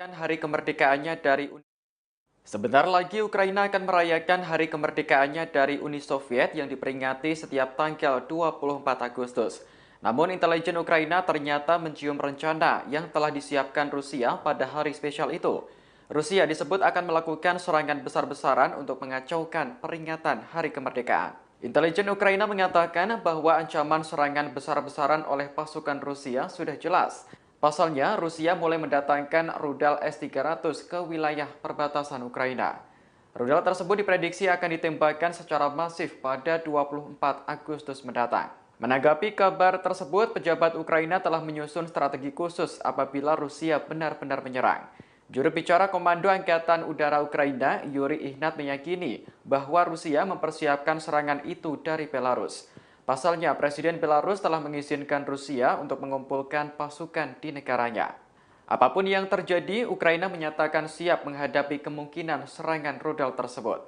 Hari kemerdekaannya dari Sebentar lagi Ukraina akan merayakan hari kemerdekaannya dari Uni Soviet yang diperingati setiap tanggal 24 Agustus. Namun intelijen Ukraina ternyata mencium rencana yang telah disiapkan Rusia pada hari spesial itu. Rusia disebut akan melakukan serangan besar-besaran untuk mengacaukan peringatan hari kemerdekaan. Intelijen Ukraina mengatakan bahwa ancaman serangan besar-besaran oleh pasukan Rusia sudah jelas. Pasalnya, Rusia mulai mendatangkan rudal S-300 ke wilayah perbatasan Ukraina. Rudal tersebut diprediksi akan ditembakkan secara masif pada 24 Agustus mendatang. Menanggapi kabar tersebut, pejabat Ukraina telah menyusun strategi khusus apabila Rusia benar-benar menyerang. Juru bicara Komando Angkatan Udara Ukraina, Yuri Ihnat meyakini bahwa Rusia mempersiapkan serangan itu dari Belarus. Pasalnya, Presiden Belarus telah mengizinkan Rusia untuk mengumpulkan pasukan di negaranya. Apapun yang terjadi, Ukraina menyatakan siap menghadapi kemungkinan serangan rudal tersebut.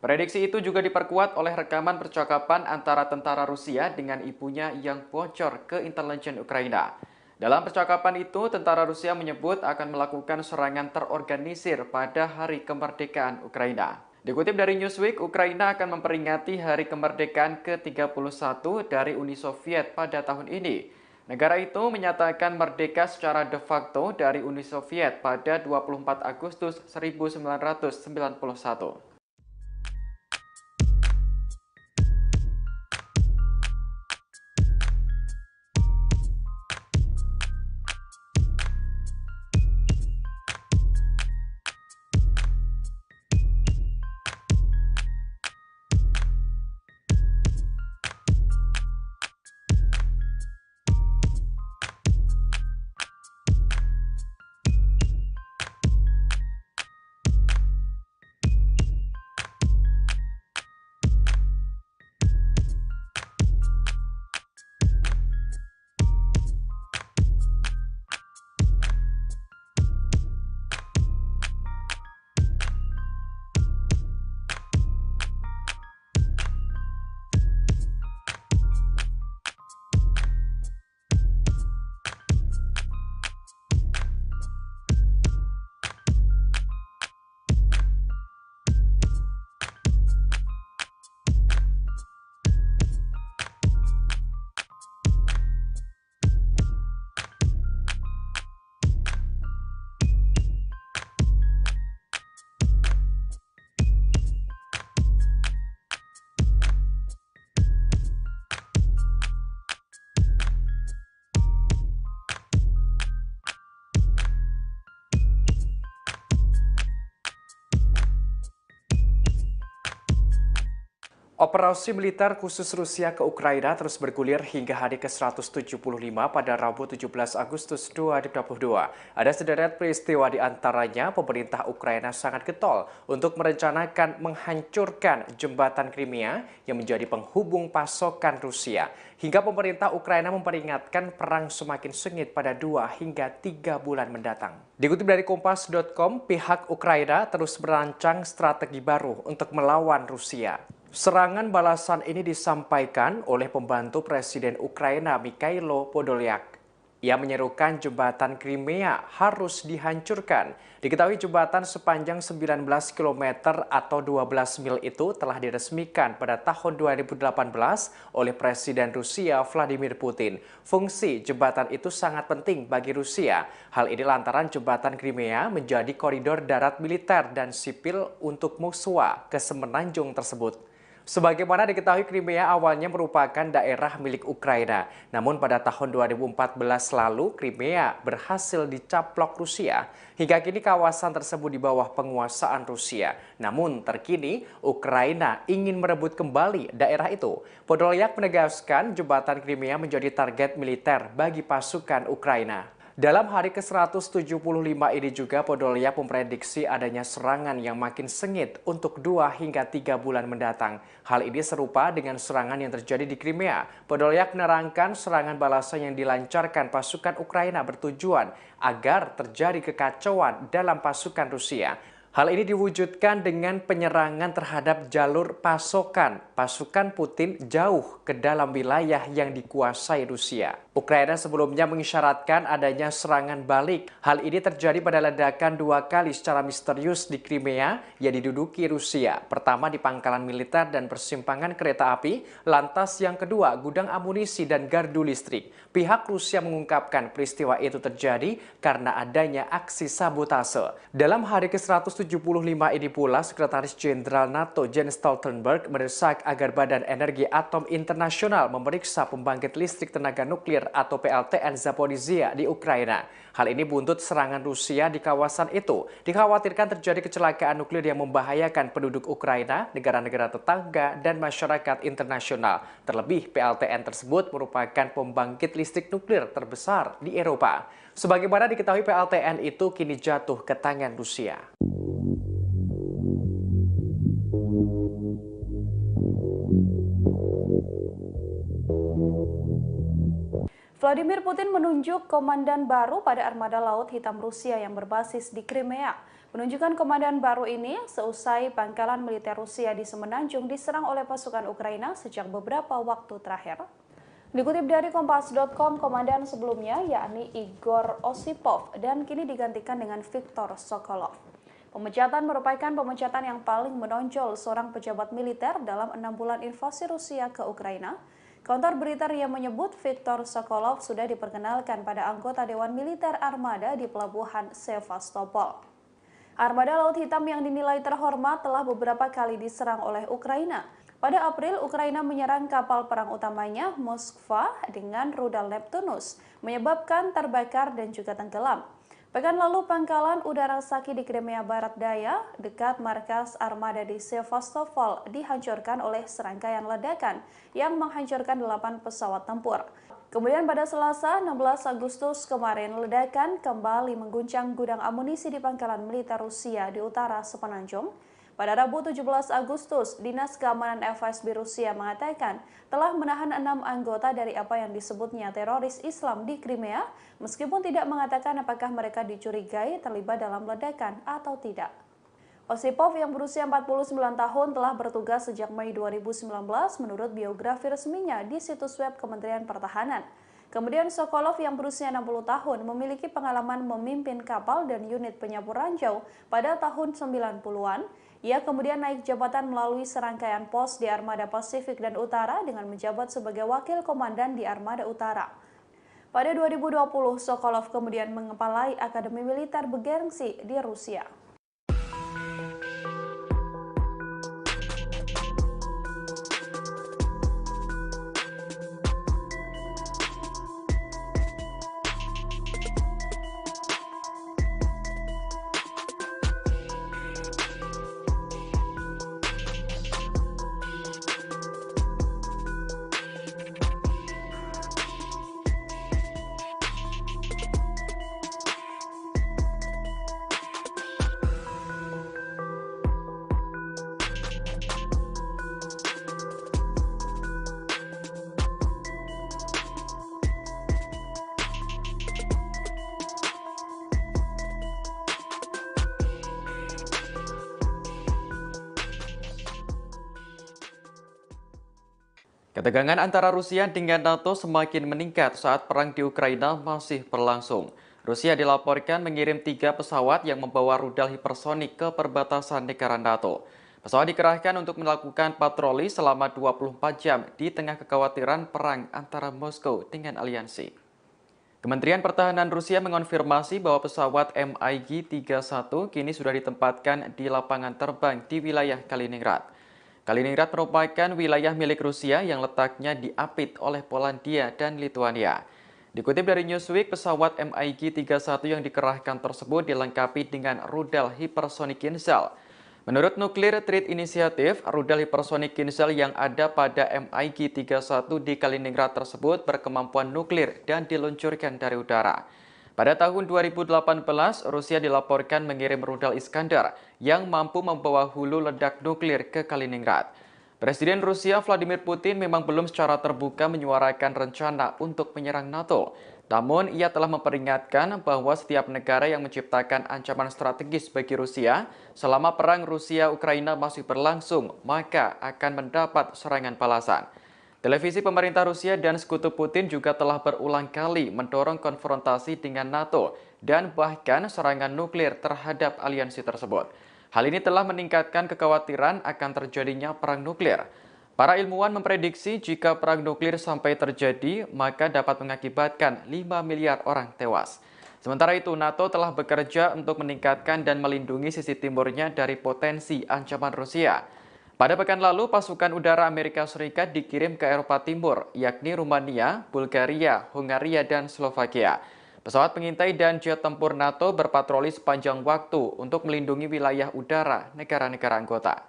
Prediksi itu juga diperkuat oleh rekaman percakapan antara tentara Rusia dengan ibunya yang bocor ke intelijen Ukraina. Dalam percakapan itu, tentara Rusia menyebut akan melakukan serangan terorganisir pada hari kemerdekaan Ukraina. Dikutip dari Newsweek, Ukraina akan memperingati hari kemerdekaan ke-31 dari Uni Soviet pada tahun ini. Negara itu menyatakan merdeka secara de facto dari Uni Soviet pada 24 Agustus 1991. Operasi militer khusus Rusia ke Ukraina terus bergulir hingga hari ke-175 pada Rabu 17 Agustus 2022. Ada sederet peristiwa di antaranya pemerintah Ukraina sangat getol untuk merencanakan menghancurkan jembatan Crimea yang menjadi penghubung pasokan Rusia. Hingga pemerintah Ukraina memperingatkan perang semakin sengit pada 2 hingga 3 bulan mendatang. Dikutip dari Kompas.com, pihak Ukraina terus merancang strategi baru untuk melawan Rusia. Serangan balasan ini disampaikan oleh pembantu Presiden Ukraina Mikhailo Podolyak. Ia menyerukan jembatan Crimea harus dihancurkan. Diketahui jembatan sepanjang 19 km atau 12 mil itu telah diresmikan pada tahun 2018 oleh Presiden Rusia Vladimir Putin. Fungsi jembatan itu sangat penting bagi Rusia. Hal ini lantaran jembatan Crimea menjadi koridor darat militer dan sipil untuk Moskwa ke semenanjung tersebut. Sebagaimana diketahui, Crimea awalnya merupakan daerah milik Ukraina. Namun pada tahun 2014 lalu, Crimea berhasil dicaplok Rusia. Hingga kini kawasan tersebut di bawah penguasaan Rusia. Namun terkini, Ukraina ingin merebut kembali daerah itu. Podolyak menegaskan jembatan Crimea menjadi target militer bagi pasukan Ukraina. Dalam hari ke-175 ini juga Podolyak memprediksi adanya serangan yang makin sengit untuk 2 hingga 3 bulan mendatang. Hal ini serupa dengan serangan yang terjadi di Crimea. Podolyak menerangkan serangan balasan yang dilancarkan pasukan Ukraina bertujuan agar terjadi kekacauan dalam pasukan Rusia. Hal ini diwujudkan dengan penyerangan terhadap jalur pasokan pasukan Putin jauh ke dalam wilayah yang dikuasai Rusia. Ukraina sebelumnya mengisyaratkan adanya serangan balik. Hal ini terjadi pada ledakan 2 kali secara misterius di Crimea yang diduduki Rusia. Pertama di pangkalan militer dan persimpangan kereta api, lantas yang kedua gudang amunisi dan gardu listrik. Pihak Rusia mengungkapkan peristiwa itu terjadi karena adanya aksi sabotase. Dalam hari ke-175 ini pula, Sekretaris Jenderal NATO Jens Stoltenberg mendesak agar Badan Energi Atom Internasional memeriksa pembangkit listrik tenaga nuklir atau PLTN Zaporizhzhia di Ukraina. Hal ini buntut serangan Rusia di kawasan itu. Dikhawatirkan terjadi kecelakaan nuklir yang membahayakan penduduk Ukraina, negara-negara tetangga, dan masyarakat internasional. Terlebih, PLTN tersebut merupakan pembangkit listrik nuklir terbesar di Eropa. Sebagaimana diketahui, PLTN itu kini jatuh ke tangan Rusia. Vladimir Putin menunjuk komandan baru pada armada Laut Hitam Rusia yang berbasis di Crimea. Penunjukan komandan baru ini seusai pangkalan militer Rusia di Semenanjung diserang oleh pasukan Ukraina sejak beberapa waktu terakhir. Dikutip dari Kompas.com, komandan sebelumnya yakni Igor Osipov dan kini digantikan dengan Viktor Sokolov. Pemecatan merupakan pemecatan yang paling menonjol seorang pejabat militer dalam 6 bulan invasi Rusia ke Ukraina. Kantor berita RIA menyebut Viktor Sokolov sudah diperkenalkan pada anggota Dewan Militer Armada di Pelabuhan Sevastopol. Armada Laut Hitam yang dinilai terhormat telah beberapa kali diserang oleh Ukraina. Pada April, Ukraina menyerang kapal perang utamanya Moskva dengan rudal Neptunus, menyebabkan terbakar dan juga tenggelam. Pekan lalu, pangkalan udara Saki di Crimea Barat Daya, dekat markas armada di Sevastopol, dihancurkan oleh serangkaian ledakan yang menghancurkan 8 pesawat tempur. Kemudian pada Selasa, 16 Agustus kemarin, ledakan kembali mengguncang gudang amunisi di pangkalan militer Rusia di utara Semenanjung. Pada Rabu 17 Agustus, Dinas Keamanan FSB Rusia mengatakan telah menahan 6 anggota dari apa yang disebutnya teroris Islam di Crimea, meskipun tidak mengatakan apakah mereka dicurigai terlibat dalam ledakan atau tidak. Osipov yang berusia 49 tahun telah bertugas sejak Mei 2019 menurut biografi resminya di situs web Kementerian Pertahanan. Kemudian Sokolov yang berusia 60 tahun memiliki pengalaman memimpin kapal dan unit penyapu ranjau pada tahun 90-an. Ia kemudian naik jabatan melalui serangkaian pos di Armada Pasifik dan Utara dengan menjabat sebagai wakil komandan di Armada Utara. Pada 2020, Sokolov kemudian mengepalai Akademi Militer bergengsi di Rusia. Ketegangan antara Rusia dengan NATO semakin meningkat saat perang di Ukraina masih berlangsung. Rusia dilaporkan mengirim 3 pesawat yang membawa rudal hipersonik ke perbatasan negara NATO. Pesawat dikerahkan untuk melakukan patroli selama 24 jam di tengah kekhawatiran perang antara Moskow dengan aliansi. Kementerian Pertahanan Rusia mengonfirmasi bahwa pesawat MiG-31 kini sudah ditempatkan di lapangan terbang di wilayah Kaliningrad. Kaliningrad merupakan wilayah milik Rusia yang letaknya diapit oleh Polandia dan Lituania. Dikutip dari Newsweek, pesawat MiG-31 yang dikerahkan tersebut dilengkapi dengan rudal hipersonik Kinzhal. Menurut Nuclear Threat Initiative, rudal hipersonik Kinzhal yang ada pada MiG-31 di Kaliningrad tersebut berkemampuan nuklir dan diluncurkan dari udara. Pada tahun 2018, Rusia dilaporkan mengirim rudal Iskandar yang mampu membawa hulu ledak nuklir ke Kaliningrad. Presiden Rusia Vladimir Putin memang belum secara terbuka menyuarakan rencana untuk menyerang NATO. Namun, ia telah memperingatkan bahwa setiap negara yang menciptakan ancaman strategis bagi Rusia selama perang Rusia-Ukraina masih berlangsung, maka akan mendapat serangan balasan. Televisi pemerintah Rusia dan sekutu Putin juga telah berulang kali mendorong konfrontasi dengan NATO dan bahkan serangan nuklir terhadap aliansi tersebut. Hal ini telah meningkatkan kekhawatiran akan terjadinya perang nuklir. Para ilmuwan memprediksi jika perang nuklir sampai terjadi, maka dapat mengakibatkan 5 miliar orang tewas. Sementara itu, NATO telah bekerja untuk meningkatkan dan melindungi sisi timurnya dari potensi ancaman Rusia. Pada pekan lalu, pasukan udara Amerika Serikat dikirim ke Eropa Timur, yakni Rumania, Bulgaria, Hungaria, dan Slovakia. Pesawat pengintai dan jet tempur NATO berpatroli sepanjang waktu untuk melindungi wilayah udara negara-negara anggota.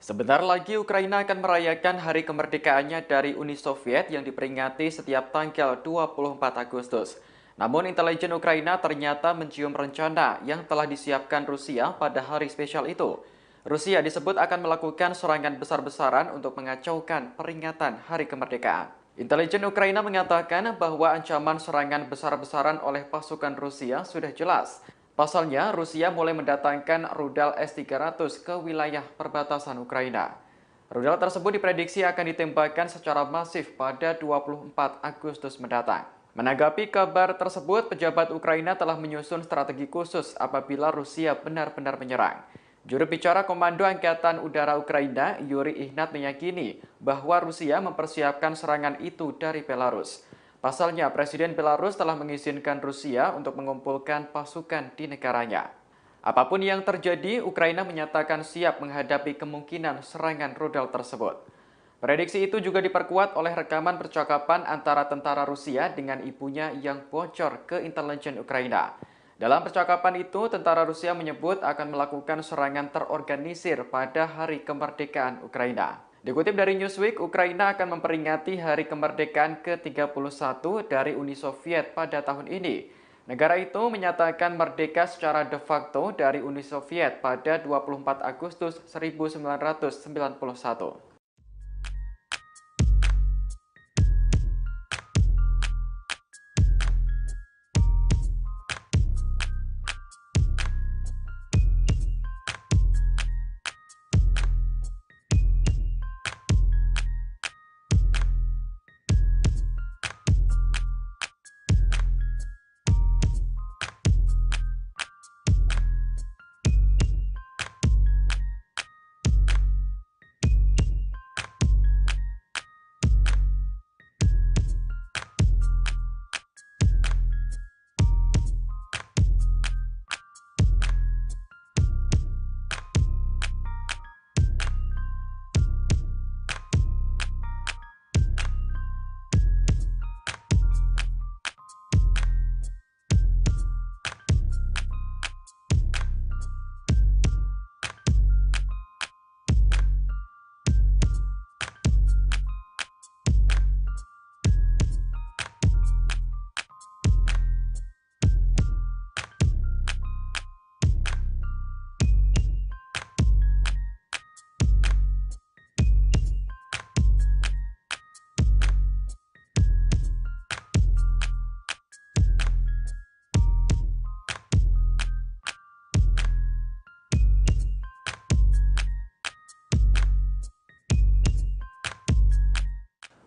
Sebentar lagi Ukraina akan merayakan hari kemerdekaannya dari Uni Soviet yang diperingati setiap tanggal 24 Agustus. Namun intelijen Ukraina ternyata mencium rencana yang telah disiapkan Rusia pada hari spesial itu. Rusia disebut akan melakukan serangan besar-besaran untuk mengacaukan peringatan hari kemerdekaan. Intelijen Ukraina mengatakan bahwa ancaman serangan besar-besaran oleh pasukan Rusia sudah jelas. Pasalnya, Rusia mulai mendatangkan rudal S-300 ke wilayah perbatasan Ukraina. Rudal tersebut diprediksi akan ditembakkan secara masif pada 24 Agustus mendatang. Menanggapi kabar tersebut, pejabat Ukraina telah menyusun strategi khusus apabila Rusia benar-benar menyerang. Juru bicara Komando Angkatan Udara Ukraina, Yuri Ihnat, meyakini bahwa Rusia mempersiapkan serangan itu dari Belarus. Pasalnya, Presiden Belarus telah mengizinkan Rusia untuk mengumpulkan pasukan di negaranya. Apapun yang terjadi, Ukraina menyatakan siap menghadapi kemungkinan serangan rudal tersebut. Prediksi itu juga diperkuat oleh rekaman percakapan antara tentara Rusia dengan ibunya yang bocor ke intelijen Ukraina. Dalam percakapan itu, tentara Rusia menyebut akan melakukan serangan terorganisir pada hari kemerdekaan Ukraina. Dikutip dari Newsweek, Ukraina akan memperingati hari kemerdekaan ke-31 dari Uni Soviet pada tahun ini. Negara itu menyatakan merdeka secara de facto dari Uni Soviet pada 24 Agustus 1991.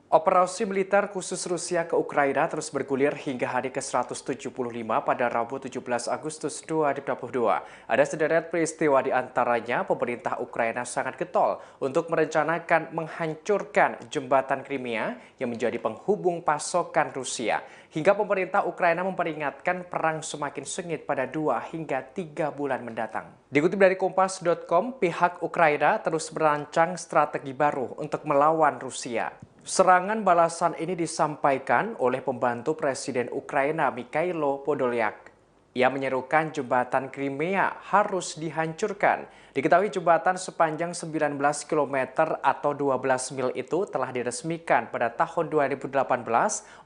Operasi militer khusus Rusia ke Ukraina terus bergulir hingga hari ke-175 pada Rabu 17 Agustus 2022. Ada sederet peristiwa di antaranya pemerintah Ukraina sangat getol untuk merencanakan menghancurkan jembatan Crimea yang menjadi penghubung pasokan Rusia. Hingga pemerintah Ukraina memperingatkan perang semakin sengit pada 2 hingga 3 bulan mendatang. Dikutip dari Kompas.com, pihak Ukraina terus merancang strategi baru untuk melawan Rusia. Serangan balasan ini disampaikan oleh pembantu Presiden Ukraina Mikhailo Podolyak. Ia menyerukan jembatan Crimea harus dihancurkan. Diketahui jembatan sepanjang 19 km atau 12 mil itu telah diresmikan pada tahun 2018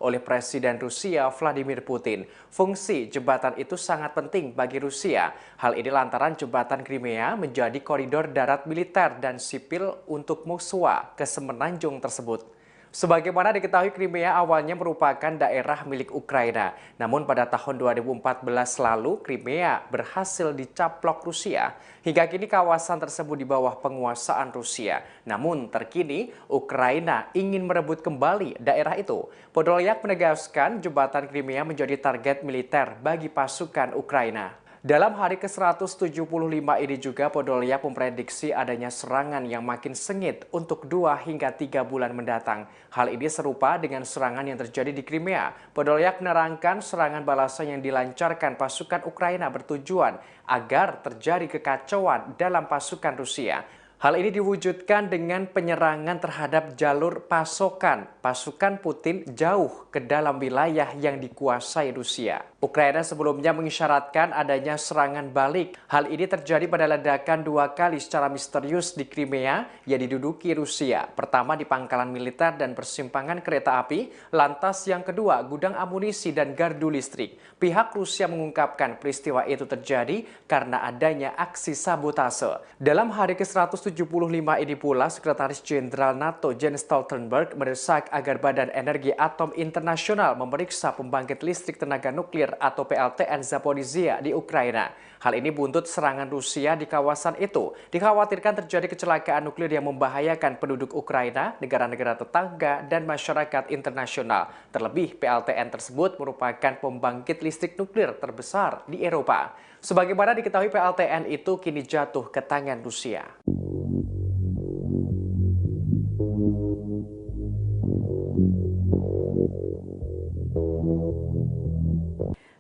oleh Presiden Rusia Vladimir Putin. Fungsi jembatan itu sangat penting bagi Rusia. Hal ini lantaran jembatan Crimea menjadi koridor darat militer dan sipil untuk Moskwa ke semenanjung tersebut. Sebagaimana diketahui, Crimea awalnya merupakan daerah milik Ukraina. Namun pada tahun 2014 lalu, Crimea berhasil dicaplok Rusia. Hingga kini kawasan tersebut di bawah penguasaan Rusia. Namun terkini, Ukraina ingin merebut kembali daerah itu. Podolyak menegaskan jembatan Crimea menjadi target militer bagi pasukan Ukraina. Dalam hari ke-175 ini juga Podolyak memprediksi adanya serangan yang makin sengit untuk 2 hingga 3 bulan mendatang. Hal ini serupa dengan serangan yang terjadi di Crimea. Podolyak menerangkan serangan balasan yang dilancarkan pasukan Ukraina bertujuan agar terjadi kekacauan dalam pasukan Rusia. Hal ini diwujudkan dengan penyerangan terhadap jalur pasokan pasukan Putin jauh ke dalam wilayah yang dikuasai Rusia. Ukraina sebelumnya mengisyaratkan adanya serangan balik. Hal ini terjadi pada ledakan 2 kali secara misterius di Crimea yang diduduki Rusia. Pertama di pangkalan militer dan persimpangan kereta api, lantas yang kedua gudang amunisi dan gardu listrik. Pihak Rusia mengungkapkan peristiwa itu terjadi karena adanya aksi sabotase. Dalam hari ke-175 ini pula, Sekretaris Jenderal NATO Jens Stoltenberg mendesak agar Badan Energi Atom Internasional memeriksa pembangkit listrik tenaga nuklir atau PLTN Zaporizhzhia di Ukraina. Hal ini buntut serangan Rusia di kawasan itu. Dikhawatirkan terjadi kecelakaan nuklir yang membahayakan penduduk Ukraina, negara-negara tetangga, dan masyarakat internasional. Terlebih, PLTN tersebut merupakan pembangkit listrik nuklir terbesar di Eropa. Sebagaimana diketahui, PLTN itu kini jatuh ke tangan Rusia.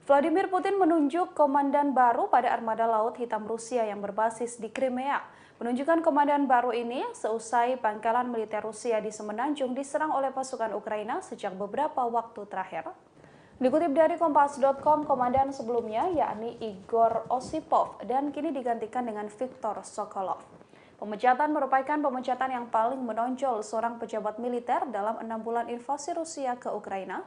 Vladimir Putin menunjuk komandan baru pada armada Laut Hitam Rusia yang berbasis di Crimea. Penunjukan komandan baru ini seusai pangkalan militer Rusia di Semenanjung diserang oleh pasukan Ukraina sejak beberapa waktu terakhir. Dikutip dari Kompas.com, komandan sebelumnya yakni Igor Osipov dan kini digantikan dengan Viktor Sokolov. Pemecatan merupakan pemecatan yang paling menonjol seorang pejabat militer dalam 6 bulan invasi Rusia ke Ukraina.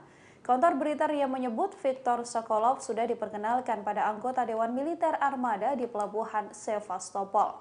Kantor berita RIA menyebut Viktor Sokolov sudah diperkenalkan pada anggota Dewan Militer Armada di Pelabuhan Sevastopol.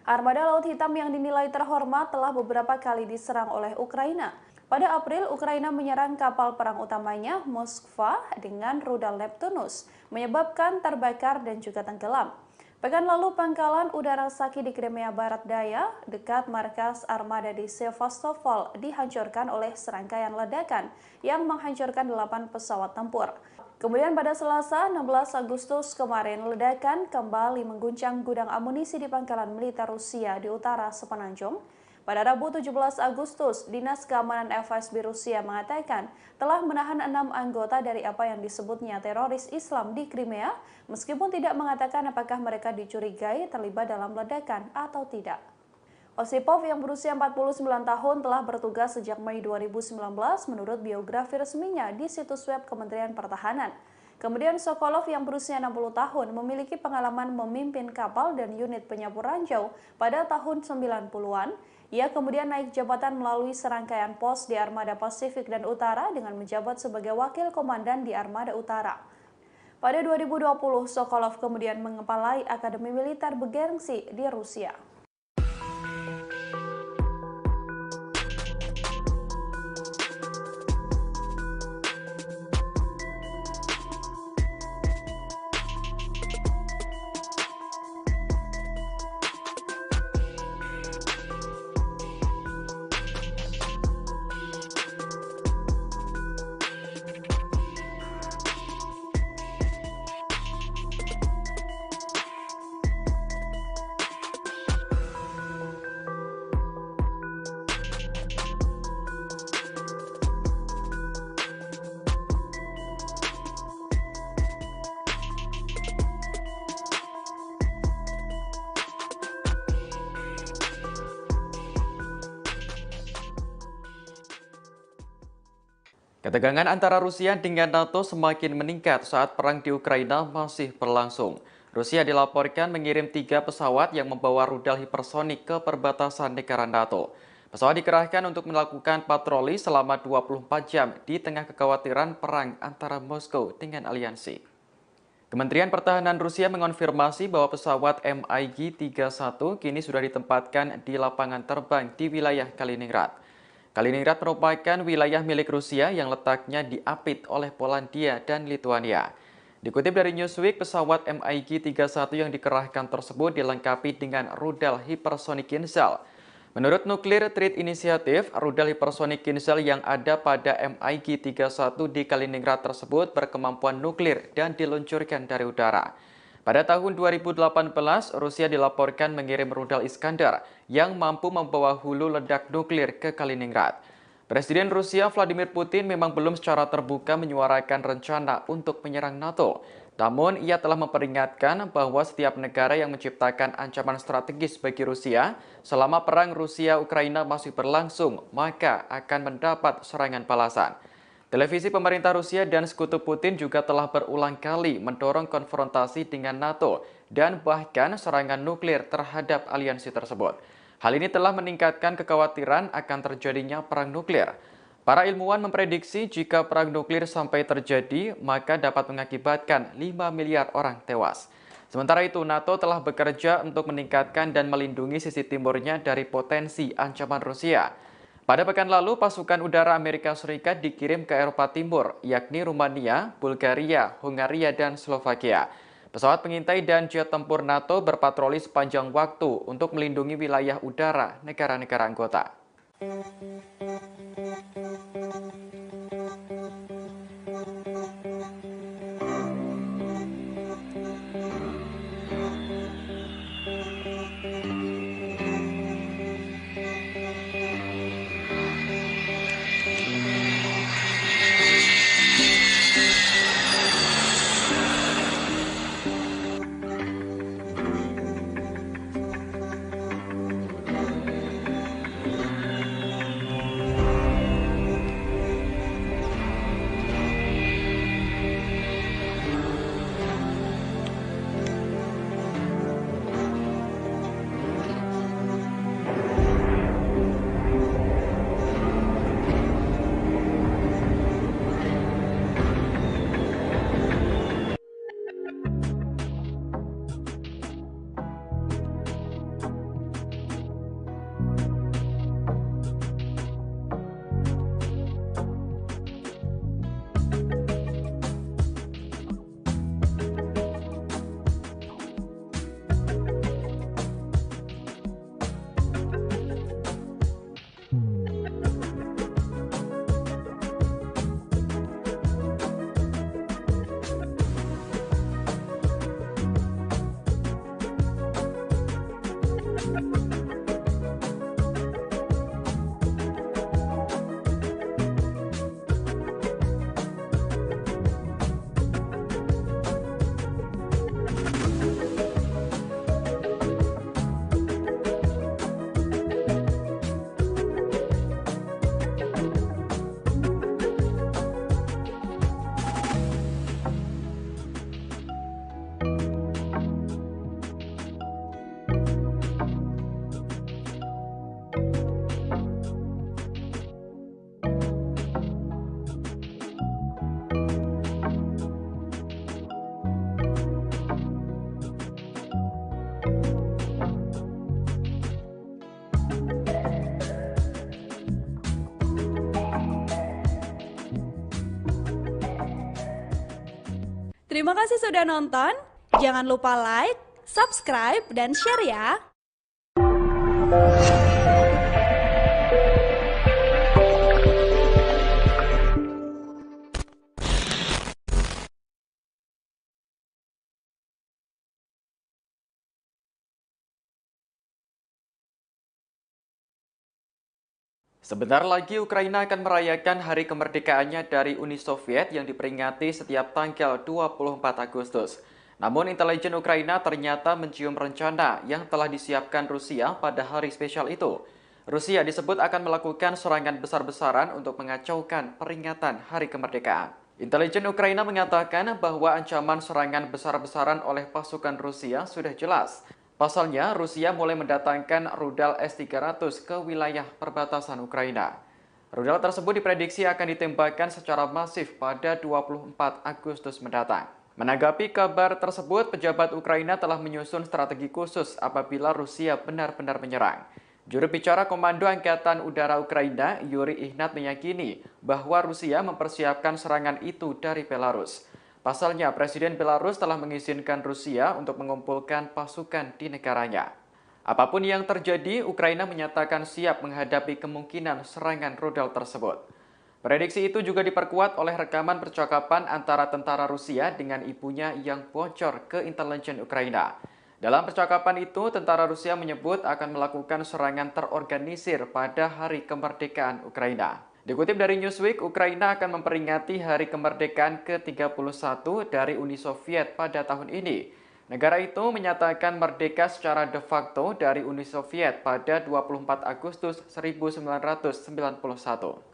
Armada Laut Hitam yang dinilai terhormat telah beberapa kali diserang oleh Ukraina. Pada April, Ukraina menyerang kapal perang utamanya Moskva dengan rudal Neptunus, menyebabkan terbakar dan juga tenggelam. Pekan lalu, pangkalan udara Saki di Crimea Barat Daya, dekat markas armada di Sevastopol, dihancurkan oleh serangkaian ledakan yang menghancurkan 8 pesawat tempur. Kemudian pada Selasa, 16 Agustus kemarin, ledakan kembali mengguncang gudang amunisi di pangkalan militer Rusia di utara Semenanjung. Pada Rabu 17 Agustus, Dinas Keamanan FSB Rusia mengatakan telah menahan 6 anggota dari apa yang disebutnya teroris Islam di Crimea, meskipun tidak mengatakan apakah mereka dicurigai terlibat dalam ledakan atau tidak. Osipov yang berusia 49 tahun telah bertugas sejak Mei 2019 menurut biografi resminya di situs web Kementerian Pertahanan. Kemudian Sokolov yang berusia 60 tahun memiliki pengalaman memimpin kapal dan unit penyapu ranjau pada tahun 90-an. Ia kemudian naik jabatan melalui serangkaian pos di Armada Pasifik dan Utara dengan menjabat sebagai wakil komandan di Armada Utara. Pada 2020, Sokolov kemudian mengepalai Akademi Militer bergengsi di Rusia. Ketegangan antara Rusia dengan NATO semakin meningkat saat perang di Ukraina masih berlangsung. Rusia dilaporkan mengirim 3 pesawat yang membawa rudal hipersonik ke perbatasan negara NATO. Pesawat dikerahkan untuk melakukan patroli selama 24 jam di tengah kekhawatiran perang antara Moskow dengan aliansi. Kementerian Pertahanan Rusia mengonfirmasi bahwa pesawat MiG-31 kini sudah ditempatkan di lapangan terbang di wilayah Kaliningrad. Kaliningrad merupakan wilayah milik Rusia yang letaknya diapit oleh Polandia dan Lituania. Dikutip dari Newsweek, pesawat MiG-31 yang dikerahkan tersebut dilengkapi dengan rudal hipersonik Kinzhal. Menurut Nuclear Threat Initiative, rudal hipersonik Kinzhal yang ada pada MiG-31 di Kaliningrad tersebut berkemampuan nuklir dan diluncurkan dari udara. Pada tahun 2018, Rusia dilaporkan mengirim rudal Iskandar yang mampu membawa hulu ledak nuklir ke Kaliningrad. Presiden Rusia Vladimir Putin memang belum secara terbuka menyuarakan rencana untuk menyerang NATO. Namun, ia telah memperingatkan bahwa setiap negara yang menciptakan ancaman strategis bagi Rusia selama perang Rusia-Ukraina masih berlangsung, maka akan mendapat serangan balasan. Televisi pemerintah Rusia dan sekutu Putin juga telah berulang kali mendorong konfrontasi dengan NATO dan bahkan serangan nuklir terhadap aliansi tersebut. Hal ini telah meningkatkan kekhawatiran akan terjadinya perang nuklir. Para ilmuwan memprediksi jika perang nuklir sampai terjadi, maka dapat mengakibatkan 5 miliar orang tewas. Sementara itu, NATO telah bekerja untuk meningkatkan dan melindungi sisi timurnya dari potensi ancaman Rusia. Pada pekan lalu, pasukan udara Amerika Serikat dikirim ke Eropa Timur, yakni Rumania, Bulgaria, Hungaria, dan Slovakia. Pesawat pengintai dan jet tempur NATO berpatroli sepanjang waktu untuk melindungi wilayah udara negara-negara anggota. Terima kasih sudah nonton. Jangan lupa like, subscribe, dan share ya. Sebentar lagi Ukraina akan merayakan hari kemerdekaannya dari Uni Soviet yang diperingati setiap tanggal 24 Agustus. Namun intelijen Ukraina ternyata mencium rencana yang telah disiapkan Rusia pada hari spesial itu. Rusia disebut akan melakukan serangan besar-besaran untuk mengacaukan peringatan Hari Kemerdekaan. Intelijen Ukraina mengatakan bahwa ancaman serangan besar-besaran oleh pasukan Rusia sudah jelas. Pasalnya, Rusia mulai mendatangkan rudal S-300 ke wilayah perbatasan Ukraina. Rudal tersebut diprediksi akan ditembakkan secara masif pada 24 Agustus mendatang. Menanggapi kabar tersebut, pejabat Ukraina telah menyusun strategi khusus apabila Rusia benar-benar menyerang. Juru bicara Komando Angkatan Udara Ukraina, Yuri Ihnat, meyakini bahwa Rusia mempersiapkan serangan itu dari Belarus. Pasalnya, Presiden Belarus telah mengizinkan Rusia untuk mengumpulkan pasukan di negaranya. Apapun yang terjadi, Ukraina menyatakan siap menghadapi kemungkinan serangan rudal tersebut. Prediksi itu juga diperkuat oleh rekaman percakapan antara tentara Rusia dengan ibunya yang bocor ke intelijen Ukraina. Dalam percakapan itu, tentara Rusia menyebut akan melakukan serangan terorganisir pada Hari Kemerdekaan Ukraina. Dikutip dari Newsweek, Ukraina akan memperingati Hari Kemerdekaan ke-31 dari Uni Soviet pada tahun ini. Negara itu menyatakan merdeka secara de facto dari Uni Soviet pada 24 Agustus 1991.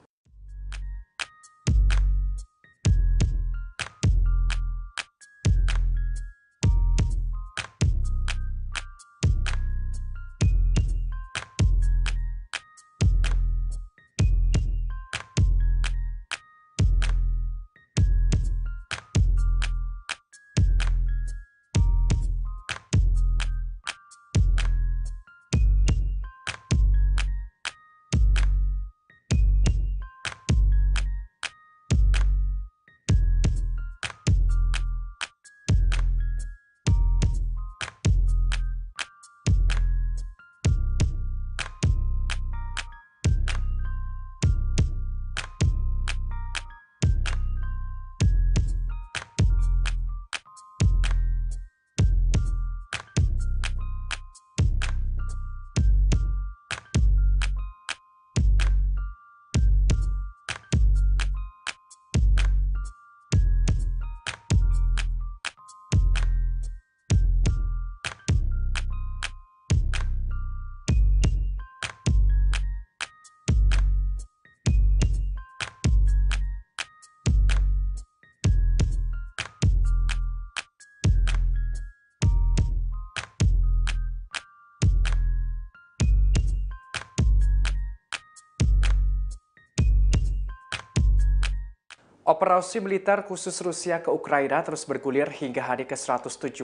Operasi militer khusus Rusia ke Ukraina terus bergulir hingga hari ke-175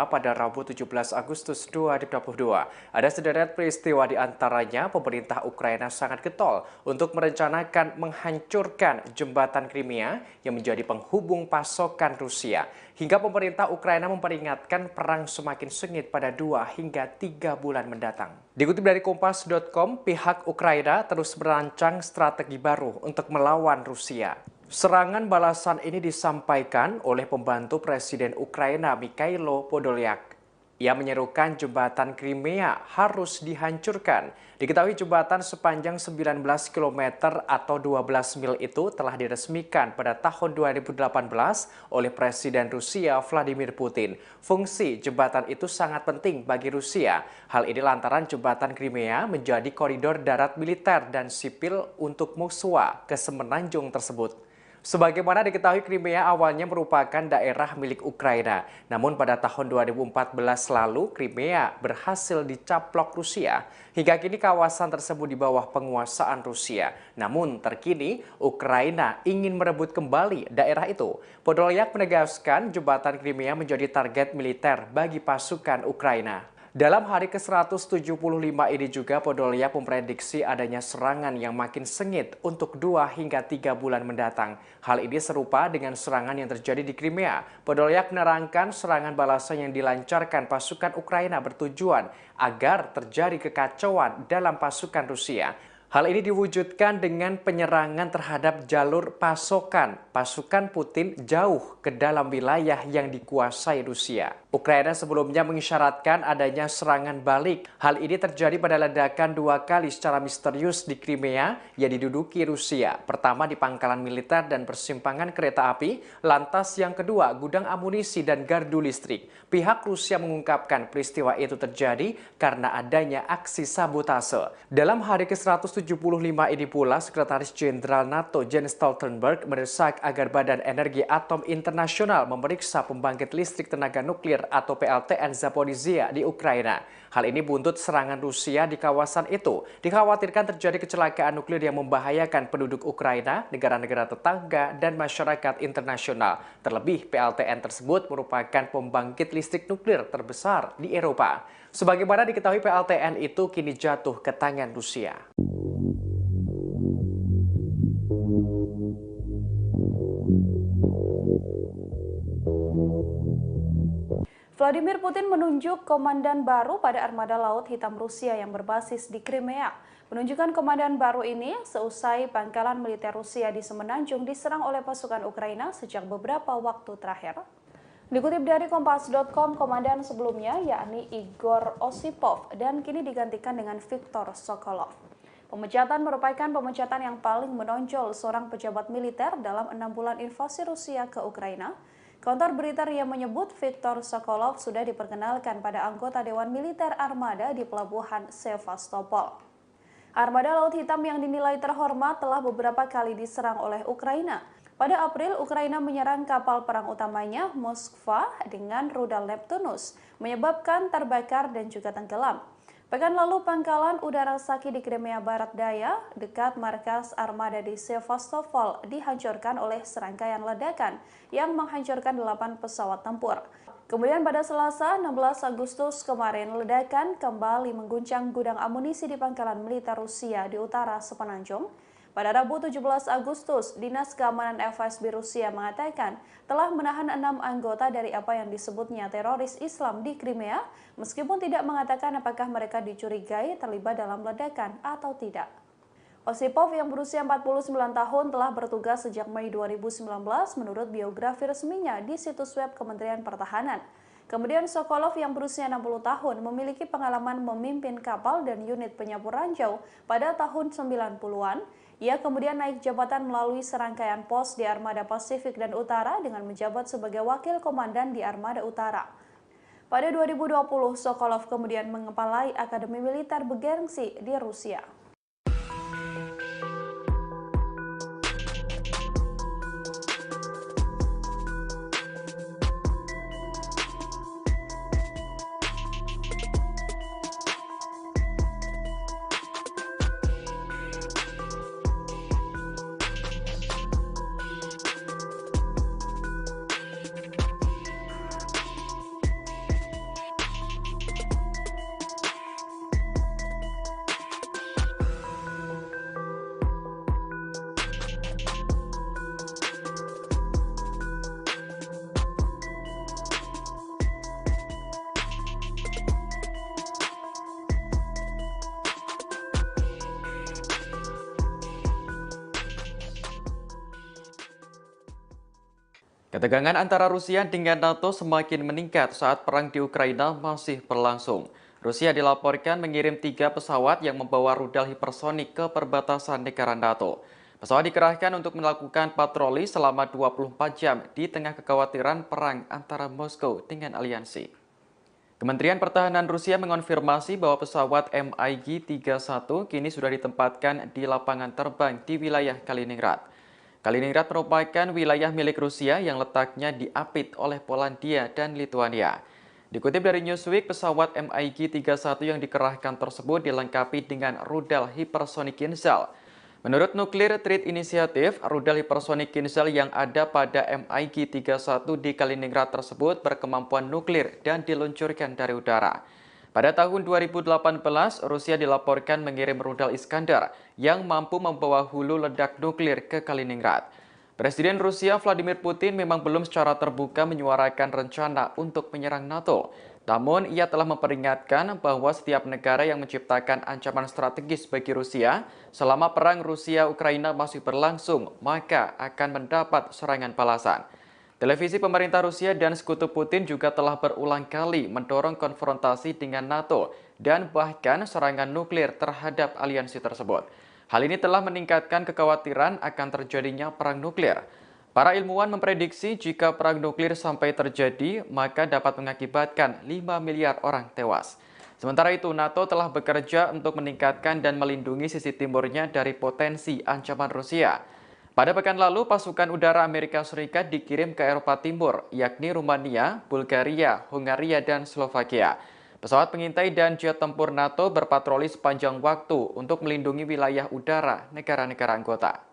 pada Rabu 17 Agustus 2022. Ada sederet peristiwa di antaranya pemerintah Ukraina sangat getol untuk merencanakan menghancurkan jembatan Crimea yang menjadi penghubung pasokan Rusia. Hingga pemerintah Ukraina memperingatkan perang semakin sengit pada 2 hingga 3 bulan mendatang. Dikutip dari Kompas.com, pihak Ukraina terus merancang strategi baru untuk melawan Rusia. Serangan balasan ini disampaikan oleh pembantu Presiden Ukraina Mikhailo Podolyak. Ia menyerukan jembatan Crimea harus dihancurkan. Diketahui jembatan sepanjang 19 km atau 12 mil itu telah diresmikan pada tahun 2018 oleh Presiden Rusia Vladimir Putin. Fungsi jembatan itu sangat penting bagi Rusia. Hal ini lantaran jembatan Crimea menjadi koridor darat militer dan sipil untuk musuh ke semenanjung tersebut. Sebagaimana diketahui, Crimea awalnya merupakan daerah milik Ukraina. Namun pada tahun 2014 lalu, Crimea berhasil dicaplok Rusia. Hingga kini kawasan tersebut di bawah penguasaan Rusia. Namun terkini, Ukraina ingin merebut kembali daerah itu. Podolyak menegaskan jembatan Crimea menjadi target militer bagi pasukan Ukraina. Dalam hari ke-175 ini juga Podolyak memprediksi adanya serangan yang makin sengit untuk 2 hingga 3 bulan mendatang. Hal ini serupa dengan serangan yang terjadi di Crimea. Podolyak menerangkan serangan balasan yang dilancarkan pasukan Ukraina bertujuan agar terjadi kekacauan dalam pasukan Rusia. Hal ini diwujudkan dengan penyerangan terhadap jalur pasokan pasukan Putin jauh ke dalam wilayah yang dikuasai Rusia. Ukraina sebelumnya mengisyaratkan adanya serangan balik. Hal ini terjadi pada ledakan 2 kali secara misterius di Crimea yang diduduki Rusia. Pertama di pangkalan militer dan persimpangan kereta api, lantas yang kedua gudang amunisi dan gardu listrik. Pihak Rusia mengungkapkan peristiwa itu terjadi karena adanya aksi sabotase. Dalam hari ke-175 ini pula, Sekretaris Jenderal NATO Jens Stoltenberg mendesak agar Badan Energi Atom Internasional memeriksa pembangkit listrik tenaga nuklir atau PLTN Zaporizhzhia di Ukraina. Hal ini buntut serangan Rusia di kawasan itu. Dikhawatirkan terjadi kecelakaan nuklir yang membahayakan penduduk Ukraina, negara-negara tetangga, dan masyarakat internasional. Terlebih, PLTN tersebut merupakan pembangkit listrik nuklir terbesar di Eropa. Sebagaimana diketahui, PLTN itu kini jatuh ke tangan Rusia. Vladimir Putin menunjuk komandan baru pada armada Laut Hitam Rusia yang berbasis di Crimea. Penunjukan komandan baru ini seusai pangkalan militer Rusia di Semenanjung diserang oleh pasukan Ukraina sejak beberapa waktu terakhir. Dikutip dari Kompas.com, komandan sebelumnya yakni Igor Osipov dan kini digantikan dengan Viktor Sokolov. Pemecatan merupakan pemecatan yang paling menonjol seorang pejabat militer dalam 6 bulan invasi Rusia ke Ukraina. Kantor berita RIA menyebut Viktor Sokolov sudah diperkenalkan pada anggota Dewan Militer Armada di Pelabuhan Sevastopol. Armada Laut Hitam yang dinilai terhormat telah beberapa kali diserang oleh Ukraina. Pada April, Ukraina menyerang kapal perang utamanya Moskva dengan rudal Neptunus, menyebabkan terbakar dan juga tenggelam. Pekan lalu, pangkalan udara Saki di Crimea Barat Daya, dekat markas armada di Sevastopol, dihancurkan oleh serangkaian ledakan yang menghancurkan 8 pesawat tempur. Kemudian pada Selasa, 16 Agustus kemarin, ledakan kembali mengguncang gudang amunisi di pangkalan militer Rusia di utara Semenanjung. Pada Rabu 17 Agustus, Dinas Keamanan FSB Rusia mengatakan telah menahan 6 anggota dari apa yang disebutnya teroris Islam di Crimea, meskipun tidak mengatakan apakah mereka dicurigai terlibat dalam ledakan atau tidak. Osipov yang berusia 49 tahun telah bertugas sejak Mei 2019 menurut biografi resminya di situs web Kementerian Pertahanan. Kemudian Sokolov yang berusia 60 tahun memiliki pengalaman memimpin kapal dan unit penyapu ranjau pada tahun 90-an. Ia kemudian naik jabatan melalui serangkaian pos di Armada Pasifik dan Utara dengan menjabat sebagai wakil komandan di Armada Utara. Pada 2020, Sokolov kemudian mengepalai Akademi Militer bergengsi di Rusia. Ketegangan antara Rusia dengan NATO semakin meningkat saat perang di Ukraina masih berlangsung. Rusia dilaporkan mengirim 3 pesawat yang membawa rudal hipersonik ke perbatasan negara NATO. Pesawat dikerahkan untuk melakukan patroli selama 24 jam di tengah kekhawatiran perang antara Moskow dengan aliansi. Kementerian Pertahanan Rusia mengonfirmasi bahwa pesawat MiG-31 kini sudah ditempatkan di lapangan terbang di wilayah Kaliningrad. Kaliningrad merupakan wilayah milik Rusia yang letaknya diapit oleh Polandia dan Lituania. Dikutip dari Newsweek, pesawat MiG-31 yang dikerahkan tersebut dilengkapi dengan rudal hipersonik Kinzhal. Menurut Nuclear Threat Initiative, rudal hipersonik Kinzhal yang ada pada MiG-31 di Kaliningrad tersebut berkemampuan nuklir dan diluncurkan dari udara. Pada tahun 2018, Rusia dilaporkan mengirim rudal Iskandar yang mampu membawa hulu ledak nuklir ke Kaliningrad. Presiden Rusia Vladimir Putin memang belum secara terbuka menyuarakan rencana untuk menyerang NATO. Namun, ia telah memperingatkan bahwa setiap negara yang menciptakan ancaman strategis bagi Rusia selama perang Rusia-Ukraina masih berlangsung, maka akan mendapat serangan balasan. Televisi pemerintah Rusia dan sekutu Putin juga telah berulang kali mendorong konfrontasi dengan NATO dan bahkan serangan nuklir terhadap aliansi tersebut. Hal ini telah meningkatkan kekhawatiran akan terjadinya perang nuklir. Para ilmuwan memprediksi jika perang nuklir sampai terjadi, maka dapat mengakibatkan 5 miliar orang tewas. Sementara itu, NATO telah bekerja untuk meningkatkan dan melindungi sisi timurnya dari potensi ancaman Rusia. Pada pekan lalu, pasukan udara Amerika Serikat dikirim ke Eropa Timur, yakni Rumania, Bulgaria, Hungaria, dan Slovakia. Pesawat pengintai dan jet tempur NATO berpatroli sepanjang waktu untuk melindungi wilayah udara negara-negara anggota.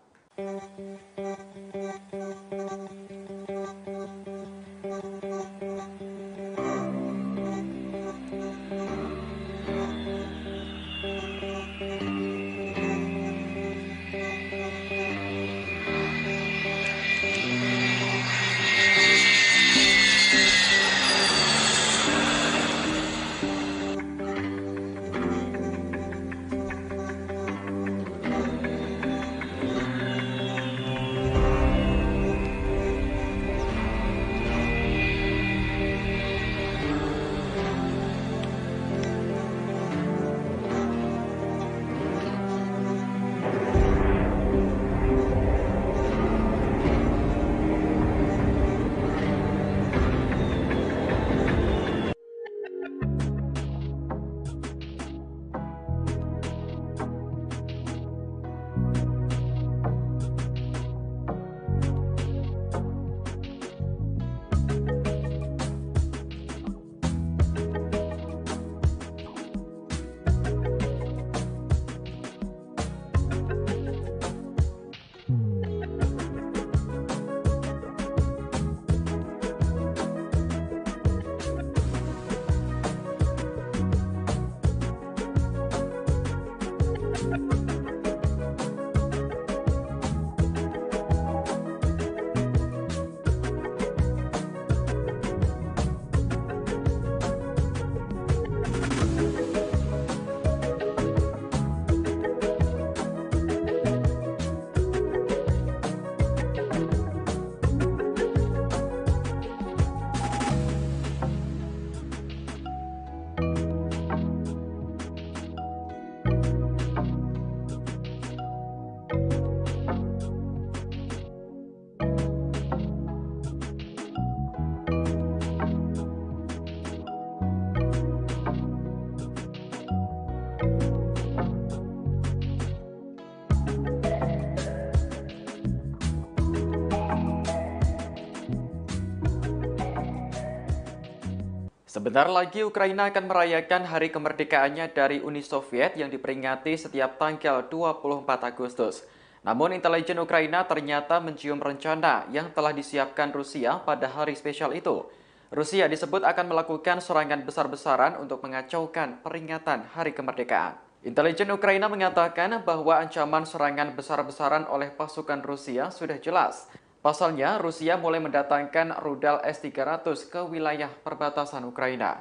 Sebentar lagi Ukraina akan merayakan hari kemerdekaannya dari Uni Soviet yang diperingati setiap tanggal 24 Agustus. Namun intelijen Ukraina ternyata mencium rencana yang telah disiapkan Rusia pada hari spesial itu. Rusia disebut akan melakukan serangan besar-besaran untuk mengacaukan peringatan hari kemerdekaan. Intelijen Ukraina mengatakan bahwa ancaman serangan besar-besaran oleh pasukan Rusia sudah jelas. Pasalnya, Rusia mulai mendatangkan rudal S-300 ke wilayah perbatasan Ukraina.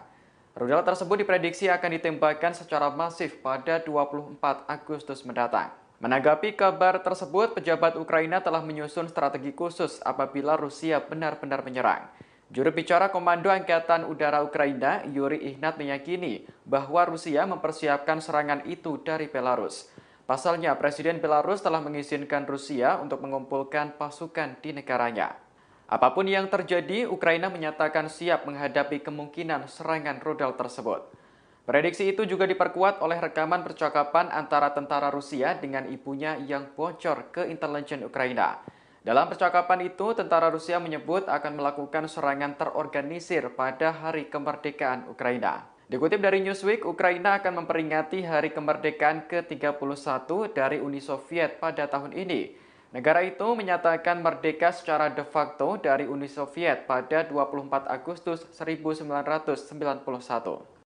Rudal tersebut diprediksi akan ditembakkan secara masif pada 24 Agustus mendatang. Menanggapi kabar tersebut, pejabat Ukraina telah menyusun strategi khusus apabila Rusia benar-benar menyerang. Juru bicara Komando Angkatan Udara Ukraina, Yuri Ihnat, meyakini bahwa Rusia mempersiapkan serangan itu dari Belarus. Pasalnya, Presiden Belarus telah mengizinkan Rusia untuk mengumpulkan pasukan di negaranya. Apapun yang terjadi, Ukraina menyatakan siap menghadapi kemungkinan serangan rudal tersebut. Prediksi itu juga diperkuat oleh rekaman percakapan antara tentara Rusia dengan ibunya yang bocor ke intelijen Ukraina. Dalam percakapan itu, tentara Rusia menyebut akan melakukan serangan terorganisir pada hari kemerdekaan Ukraina. Dikutip dari Newsweek, Ukraina akan memperingati hari kemerdekaan ke-31 dari Uni Soviet pada tahun ini. Negara itu menyatakan merdeka secara de facto dari Uni Soviet pada 24 Agustus 1991.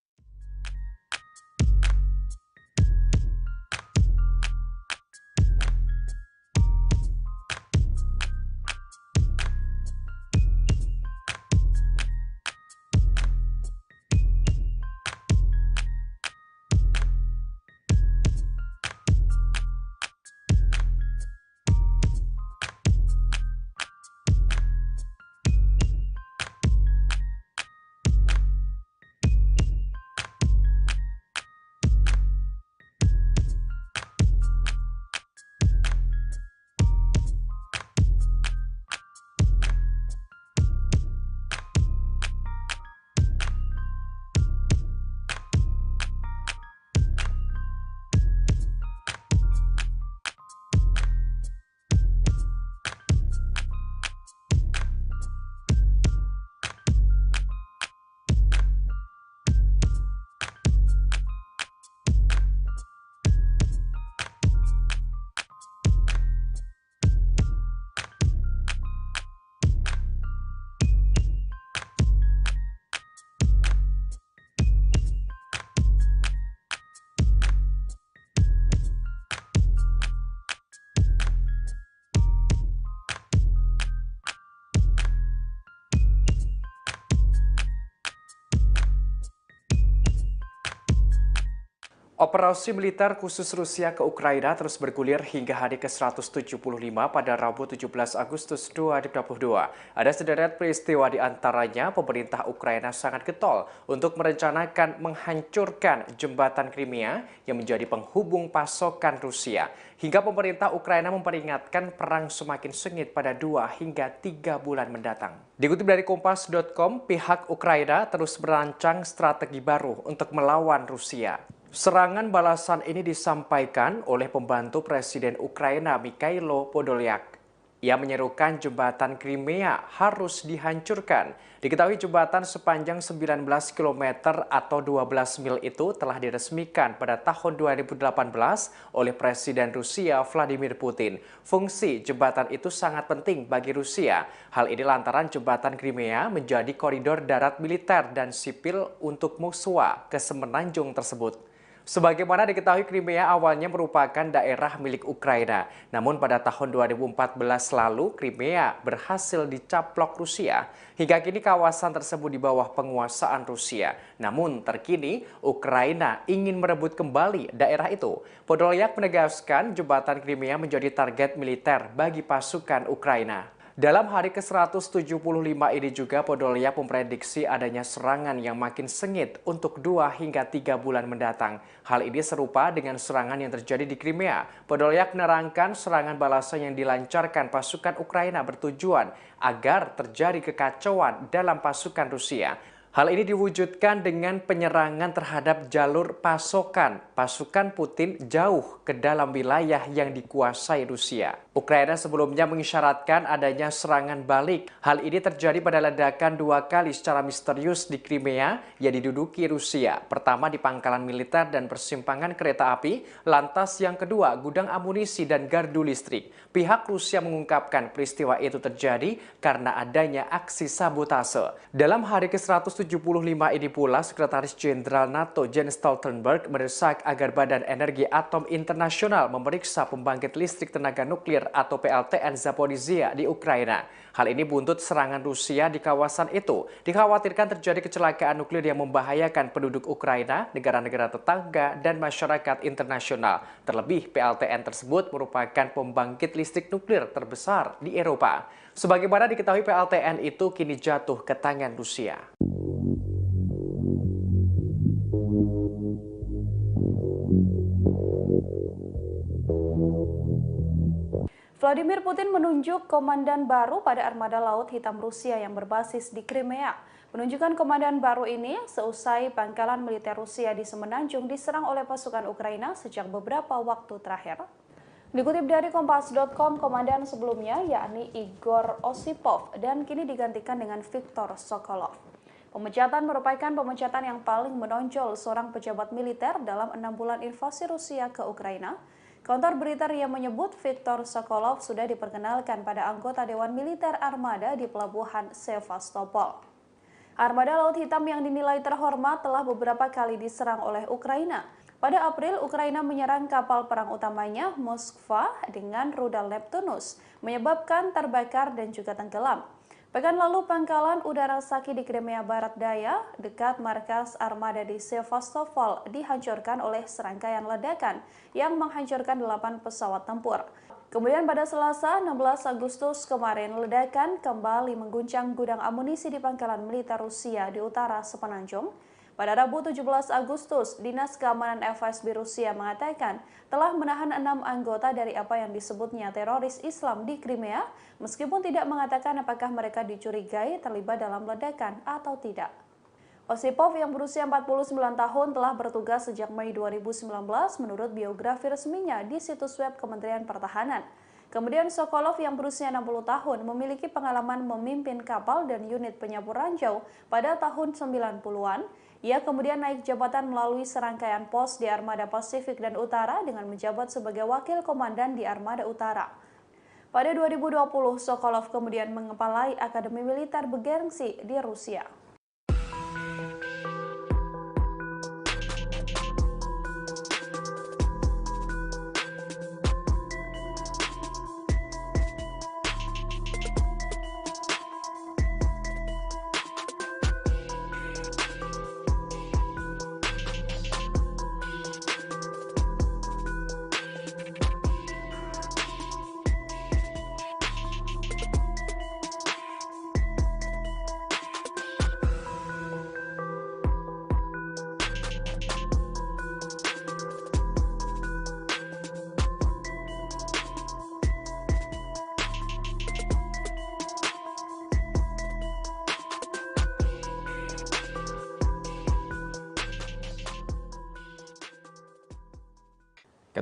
Operasi militer khusus Rusia ke Ukraina terus bergulir hingga hari ke-175 pada Rabu 17 Agustus 2022. Ada sederet peristiwa di antaranya pemerintah Ukraina sangat getol untuk merencanakan menghancurkan jembatan Crimea yang menjadi penghubung pasokan Rusia. Hingga pemerintah Ukraina memperingatkan perang semakin sengit pada 2 hingga 3 bulan mendatang. Dikutip dari Kompas.com, pihak Ukraina terus merancang strategi baru untuk melawan Rusia. Serangan balasan ini disampaikan oleh pembantu Presiden Ukraina Mikhailo Podolyak. Ia menyerukan jembatan Crimea harus dihancurkan. Diketahui jembatan sepanjang 19 km atau 12 mil itu telah diresmikan pada tahun 2018 oleh Presiden Rusia Vladimir Putin. Fungsi jembatan itu sangat penting bagi Rusia. Hal ini lantaran jembatan Crimea menjadi koridor darat militer dan sipil untuk Moskwa ke semenanjung tersebut. Sebagaimana diketahui, Crimea awalnya merupakan daerah milik Ukraina. Namun pada tahun 2014 lalu, Crimea berhasil dicaplok Rusia. Hingga kini kawasan tersebut di bawah penguasaan Rusia. Namun terkini, Ukraina ingin merebut kembali daerah itu. Podolyak menegaskan jembatan Crimea menjadi target militer bagi pasukan Ukraina. Dalam hari ke-175 ini juga Podolyak memprediksi adanya serangan yang makin sengit untuk 2 hingga 3 bulan mendatang. Hal ini serupa dengan serangan yang terjadi di Crimea. Podolyak menerangkan serangan balasan yang dilancarkan pasukan Ukraina bertujuan agar terjadi kekacauan dalam pasukan Rusia. Hal ini diwujudkan dengan penyerangan terhadap jalur pasokan pasukan Putin jauh ke dalam wilayah yang dikuasai Rusia. Ukraina sebelumnya mengisyaratkan adanya serangan balik. Hal ini terjadi pada ledakan 2 kali secara misterius di Crimea yang diduduki Rusia. Pertama di pangkalan militer dan persimpangan kereta api, lantas yang kedua gudang amunisi dan gardu listrik. Pihak Rusia mengungkapkan peristiwa itu terjadi karena adanya aksi sabotase. Dalam hari ke-175 ini pula, Sekretaris Jenderal NATO Jens Stoltenberg mendesak agar Badan Energi Atom Internasional memeriksa pembangkit listrik tenaga nuklir atau PLTN Zaporizhzhia di Ukraina. Hal ini buntut serangan Rusia di kawasan itu. Dikhawatirkan terjadi kecelakaan nuklir yang membahayakan penduduk Ukraina, negara-negara tetangga, dan masyarakat internasional. Terlebih, PLTN tersebut merupakan pembangkit listrik nuklir terbesar di Eropa. Sebagaimana diketahui, PLTN itu kini jatuh ke tangan Rusia. Vladimir Putin menunjuk komandan baru pada armada Laut Hitam Rusia yang berbasis di Crimea. Penunjukan komandan baru ini seusai pangkalan militer Rusia di Semenanjung diserang oleh pasukan Ukraina sejak beberapa waktu terakhir. Dikutip dari Kompas.com, komandan sebelumnya yakni Igor Osipov dan kini digantikan dengan Viktor Sokolov. Pemecatan merupakan pemecatan yang paling menonjol seorang pejabat militer dalam 6 bulan invasi Rusia ke Ukraina. Kantor berita RIA menyebut Viktor Sokolov sudah diperkenalkan pada anggota Dewan Militer Armada di Pelabuhan Sevastopol. Armada Laut Hitam yang dinilai terhormat telah beberapa kali diserang oleh Ukraina. Pada April, Ukraina menyerang kapal perang utamanya Moskva dengan rudal Neptunus, menyebabkan terbakar dan juga tenggelam. Pekan lalu, pangkalan udara Saki di Crimea Barat Daya, dekat markas armada di Sevastopol, dihancurkan oleh serangkaian ledakan yang menghancurkan 8 pesawat tempur. Kemudian pada Selasa, 16 Agustus kemarin, ledakan kembali mengguncang gudang amunisi di pangkalan militer Rusia di utara Semenanjung. Pada Rabu 17 Agustus, Dinas Keamanan FSB Rusia mengatakan telah menahan 6 anggota dari apa yang disebutnya teroris Islam di Crimea, meskipun tidak mengatakan apakah mereka dicurigai terlibat dalam ledakan atau tidak. Osipov yang berusia 49 tahun telah bertugas sejak Mei 2019 menurut biografi resminya di situs web Kementerian Pertahanan. Kemudian Sokolov yang berusia 60 tahun memiliki pengalaman memimpin kapal dan unit penyapu ranjau pada tahun 90-an. Ia kemudian naik jabatan melalui serangkaian pos di Armada Pasifik dan Utara dengan menjabat sebagai wakil komandan di Armada Utara. Pada 2020, Sokolov kemudian mengepalai Akademi Militer bergengsi di Rusia.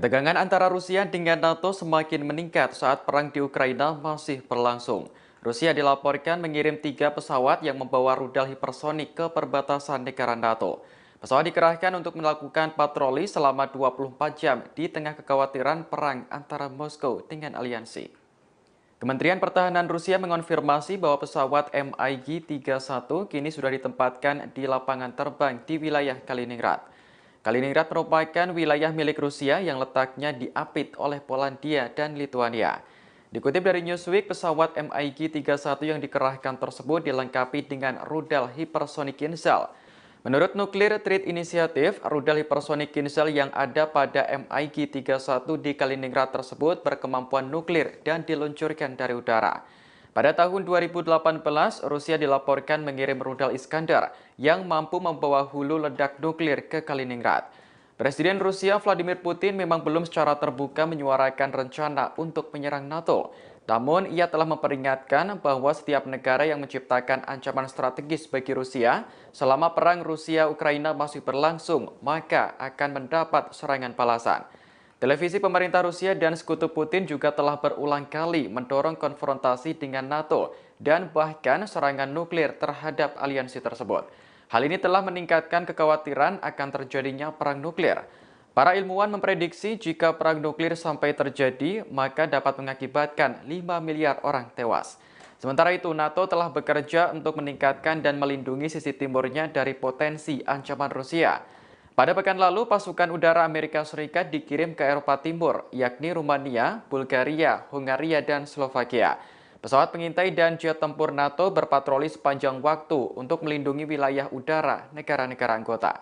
Ketegangan antara Rusia dengan NATO semakin meningkat saat perang di Ukraina masih berlangsung. Rusia dilaporkan mengirim 3 pesawat yang membawa rudal hipersonik ke perbatasan negara NATO. Pesawat dikerahkan untuk melakukan patroli selama 24 jam di tengah kekhawatiran perang antara Moskow dengan aliansi. Kementerian Pertahanan Rusia mengonfirmasi bahwa pesawat MiG-31 kini sudah ditempatkan di lapangan terbang di wilayah Kaliningrad. Kaliningrad merupakan wilayah milik Rusia yang letaknya diapit oleh Polandia dan Lituania. Dikutip dari Newsweek, pesawat MiG-31 yang dikerahkan tersebut dilengkapi dengan rudal hipersonik Kinzhal. Menurut Nuclear Threat Initiative, rudal hipersonik Kinzhal yang ada pada MiG-31 di Kaliningrad tersebut berkemampuan nuklir dan diluncurkan dari udara. Pada tahun 2018, Rusia dilaporkan mengirim rudal Iskandar yang mampu membawa hulu ledak nuklir ke Kaliningrad. Presiden Rusia Vladimir Putin memang belum secara terbuka menyuarakan rencana untuk menyerang NATO. Namun, ia telah memperingatkan bahwa setiap negara yang menciptakan ancaman strategis bagi Rusia selama perang Rusia-Ukraina masih berlangsung, maka akan mendapat serangan balasan. Televisi pemerintah Rusia dan sekutu Putin juga telah berulang kali mendorong konfrontasi dengan NATO dan bahkan serangan nuklir terhadap aliansi tersebut. Hal ini telah meningkatkan kekhawatiran akan terjadinya perang nuklir. Para ilmuwan memprediksi jika perang nuklir sampai terjadi, maka dapat mengakibatkan 5 miliar orang tewas. Sementara itu, NATO telah bekerja untuk meningkatkan dan melindungi sisi timurnya dari potensi ancaman Rusia. Pada pekan lalu, pasukan udara Amerika Serikat dikirim ke Eropa Timur, yakni Rumania, Bulgaria, Hungaria, dan Slovakia. Pesawat pengintai dan jet tempur NATO berpatroli sepanjang waktu untuk melindungi wilayah udara negara-negara anggota.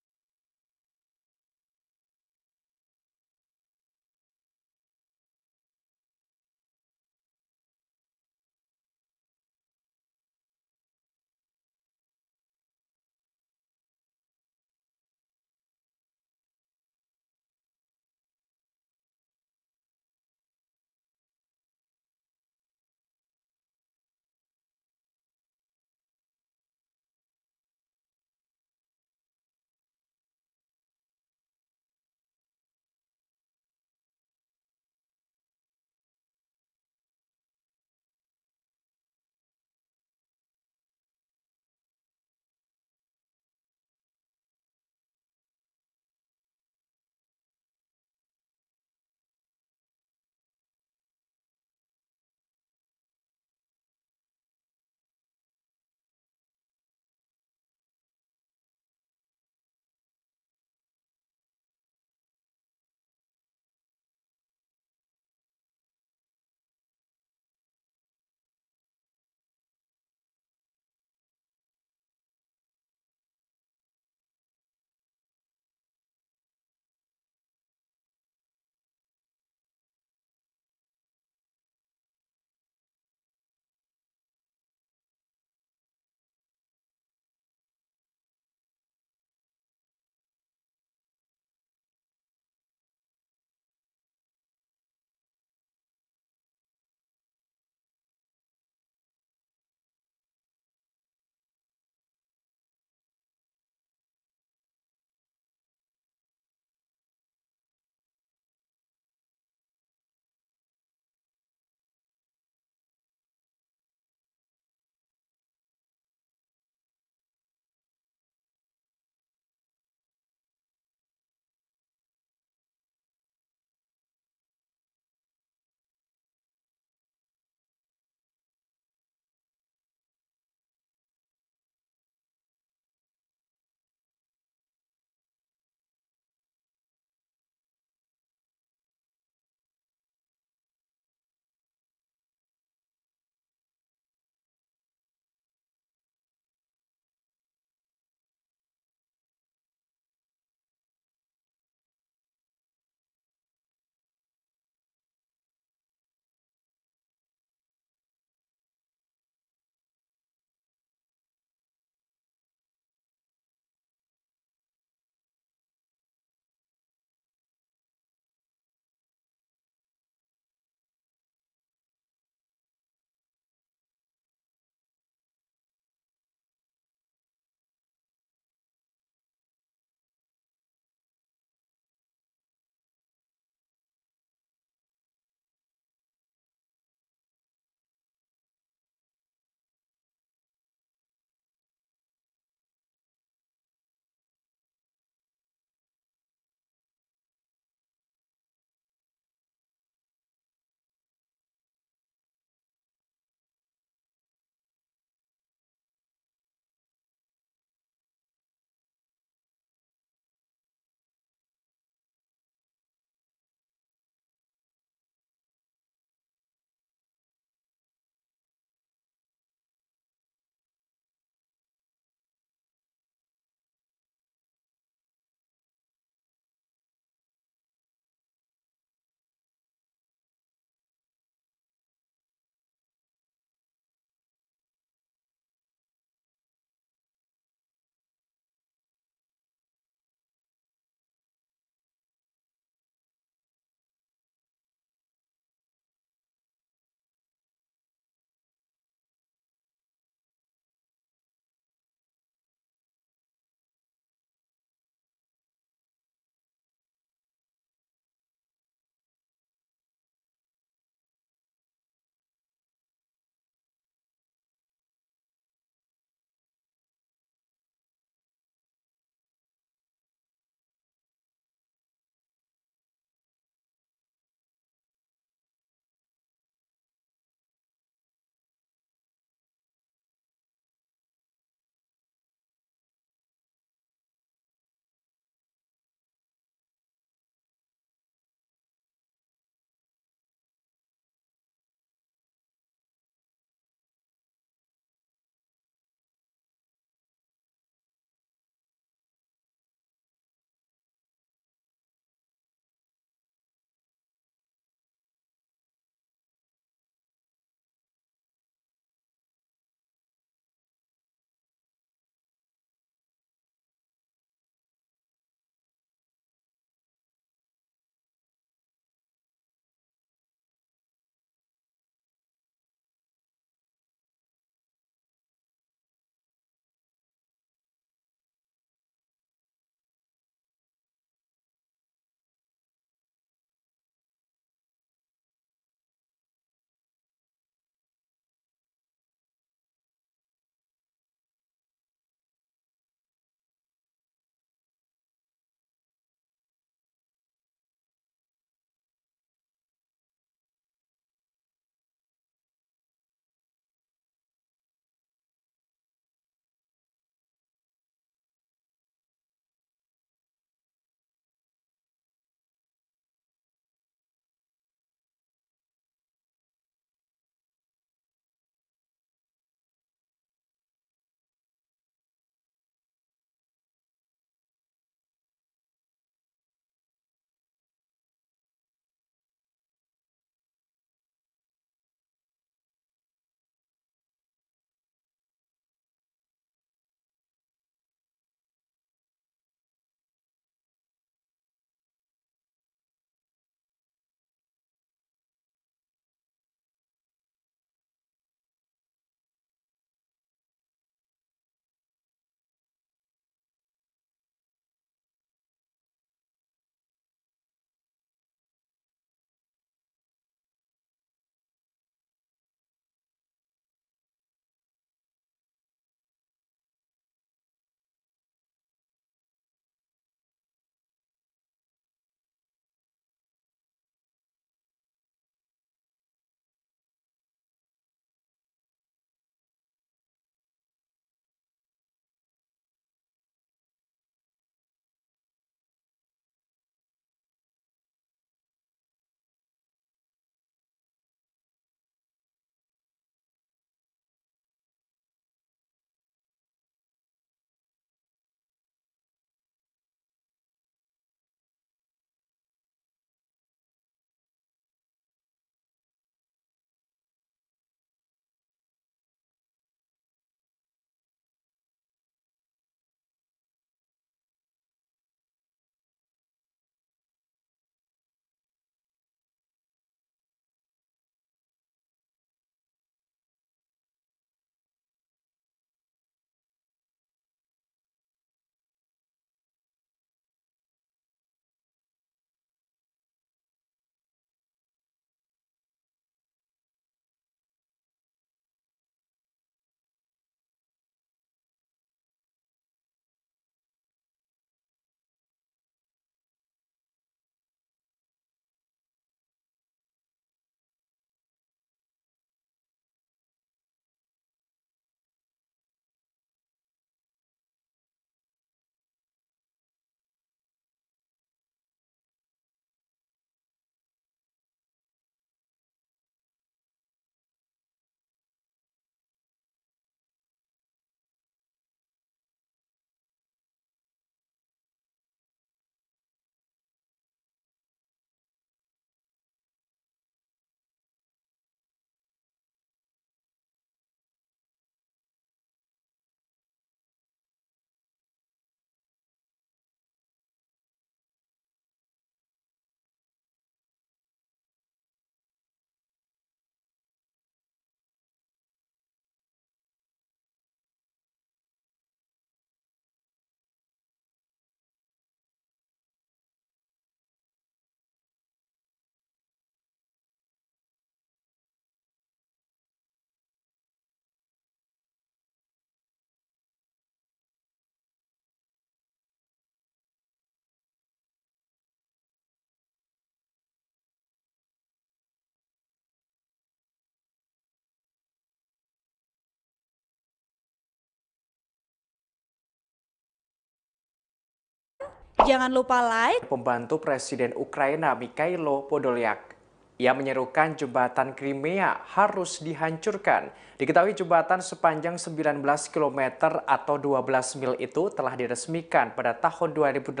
Jangan lupa like. Pembantu Presiden Ukraina Mikhailo Podolyak. Ia menyerukan jembatan Crimea harus dihancurkan. Diketahui jembatan sepanjang 19 km atau 12 mil itu telah diresmikan pada tahun 2018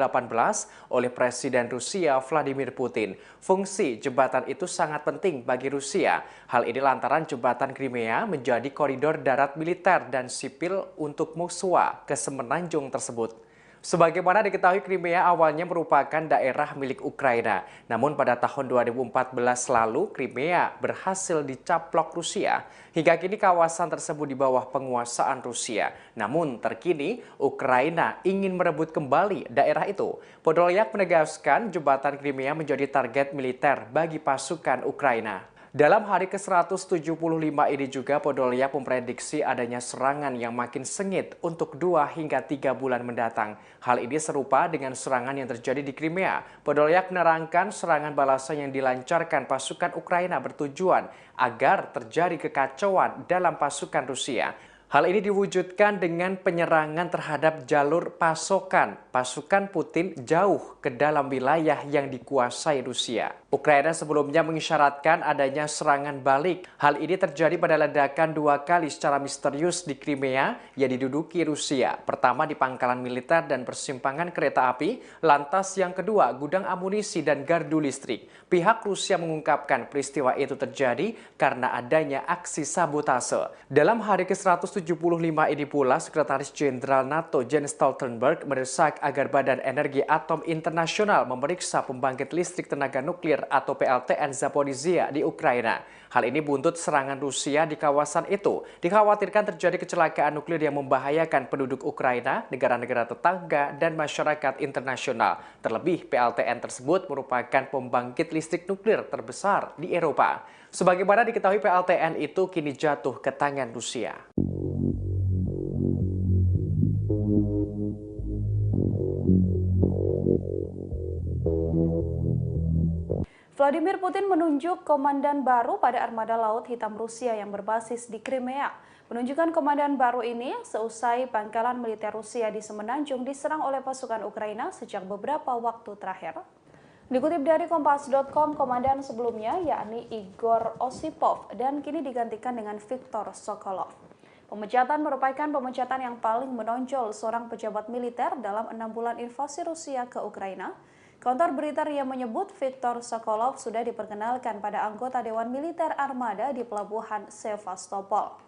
oleh Presiden Rusia Vladimir Putin. Fungsi jembatan itu sangat penting bagi Rusia. Hal ini lantaran jembatan Crimea menjadi koridor darat militer dan sipil untuk musuh ke semenanjung tersebut. Sebagaimana diketahui, Crimea awalnya merupakan daerah milik Ukraina. Namun pada tahun 2014 lalu, Crimea berhasil dicaplok Rusia. Hingga kini kawasan tersebut di bawah penguasaan Rusia. Namun terkini, Ukraina ingin merebut kembali daerah itu. Podolyak menegaskan jembatan Crimea menjadi target militer bagi pasukan Ukraina. Dalam hari ke-175 ini juga Podolyak memprediksi adanya serangan yang makin sengit untuk 2 hingga 3 bulan mendatang. Hal ini serupa dengan serangan yang terjadi di Crimea. Podolyak menerangkan serangan balasan yang dilancarkan pasukan Ukraina bertujuan agar terjadi kekacauan dalam pasukan Rusia. Hal ini diwujudkan dengan penyerangan terhadap jalur pasokan pasukan Putin jauh ke dalam wilayah yang dikuasai Rusia. Ukraina sebelumnya mengisyaratkan adanya serangan balik. Hal ini terjadi pada ledakan 2 kali secara misterius di Crimea yang diduduki Rusia. Pertama di pangkalan militer dan persimpangan kereta api, lantas yang kedua gudang amunisi dan gardu listrik. Pihak Rusia mengungkapkan peristiwa itu terjadi karena adanya aksi sabotase. Dalam hari ke-175 ini pula, Sekretaris Jenderal NATO Jens Stoltenberg mendesak agar Badan Energi Atom Internasional memeriksa pembangkit listrik tenaga nuklir atau PLTN Zaporizhzhia di Ukraina. Hal ini buntut serangan Rusia di kawasan itu. Dikhawatirkan terjadi kecelakaan nuklir yang membahayakan penduduk Ukraina, negara-negara tetangga, dan masyarakat internasional. Terlebih, PLTN tersebut merupakan pembangkit listrik nuklir terbesar di Eropa. Sebagaimana diketahui, PLTN itu kini jatuh ke tangan Rusia. Vladimir Putin menunjuk komandan baru pada armada laut hitam Rusia yang berbasis di Crimea. Penunjukan komandan baru ini seusai pangkalan militer Rusia di Semenanjung diserang oleh pasukan Ukraina sejak beberapa waktu terakhir. Dikutip dari Kompas.com, komandan sebelumnya yakni Igor Osipov dan kini digantikan dengan Viktor Sokolov. Pemecatan merupakan pemecatan yang paling menonjol seorang pejabat militer dalam 6 bulan invasi Rusia ke Ukraina. Kantor berita RIA menyebut Viktor Sokolov sudah diperkenalkan pada anggota Dewan Militer Armada di Pelabuhan Sevastopol.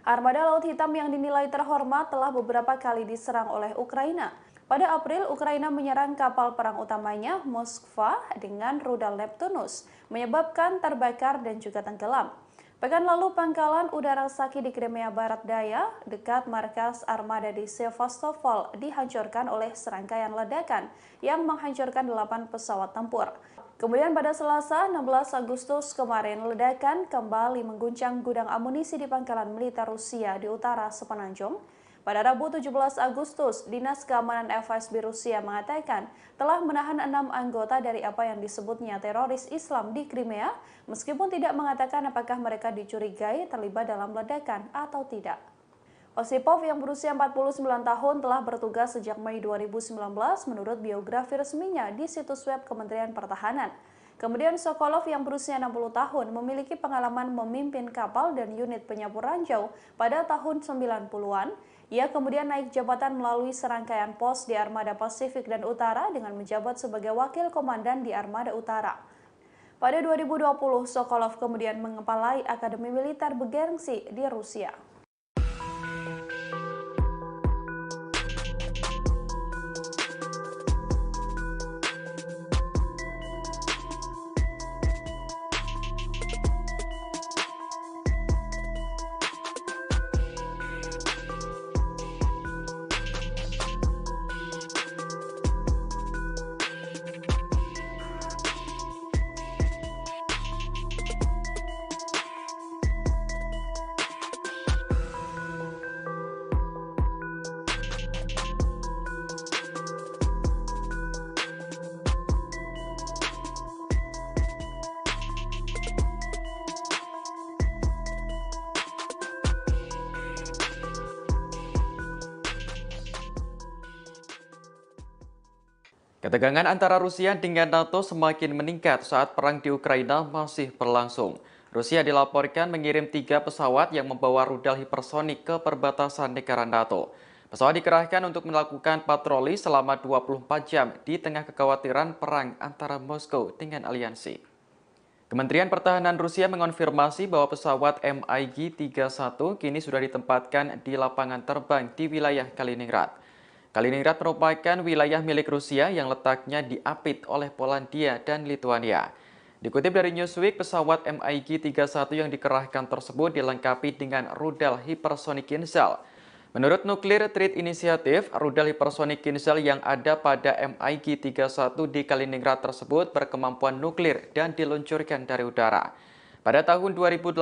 Armada Laut Hitam yang dinilai terhormat telah beberapa kali diserang oleh Ukraina. Pada April, Ukraina menyerang kapal perang utamanya Moskva dengan rudal Neptunus, menyebabkan terbakar dan juga tenggelam. Pekan lalu, pangkalan udara Saki di Crimea Barat Daya, dekat markas armada di Sevastopol, dihancurkan oleh serangkaian ledakan yang menghancurkan 8 pesawat tempur. Kemudian pada Selasa, 16 Agustus kemarin, ledakan kembali mengguncang gudang amunisi di pangkalan militer Rusia di utara Semenanjung. Pada Rabu 17 Agustus, Dinas Keamanan FSB Rusia mengatakan telah menahan 6 anggota dari apa yang disebutnya teroris Islam di Crimea, meskipun tidak mengatakan apakah mereka dicurigai terlibat dalam ledakan atau tidak. Osipov yang berusia 49 tahun telah bertugas sejak Mei 2019 menurut biografi resminya di situs web Kementerian Pertahanan. Kemudian Sokolov yang berusia 60 tahun memiliki pengalaman memimpin kapal dan unit penyapu ranjau pada tahun 90-an. Ia kemudian naik jabatan melalui serangkaian pos di Armada Pasifik dan Utara dengan menjabat sebagai wakil komandan di Armada Utara. Pada 2020, Sokolov kemudian mengepalai Akademi Militer bergengsi di Rusia. Ketegangan antara Rusia dengan NATO semakin meningkat saat perang di Ukraina masih berlangsung. Rusia dilaporkan mengirim 3 pesawat yang membawa rudal hipersonik ke perbatasan negara NATO. Pesawat dikerahkan untuk melakukan patroli selama 24 jam di tengah kekhawatiran perang antara Moskow dengan aliansi. Kementerian Pertahanan Rusia mengonfirmasi bahwa pesawat MiG-31 kini sudah ditempatkan di lapangan terbang di wilayah Kaliningrad. Kaliningrad merupakan wilayah milik Rusia yang letaknya diapit oleh Polandia dan Lituania. Dikutip dari Newsweek, pesawat MiG-31 yang dikerahkan tersebut dilengkapi dengan rudal hipersonik Kinzhal. Menurut Nuclear Threat Initiative, rudal hipersonik Kinzhal yang ada pada MiG-31 di Kaliningrad tersebut berkemampuan nuklir dan diluncurkan dari udara. Pada tahun 2018,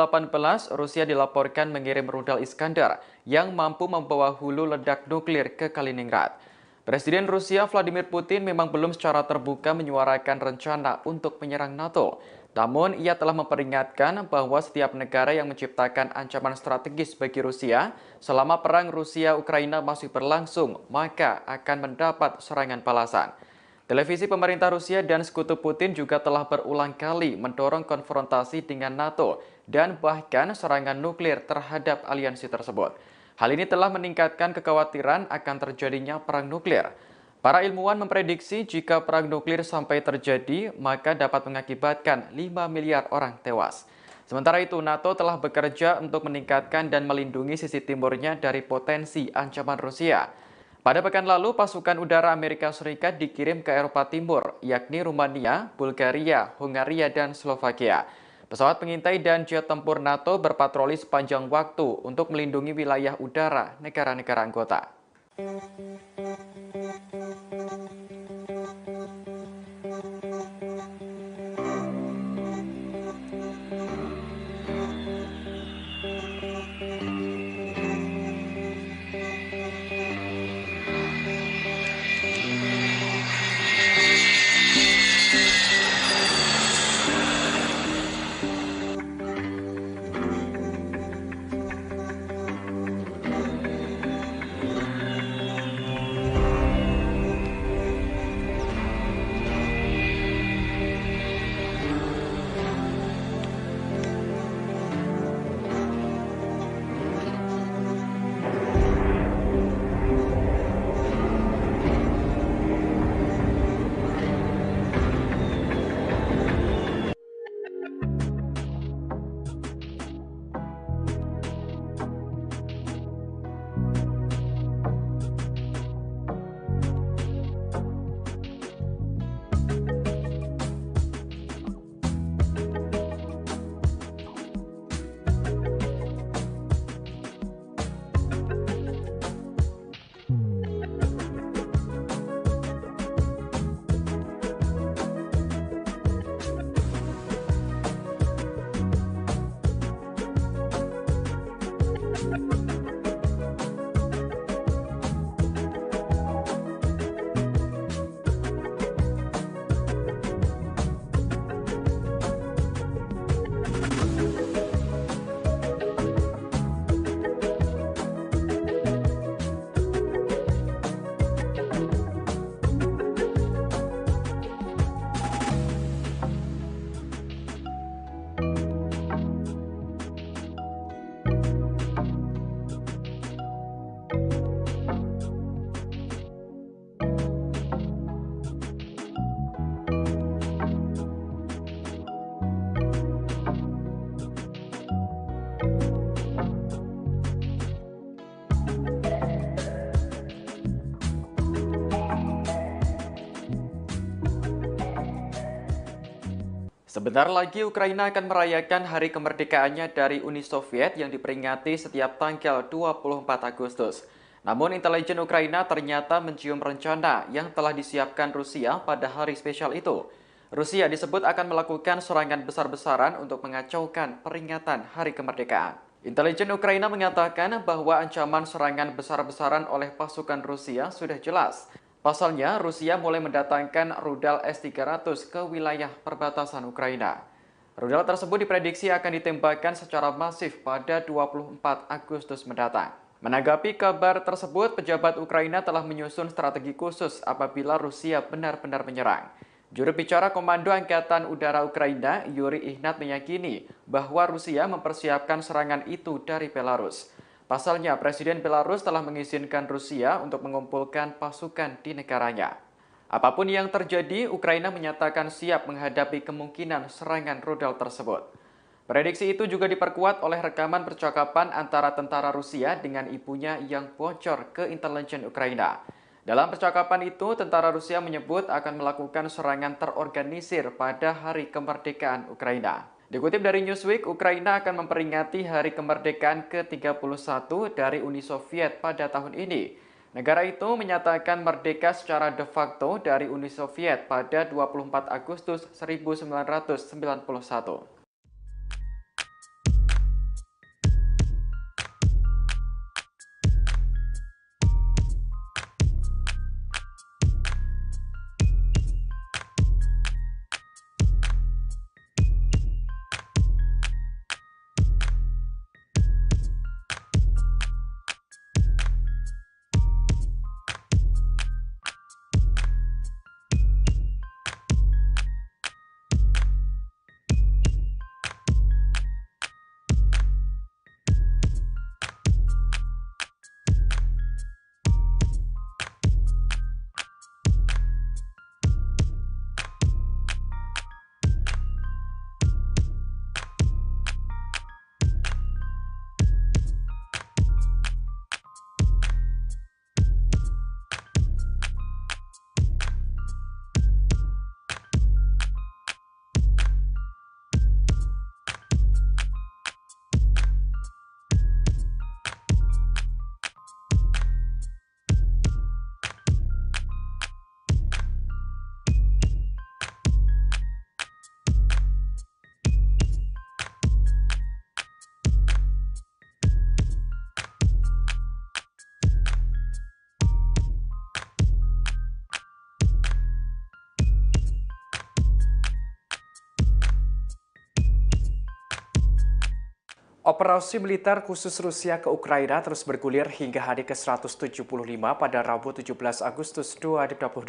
Rusia dilaporkan mengirim rudal Iskandar yang mampu membawa hulu ledak nuklir ke Kaliningrad. Presiden Rusia Vladimir Putin memang belum secara terbuka menyuarakan rencana untuk menyerang NATO. Namun, ia telah memperingatkan bahwa setiap negara yang menciptakan ancaman strategis bagi Rusia selama perang Rusia-Ukraina masih berlangsung, maka akan mendapat serangan balasan. Televisi pemerintah Rusia dan sekutu Putin juga telah berulang kali mendorong konfrontasi dengan NATO dan bahkan serangan nuklir terhadap aliansi tersebut. Hal ini telah meningkatkan kekhawatiran akan terjadinya perang nuklir. Para ilmuwan memprediksi jika perang nuklir sampai terjadi, maka dapat mengakibatkan 5 miliar orang tewas. Sementara itu, NATO telah bekerja untuk meningkatkan dan melindungi sisi timurnya dari potensi ancaman Rusia. Pada pekan lalu, pasukan udara Amerika Serikat dikirim ke Eropa Timur, yakni Rumania, Bulgaria, Hungaria, dan Slovakia. Pesawat pengintai dan jet tempur NATO berpatroli sepanjang waktu untuk melindungi wilayah udara negara-negara anggota. Sebentar lagi Ukraina akan merayakan hari kemerdekaannya dari Uni Soviet yang diperingati setiap tanggal 24 Agustus. Namun intelijen Ukraina ternyata mencium rencana yang telah disiapkan Rusia pada hari spesial itu. Rusia disebut akan melakukan serangan besar-besaran untuk mengacaukan peringatan hari kemerdekaan. Intelijen Ukraina mengatakan bahwa ancaman serangan besar-besaran oleh pasukan Rusia sudah jelas. Pasalnya, Rusia mulai mendatangkan rudal S-300 ke wilayah perbatasan Ukraina. Rudal tersebut diprediksi akan ditembakkan secara masif pada 24 Agustus mendatang. Menanggapi kabar tersebut, pejabat Ukraina telah menyusun strategi khusus apabila Rusia benar-benar menyerang. Juru bicara Komando Angkatan Udara Ukraina, Yuri Ignat meyakini bahwa Rusia mempersiapkan serangan itu dari Belarus. Pasalnya, Presiden Belarus telah mengizinkan Rusia untuk mengumpulkan pasukan di negaranya. Apapun yang terjadi, Ukraina menyatakan siap menghadapi kemungkinan serangan rudal tersebut. Prediksi itu juga diperkuat oleh rekaman percakapan antara tentara Rusia dengan ibunya yang bocor ke intelijen Ukraina. Dalam percakapan itu, tentara Rusia menyebut akan melakukan serangan terorganisir pada Hari Kemerdekaan Ukraina. Dikutip dari Newsweek, Ukraina akan memperingati Hari Kemerdekaan ke-31 dari Uni Soviet pada tahun ini. Negara itu menyatakan merdeka secara de facto dari Uni Soviet pada 24 Agustus 1991. Operasi militer khusus Rusia ke Ukraina terus bergulir hingga hari ke-175 pada Rabu 17 Agustus 2022.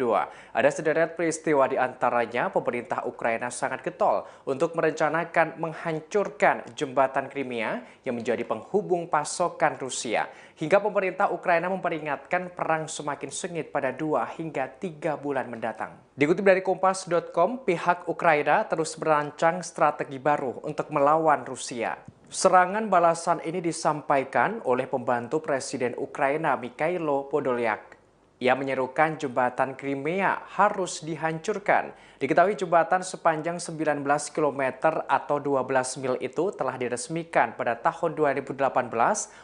Ada sederet peristiwa di antaranya pemerintah Ukraina sangat getol untuk merencanakan menghancurkan jembatan Crimea yang menjadi penghubung pasokan Rusia. Hingga pemerintah Ukraina memperingatkan perang semakin sengit pada 2 hingga 3 bulan mendatang. Dikutip dari Kompas.com, pihak Ukraina terus merancang strategi baru untuk melawan Rusia. Serangan balasan ini disampaikan oleh pembantu Presiden Ukraina Mikhailo Podolyak. Ia menyerukan jembatan Crimea harus dihancurkan. Diketahui jembatan sepanjang 19 km atau 12 mil itu telah diresmikan pada tahun 2018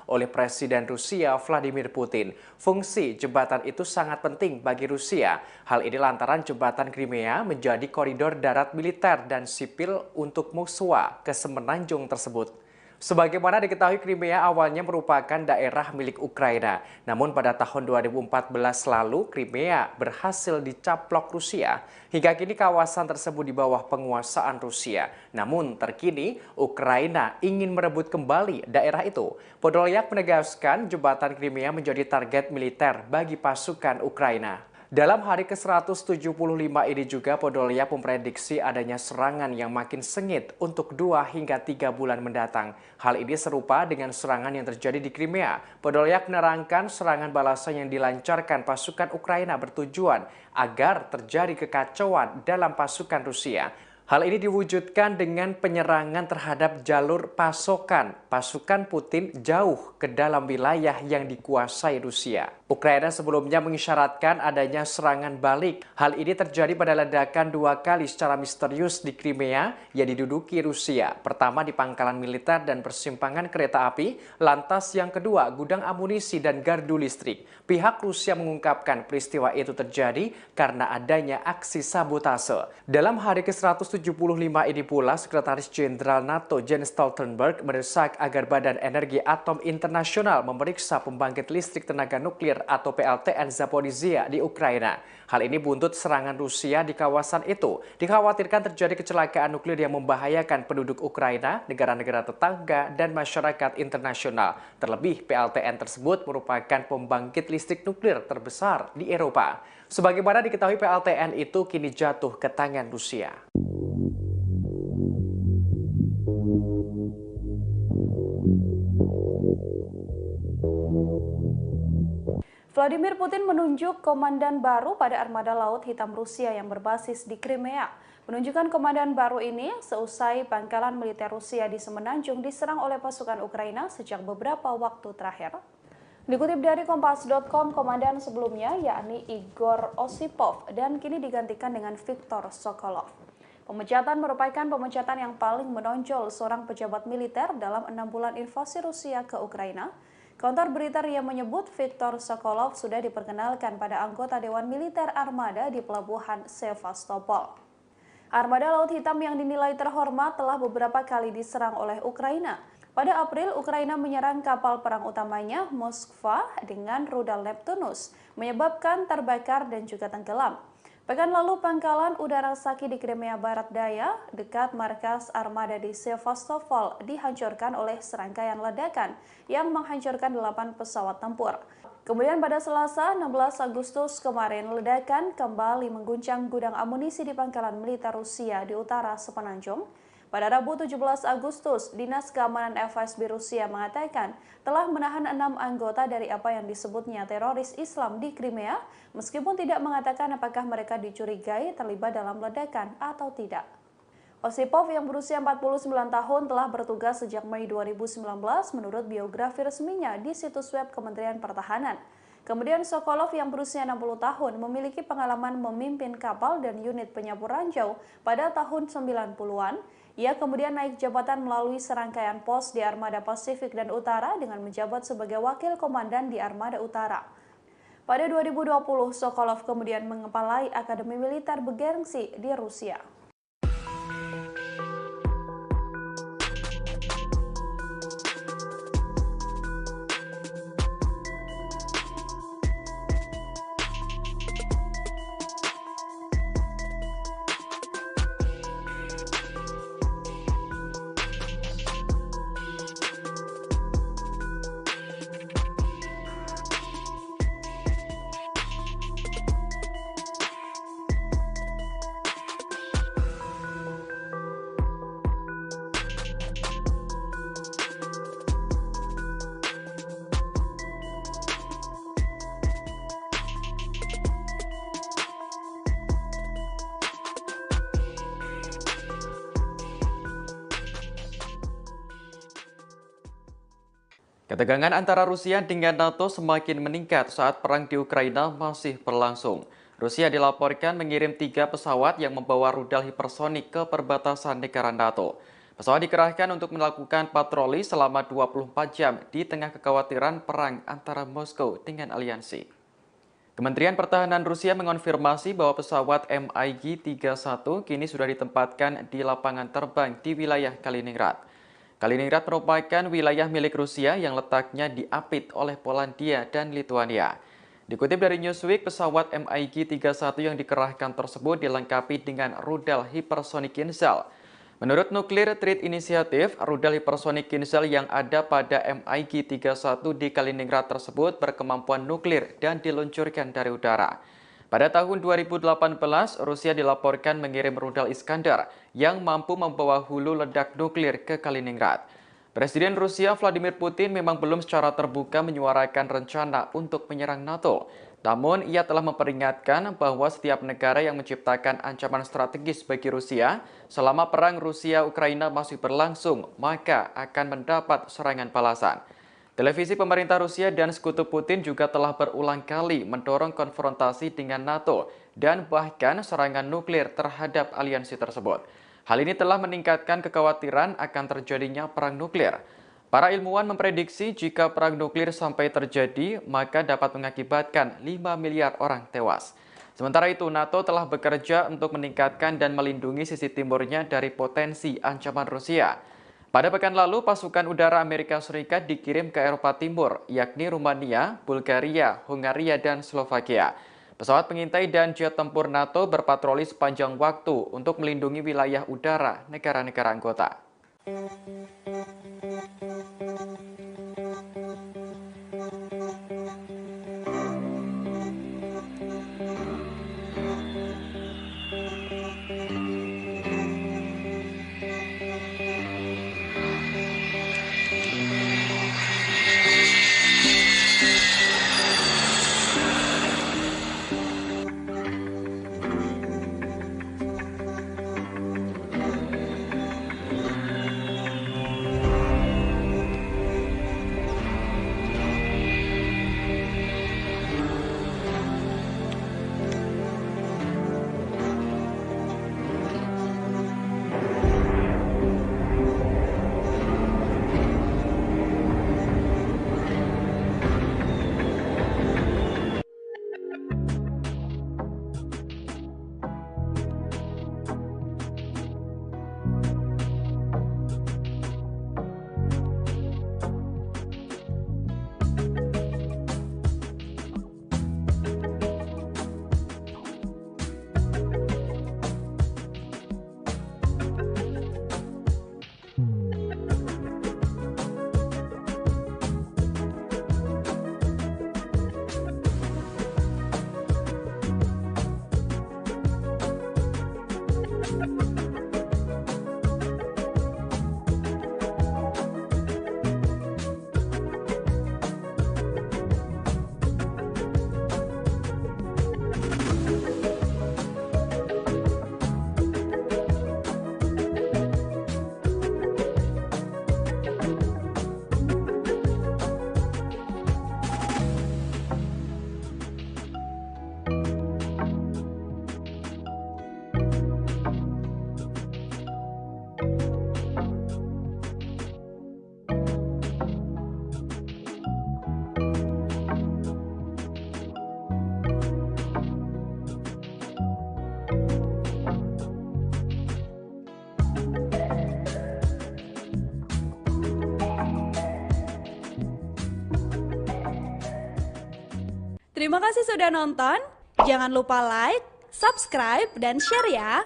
oleh Presiden Rusia Vladimir Putin. Fungsi jembatan itu sangat penting bagi Rusia. Hal ini lantaran jembatan Crimea menjadi koridor darat militer dan sipil untuk Moskwa ke semenanjung tersebut. Sebagaimana diketahui, Crimea awalnya merupakan daerah milik Ukraina. Namun pada tahun 2014 lalu, Crimea berhasil dicaplok Rusia. Hingga kini kawasan tersebut di bawah penguasaan Rusia. Namun terkini, Ukraina ingin merebut kembali daerah itu. Podolyak menegaskan jembatan Crimea menjadi target militer bagi pasukan Ukraina. Dalam hari ke-175 ini juga Podolyak memprediksi adanya serangan yang makin sengit untuk 2 hingga 3 bulan mendatang. Hal ini serupa dengan serangan yang terjadi di Crimea. Podolyak menerangkan serangan balasan yang dilancarkan pasukan Ukraina bertujuan agar terjadi kekacauan dalam pasukan Rusia. Hal ini diwujudkan dengan penyerangan terhadap jalur pasokan pasukan Putin jauh ke dalam wilayah yang dikuasai Rusia. Ukraina sebelumnya mengisyaratkan adanya serangan balik. Hal ini terjadi pada ledakan 2 kali secara misterius di Crimea yang diduduki Rusia. Pertama di pangkalan militer dan persimpangan kereta api, lantas yang kedua gudang amunisi dan gardu listrik. Pihak Rusia mengungkapkan peristiwa itu terjadi karena adanya aksi sabotase. Dalam hari ke-175 ke-175 ini pula, Sekretaris Jenderal NATO Jens Stoltenberg mendesak agar Badan Energi Atom Internasional memeriksa pembangkit listrik tenaga nuklir atau PLTN Zaporizhzhia di Ukraina. Hal ini buntut serangan Rusia di kawasan itu. Dikhawatirkan terjadi kecelakaan nuklir yang membahayakan penduduk Ukraina, negara-negara tetangga, dan masyarakat internasional. Terlebih, PLTN tersebut merupakan pembangkit listrik nuklir terbesar di Eropa. Sebagaimana diketahui, PLTN itu kini jatuh ke tangan Rusia. Vladimir Putin menunjuk komandan baru pada armada laut hitam Rusia yang berbasis di Crimea. Penunjukan komandan baru ini seusai pangkalan militer Rusia di Semenanjung diserang oleh pasukan Ukraina sejak beberapa waktu terakhir. Dikutip dari Kompas.com, komandan sebelumnya yakni Igor Osipov dan kini digantikan dengan Viktor Sokolov. Pemecatan merupakan pemecatan yang paling menonjol seorang pejabat militer dalam 6 bulan invasi Rusia ke Ukraina. Kantor berita RIA menyebut Viktor Sokolov sudah diperkenalkan pada anggota Dewan Militer Armada di Pelabuhan Sevastopol. Armada Laut Hitam yang dinilai terhormat telah beberapa kali diserang oleh Ukraina. Pada April, Ukraina menyerang kapal perang utamanya Moskva dengan rudal Neptunus, menyebabkan terbakar dan juga tenggelam. Pekan lalu, pangkalan udara Saki di Crimea Barat Daya, dekat markas armada di Sevastopol, dihancurkan oleh serangkaian ledakan yang menghancurkan 8 pesawat tempur. Kemudian pada Selasa, 16 Agustus kemarin, ledakan kembali mengguncang gudang amunisi di pangkalan militer Rusia di utara Semenanjung. Pada Rabu 17 Agustus, Dinas Keamanan FSB Rusia mengatakan telah menahan 6 anggota dari apa yang disebutnya teroris Islam di Crimea, meskipun tidak mengatakan apakah mereka dicurigai terlibat dalam ledakan atau tidak. Osipov yang berusia 49 tahun telah bertugas sejak Mei 2019 menurut biografi resminya di situs web Kementerian Pertahanan. Kemudian Sokolov yang berusia 60 tahun memiliki pengalaman memimpin kapal dan unit penyapu ranjau pada tahun 90-an. Ia kemudian naik jabatan melalui serangkaian pos di Armada Pasifik dan Utara dengan menjabat sebagai wakil komandan di Armada Utara. Pada 2020, Sokolov kemudian mengepalai Akademi Militer bergengsi di Rusia. Ketegangan antara Rusia dengan NATO semakin meningkat saat perang di Ukraina masih berlangsung. Rusia dilaporkan mengirim 3 pesawat yang membawa rudal hipersonik ke perbatasan negara NATO. Pesawat dikerahkan untuk melakukan patroli selama 24 jam di tengah kekhawatiran perang antara Moskow dengan aliansi. Kementerian Pertahanan Rusia mengonfirmasi bahwa pesawat MiG-31 kini sudah ditempatkan di lapangan terbang di wilayah Kaliningrad. Kaliningrad merupakan wilayah milik Rusia yang letaknya diapit oleh Polandia dan Lituania. Dikutip dari Newsweek, pesawat MiG-31 yang dikerahkan tersebut dilengkapi dengan rudal hipersonik Kinzhal. Menurut Nuclear Threat Initiative, rudal hipersonik Kinzhal yang ada pada MiG-31 di Kaliningrad tersebut berkemampuan nuklir dan diluncurkan dari udara. Pada tahun 2018, Rusia dilaporkan mengirim rudal Iskandar yang mampu membawa hulu ledak nuklir ke Kaliningrad. Presiden Rusia Vladimir Putin memang belum secara terbuka menyuarakan rencana untuk menyerang NATO. Namun, ia telah memperingatkan bahwa setiap negara yang menciptakan ancaman strategis bagi Rusia selama perang Rusia-Ukraina masih berlangsung, maka akan mendapat serangan balasan. Televisi pemerintah Rusia dan sekutu Putin juga telah berulang kali mendorong konfrontasi dengan NATO dan bahkan serangan nuklir terhadap aliansi tersebut. Hal ini telah meningkatkan kekhawatiran akan terjadinya perang nuklir. Para ilmuwan memprediksi jika perang nuklir sampai terjadi, maka dapat mengakibatkan 5 miliar orang tewas. Sementara itu, NATO telah bekerja untuk meningkatkan dan melindungi sisi timurnya dari potensi ancaman Rusia. Pada pekan lalu, pasukan udara Amerika Serikat dikirim ke Eropa Timur, yakni Rumania, Bulgaria, Hungaria, dan Slovakia. Pesawat pengintai dan jet tempur NATO berpatroli sepanjang waktu untuk melindungi wilayah udara negara-negara anggota. Terima kasih sudah nonton. Jangan lupa like, subscribe, dan share ya.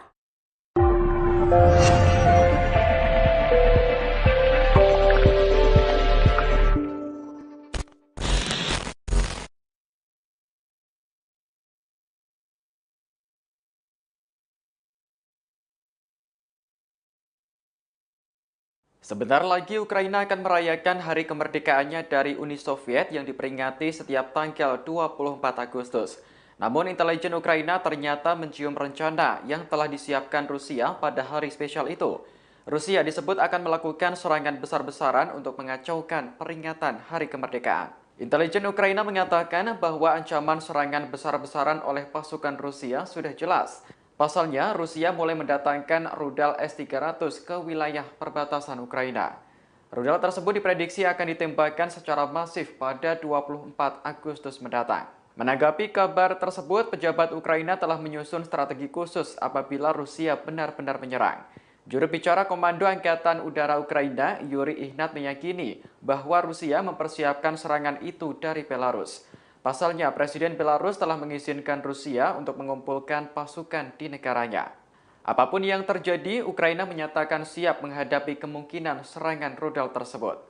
Sebentar lagi Ukraina akan merayakan hari kemerdekaannya dari Uni Soviet yang diperingati setiap tanggal 24 Agustus. Namun intelijen Ukraina ternyata mencium rencana yang telah disiapkan Rusia pada hari spesial itu. Rusia disebut akan melakukan serangan besar-besaran untuk mengacaukan peringatan hari kemerdekaan. Intelijen Ukraina mengatakan bahwa ancaman serangan besar-besaran oleh pasukan Rusia sudah jelas. Pasalnya, Rusia mulai mendatangkan rudal S-300 ke wilayah perbatasan Ukraina. Rudal tersebut diprediksi akan ditembakkan secara masif pada 24 Agustus mendatang. Menanggapi kabar tersebut, pejabat Ukraina telah menyusun strategi khusus apabila Rusia benar-benar menyerang. Juru bicara Komando Angkatan Udara Ukraina, Yuri Ihnat, meyakini bahwa Rusia mempersiapkan serangan itu dari Belarus. Pasalnya, Presiden Belarus telah mengizinkan Rusia untuk mengumpulkan pasukan di negaranya. Apapun yang terjadi, Ukraina menyatakan siap menghadapi kemungkinan serangan rudal tersebut.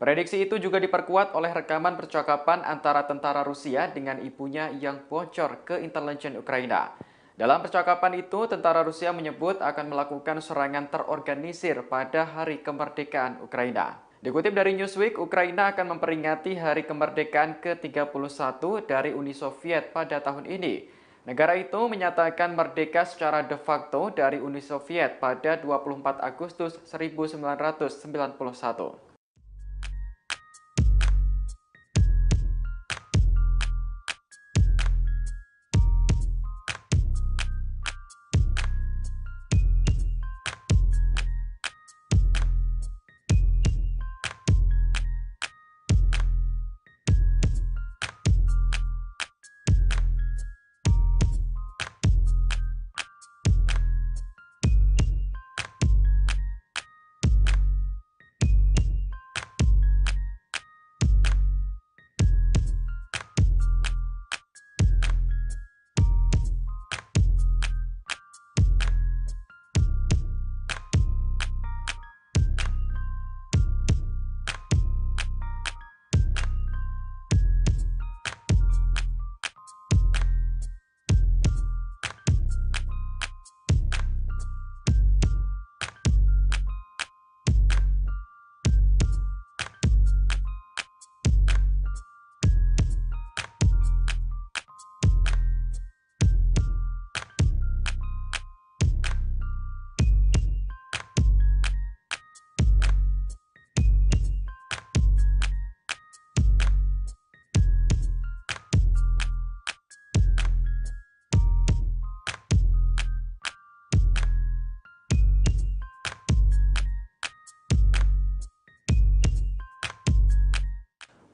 Prediksi itu juga diperkuat oleh rekaman percakapan antara tentara Rusia dengan ibunya yang bocor ke intelijen Ukraina. Dalam percakapan itu, tentara Rusia menyebut akan melakukan serangan terorganisir pada hari kemerdekaan Ukraina. Dikutip dari Newsweek, Ukraina akan memperingati hari kemerdekaan ke-31 dari Uni Soviet pada tahun ini. Negara itu menyatakan merdeka secara de facto dari Uni Soviet pada 24 Agustus 1991.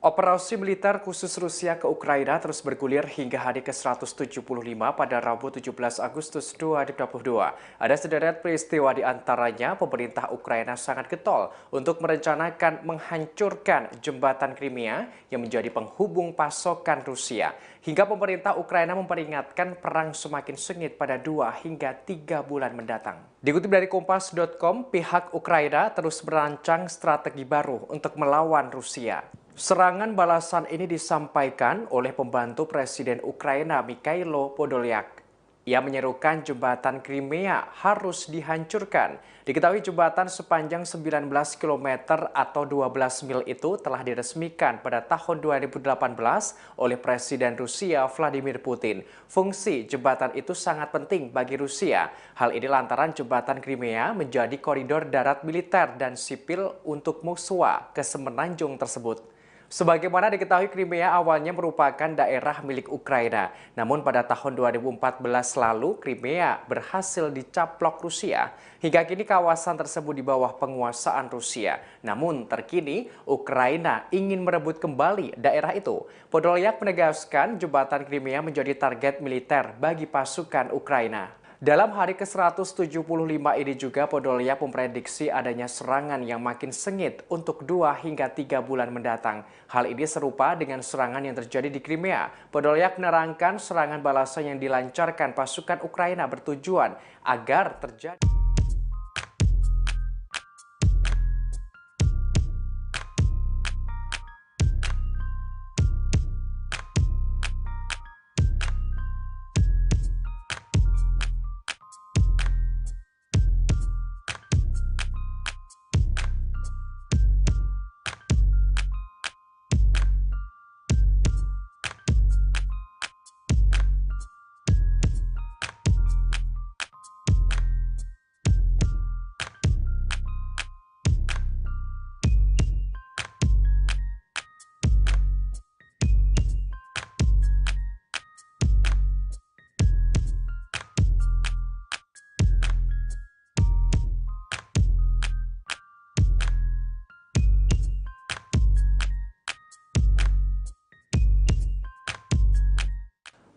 Operasi militer khusus Rusia ke Ukraina terus bergulir hingga hari ke-175 pada Rabu 17 Agustus 2022. Ada sederet peristiwa di antaranya pemerintah Ukraina sangat getol untuk merencanakan menghancurkan jembatan Crimea yang menjadi penghubung pasokan Rusia. Hingga pemerintah Ukraina memperingatkan perang semakin sengit pada 2 hingga 3 bulan mendatang. Dikutip dari Kompas.com, pihak Ukraina terus merancang strategi baru untuk melawan Rusia. Serangan balasan ini disampaikan oleh pembantu Presiden Ukraina Mikhailo Podolyak. Ia menyerukan jembatan Crimea harus dihancurkan. Diketahui jembatan sepanjang 19 km atau 12 mil itu telah diresmikan pada tahun 2018 oleh Presiden Rusia Vladimir Putin. Fungsi jembatan itu sangat penting bagi Rusia. Hal ini lantaran jembatan Crimea menjadi koridor darat militer dan sipil untuk Moskwa ke semenanjung tersebut. Sebagaimana diketahui, Crimea awalnya merupakan daerah milik Ukraina. Namun pada tahun 2014 lalu, Crimea berhasil dicaplok Rusia. Hingga kini kawasan tersebut di bawah penguasaan Rusia. Namun terkini, Ukraina ingin merebut kembali daerah itu. Podolyak menegaskan jembatan Crimea menjadi target militer bagi pasukan Ukraina. Dalam hari ke-175 ini juga Podolyak memprediksi adanya serangan yang makin sengit untuk 2 hingga 3 bulan mendatang. Hal ini serupa dengan serangan yang terjadi di Crimea. Podolyak menerangkan serangan balasan yang dilancarkan pasukan Ukraina bertujuan agar terjadi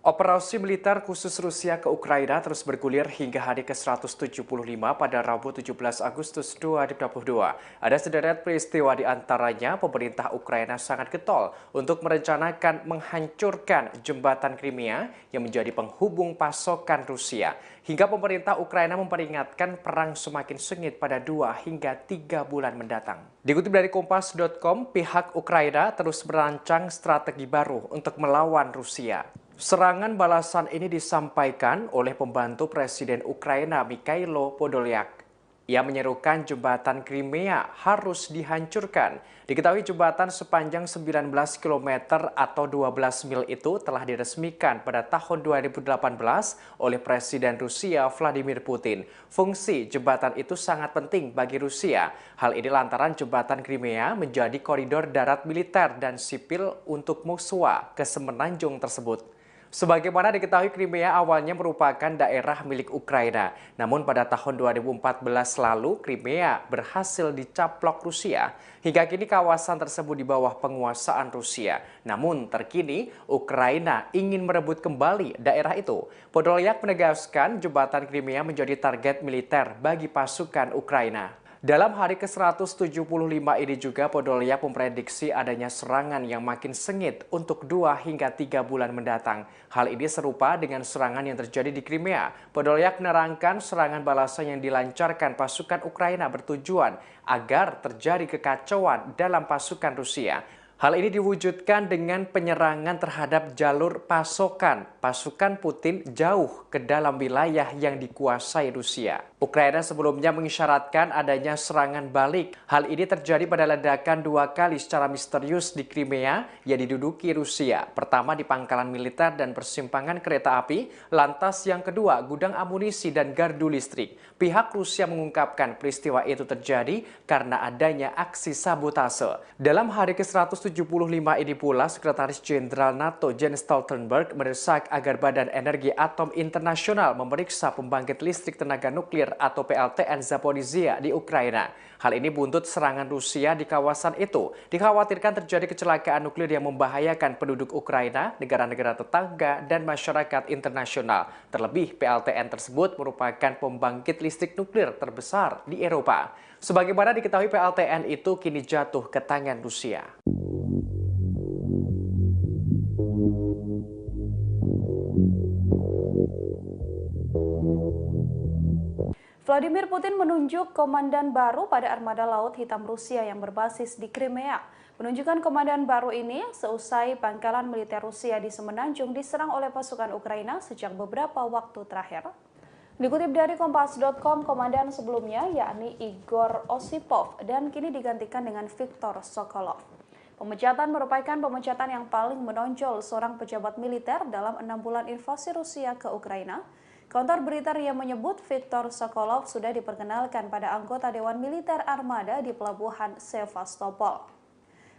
Operasi militer khusus Rusia ke Ukraina terus bergulir hingga hari ke-175 pada Rabu 17 Agustus 2022. Ada sederet peristiwa di antaranya pemerintah Ukraina sangat getol untuk merencanakan menghancurkan jembatan Crimea yang menjadi penghubung pasokan Rusia. Hingga pemerintah Ukraina memperingatkan perang semakin sengit pada 2 hingga 3 bulan mendatang. Dikutip dari Kompas.com, pihak Ukraina terus merancang strategi baru untuk melawan Rusia. Serangan balasan ini disampaikan oleh pembantu Presiden Ukraina Mikhailo Podolyak. Ia menyerukan jembatan Crimea harus dihancurkan. Diketahui jembatan sepanjang 19 km atau 12 mil itu telah diresmikan pada tahun 2018 oleh Presiden Rusia Vladimir Putin. Fungsi jembatan itu sangat penting bagi Rusia. Hal ini lantaran jembatan Crimea menjadi koridor darat militer dan sipil untuk Moskwa ke semenanjung tersebut. Sebagaimana diketahui, Crimea awalnya merupakan daerah milik Ukraina. Namun pada tahun 2014 lalu, Crimea berhasil dicaplok Rusia. Hingga kini kawasan tersebut di bawah penguasaan Rusia. Namun terkini, Ukraina ingin merebut kembali daerah itu. Podolyak menegaskan jembatan Crimea menjadi target militer bagi pasukan Ukraina. Dalam hari ke-175 ini juga Podolyak memprediksi adanya serangan yang makin sengit untuk 2 hingga 3 bulan mendatang. Hal ini serupa dengan serangan yang terjadi di Crimea. Podolyak menerangkan serangan balasan yang dilancarkan pasukan Ukraina bertujuan agar terjadi kekacauan dalam pasukan Rusia. Hal ini diwujudkan dengan penyerangan terhadap jalur pasokan pasukan Putin jauh ke dalam wilayah yang dikuasai Rusia. Ukraina sebelumnya mengisyaratkan adanya serangan balik. Hal ini terjadi pada ledakan 2 kali secara misterius di Crimea yang diduduki Rusia. Pertama di pangkalan militer dan persimpangan kereta api, lantas yang kedua gudang amunisi dan gardu listrik. Pihak Rusia mengungkapkan peristiwa itu terjadi karena adanya aksi sabotase. Dalam hari ke-175 ke-175 ini pula, Sekretaris Jenderal NATO Jens Stoltenberg mendesak agar Badan Energi Atom Internasional memeriksa pembangkit listrik tenaga nuklir atau PLTN Zaporizhzhia di Ukraina. Hal ini buntut serangan Rusia di kawasan itu. Dikhawatirkan terjadi kecelakaan nuklir yang membahayakan penduduk Ukraina, negara-negara tetangga, dan masyarakat internasional. Terlebih, PLTN tersebut merupakan pembangkit listrik nuklir terbesar di Eropa. Sebagaimana diketahui, PLTN itu kini jatuh ke tangan Rusia. Vladimir Putin menunjuk komandan baru pada armada Laut Hitam Rusia yang berbasis di Crimea. Penunjukan komandan baru ini seusai pangkalan militer Rusia di Semenanjung diserang oleh pasukan Ukraina sejak beberapa waktu terakhir. Dikutip dari Kompas.com, komandan sebelumnya yakni Igor Osipov dan kini digantikan dengan Viktor Sokolov. Pemecatan merupakan pemecatan yang paling menonjol seorang pejabat militer dalam 6 bulan invasi Rusia ke Ukraina. Kantor berita RIA menyebut Viktor Sokolov sudah diperkenalkan pada anggota Dewan Militer Armada di Pelabuhan Sevastopol.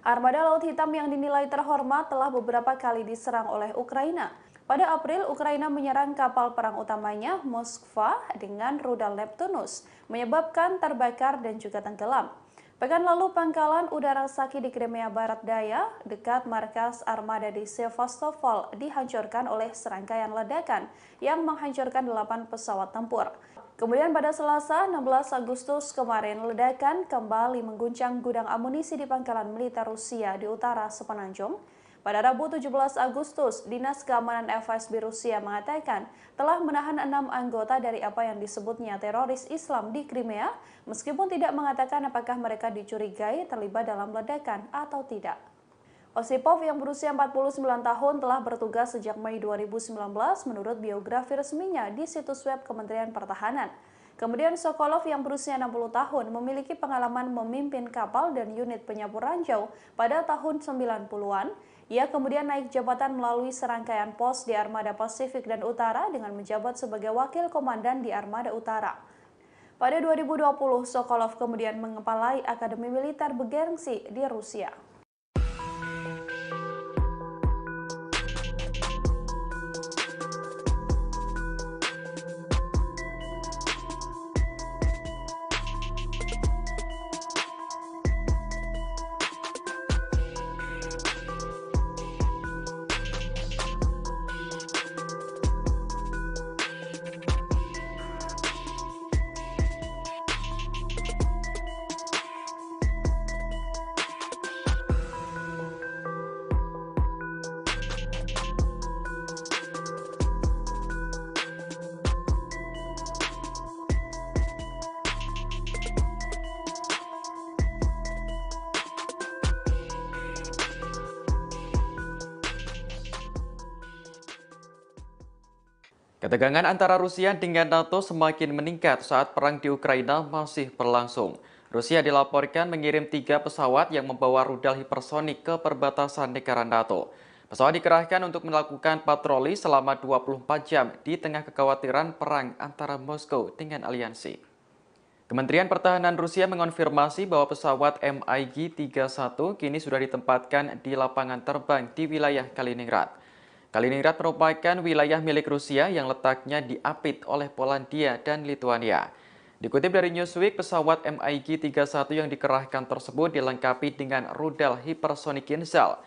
Armada Laut Hitam yang dinilai terhormat telah beberapa kali diserang oleh Ukraina. Pada April, Ukraina menyerang kapal perang utamanya Moskva dengan rudal Neptunus, menyebabkan terbakar dan juga tenggelam. Pekan lalu, pangkalan udara Saki di Crimea Barat Daya, dekat markas armada di Sevastopol, dihancurkan oleh serangkaian ledakan yang menghancurkan 8 pesawat tempur. Kemudian pada Selasa, 16 Agustus kemarin, ledakan kembali mengguncang gudang amunisi di pangkalan militer Rusia di utara Semenanjung. Pada Rabu 17 Agustus, Dinas Keamanan FSB Rusia mengatakan telah menahan 6 anggota dari apa yang disebutnya teroris Islam di Crimea, meskipun tidak mengatakan apakah mereka dicurigai terlibat dalam ledakan atau tidak. Osipov yang berusia 49 tahun telah bertugas sejak Mei 2019 menurut biografi resminya di situs web Kementerian Pertahanan. Kemudian Sokolov yang berusia 60 tahun memiliki pengalaman memimpin kapal dan unit penyapu ranjau pada tahun 90-an. Ia kemudian naik jabatan melalui serangkaian pos di Armada Pasifik dan Utara dengan menjabat sebagai wakil komandan di Armada Utara. Pada 2020, Sokolov kemudian mengepalai Akademi Militer bergengsi di Rusia. Ketegangan antara Rusia dengan NATO semakin meningkat saat perang di Ukraina masih berlangsung. Rusia dilaporkan mengirim 3 pesawat yang membawa rudal hipersonik ke perbatasan negara NATO. Pesawat dikerahkan untuk melakukan patroli selama 24 jam di tengah kekhawatiran perang antara Moskow dengan aliansi. Kementerian Pertahanan Rusia mengonfirmasi bahwa pesawat MiG-31 kini sudah ditempatkan di lapangan terbang di wilayah Kaliningrad. Kaliningrad merupakan wilayah milik Rusia yang letaknya diapit oleh Polandia dan Lituania. Dikutip dari Newsweek, pesawat MiG-31 yang dikerahkan tersebut dilengkapi dengan rudal hipersonik Kinzhal.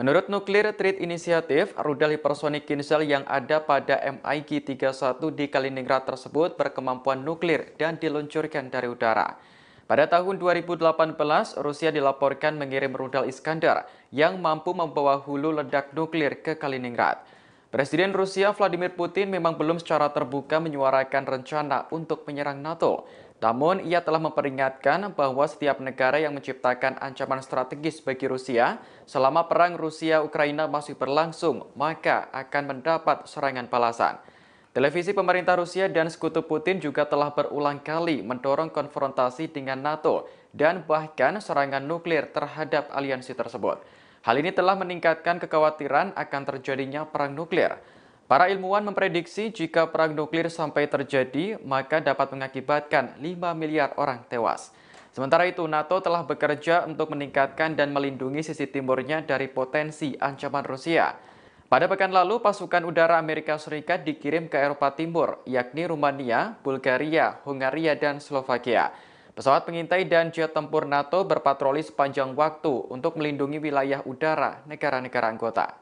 Menurut Nuclear Threat Initiative, rudal hipersonik Kinzhal yang ada pada MiG-31 di Kaliningrad tersebut berkemampuan nuklir dan diluncurkan dari udara. Pada tahun 2018, Rusia dilaporkan mengirim rudal Iskandar yang mampu membawa hulu ledak nuklir ke Kaliningrad. Presiden Rusia Vladimir Putin memang belum secara terbuka menyuarakan rencana untuk menyerang NATO. Namun, ia telah memperingatkan bahwa setiap negara yang menciptakan ancaman strategis bagi Rusia selama perang Rusia-Ukraina masih berlangsung, maka akan mendapat serangan balasan. Televisi pemerintah Rusia dan sekutu Putin juga telah berulang kali mendorong konfrontasi dengan NATO dan bahkan serangan nuklir terhadap aliansi tersebut. Hal ini telah meningkatkan kekhawatiran akan terjadinya perang nuklir. Para ilmuwan memprediksi jika perang nuklir sampai terjadi, maka dapat mengakibatkan 5 miliar orang tewas. Sementara itu, NATO telah bekerja untuk meningkatkan dan melindungi sisi timurnya dari potensi ancaman Rusia. Pada pekan lalu, pasukan udara Amerika Serikat dikirim ke Eropa Timur, yakni Rumania, Bulgaria, Hungaria, dan Slovakia. Pesawat pengintai dan jet tempur NATO berpatroli sepanjang waktu untuk melindungi wilayah udara negara-negara anggota.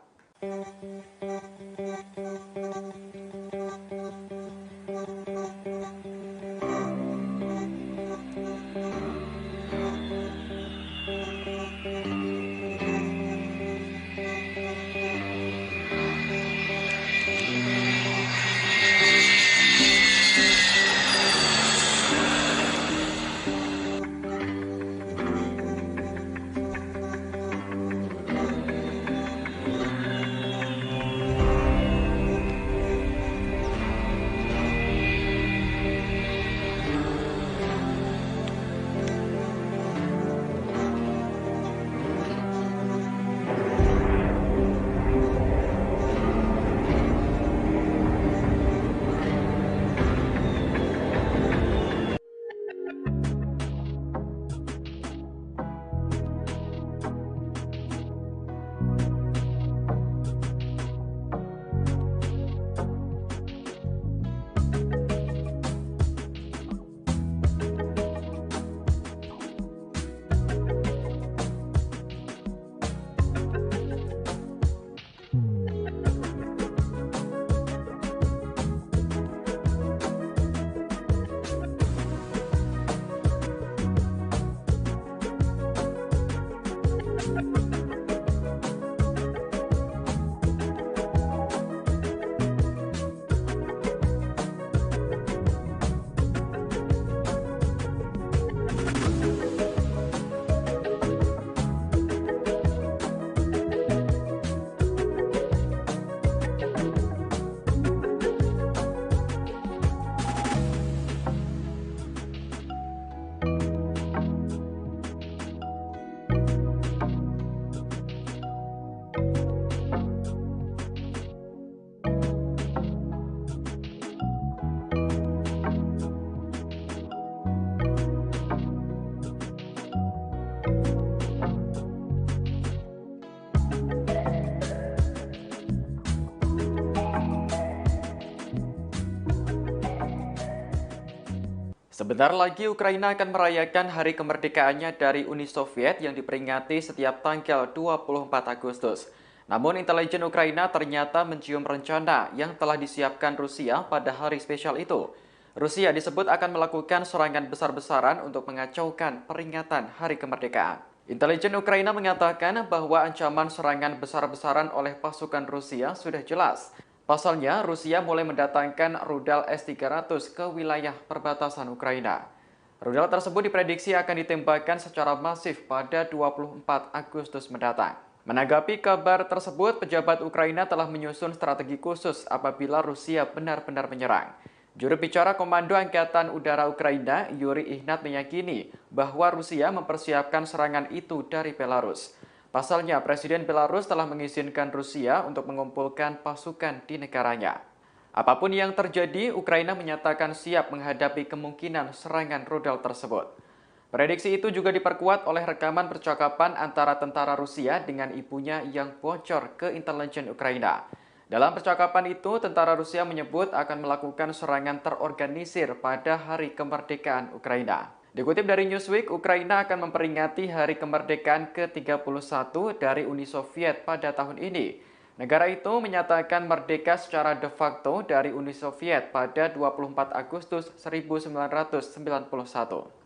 Sebentar lagi Ukraina akan merayakan hari kemerdekaannya dari Uni Soviet yang diperingati setiap tanggal 24 Agustus. Namun intelijen Ukraina ternyata mencium rencana yang telah disiapkan Rusia pada hari spesial itu. Rusia disebut akan melakukan serangan besar-besaran untuk mengacaukan peringatan hari kemerdekaan. Intelijen Ukraina mengatakan bahwa ancaman serangan besar-besaran oleh pasukan Rusia sudah jelas. Pasalnya, Rusia mulai mendatangkan rudal S-300 ke wilayah perbatasan Ukraina. Rudal tersebut diprediksi akan ditembakkan secara masif pada 24 Agustus mendatang. Menanggapi kabar tersebut, pejabat Ukraina telah menyusun strategi khusus apabila Rusia benar-benar menyerang. Juru bicara Komando Angkatan Udara Ukraina, Yuri Ignat, meyakini bahwa Rusia mempersiapkan serangan itu dari Belarus. Pasalnya, Presiden Belarus telah mengizinkan Rusia untuk mengumpulkan pasukan di negaranya. Apapun yang terjadi, Ukraina menyatakan siap menghadapi kemungkinan serangan rudal tersebut. Prediksi itu juga diperkuat oleh rekaman percakapan antara tentara Rusia dengan ibunya yang bocor ke intelijen Ukraina. Dalam percakapan itu, tentara Rusia menyebut akan melakukan serangan terorganisir pada hari kemerdekaan Ukraina. Dikutip dari Newsweek, Ukraina akan memperingati hari kemerdekaan ke-31 dari Uni Soviet pada tahun ini. Negara itu menyatakan merdeka secara de facto dari Uni Soviet pada 24 Agustus 1991.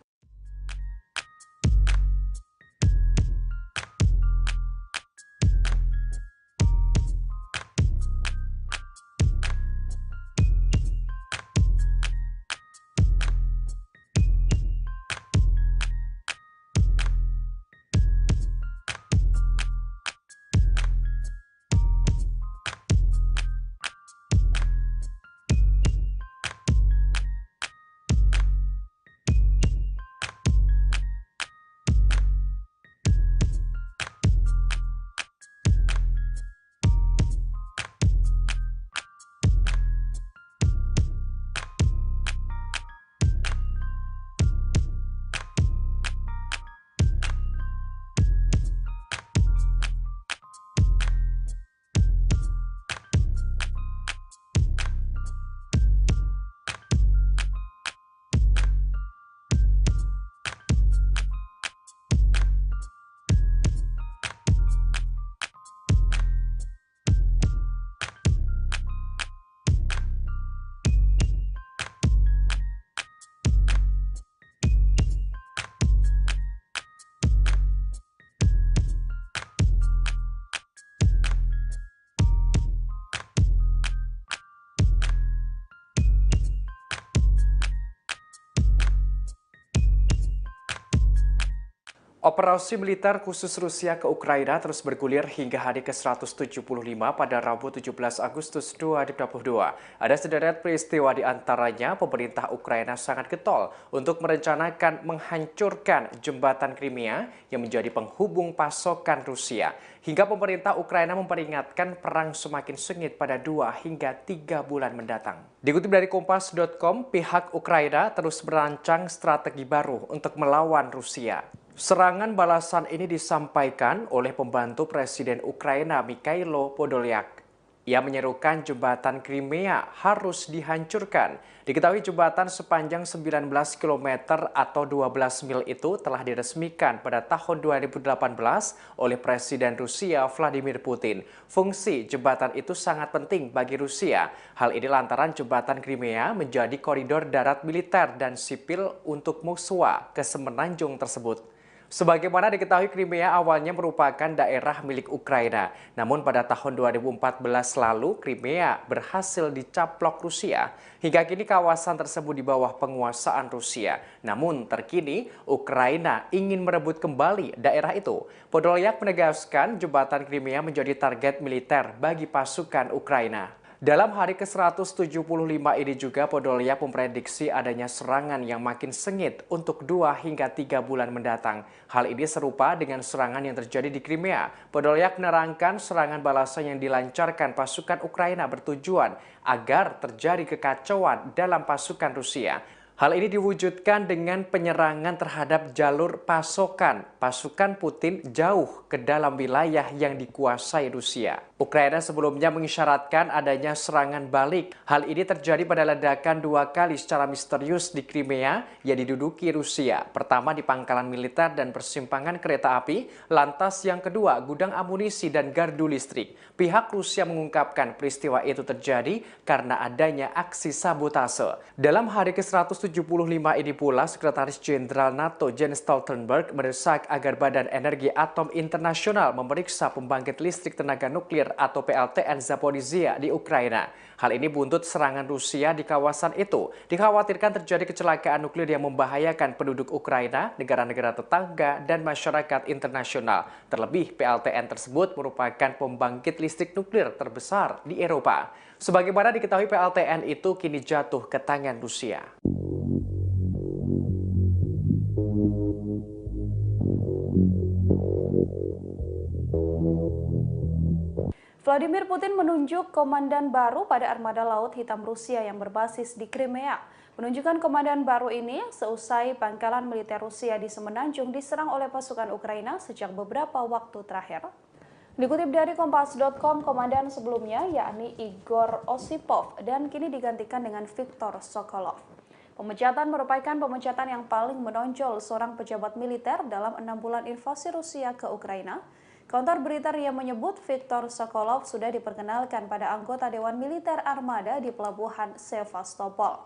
Operasi militer khusus Rusia ke Ukraina terus bergulir hingga hari ke-175 pada Rabu 17 Agustus 2022. Ada sederet peristiwa di antaranya pemerintah Ukraina sangat getol untuk merencanakan menghancurkan jembatan Crimea yang menjadi penghubung pasokan Rusia. Hingga pemerintah Ukraina memperingatkan perang semakin sengit pada 2 hingga 3 bulan mendatang. Dikutip dari Kompas.com, pihak Ukraina terus merancang strategi baru untuk melawan Rusia. Serangan balasan ini disampaikan oleh pembantu Presiden Ukraina Mikhailo Podolyak. Ia menyerukan jembatan Crimea harus dihancurkan. Diketahui jembatan sepanjang 19 km atau 12 mil itu telah diresmikan pada tahun 2018 oleh Presiden Rusia Vladimir Putin. Fungsi jembatan itu sangat penting bagi Rusia. Hal ini lantaran jembatan Crimea menjadi koridor darat militer dan sipil untuk musuh ke semenanjung tersebut. Sebagaimana diketahui, Crimea awalnya merupakan daerah milik Ukraina. Namun pada tahun 2014 lalu, Crimea berhasil dicaplok Rusia. Hingga kini kawasan tersebut di bawah penguasaan Rusia. Namun terkini, Ukraina ingin merebut kembali daerah itu. Podolyak menegaskan jembatan Crimea menjadi target militer bagi pasukan Ukraina. Dalam hari ke-175 ini juga Podolyak memprediksi adanya serangan yang makin sengit untuk 2 hingga 3 bulan mendatang. Hal ini serupa dengan serangan yang terjadi di Crimea. Podolyak menerangkan serangan balasan yang dilancarkan pasukan Ukraina bertujuan agar terjadi kekacauan dalam pasukan Rusia. Hal ini diwujudkan dengan penyerangan terhadap jalur pasokan pasukan Putin jauh ke dalam wilayah yang dikuasai Rusia. Ukraina sebelumnya mengisyaratkan adanya serangan balik. Hal ini terjadi pada ledakan 2 kali secara misterius di Crimea yang diduduki Rusia. Pertama di pangkalan militer dan persimpangan kereta api, lantas yang kedua gudang amunisi dan gardu listrik. Pihak Rusia mengungkapkan peristiwa itu terjadi karena adanya aksi sabotase. Dalam hari ke-175 ini pula, Sekretaris Jenderal NATO Jens Stoltenberg mendesak agar Badan Energi Atom Internasional memeriksa pembangkit listrik tenaga nuklir atau PLTN Zaporizhzhia di Ukraina. Hal ini buntut serangan Rusia di kawasan itu. Dikhawatirkan terjadi kecelakaan nuklir yang membahayakan penduduk Ukraina, negara-negara tetangga, dan masyarakat internasional. Terlebih, PLTN tersebut merupakan pembangkit listrik nuklir terbesar di Eropa. Sebagaimana diketahui, PLTN itu kini jatuh ke tangan Rusia. Vladimir Putin menunjuk komandan baru pada armada Laut Hitam Rusia yang berbasis di Crimea. Penunjukan komandan baru ini seusai pangkalan militer Rusia di Semenanjung diserang oleh pasukan Ukraina sejak beberapa waktu terakhir. Dikutip dari Kompas.com, komandan sebelumnya yakni Igor Osipov dan kini digantikan dengan Viktor Sokolov. Pemecatan merupakan pemecatan yang paling menonjol seorang pejabat militer dalam 6 bulan invasi Rusia ke Ukraina. Kantor berita RIA menyebut Viktor Sokolov sudah diperkenalkan pada anggota Dewan Militer Armada di Pelabuhan Sevastopol.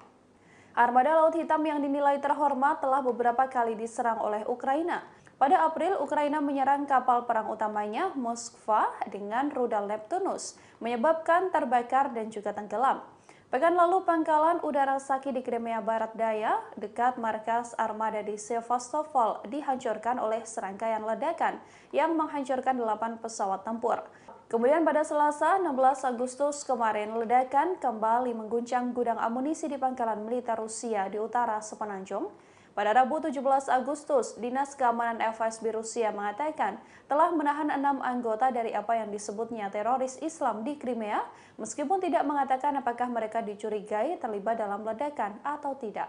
Armada Laut Hitam yang dinilai terhormat telah beberapa kali diserang oleh Ukraina. Pada April, Ukraina menyerang kapal perang utamanya Moskva dengan rudal Neptunus, menyebabkan terbakar dan juga tenggelam. Pekan lalu, pangkalan udara Saki di Crimea Barat Daya, dekat markas armada di Sevastopol, dihancurkan oleh serangkaian ledakan yang menghancurkan 8 pesawat tempur. Kemudian pada Selasa, 16 Agustus kemarin, ledakan kembali mengguncang gudang amunisi di pangkalan militer Rusia di utara Semenanjung. Pada Rabu 17 Agustus, Dinas Keamanan FSB Rusia mengatakan telah menahan 6 anggota dari apa yang disebutnya teroris Islam di Crimea, meskipun tidak mengatakan apakah mereka dicurigai terlibat dalam ledakan atau tidak.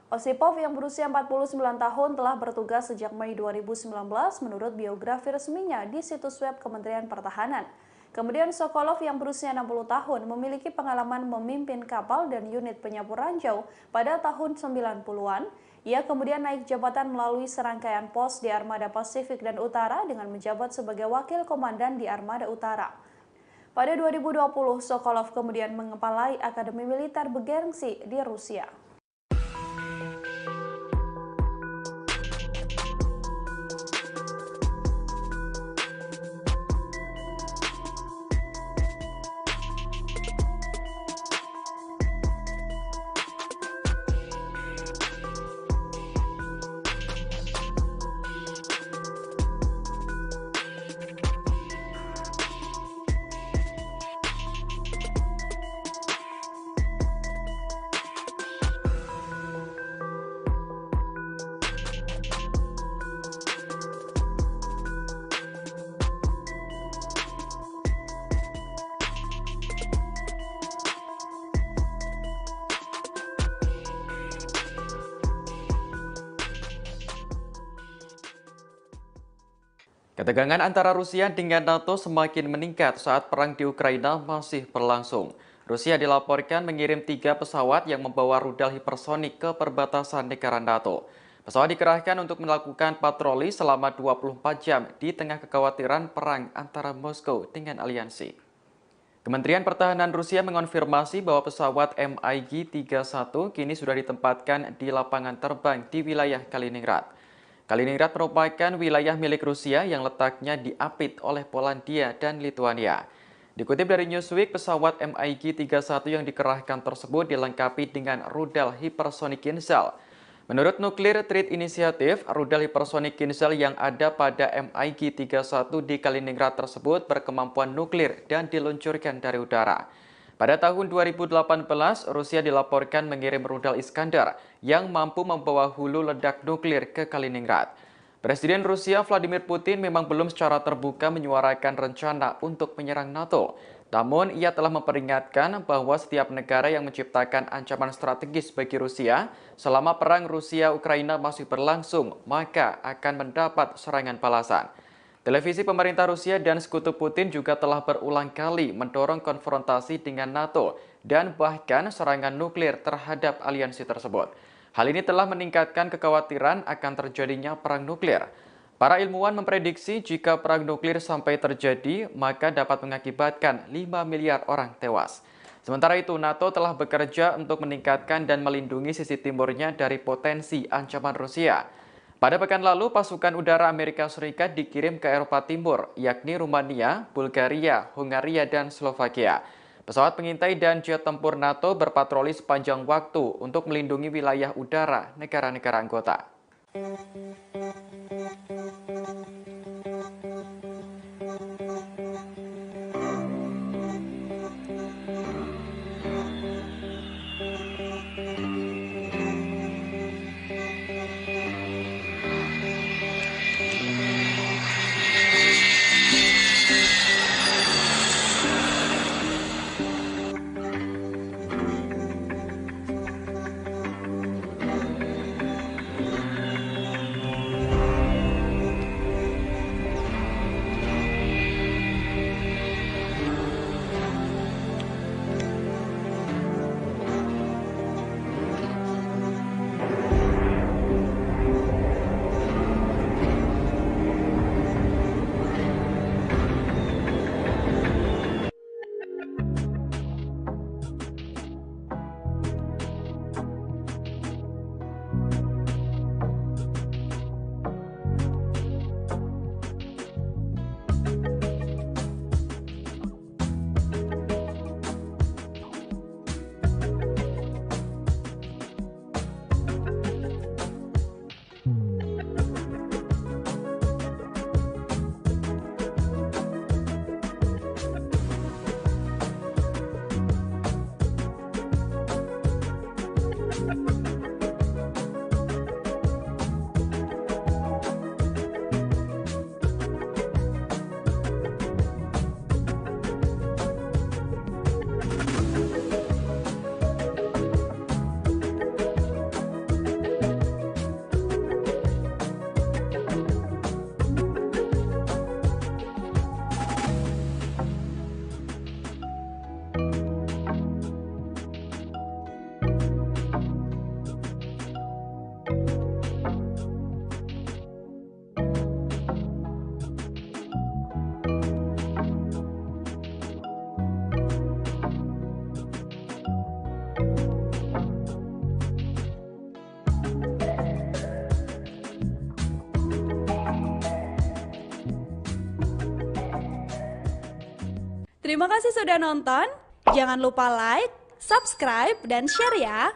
Osipov yang berusia 49 tahun telah bertugas sejak Mei 2019 menurut biografi resminya di situs web Kementerian Pertahanan. Kemudian Sokolov yang berusia 60 tahun memiliki pengalaman memimpin kapal dan unit penyapu ranjau pada tahun 90-an. Ia kemudian naik jabatan melalui serangkaian pos di Armada Pasifik dan Utara dengan menjabat sebagai wakil komandan di Armada Utara. Pada 2020, Sokolov kemudian mengepalai Akademi Militer bergengsi di Rusia. Ketegangan antara Rusia dengan NATO semakin meningkat saat perang di Ukraina masih berlangsung. Rusia dilaporkan mengirim 3 pesawat yang membawa rudal hipersonik ke perbatasan negara NATO. Pesawat dikerahkan untuk melakukan patroli selama 24 jam di tengah kekhawatiran perang antara Moskow dengan aliansi. Kementerian Pertahanan Rusia mengonfirmasi bahwa pesawat MiG-31 kini sudah ditempatkan di lapangan terbang di wilayah Kaliningrad. Kaliningrad merupakan wilayah milik Rusia yang letaknya diapit oleh Polandia dan Lituania. Dikutip dari Newsweek, pesawat MiG-31 yang dikerahkan tersebut dilengkapi dengan rudal hipersonik Kinzhal. Menurut Nuclear Threat Initiative, rudal hipersonik Kinzhal yang ada pada MiG-31 di Kaliningrad tersebut berkemampuan nuklir dan diluncurkan dari udara. Pada tahun 2018, Rusia dilaporkan mengirim rudal Iskandar yang mampu membawa hulu ledak nuklir ke Kaliningrad. Presiden Rusia Vladimir Putin memang belum secara terbuka menyuarakan rencana untuk menyerang NATO. Namun, ia telah memperingatkan bahwa setiap negara yang menciptakan ancaman strategis bagi Rusia selama perang Rusia-Ukraina masih berlangsung, maka akan mendapat serangan balasan. Televisi pemerintah Rusia dan sekutu Putin juga telah berulang kali mendorong konfrontasi dengan NATO dan bahkan serangan nuklir terhadap aliansi tersebut. Hal ini telah meningkatkan kekhawatiran akan terjadinya perang nuklir. Para ilmuwan memprediksi jika perang nuklir sampai terjadi, maka dapat mengakibatkan 5 miliar orang tewas. Sementara itu, NATO telah bekerja untuk meningkatkan dan melindungi sisi timurnya dari potensi ancaman Rusia. Pada pekan lalu, pasukan udara Amerika Serikat dikirim ke Eropa Timur, yakni Rumania, Bulgaria, Hungaria, dan Slovakia. Pesawat pengintai dan jet tempur NATO berpatroli sepanjang waktu untuk melindungi wilayah udara negara-negara anggota. Terima kasih sudah nonton. Jangan lupa like, subscribe, dan share ya.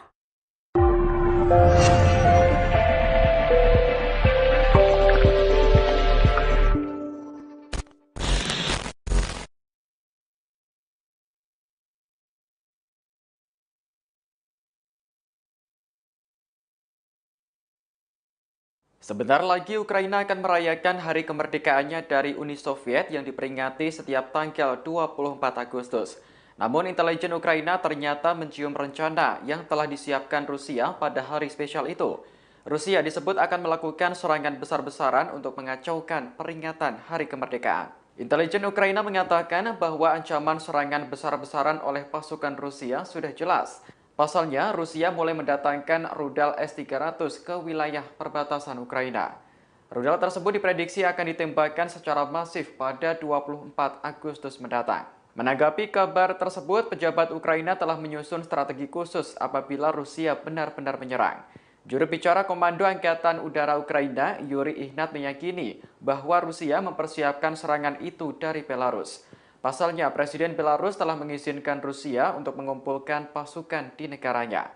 Sebentar lagi Ukraina akan merayakan hari kemerdekaannya dari Uni Soviet yang diperingati setiap tanggal 24 Agustus. Namun intelijen Ukraina ternyata mencium rencana yang telah disiapkan Rusia pada hari spesial itu. Rusia disebut akan melakukan serangan besar-besaran untuk mengacaukan peringatan Hari Kemerdekaan. Intelijen Ukraina mengatakan bahwa ancaman serangan besar-besaran oleh pasukan Rusia sudah jelas. Pasalnya, Rusia mulai mendatangkan rudal S-300 ke wilayah perbatasan Ukraina. Rudal tersebut diprediksi akan ditembakkan secara masif pada 24 Agustus mendatang. Menanggapi kabar tersebut, pejabat Ukraina telah menyusun strategi khusus apabila Rusia benar-benar menyerang. Juru bicara Komando Angkatan Udara Ukraina, Yuri Ihnat, meyakini bahwa Rusia mempersiapkan serangan itu dari Belarus. Pasalnya, Presiden Belarus telah mengizinkan Rusia untuk mengumpulkan pasukan di negaranya.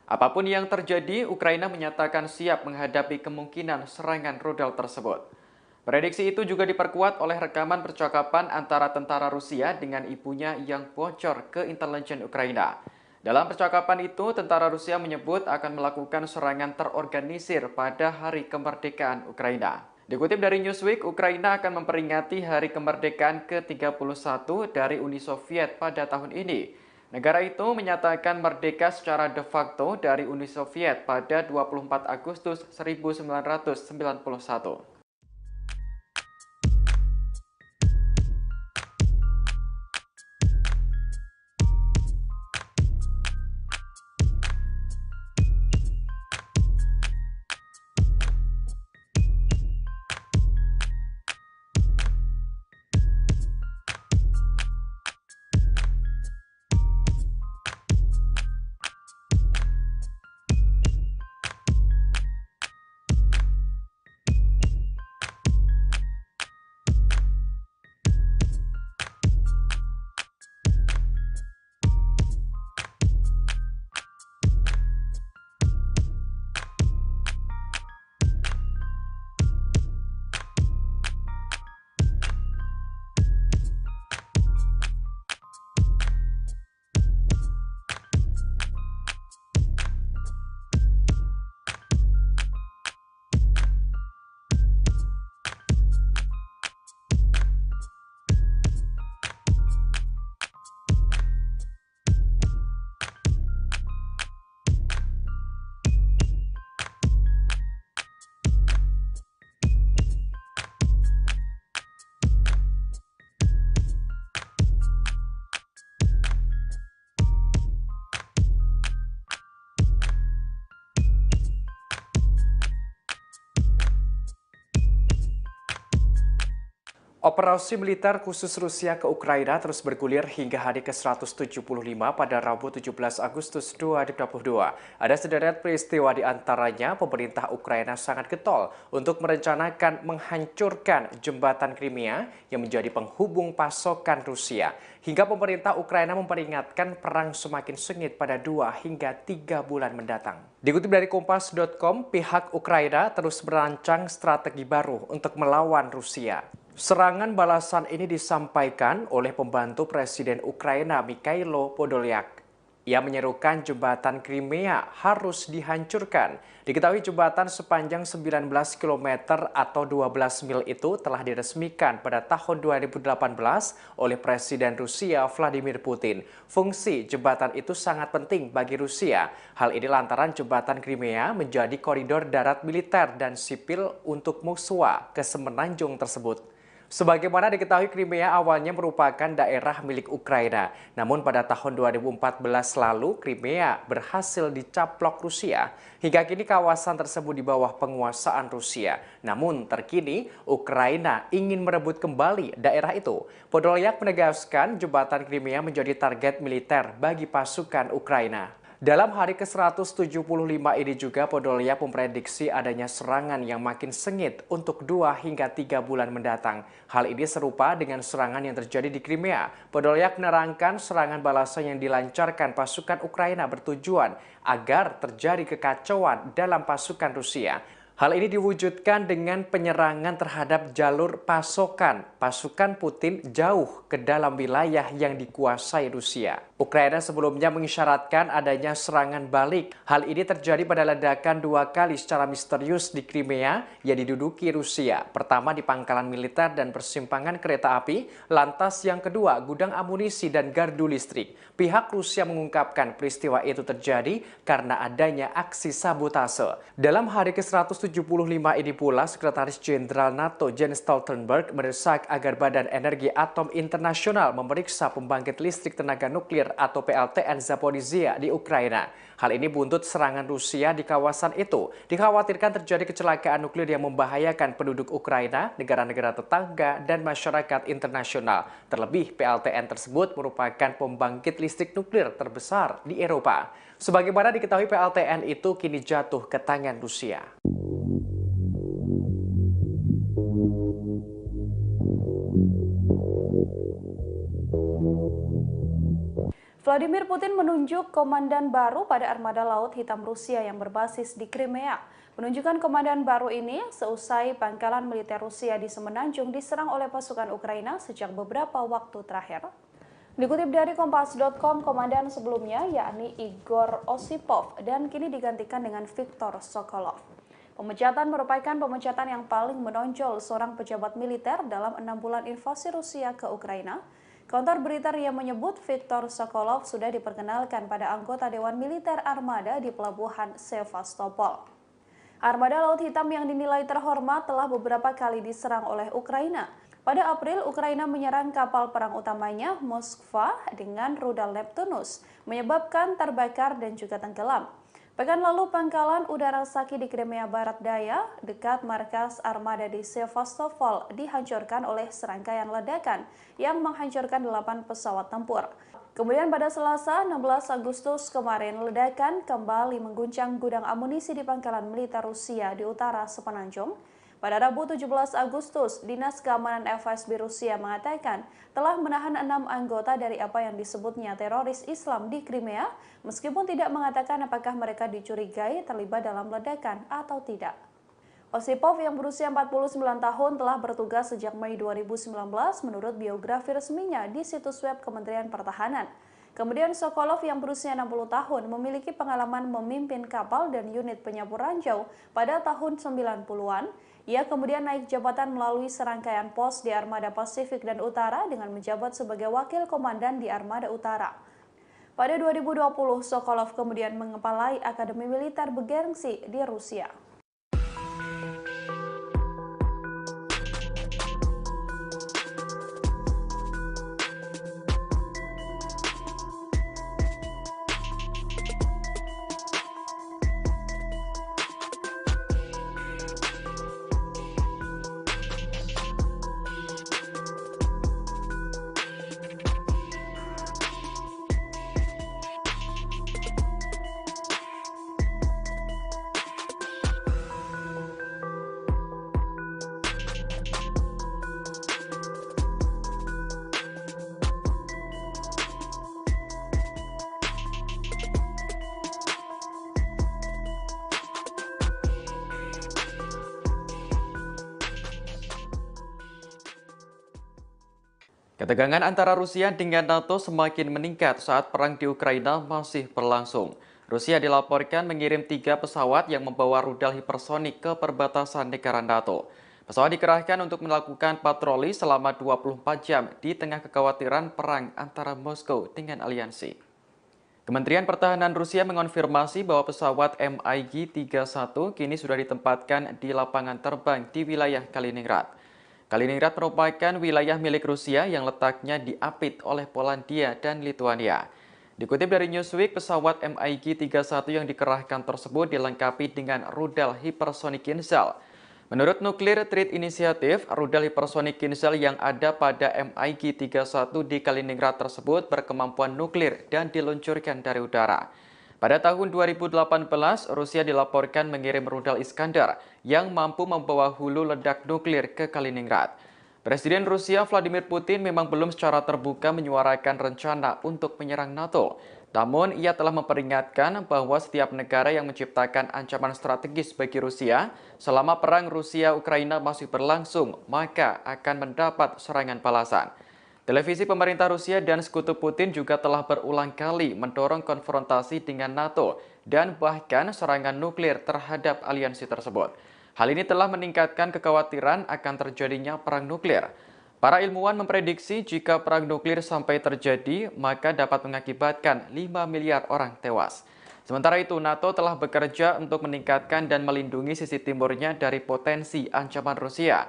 Apapun yang terjadi, Ukraina menyatakan siap menghadapi kemungkinan serangan rudal tersebut. Prediksi itu juga diperkuat oleh rekaman percakapan antara tentara Rusia dengan ibunya yang bocor ke intelijen Ukraina. Dalam percakapan itu, tentara Rusia menyebut akan melakukan serangan terorganisir pada Hari Kemerdekaan Ukraina. Dikutip dari Newsweek, Ukraina akan memperingati Hari Kemerdekaan ke-31 dari Uni Soviet pada tahun ini. Negara itu menyatakan merdeka secara de facto dari Uni Soviet pada 24 Agustus 1991. Operasi militer khusus Rusia ke Ukraina terus bergulir hingga hari ke-175 pada Rabu 17 Agustus 2022. Ada sederet peristiwa di antaranya pemerintah Ukraina sangat getol untuk merencanakan menghancurkan jembatan Crimea yang menjadi penghubung pasokan Rusia. Hingga pemerintah Ukraina memperingatkan perang semakin sengit pada 2 hingga 3 bulan mendatang. Dikutip dari Kompas.com, pihak Ukraina terus merancang strategi baru untuk melawan Rusia. Serangan balasan ini disampaikan oleh pembantu Presiden Ukraina Mikhailo Podolyak. Ia menyerukan jembatan Crimea harus dihancurkan. Diketahui jembatan sepanjang 19 km atau 12 mil itu telah diresmikan pada tahun 2018 oleh Presiden Rusia Vladimir Putin. Fungsi jembatan itu sangat penting bagi Rusia. Hal ini lantaran jembatan Crimea menjadi koridor darat militer dan sipil untuk Moskwa ke semenanjung tersebut. Sebagaimana diketahui, Crimea awalnya merupakan daerah milik Ukraina. Namun pada tahun 2014 lalu, Crimea berhasil dicaplok Rusia. Hingga kini kawasan tersebut di bawah penguasaan Rusia. Namun terkini, Ukraina ingin merebut kembali daerah itu. Podolyak menegaskan jembatan Crimea menjadi target militer bagi pasukan Ukraina. Dalam hari ke-175 ini juga Podolyak memprediksi adanya serangan yang makin sengit untuk 2 hingga 3 bulan mendatang. Hal ini serupa dengan serangan yang terjadi di Crimea. Podolyak menerangkan serangan balasan yang dilancarkan pasukan Ukraina bertujuan agar terjadi kekacauan dalam pasukan Rusia. Hal ini diwujudkan dengan penyerangan terhadap jalur pasokan pasukan Putin jauh ke dalam wilayah yang dikuasai Rusia. Ukraina sebelumnya mengisyaratkan adanya serangan balik. Hal ini terjadi pada ledakan 2 kali secara misterius di Crimea yang diduduki Rusia. Pertama di pangkalan militer dan persimpangan kereta api, lantas yang kedua gudang amunisi dan gardu listrik. Pihak Rusia mengungkapkan peristiwa itu terjadi karena adanya aksi sabotase. Dalam hari ke-175 ini pula, Sekretaris Jenderal NATO Jens Stoltenberg mendesak agar Badan Energi Atom Internasional memeriksa pembangkit listrik tenaga nuklir atau PLTN Zaporizhzhia di Ukraina. Hal ini buntut serangan Rusia di kawasan itu. Dikhawatirkan terjadi kecelakaan nuklir yang membahayakan penduduk Ukraina, negara-negara tetangga, dan masyarakat internasional. Terlebih, PLTN tersebut merupakan pembangkit listrik nuklir terbesar di Eropa. Sebagaimana diketahui, PLTN itu kini jatuh ke tangan Rusia. Vladimir Putin menunjuk komandan baru pada armada Laut Hitam Rusia yang berbasis di Crimea. Penunjukan komandan baru ini seusai pangkalan militer Rusia di Semenanjung diserang oleh pasukan Ukraina sejak beberapa waktu terakhir. Dikutip dari Kompas.com, komandan sebelumnya yakni Igor Osipov dan kini digantikan dengan Viktor Sokolov. Pemecatan merupakan pemecatan yang paling menonjol seorang pejabat militer dalam 6 bulan invasi Rusia ke Ukraina. Kantor berita RIA menyebut Viktor Sokolov sudah diperkenalkan pada anggota Dewan Militer Armada di Pelabuhan Sevastopol. Armada Laut Hitam yang dinilai terhormat telah beberapa kali diserang oleh Ukraina. Pada April, Ukraina menyerang kapal perang utamanya Moskva dengan rudal Neptunus, menyebabkan terbakar dan juga tenggelam. Pekan lalu, pangkalan udara Saki di Crimea Barat Daya, dekat markas armada di Sevastopol, dihancurkan oleh serangkaian ledakan yang menghancurkan 8 pesawat tempur. Kemudian pada Selasa, 16 Agustus kemarin, ledakan kembali mengguncang gudang amunisi di pangkalan militer Rusia di utara Semenanjung. Pada Rabu 17 Agustus, Dinas Keamanan FSB Rusia mengatakan telah menahan 6 anggota dari apa yang disebutnya teroris Islam di Crimea, meskipun tidak mengatakan apakah mereka dicurigai terlibat dalam ledakan atau tidak. Osipov yang berusia 49 tahun telah bertugas sejak Mei 2019 menurut biografi resminya di situs web Kementerian Pertahanan. Kemudian Sokolov yang berusia 60 tahun memiliki pengalaman memimpin kapal dan unit penyapu ranjau pada tahun 90-an. Ia kemudian naik jabatan melalui serangkaian pos di Armada Pasifik dan Utara dengan menjabat sebagai wakil komandan di Armada Utara. Pada 2020, Sokolov kemudian mengepalai Akademi Militer bergengsi di Rusia. Ketegangan antara Rusia dengan NATO semakin meningkat saat perang di Ukraina masih berlangsung. Rusia dilaporkan mengirim 3 pesawat yang membawa rudal hipersonik ke perbatasan negara NATO. Pesawat dikerahkan untuk melakukan patroli selama 24 jam di tengah kekhawatiran perang antara Moskow dengan aliansi. Kementerian Pertahanan Rusia mengonfirmasi bahwa pesawat MiG-31 kini sudah ditempatkan di lapangan terbang di wilayah Kaliningrad. Kaliningrad merupakan wilayah milik Rusia yang letaknya diapit oleh Polandia dan Lituania. Dikutip dari Newsweek, pesawat MiG-31 yang dikerahkan tersebut dilengkapi dengan rudal hipersonik Kinzhal. Menurut Nuclear Threat Initiative, rudal hipersonik Kinzhal yang ada pada MiG-31 di Kaliningrad tersebut berkemampuan nuklir dan diluncurkan dari udara. Pada tahun 2018, Rusia dilaporkan mengirim rudal Iskandar yang mampu membawa hulu ledak nuklir ke Kaliningrad. Presiden Rusia Vladimir Putin memang belum secara terbuka menyuarakan rencana untuk menyerang NATO. Namun, ia telah memperingatkan bahwa setiap negara yang menciptakan ancaman strategis bagi Rusia selama perang Rusia-Ukraina masih berlangsung, maka akan mendapat serangan balasan. Televisi pemerintah Rusia dan sekutu Putin juga telah berulang kali mendorong konfrontasi dengan NATO dan bahkan serangan nuklir terhadap aliansi tersebut. Hal ini telah meningkatkan kekhawatiran akan terjadinya perang nuklir. Para ilmuwan memprediksi jika perang nuklir sampai terjadi, maka dapat mengakibatkan 5 miliar orang tewas. Sementara itu, NATO telah bekerja untuk meningkatkan dan melindungi sisi timurnya dari potensi ancaman Rusia.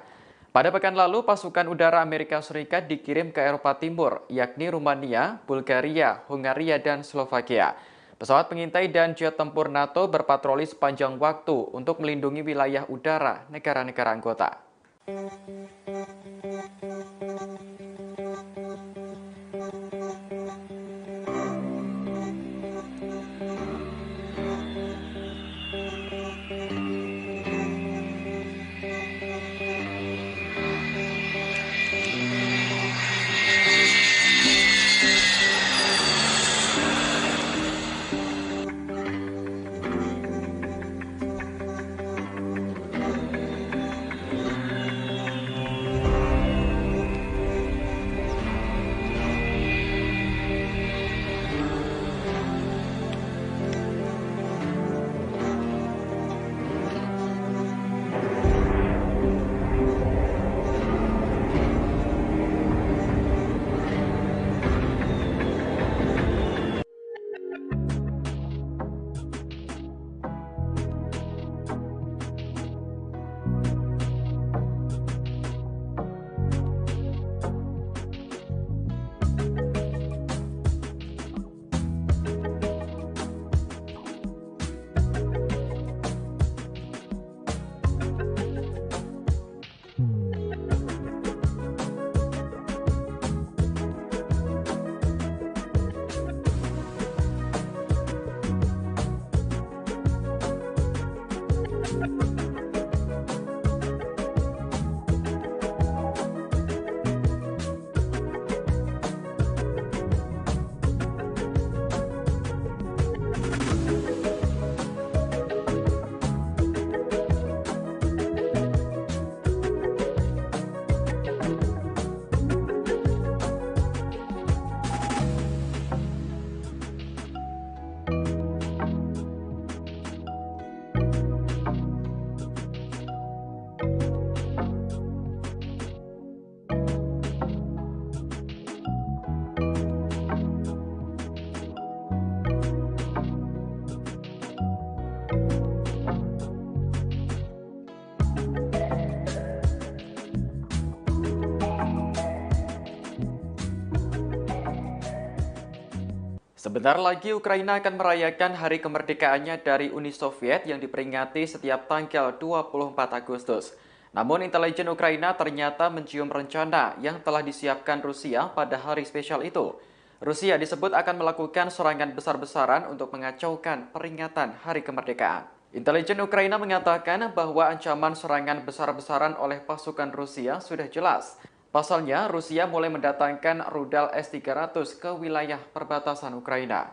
Pada pekan lalu, pasukan udara Amerika Serikat dikirim ke Eropa Timur, yakni Rumania, Bulgaria, Hungaria, dan Slovakia. Pesawat pengintai dan jet tempur NATO berpatroli sepanjang waktu untuk melindungi wilayah udara negara-negara anggota. Sebentar lagi Ukraina akan merayakan hari kemerdekaannya dari Uni Soviet yang diperingati setiap tanggal 24 Agustus. Namun intelijen Ukraina ternyata mencium rencana yang telah disiapkan Rusia pada hari spesial itu. Rusia disebut akan melakukan serangan besar-besaran untuk mengacaukan peringatan hari kemerdekaan. Intelijen Ukraina mengatakan bahwa ancaman serangan besar-besaran oleh pasukan Rusia sudah jelas. Pasalnya, Rusia mulai mendatangkan rudal S-300 ke wilayah perbatasan Ukraina.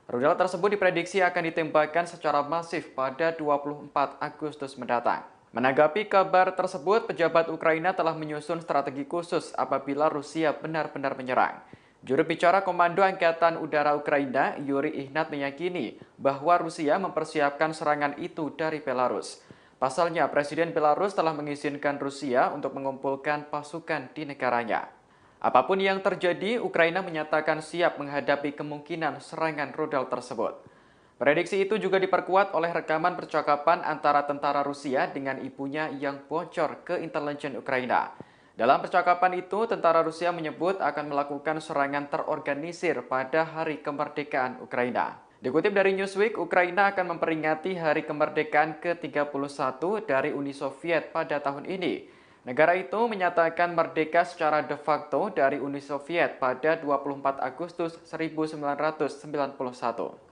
Rudal tersebut diprediksi akan ditembakkan secara masif pada 24 Agustus mendatang. Menanggapi kabar tersebut, pejabat Ukraina telah menyusun strategi khusus apabila Rusia benar-benar menyerang. Juru bicara Komando Angkatan Udara Ukraina, Yuri Ihnat, meyakini bahwa Rusia mempersiapkan serangan itu dari Belarus. Pasalnya, Presiden Belarus telah mengizinkan Rusia untuk mengumpulkan pasukan di negaranya. Apapun yang terjadi, Ukraina menyatakan siap menghadapi kemungkinan serangan rudal tersebut. Prediksi itu juga diperkuat oleh rekaman percakapan antara tentara Rusia dengan ibunya yang bocor ke intelijen Ukraina. Dalam percakapan itu, tentara Rusia menyebut akan melakukan serangan terorganisir pada hari kemerdekaan Ukraina. Dikutip dari Newsweek, Ukraina akan memperingati hari kemerdekaan ke-31 dari Uni Soviet pada tahun ini. Negara itu menyatakan merdeka secara de facto dari Uni Soviet pada 24 Agustus 1991.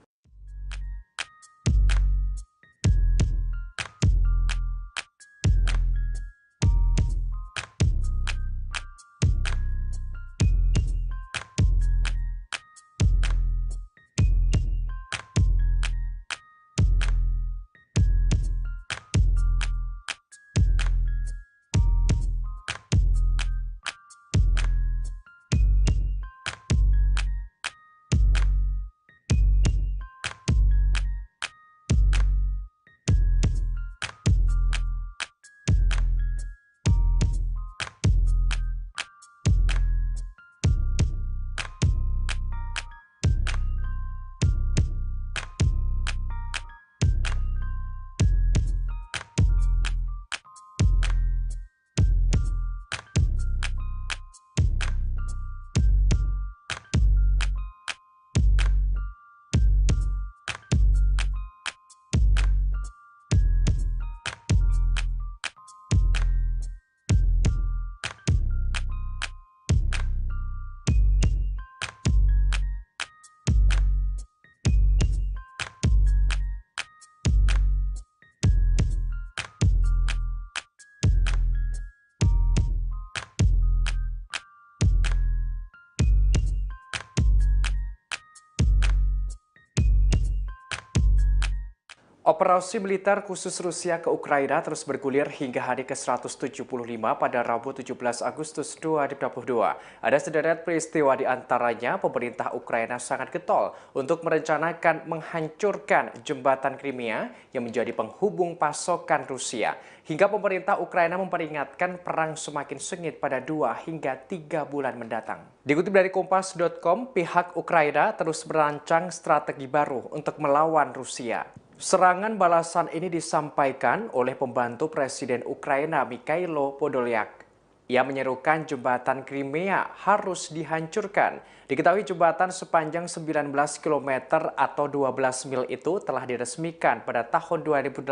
Operasi militer khusus Rusia ke Ukraina terus bergulir hingga hari ke-175 pada Rabu 17 Agustus 2022. Ada sederet peristiwa di antaranya pemerintah Ukraina sangat getol untuk merencanakan menghancurkan jembatan Crimea yang menjadi penghubung pasokan Rusia. Hingga pemerintah Ukraina memperingatkan perang semakin sengit pada 2 hingga 3 bulan mendatang. Dikutip dari Kompas.com, pihak Ukraina terus merancang strategi baru untuk melawan Rusia. Serangan balasan ini disampaikan oleh pembantu Presiden Ukraina Mikhailo Podolyak. Ia menyerukan jembatan Crimea harus dihancurkan. Diketahui jembatan sepanjang 19 km atau 12 mil itu telah diresmikan pada tahun 2018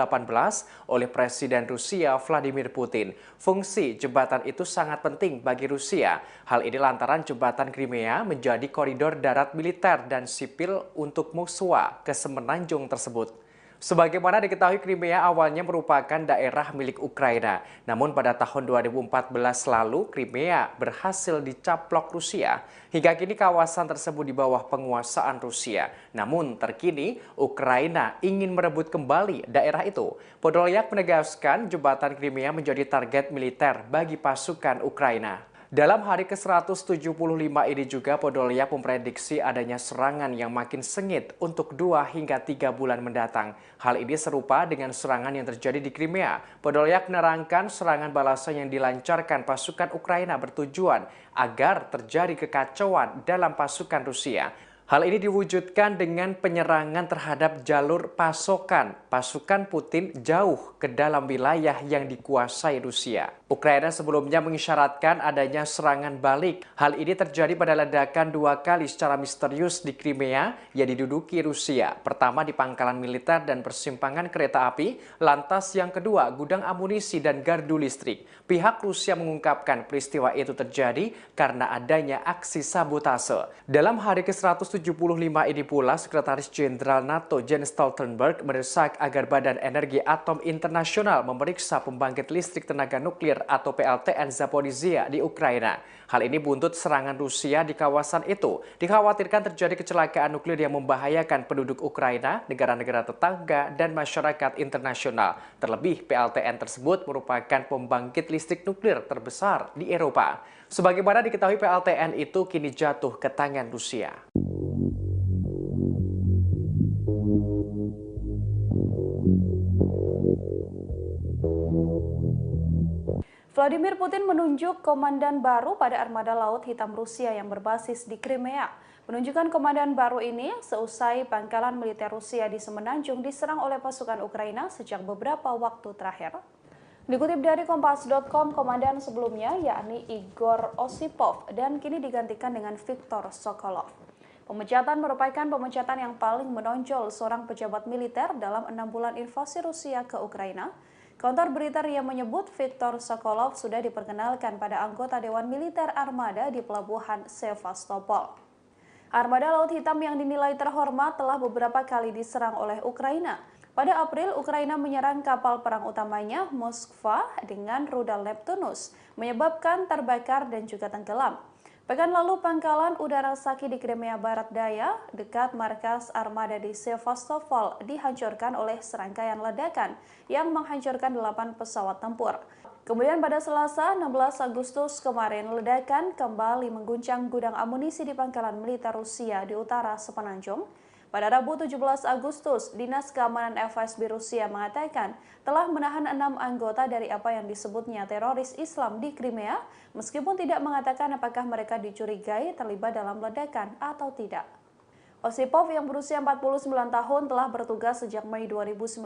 oleh Presiden Rusia Vladimir Putin. Fungsi jembatan itu sangat penting bagi Rusia. Hal ini lantaran jembatan Crimea menjadi koridor darat militer dan sipil untuk Moskwa ke semenanjung tersebut. Sebagaimana diketahui, Crimea awalnya merupakan daerah milik Ukraina. Namun pada tahun 2014 lalu, Crimea berhasil dicaplok Rusia. Hingga kini kawasan tersebut di bawah penguasaan Rusia. Namun terkini, Ukraina ingin merebut kembali daerah itu. Podolyak menegaskan jembatan Crimea menjadi target militer bagi pasukan Ukraina. Dalam hari ke-175 ini juga Podolyak memprediksi adanya serangan yang makin sengit untuk 2 hingga 3 bulan mendatang. Hal ini serupa dengan serangan yang terjadi di Crimea. Podolyak menerangkan serangan balasan yang dilancarkan pasukan Ukraina bertujuan agar terjadi kekacauan dalam pasukan Rusia. Hal ini diwujudkan dengan penyerangan terhadap jalur pasokan pasukan Putin jauh ke dalam wilayah yang dikuasai Rusia. Ukraina sebelumnya mengisyaratkan adanya serangan balik. Hal ini terjadi pada ledakan 2 kali secara misterius di Crimea yang diduduki Rusia. Pertama di pangkalan militer dan persimpangan kereta api, lantas yang kedua gudang amunisi dan gardu listrik. Pihak Rusia mengungkapkan peristiwa itu terjadi karena adanya aksi sabotase. Dalam hari ke-175 ini pula, Sekretaris Jenderal NATO Jens Stoltenberg mendesak agar Badan Energi Atom Internasional memeriksa pembangkit listrik tenaga nuklir atau PLTN Zaporizhzhia di Ukraina. Hal ini buntut serangan Rusia di kawasan itu. Dikhawatirkan terjadi kecelakaan nuklir yang membahayakan penduduk Ukraina, negara-negara tetangga, dan masyarakat internasional. Terlebih, PLTN tersebut merupakan pembangkit listrik nuklir terbesar di Eropa. Sebagaimana diketahui, PLTN itu kini jatuh ke tangan Rusia. Vladimir Putin menunjuk komandan baru pada armada Laut Hitam Rusia yang berbasis di Crimea. Penunjukan komandan baru ini seusai pangkalan militer Rusia di Semenanjung diserang oleh pasukan Ukraina sejak beberapa waktu terakhir. Dikutip dari Kompas.com, komandan sebelumnya yakni Igor Osipov dan kini digantikan dengan Viktor Sokolov. Pemecatan merupakan pemecatan yang paling menonjol seorang pejabat militer dalam 6 bulan invasi Rusia ke Ukraina. Kantor berita RIA menyebut Viktor Sokolov sudah diperkenalkan pada anggota Dewan Militer Armada di Pelabuhan Sevastopol. Armada Laut Hitam yang dinilai terhormat telah beberapa kali diserang oleh Ukraina. Pada April, Ukraina menyerang kapal perang utamanya Moskva dengan rudal Neptunus, menyebabkan terbakar dan juga tenggelam. Pekan lalu, pangkalan udara Saki di Crimea Barat Daya, dekat markas armada di Sevastopol, dihancurkan oleh serangkaian ledakan yang menghancurkan 8 pesawat tempur. Kemudian pada Selasa, 16 Agustus kemarin, ledakan kembali mengguncang gudang amunisi di pangkalan militer Rusia di utara Semenanjung. Pada Rabu 17 Agustus, Dinas Keamanan FSB Rusia mengatakan telah menahan 6 anggota dari apa yang disebutnya teroris Islam di Crimea, meskipun tidak mengatakan apakah mereka dicurigai terlibat dalam ledakan atau tidak. Osipov yang berusia 49 tahun telah bertugas sejak Mei 2019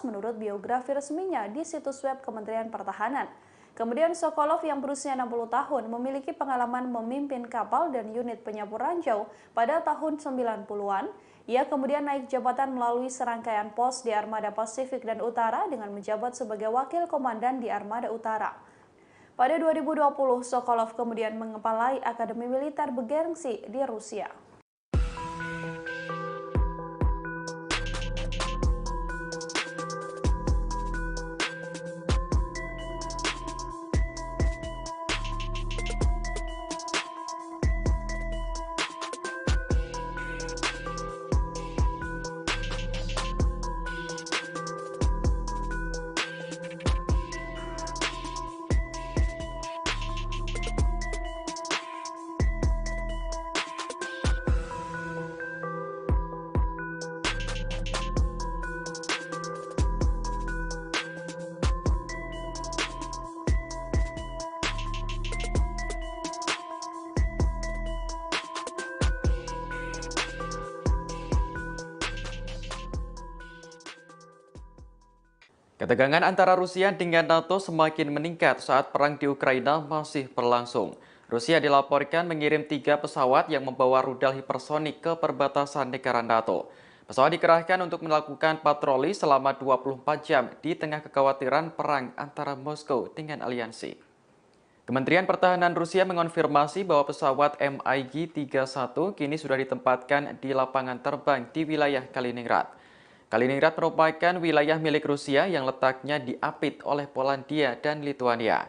menurut biografi resminya di situs web Kementerian Pertahanan. Kemudian Sokolov yang berusia 60 tahun memiliki pengalaman memimpin kapal dan unit penyapu ranjau pada tahun 90-an. Ia kemudian naik jabatan melalui serangkaian pos di Armada Pasifik dan Utara dengan menjabat sebagai wakil komandan di Armada Utara. Pada 2020, Sokolov kemudian mengepalai Akademi Militer bergengsi di Rusia. Ketegangan antara Rusia dengan NATO semakin meningkat saat perang di Ukraina masih berlangsung. Rusia dilaporkan mengirim 3 pesawat yang membawa rudal hipersonik ke perbatasan negara NATO. Pesawat dikerahkan untuk melakukan patroli selama 24 jam di tengah kekhawatiran perang antara Moskow dengan aliansi. Kementerian Pertahanan Rusia mengonfirmasi bahwa pesawat MiG-31 kini sudah ditempatkan di lapangan terbang di wilayah Kaliningrad. Kaliningrad merupakan wilayah milik Rusia yang letaknya diapit oleh Polandia dan Lituania.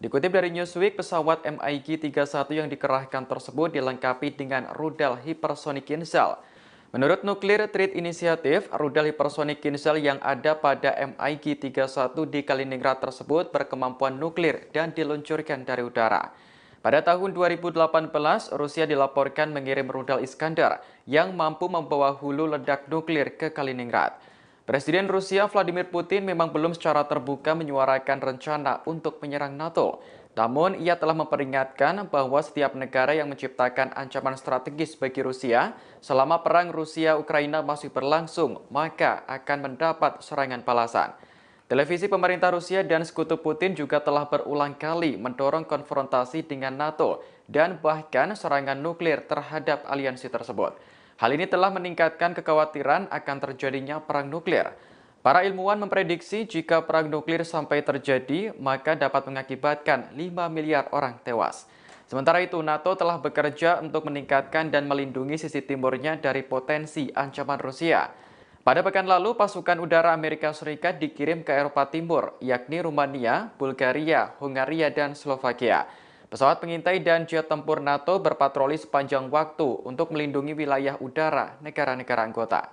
Dikutip dari Newsweek, pesawat MiG-31 yang dikerahkan tersebut dilengkapi dengan rudal hipersonik Kinzhal. Menurut Nuclear Threat Initiative, rudal hipersonik Kinzhal yang ada pada MiG-31 di Kaliningrad tersebut berkemampuan nuklir dan diluncurkan dari udara. Pada tahun 2018, Rusia dilaporkan mengirim rudal Iskandar yang mampu membawa hulu ledak nuklir ke Kaliningrad. Presiden Rusia Vladimir Putin memang belum secara terbuka menyuarakan rencana untuk menyerang NATO. Namun, ia telah memperingatkan bahwa setiap negara yang menciptakan ancaman strategis bagi Rusia selama perang Rusia-Ukraina masih berlangsung, maka akan mendapat serangan balasan. Televisi pemerintah Rusia dan sekutu Putin juga telah berulang kali mendorong konfrontasi dengan NATO dan bahkan serangan nuklir terhadap aliansi tersebut. Hal ini telah meningkatkan kekhawatiran akan terjadinya perang nuklir. Para ilmuwan memprediksi jika perang nuklir sampai terjadi, maka dapat mengakibatkan 5 miliar orang tewas. Sementara itu, NATO telah bekerja untuk meningkatkan dan melindungi sisi timurnya dari potensi ancaman Rusia. Pada pekan lalu, pasukan udara Amerika Serikat dikirim ke Eropa Timur, yakni Rumania, Bulgaria, Hungaria, dan Slovakia. Pesawat pengintai dan jet tempur NATO berpatroli sepanjang waktu untuk melindungi wilayah udara negara-negara anggota.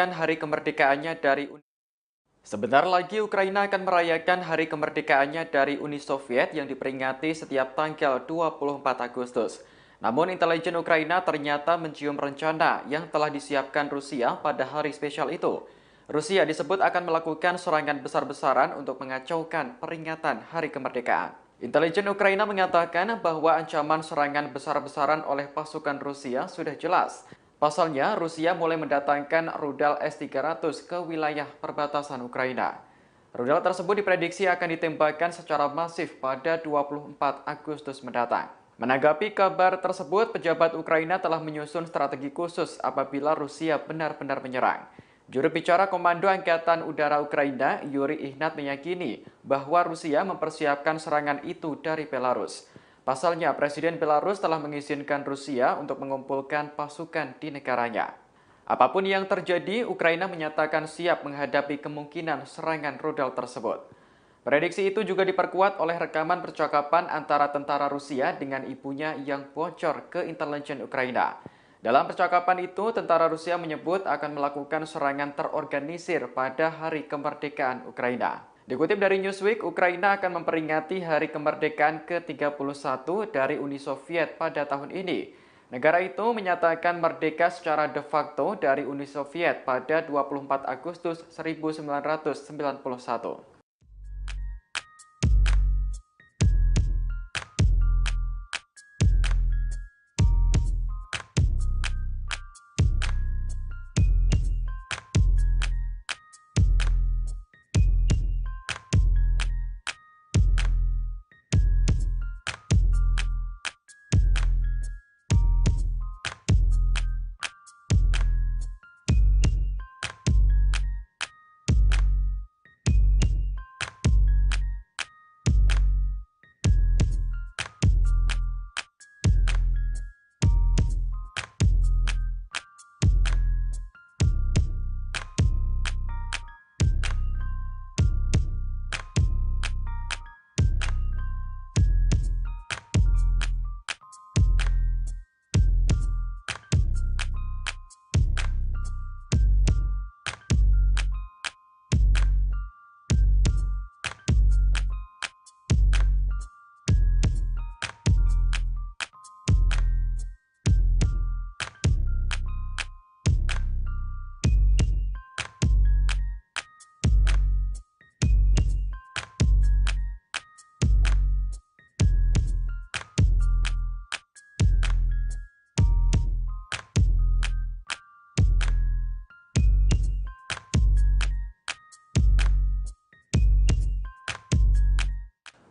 Hari kemerdekaannya dari Sebentar lagi Ukraina akan merayakan hari kemerdekaannya dari Uni Soviet yang diperingati setiap tanggal 24 Agustus. Namun intelijen Ukraina ternyata mencium rencana yang telah disiapkan Rusia pada hari spesial itu. Rusia disebut akan melakukan serangan besar-besaran untuk mengacaukan peringatan hari kemerdekaan. Intelijen Ukraina mengatakan bahwa ancaman serangan besar-besaran oleh pasukan Rusia sudah jelas. Pasalnya, Rusia mulai mendatangkan rudal S-300 ke wilayah perbatasan Ukraina. Rudal tersebut diprediksi akan ditembakkan secara masif pada 24 Agustus mendatang. Menanggapi kabar tersebut, pejabat Ukraina telah menyusun strategi khusus apabila Rusia benar-benar menyerang. Juru bicara Komando Angkatan Udara Ukraina, Yuri Ihnat, meyakini bahwa Rusia mempersiapkan serangan itu dari Belarus. Pasalnya, Presiden Belarus telah mengizinkan Rusia untuk mengumpulkan pasukan di negaranya. Apapun yang terjadi, Ukraina menyatakan siap menghadapi kemungkinan serangan rudal tersebut. Prediksi itu juga diperkuat oleh rekaman percakapan antara tentara Rusia dengan ibunya yang bocor ke intelijen Ukraina. Dalam percakapan itu, tentara Rusia menyebut akan melakukan serangan terorganisir pada hari kemerdekaan Ukraina. Dikutip dari Newsweek, Ukraina akan memperingati hari kemerdekaan ke-31 dari Uni Soviet pada tahun ini. Negara itu menyatakan merdeka secara de facto dari Uni Soviet pada 24 Agustus 1991.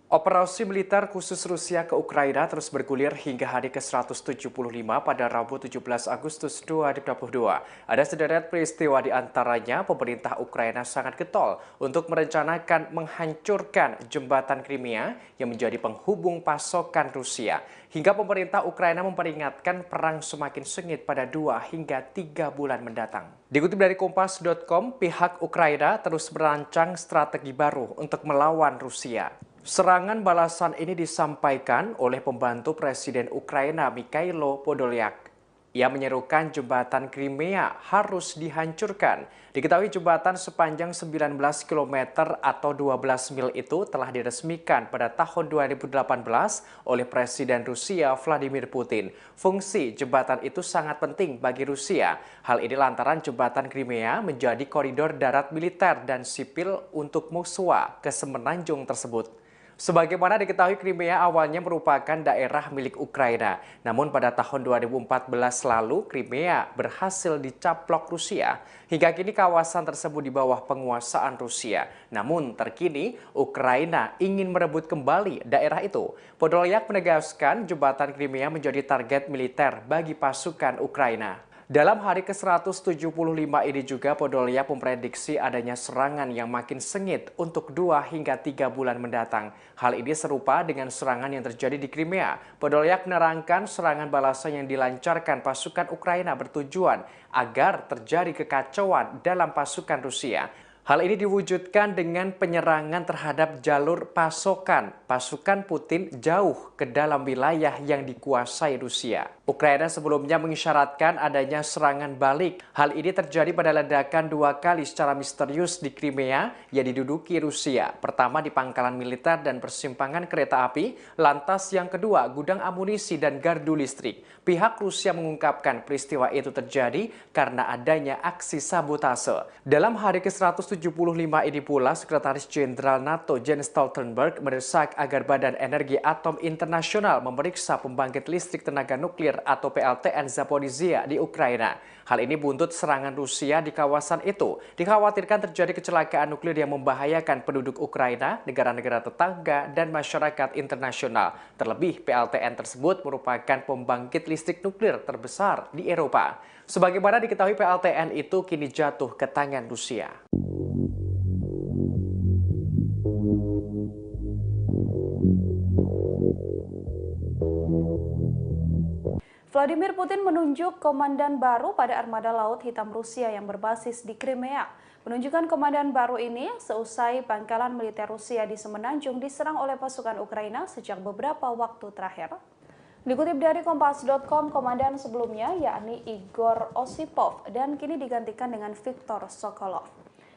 Operasi militer khusus Rusia ke Ukraina terus bergulir hingga hari ke-175 pada Rabu 17 Agustus 2022. Ada sederet peristiwa di antaranya pemerintah Ukraina sangat getol untuk merencanakan menghancurkan jembatan Crimea yang menjadi penghubung pasokan Rusia. Hingga pemerintah Ukraina memperingatkan perang semakin sengit pada 2 hingga 3 bulan mendatang. Dikutip dari Kompas.com, pihak Ukraina terus merancang strategi baru untuk melawan Rusia. Serangan balasan ini disampaikan oleh pembantu Presiden Ukraina Mikhailo Podolyak. Ia menyerukan jembatan Crimea harus dihancurkan. Diketahui jembatan sepanjang 19 km atau 12 mil itu telah diresmikan pada tahun 2018 oleh Presiden Rusia Vladimir Putin. Fungsi jembatan itu sangat penting bagi Rusia. Hal ini lantaran jembatan Crimea menjadi koridor darat militer dan sipil untuk Moskwa ke semenanjung tersebut. Sebagaimana diketahui, Crimea awalnya merupakan daerah milik Ukraina. Namun pada tahun 2014 lalu, Crimea berhasil dicaplok Rusia. Hingga kini kawasan tersebut di bawah penguasaan Rusia. Namun terkini, Ukraina ingin merebut kembali daerah itu. Podolyak menegaskan jembatan Crimea menjadi target militer bagi pasukan Ukraina. Dalam hari ke-175 ini juga Podolyak memprediksi adanya serangan yang makin sengit untuk 2 hingga 3 bulan mendatang. Hal ini serupa dengan serangan yang terjadi di Crimea. Podolyak menerangkan serangan balasan yang dilancarkan pasukan Ukraina bertujuan agar terjadi kekacauan dalam pasukan Rusia. Hal ini diwujudkan dengan penyerangan terhadap jalur pasokan pasukan Putin jauh ke dalam wilayah yang dikuasai Rusia. Ukraina sebelumnya mengisyaratkan adanya serangan balik. Hal ini terjadi pada ledakan 2 kali secara misterius di Crimea yang diduduki Rusia. Pertama di pangkalan militer dan persimpangan kereta api, lantas yang kedua gudang amunisi dan gardu listrik. Pihak Rusia mengungkapkan peristiwa itu terjadi karena adanya aksi sabotase. Dalam hari ke-175 ini pula, Sekretaris Jenderal NATO Jens Stoltenberg mendesak agar Badan Energi Atom Internasional memeriksa pembangkit listrik tenaga nuklir atau PLTN Zaporizhzhia di Ukraina. Hal ini buntut serangan Rusia di kawasan itu. Dikhawatirkan terjadi kecelakaan nuklir yang membahayakan penduduk Ukraina, negara-negara tetangga, dan masyarakat internasional. Terlebih, PLTN tersebut merupakan pembangkit listrik nuklir terbesar di Eropa. Sebagaimana diketahui, PLTN itu kini jatuh ke tangan Rusia. Vladimir Putin menunjuk komandan baru pada armada Laut Hitam Rusia yang berbasis di Crimea. Penunjukan komandan baru ini seusai pangkalan militer Rusia di Semenanjung diserang oleh pasukan Ukraina sejak beberapa waktu terakhir. Dikutip dari Kompas.com, komandan sebelumnya yakni Igor Osipov dan kini digantikan dengan Viktor Sokolov.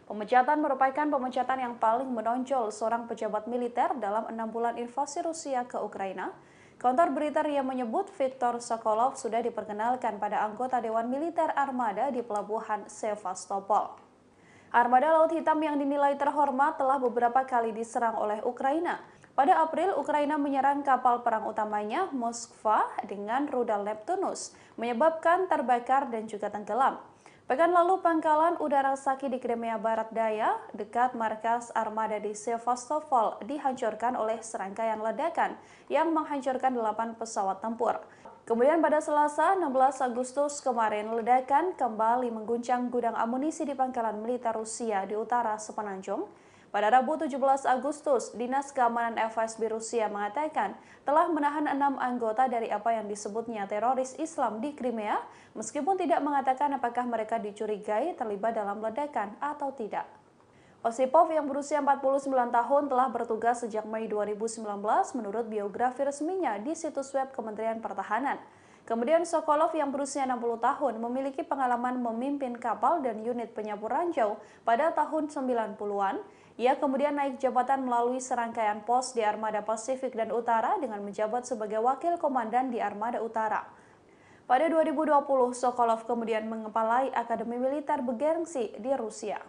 Pemecatan merupakan pemecatan yang paling menonjol seorang pejabat militer dalam 6 bulan invasi Rusia ke Ukraina. Kantor berita RIA menyebut Viktor Sokolov sudah diperkenalkan pada anggota Dewan Militer Armada di Pelabuhan Sevastopol. Armada Laut Hitam yang dinilai terhormat telah beberapa kali diserang oleh Ukraina. Pada April, Ukraina menyerang kapal perang utamanya, Moskva, dengan rudal Neptunus, menyebabkan terbakar dan juga tenggelam. Pekan lalu, pangkalan udara Saki di Crimea Barat Daya, dekat markas armada di Sevastopol, dihancurkan oleh serangkaian ledakan yang menghancurkan 8 pesawat tempur. Kemudian pada Selasa, 16 Agustus kemarin, ledakan kembali mengguncang gudang amunisi di pangkalan militer Rusia di utara Semenanjung. Pada Rabu 17 Agustus, Dinas Keamanan FSB Rusia mengatakan telah menahan 6 anggota dari apa yang disebutnya teroris Islam di Crimea, meskipun tidak mengatakan apakah mereka dicurigai terlibat dalam ledakan atau tidak. Osipov yang berusia 49 tahun telah bertugas sejak Mei 2019 menurut biografi resminya di situs web Kementerian Pertahanan. Kemudian Sokolov yang berusia 60 tahun memiliki pengalaman memimpin kapal dan unit penyapu ranjau pada tahun 90-an. Ia kemudian naik jabatan melalui serangkaian pos di Armada Pasifik dan Utara dengan menjabat sebagai Wakil Komandan di Armada Utara. Pada 2020, Sokolov kemudian mengepalai Akademi Militer bergengsi di Rusia.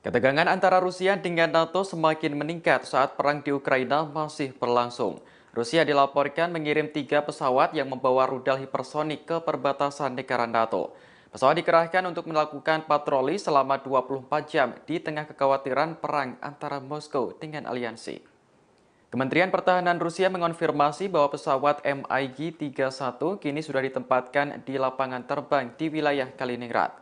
Ketegangan antara Rusia dengan NATO semakin meningkat saat perang di Ukraina masih berlangsung. Rusia dilaporkan mengirim 3 pesawat yang membawa rudal hipersonik ke perbatasan negara NATO. Pesawat dikerahkan untuk melakukan patroli selama 24 jam di tengah kekhawatiran perang antara Moskow dengan aliansi. Kementerian Pertahanan Rusia mengonfirmasi bahwa pesawat MiG-31 kini sudah ditempatkan di lapangan terbang di wilayah Kaliningrad.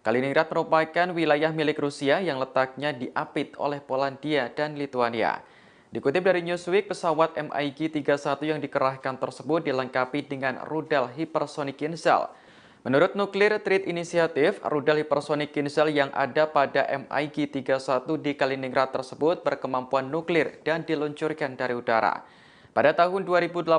Kaliningrad merupakan wilayah milik Rusia yang letaknya diapit oleh Polandia dan Lituania. Dikutip dari Newsweek, pesawat MiG-31 yang dikerahkan tersebut dilengkapi dengan rudal hipersonik Kinzhal. Menurut Nuclear Threat Initiative, rudal hipersonik Kinzhal yang ada pada MiG-31 di Kaliningrad tersebut berkemampuan nuklir dan diluncurkan dari udara. Pada tahun 2018,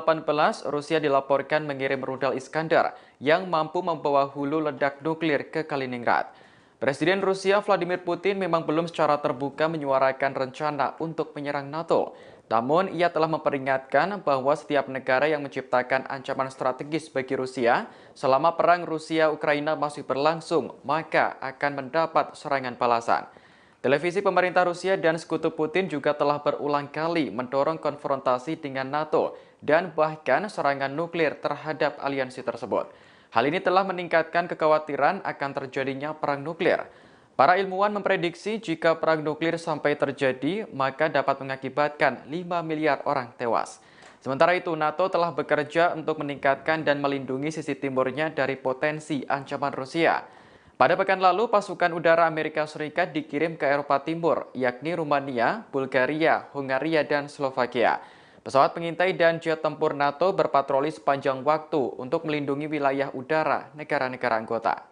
Rusia dilaporkan mengirim rudal Iskandar yang mampu membawa hulu ledak nuklir ke Kaliningrad. Presiden Rusia Vladimir Putin memang belum secara terbuka menyuarakan rencana untuk menyerang NATO. Namun, ia telah memperingatkan bahwa setiap negara yang menciptakan ancaman strategis bagi Rusia selama perang Rusia-Ukraina masih berlangsung, maka akan mendapat serangan balasan. Televisi pemerintah Rusia dan sekutu Putin juga telah berulang kali mendorong konfrontasi dengan NATO dan bahkan serangan nuklir terhadap aliansi tersebut. Hal ini telah meningkatkan kekhawatiran akan terjadinya perang nuklir. Para ilmuwan memprediksi jika perang nuklir sampai terjadi, maka dapat mengakibatkan 5 miliar orang tewas. Sementara itu, NATO telah bekerja untuk meningkatkan dan melindungi sisi timurnya dari potensi ancaman Rusia. Pada pekan lalu, pasukan udara Amerika Serikat dikirim ke Eropa Timur, yakni Rumania, Bulgaria, Hungaria, dan Slovakia. Pesawat pengintai dan jet tempur NATO berpatroli sepanjang waktu untuk melindungi wilayah udara negara-negara anggota.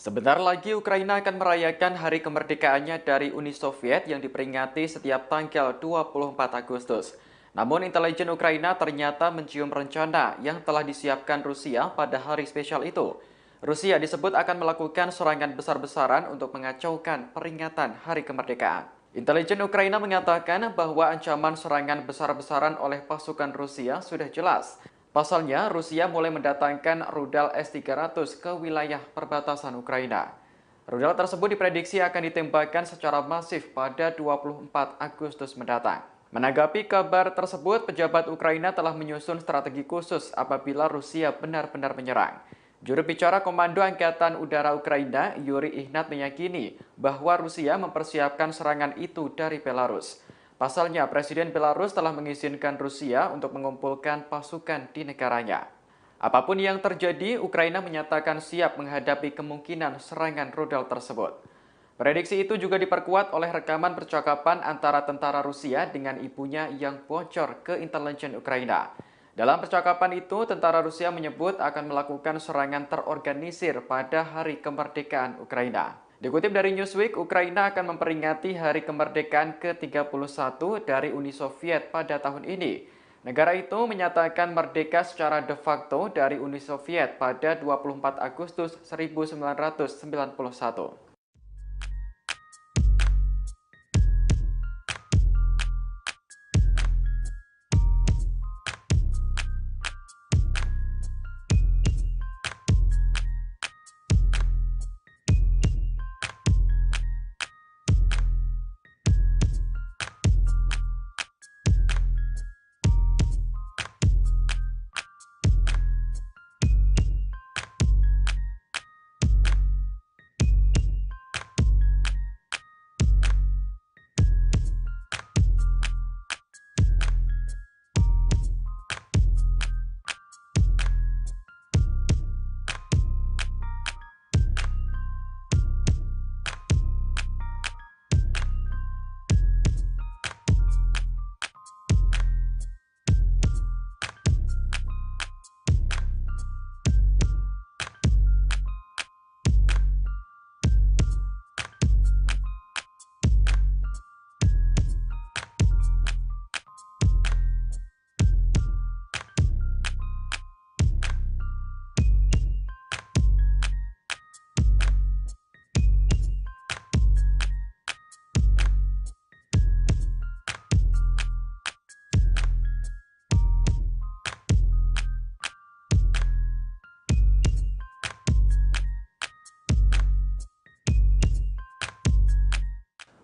Sebentar lagi Ukraina akan merayakan hari kemerdekaannya dari Uni Soviet yang diperingati setiap tanggal 24 Agustus. Namun intelijen Ukraina ternyata mencium rencana yang telah disiapkan Rusia pada hari spesial itu. Rusia disebut akan melakukan serangan besar-besaran untuk mengacaukan peringatan hari kemerdekaan. Intelijen Ukraina mengatakan bahwa ancaman serangan besar-besaran oleh pasukan Rusia sudah jelas. Pasalnya, Rusia mulai mendatangkan rudal S-300 ke wilayah perbatasan Ukraina. Rudal tersebut diprediksi akan ditembakkan secara masif pada 24 Agustus mendatang. Menanggapi kabar tersebut, pejabat Ukraina telah menyusun strategi khusus apabila Rusia benar-benar menyerang. Juru bicara Komando Angkatan Udara Ukraina, Yuri Ihnat, meyakini bahwa Rusia mempersiapkan serangan itu dari Belarus. Pasalnya, Presiden Belarus telah mengizinkan Rusia untuk mengumpulkan pasukan di negaranya. Apapun yang terjadi, Ukraina menyatakan siap menghadapi kemungkinan serangan rudal tersebut. Prediksi itu juga diperkuat oleh rekaman percakapan antara tentara Rusia dengan ibunya yang bocor ke intelijen Ukraina. Dalam percakapan itu, tentara Rusia menyebut akan melakukan serangan terorganisir pada hari kemerdekaan Ukraina. Dikutip dari Newsweek, Ukraina akan memperingati hari kemerdekaan ke-31 dari Uni Soviet pada tahun ini. Negara itu menyatakan merdeka secara de facto dari Uni Soviet pada 24 Agustus 1991.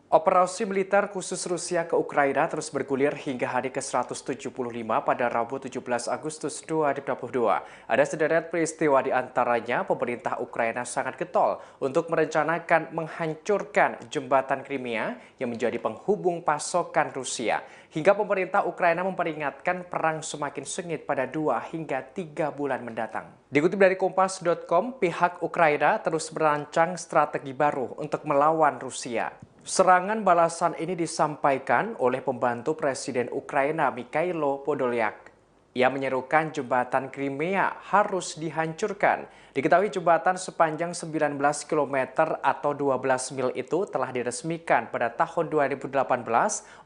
Operasi militer khusus Rusia ke Ukraina terus bergulir hingga hari ke-175 pada Rabu 17 Agustus 2022. Ada sederet peristiwa di antaranya pemerintah Ukraina sangat getol untuk merencanakan menghancurkan jembatan Crimea yang menjadi penghubung pasokan Rusia. Hingga pemerintah Ukraina memperingatkan perang semakin sengit pada 2 hingga 3 bulan mendatang. Dikutip dari Kompas.com, pihak Ukraina terus merancang strategi baru untuk melawan Rusia. Serangan balasan ini disampaikan oleh pembantu Presiden Ukraina Mikhailo Podolyak. Ia menyerukan jembatan Crimea harus dihancurkan. Diketahui jembatan sepanjang 19 km atau 12 mil itu telah diresmikan pada tahun 2018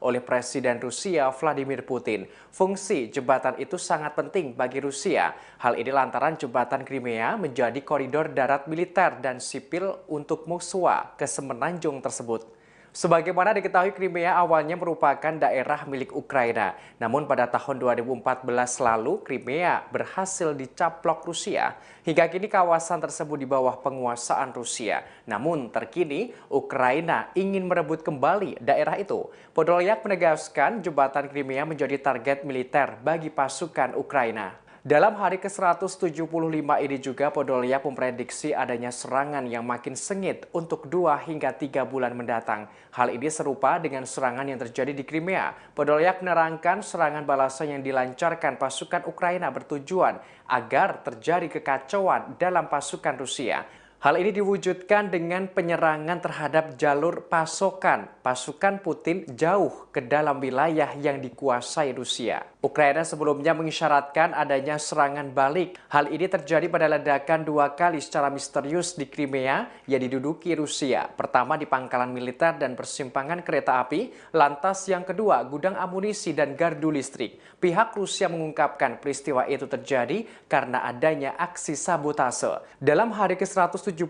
oleh Presiden Rusia Vladimir Putin. Fungsi jembatan itu sangat penting bagi Rusia. Hal ini lantaran jembatan Crimea menjadi koridor darat militer dan sipil untuk Moskwa ke semenanjung tersebut. Sebagaimana diketahui, Crimea awalnya merupakan daerah milik Ukraina. Namun pada tahun 2014 lalu, Crimea berhasil dicaplok Rusia. Hingga kini kawasan tersebut di bawah penguasaan Rusia. Namun terkini, Ukraina ingin merebut kembali daerah itu. Podolyak menegaskan jembatan Crimea menjadi target militer bagi pasukan Ukraina. Dalam hari ke-175 ini juga Podolyak memprediksi adanya serangan yang makin sengit untuk 2 hingga 3 bulan mendatang. Hal ini serupa dengan serangan yang terjadi di Crimea. Podolyak menerangkan serangan balasan yang dilancarkan pasukan Ukraina bertujuan agar terjadi kekacauan dalam pasukan Rusia. Hal ini diwujudkan dengan penyerangan terhadap jalur pasokan pasukan Putin jauh ke dalam wilayah yang dikuasai Rusia. Ukraina sebelumnya mengisyaratkan adanya serangan balik. Hal ini terjadi pada ledakan 2 kali secara misterius di Crimea yang diduduki Rusia. Pertama di pangkalan militer dan persimpangan kereta api, lantas yang kedua gudang amunisi dan gardu listrik. Pihak Rusia mengungkapkan peristiwa itu terjadi karena adanya aksi sabotase. Dalam hari ke-175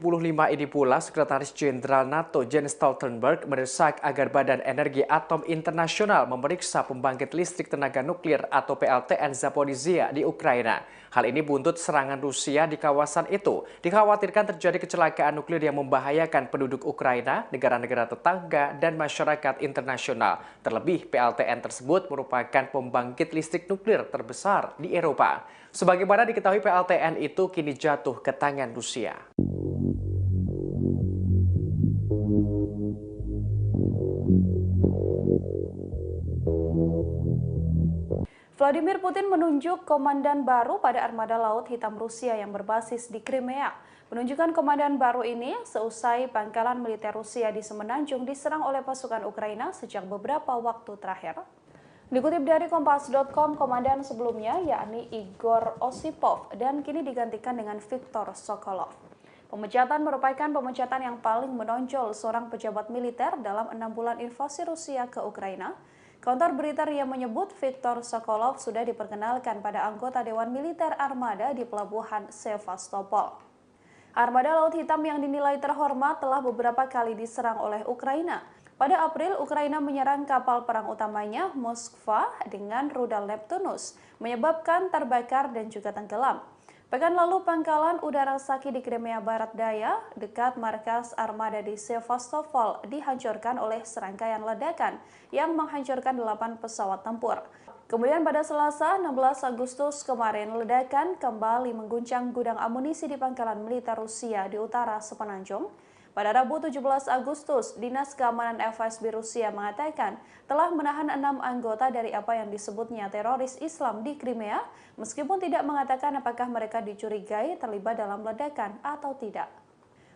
ini pula, Sekretaris Jenderal NATO Jens Stoltenberg mendesak agar Badan Energi Atom Internasional memeriksa pembangkit listrik tenaga nuklir atau PLTN Zaporizhzhia di Ukraina. Hal ini buntut serangan Rusia di kawasan itu. Dikhawatirkan terjadi kecelakaan nuklir yang membahayakan penduduk Ukraina, negara-negara tetangga, dan masyarakat internasional. Terlebih, PLTN tersebut merupakan pembangkit listrik nuklir terbesar di Eropa. Sebagaimana diketahui, PLTN itu kini jatuh ke tangan Rusia. Vladimir Putin menunjuk komandan baru pada armada laut hitam Rusia yang berbasis di Crimea. Penunjukan komandan baru ini seusai pangkalan militer Rusia di Semenanjung diserang oleh pasukan Ukraina sejak beberapa waktu terakhir. Dikutip dari Kompas.com, komandan sebelumnya yakni Igor Osipov dan kini digantikan dengan Viktor Sokolov. Pemecatan merupakan pemecatan yang paling menonjol seorang pejabat militer dalam 6 bulan invasi Rusia ke Ukraina. Kantor berita RIA menyebut Viktor Sokolov sudah diperkenalkan pada anggota Dewan Militer Armada di Pelabuhan Sevastopol. Armada Laut Hitam yang dinilai terhormat telah beberapa kali diserang oleh Ukraina. Pada April, Ukraina menyerang kapal perang utamanya Moskva dengan rudal Neptunus, menyebabkan terbakar dan juga tenggelam. Pekan lalu, pangkalan udara Saki di Crimea Barat Daya, dekat markas armada di Sevastopol, dihancurkan oleh serangkaian ledakan yang menghancurkan 8 pesawat tempur. Kemudian pada Selasa, 16 Agustus kemarin, ledakan kembali mengguncang gudang amunisi di pangkalan militer Rusia di utara Semenanjung. Pada Rabu 17 Agustus, Dinas Keamanan FSB Rusia mengatakan telah menahan 6 anggota dari apa yang disebutnya teroris Islam di Crimea, meskipun tidak mengatakan apakah mereka dicurigai terlibat dalam ledakan atau tidak.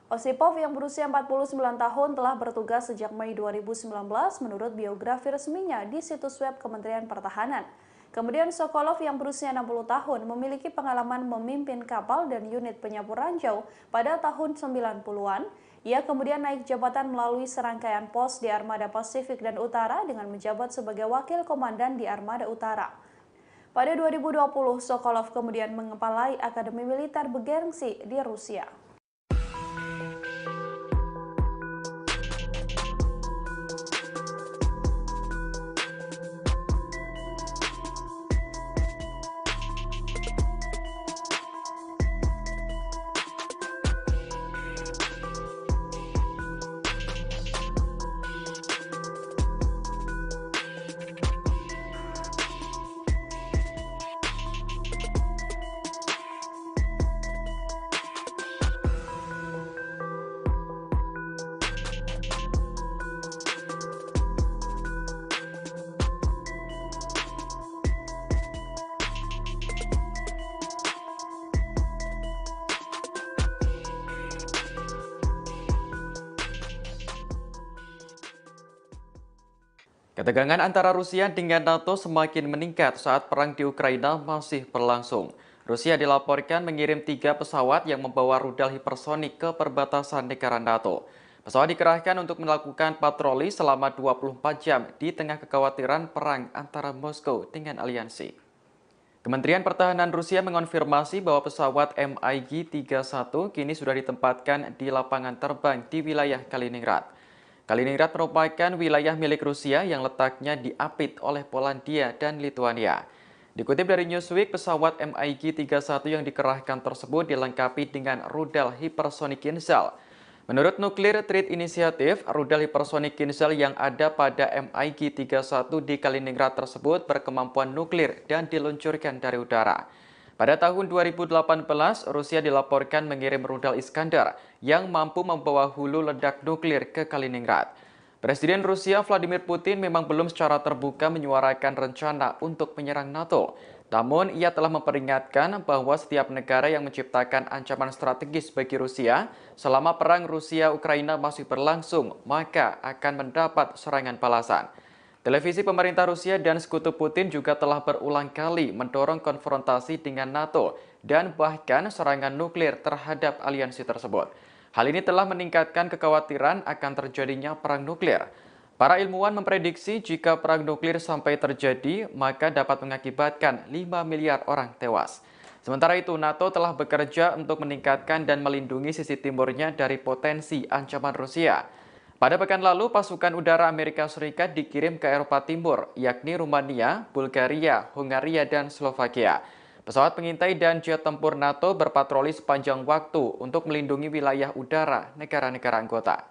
Osipov yang berusia 49 tahun telah bertugas sejak Mei 2019 menurut biografi resminya di situs web Kementerian Pertahanan. Kemudian Sokolov yang berusia 60 tahun memiliki pengalaman memimpin kapal dan unit penyapu ranjau pada tahun 90-an. Ia kemudian naik jabatan melalui serangkaian pos di Armada Pasifik dan Utara dengan menjabat sebagai wakil komandan di Armada Utara. Pada 2020, Sokolov kemudian mengepalai Akademi Militer bergengsi di Rusia. Ketegangan antara Rusia dengan NATO semakin meningkat saat perang di Ukraina masih berlangsung. Rusia dilaporkan mengirim 3 pesawat yang membawa rudal hipersonik ke perbatasan negara NATO. Pesawat dikerahkan untuk melakukan patroli selama 24 jam di tengah kekhawatiran perang antara Moskow dengan aliansi. Kementerian Pertahanan Rusia mengonfirmasi bahwa pesawat MiG-31 kini sudah ditempatkan di lapangan terbang di wilayah Kaliningrad. Kaliningrad merupakan wilayah milik Rusia yang letaknya diapit oleh Polandia dan Lituania. Dikutip dari Newsweek, pesawat MiG-31 yang dikerahkan tersebut dilengkapi dengan rudal hipersonik Kinzhal. Menurut Nuclear Threat Initiative, rudal hipersonik Kinzhal yang ada pada MiG-31 di Kaliningrad tersebut berkemampuan nuklir dan diluncurkan dari udara. Pada tahun 2018, Rusia dilaporkan mengirim rudal Iskandar yang mampu membawa hulu ledak nuklir ke Kaliningrad. Presiden Rusia Vladimir Putin memang belum secara terbuka menyuarakan rencana untuk menyerang NATO. Namun, ia telah memperingatkan bahwa setiap negara yang menciptakan ancaman strategis bagi Rusia selama perang Rusia-Ukraina masih berlangsung, maka akan mendapat serangan balasan. Televisi pemerintah Rusia dan sekutu Putin juga telah berulang kali mendorong konfrontasi dengan NATO dan bahkan serangan nuklir terhadap aliansi tersebut. Hal ini telah meningkatkan kekhawatiran akan terjadinya perang nuklir. Para ilmuwan memprediksi jika perang nuklir sampai terjadi, maka dapat mengakibatkan 5 miliar orang tewas. Sementara itu, NATO telah bekerja untuk meningkatkan dan melindungi sisi timurnya dari potensi ancaman Rusia. Pada pekan lalu, pasukan udara Amerika Serikat dikirim ke Eropa Timur, yakni Rumania, Bulgaria, Hungaria, dan Slovakia. Pesawat pengintai dan jet tempur NATO berpatroli sepanjang waktu untuk melindungi wilayah udara negara-negara anggota.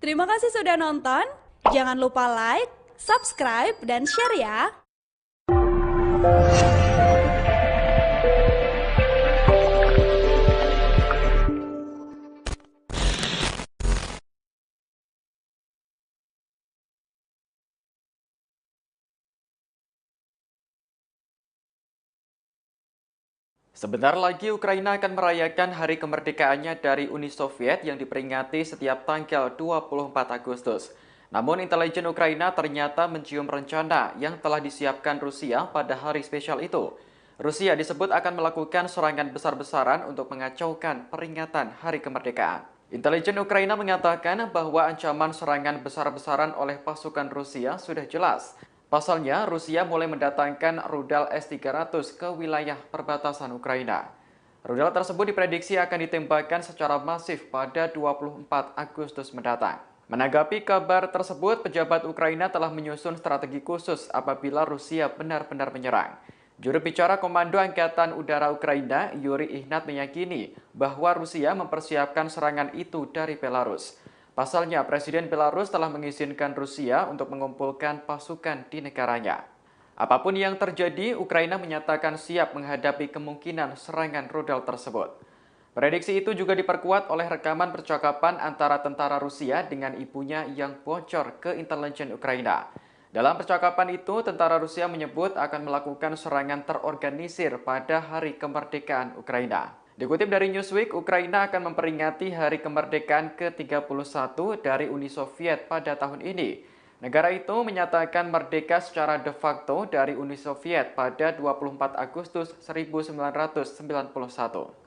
Terima kasih sudah nonton. Jangan lupa like, subscribe, dan share ya. Sebentar lagi Ukraina akan merayakan hari kemerdekaannya dari Uni Soviet yang diperingati setiap tanggal 24 Agustus. Namun intelijen Ukraina ternyata mencium rencana yang telah disiapkan Rusia pada hari spesial itu. Rusia disebut akan melakukan serangan besar-besaran untuk mengacaukan peringatan hari kemerdekaan. Intelijen Ukraina mengatakan bahwa ancaman serangan besar-besaran oleh pasukan Rusia sudah jelas. Pasalnya, Rusia mulai mendatangkan rudal S-300 ke wilayah perbatasan Ukraina. Rudal tersebut diprediksi akan ditembakkan secara masif pada 24 Agustus mendatang. Menanggapi kabar tersebut, pejabat Ukraina telah menyusun strategi khusus apabila Rusia benar-benar menyerang. Juru bicara Komando Angkatan Udara Ukraina, Yuri Ihnat, meyakini bahwa Rusia mempersiapkan serangan itu dari Belarus. Pasalnya, Presiden Belarus telah mengizinkan Rusia untuk mengumpulkan pasukan di negaranya. Apapun yang terjadi, Ukraina menyatakan siap menghadapi kemungkinan serangan rudal tersebut. Prediksi itu juga diperkuat oleh rekaman percakapan antara tentara Rusia dengan ibunya yang bocor ke intelijen Ukraina. Dalam percakapan itu, tentara Rusia menyebut akan melakukan serangan terorganisir pada hari kemerdekaan Ukraina. Dikutip dari Newsweek, Ukraina akan memperingati hari kemerdekaan ke-31 dari Uni Soviet pada tahun ini. Negara itu menyatakan merdeka secara de facto dari Uni Soviet pada 24 Agustus 1991.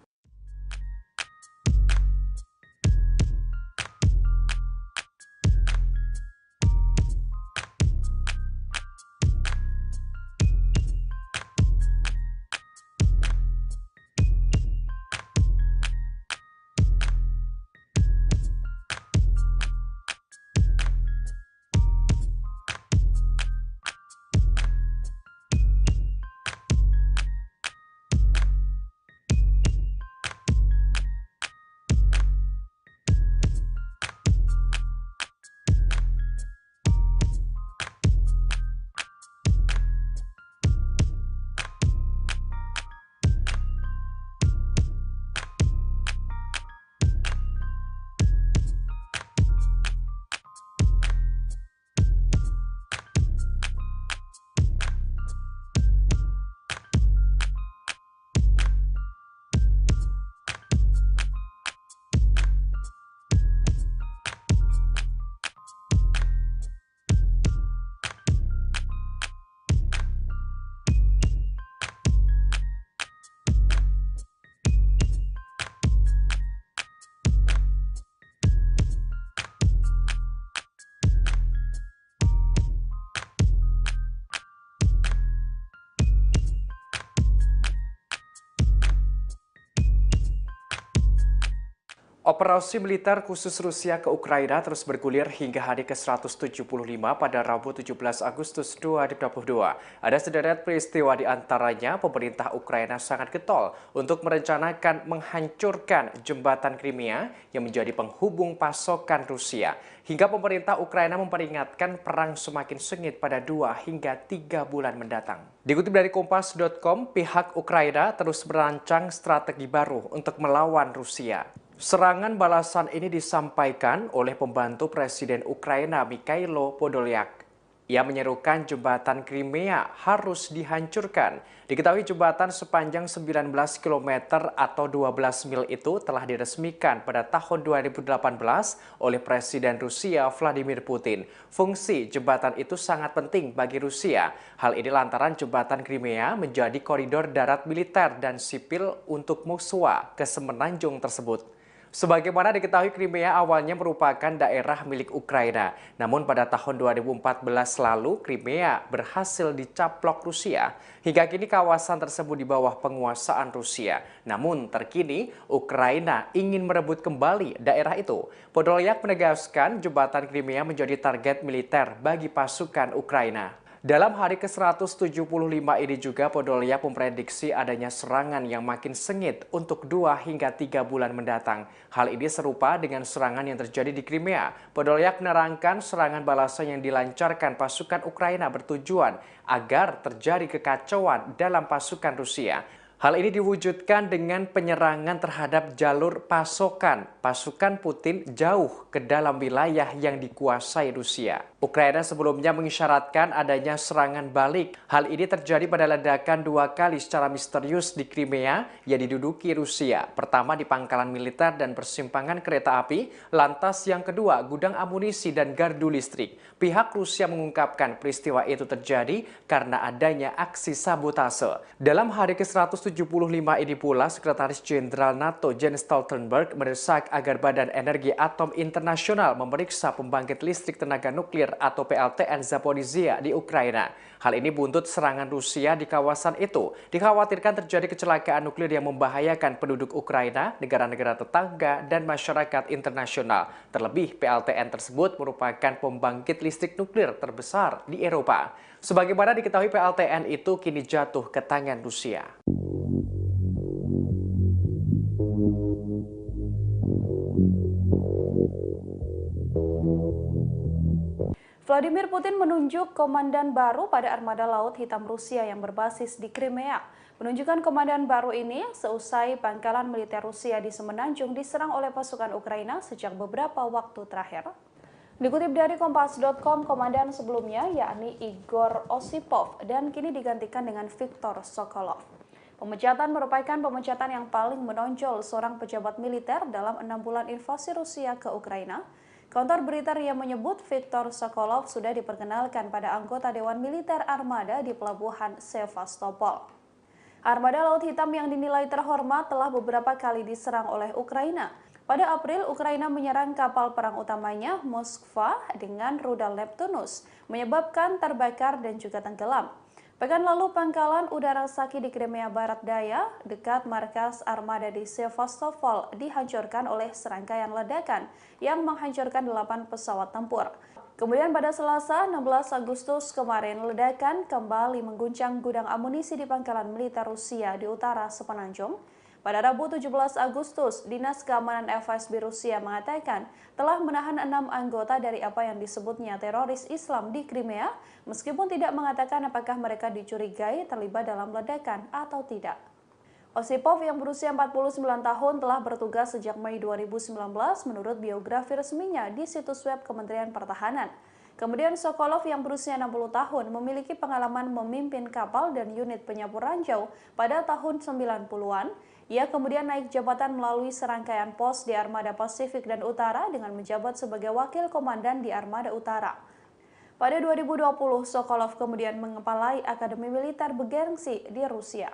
Operasi militer khusus Rusia ke Ukraina terus bergulir hingga hari ke-175 pada Rabu 17 Agustus 2022. Ada sederet peristiwa di antaranya pemerintah Ukraina sangat getol untuk merencanakan menghancurkan jembatan Crimea yang menjadi penghubung pasokan Rusia. Hingga pemerintah Ukraina memperingatkan perang semakin sengit pada 2 hingga 3 bulan mendatang. Dikutip dari Kompas.com, pihak Ukraina terus merancang strategi baru untuk melawan Rusia. Serangan balasan ini disampaikan oleh pembantu Presiden Ukraina Mikhailo Podolyak. Ia menyerukan jembatan Crimea harus dihancurkan. Diketahui jembatan sepanjang 19 km atau 12 mil itu telah diresmikan pada tahun 2018 oleh Presiden Rusia Vladimir Putin. Fungsi jembatan itu sangat penting bagi Rusia. Hal ini lantaran jembatan Crimea menjadi koridor darat militer dan sipil untuk Moskwa ke semenanjung tersebut. Sebagaimana diketahui, Crimea awalnya merupakan daerah milik Ukraina. Namun pada tahun 2014 lalu, Crimea berhasil dicaplok Rusia. Hingga kini kawasan tersebut di bawah penguasaan Rusia. Namun terkini, Ukraina ingin merebut kembali daerah itu. Podolyak menegaskan jembatan Crimea menjadi target militer bagi pasukan Ukraina. Dalam hari ke-175 ini juga Podolyak memprediksi adanya serangan yang makin sengit untuk 2 hingga 3 bulan mendatang. Hal ini serupa dengan serangan yang terjadi di Crimea. Podolyak menerangkan serangan balasan yang dilancarkan pasukan Ukraina bertujuan agar terjadi kekacauan dalam pasukan Rusia. Hal ini diwujudkan dengan penyerangan terhadap jalur pasokan pasukan Putin jauh ke dalam wilayah yang dikuasai Rusia. Ukraina sebelumnya mengisyaratkan adanya serangan balik. Hal ini terjadi pada ledakan 2 kali secara misterius di Crimea yang diduduki Rusia. Pertama di pangkalan militer dan persimpangan kereta api, lantas yang kedua gudang amunisi dan gardu listrik. Pihak Rusia mengungkapkan peristiwa itu terjadi karena adanya aksi sabotase. Dalam hari ke-175 ini pula, Sekretaris Jenderal NATO Jens Stoltenberg mendesak agar Badan Energi Atom Internasional memeriksa pembangkit listrik tenaga nuklir atau PLTN Zaporizhzhia di Ukraina. Hal ini buntut serangan Rusia di kawasan itu. Dikhawatirkan terjadi kecelakaan nuklir yang membahayakan penduduk Ukraina, negara-negara tetangga, dan masyarakat internasional. Terlebih, PLTN tersebut merupakan pembangkit listrik nuklir terbesar di Eropa. Sebagaimana diketahui, PLTN itu kini jatuh ke tangan Rusia. Vladimir Putin menunjuk komandan baru pada armada laut hitam Rusia yang berbasis di Crimea. Penunjukan komandan baru ini seusai pangkalan militer Rusia di Semenanjung diserang oleh pasukan Ukraina sejak beberapa waktu terakhir. Dikutip dari Kompas.com, komandan sebelumnya yakni Igor Osipov dan kini digantikan dengan Viktor Sokolov. Pemecatan merupakan pemecatan yang paling menonjol seorang pejabat militer dalam 6 bulan invasi Rusia ke Ukraina. Kantor berita RIA menyebut Viktor Sokolov sudah diperkenalkan pada anggota Dewan Militer Armada di Pelabuhan Sevastopol. Armada Laut Hitam yang dinilai terhormat telah beberapa kali diserang oleh Ukraina. Pada April, Ukraina menyerang kapal perang utamanya Moskva dengan rudal Neptunus, menyebabkan terbakar dan juga tenggelam. Pekan lalu, pangkalan udara Saki di Crimea Barat Daya, dekat markas armada di Sevastopol, dihancurkan oleh serangkaian ledakan yang menghancurkan 8 pesawat tempur. Kemudian pada Selasa, 16 Agustus kemarin, ledakan kembali mengguncang gudang amunisi di pangkalan militer Rusia di utara Semenanjung. Pada Rabu 17 Agustus, Dinas Keamanan FSB Rusia mengatakan telah menahan 6 anggota dari apa yang disebutnya teroris Islam di Crimea, meskipun tidak mengatakan apakah mereka dicurigai terlibat dalam ledakan atau tidak. Osipov yang berusia 49 tahun telah bertugas sejak Mei 2019 menurut biografi resminya di situs web Kementerian Pertahanan. Kemudian Sokolov yang berusia 60 tahun memiliki pengalaman memimpin kapal dan unit penyapu ranjau pada tahun 90-an. Ia kemudian naik jabatan melalui serangkaian pos di Armada Pasifik dan Utara dengan menjabat sebagai wakil komandan di Armada Utara. Pada 2020, Sokolov kemudian mengepalai Akademi Militer bergengsi di Rusia.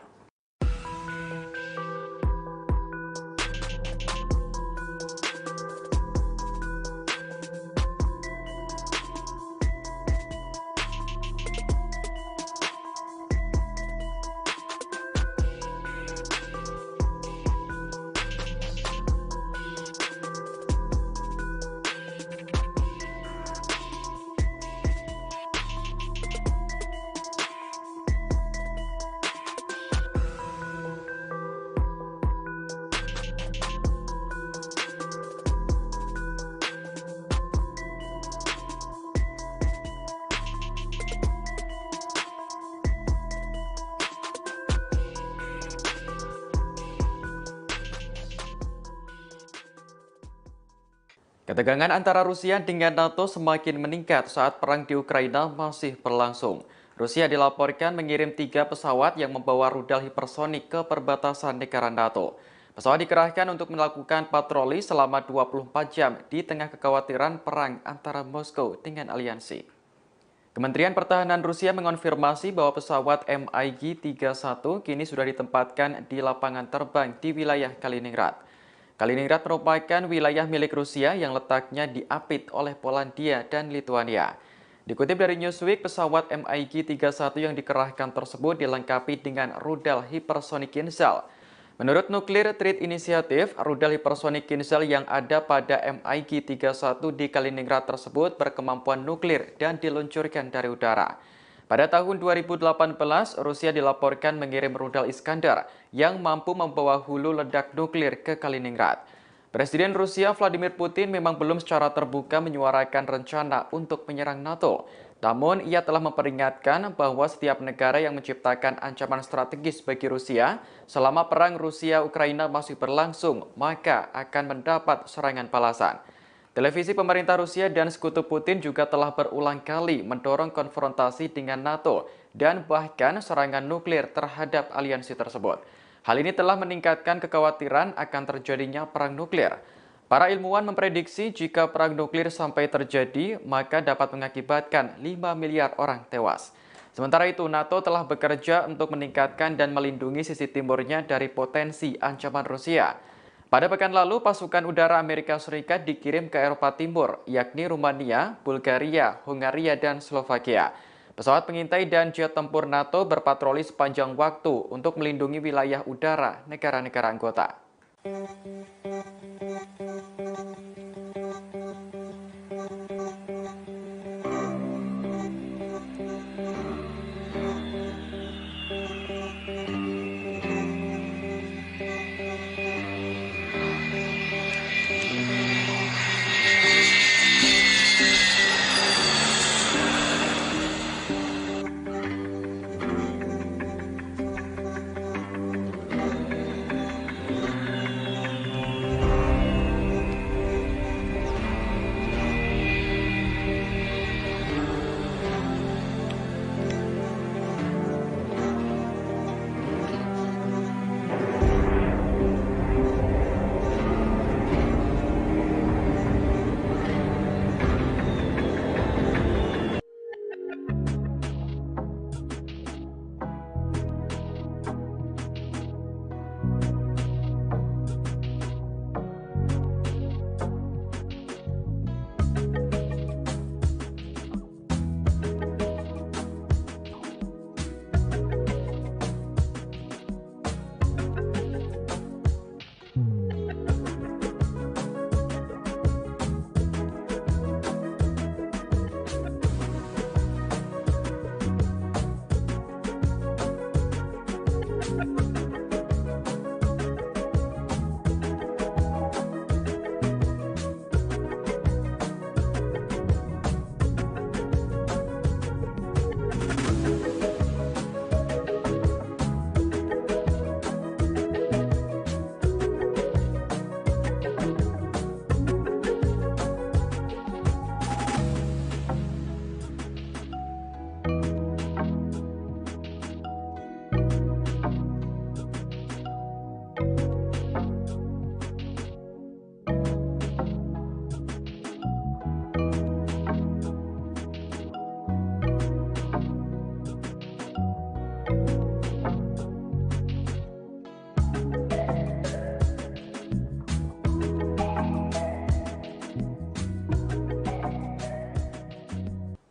Ketegangan antara Rusia dengan NATO semakin meningkat saat perang di Ukraina masih berlangsung. Rusia dilaporkan mengirim 3 pesawat yang membawa rudal hipersonik ke perbatasan negara NATO. Pesawat dikerahkan untuk melakukan patroli selama 24 jam di tengah kekhawatiran perang antara Moskow dengan aliansi. Kementerian Pertahanan Rusia mengonfirmasi bahwa pesawat MiG-31 kini sudah ditempatkan di lapangan terbang di wilayah Kaliningrad. Kaliningrad merupakan wilayah milik Rusia yang letaknya diapit oleh Polandia dan Lituania. Dikutip dari Newsweek, pesawat MiG-31 yang dikerahkan tersebut dilengkapi dengan rudal hipersonik Kinzhal. Menurut Nuclear Threat Initiative, rudal hipersonik Kinzhal yang ada pada MiG-31 di Kaliningrad tersebut berkemampuan nuklir dan diluncurkan dari udara. Pada tahun 2018, Rusia dilaporkan mengirim rudal Iskandar yang mampu membawa hulu ledak nuklir ke Kaliningrad. Presiden Rusia Vladimir Putin memang belum secara terbuka menyuarakan rencana untuk menyerang NATO. Namun, ia telah memperingatkan bahwa setiap negara yang menciptakan ancaman strategis bagi Rusia selama perang Rusia-Ukraina masih berlangsung, maka akan mendapat serangan balasan. Televisi pemerintah Rusia dan sekutu Putin juga telah berulang kali mendorong konfrontasi dengan NATO dan bahkan serangan nuklir terhadap aliansi tersebut. Hal ini telah meningkatkan kekhawatiran akan terjadinya perang nuklir. Para ilmuwan memprediksi jika perang nuklir sampai terjadi, maka dapat mengakibatkan 5 miliar orang tewas. Sementara itu, NATO telah bekerja untuk meningkatkan dan melindungi sisi timurnya dari potensi ancaman Rusia. Pada pekan lalu, pasukan udara Amerika Serikat dikirim ke Eropa Timur, yakni Rumania, Bulgaria, Hungaria, dan Slovakia. Pesawat pengintai dan jet tempur NATO berpatroli sepanjang waktu untuk melindungi wilayah udara negara-negara anggota.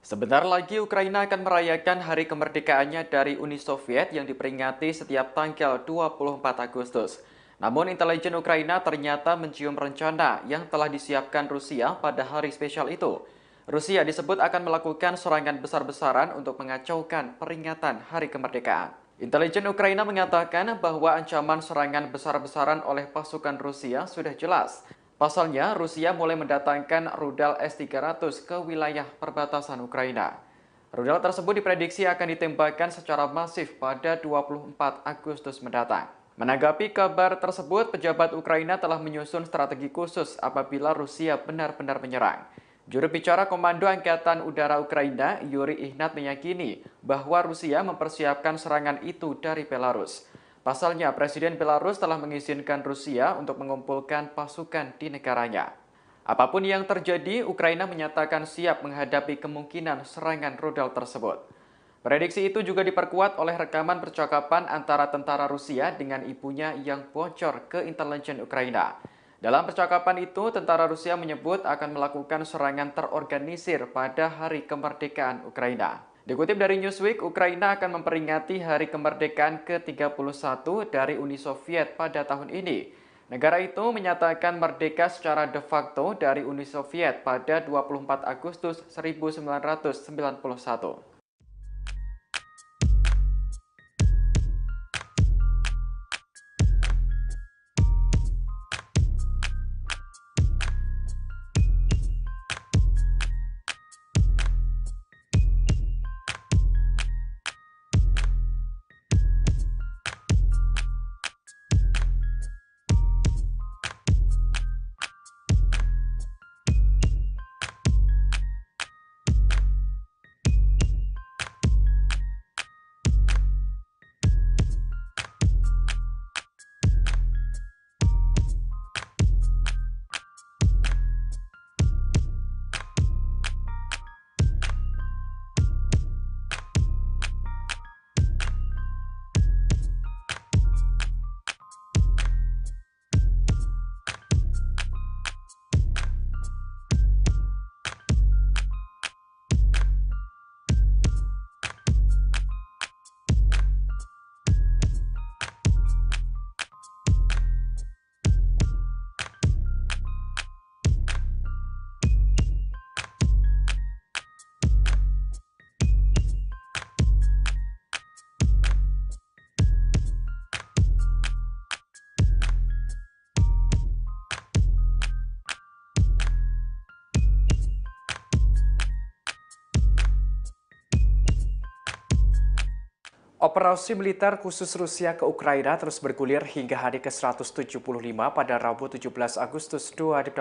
Sebentar lagi Ukraina akan merayakan hari kemerdekaannya dari Uni Soviet yang diperingati setiap tanggal 24 Agustus. Namun intelijen Ukraina ternyata mencium rencana yang telah disiapkan Rusia pada hari spesial itu. Rusia disebut akan melakukan serangan besar-besaran untuk mengacaukan peringatan hari kemerdekaan. Intelijen Ukraina mengatakan bahwa ancaman serangan besar-besaran oleh pasukan Rusia sudah jelas. Pasalnya, Rusia mulai mendatangkan rudal S-300 ke wilayah perbatasan Ukraina. Rudal tersebut diprediksi akan ditembakkan secara masif pada 24 Agustus mendatang. Menanggapi kabar tersebut, pejabat Ukraina telah menyusun strategi khusus apabila Rusia benar-benar menyerang. Juru bicara Komando Angkatan Udara Ukraina, Yuri Ihnat meyakini bahwa Rusia mempersiapkan serangan itu dari Belarus. Pasalnya, Presiden Belarus telah mengizinkan Rusia untuk mengumpulkan pasukan di negaranya. Apapun yang terjadi, Ukraina menyatakan siap menghadapi kemungkinan serangan rudal tersebut. Prediksi itu juga diperkuat oleh rekaman percakapan antara tentara Rusia dengan ibunya yang bocor ke intelijen Ukraina. Dalam percakapan itu, tentara Rusia menyebut akan melakukan serangan terorganisir pada Hari Kemerdekaan Ukraina. Dikutip dari Newsweek, Ukraina akan memperingati Hari Kemerdekaan ke-31 dari Uni Soviet pada tahun ini. Negara itu menyatakan merdeka secara de facto dari Uni Soviet pada 24 Agustus 1991. Operasi militer khusus Rusia ke Ukraina terus bergulir hingga hari ke-175 pada Rabu 17 Agustus 2022.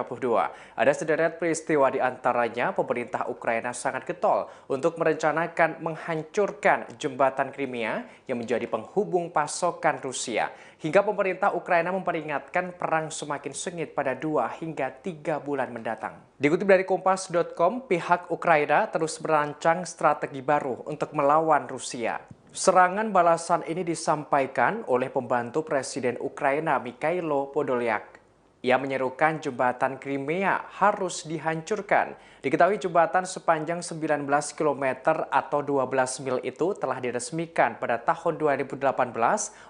Ada sederet peristiwa di antaranya pemerintah Ukraina sangat getol untuk merencanakan menghancurkan jembatan Crimea yang menjadi penghubung pasokan Rusia. Hingga pemerintah Ukraina memperingatkan perang semakin sengit pada 2 hingga 3 bulan mendatang. Dikutip dari Kompas.com, pihak Ukraina terus merancang strategi baru untuk melawan Rusia. Serangan balasan ini disampaikan oleh pembantu Presiden Ukraina Mikhailo Podolyak. Ia menyerukan jembatan Crimea harus dihancurkan. Diketahui jembatan sepanjang 19 km atau 12 mil itu telah diresmikan pada tahun 2018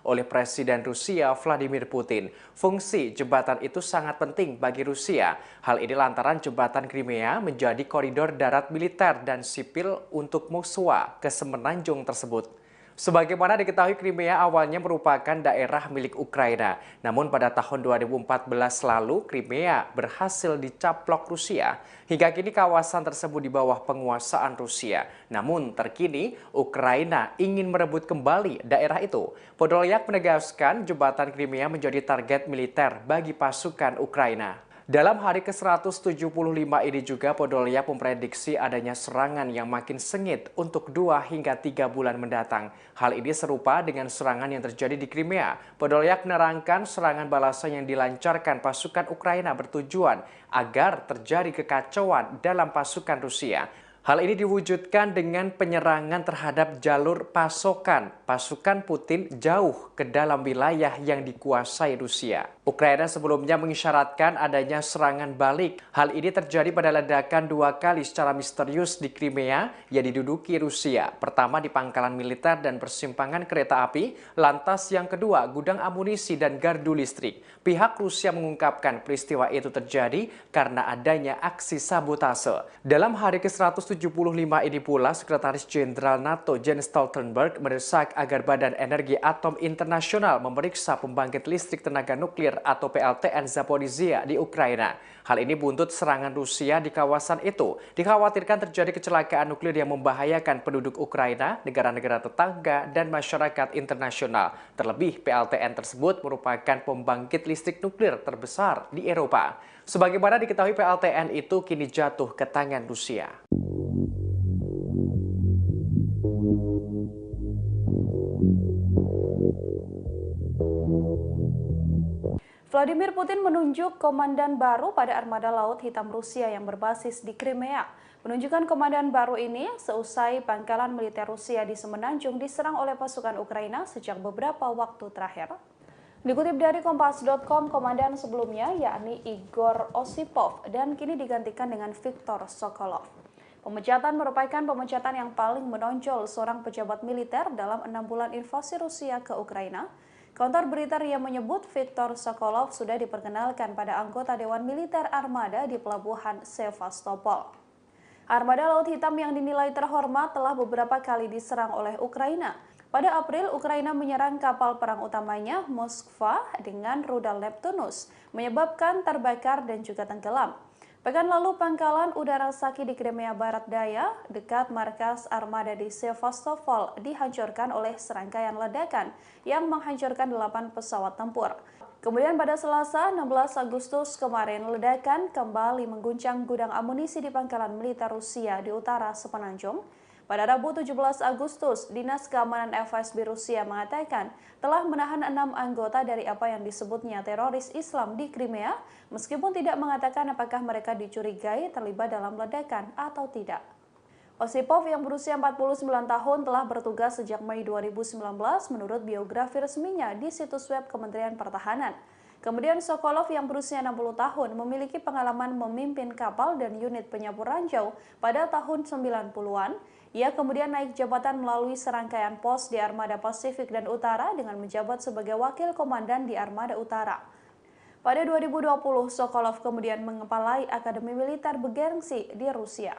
oleh Presiden Rusia Vladimir Putin. Fungsi jembatan itu sangat penting bagi Rusia. Hal ini lantaran jembatan Crimea menjadi koridor darat militer dan sipil untuk Moskwa ke semenanjung tersebut. Sebagaimana diketahui, Crimea awalnya merupakan daerah milik Ukraina. Namun pada tahun 2014 lalu, Crimea berhasil dicaplok Rusia. Hingga kini kawasan tersebut di bawah penguasaan Rusia. Namun terkini, Ukraina ingin merebut kembali daerah itu. Podolyak menegaskan jembatan Crimea menjadi target militer bagi pasukan Ukraina. Dalam hari ke-175 ini juga Podolyak memprediksi adanya serangan yang makin sengit untuk 2 hingga 3 bulan mendatang. Hal ini serupa dengan serangan yang terjadi di Crimea. Podolyak menerangkan serangan balasan yang dilancarkan pasukan Ukraina bertujuan agar terjadi kekacauan dalam pasukan Rusia. Hal ini diwujudkan dengan penyerangan terhadap jalur pasokan pasukan Putin jauh ke dalam wilayah yang dikuasai Rusia. Ukraina sebelumnya mengisyaratkan adanya serangan balik. Hal ini terjadi pada ledakan 2 kali secara misterius di Crimea yang diduduki Rusia. Pertama di pangkalan militer dan persimpangan kereta api, lantas yang kedua gudang amunisi dan gardu listrik. Pihak Rusia mengungkapkan peristiwa itu terjadi karena adanya aksi sabotase. Dalam hari ke-175 ke-175 ini pula, Sekretaris Jenderal NATO Jens Stoltenberg mendesak agar Badan Energi Atom Internasional memeriksa pembangkit listrik tenaga nuklir atau PLTN Zaporizhia di Ukraina. Hal ini buntut serangan Rusia di kawasan itu. Dikhawatirkan terjadi kecelakaan nuklir yang membahayakan penduduk Ukraina, negara-negara tetangga, dan masyarakat internasional. Terlebih, PLTN tersebut merupakan pembangkit listrik nuklir terbesar di Eropa. Sebagaimana diketahui, PLTN itu kini jatuh ke tangan Rusia. Vladimir Putin menunjuk komandan baru pada armada laut hitam Rusia yang berbasis di Crimea. Penunjukan komandan baru ini seusai pangkalan militer Rusia di Semenanjung diserang oleh pasukan Ukraina sejak beberapa waktu terakhir. Dikutip dari Kompas.com, komandan sebelumnya yakni Igor Osipov dan kini digantikan dengan Viktor Sokolov. Pemecatan merupakan pemecatan yang paling menonjol seorang pejabat militer dalam 6 bulan invasi Rusia ke Ukraina. Kantor berita RIA menyebut Viktor Sokolov sudah diperkenalkan pada anggota Dewan Militer Armada di Pelabuhan Sevastopol. Armada Laut Hitam yang dinilai terhormat telah beberapa kali diserang oleh Ukraina. Pada April, Ukraina menyerang kapal perang utamanya Moskva dengan rudal Neptunus, menyebabkan terbakar dan juga tenggelam. Pekan lalu, pangkalan udara Saki di Crimea Barat Daya, dekat markas armada di Sevastopol, dihancurkan oleh serangkaian ledakan yang menghancurkan 8 pesawat tempur. Kemudian pada Selasa, 16 Agustus kemarin, ledakan kembali mengguncang gudang amunisi di pangkalan militer Rusia di utara Semenanjung. Pada Rabu 17 Agustus, Dinas Keamanan FSB Rusia mengatakan telah menahan 6 anggota dari apa yang disebutnya teroris Islam di Crimea, meskipun tidak mengatakan apakah mereka dicurigai terlibat dalam ledakan atau tidak. Osipov yang berusia 49 tahun telah bertugas sejak Mei 2019 menurut biografi resminya di situs web Kementerian Pertahanan. Kemudian Sokolov yang berusia 60 tahun memiliki pengalaman memimpin kapal dan unit penyapu ranjau pada tahun 90-an. Ia kemudian naik jabatan melalui serangkaian pos di Armada Pasifik dan Utara dengan menjabat sebagai wakil komandan di Armada Utara. Pada 2020, Sokolov kemudian mengepalai Akademi Militer bergengsi di Rusia.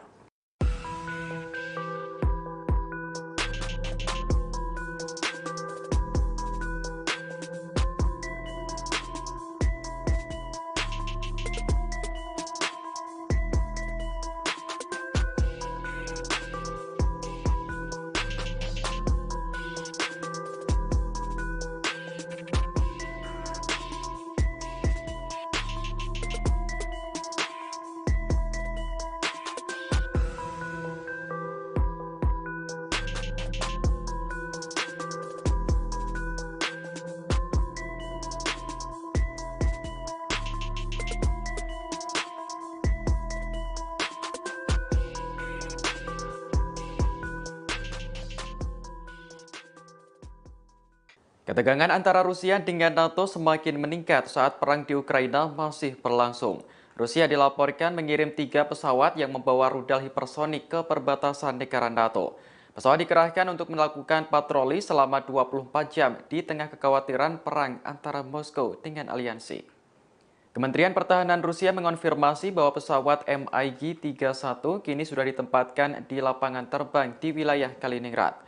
Ketegangan antara Rusia dengan NATO semakin meningkat saat perang di Ukraina masih berlangsung. Rusia dilaporkan mengirim 3 pesawat yang membawa rudal hipersonik ke perbatasan negara NATO. Pesawat dikerahkan untuk melakukan patroli selama 24 jam di tengah kekhawatiran perang antara Moskow dengan aliansi. Kementerian Pertahanan Rusia mengonfirmasi bahwa pesawat MiG-31 kini sudah ditempatkan di lapangan terbang di wilayah Kaliningrad.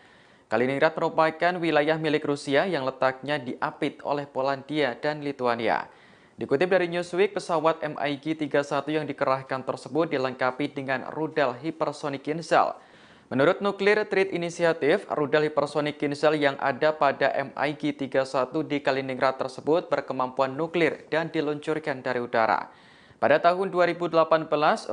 Kaliningrad merupakan wilayah milik Rusia yang letaknya diapit oleh Polandia dan Lituania. Dikutip dari Newsweek, pesawat MiG-31 yang dikerahkan tersebut dilengkapi dengan rudal hipersonik Kinzhal. Menurut Nuclear Threat Initiative, rudal hipersonik Kinzhal yang ada pada MiG-31 di Kaliningrad tersebut berkemampuan nuklir dan diluncurkan dari udara. Pada tahun 2018,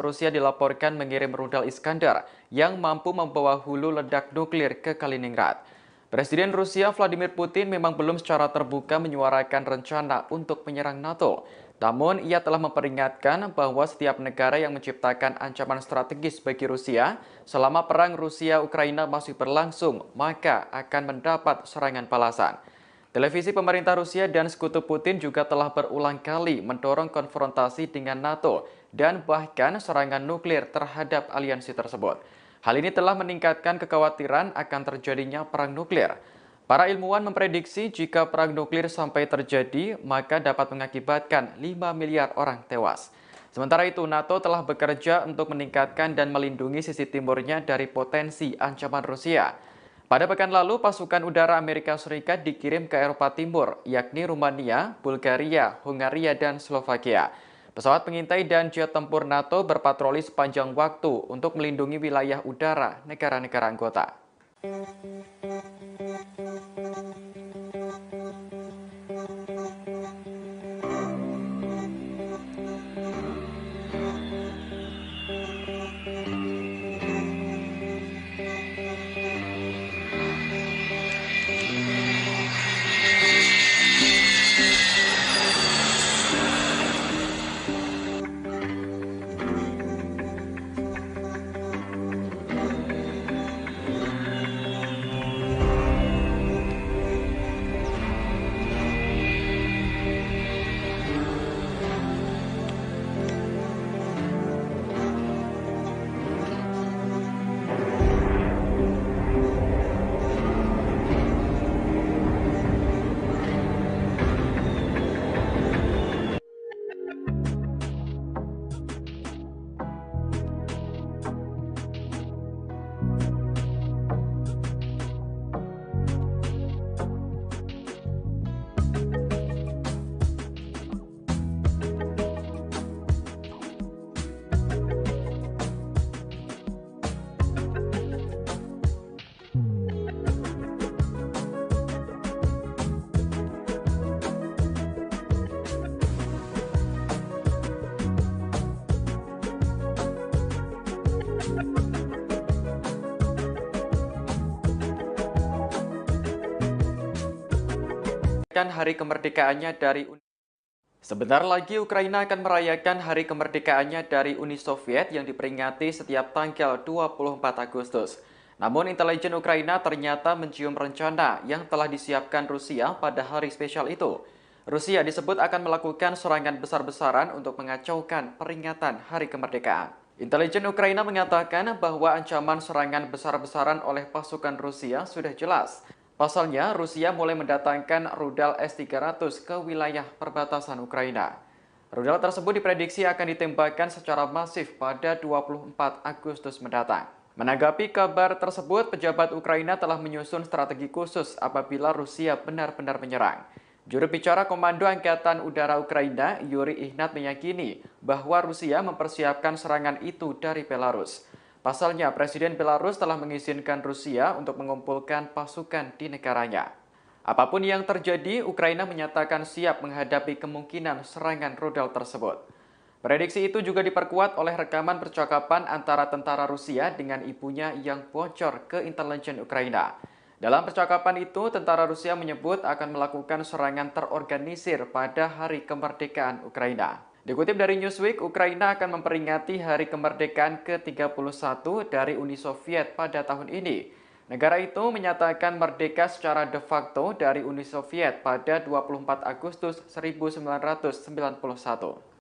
Rusia dilaporkan mengirim rudal Iskandar yang mampu membawa hulu ledak nuklir ke Kaliningrad. Presiden Rusia Vladimir Putin memang belum secara terbuka menyuarakan rencana untuk menyerang NATO. Namun, ia telah memperingatkan bahwa setiap negara yang menciptakan ancaman strategis bagi Rusia selama perang Rusia-Ukraina masih berlangsung, maka akan mendapat serangan balasan. Televisi pemerintah Rusia dan sekutu Putin juga telah berulang kali mendorong konfrontasi dengan NATO dan bahkan serangan nuklir terhadap aliansi tersebut. Hal ini telah meningkatkan kekhawatiran akan terjadinya perang nuklir. Para ilmuwan memprediksi jika perang nuklir sampai terjadi, maka dapat mengakibatkan 5 miliar orang tewas. Sementara itu, NATO telah bekerja untuk meningkatkan dan melindungi sisi timurnya dari potensi ancaman Rusia. Pada pekan lalu, pasukan udara Amerika Serikat dikirim ke Eropa Timur, yakni Rumania, Bulgaria, Hungaria, dan Slovakia. Pesawat pengintai dan jet tempur NATO berpatroli sepanjang waktu untuk melindungi wilayah udara negara-negara anggota. Hari kemerdekaannya dari Sebentar lagi Ukraina akan merayakan hari kemerdekaannya dari Uni Soviet yang diperingati setiap tanggal 24 Agustus. Namun intelijen Ukraina ternyata mencium rencana yang telah disiapkan Rusia pada hari spesial itu. Rusia disebut akan melakukan serangan besar-besaran untuk mengacaukan peringatan hari kemerdekaan. Intelijen Ukraina mengatakan bahwa ancaman serangan besar-besaran oleh pasukan Rusia sudah jelas. Pasalnya, Rusia mulai mendatangkan rudal S-300 ke wilayah perbatasan Ukraina. Rudal tersebut diprediksi akan ditembakkan secara masif pada 24 Agustus mendatang. Menanggapi kabar tersebut, pejabat Ukraina telah menyusun strategi khusus apabila Rusia benar-benar menyerang. Juru bicara Komando Angkatan Udara Ukraina, Yuri Ihnat, meyakini bahwa Rusia mempersiapkan serangan itu dari Belarus. Pasalnya, Presiden Belarus telah mengizinkan Rusia untuk mengumpulkan pasukan di negaranya. Apapun yang terjadi, Ukraina menyatakan siap menghadapi kemungkinan serangan rudal tersebut. Prediksi itu juga diperkuat oleh rekaman percakapan antara tentara Rusia dengan ibunya yang bocor ke intelijen Ukraina. Dalam percakapan itu, tentara Rusia menyebut akan melakukan serangan terorganisir pada hari kemerdekaan Ukraina. Dikutip dari Newsweek, Ukraina akan memperingati hari kemerdekaan ke-31 dari Uni Soviet pada tahun ini. Negara itu menyatakan merdeka secara de facto dari Uni Soviet pada 24 Agustus 1991.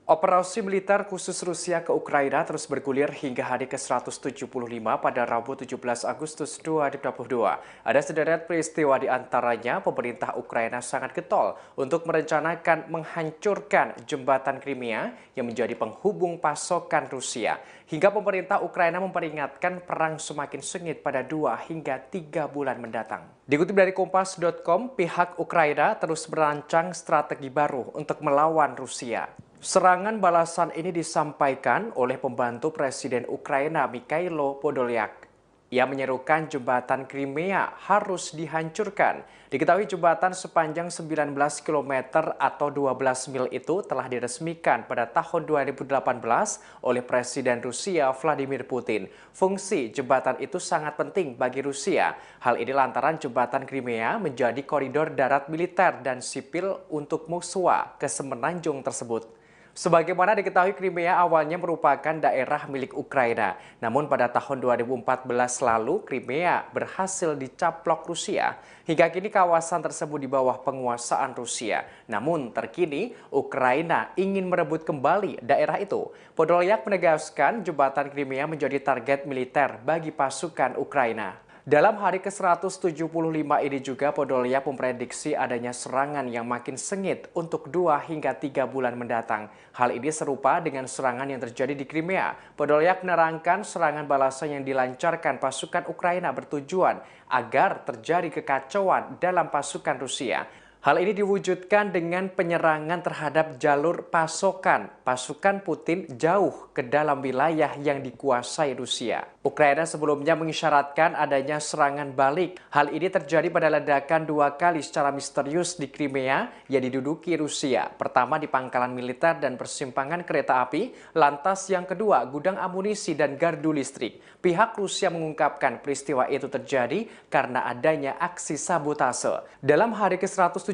Operasi militer khusus Rusia ke Ukraina terus bergulir hingga hari ke-175 pada Rabu 17 Agustus 2022. Ada sederet peristiwa di antaranya pemerintah Ukraina sangat getol untuk merencanakan menghancurkan jembatan Crimea yang menjadi penghubung pasokan Rusia. Hingga pemerintah Ukraina memperingatkan perang semakin sengit pada 2 hingga 3 bulan mendatang. Dikutip dari Kompas.com, pihak Ukraina terus merancang strategi baru untuk melawan Rusia. Serangan balasan ini disampaikan oleh pembantu Presiden Ukraina Mikhailo Podolyak. Ia menyerukan jembatan Crimea harus dihancurkan. Diketahui jembatan sepanjang 19 km atau 12 mil itu telah diresmikan pada tahun 2018 oleh Presiden Rusia Vladimir Putin. Fungsi jembatan itu sangat penting bagi Rusia. Hal ini lantaran jembatan Crimea menjadi koridor darat militer dan sipil untuk Moskwa ke semenanjung tersebut. Sebagaimana diketahui, Crimea awalnya merupakan daerah milik Ukraina. Namun pada tahun 2014 lalu, Crimea berhasil dicaplok Rusia. Hingga kini kawasan tersebut di bawah penguasaan Rusia. Namun terkini, Ukraina ingin merebut kembali daerah itu. Podolyak menegaskan jembatan Crimea menjadi target militer bagi pasukan Ukraina. Dalam hari ke-175 ini juga Podolyak memprediksi adanya serangan yang makin sengit untuk 2 hingga 3 bulan mendatang. Hal ini serupa dengan serangan yang terjadi di Crimea. Podolyak menerangkan serangan balasan yang dilancarkan pasukan Ukraina bertujuan agar terjadi kekacauan dalam pasukan Rusia. Hal ini diwujudkan dengan penyerangan terhadap jalur pasokan pasukan Putin jauh ke dalam wilayah yang dikuasai Rusia. Ukraina sebelumnya mengisyaratkan adanya serangan balik. Hal ini terjadi pada ledakan 2 kali secara misterius di Crimea yang diduduki Rusia. Pertama di pangkalan militer dan persimpangan kereta api, lantas yang kedua gudang amunisi dan gardu listrik. Pihak Rusia mengungkapkan peristiwa itu terjadi karena adanya aksi sabotase. Dalam hari ke-175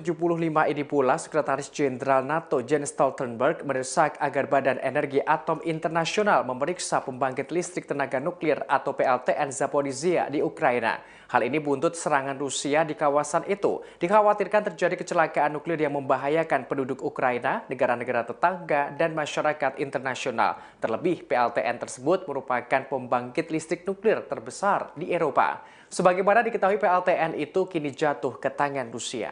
ini pula, Sekretaris Jenderal NATO Jens Stoltenberg mendesak agar Badan Energi Atom Internasional memeriksa pembangkit listrik tenaga nuklir atau PLTN Zaporizhzhia di Ukraina. Hal ini buntut serangan Rusia di kawasan itu. Dikhawatirkan terjadi kecelakaan nuklir yang membahayakan penduduk Ukraina, negara-negara tetangga, dan masyarakat internasional. Terlebih, PLTN tersebut merupakan pembangkit listrik nuklir terbesar di Eropa. Sebagaimana diketahui, PLTN itu kini jatuh ke tangan Rusia.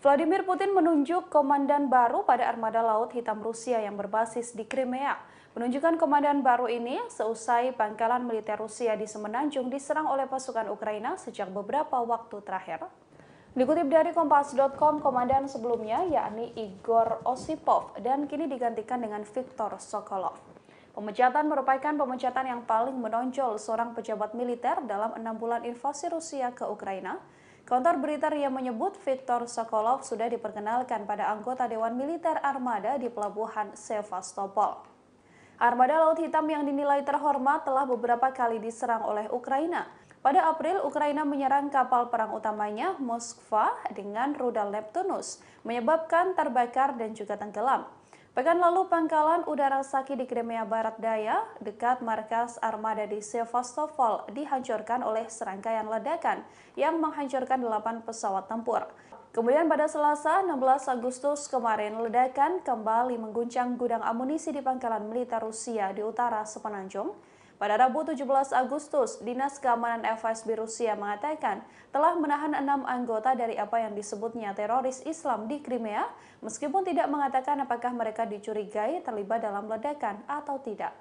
Vladimir Putin menunjuk komandan baru pada armada laut hitam Rusia yang berbasis di Crimea. Penunjukan komandan baru ini seusai pangkalan militer Rusia di Semenanjung diserang oleh pasukan Ukraina sejak beberapa waktu terakhir. Dikutip dari Kompas.com, komandan sebelumnya yakni Igor Osipov dan kini digantikan dengan Viktor Sokolov. Pemecatan merupakan pemecatan yang paling menonjol seorang pejabat militer dalam 6 bulan invasi Rusia ke Ukraina. Kantor berita RIA menyebut Viktor Sokolov sudah diperkenalkan pada anggota Dewan Militer Armada di Pelabuhan Sevastopol. Armada Laut Hitam yang dinilai terhormat telah beberapa kali diserang oleh Ukraina. Pada April, Ukraina menyerang kapal perang utamanya Moskva dengan rudal Neptunus, menyebabkan terbakar dan juga tenggelam. Pekan lalu, pangkalan udara Saki di Crimea Barat Daya, dekat markas armada di Sevastopol, dihancurkan oleh serangkaian ledakan yang menghancurkan 8 pesawat tempur. Kemudian pada Selasa, 16 Agustus kemarin, ledakan kembali mengguncang gudang amunisi di pangkalan militer Rusia di utara Semenanjung. Pada Rabu 17 Agustus, Dinas Keamanan FSB Rusia mengatakan telah menahan 6 anggota dari apa yang disebutnya teroris Islam di Crimea, meskipun tidak mengatakan apakah mereka dicurigai terlibat dalam ledakan atau tidak.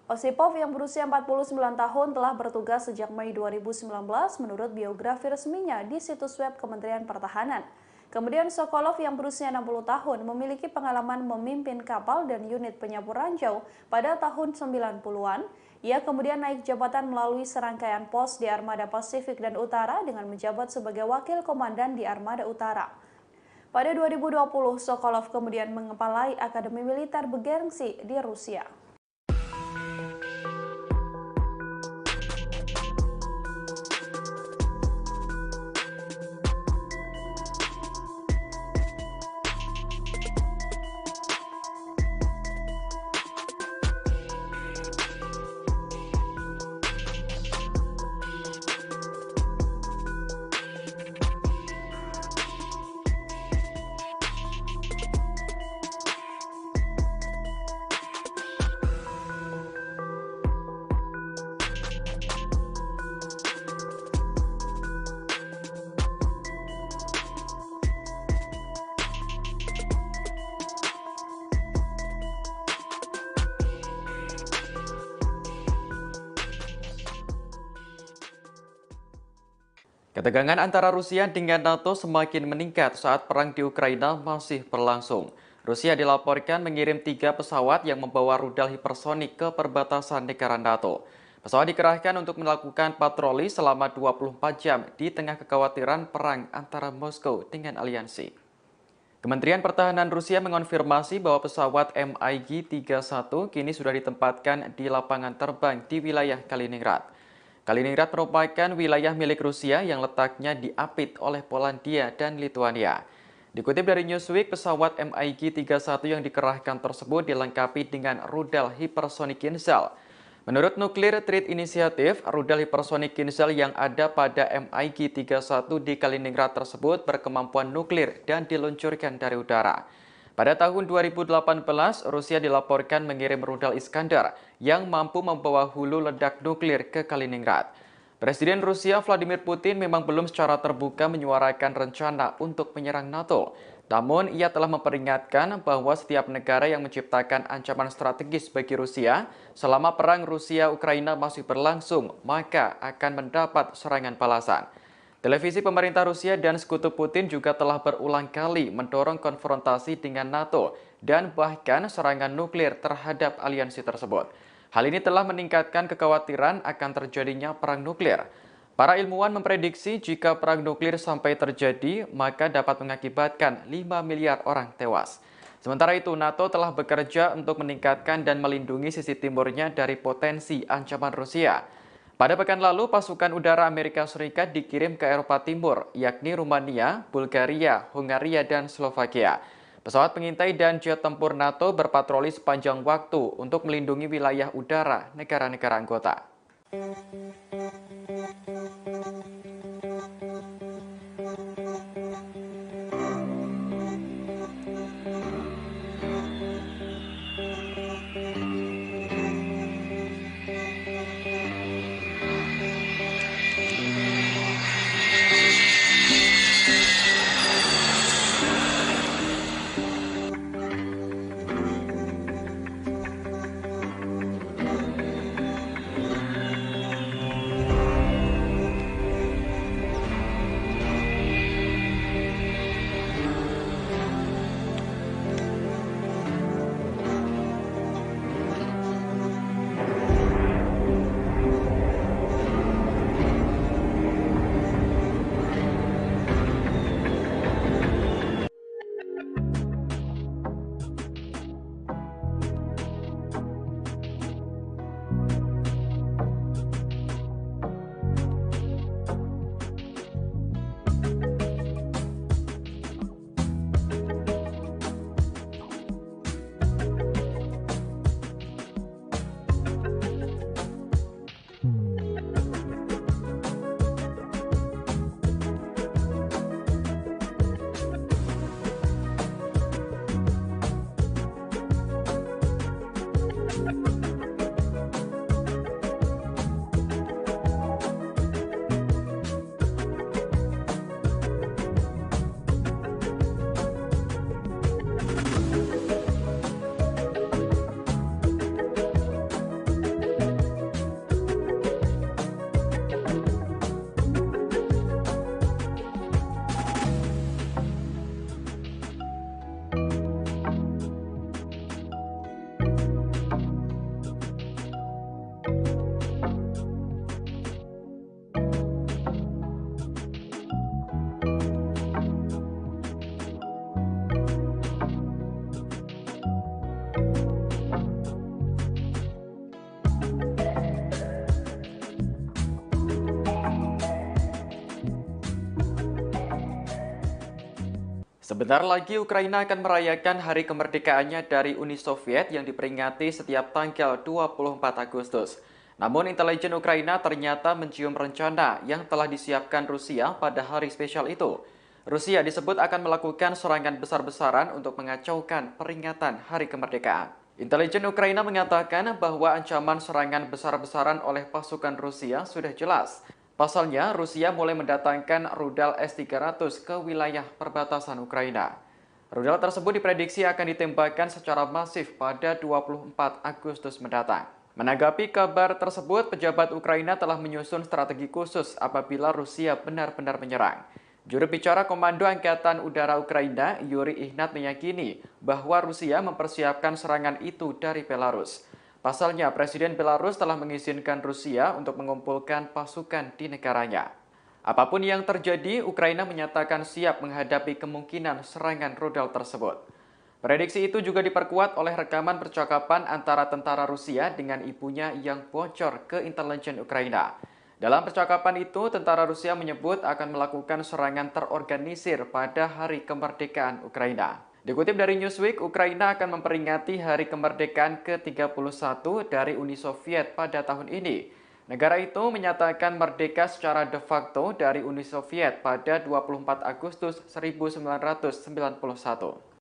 Osipov yang berusia 49 tahun telah bertugas sejak Mei 2019 menurut biografi resminya di situs web Kementerian Pertahanan. Kemudian Sokolov yang berusia 60 tahun memiliki pengalaman memimpin kapal dan unit penyapu ranjau pada tahun 90-an. Ia kemudian naik jabatan melalui serangkaian pos di Armada Pasifik dan Utara dengan menjabat sebagai wakil komandan di Armada Utara. Pada 2020, Sokolov kemudian mengepalai Akademi Militer bergengsi di Rusia. Ketegangan antara Rusia dengan NATO semakin meningkat saat perang di Ukraina masih berlangsung. Rusia dilaporkan mengirim 3 pesawat yang membawa rudal hipersonik ke perbatasan negara NATO. Pesawat dikerahkan untuk melakukan patroli selama 24 jam di tengah kekhawatiran perang antara Moskow dengan aliansi. Kementerian Pertahanan Rusia mengonfirmasi bahwa pesawat MiG-31 kini sudah ditempatkan di lapangan terbang di wilayah Kaliningrad. Kaliningrad merupakan wilayah milik Rusia yang letaknya diapit oleh Polandia dan Lituania. Dikutip dari Newsweek, pesawat MiG-31 yang dikerahkan tersebut dilengkapi dengan rudal hipersonik Kinzhal. Menurut Nuclear Threat Initiative, rudal hipersonik Kinzhal yang ada pada MiG-31 di Kaliningrad tersebut berkemampuan nuklir dan diluncurkan dari udara. Pada tahun 2018, Rusia dilaporkan mengirim rudal Iskandar yang mampu membawa hulu ledak nuklir ke Kaliningrad. Presiden Rusia Vladimir Putin memang belum secara terbuka menyuarakan rencana untuk menyerang NATO. Namun, ia telah memperingatkan bahwa setiap negara yang menciptakan ancaman strategis bagi Rusia selama perang Rusia-Ukraina masih berlangsung, maka akan mendapat serangan balasan. Televisi pemerintah Rusia dan sekutu Putin juga telah berulang kali mendorong konfrontasi dengan NATO dan bahkan serangan nuklir terhadap aliansi tersebut. Hal ini telah meningkatkan kekhawatiran akan terjadinya perang nuklir. Para ilmuwan memprediksi jika perang nuklir sampai terjadi, maka dapat mengakibatkan 5 miliar orang tewas. Sementara itu, NATO telah bekerja untuk meningkatkan dan melindungi sisi timurnya dari potensi ancaman Rusia. Pada pekan lalu, pasukan udara Amerika Serikat dikirim ke Eropa Timur, yakni Rumania, Bulgaria, Hungaria, dan Slovakia. Pesawat pengintai dan jet tempur NATO berpatroli sepanjang waktu untuk melindungi wilayah udara negara-negara anggota. Sebentar lagi Ukraina akan merayakan hari kemerdekaannya dari Uni Soviet yang diperingati setiap tanggal 24 Agustus. Namun intelijen Ukraina ternyata mencium rencana yang telah disiapkan Rusia pada hari spesial itu. Rusia disebut akan melakukan serangan besar-besaran untuk mengacaukan peringatan hari kemerdekaan. Intelijen Ukraina mengatakan bahwa ancaman serangan besar-besaran oleh pasukan Rusia sudah jelas. Pasalnya, Rusia mulai mendatangkan rudal S-300 ke wilayah perbatasan Ukraina. Rudal tersebut diprediksi akan ditembakkan secara masif pada 24 Agustus mendatang. Menanggapi kabar tersebut, pejabat Ukraina telah menyusun strategi khusus apabila Rusia benar-benar menyerang. Juru bicara Komando Angkatan Udara Ukraina, Yuri Ihnat meyakini bahwa Rusia mempersiapkan serangan itu dari Belarus. Pasalnya, Presiden Belarus telah mengizinkan Rusia untuk mengumpulkan pasukan di negaranya. Apapun yang terjadi, Ukraina menyatakan siap menghadapi kemungkinan serangan rudal tersebut. Prediksi itu juga diperkuat oleh rekaman percakapan antara tentara Rusia dengan ibunya yang bocor ke intelijen Ukraina. Dalam percakapan itu, tentara Rusia menyebut akan melakukan serangan terorganisir pada Hari Kemerdekaan Ukraina. Dikutip dari Newsweek, Ukraina akan memperingati Hari Kemerdekaan ke-31 dari Uni Soviet pada tahun ini. Negara itu menyatakan merdeka secara de facto dari Uni Soviet pada 24 Agustus 1991.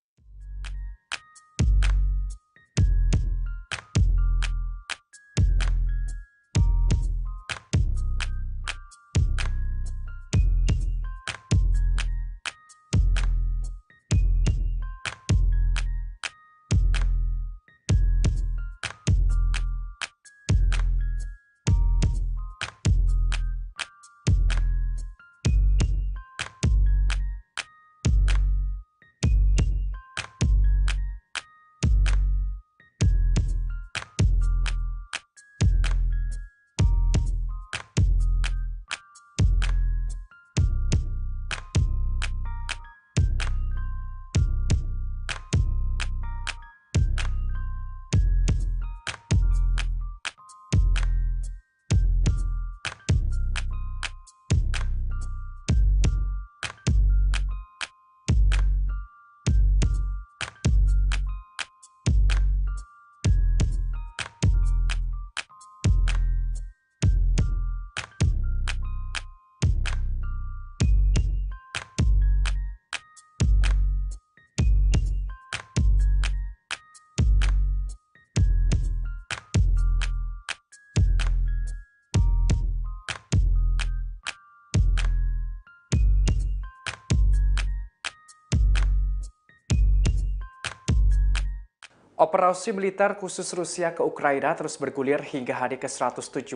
Operasi militer khusus Rusia ke Ukraina terus bergulir hingga hari ke-175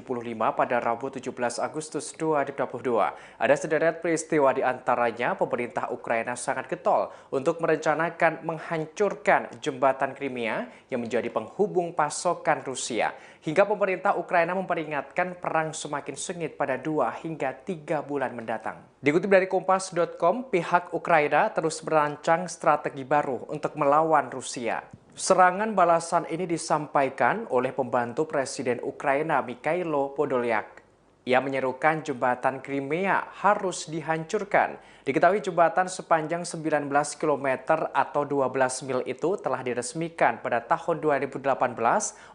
pada Rabu 17 Agustus 2022. Ada sederet peristiwa di antaranya pemerintah Ukraina sangat getol untuk merencanakan menghancurkan jembatan Crimea yang menjadi penghubung pasokan Rusia. Hingga pemerintah Ukraina memperingatkan perang semakin sengit pada 2 hingga 3 bulan mendatang. Dikutip dari Kompas.com, pihak Ukraina terus merancang strategi baru untuk melawan Rusia. Serangan balasan ini disampaikan oleh pembantu Presiden Ukraina Mikhailo Podolyak. Ia menyerukan jembatan Crimea harus dihancurkan. Diketahui jembatan sepanjang 19 km atau 12 mil itu telah diresmikan pada tahun 2018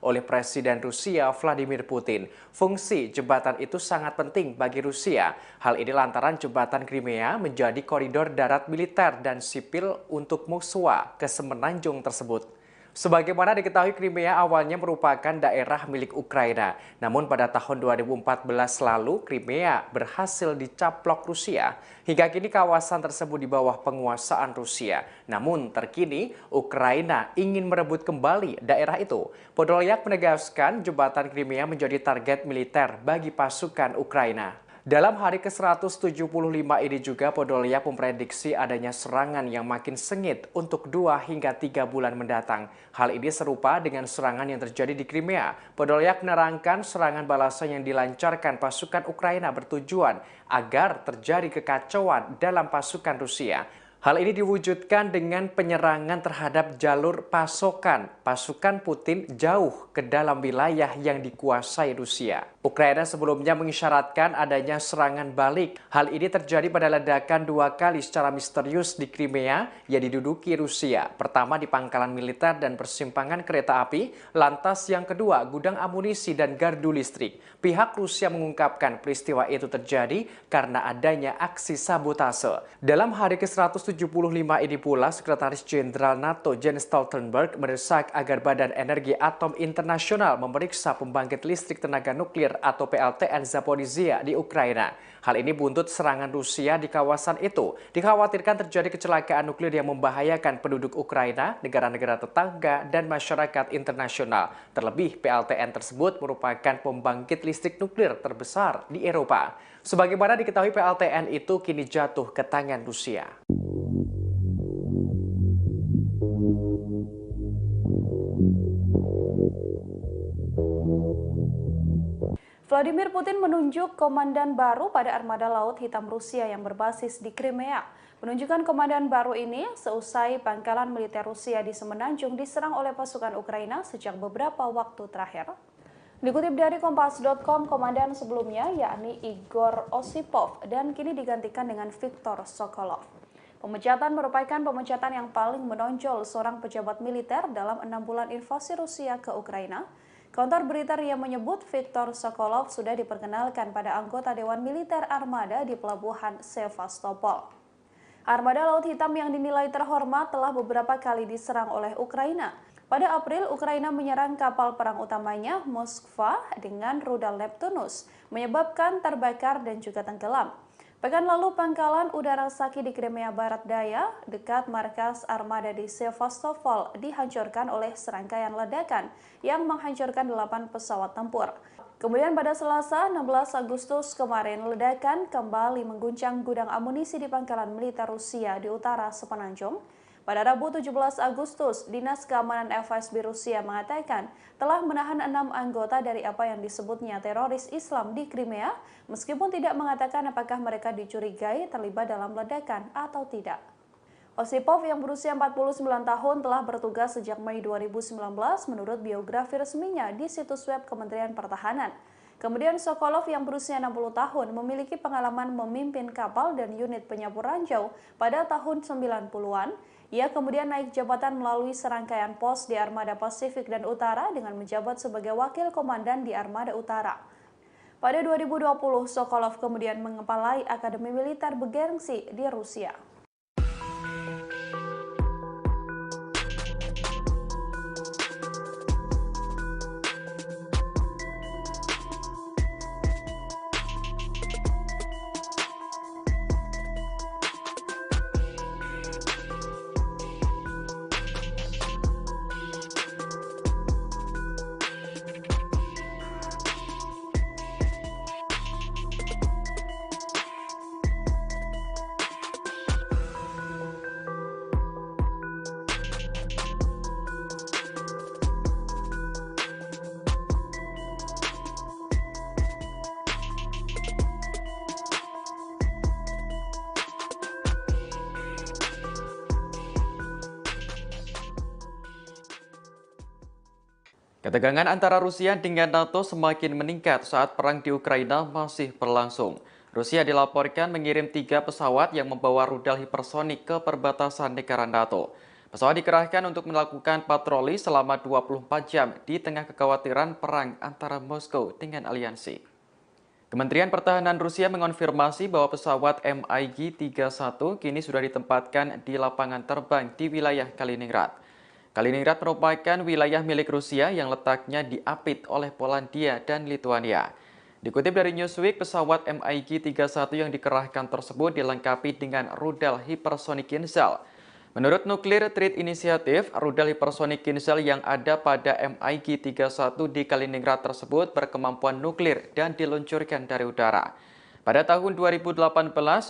oleh Presiden Rusia Vladimir Putin. Fungsi jembatan itu sangat penting bagi Rusia. Hal ini lantaran jembatan Crimea menjadi koridor darat militer dan sipil untuk Moskwa ke semenanjung tersebut. Sebagaimana diketahui, Crimea awalnya merupakan daerah milik Ukraina. Namun pada tahun 2014 lalu, Crimea berhasil dicaplok Rusia. Hingga kini kawasan tersebut di bawah penguasaan Rusia. Namun terkini, Ukraina ingin merebut kembali daerah itu. Podolyak menegaskan jembatan Crimea menjadi target militer bagi pasukan Ukraina. Dalam hari ke-175 ini juga Podolyak memprediksi adanya serangan yang makin sengit untuk 2 hingga 3 bulan mendatang. Hal ini serupa dengan serangan yang terjadi di Crimea. Podolyak menerangkan serangan balasan yang dilancarkan pasukan Ukraina bertujuan agar terjadi kekacauan dalam pasukan Rusia. Hal ini diwujudkan dengan penyerangan terhadap jalur pasokan pasukan Putin jauh ke dalam wilayah yang dikuasai Rusia. Ukraina sebelumnya mengisyaratkan adanya serangan balik. Hal ini terjadi pada ledakan 2 kali secara misterius di Crimea yang diduduki Rusia. Pertama di pangkalan militer dan persimpangan kereta api, lantas yang kedua gudang amunisi dan gardu listrik. Pihak Rusia mengungkapkan peristiwa itu terjadi karena adanya aksi sabotase. Dalam hari ke-175 ke-175 ini pula, Sekretaris Jenderal NATO Jens Stoltenberg mendesak agar Badan Energi Atom Internasional memeriksa pembangkit listrik tenaga nuklir atau PLTN Zaporizhia di Ukraina. Hal ini buntut serangan Rusia di kawasan itu. Dikhawatirkan terjadi kecelakaan nuklir yang membahayakan penduduk Ukraina, negara-negara tetangga, dan masyarakat internasional. Terlebih, PLTN tersebut merupakan pembangkit listrik nuklir terbesar di Eropa. Sebagaimana diketahui, PLTN itu kini jatuh ke tangan Rusia. Vladimir Putin menunjuk komandan baru pada armada laut hitam Rusia yang berbasis di Crimea. Penunjukan komandan baru ini seusai pangkalan militer Rusia di Semenanjung diserang oleh pasukan Ukraina sejak beberapa waktu terakhir. Dikutip dari Kompas.com, komandan sebelumnya yakni Igor Osipov dan kini digantikan dengan Viktor Sokolov. Pemecatan merupakan pemecatan yang paling menonjol seorang pejabat militer dalam 6 bulan invasi Rusia ke Ukraina. Kantor berita RIA menyebut Viktor Sokolov sudah diperkenalkan pada anggota Dewan Militer Armada di Pelabuhan Sevastopol. Armada Laut Hitam yang dinilai terhormat telah beberapa kali diserang oleh Ukraina. Pada April, Ukraina menyerang kapal perang utamanya Moskva dengan rudal Neptunus, menyebabkan terbakar dan juga tenggelam. Pekan lalu, pangkalan udara Saki di Crimea Barat Daya, dekat markas armada di Sevastopol, dihancurkan oleh serangkaian ledakan yang menghancurkan 8 pesawat tempur. Kemudian pada Selasa, 16 Agustus kemarin, ledakan kembali mengguncang gudang amunisi di pangkalan militer Rusia di utara Semenanjung. Pada Rabu 17 Agustus, Dinas Keamanan FSB Rusia mengatakan telah menahan 6 anggota dari apa yang disebutnya teroris Islam di Crimea, meskipun tidak mengatakan apakah mereka dicurigai terlibat dalam ledakan atau tidak. Osipov yang berusia 49 tahun telah bertugas sejak Mei 2019 menurut biografi resminya di situs web Kementerian Pertahanan. Kemudian Sokolov yang berusia 60 tahun memiliki pengalaman memimpin kapal dan unit penyapu ranjau pada tahun 90-an. Ia kemudian naik jabatan melalui serangkaian pos di Armada Pasifik dan Utara dengan menjabat sebagai wakil komandan di Armada Utara. Pada 2020, Sokolov kemudian mengepalai Akademi Militer bergengsi di Rusia. Ketegangan antara Rusia dengan NATO semakin meningkat saat perang di Ukraina masih berlangsung. Rusia dilaporkan mengirim 3 pesawat yang membawa rudal hipersonik ke perbatasan negara NATO. Pesawat dikerahkan untuk melakukan patroli selama 24 jam di tengah kekhawatiran perang antara Moskow dengan aliansi. Kementerian Pertahanan Rusia mengonfirmasi bahwa pesawat MiG-31 kini sudah ditempatkan di lapangan terbang di wilayah Kaliningrad. Kaliningrad merupakan wilayah milik Rusia yang letaknya diapit oleh Polandia dan Lituania. Dikutip dari Newsweek, pesawat MiG-31 yang dikerahkan tersebut dilengkapi dengan rudal hipersonik Kinzhal. Menurut Nuclear Threat Initiative, rudal hipersonik Kinzhal yang ada pada MiG-31 di Kaliningrad tersebut berkemampuan nuklir dan diluncurkan dari udara. Pada tahun 2018,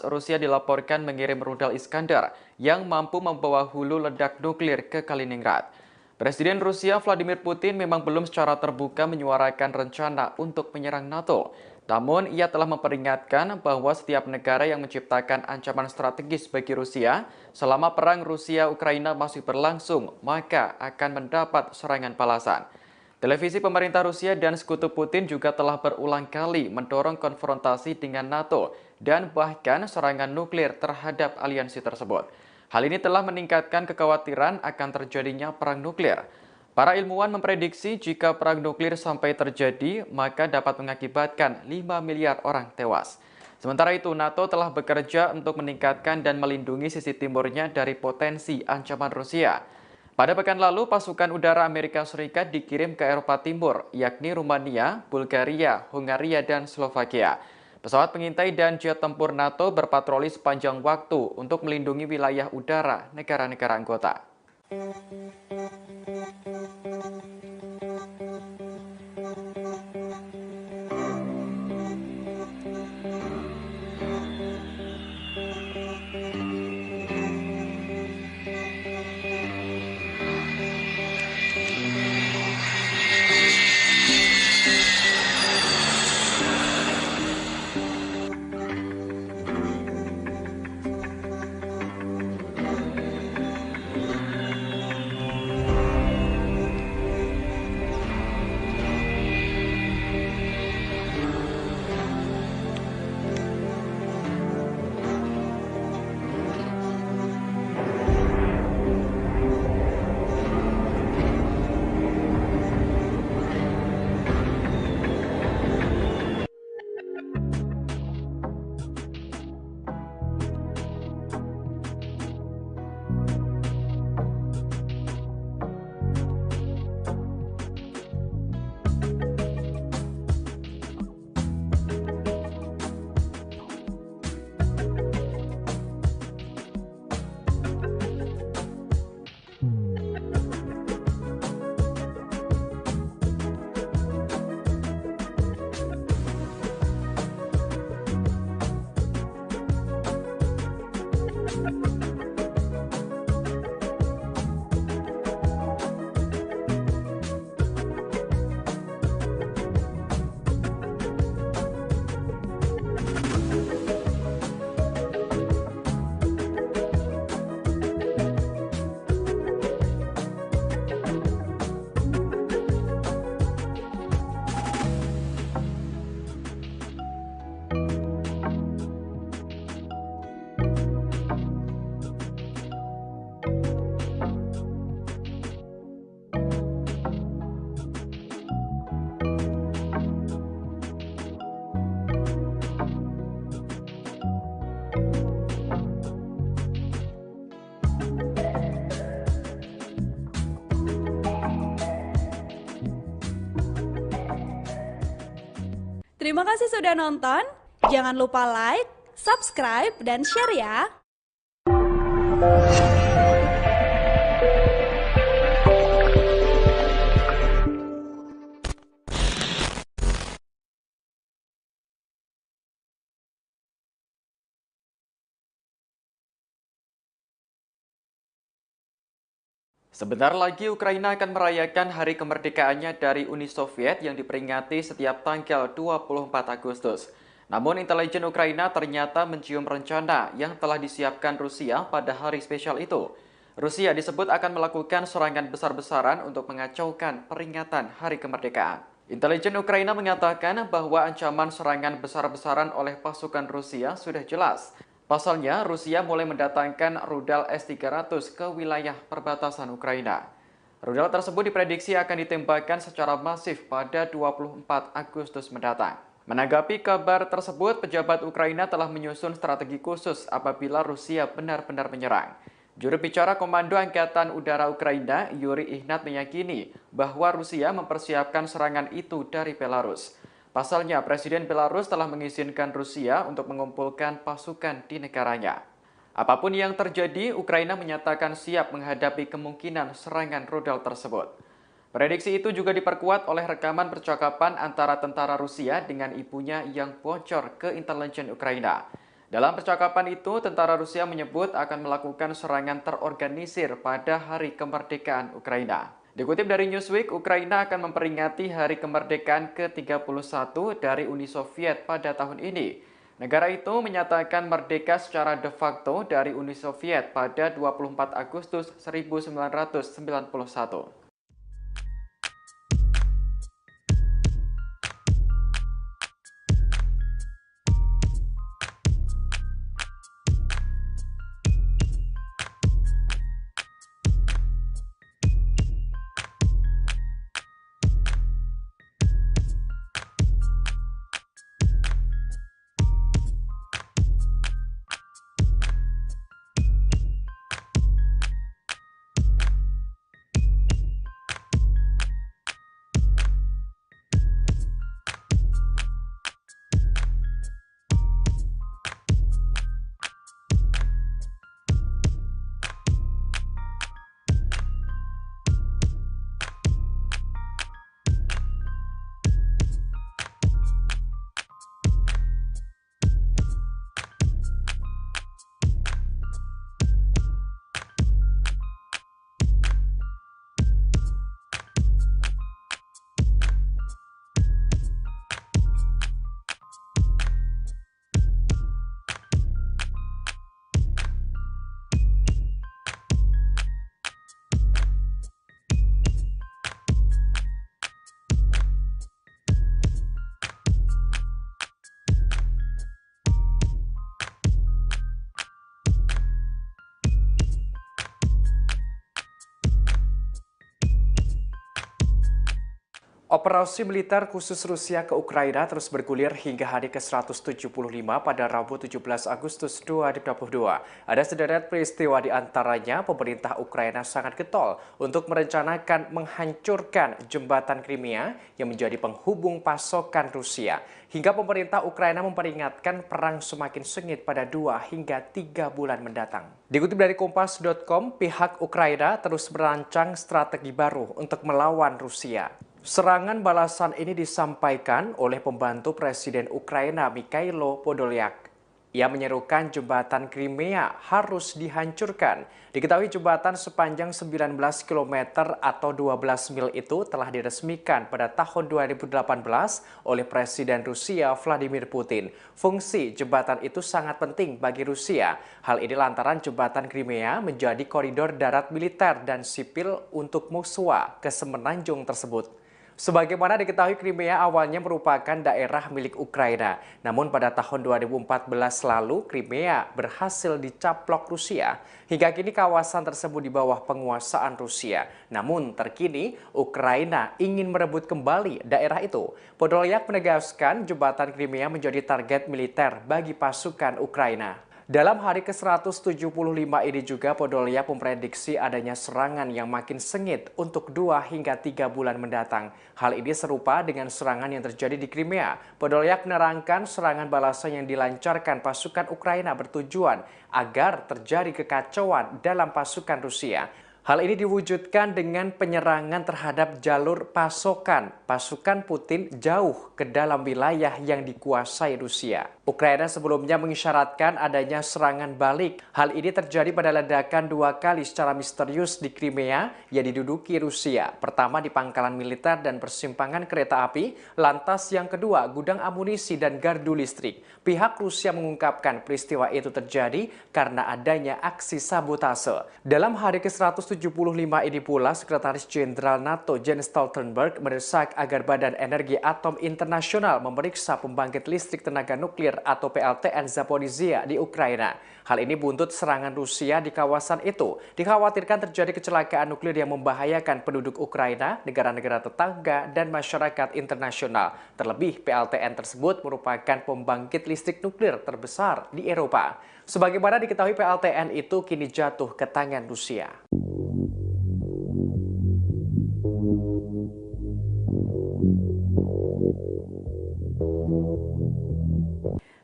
Rusia dilaporkan mengirim rudal Iskandar yang mampu membawa hulu ledak nuklir ke Kaliningrad. Presiden Rusia Vladimir Putin memang belum secara terbuka menyuarakan rencana untuk menyerang NATO. Namun, ia telah memperingatkan bahwa setiap negara yang menciptakan ancaman strategis bagi Rusia selama perang Rusia-Ukraina masih berlangsung, maka akan mendapat serangan balasan. Televisi pemerintah Rusia dan sekutu Putin juga telah berulang kali mendorong konfrontasi dengan NATO dan bahkan serangan nuklir terhadap aliansi tersebut. Hal ini telah meningkatkan kekhawatiran akan terjadinya perang nuklir. Para ilmuwan memprediksi jika perang nuklir sampai terjadi, maka dapat mengakibatkan 5 miliar orang tewas. Sementara itu, NATO telah bekerja untuk meningkatkan dan melindungi sisi timurnya dari potensi ancaman Rusia. Pada pekan lalu, pasukan udara Amerika Serikat dikirim ke Eropa Timur, yakni Rumania, Bulgaria, Hungaria, dan Slovakia. Pesawat pengintai dan jet tempur NATO berpatroli sepanjang waktu untuk melindungi wilayah udara negara-negara anggota. Terima kasih sudah nonton. Jangan lupa like, subscribe, dan share ya. Sebentar lagi Ukraina akan merayakan hari kemerdekaannya dari Uni Soviet yang diperingati setiap tanggal 24 Agustus. Namun intelijen Ukraina ternyata mencium rencana yang telah disiapkan Rusia pada hari spesial itu. Rusia disebut akan melakukan serangan besar-besaran untuk mengacaukan peringatan hari kemerdekaan. Intelijen Ukraina mengatakan bahwa ancaman serangan besar-besaran oleh pasukan Rusia sudah jelas. Pasalnya, Rusia mulai mendatangkan rudal S-300 ke wilayah perbatasan Ukraina. Rudal tersebut diprediksi akan ditembakkan secara masif pada 24 Agustus mendatang. Menanggapi kabar tersebut, pejabat Ukraina telah menyusun strategi khusus apabila Rusia benar-benar menyerang. Juru bicara Komando Angkatan Udara Ukraina, Yuri Ihnat, meyakini bahwa Rusia mempersiapkan serangan itu dari Belarus. Pasalnya, Presiden Belarus telah mengizinkan Rusia untuk mengumpulkan pasukan di negaranya. Apapun yang terjadi, Ukraina menyatakan siap menghadapi kemungkinan serangan rudal tersebut. Prediksi itu juga diperkuat oleh rekaman percakapan antara tentara Rusia dengan ibunya yang bocor ke intelijen Ukraina. Dalam percakapan itu, tentara Rusia menyebut akan melakukan serangan terorganisir pada hari kemerdekaan Ukraina. Dikutip dari Newsweek, Ukraina akan memperingati hari kemerdekaan ke-31 dari Uni Soviet pada tahun ini. Negara itu menyatakan merdeka secara de facto dari Uni Soviet pada 24 Agustus 1991. Operasi militer khusus Rusia ke Ukraina terus bergulir hingga hari ke-175 pada Rabu 17 Agustus 2022. Ada sederet peristiwa di antaranya pemerintah Ukraina sangat getol untuk merencanakan menghancurkan jembatan Crimea yang menjadi penghubung pasokan Rusia. Hingga pemerintah Ukraina memperingatkan perang semakin sengit pada 2 hingga 3 bulan mendatang. Dikutip dari Kompas.com, pihak Ukraina terus merancang strategi baru untuk melawan Rusia. Serangan balasan ini disampaikan oleh pembantu Presiden Ukraina Mikhailo Podolyak. Ia menyerukan jembatan Crimea harus dihancurkan. Diketahui jembatan sepanjang 19 km atau 12 mil itu telah diresmikan pada tahun 2018 oleh Presiden Rusia Vladimir Putin. Fungsi jembatan itu sangat penting bagi Rusia. Hal ini lantaran jembatan Crimea menjadi koridor darat militer dan sipil untuk Moskwa ke semenanjung tersebut. Sebagaimana diketahui, Crimea awalnya merupakan daerah milik Ukraina. Namun pada tahun 2014 lalu, Crimea berhasil dicaplok Rusia. Hingga kini kawasan tersebut di bawah penguasaan Rusia. Namun terkini, Ukraina ingin merebut kembali daerah itu. Podolyak menegaskan jembatan Crimea menjadi target militer bagi pasukan Ukraina. Dalam hari ke-175 ini juga Podolyak memprediksi adanya serangan yang makin sengit untuk 2 hingga 3 bulan mendatang. Hal ini serupa dengan serangan yang terjadi di Crimea. Podolyak menerangkan serangan balasan yang dilancarkan pasukan Ukraina bertujuan agar terjadi kekacauan dalam pasukan Rusia. Hal ini diwujudkan dengan penyerangan terhadap jalur pasokan pasukan Putin jauh ke dalam wilayah yang dikuasai Rusia. Ukraina sebelumnya mengisyaratkan adanya serangan balik. Hal ini terjadi pada ledakan 2 kali secara misterius di Crimea yang diduduki Rusia. Pertama di pangkalan militer dan persimpangan kereta api, lantas yang kedua gudang amunisi dan gardu listrik. Pihak Rusia mengungkapkan peristiwa itu terjadi karena adanya aksi sabotase. Dalam hari ke-175 ini pula, Sekretaris Jenderal NATO Jens Stoltenberg mendesak agar Badan Energi Atom Internasional memeriksa pembangkit listrik tenaga nuklir atau PLTN Zaporizhzhia di Ukraina. Hal ini buntut serangan Rusia di kawasan itu. Dikhawatirkan terjadi kecelakaan nuklir yang membahayakan penduduk Ukraina, negara-negara tetangga, dan masyarakat internasional. Terlebih, PLTN tersebut merupakan pembangkit listrik nuklir terbesar di Eropa. Sebagaimana diketahui, PLTN itu kini jatuh ke tangan Rusia.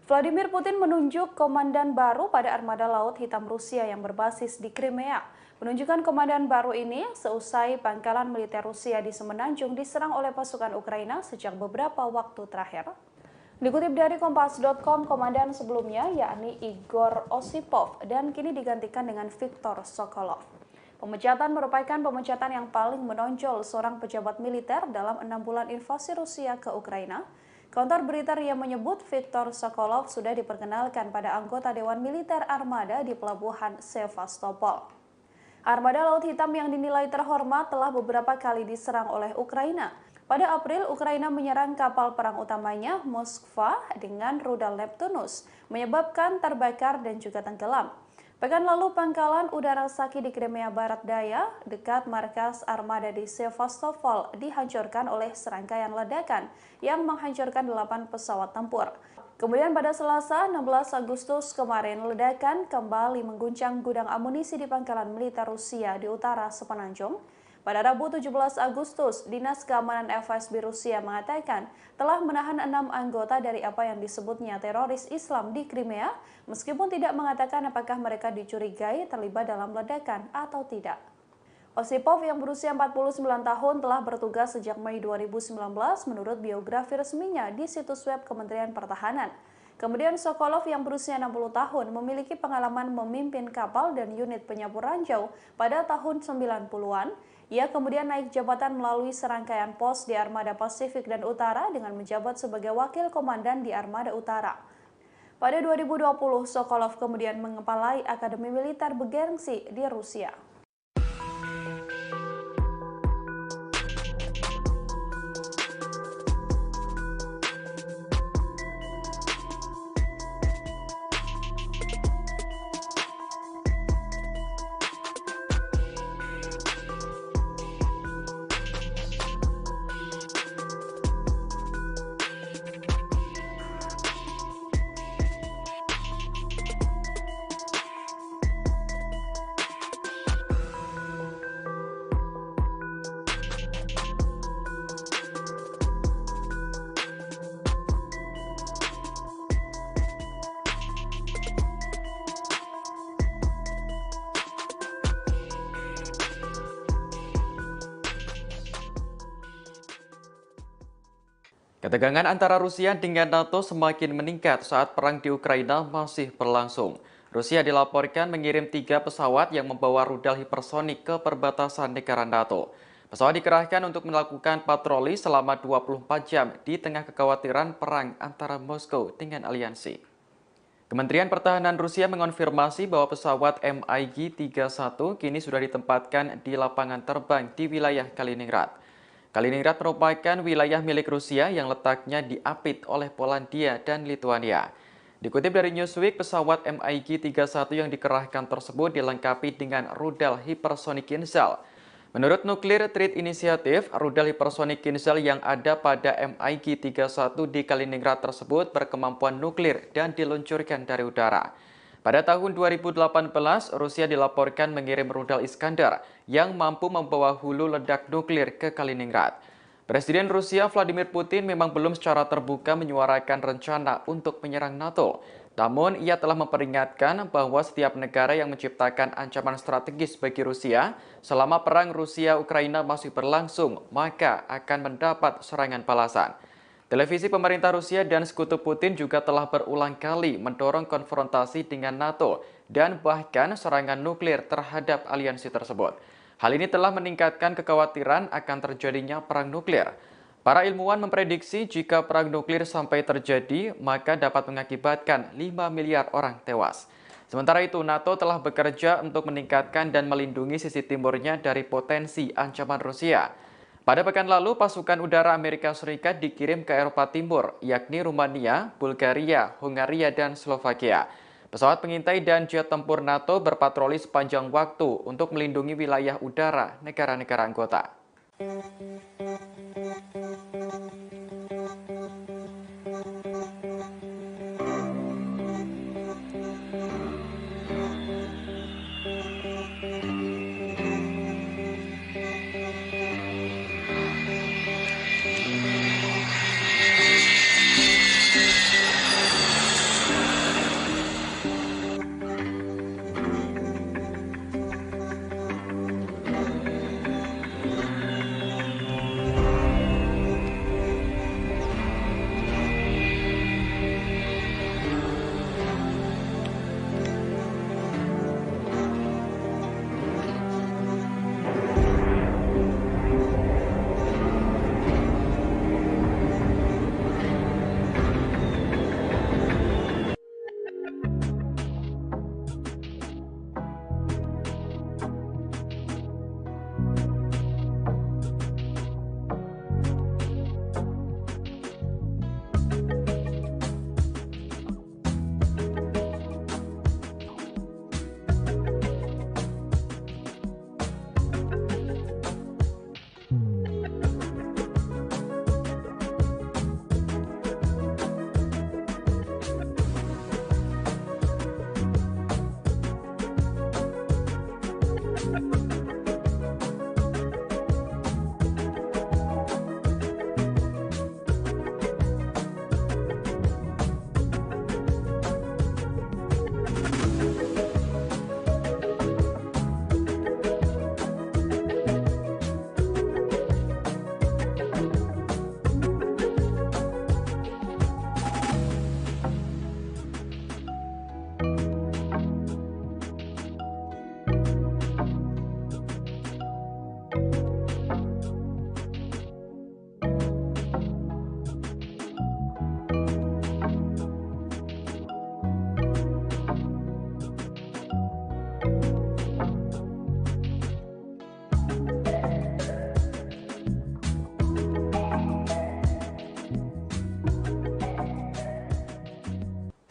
Vladimir Putin menunjuk komandan baru pada armada laut hitam Rusia yang berbasis di Crimea. Penunjukan komandan baru ini seusai pangkalan militer Rusia di Semenanjung diserang oleh pasukan Ukraina sejak beberapa waktu terakhir. Dikutip dari Kompas.com, komandan sebelumnya yakni Igor Osipov dan kini digantikan dengan Viktor Sokolov. Pemecatan merupakan pemecatan yang paling menonjol seorang pejabat militer dalam 6 bulan invasi Rusia ke Ukraina. Kontor berita RIA menyebut Viktor Sokolov sudah diperkenalkan pada anggota Dewan Militer Armada di Pelabuhan Sevastopol. Armada Laut Hitam yang dinilai terhormat telah beberapa kali diserang oleh Ukraina. Pada April, Ukraina menyerang kapal perang utamanya Moskva dengan rudal Neptunus, menyebabkan terbakar dan juga tenggelam. Pekan lalu, pangkalan udara Saki di Crimea Barat Daya, dekat markas armada di Sevastopol, dihancurkan oleh serangkaian ledakan yang menghancurkan 8 pesawat tempur. Kemudian pada Selasa, 16 Agustus kemarin, ledakan kembali mengguncang gudang amunisi di pangkalan militer Rusia di utara Semenanjung. Pada Rabu 17 Agustus, Dinas Keamanan FSB Rusia mengatakan telah menahan 6 anggota dari apa yang disebutnya teroris Islam di Crimea, meskipun tidak mengatakan apakah mereka dicurigai terlibat dalam ledakan atau tidak. Osipov yang berusia 49 tahun telah bertugas sejak Mei 2019 menurut biografi resminya di situs web Kementerian Pertahanan. Kemudian Sokolov yang berusia 60 tahun memiliki pengalaman memimpin kapal dan unit penyapu ranjau pada tahun 90-an. Ia kemudian naik jabatan melalui serangkaian pos di Armada Pasifik dan Utara dengan menjabat sebagai wakil komandan di Armada Utara. Pada 2020, Sokolov kemudian mengepalai Akademi Militer bergengsi di Rusia. Ketegangan antara Rusia dengan NATO semakin meningkat saat perang di Ukraina masih berlangsung. Rusia dilaporkan mengirim 3 pesawat yang membawa rudal hipersonik ke perbatasan negara NATO. Pesawat dikerahkan untuk melakukan patroli selama 24 jam di tengah kekhawatiran perang antara Moskow dengan aliansi. Kementerian Pertahanan Rusia mengonfirmasi bahwa pesawat MiG-31 kini sudah ditempatkan di lapangan terbang di wilayah Kaliningrad. Kaliningrad merupakan wilayah milik Rusia yang letaknya diapit oleh Polandia dan Lituania. Dikutip dari Newsweek, pesawat MiG-31 yang dikerahkan tersebut dilengkapi dengan rudal hipersonik Kinzhal. Menurut Nuclear Threat Initiative, rudal hipersonik Kinzhal yang ada pada MiG-31 di Kaliningrad tersebut berkemampuan nuklir dan diluncurkan dari udara. Pada tahun 2018, Rusia dilaporkan mengirim rudal Iskandar yang mampu membawa hulu ledak nuklir ke Kaliningrad. Presiden Rusia Vladimir Putin memang belum secara terbuka menyuarakan rencana untuk menyerang NATO. Namun, ia telah memperingatkan bahwa setiap negara yang menciptakan ancaman strategis bagi Rusia selama perang Rusia-Ukraina masih berlangsung, maka akan mendapat serangan balasan. Televisi pemerintah Rusia dan sekutu Putin juga telah berulang kali mendorong konfrontasi dengan NATO dan bahkan serangan nuklir terhadap aliansi tersebut. Hal ini telah meningkatkan kekhawatiran akan terjadinya perang nuklir. Para ilmuwan memprediksi jika perang nuklir sampai terjadi, maka dapat mengakibatkan 5 miliar orang tewas. Sementara itu, NATO telah bekerja untuk meningkatkan dan melindungi sisi timurnya dari potensi ancaman Rusia. Pada pekan lalu, pasukan udara Amerika Serikat dikirim ke Eropa Timur, yakni Rumania, Bulgaria, Hungaria, dan Slovakia. Pesawat pengintai dan jet tempur NATO berpatroli sepanjang waktu untuk melindungi wilayah udara negara-negara anggota.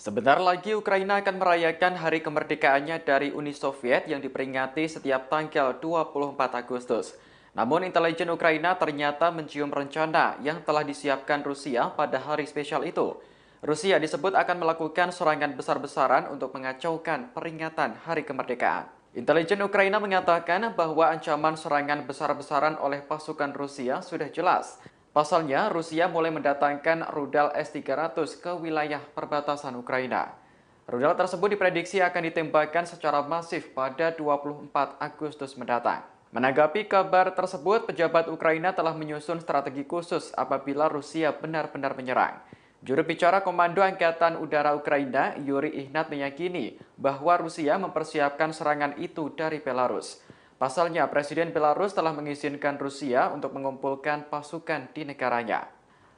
Sebentar lagi Ukraina akan merayakan hari kemerdekaannya dari Uni Soviet yang diperingati setiap tanggal 24 Agustus. Namun intelijen Ukraina ternyata mencium rencana yang telah disiapkan Rusia pada hari spesial itu. Rusia disebut akan melakukan serangan besar-besaran untuk mengacaukan peringatan hari kemerdekaan. Intelijen Ukraina mengatakan bahwa ancaman serangan besar-besaran oleh pasukan Rusia sudah jelas. Pasalnya, Rusia mulai mendatangkan rudal S-300 ke wilayah perbatasan Ukraina. Rudal tersebut diprediksi akan ditembakkan secara masif pada 24 Agustus mendatang. Menanggapi kabar tersebut, pejabat Ukraina telah menyusun strategi khusus apabila Rusia benar-benar menyerang. Juru bicara Komando Angkatan Udara Ukraina, Yuri Ihnat, meyakini bahwa Rusia mempersiapkan serangan itu dari Belarus. Pasalnya, Presiden Belarus telah mengizinkan Rusia untuk mengumpulkan pasukan di negaranya.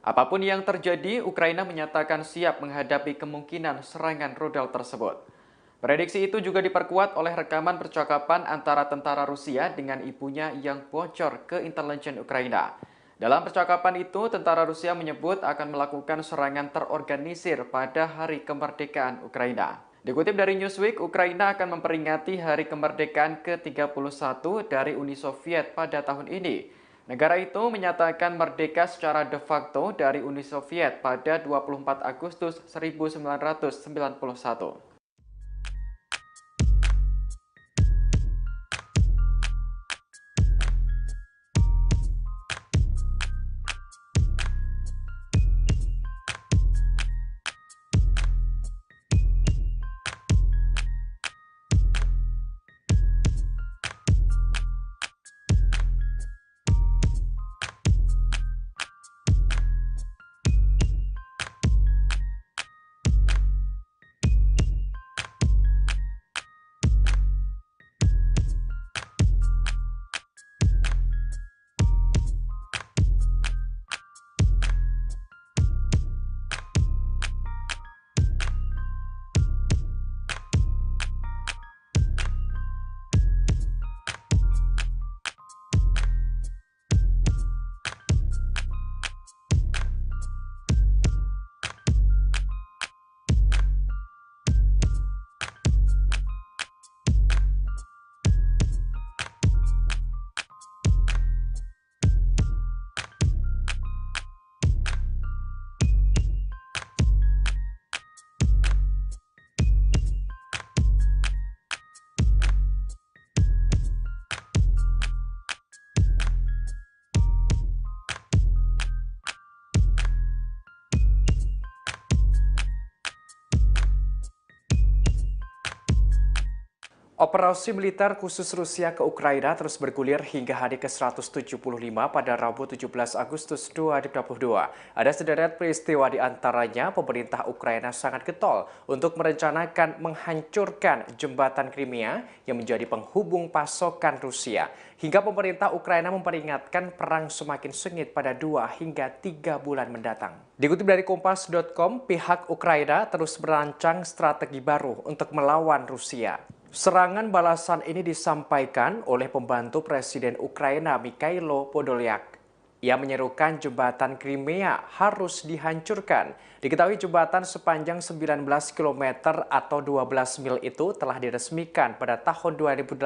Apapun yang terjadi, Ukraina menyatakan siap menghadapi kemungkinan serangan rudal tersebut. Prediksi itu juga diperkuat oleh rekaman percakapan antara tentara Rusia dengan ibunya yang bocor ke intelijen Ukraina. Dalam percakapan itu, tentara Rusia menyebut akan melakukan serangan terorganisir pada Hari Kemerdekaan Ukraina. Dikutip dari Newsweek, Ukraina akan memperingati Hari Kemerdekaan ke-31 dari Uni Soviet pada tahun ini. Negara itu menyatakan merdeka secara de facto dari Uni Soviet pada 24 Agustus 1991. Operasi militer khusus Rusia ke Ukraina terus bergulir hingga hari ke-175 pada Rabu 17 Agustus 2022. Ada sederet peristiwa di antaranya pemerintah Ukraina sangat getol untuk merencanakan menghancurkan jembatan Crimea yang menjadi penghubung pasokan Rusia. Hingga pemerintah Ukraina memperingatkan perang semakin sengit pada 2 hingga 3 bulan mendatang. Dikutip dari Kompas.com, pihak Ukraina terus merancang strategi baru untuk melawan Rusia. Serangan balasan ini disampaikan oleh pembantu Presiden Ukraina Mikhailo Podolyak. Ia menyerukan jembatan Crimea harus dihancurkan. Diketahui jembatan sepanjang 19 km atau 12 mil itu telah diresmikan pada tahun 2018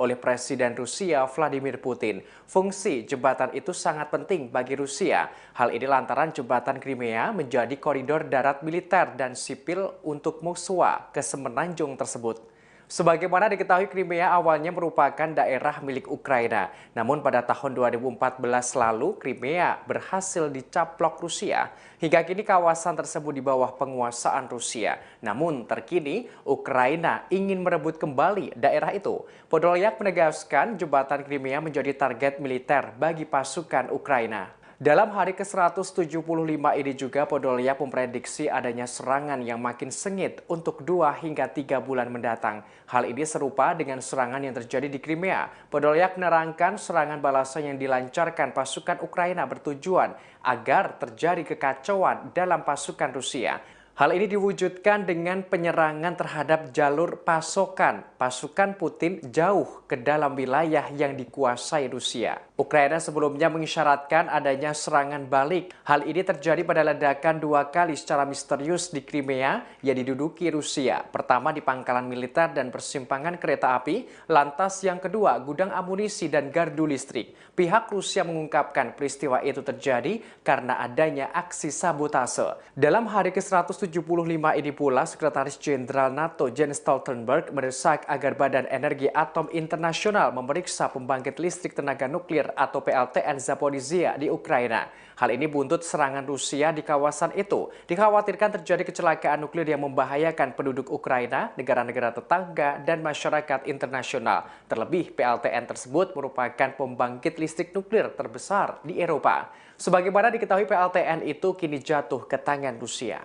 oleh Presiden Rusia Vladimir Putin. Fungsi jembatan itu sangat penting bagi Rusia. Hal ini lantaran jembatan Crimea menjadi koridor darat militer dan sipil untuk Moskwa ke semenanjung tersebut. Sebagaimana diketahui, Crimea awalnya merupakan daerah milik Ukraina. Namun pada tahun 2014 lalu, Crimea berhasil dicaplok Rusia. Hingga kini kawasan tersebut di bawah penguasaan Rusia. Namun terkini, Ukraina ingin merebut kembali daerah itu. Podolyak menegaskan jembatan Crimea menjadi target militer bagi pasukan Ukraina. Dalam hari ke-175 ini juga Podolyak memprediksi adanya serangan yang makin sengit untuk 2 hingga 3 bulan mendatang. Hal ini serupa dengan serangan yang terjadi di Crimea. Podolyak menerangkan serangan balasan yang dilancarkan pasukan Ukraina bertujuan agar terjadi kekacauan dalam pasukan Rusia. Hal ini diwujudkan dengan penyerangan terhadap jalur pasokan pasukan Putin jauh ke dalam wilayah yang dikuasai Rusia. Ukraina sebelumnya mengisyaratkan adanya serangan balik. Hal ini terjadi pada ledakan 2 kali secara misterius di Crimea yang diduduki Rusia. Pertama di pangkalan militer dan persimpangan kereta api, lantas yang kedua gudang amunisi dan gardu listrik. Pihak Rusia mengungkapkan peristiwa itu terjadi karena adanya aksi sabotase. Dalam hari ke-175 ke-175 ini pula, Sekretaris Jenderal NATO Jens Stoltenberg mendesak agar Badan Energi Atom Internasional memeriksa pembangkit listrik tenaga nuklir atau PLTN Zaporizhzhia di Ukraina. Hal ini buntut serangan Rusia di kawasan itu. Dikhawatirkan terjadi kecelakaan nuklir yang membahayakan penduduk Ukraina, negara-negara tetangga, dan masyarakat internasional. Terlebih, PLTN tersebut merupakan pembangkit listrik nuklir terbesar di Eropa. Sebagaimana diketahui, PLTN itu kini jatuh ke tangan Rusia.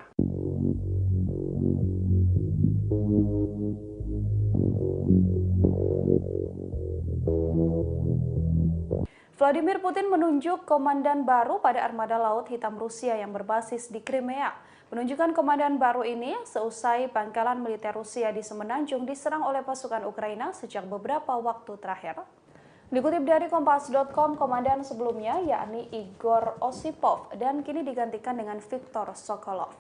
Vladimir Putin menunjuk komandan baru pada armada laut hitam Rusia yang berbasis di Crimea. Penunjukan komandan baru ini seusai pangkalan militer Rusia di Semenanjung diserang oleh pasukan Ukraina sejak beberapa waktu terakhir. Dikutip dari Kompas.com, komandan sebelumnya yakni Igor Osipov dan kini digantikan dengan Viktor Sokolov.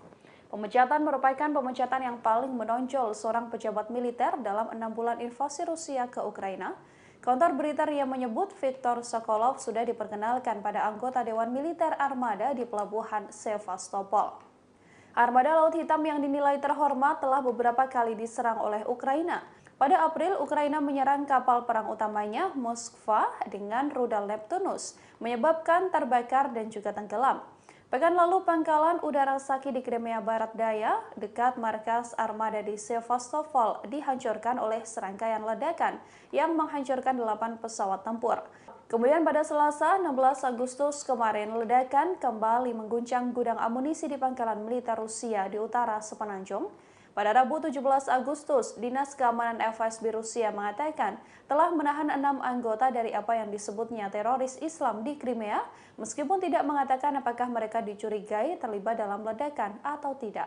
Pemecatan merupakan pemecatan yang paling menonjol seorang pejabat militer dalam 6 bulan invasi Rusia ke Ukraina. Kantor berita RIA menyebut Viktor Sokolov sudah diperkenalkan pada anggota Dewan Militer Armada di Pelabuhan Sevastopol. Armada Laut Hitam yang dinilai terhormat telah beberapa kali diserang oleh Ukraina. Pada April, Ukraina menyerang kapal perang utamanya Moskva dengan rudal Neptunus, menyebabkan terbakar dan juga tenggelam. Pekan lalu, pangkalan udara Saki di Crimea Barat Daya, dekat markas armada di Sevastopol, dihancurkan oleh serangkaian ledakan yang menghancurkan 8 pesawat tempur. Kemudian pada Selasa, 16 Agustus kemarin, ledakan kembali mengguncang gudang amunisi di pangkalan militer Rusia di utara Semenanjung. Pada Rabu 17 Agustus, Dinas Keamanan FSB Rusia mengatakan telah menahan 6 anggota dari apa yang disebutnya teroris Islam di Crimea, meskipun tidak mengatakan apakah mereka dicurigai terlibat dalam ledakan atau tidak.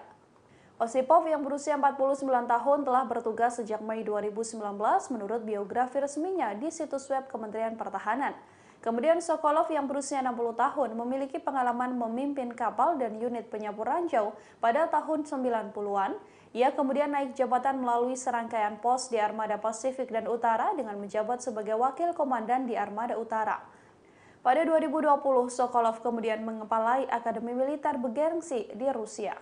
Osipov yang berusia 49 tahun telah bertugas sejak Mei 2019 menurut biografi resminya di situs web Kementerian Pertahanan. Kemudian Sokolov yang berusia 60 tahun memiliki pengalaman memimpin kapal dan unit penyapu ranjau pada tahun 90-an. Ia kemudian naik jabatan melalui serangkaian pos di Armada Pasifik dan Utara dengan menjabat sebagai wakil komandan di Armada Utara. Pada 2020, Sokolov kemudian mengepalai Akademi Militer bergengsi di Rusia.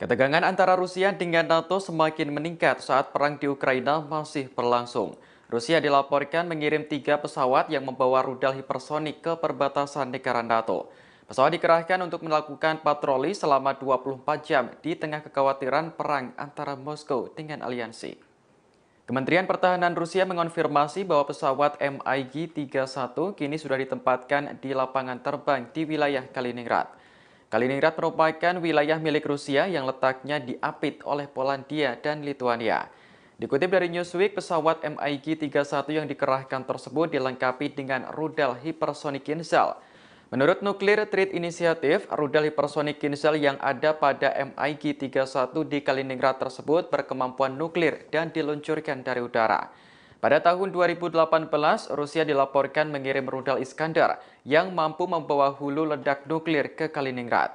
Ketegangan antara Rusia dengan NATO semakin meningkat saat perang di Ukraina masih berlangsung. Rusia dilaporkan mengirim 3 pesawat yang membawa rudal hipersonik ke perbatasan negara NATO. Pesawat dikerahkan untuk melakukan patroli selama 24 jam di tengah kekhawatiran perang antara Moskow dengan aliansi. Kementerian Pertahanan Rusia mengonfirmasi bahwa pesawat MiG-31 kini sudah ditempatkan di lapangan terbang di wilayah Kaliningrad. Kaliningrad merupakan wilayah milik Rusia yang letaknya diapit oleh Polandia dan Lituania. Dikutip dari Newsweek, pesawat MiG-31 yang dikerahkan tersebut dilengkapi dengan rudal hipersonik Kinzhal. Menurut Nuclear Threat Initiative, rudal hipersonik Kinzhal yang ada pada MiG-31 di Kaliningrad tersebut berkemampuan nuklir dan diluncurkan dari udara. Pada tahun 2018, Rusia dilaporkan mengirim rudal Iskandar yang mampu membawa hulu ledak nuklir ke Kaliningrad.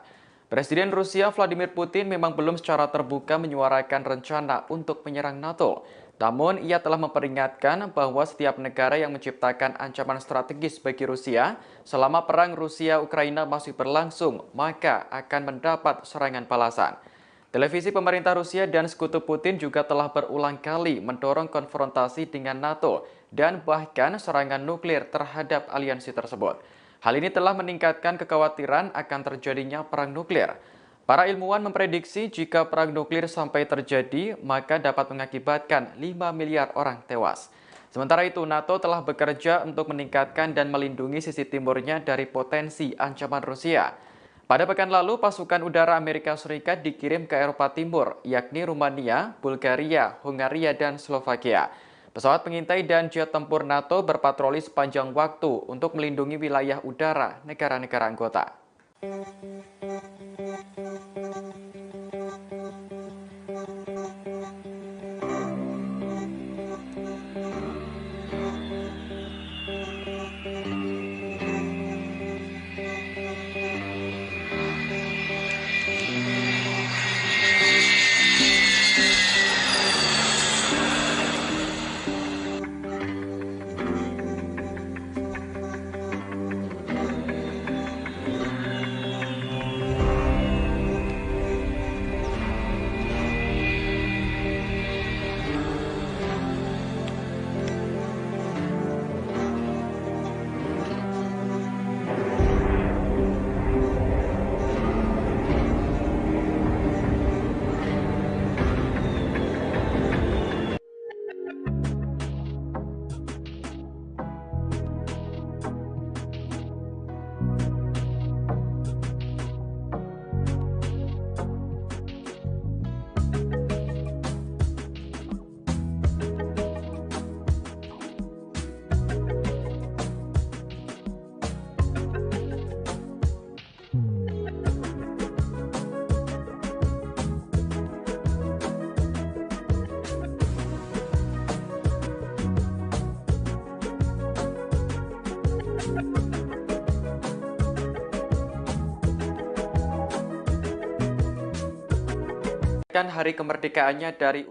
Presiden Rusia Vladimir Putin memang belum secara terbuka menyuarakan rencana untuk menyerang NATO. Namun, ia telah memperingatkan bahwa setiap negara yang menciptakan ancaman strategis bagi Rusia selama perang Rusia-Ukraina masih berlangsung, maka akan mendapat serangan balasan. Televisi pemerintah Rusia dan sekutu Putin juga telah berulang kali mendorong konfrontasi dengan NATO dan bahkan serangan nuklir terhadap aliansi tersebut. Hal ini telah meningkatkan kekhawatiran akan terjadinya perang nuklir. Para ilmuwan memprediksi jika perang nuklir sampai terjadi, maka dapat mengakibatkan 5 miliar orang tewas. Sementara itu, NATO telah bekerja untuk meningkatkan dan melindungi sisi timurnya dari potensi ancaman Rusia. Pada pekan lalu, pasukan udara Amerika Serikat dikirim ke Eropa Timur, yakni Rumania, Bulgaria, Hungaria, dan Slovakia. Pesawat pengintai dan jet tempur NATO berpatroli sepanjang waktu untuk melindungi wilayah udara negara-negara anggota. Hari kemerdekaannya dari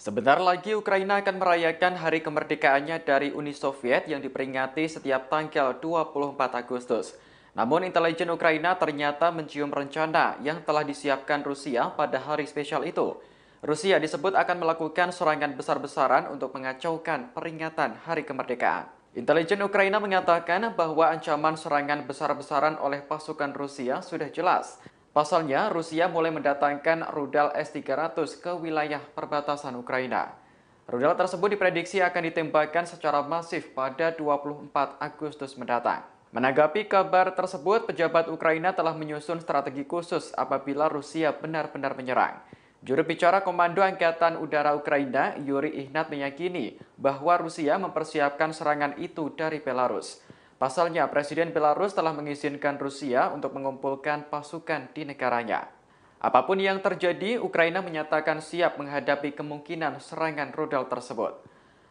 Sebentar lagi Ukraina akan merayakan hari kemerdekaannya dari Uni Soviet yang diperingati setiap tanggal 24 Agustus. Namun intelijen Ukraina ternyata mencium rencana yang telah disiapkan Rusia pada hari spesial itu. Rusia disebut akan melakukan serangan besar-besaran untuk mengacaukan peringatan hari kemerdekaan. Intelijen Ukraina mengatakan bahwa ancaman serangan besar-besaran oleh pasukan Rusia sudah jelas. Pasalnya, Rusia mulai mendatangkan rudal S-300 ke wilayah perbatasan Ukraina. Rudal tersebut diprediksi akan ditembakkan secara masif pada 24 Agustus mendatang. Menanggapi kabar tersebut, pejabat Ukraina telah menyusun strategi khusus apabila Rusia benar-benar menyerang. Juru bicara Komando Angkatan Udara Ukraina, Yuri Ihnat, meyakini bahwa Rusia mempersiapkan serangan itu dari Belarus. Pasalnya, Presiden Belarus telah mengizinkan Rusia untuk mengumpulkan pasukan di negaranya. Apapun yang terjadi, Ukraina menyatakan siap menghadapi kemungkinan serangan rudal tersebut.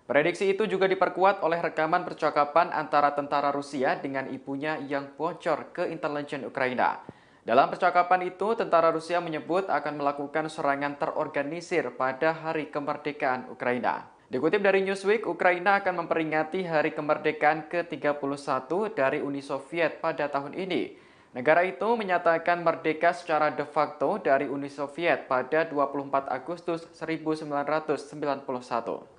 Prediksi itu juga diperkuat oleh rekaman percakapan antara tentara Rusia dengan ibunya yang bocor ke intelijen Ukraina. Dalam percakapan itu, tentara Rusia menyebut akan melakukan serangan terorganisir pada hari kemerdekaan Ukraina. Dikutip dari Newsweek, Ukraina akan memperingati hari kemerdekaan ke-31 dari Uni Soviet pada tahun ini. Negara itu menyatakan merdeka secara de facto dari Uni Soviet pada 24 Agustus 1991.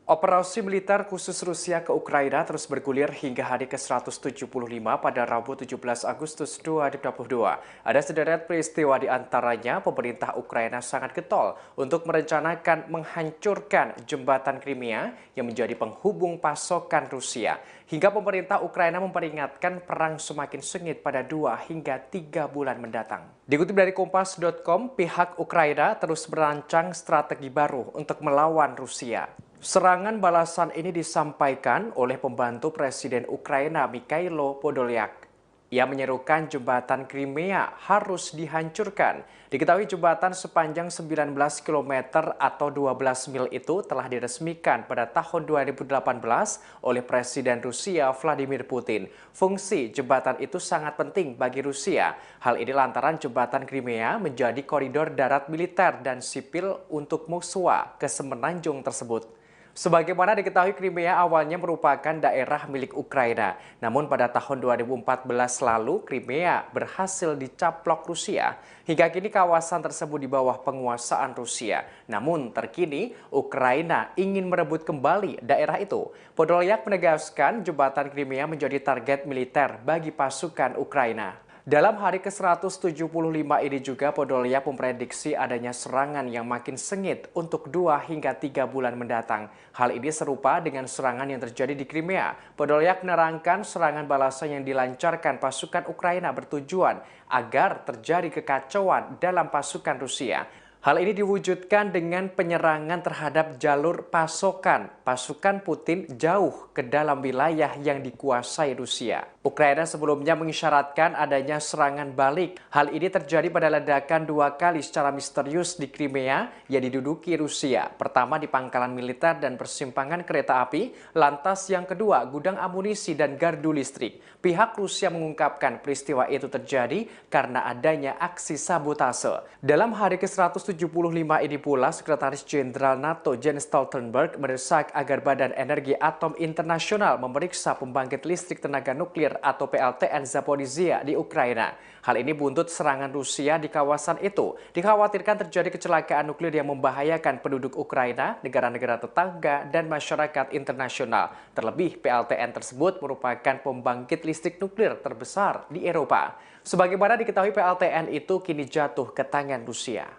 Operasi militer khusus Rusia ke Ukraina terus bergulir hingga hari ke-175 pada Rabu 17 Agustus 2022. Ada sederet peristiwa di antaranya pemerintah Ukraina sangat getol untuk merencanakan menghancurkan jembatan Crimea yang menjadi penghubung pasokan Rusia. Hingga pemerintah Ukraina memperingatkan perang semakin sengit pada 2 hingga 3 bulan mendatang. Dikutip dari Kompas.com, pihak Ukraina terus merancang strategi baru untuk melawan Rusia. Serangan balasan ini disampaikan oleh pembantu Presiden Ukraina Mikhailo Podolyak. Ia menyerukan jembatan Crimea harus dihancurkan. Diketahui jembatan sepanjang 19 km atau 12 mil itu telah diresmikan pada tahun 2018 oleh Presiden Rusia Vladimir Putin. Fungsi jembatan itu sangat penting bagi Rusia. Hal ini lantaran jembatan Crimea menjadi koridor darat militer dan sipil untuk Moskwa ke semenanjung tersebut. Sebagaimana diketahui, Crimea awalnya merupakan daerah milik Ukraina. Namun pada tahun 2014 lalu, Crimea berhasil dicaplok Rusia. Hingga kini kawasan tersebut di bawah penguasaan Rusia. Namun terkini, Ukraina ingin merebut kembali daerah itu. Podolyak menegaskan jembatan Crimea menjadi target militer bagi pasukan Ukraina. Dalam hari ke-175 ini juga Podolyak memprediksi adanya serangan yang makin sengit untuk 2 hingga 3 bulan mendatang. Hal ini serupa dengan serangan yang terjadi di Crimea. Podolyak menerangkan serangan balasan yang dilancarkan pasukan Ukraina bertujuan agar terjadi kekacauan dalam pasukan Rusia. Hal ini diwujudkan dengan penyerangan terhadap jalur pasokan pasukan Putin jauh ke dalam wilayah yang dikuasai Rusia. Ukraina sebelumnya mengisyaratkan adanya serangan balik. Hal ini terjadi pada ledakan 2 kali secara misterius di Crimea yang diduduki Rusia. Pertama di pangkalan militer dan persimpangan kereta api, lantas yang kedua gudang amunisi dan gardu listrik. Pihak Rusia mengungkapkan peristiwa itu terjadi karena adanya aksi sabotase. Dalam hari ke-175 ini pula, Sekretaris Jenderal NATO Jens Stoltenberg mendesak agar Badan Energi Atom Internasional memeriksa pembangkit listrik tenaga nuklir atau PLTN Zaporizhzhia di Ukraina. Hal ini buntut serangan Rusia di kawasan itu. Dikhawatirkan terjadi kecelakaan nuklir yang membahayakan penduduk Ukraina, negara-negara tetangga, dan masyarakat internasional. Terlebih, PLTN tersebut merupakan pembangkit listrik nuklir terbesar di Eropa. Sebagaimana diketahui, PLTN itu kini jatuh ke tangan Rusia.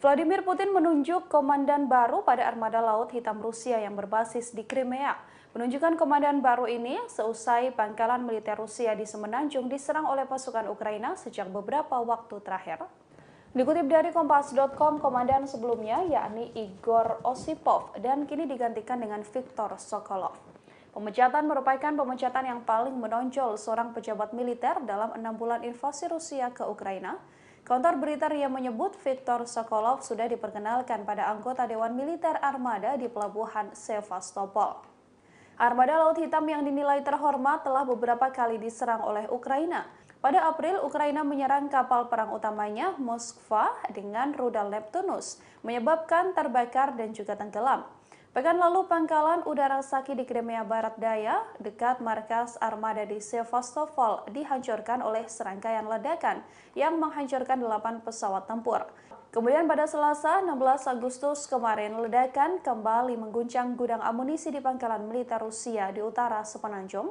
Vladimir Putin menunjuk komandan baru pada armada laut hitam Rusia yang berbasis di Crimea. Penunjukan komandan baru ini seusai pangkalan militer Rusia di Semenanjung diserang oleh pasukan Ukraina sejak beberapa waktu terakhir. Dikutip dari Kompas.com, komandan sebelumnya yakni Igor Osipov dan kini digantikan dengan Viktor Sokolov. Pemecatan merupakan pemecatan yang paling menonjol seorang pejabat militer dalam 6 bulan invasi Rusia ke Ukraina. Kantor berita RIA menyebut Viktor Sokolov sudah diperkenalkan pada anggota Dewan Militer Armada di Pelabuhan Sevastopol. Armada Laut Hitam yang dinilai terhormat telah beberapa kali diserang oleh Ukraina. Pada April, Ukraina menyerang kapal perang utamanya Moskva dengan rudal Neptunus, menyebabkan terbakar dan juga tenggelam. Pekan lalu, pangkalan udara Saki di Crimea Barat Daya, dekat markas armada di Sevastopol, dihancurkan oleh serangkaian ledakan yang menghancurkan 8 pesawat tempur. Kemudian pada Selasa, 16 Agustus kemarin, ledakan kembali mengguncang gudang amunisi di pangkalan militer Rusia di utara Semenanjung.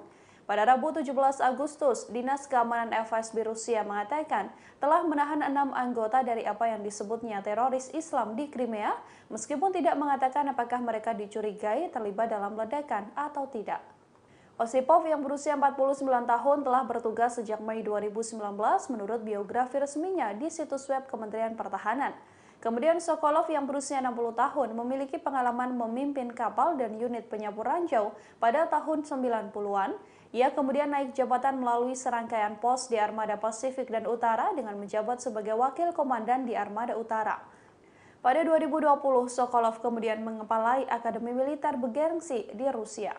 Pada Rabu 17 Agustus, Dinas Keamanan FSB Rusia mengatakan telah menahan 6 anggota dari apa yang disebutnya teroris Islam di Crimea, meskipun tidak mengatakan apakah mereka dicurigai terlibat dalam ledakan atau tidak. Osipov yang berusia 49 tahun telah bertugas sejak Mei 2019 menurut biografi resminya di situs web Kementerian Pertahanan. Kemudian Sokolov yang berusia 60 tahun memiliki pengalaman memimpin kapal dan unit penyapu ranjau pada tahun 90-an. Ia kemudian naik jabatan melalui serangkaian pos di Armada Pasifik dan Utara dengan menjabat sebagai wakil komandan di Armada Utara. Pada 2020, Sokolov kemudian mengepalai Akademi Militer bergengsi di Rusia.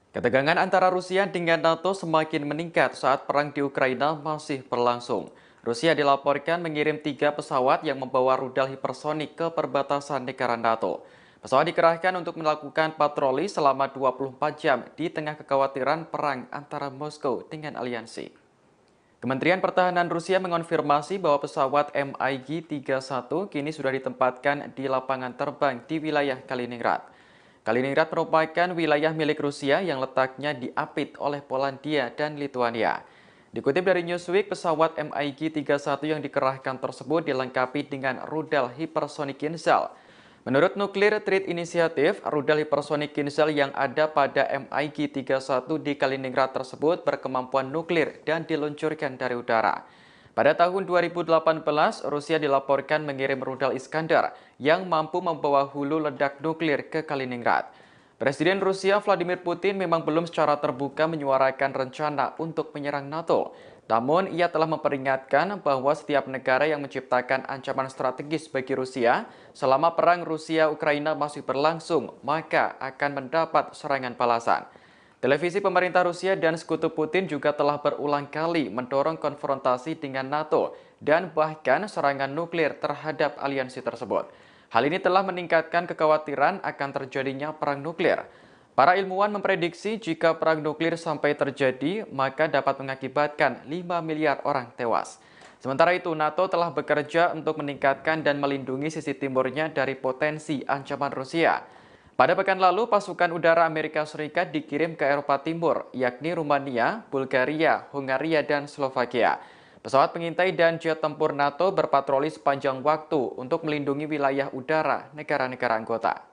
Ketegangan antara Rusia dengan NATO semakin meningkat saat perang di Ukraina masih berlangsung. Rusia dilaporkan mengirim 3 pesawat yang membawa rudal hipersonik ke perbatasan negara NATO. Pesawat dikerahkan untuk melakukan patroli selama 24 jam di tengah kekhawatiran perang antara Moskow dengan aliansi. Kementerian Pertahanan Rusia mengonfirmasi bahwa pesawat MiG-31 kini sudah ditempatkan di lapangan terbang di wilayah Kaliningrad. Kaliningrad merupakan wilayah milik Rusia yang letaknya diapit oleh Polandia dan Lituania. Dikutip dari Newsweek, pesawat MiG-31 yang dikerahkan tersebut dilengkapi dengan rudal hipersonik Kinzhal. Menurut Nuclear Threat Initiative, rudal hipersonik Kinzhal yang ada pada MiG-31 di Kaliningrad tersebut berkemampuan nuklir dan diluncurkan dari udara. Pada tahun 2018, Rusia dilaporkan mengirim rudal Iskandar yang mampu membawa hulu ledak nuklir ke Kaliningrad. Presiden Rusia Vladimir Putin memang belum secara terbuka menyuarakan rencana untuk menyerang NATO. Namun, ia telah memperingatkan bahwa setiap negara yang menciptakan ancaman strategis bagi Rusia selama perang Rusia-Ukraina masih berlangsung, maka akan mendapat serangan balasan. Televisi pemerintah Rusia dan sekutu Putin juga telah berulang kali mendorong konfrontasi dengan NATO dan bahkan serangan nuklir terhadap aliansi tersebut. Hal ini telah meningkatkan kekhawatiran akan terjadinya perang nuklir. Para ilmuwan memprediksi jika perang nuklir sampai terjadi, maka dapat mengakibatkan 5 miliar orang tewas. Sementara itu, NATO telah bekerja untuk meningkatkan dan melindungi sisi timurnya dari potensi ancaman Rusia. Pada pekan lalu, pasukan udara Amerika Serikat dikirim ke Eropa Timur, yakni Rumania, Bulgaria, Hungaria, dan Slovakia. Pesawat pengintai dan jet tempur NATO berpatroli sepanjang waktu untuk melindungi wilayah udara negara-negara anggota.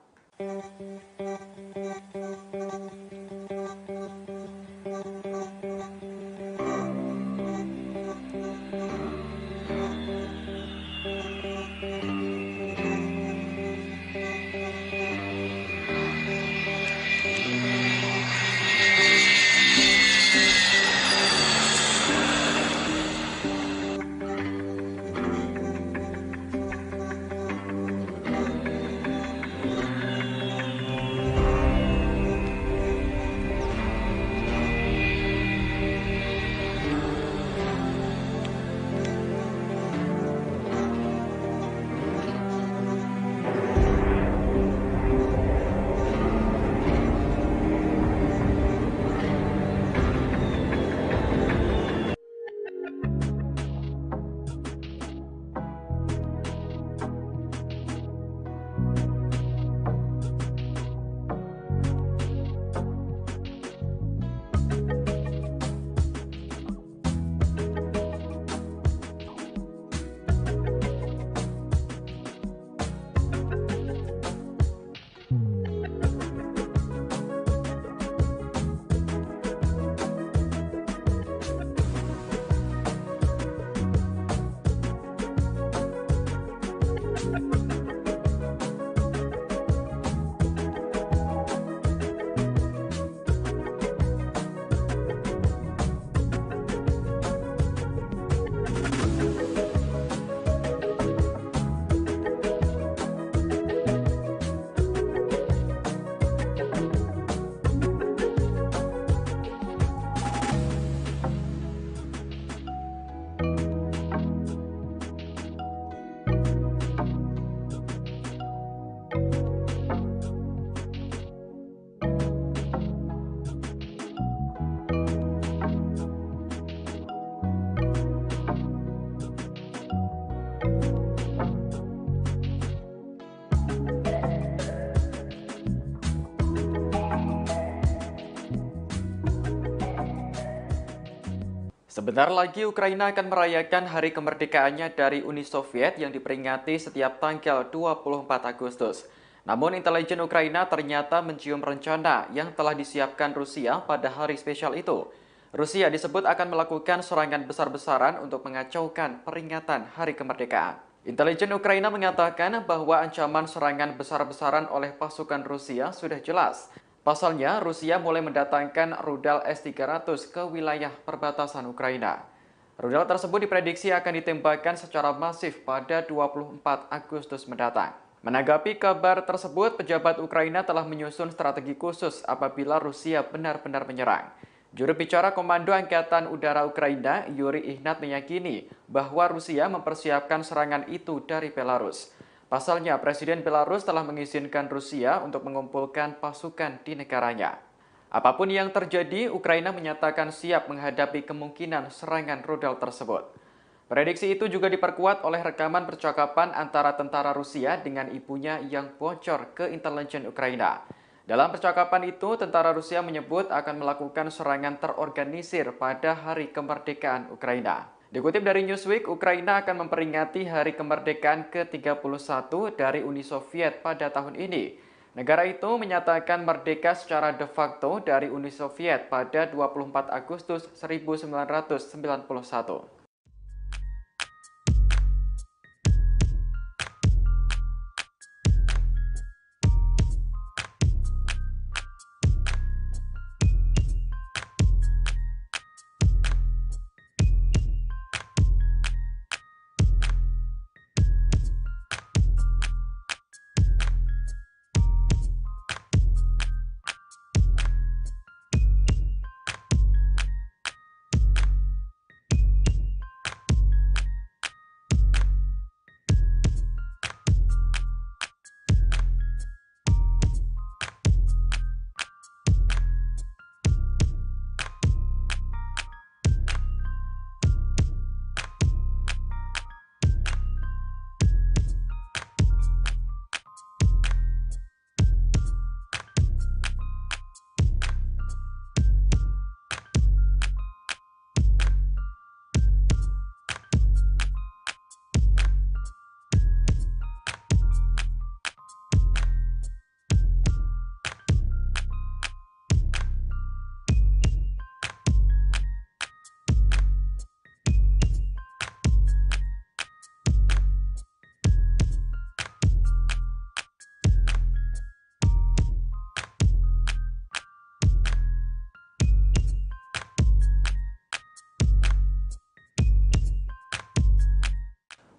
Sebentar lagi Ukraina akan merayakan hari kemerdekaannya dari Uni Soviet yang diperingati setiap tanggal 24 Agustus. Namun intelijen Ukraina ternyata mencium rencana yang telah disiapkan Rusia pada hari spesial itu. Rusia disebut akan melakukan serangan besar-besaran untuk mengacaukan peringatan hari kemerdekaan. Intelijen Ukraina mengatakan bahwa ancaman serangan besar-besaran oleh pasukan Rusia sudah jelas. Pasalnya, Rusia mulai mendatangkan rudal S-300 ke wilayah perbatasan Ukraina. Rudal tersebut diprediksi akan ditembakkan secara masif pada 24 Agustus mendatang. Menanggapi kabar tersebut, pejabat Ukraina telah menyusun strategi khusus apabila Rusia benar-benar menyerang. Juru bicara Komando Angkatan Udara Ukraina, Yuri Ignat, meyakini bahwa Rusia mempersiapkan serangan itu dari Belarus. Pasalnya, Presiden Belarus telah mengizinkan Rusia untuk mengumpulkan pasukan di negaranya. Apapun yang terjadi, Ukraina menyatakan siap menghadapi kemungkinan serangan rudal tersebut. Prediksi itu juga diperkuat oleh rekaman percakapan antara tentara Rusia dengan ibunya yang bocor ke intelijen Ukraina. Dalam percakapan itu, tentara Rusia menyebut akan melakukan serangan terorganisir pada Hari Kemerdekaan Ukraina. Dikutip dari Newsweek, Ukraina akan memperingati Hari Kemerdekaan ke-31 dari Uni Soviet pada tahun ini. Negara itu menyatakan merdeka secara de facto dari Uni Soviet pada 24 Agustus 1991.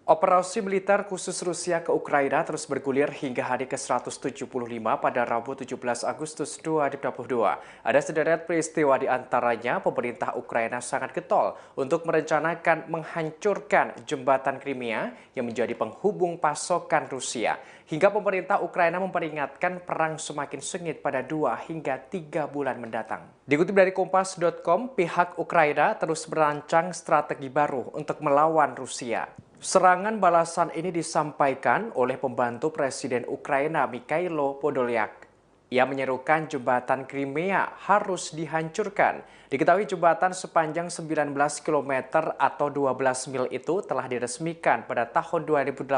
Operasi militer khusus Rusia ke Ukraina terus bergulir hingga hari ke-175 pada Rabu 17 Agustus 2022. Ada sederet peristiwa di antaranya pemerintah Ukraina sangat getol untuk merencanakan menghancurkan jembatan Crimea yang menjadi penghubung pasokan Rusia. Hingga pemerintah Ukraina memperingatkan perang semakin sengit pada 2 hingga 3 bulan mendatang. Dikutip dari Kompas.com, pihak Ukraina terus merancang strategi baru untuk melawan Rusia. Serangan balasan ini disampaikan oleh pembantu Presiden Ukraina Mikhailo Podolyak. Ia menyerukan jembatan Crimea harus dihancurkan. Diketahui jembatan sepanjang 19 km atau 12 mil itu telah diresmikan pada tahun 2018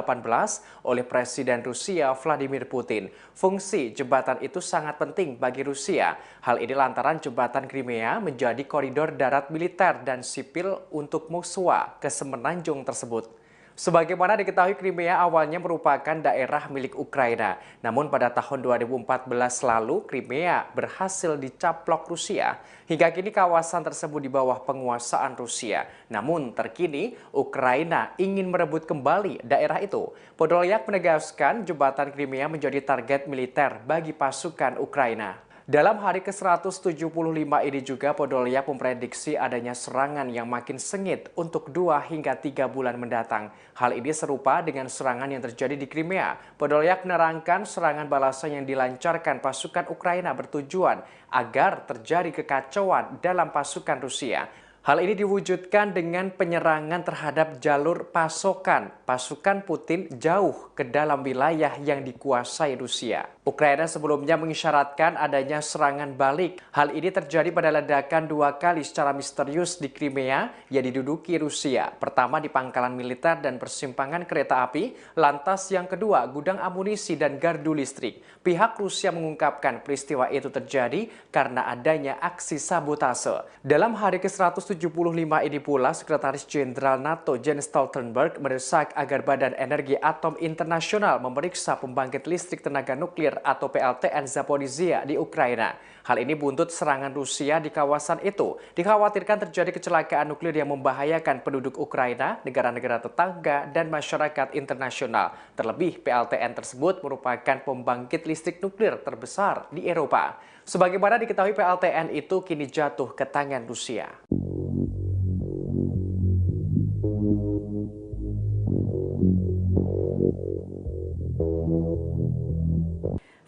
oleh Presiden Rusia Vladimir Putin. Fungsi jembatan itu sangat penting bagi Rusia. Hal ini lantaran jembatan Crimea menjadi koridor darat militer dan sipil untuk Moskwa ke semenanjung tersebut. Sebagaimana diketahui, Crimea awalnya merupakan daerah milik Ukraina. Namun pada tahun 2014 lalu, Crimea berhasil dicaplok Rusia. Hingga kini kawasan tersebut di bawah penguasaan Rusia. Namun terkini, Ukraina ingin merebut kembali daerah itu. Podolyak menegaskan jembatan Crimea menjadi target militer bagi pasukan Ukraina. Dalam hari ke-175 ini juga Podolyak memprediksi adanya serangan yang makin sengit untuk 2 hingga 3 bulan mendatang. Hal ini serupa dengan serangan yang terjadi di Crimea. Podolyak menerangkan serangan balasan yang dilancarkan pasukan Ukraina bertujuan agar terjadi kekacauan dalam pasukan Rusia. Hal ini diwujudkan dengan penyerangan terhadap jalur pasokan pasukan Putin jauh ke dalam wilayah yang dikuasai Rusia. Ukraina sebelumnya mengisyaratkan adanya serangan balik. Hal ini terjadi pada ledakan 2 kali secara misterius di Crimea yang diduduki Rusia. Pertama di pangkalan militer dan persimpangan kereta api, lantas yang kedua gudang amunisi dan gardu listrik. Pihak Rusia mengungkapkan peristiwa itu terjadi karena adanya aksi sabotase. Dalam hari ke-175 ini pula, Sekretaris Jenderal NATO Jens Stoltenberg mendesak agar Badan Energi Atom Internasional memeriksa pembangkit listrik tenaga nuklir nuklir atau PLTN Zaporizhzhia di Ukraina. Hal ini buntut serangan Rusia di kawasan itu. Dikhawatirkan terjadi kecelakaan nuklir yang membahayakan penduduk Ukraina, negara-negara tetangga, dan masyarakat internasional. Terlebih, PLTN tersebut merupakan pembangkit listrik nuklir terbesar di Eropa. Sebagaimana diketahui, PLTN itu kini jatuh ke tangan Rusia.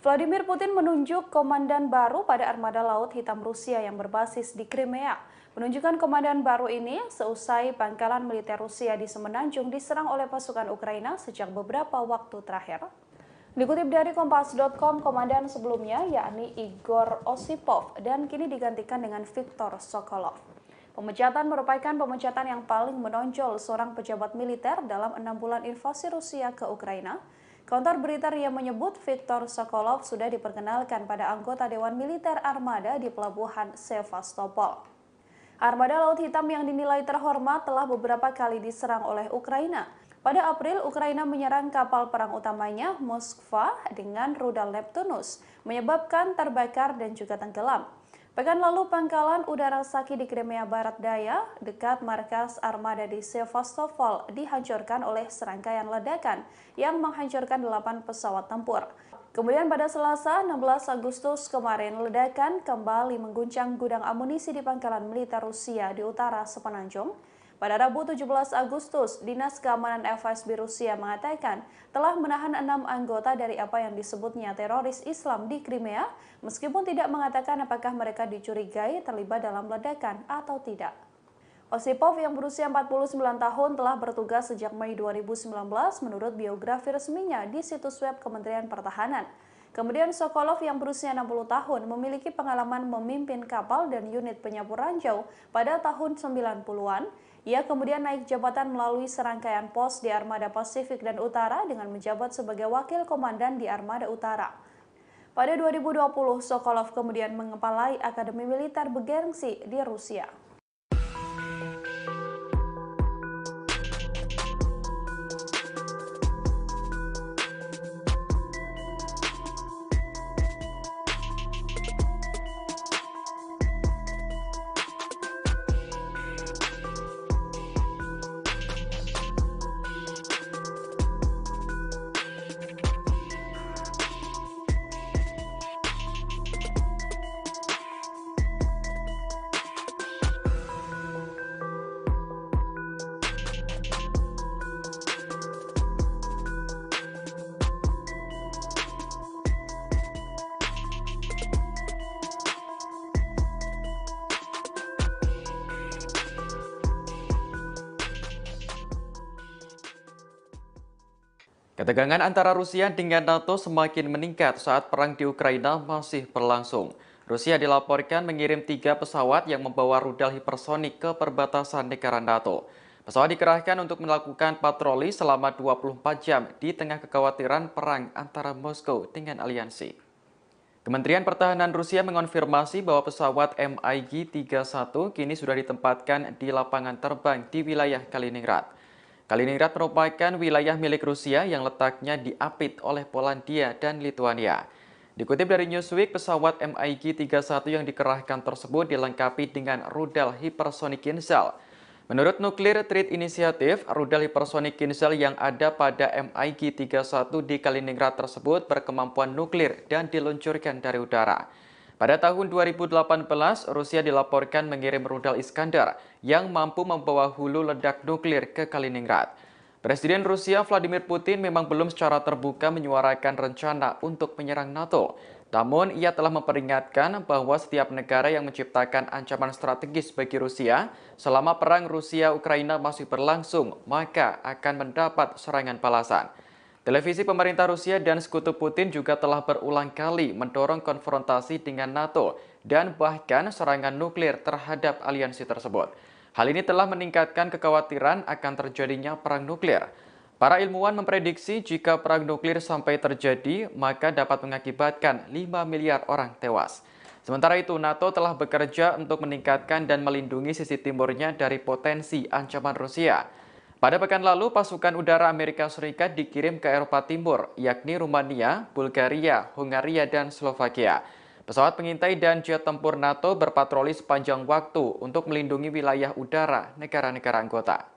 Vladimir Putin menunjuk komandan baru pada armada Laut Hitam Rusia yang berbasis di Crimea. Penunjukan komandan baru ini seusai pangkalan militer Rusia di Semenanjung diserang oleh pasukan Ukraina sejak beberapa waktu terakhir. Dikutip dari Kompas.com, komandan sebelumnya yakni Igor Osipov dan kini digantikan dengan Viktor Sokolov. Pemecatan merupakan pemecatan yang paling menonjol seorang pejabat militer dalam 6 bulan invasi Rusia ke Ukraina. Kantor berita RIA menyebut Viktor Sokolov sudah diperkenalkan pada anggota Dewan Militer Armada di Pelabuhan Sevastopol. Armada Laut Hitam yang dinilai terhormat telah beberapa kali diserang oleh Ukraina. Pada April, Ukraina menyerang kapal perang utamanya, Moskva, dengan rudal Neptunus, menyebabkan terbakar dan juga tenggelam. Pekan lalu, pangkalan udara Saki di Crimea Barat Daya, dekat markas armada di Sevastopol, dihancurkan oleh serangkaian ledakan yang menghancurkan 8 pesawat tempur. Kemudian pada Selasa, 16 Agustus kemarin, ledakan kembali mengguncang gudang amunisi di pangkalan militer Rusia di utara Semenanjung. Pada Rabu 17 Agustus, Dinas Keamanan FSB Rusia mengatakan telah menahan 6 anggota dari apa yang disebutnya teroris Islam di Crimea, meskipun tidak mengatakan apakah mereka dicurigai terlibat dalam ledakan atau tidak. Osipov yang berusia 49 tahun telah bertugas sejak Mei 2019 menurut biografi resminya di situs web Kementerian Pertahanan. Kemudian Sokolov yang berusia 60 tahun memiliki pengalaman memimpin kapal dan unit penyapu ranjau pada tahun 90-an. Ia kemudian naik jabatan melalui serangkaian pos di Armada Pasifik dan Utara dengan menjabat sebagai wakil komandan di Armada Utara. Pada 2020, Sokolov kemudian mengepalai Akademi Militer bergengsi di Rusia. Ketegangan antara Rusia dengan NATO semakin meningkat saat perang di Ukraina masih berlangsung. Rusia dilaporkan mengirim 3 pesawat yang membawa rudal hipersonik ke perbatasan negara NATO. Pesawat dikerahkan untuk melakukan patroli selama 24 jam di tengah kekhawatiran perang antara Moskow dengan aliansi. Kementerian Pertahanan Rusia mengonfirmasi bahwa pesawat MiG-31 kini sudah ditempatkan di lapangan terbang di wilayah Kaliningrad. Kaliningrad merupakan wilayah milik Rusia yang letaknya diapit oleh Polandia dan Lituania. Dikutip dari Newsweek, pesawat MiG-31 yang dikerahkan tersebut dilengkapi dengan rudal hipersonik Kinzhal. Menurut Nuclear Threat Initiative, rudal hipersonik Kinzhal yang ada pada MiG-31 di Kaliningrad tersebut berkemampuan nuklir dan diluncurkan dari udara. Pada tahun 2018, Rusia dilaporkan mengirim rudal Iskandar yang mampu membawa hulu ledak nuklir ke Kaliningrad. Presiden Rusia Vladimir Putin memang belum secara terbuka menyuarakan rencana untuk menyerang NATO. Namun, ia telah memperingatkan bahwa setiap negara yang menciptakan ancaman strategis bagi Rusia selama perang Rusia-Ukraina masih berlangsung, maka akan mendapat serangan balasan. Televisi pemerintah Rusia dan sekutu Putin juga telah berulang kali mendorong konfrontasi dengan NATO dan bahkan serangan nuklir terhadap aliansi tersebut. Hal ini telah meningkatkan kekhawatiran akan terjadinya perang nuklir. Para ilmuwan memprediksi jika perang nuklir sampai terjadi, maka dapat mengakibatkan 5 miliar orang tewas. Sementara itu, NATO telah bekerja untuk meningkatkan dan melindungi sisi timurnya dari potensi ancaman Rusia. Pada pekan lalu, pasukan udara Amerika Serikat dikirim ke Eropa Timur, yakni Rumania, Bulgaria, Hungaria, dan Slovakia. Pesawat pengintai dan jet tempur NATO berpatroli sepanjang waktu untuk melindungi wilayah udara negara-negara anggota.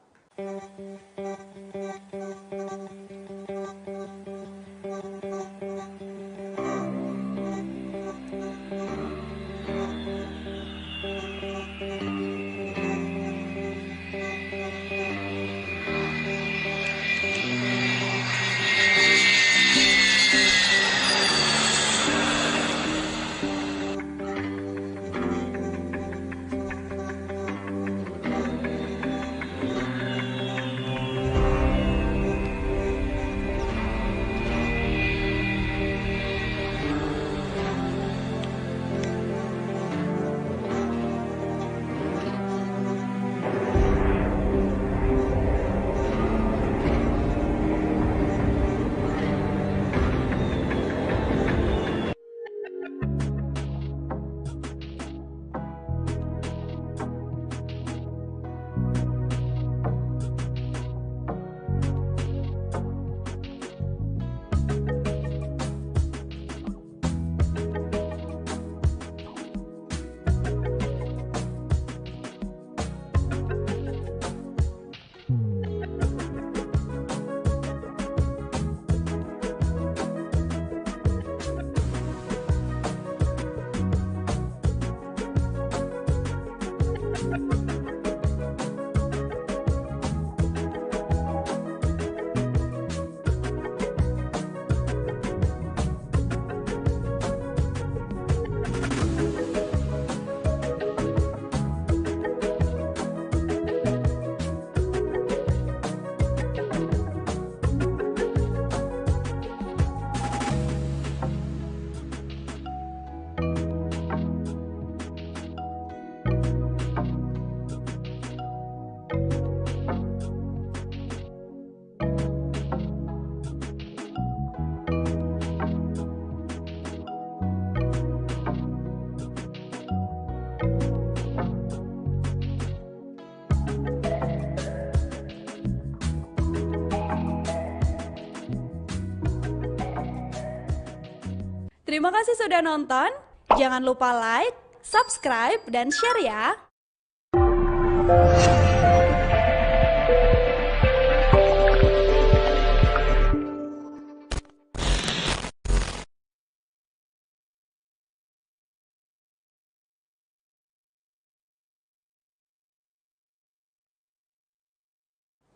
Terima kasih sudah nonton. Jangan lupa like, subscribe, dan share ya.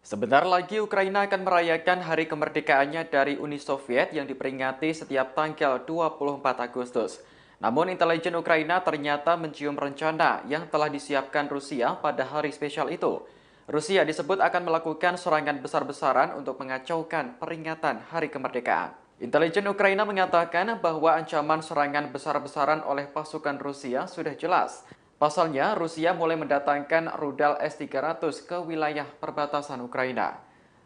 Sebentar lagi Ukraina akan merayakan hari kemerdekaannya dari Uni Soviet yang diperingati setiap tanggal 24 Agustus. Namun intelijen Ukraina ternyata mencium rencana yang telah disiapkan Rusia pada hari spesial itu. Rusia disebut akan melakukan serangan besar-besaran untuk mengacaukan peringatan hari kemerdekaan. Intelijen Ukraina mengatakan bahwa ancaman serangan besar-besaran oleh pasukan Rusia sudah jelas. Pasalnya, Rusia mulai mendatangkan rudal S-300 ke wilayah perbatasan Ukraina.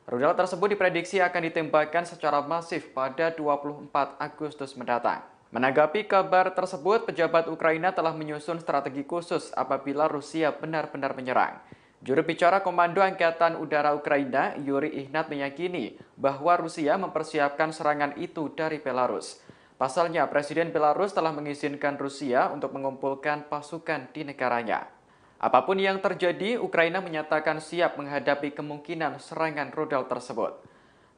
Rudal tersebut diprediksi akan ditembakkan secara masif pada 24 Agustus mendatang. Menanggapi kabar tersebut, pejabat Ukraina telah menyusun strategi khusus apabila Rusia benar-benar menyerang. Juru bicara Komando Angkatan Udara Ukraina, Yuri Ihnat, meyakini bahwa Rusia mempersiapkan serangan itu dari Belarus. Pasalnya, Presiden Belarus telah mengizinkan Rusia untuk mengumpulkan pasukan di negaranya. Apapun yang terjadi, Ukraina menyatakan siap menghadapi kemungkinan serangan rudal tersebut.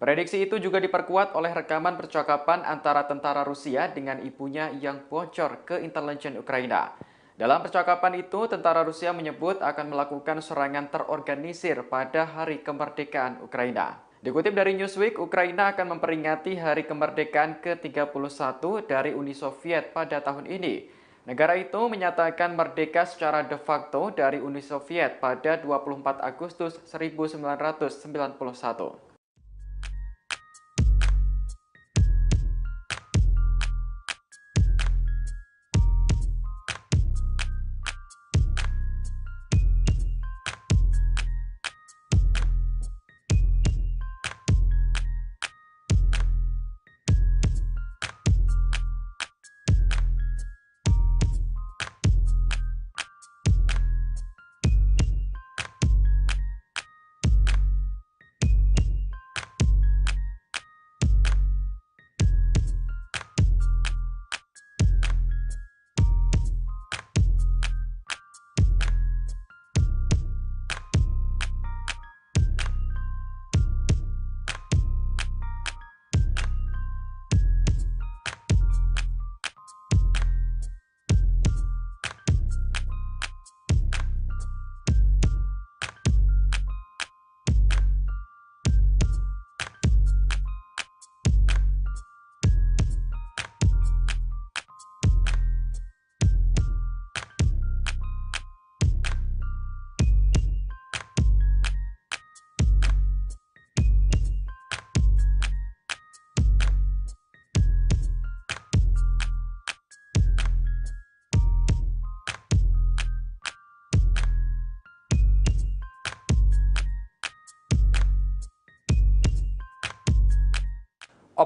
Prediksi itu juga diperkuat oleh rekaman percakapan antara tentara Rusia dengan ibunya yang bocor ke intelijen Ukraina. Dalam percakapan itu, tentara Rusia menyebut akan melakukan serangan terorganisir pada hari kemerdekaan Ukraina. Dikutip dari Newsweek, Ukraina akan memperingati hari kemerdekaan ke-31 dari Uni Soviet pada tahun ini. Negara itu menyatakan merdeka secara de facto dari Uni Soviet pada 24 Agustus 1991.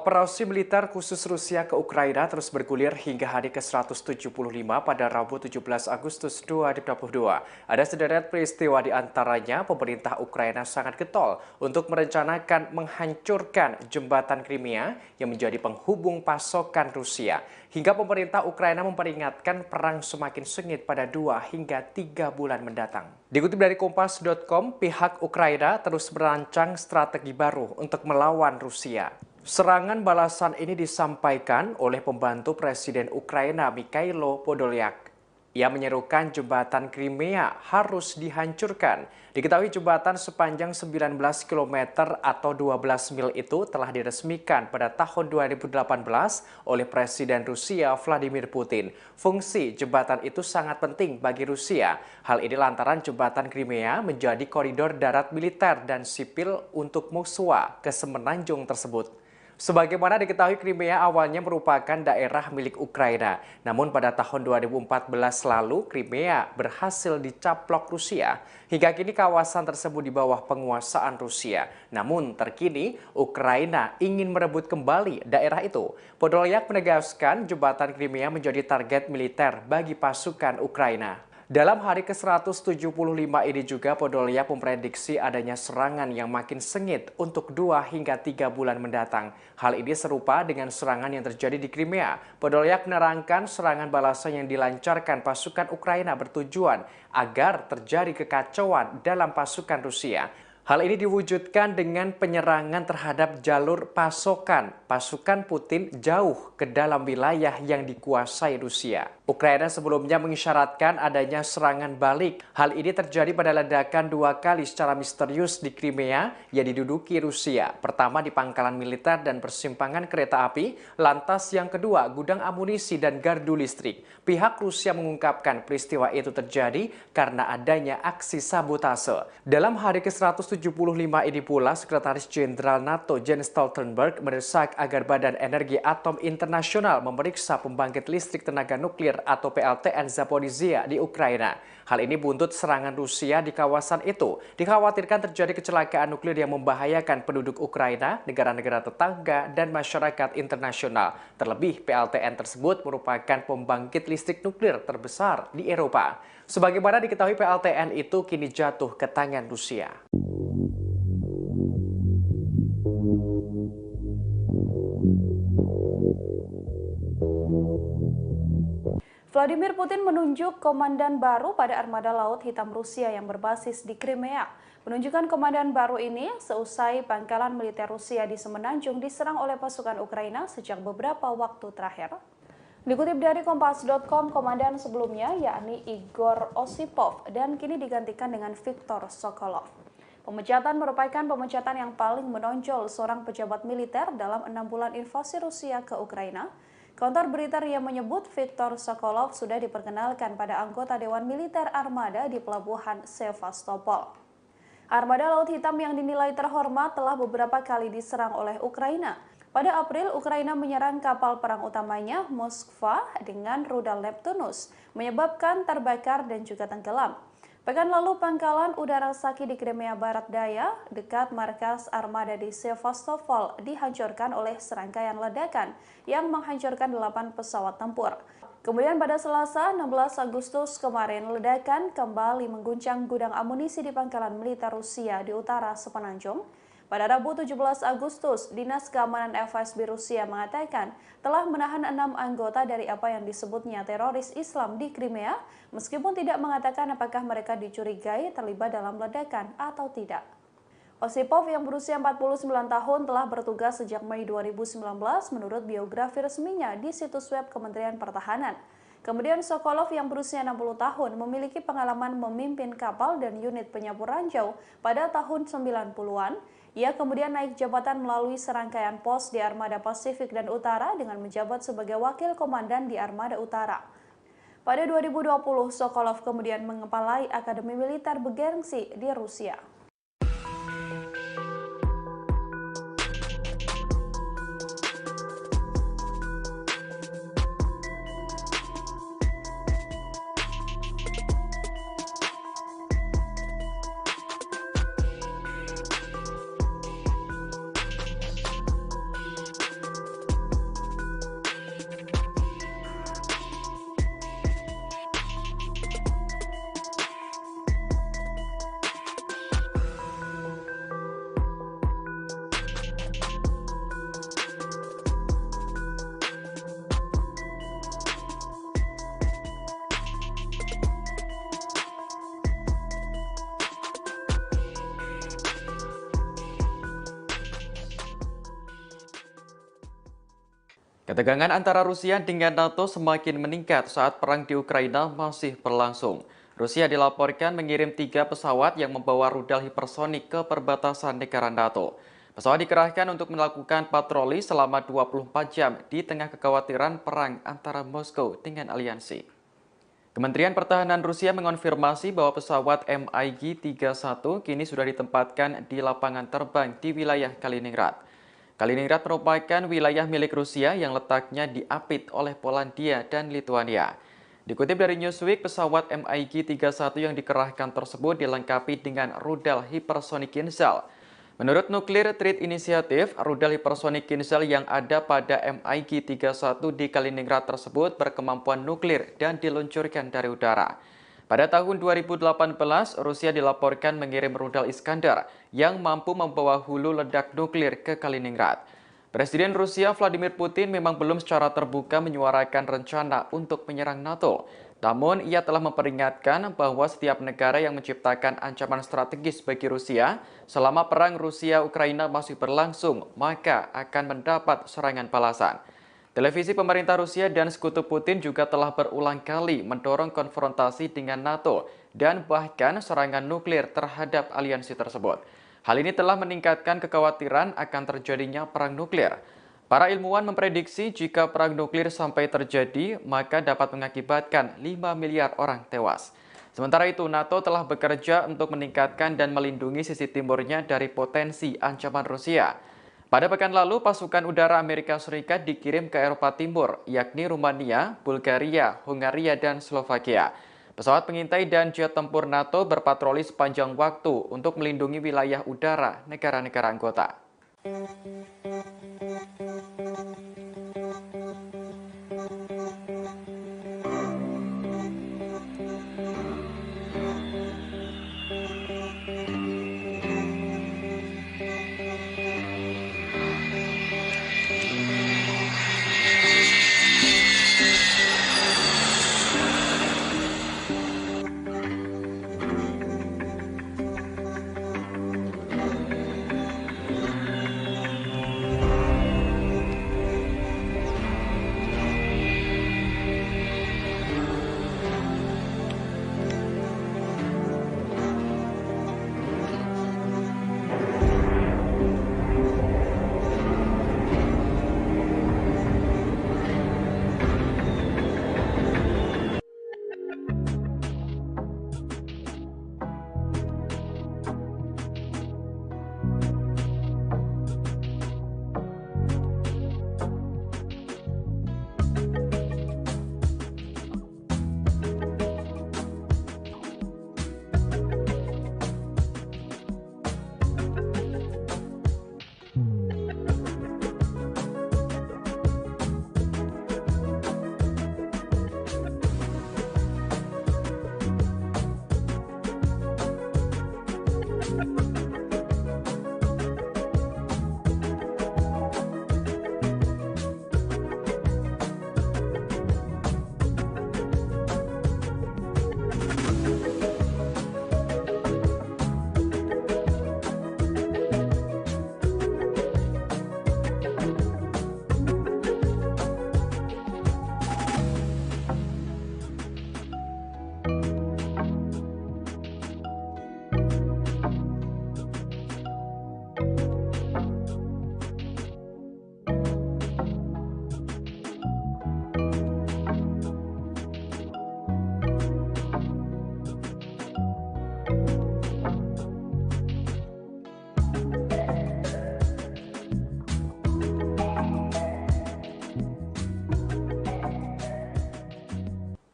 Operasi militer khusus Rusia ke Ukraina terus bergulir hingga hari ke-175 pada Rabu 17 Agustus 2022. Ada sederet peristiwa di antaranya pemerintah Ukraina sangat getol untuk merencanakan menghancurkan jembatan Crimea yang menjadi penghubung pasokan Rusia. Hingga pemerintah Ukraina memperingatkan perang semakin sengit pada 2 hingga 3 bulan mendatang. Dikutip dari Kompas.com, pihak Ukraina terus merancang strategi baru untuk melawan Rusia. Serangan balasan ini disampaikan oleh pembantu Presiden Ukraina Mikhailo Podolyak. Ia menyerukan jembatan Crimea harus dihancurkan. Diketahui jembatan sepanjang 19 km atau 12 mil itu telah diresmikan pada tahun 2018 oleh Presiden Rusia Vladimir Putin. Fungsi jembatan itu sangat penting bagi Rusia. Hal ini lantaran jembatan Crimea menjadi koridor darat militer dan sipil untuk Moskwa ke semenanjung tersebut. Sebagaimana diketahui, Crimea awalnya merupakan daerah milik Ukraina. Namun pada tahun 2014 lalu, Crimea berhasil dicaplok Rusia. Hingga kini kawasan tersebut di bawah penguasaan Rusia. Namun terkini, Ukraina ingin merebut kembali daerah itu. Podolyak menegaskan jembatan Crimea menjadi target militer bagi pasukan Ukraina. Dalam hari ke-175 ini juga Podolyak memprediksi adanya serangan yang makin sengit untuk 2 hingga 3 bulan mendatang. Hal ini serupa dengan serangan yang terjadi di Crimea. Podolyak menerangkan serangan balasan yang dilancarkan pasukan Ukraina bertujuan agar terjadi kekacauan dalam pasukan Rusia. Hal ini diwujudkan dengan penyerangan terhadap jalur pasokan pasukan Putin jauh ke dalam wilayah yang dikuasai Rusia. Ukraina sebelumnya mengisyaratkan adanya serangan balik. Hal ini terjadi pada ledakan 2 kali secara misterius di Crimea yang diduduki Rusia. Pertama di pangkalan militer dan persimpangan kereta api, lantas yang kedua gudang amunisi dan gardu listrik. Pihak Rusia mengungkapkan peristiwa itu terjadi karena adanya aksi sabotase. Dalam hari ke-175 ini pula, Sekretaris Jenderal NATO Jens Stoltenberg mendesak agar Badan Energi Atom Internasional memeriksa pembangkit listrik tenaga nuklir atau PLTN Zaporizhzhia di Ukraina. Hal ini buntut serangan Rusia di kawasan itu. Dikhawatirkan terjadi kecelakaan nuklir yang membahayakan penduduk Ukraina, negara-negara tetangga, dan masyarakat internasional. Terlebih, PLTN tersebut merupakan pembangkit listrik nuklir terbesar di Eropa. Sebagaimana diketahui, PLTN itu kini jatuh ke tangan Rusia. Vladimir Putin menunjuk komandan baru pada armada Laut Hitam Rusia yang berbasis di Crimea. Penunjukan komandan baru ini seusai pangkalan militer Rusia di Semenanjung diserang oleh pasukan Ukraina sejak beberapa waktu terakhir. Dikutip dari Kompas.com, komandan sebelumnya yakni Igor Osipov dan kini digantikan dengan Viktor Sokolov. Pemecatan merupakan pemecatan yang paling menonjol seorang pejabat militer dalam 6 bulan invasi Rusia ke Ukraina. Kantor berita RIA menyebut Viktor Sokolov sudah diperkenalkan pada anggota Dewan Militer Armada di Pelabuhan Sevastopol. Armada Laut Hitam yang dinilai terhormat telah beberapa kali diserang oleh Ukraina. Pada April, Ukraina menyerang kapal perang utamanya Moskva dengan rudal Neptunus, menyebabkan terbakar dan juga tenggelam. Pekan lalu, pangkalan udara Saki di Crimea Barat Daya, dekat markas armada di Sevastopol, dihancurkan oleh serangkaian ledakan yang menghancurkan 8 pesawat tempur. Kemudian pada Selasa, 16 Agustus kemarin, ledakan kembali mengguncang gudang amunisi di pangkalan militer Rusia di utara Semenanjung. Pada Rabu 17 Agustus, Dinas Keamanan FSB Rusia mengatakan telah menahan 6 anggota dari apa yang disebutnya teroris Islam di Crimea, meskipun tidak mengatakan apakah mereka dicurigai terlibat dalam ledakan atau tidak. Osipov yang berusia 49 tahun telah bertugas sejak Mei 2019 menurut biografi resminya di situs web Kementerian Pertahanan. Kemudian Sokolov yang berusia 60 tahun memiliki pengalaman memimpin kapal dan unit penyapu ranjau pada tahun 90-an. Ia kemudian naik jabatan melalui serangkaian pos di Armada Pasifik dan Utara dengan menjabat sebagai wakil komandan di Armada Utara. Pada 2020, Sokolov kemudian mengepalai Akademi Militer bergengsi di Rusia. Ketegangan antara Rusia dengan NATO semakin meningkat saat perang di Ukraina masih berlangsung. Rusia dilaporkan mengirim 3 pesawat yang membawa rudal hipersonik ke perbatasan negara NATO. Pesawat dikerahkan untuk melakukan patroli selama 24 jam di tengah kekhawatiran perang antara Moskow dengan aliansi. Kementerian Pertahanan Rusia mengonfirmasi bahwa pesawat MiG-31 kini sudah ditempatkan di lapangan terbang di wilayah Kaliningrad. Kaliningrad merupakan wilayah milik Rusia yang letaknya diapit oleh Polandia dan Lituania. Dikutip dari Newsweek, pesawat MiG-31 yang dikerahkan tersebut dilengkapi dengan rudal hipersonik Kinzhal. Menurut Nuclear Threat Initiative, rudal hipersonik Kinzhal yang ada pada MiG-31 di Kaliningrad tersebut berkemampuan nuklir dan diluncurkan dari udara. Pada tahun 2018, Rusia dilaporkan mengirim rudal Iskandar yang mampu membawa hulu ledak nuklir ke Kaliningrad. Presiden Rusia Vladimir Putin memang belum secara terbuka menyuarakan rencana untuk menyerang NATO. Namun, ia telah memperingatkan bahwa setiap negara yang menciptakan ancaman strategis bagi Rusia selama perang Rusia-Ukraina masih berlangsung, maka akan mendapat serangan balasan. Televisi pemerintah Rusia dan sekutu Putin juga telah berulang kali mendorong konfrontasi dengan NATO dan bahkan serangan nuklir terhadap aliansi tersebut. Hal ini telah meningkatkan kekhawatiran akan terjadinya perang nuklir. Para ilmuwan memprediksi jika perang nuklir sampai terjadi, maka dapat mengakibatkan 5 miliar orang tewas. Sementara itu, NATO telah bekerja untuk meningkatkan dan melindungi sisi timurnya dari potensi ancaman Rusia. Pada pekan lalu, pasukan udara Amerika Serikat dikirim ke Eropa Timur, yakni Rumania, Bulgaria, Hungaria, dan Slovakia. Pesawat pengintai dan jet tempur NATO berpatroli sepanjang waktu untuk melindungi wilayah udara negara-negara anggota.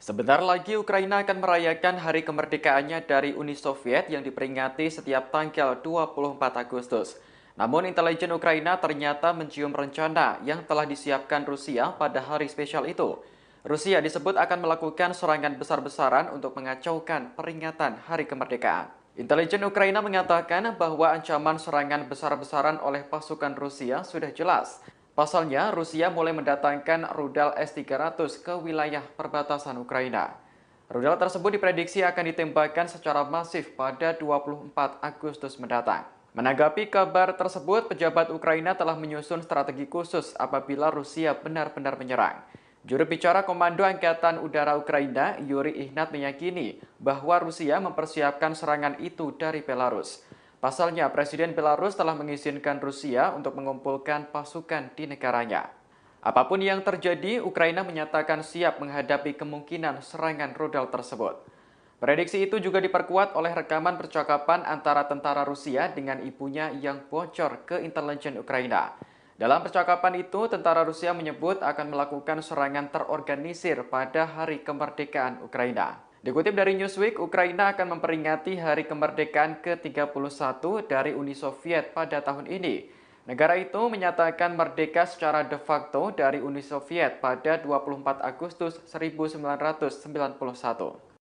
Sebentar lagi Ukraina akan merayakan hari kemerdekaannya dari Uni Soviet yang diperingati setiap tanggal 24 Agustus. Namun intelijen Ukraina ternyata mencium rencana yang telah disiapkan Rusia pada hari spesial itu. Rusia disebut akan melakukan serangan besar-besaran untuk mengacaukan peringatan hari kemerdekaan. Intelijen Ukraina mengatakan bahwa ancaman serangan besar-besaran oleh pasukan Rusia sudah jelas. Pasalnya, Rusia mulai mendatangkan rudal S-300 ke wilayah perbatasan Ukraina. Rudal tersebut diprediksi akan ditembakkan secara masif pada 24 Agustus mendatang. Menanggapi kabar tersebut, pejabat Ukraina telah menyusun strategi khusus apabila Rusia benar-benar menyerang. Juru bicara Komando Angkatan Udara Ukraina, Yuri Ihnat meyakini bahwa Rusia mempersiapkan serangan itu dari Belarus. Pasalnya, Presiden Belarus telah mengizinkan Rusia untuk mengumpulkan pasukan di negaranya. Apapun yang terjadi, Ukraina menyatakan siap menghadapi kemungkinan serangan rudal tersebut. Prediksi itu juga diperkuat oleh rekaman percakapan antara tentara Rusia dengan ibunya yang bocor ke intelijen Ukraina. Dalam percakapan itu, tentara Rusia menyebut akan melakukan serangan terorganisir pada Hari Kemerdekaan Ukraina. Dikutip dari Newsweek, Ukraina akan memperingati Hari Kemerdekaan ke-31 dari Uni Soviet pada tahun ini. Negara itu menyatakan merdeka secara de facto dari Uni Soviet pada 24 Agustus 1991.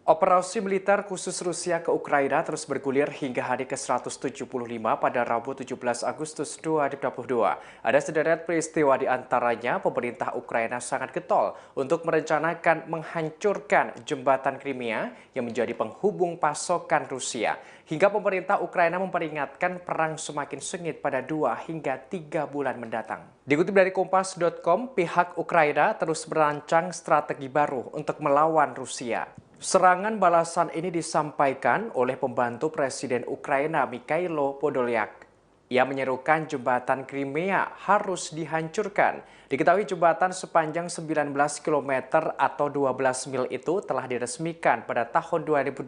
Operasi militer khusus Rusia ke Ukraina terus bergulir hingga hari ke-175 pada Rabu 17 Agustus 2022. Ada sederet peristiwa di antaranya pemerintah Ukraina sangat getol untuk merencanakan menghancurkan jembatan Crimea yang menjadi penghubung pasokan Rusia. Hingga pemerintah Ukraina memperingatkan perang semakin sengit pada 2 hingga 3 bulan mendatang. Dikutip dari Kompas.com, pihak Ukraina terus merancang strategi baru untuk melawan Rusia. Serangan balasan ini disampaikan oleh pembantu Presiden Ukraina Mikhailo Podolyak. Ia menyerukan jembatan Crimea harus dihancurkan. Diketahui jembatan sepanjang 19 km atau 12 mil itu telah diresmikan pada tahun 2018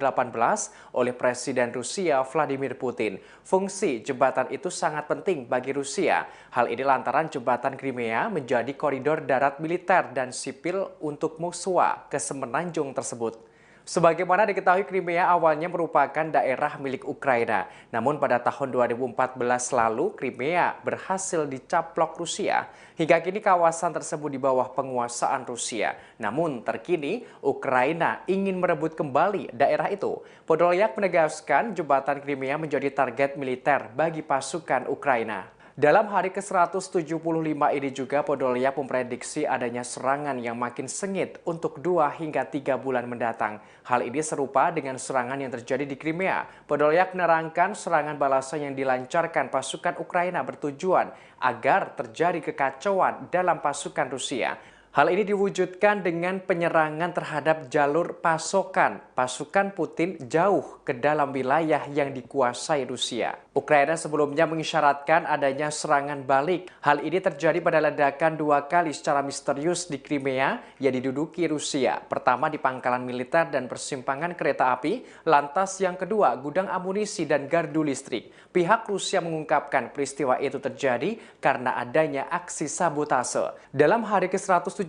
oleh Presiden Rusia Vladimir Putin. Fungsi jembatan itu sangat penting bagi Rusia. Hal ini lantaran jembatan Crimea menjadi koridor darat militer dan sipil untuk musuh ke semenanjung tersebut. Sebagaimana diketahui, Crimea awalnya merupakan daerah milik Ukraina. Namun pada tahun 2014 lalu, Crimea berhasil dicaplok Rusia. Hingga kini kawasan tersebut di bawah penguasaan Rusia. Namun terkini, Ukraina ingin merebut kembali daerah itu. Podolyak menegaskan jembatan Crimea menjadi target militer bagi pasukan Ukraina. Dalam hari ke-175 ini juga Podolyak memprediksi adanya serangan yang makin sengit untuk 2 hingga 3 bulan mendatang. Hal ini serupa dengan serangan yang terjadi di Crimea. Podolyak menerangkan serangan balasan yang dilancarkan pasukan Ukraina bertujuan agar terjadi kekacauan dalam pasukan Rusia. Hal ini diwujudkan dengan penyerangan terhadap jalur pasokan pasukan Putin jauh ke dalam wilayah yang dikuasai Rusia. Ukraina sebelumnya mengisyaratkan adanya serangan balik. Hal ini terjadi pada ledakan 2 kali secara misterius di Crimea yang diduduki Rusia. Pertama di pangkalan militer dan persimpangan kereta api, lantas yang kedua gudang amunisi dan gardu listrik. Pihak Rusia mengungkapkan peristiwa itu terjadi karena adanya aksi sabotase. Dalam hari ke-175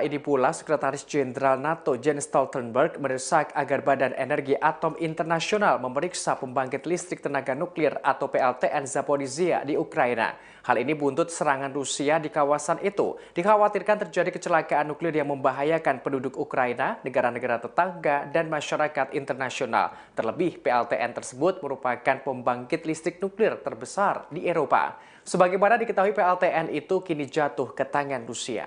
ini pula, Sekretaris Jenderal NATO Jens Stoltenberg mendesak agar Badan Energi Atom Internasional memeriksa pembangkit listrik tenaga nuklir atau PLTN Zaporizhzhia di Ukraina. Hal ini buntut serangan Rusia di kawasan itu. Dikhawatirkan terjadi kecelakaan nuklir yang membahayakan penduduk Ukraina, negara-negara tetangga, dan masyarakat internasional. Terlebih, PLTN tersebut merupakan pembangkit listrik nuklir terbesar di Eropa. Sebagaimana diketahui, PLTN itu kini jatuh ke tangan Rusia.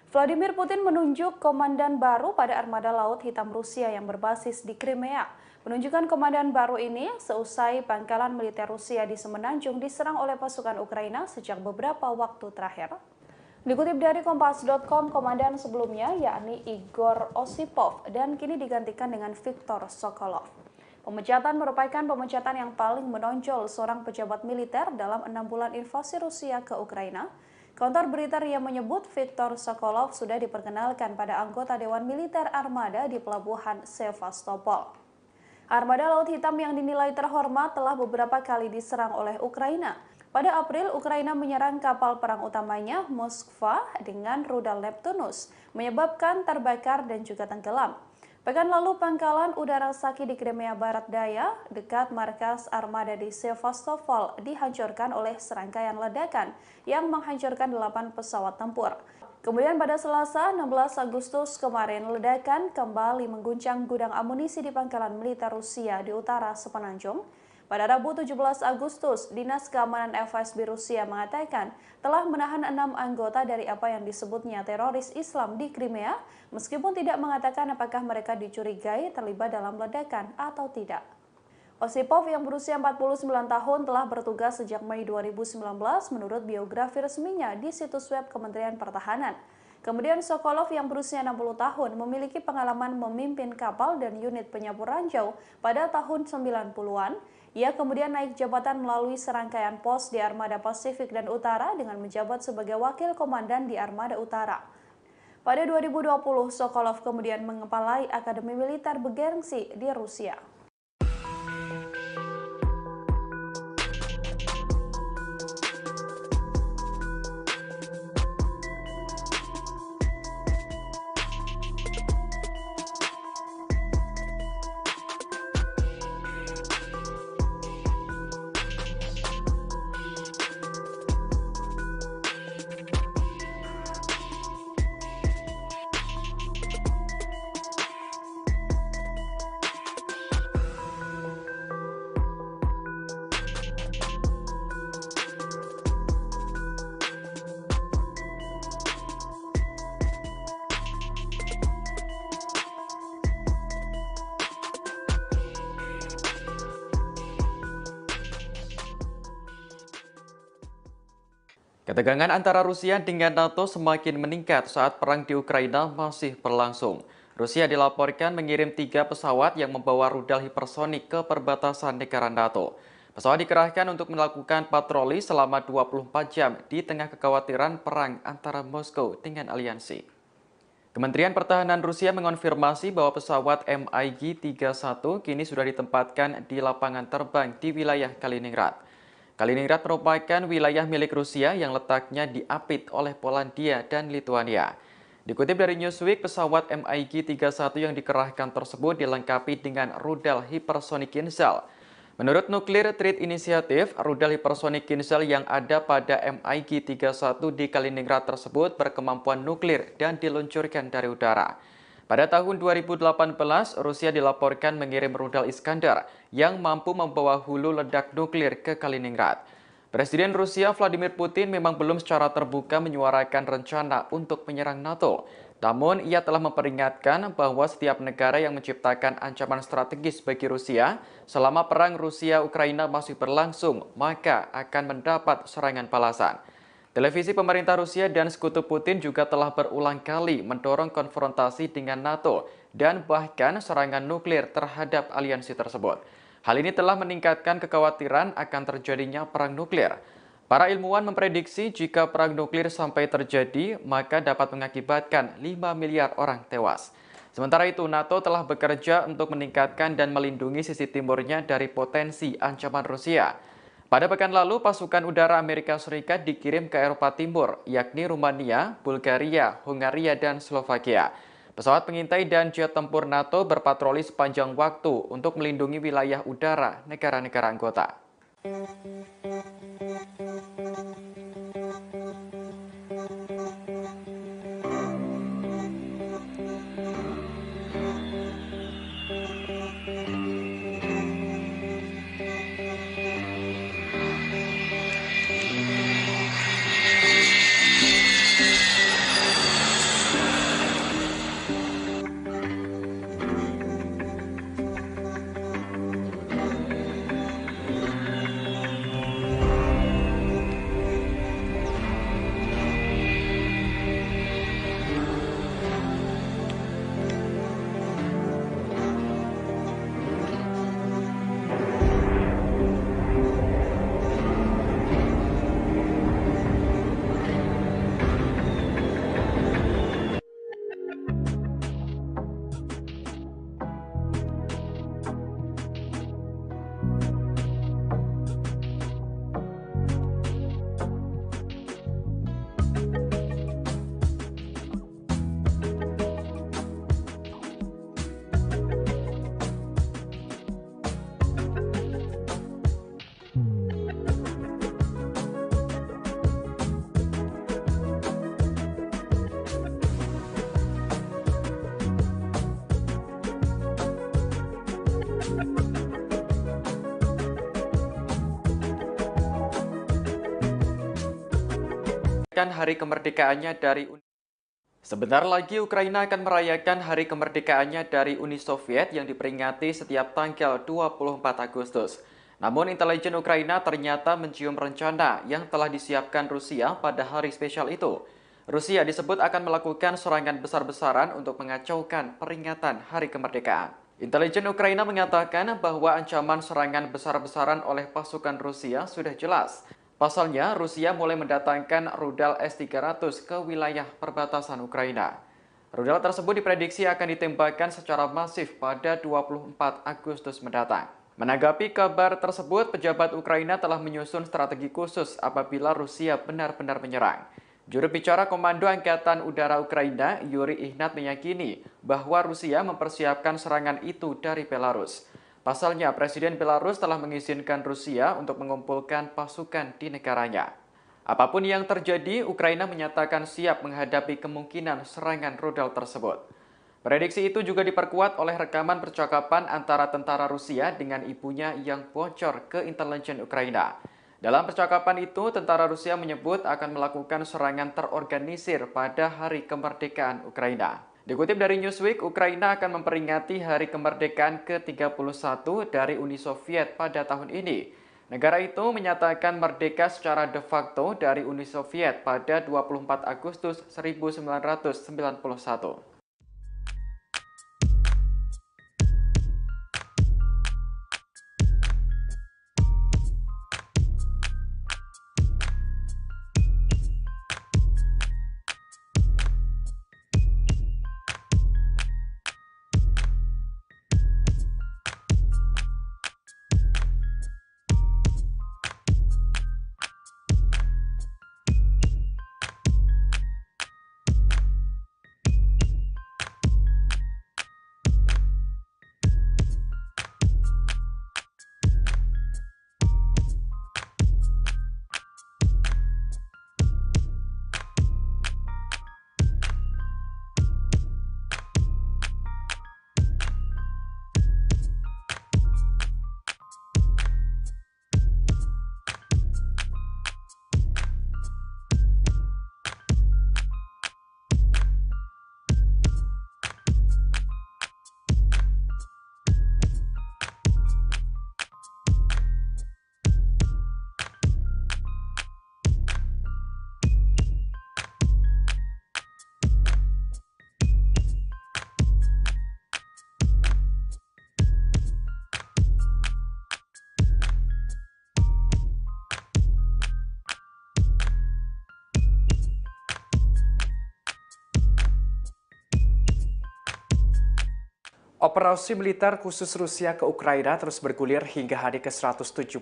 Vladimir Putin menunjuk komandan baru pada armada Laut Hitam Rusia yang berbasis di Crimea. Penunjukan komandan baru ini seusai pangkalan militer Rusia di Semenanjung diserang oleh pasukan Ukraina sejak beberapa waktu terakhir. Dikutip dari Kompas.com, komandan sebelumnya yakni Igor Osipov dan kini digantikan dengan Viktor Sokolov. Pemecatan merupakan pemecatan yang paling menonjol seorang pejabat militer dalam 6 bulan invasi Rusia ke Ukraina. Kantor berita RIA menyebut Viktor Sokolov sudah diperkenalkan pada anggota Dewan Militer Armada di Pelabuhan Sevastopol. Armada Laut Hitam yang dinilai terhormat telah beberapa kali diserang oleh Ukraina. Pada April, Ukraina menyerang kapal perang utamanya Moskva dengan rudal Neptunus, menyebabkan terbakar dan juga tenggelam. Pekan lalu, pangkalan udara Saki di Crimea Barat Daya, dekat markas armada di Sevastopol, dihancurkan oleh serangkaian ledakan yang menghancurkan 8 pesawat tempur. Kemudian pada Selasa, 16 Agustus kemarin, ledakan kembali mengguncang gudang amunisi di pangkalan militer Rusia di utara Semenanjung. Pada Rabu 17 Agustus, Dinas Keamanan FSB Rusia mengatakan telah menahan 6 anggota dari apa yang disebutnya teroris Islam di Crimea, meskipun tidak mengatakan apakah mereka dicurigai terlibat dalam ledakan atau tidak. Osipov yang berusia 49 tahun telah bertugas sejak Mei 2019 menurut biografi resminya di situs web Kementerian Pertahanan. Kemudian Sokolov yang berusia 60 tahun memiliki pengalaman memimpin kapal dan unit penyapu ranjau pada tahun 90-an. Ia kemudian naik jabatan melalui serangkaian pos di Armada Pasifik dan Utara dengan menjabat sebagai wakil komandan di Armada Utara. Pada 2020, Sokolov kemudian mengepalai Akademi Militer bergengsi di Rusia. Ketegangan antara Rusia dengan NATO semakin meningkat saat perang di Ukraina masih berlangsung. Rusia dilaporkan mengirim 3 pesawat yang membawa rudal hipersonik ke perbatasan negara NATO. Pesawat dikerahkan untuk melakukan patroli selama 24 jam di tengah kekhawatiran perang antara Moskow dengan aliansi. Kementerian Pertahanan Rusia mengonfirmasi bahwa pesawat MiG-31 kini sudah ditempatkan di lapangan terbang di wilayah Kaliningrad. Kaliningrad merupakan wilayah milik Rusia yang letaknya diapit oleh Polandia dan Lituania. Dikutip dari Newsweek, pesawat MiG-31 yang dikerahkan tersebut dilengkapi dengan rudal hipersonik Kinzhal. Menurut Nuclear Threat Initiative, rudal hipersonik Kinzhal yang ada pada MiG-31 di Kaliningrad tersebut berkemampuan nuklir dan diluncurkan dari udara. Pada tahun 2018, Rusia dilaporkan mengirim rudal Iskandar yang mampu membawa hulu ledak nuklir ke Kaliningrad. Presiden Rusia Vladimir Putin memang belum secara terbuka menyuarakan rencana untuk menyerang NATO. Namun, ia telah memperingatkan bahwa setiap negara yang menciptakan ancaman strategis bagi Rusia selama perang Rusia-Ukraina masih berlangsung, maka akan mendapat serangan balasan. Televisi pemerintah Rusia dan sekutu Putin juga telah berulang kali mendorong konfrontasi dengan NATO dan bahkan serangan nuklir terhadap aliansi tersebut. Hal ini telah meningkatkan kekhawatiran akan terjadinya perang nuklir. Para ilmuwan memprediksi jika perang nuklir sampai terjadi, maka dapat mengakibatkan 5 miliar orang tewas. Sementara itu, NATO telah bekerja untuk meningkatkan dan melindungi sisi timurnya dari potensi ancaman Rusia. Pada pekan lalu, pasukan udara Amerika Serikat dikirim ke Eropa Timur, yakni Rumania, Bulgaria, Hungaria, dan Slovakia. Pesawat pengintai dan jet tempur NATO berpatroli sepanjang waktu untuk melindungi wilayah udara negara-negara anggota. Hari kemerdekaannya dari Sebentar lagi Ukraina akan merayakan hari kemerdekaannya dari Uni Soviet yang diperingati setiap tanggal 24 Agustus. Namun intelijen Ukraina ternyata mencium rencana yang telah disiapkan Rusia pada hari spesial itu. Rusia disebut akan melakukan serangan besar-besaran untuk mengacaukan peringatan hari kemerdekaan. Intelijen Ukraina mengatakan bahwa ancaman serangan besar-besaran oleh pasukan Rusia sudah jelas. Pasalnya, Rusia mulai mendatangkan rudal S-300 ke wilayah perbatasan Ukraina. Rudal tersebut diprediksi akan ditembakkan secara masif pada 24 Agustus mendatang. Menanggapi kabar tersebut, pejabat Ukraina telah menyusun strategi khusus apabila Rusia benar-benar menyerang. Juru bicara Komando Angkatan Udara Ukraina, Yuri Ihnat, meyakini bahwa Rusia mempersiapkan serangan itu dari Belarus. Pasalnya, Presiden Belarus telah mengizinkan Rusia untuk mengumpulkan pasukan di negaranya. Apapun yang terjadi, Ukraina menyatakan siap menghadapi kemungkinan serangan rudal tersebut. Prediksi itu juga diperkuat oleh rekaman percakapan antara tentara Rusia dengan ibunya yang bocor ke intelijen Ukraina. Dalam percakapan itu, tentara Rusia menyebut akan melakukan serangan terorganisir pada hari kemerdekaan Ukraina. Dikutip dari Newsweek, Ukraina akan memperingati hari kemerdekaan ke-31 dari Uni Soviet pada tahun ini. Negara itu menyatakan merdeka secara de facto dari Uni Soviet pada 24 Agustus 1991. Operasi militer khusus Rusia ke Ukraina terus bergulir hingga hari ke-175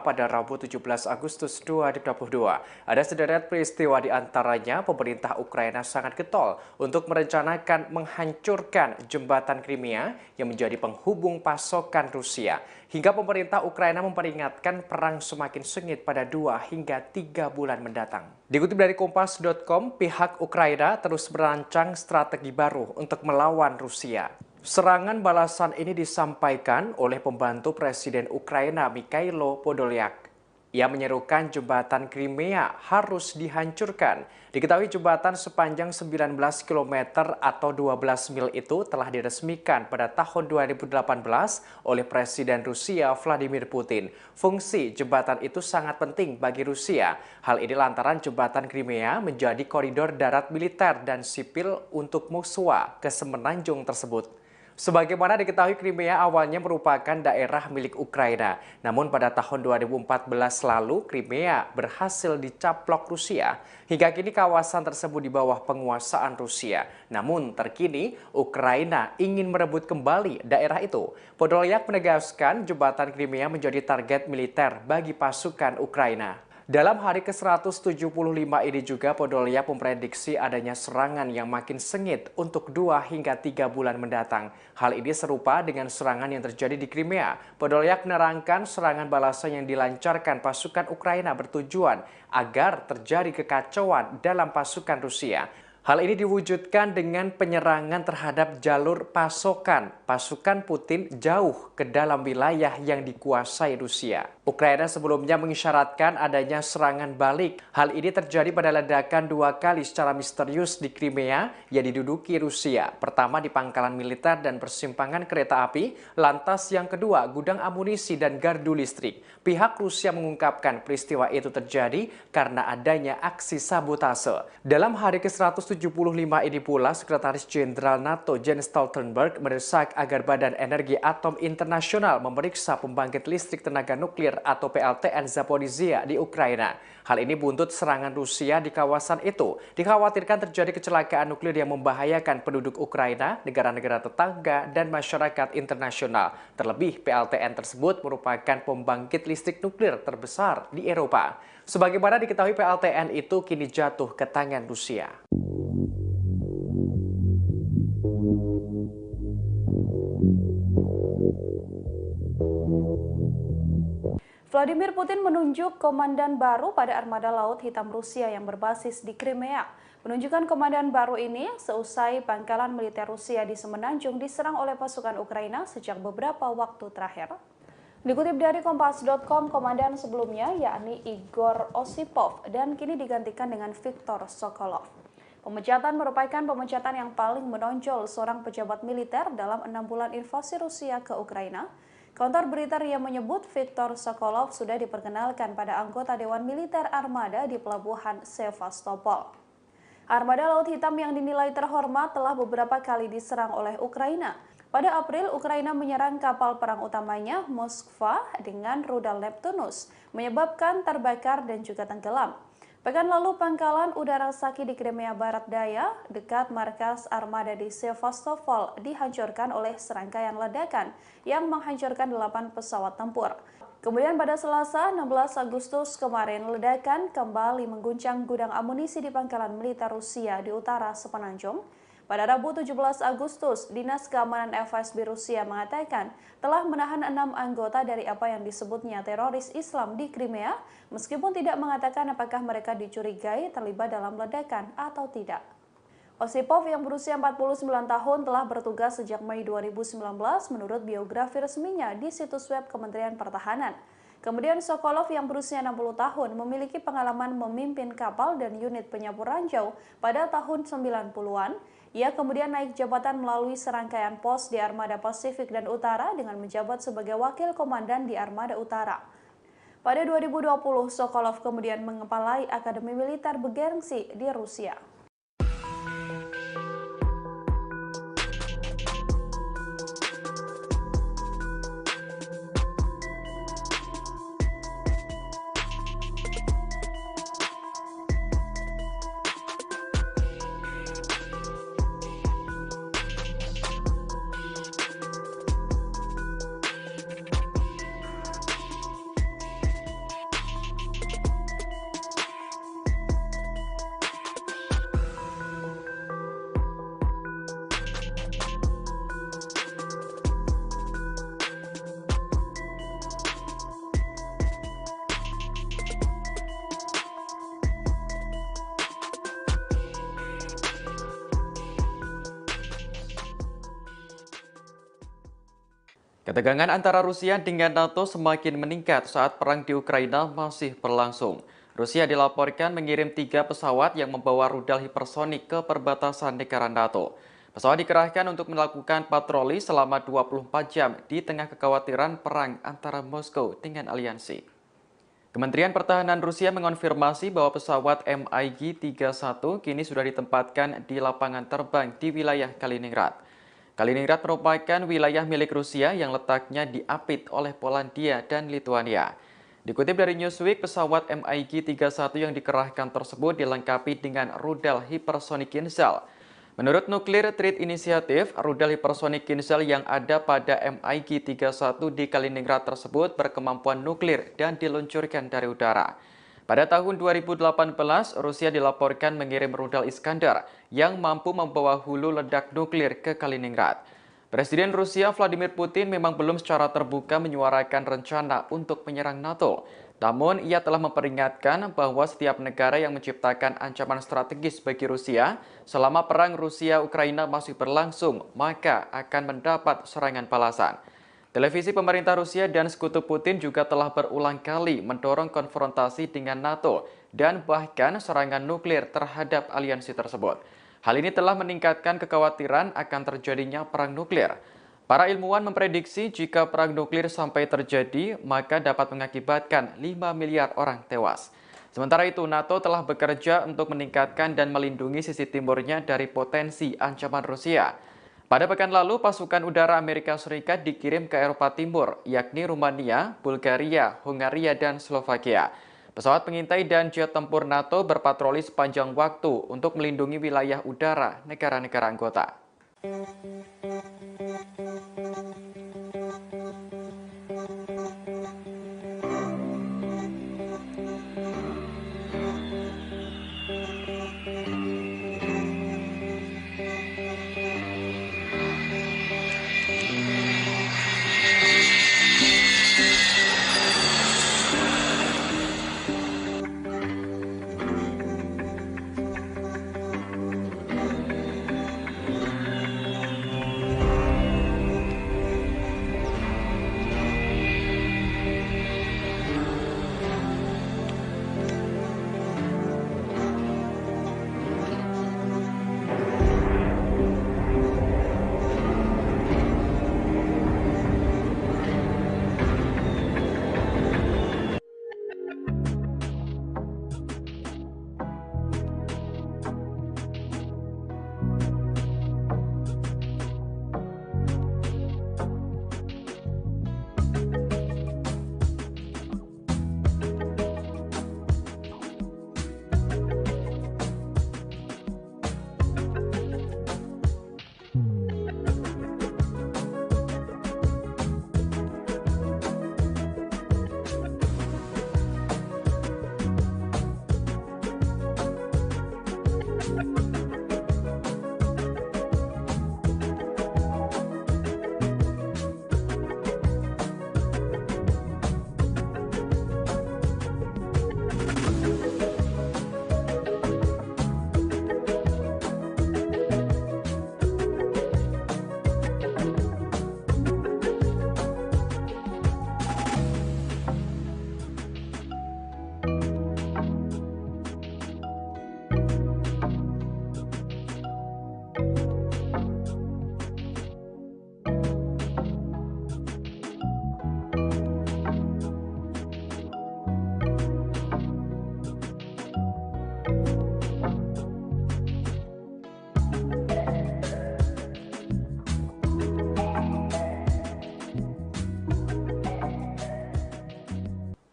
pada Rabu 17 Agustus 2022. Ada sederet peristiwa di antaranya pemerintah Ukraina sangat getol untuk merencanakan menghancurkan jembatan Crimea yang menjadi penghubung pasokan Rusia. Hingga pemerintah Ukraina memperingatkan perang semakin sengit pada 2 hingga 3 bulan mendatang. Dikutip dari Kompas.com, pihak Ukraina terus merancang strategi baru untuk melawan Rusia. Serangan balasan ini disampaikan oleh pembantu Presiden Ukraina Mikhailo Podolyak. Ia menyerukan jembatan Crimea harus dihancurkan. Diketahui jembatan sepanjang 19 km atau 12 mil itu telah diresmikan pada tahun 2018 oleh Presiden Rusia Vladimir Putin. Fungsi jembatan itu sangat penting bagi Rusia. Hal ini lantaran jembatan Crimea menjadi koridor darat militer dan sipil untuk musuh ke semenanjung tersebut. Sebagaimana diketahui, Crimea awalnya merupakan daerah milik Ukraina. Namun pada tahun 2014 lalu, Crimea berhasil dicaplok Rusia. Hingga kini kawasan tersebut di bawah penguasaan Rusia. Namun terkini, Ukraina ingin merebut kembali daerah itu. Podolyak menegaskan jembatan Crimea menjadi target militer bagi pasukan Ukraina. Dalam hari ke-175 ini juga Podolyak memprediksi adanya serangan yang makin sengit untuk 2 hingga 3 bulan mendatang. Hal ini serupa dengan serangan yang terjadi di Crimea. Podolyak menerangkan serangan balasan yang dilancarkan pasukan Ukraina bertujuan agar terjadi kekacauan dalam pasukan Rusia. Hal ini diwujudkan dengan penyerangan terhadap jalur pasokan pasukan Putin jauh ke dalam wilayah yang dikuasai Rusia. Ukraina sebelumnya mengisyaratkan adanya serangan balik. Hal ini terjadi pada ledakan 2 kali secara misterius di Crimea yang diduduki Rusia. Pertama di pangkalan militer dan persimpangan kereta api, lantas yang kedua gudang amunisi dan gardu listrik. Pihak Rusia mengungkapkan peristiwa itu terjadi karena adanya aksi sabotase. Dalam hari ke-175 ini pula, Sekretaris Jenderal NATO Jens Stoltenberg mendesak agar Badan Energi Atom Internasional memeriksa pembangkit listrik tenaga nuklir atau PLTN Zaporizhzhia di Ukraina. Hal ini buntut serangan Rusia di kawasan itu. Dikhawatirkan terjadi kecelakaan nuklir yang membahayakan penduduk Ukraina, negara-negara tetangga, dan masyarakat internasional. Terlebih, PLTN tersebut merupakan pembangkit listrik nuklir terbesar di Eropa. Sebagaimana diketahui, PLTN itu kini jatuh ke tangan Rusia. Vladimir Putin menunjuk komandan baru pada armada Laut Hitam Rusia yang berbasis di Crimea. Penunjukan komandan baru ini seusai pangkalan militer Rusia di Semenanjung diserang oleh pasukan Ukraina sejak beberapa waktu terakhir. Dikutip dari Kompas.com, komandan sebelumnya yakni Igor Osipov dan kini digantikan dengan Viktor Sokolov. Pemecatan merupakan pemecatan yang paling menonjol seorang pejabat militer dalam 6 bulan invasi Rusia ke Ukraina. Kantor berita RIA menyebut Viktor Sokolov sudah diperkenalkan pada anggota Dewan Militer Armada di Pelabuhan Sevastopol. Armada Laut Hitam yang dinilai terhormat telah beberapa kali diserang oleh Ukraina. Pada April, Ukraina menyerang kapal perang utamanya Moskva dengan rudal Neptunus, menyebabkan terbakar dan juga tenggelam. Pekan lalu, pangkalan udara Saki di Crimea Barat Daya, dekat markas armada di Sevastopol, dihancurkan oleh serangkaian ledakan yang menghancurkan 8 pesawat tempur. Kemudian pada Selasa, 16 Agustus kemarin, ledakan kembali mengguncang gudang amunisi di pangkalan militer Rusia di utara Semenanjung. Pada Rabu 17 Agustus, Dinas Keamanan FSB Rusia mengatakan telah menahan 6 anggota dari apa yang disebutnya teroris Islam di Crimea, meskipun tidak mengatakan apakah mereka dicurigai terlibat dalam ledakan atau tidak. Osipov yang berusia 49 tahun telah bertugas sejak Mei 2019 menurut biografi resminya di situs web Kementerian Pertahanan. Kemudian Sokolov yang berusia 60 tahun memiliki pengalaman memimpin kapal dan unit penyapu ranjau pada tahun 90-an. Ia kemudian naik jabatan melalui serangkaian pos di Armada Pasifik dan Utara dengan menjabat sebagai wakil komandan di Armada Utara. Pada 2020, Sokolov kemudian mengepalai Akademi Militer bergengsi di Rusia. Ketegangan antara Rusia dengan NATO semakin meningkat saat perang di Ukraina masih berlangsung. Rusia dilaporkan mengirim 3 pesawat yang membawa rudal hipersonik ke perbatasan negara NATO. Pesawat dikerahkan untuk melakukan patroli selama 24 jam di tengah kekhawatiran perang antara Moskow dengan aliansi. Kementerian Pertahanan Rusia mengonfirmasi bahwa pesawat MiG-31 kini sudah ditempatkan di lapangan terbang di wilayah Kaliningrad. Kaliningrad merupakan wilayah milik Rusia yang letaknya diapit oleh Polandia dan Lituania. Dikutip dari Newsweek, pesawat MiG-31 yang dikerahkan tersebut dilengkapi dengan rudal hipersonik Kinzhal. Menurut Nuclear Threat Initiative, rudal hipersonik Kinzhal yang ada pada MiG-31 di Kaliningrad tersebut berkemampuan nuklir dan diluncurkan dari udara. Pada tahun 2018, Rusia dilaporkan mengirim rudal Iskandar yang mampu membawa hulu ledak nuklir ke Kaliningrad. Presiden Rusia Vladimir Putin memang belum secara terbuka menyuarakan rencana untuk menyerang NATO. Namun, ia telah memperingatkan bahwa setiap negara yang menciptakan ancaman strategis bagi Rusia selama perang Rusia-Ukraina masih berlangsung, maka akan mendapat serangan balasan. Televisi pemerintah Rusia dan sekutu Putin juga telah berulang kali mendorong konfrontasi dengan NATO dan bahkan serangan nuklir terhadap aliansi tersebut. Hal ini telah meningkatkan kekhawatiran akan terjadinya perang nuklir. Para ilmuwan memprediksi jika perang nuklir sampai terjadi, maka dapat mengakibatkan 5 miliar orang tewas. Sementara itu, NATO telah bekerja untuk meningkatkan dan melindungi sisi timurnya dari potensi ancaman Rusia. Pada pekan lalu, pasukan udara Amerika Serikat dikirim ke Eropa Timur, yakni Rumania, Bulgaria, Hungaria, dan Slovakia. Pesawat pengintai dan jet tempur NATO berpatroli sepanjang waktu untuk melindungi wilayah udara negara-negara anggota.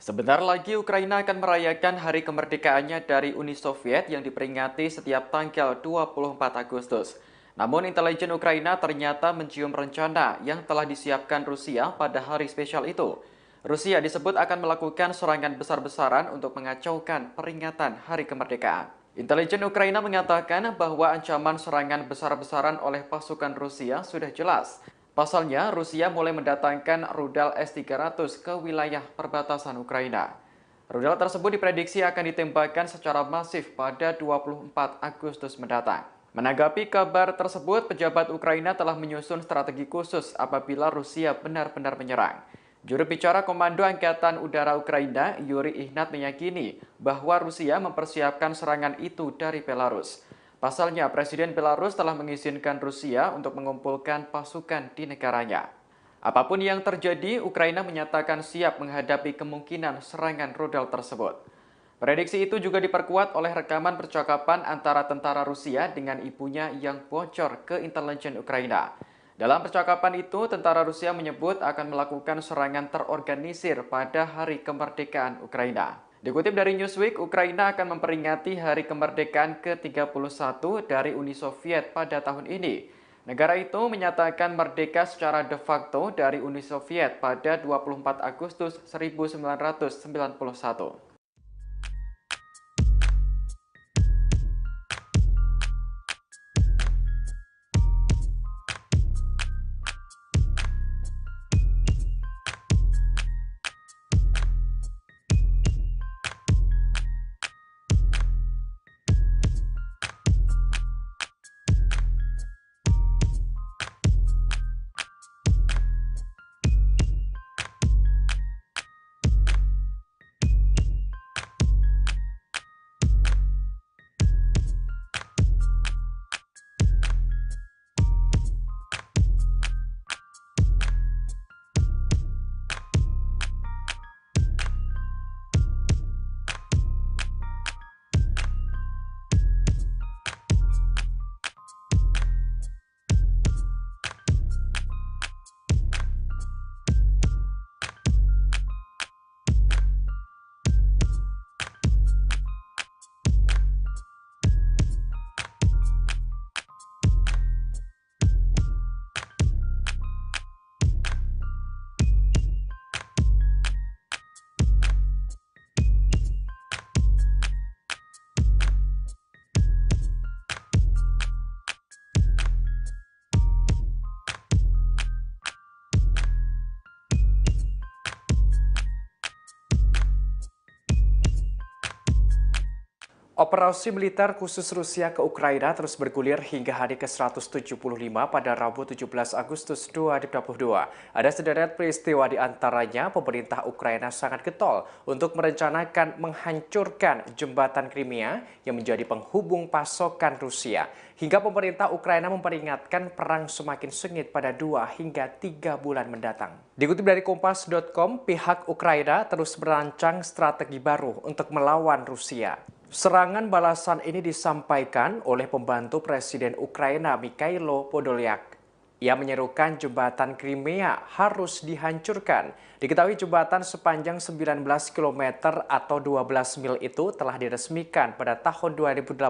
Sebentar lagi Ukraina akan merayakan hari kemerdekaannya dari Uni Soviet yang diperingati setiap tanggal 24 Agustus. Namun intelijen Ukraina ternyata mencium rencana yang telah disiapkan Rusia pada hari spesial itu. Rusia disebut akan melakukan serangan besar-besaran untuk mengacaukan peringatan hari kemerdekaan. Intelijen Ukraina mengatakan bahwa ancaman serangan besar-besaran oleh pasukan Rusia sudah jelas. Pasalnya, Rusia mulai mendatangkan rudal S-300 ke wilayah perbatasan Ukraina. Rudal tersebut diprediksi akan ditembakkan secara masif pada 24 Agustus mendatang. Menanggapi kabar tersebut, pejabat Ukraina telah menyusun strategi khusus apabila Rusia benar-benar menyerang. Juru bicara Komando Angkatan Udara Ukraina, Yuri Ihnat meyakini bahwa Rusia mempersiapkan serangan itu dari Belarus. Pasalnya, Presiden Belarus telah mengizinkan Rusia untuk mengumpulkan pasukan di negaranya. Apapun yang terjadi, Ukraina menyatakan siap menghadapi kemungkinan serangan rudal tersebut. Prediksi itu juga diperkuat oleh rekaman percakapan antara tentara Rusia dengan ibunya yang bocor ke intelijen Ukraina. Dalam percakapan itu, tentara Rusia menyebut akan melakukan serangan terorganisir pada Hari Kemerdekaan Ukraina. Dikutip dari Newsweek, Ukraina akan memperingati Hari Kemerdekaan ke-31 dari Uni Soviet pada tahun ini. Negara itu menyatakan merdeka secara de facto dari Uni Soviet pada 24 Agustus 1991. Operasi militer khusus Rusia ke Ukraina terus bergulir hingga hari ke-175 pada Rabu 17 Agustus 2022. Ada sederet peristiwa di antaranya pemerintah Ukraina sangat getol untuk merencanakan menghancurkan jembatan Crimea yang menjadi penghubung pasokan Rusia. Hingga pemerintah Ukraina memperingatkan perang semakin sengit pada 2 hingga 3 bulan mendatang. Dikutip dari Kompas.com, pihak Ukraina terus merancang strategi baru untuk melawan Rusia. Serangan balasan ini disampaikan oleh pembantu Presiden Ukraina Mikhailo Podolyak. Ia menyerukan jembatan Crimea harus dihancurkan. Diketahui jembatan sepanjang 19 km atau 12 mil itu telah diresmikan pada tahun 2018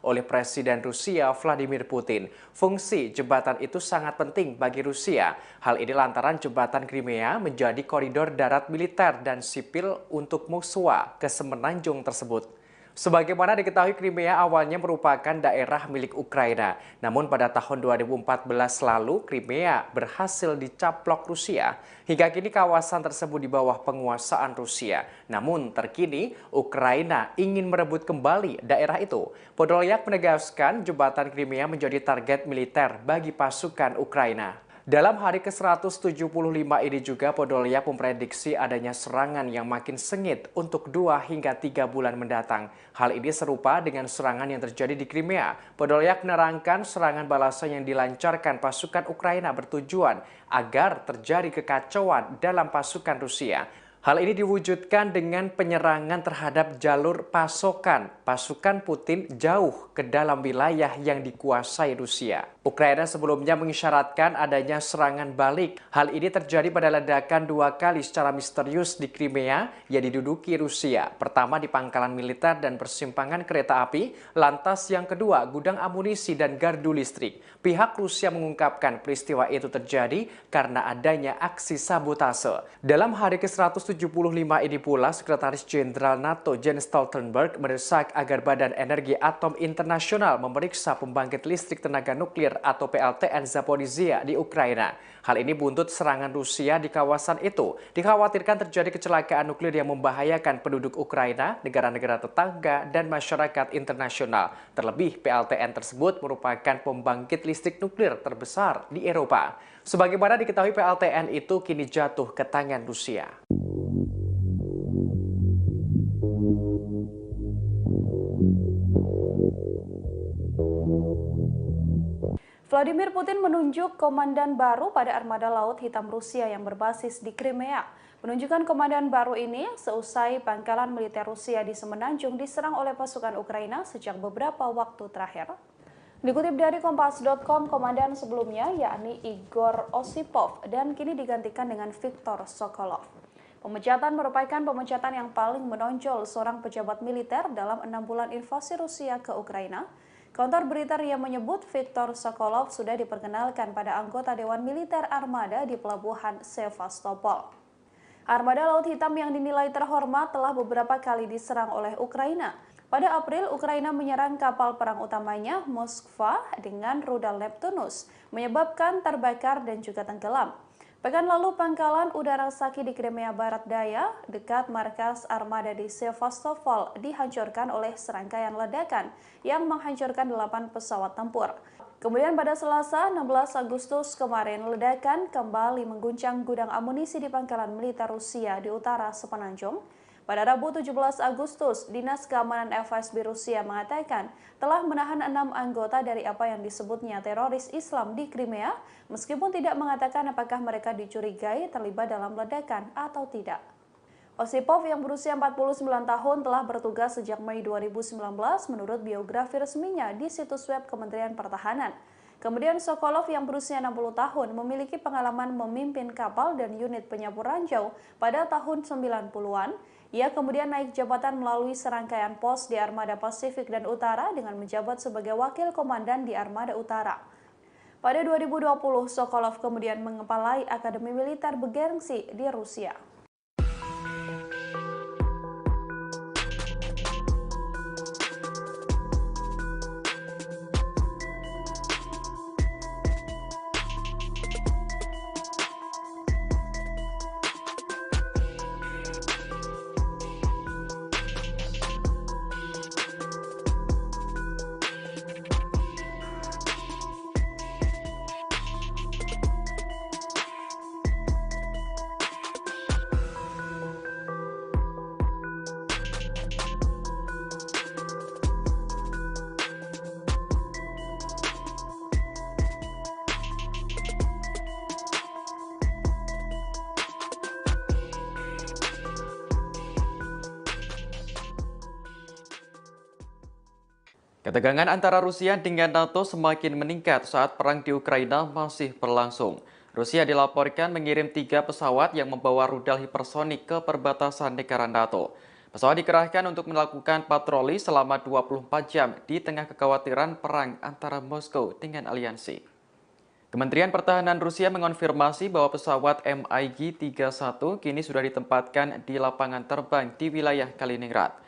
oleh Presiden Rusia Vladimir Putin. Fungsi jembatan itu sangat penting bagi Rusia. Hal ini lantaran jembatan Crimea menjadi koridor darat militer dan sipil untuk musuh ke semenanjung tersebut. Sebagaimana diketahui, Crimea awalnya merupakan daerah milik Ukraina. Namun pada tahun 2014 lalu, Crimea berhasil dicaplok Rusia. Hingga kini kawasan tersebut di bawah penguasaan Rusia. Namun terkini, Ukraina ingin merebut kembali daerah itu. Podolyak menegaskan jembatan Crimea menjadi target militer bagi pasukan Ukraina. Dalam hari ke-175 ini juga Podolyak memprediksi adanya serangan yang makin sengit untuk 2 hingga 3 bulan mendatang. Hal ini serupa dengan serangan yang terjadi di Crimea. Podolyak menerangkan serangan balasan yang dilancarkan pasukan Ukraina bertujuan agar terjadi kekacauan dalam pasukan Rusia. Hal ini diwujudkan dengan penyerangan terhadap jalur pasokan pasukan Putin jauh ke dalam wilayah yang dikuasai Rusia. Ukraina sebelumnya mengisyaratkan adanya serangan balik. Hal ini terjadi pada ledakan 2 kali secara misterius di Crimea yang diduduki Rusia. Pertama di pangkalan militer dan persimpangan kereta api, lantas yang kedua gudang amunisi dan gardu listrik. Pihak Rusia mengungkapkan peristiwa itu terjadi karena adanya aksi sabotase. Dalam hari ke-175 ini pula, Sekretaris Jenderal NATO Jens Stoltenberg mendesak agar Badan Energi Atom Internasional memeriksa pembangkit listrik tenaga nuklir atau PLTN Zaporizhzhia di Ukraina. Hal ini buntut serangan Rusia di kawasan itu. Dikhawatirkan terjadi kecelakaan nuklir yang membahayakan penduduk Ukraina, negara-negara tetangga, dan masyarakat internasional. Terlebih, PLTN tersebut merupakan pembangkit listrik nuklir terbesar di Eropa. Sebagaimana diketahui, PLTN itu kini jatuh ke tangan Rusia. Vladimir Putin menunjuk komandan baru pada armada Laut Hitam Rusia yang berbasis di Crimea. Penunjukan komandan baru ini seusai pangkalan militer Rusia di Semenanjung diserang oleh pasukan Ukraina sejak beberapa waktu terakhir. Dikutip dari Kompas.com, komandan sebelumnya yakni Igor Osipov dan kini digantikan dengan Viktor Sokolov. Pemecatan merupakan pemecatan yang paling menonjol seorang pejabat militer dalam 6 bulan invasi Rusia ke Ukraina. Kantor berita RIA menyebut Viktor Sokolov sudah diperkenalkan pada anggota Dewan Militer Armada di Pelabuhan Sevastopol. Armada Laut Hitam yang dinilai terhormat telah beberapa kali diserang oleh Ukraina. Pada April, Ukraina menyerang kapal perang utamanya Moskva dengan rudal Neptunus, menyebabkan terbakar dan juga tenggelam. Pekan lalu, pangkalan udara Saki di Crimea Barat Daya, dekat markas armada di Sevastopol, dihancurkan oleh serangkaian ledakan yang menghancurkan 8 pesawat tempur. Kemudian pada Selasa, 16 Agustus kemarin, ledakan kembali mengguncang gudang amunisi di pangkalan militer Rusia di utara Semenanjung. Pada Rabu 17 Agustus, Dinas Keamanan FSB Rusia mengatakan telah menahan 6 anggota dari apa yang disebutnya teroris Islam di Crimea, meskipun tidak mengatakan apakah mereka dicurigai terlibat dalam ledakan atau tidak. Osipov yang berusia 49 tahun telah bertugas sejak Mei 2019 menurut biografi resminya di situs web Kementerian Pertahanan. Kemudian Sokolov yang berusia 60 tahun memiliki pengalaman memimpin kapal dan unit penyapu ranjau pada tahun 90-an. Ia kemudian naik jabatan melalui serangkaian pos di Armada Pasifik dan Utara dengan menjabat sebagai wakil komandan di Armada Utara. Pada 2020, Sokolov kemudian mengepalai Akademi Militer bergengsi di Rusia. Ketegangan antara Rusia dengan NATO semakin meningkat saat perang di Ukraina masih berlangsung. Rusia dilaporkan mengirim 3 pesawat yang membawa rudal hipersonik ke perbatasan negara NATO. Pesawat dikerahkan untuk melakukan patroli selama 24 jam di tengah kekhawatiran perang antara Moskow dengan aliansi. Kementerian Pertahanan Rusia mengonfirmasi bahwa pesawat MiG-31 kini sudah ditempatkan di lapangan terbang di wilayah Kaliningrad.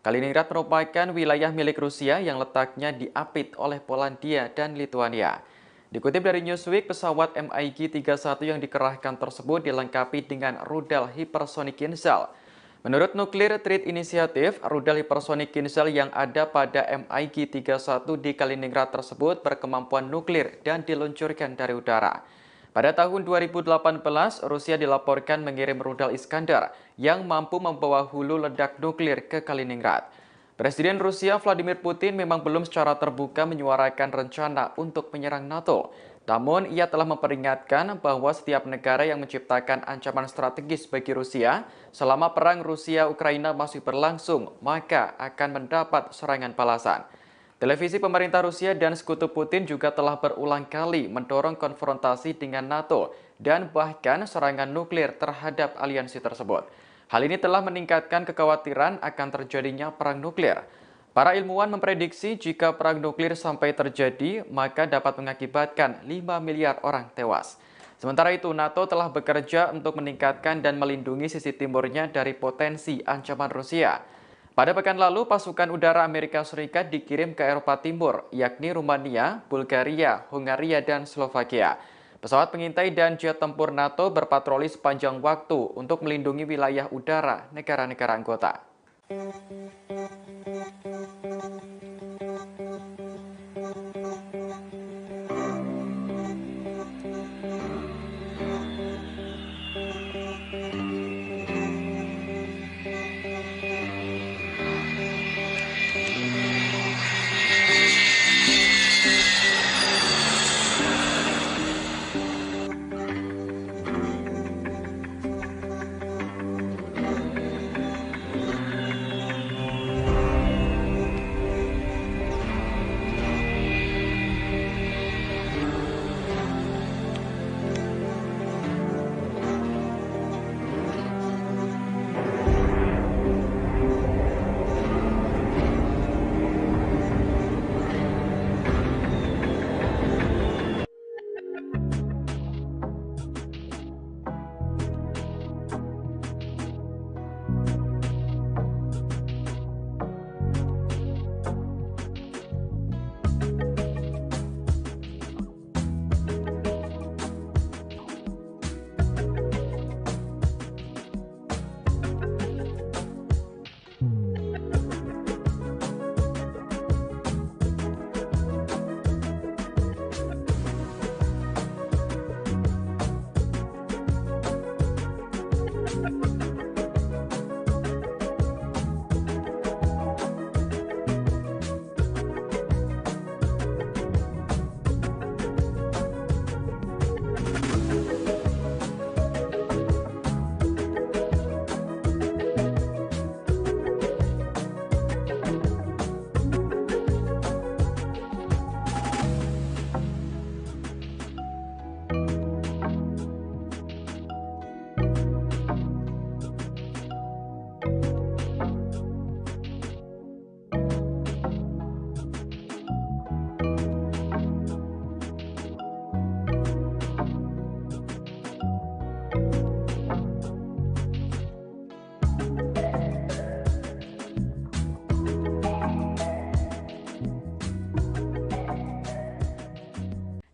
Kaliningrad merupakan wilayah milik Rusia yang letaknya diapit oleh Polandia dan Lituania. Dikutip dari Newsweek, pesawat MiG-31 yang dikerahkan tersebut dilengkapi dengan rudal hipersonik Kinzhal. Menurut Nuclear Threat Initiative, rudal hipersonik Kinzhal yang ada pada MiG-31 di Kaliningrad tersebut berkemampuan nuklir dan diluncurkan dari udara. Pada tahun 2018, Rusia dilaporkan mengirim rudal Iskandar yang mampu membawa hulu ledak nuklir ke Kaliningrad. Presiden Rusia Vladimir Putin memang belum secara terbuka menyuarakan rencana untuk menyerang NATO. Namun, ia telah memperingatkan bahwa setiap negara yang menciptakan ancaman strategis bagi Rusia selama perang Rusia-Ukraina masih berlangsung, maka akan mendapat serangan balasan. Televisi pemerintah Rusia dan sekutu Putin juga telah berulang kali mendorong konfrontasi dengan NATO dan bahkan serangan nuklir terhadap aliansi tersebut. Hal ini telah meningkatkan kekhawatiran akan terjadinya perang nuklir. Para ilmuwan memprediksi jika perang nuklir sampai terjadi, maka dapat mengakibatkan 5 miliar orang tewas. Sementara itu, NATO telah bekerja untuk meningkatkan dan melindungi sisi timurnya dari potensi ancaman Rusia. Pada pekan lalu, pasukan udara Amerika Serikat dikirim ke Eropa Timur, yakni Rumania, Bulgaria, Hungaria, dan Slovakia. Pesawat pengintai dan jet tempur NATO berpatroli sepanjang waktu untuk melindungi wilayah udara negara-negara anggota.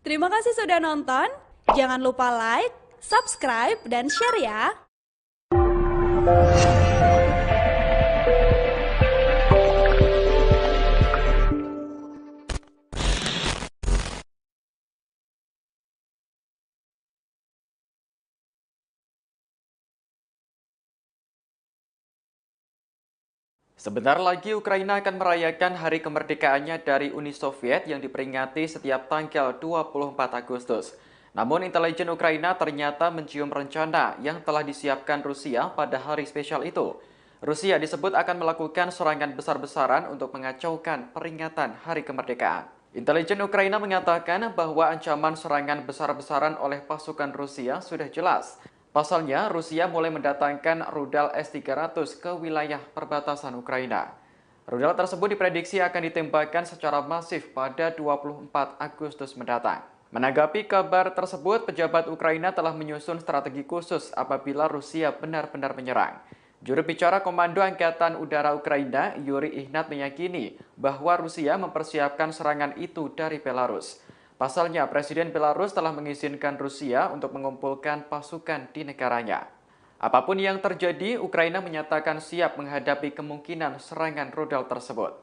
Terima kasih sudah nonton. Jangan lupa like, subscribe, dan share ya. Sebentar lagi Ukraina akan merayakan hari kemerdekaannya dari Uni Soviet yang diperingati setiap tanggal 24 Agustus. Namun intelijen Ukraina ternyata mencium rencana yang telah disiapkan Rusia pada hari spesial itu. Rusia disebut akan melakukan serangan besar-besaran untuk mengacaukan peringatan hari kemerdekaan. Intelijen Ukraina mengatakan bahwa ancaman serangan besar-besaran oleh pasukan Rusia sudah jelas. Pasalnya, Rusia mulai mendatangkan rudal S-300 ke wilayah perbatasan Ukraina. Rudal tersebut diprediksi akan ditembakkan secara masif pada 24 Agustus mendatang. Menanggapi kabar tersebut, pejabat Ukraina telah menyusun strategi khusus apabila Rusia benar-benar menyerang. Juru bicara Komando Angkatan Udara Ukraina, Yuri Ihnat, meyakini bahwa Rusia mempersiapkan serangan itu dari Belarus. Pasalnya, Presiden Belarus telah mengizinkan Rusia untuk mengumpulkan pasukan di negaranya. Apapun yang terjadi, Ukraina menyatakan siap menghadapi kemungkinan serangan rudal tersebut.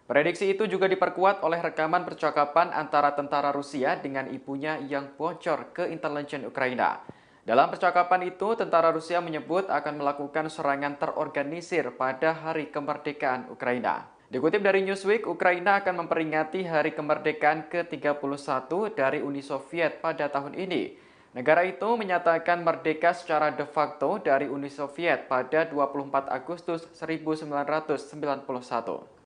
Prediksi itu juga diperkuat oleh rekaman percakapan antara tentara Rusia dengan ibunya yang bocor ke intelijen Ukraina. Dalam percakapan itu, tentara Rusia menyebut akan melakukan serangan terorganisir pada hari kemerdekaan Ukraina. Dikutip dari Newsweek, Ukraina akan memperingati hari kemerdekaan ke-31 dari Uni Soviet pada tahun ini. Negara itu menyatakan merdeka secara de facto dari Uni Soviet pada 24 Agustus 1991.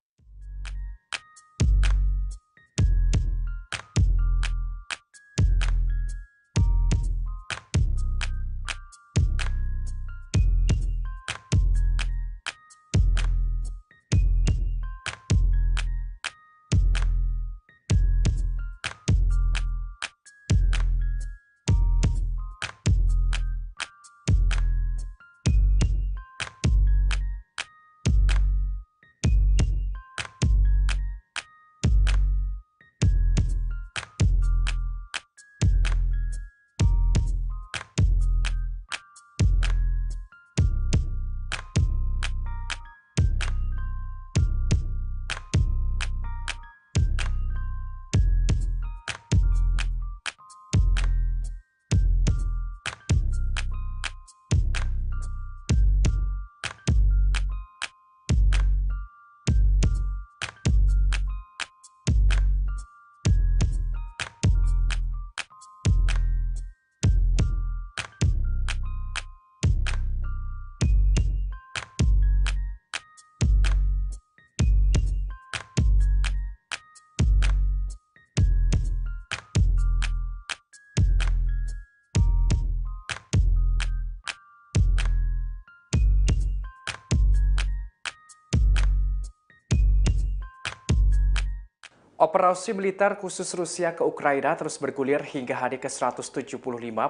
Operasi militer khusus Rusia ke Ukraina terus bergulir hingga hari ke-175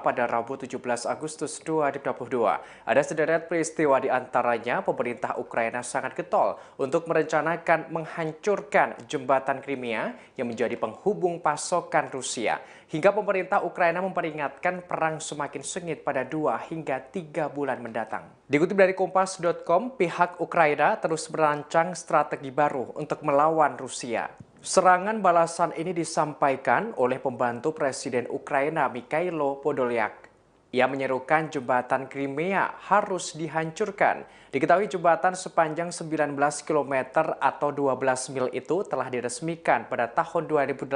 pada Rabu 17 Agustus 2022. Ada sederet peristiwa di antaranya pemerintah Ukraina sangat getol untuk merencanakan menghancurkan jembatan Crimea yang menjadi penghubung pasokan Rusia. Hingga pemerintah Ukraina memperingatkan perang semakin sengit pada 2 hingga 3 bulan mendatang. Dikutip dari Kompas.com, pihak Ukraina terus merancang strategi baru untuk melawan Rusia. Serangan balasan ini disampaikan oleh pembantu Presiden Ukraina Mikhailo Podolyak. Ia menyerukan jembatan Crimea harus dihancurkan. Diketahui jembatan sepanjang 19 km atau 12 mil itu telah diresmikan pada tahun 2018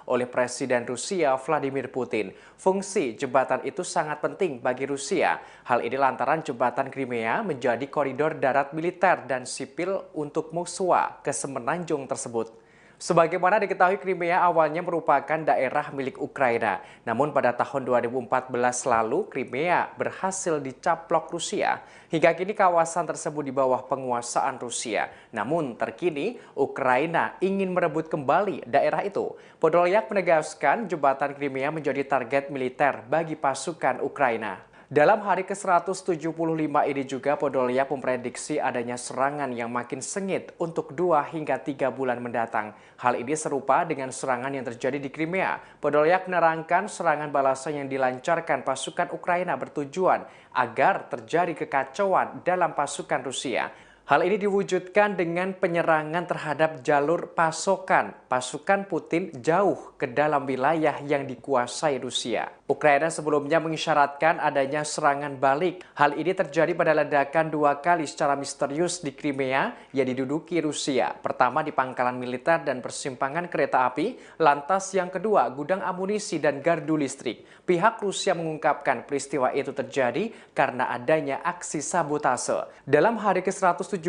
oleh Presiden Rusia Vladimir Putin. Fungsi jembatan itu sangat penting bagi Rusia. Hal ini lantaran jembatan Crimea menjadi koridor darat militer dan sipil untuk Moskwa ke semenanjung tersebut. Sebagaimana diketahui, Crimea awalnya merupakan daerah milik Ukraina. Namun pada tahun 2014 lalu, Crimea berhasil dicaplok Rusia. Hingga kini kawasan tersebut di bawah penguasaan Rusia. Namun terkini, Ukraina ingin merebut kembali daerah itu. Podolyak menegaskan jembatan Crimea menjadi target militer bagi pasukan Ukraina. Dalam hari ke-175 ini juga Podolyak memprediksi adanya serangan yang makin sengit untuk 2 hingga 3 bulan mendatang. Hal ini serupa dengan serangan yang terjadi di Crimea. Podolyak menerangkan serangan balasan yang dilancarkan pasukan Ukraina bertujuan agar terjadi kekacauan dalam pasukan Rusia. Hal ini diwujudkan dengan penyerangan terhadap jalur pasokan pasukan Putin jauh ke dalam wilayah yang dikuasai Rusia. Ukraina sebelumnya mengisyaratkan adanya serangan balik. Hal ini terjadi pada ledakan 2 kali secara misterius di Crimea yang diduduki Rusia. Pertama di pangkalan militer dan persimpangan kereta api, lantas yang kedua gudang amunisi dan gardu listrik. Pihak Rusia mengungkapkan peristiwa itu terjadi karena adanya aksi sabotase. Dalam hari ke-175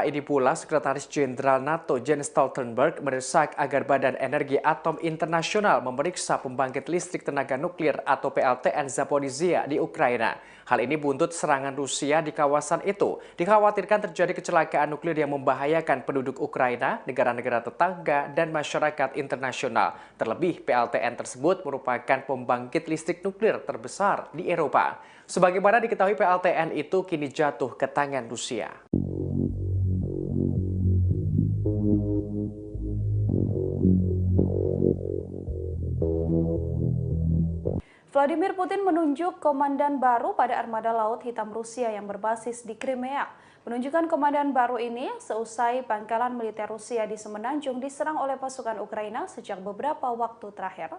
ini pula, Sekretaris Jenderal NATO Jens Stoltenberg mendesak agar Badan Energi Atom Internasional memeriksa pembangkit listrik tenaga nuklir atau PLTN Zaporizhia di Ukraina. Hal ini buntut serangan Rusia di kawasan itu. Dikhawatirkan terjadi kecelakaan nuklir yang membahayakan penduduk Ukraina, negara-negara tetangga, dan masyarakat internasional. Terlebih, PLTN tersebut merupakan pembangkit listrik nuklir terbesar di Eropa. Sebagaimana diketahui, PLTN itu kini jatuh ke tangan Rusia. Vladimir Putin menunjuk komandan baru pada armada laut hitam Rusia yang berbasis di Crimea. Penunjukan komandan baru ini seusai pangkalan militer Rusia di Semenanjung diserang oleh pasukan Ukraina sejak beberapa waktu terakhir.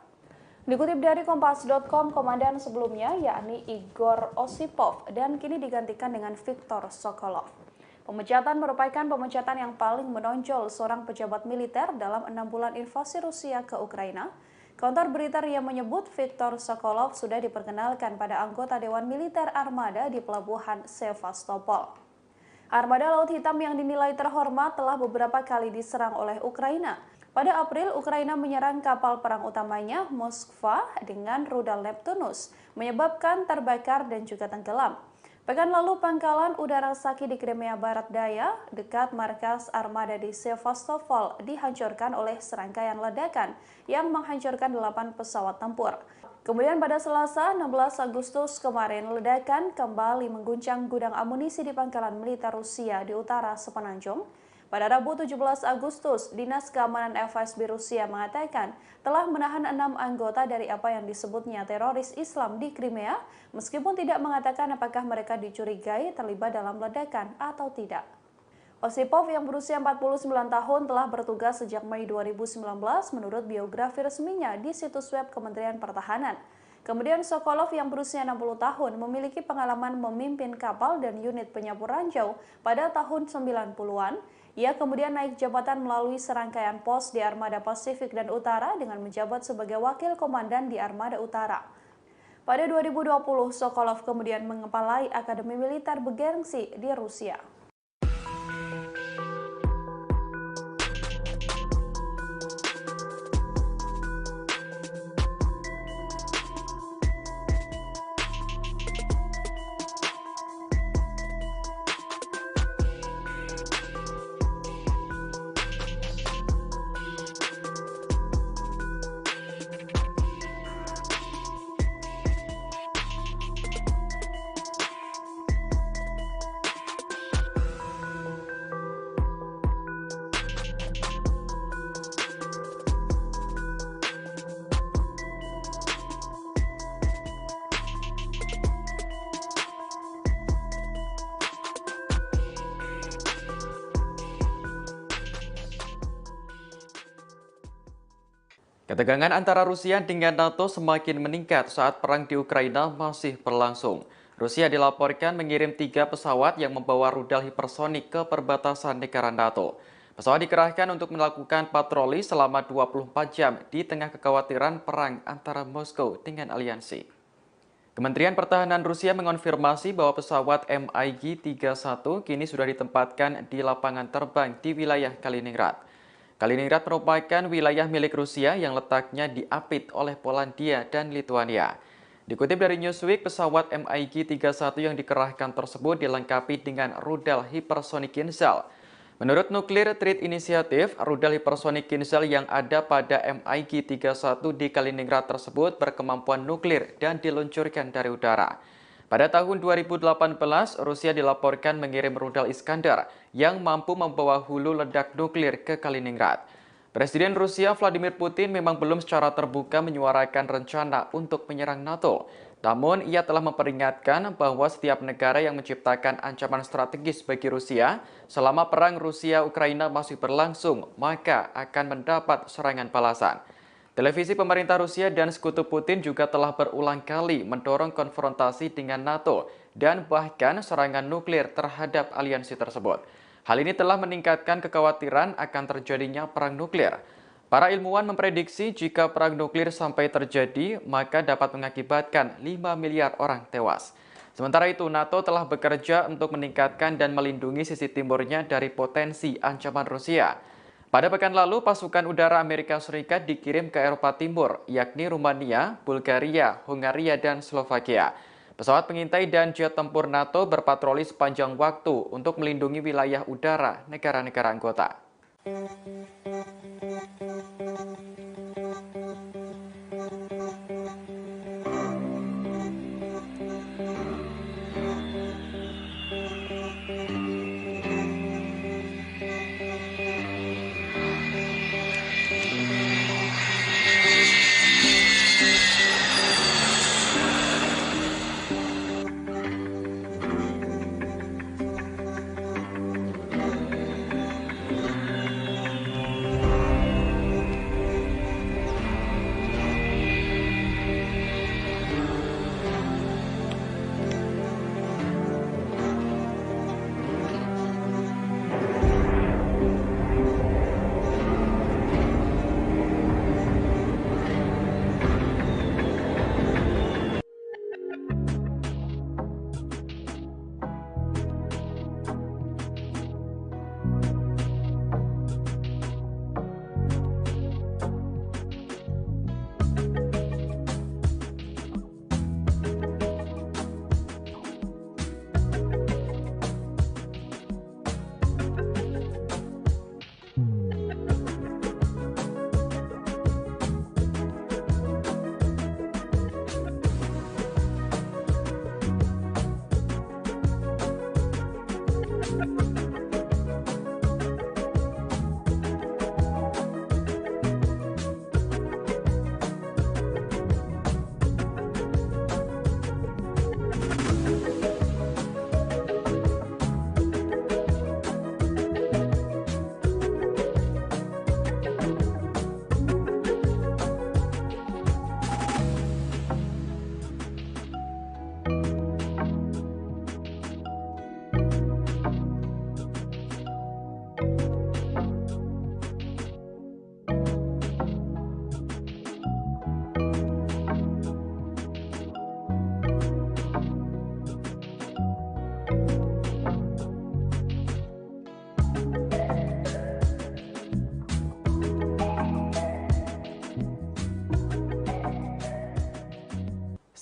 Dikutip dari Kompas.com, komandan sebelumnya yakni Igor Osipov dan kini digantikan dengan Viktor Sokolov. Pemecatan merupakan pemecatan yang paling menonjol seorang pejabat militer dalam 6 bulan invasi Rusia ke Ukraina. Kontor berita RIA menyebut Viktor Sokolov sudah diperkenalkan pada anggota Dewan Militer Armada di Pelabuhan Sevastopol. Armada Laut Hitam yang dinilai terhormat telah beberapa kali diserang oleh Ukraina. Pada April, Ukraina menyerang kapal perang utamanya Moskva dengan rudal Neptunus, menyebabkan terbakar dan juga tenggelam. Pekan lalu, pangkalan udara Saki di Crimea Barat Daya, dekat markas armada di Sevastopol, dihancurkan oleh serangkaian ledakan yang menghancurkan 8 pesawat tempur. Kemudian pada Selasa, 16 Agustus kemarin, ledakan kembali mengguncang gudang amunisi di pangkalan militer Rusia di utara Semenanjung. Pada Rabu 17 Agustus, Dinas Keamanan FSB Rusia mengatakan telah menahan 6 anggota dari apa yang disebutnya teroris Islam di Crimea, meskipun tidak mengatakan apakah mereka dicurigai terlibat dalam ledakan atau tidak. Osipov yang berusia 49 tahun telah bertugas sejak Mei 2019 menurut biografi resminya di situs web Kementerian Pertahanan. Kemudian Sokolov yang berusia 60 tahun memiliki pengalaman memimpin kapal dan unit penyapu ranjau pada tahun 90-an. Ia kemudian naik jabatan melalui serangkaian pos di Armada Pasifik dan Utara dengan menjabat sebagai wakil komandan di Armada Utara. Pada 2020, Sokolov kemudian mengepalai Akademi Militer bergengsi di Rusia. Ketegangan antara Rusia dengan NATO semakin meningkat saat perang di Ukraina masih berlangsung. Rusia dilaporkan mengirim 3 pesawat yang membawa rudal hipersonik ke perbatasan negara NATO. Pesawat dikerahkan untuk melakukan patroli selama 24 jam di tengah kekhawatiran perang antara Moskow dengan aliansi. Kementerian Pertahanan Rusia mengonfirmasi bahwa pesawat MiG-31 kini sudah ditempatkan di lapangan terbang di wilayah Kaliningrad. Kaliningrad merupakan wilayah milik Rusia yang letaknya diapit oleh Polandia dan Lituania. Dikutip dari Newsweek, pesawat MiG-31 yang dikerahkan tersebut dilengkapi dengan rudal hipersonik Kinzhal. Menurut Nuclear Threat Initiative, rudal hipersonik Kinzhal yang ada pada MiG-31 di Kaliningrad tersebut berkemampuan nuklir dan diluncurkan dari udara. Pada tahun 2018, Rusia dilaporkan mengirim rudal Iskandar yang mampu membawa hulu ledak nuklir ke Kaliningrad. Presiden Rusia Vladimir Putin memang belum secara terbuka menyuarakan rencana untuk menyerang NATO. Namun, ia telah memperingatkan bahwa setiap negara yang menciptakan ancaman strategis bagi Rusia selama perang Rusia-Ukraina masih berlangsung, maka akan mendapat serangan balasan. Televisi pemerintah Rusia dan sekutu Putin juga telah berulang kali mendorong konfrontasi dengan NATO dan bahkan serangan nuklir terhadap aliansi tersebut. Hal ini telah meningkatkan kekhawatiran akan terjadinya perang nuklir. Para ilmuwan memprediksi jika perang nuklir sampai terjadi, maka dapat mengakibatkan 5 miliar orang tewas. Sementara itu, NATO telah bekerja untuk meningkatkan dan melindungi sisi timurnya dari potensi ancaman Rusia. Pada pekan lalu, pasukan udara Amerika Serikat dikirim ke Eropa Timur, yakni Rumania, Bulgaria, Hungaria, dan Slovakia. Pesawat pengintai dan jet tempur NATO berpatroli sepanjang waktu untuk melindungi wilayah udara negara-negara anggota.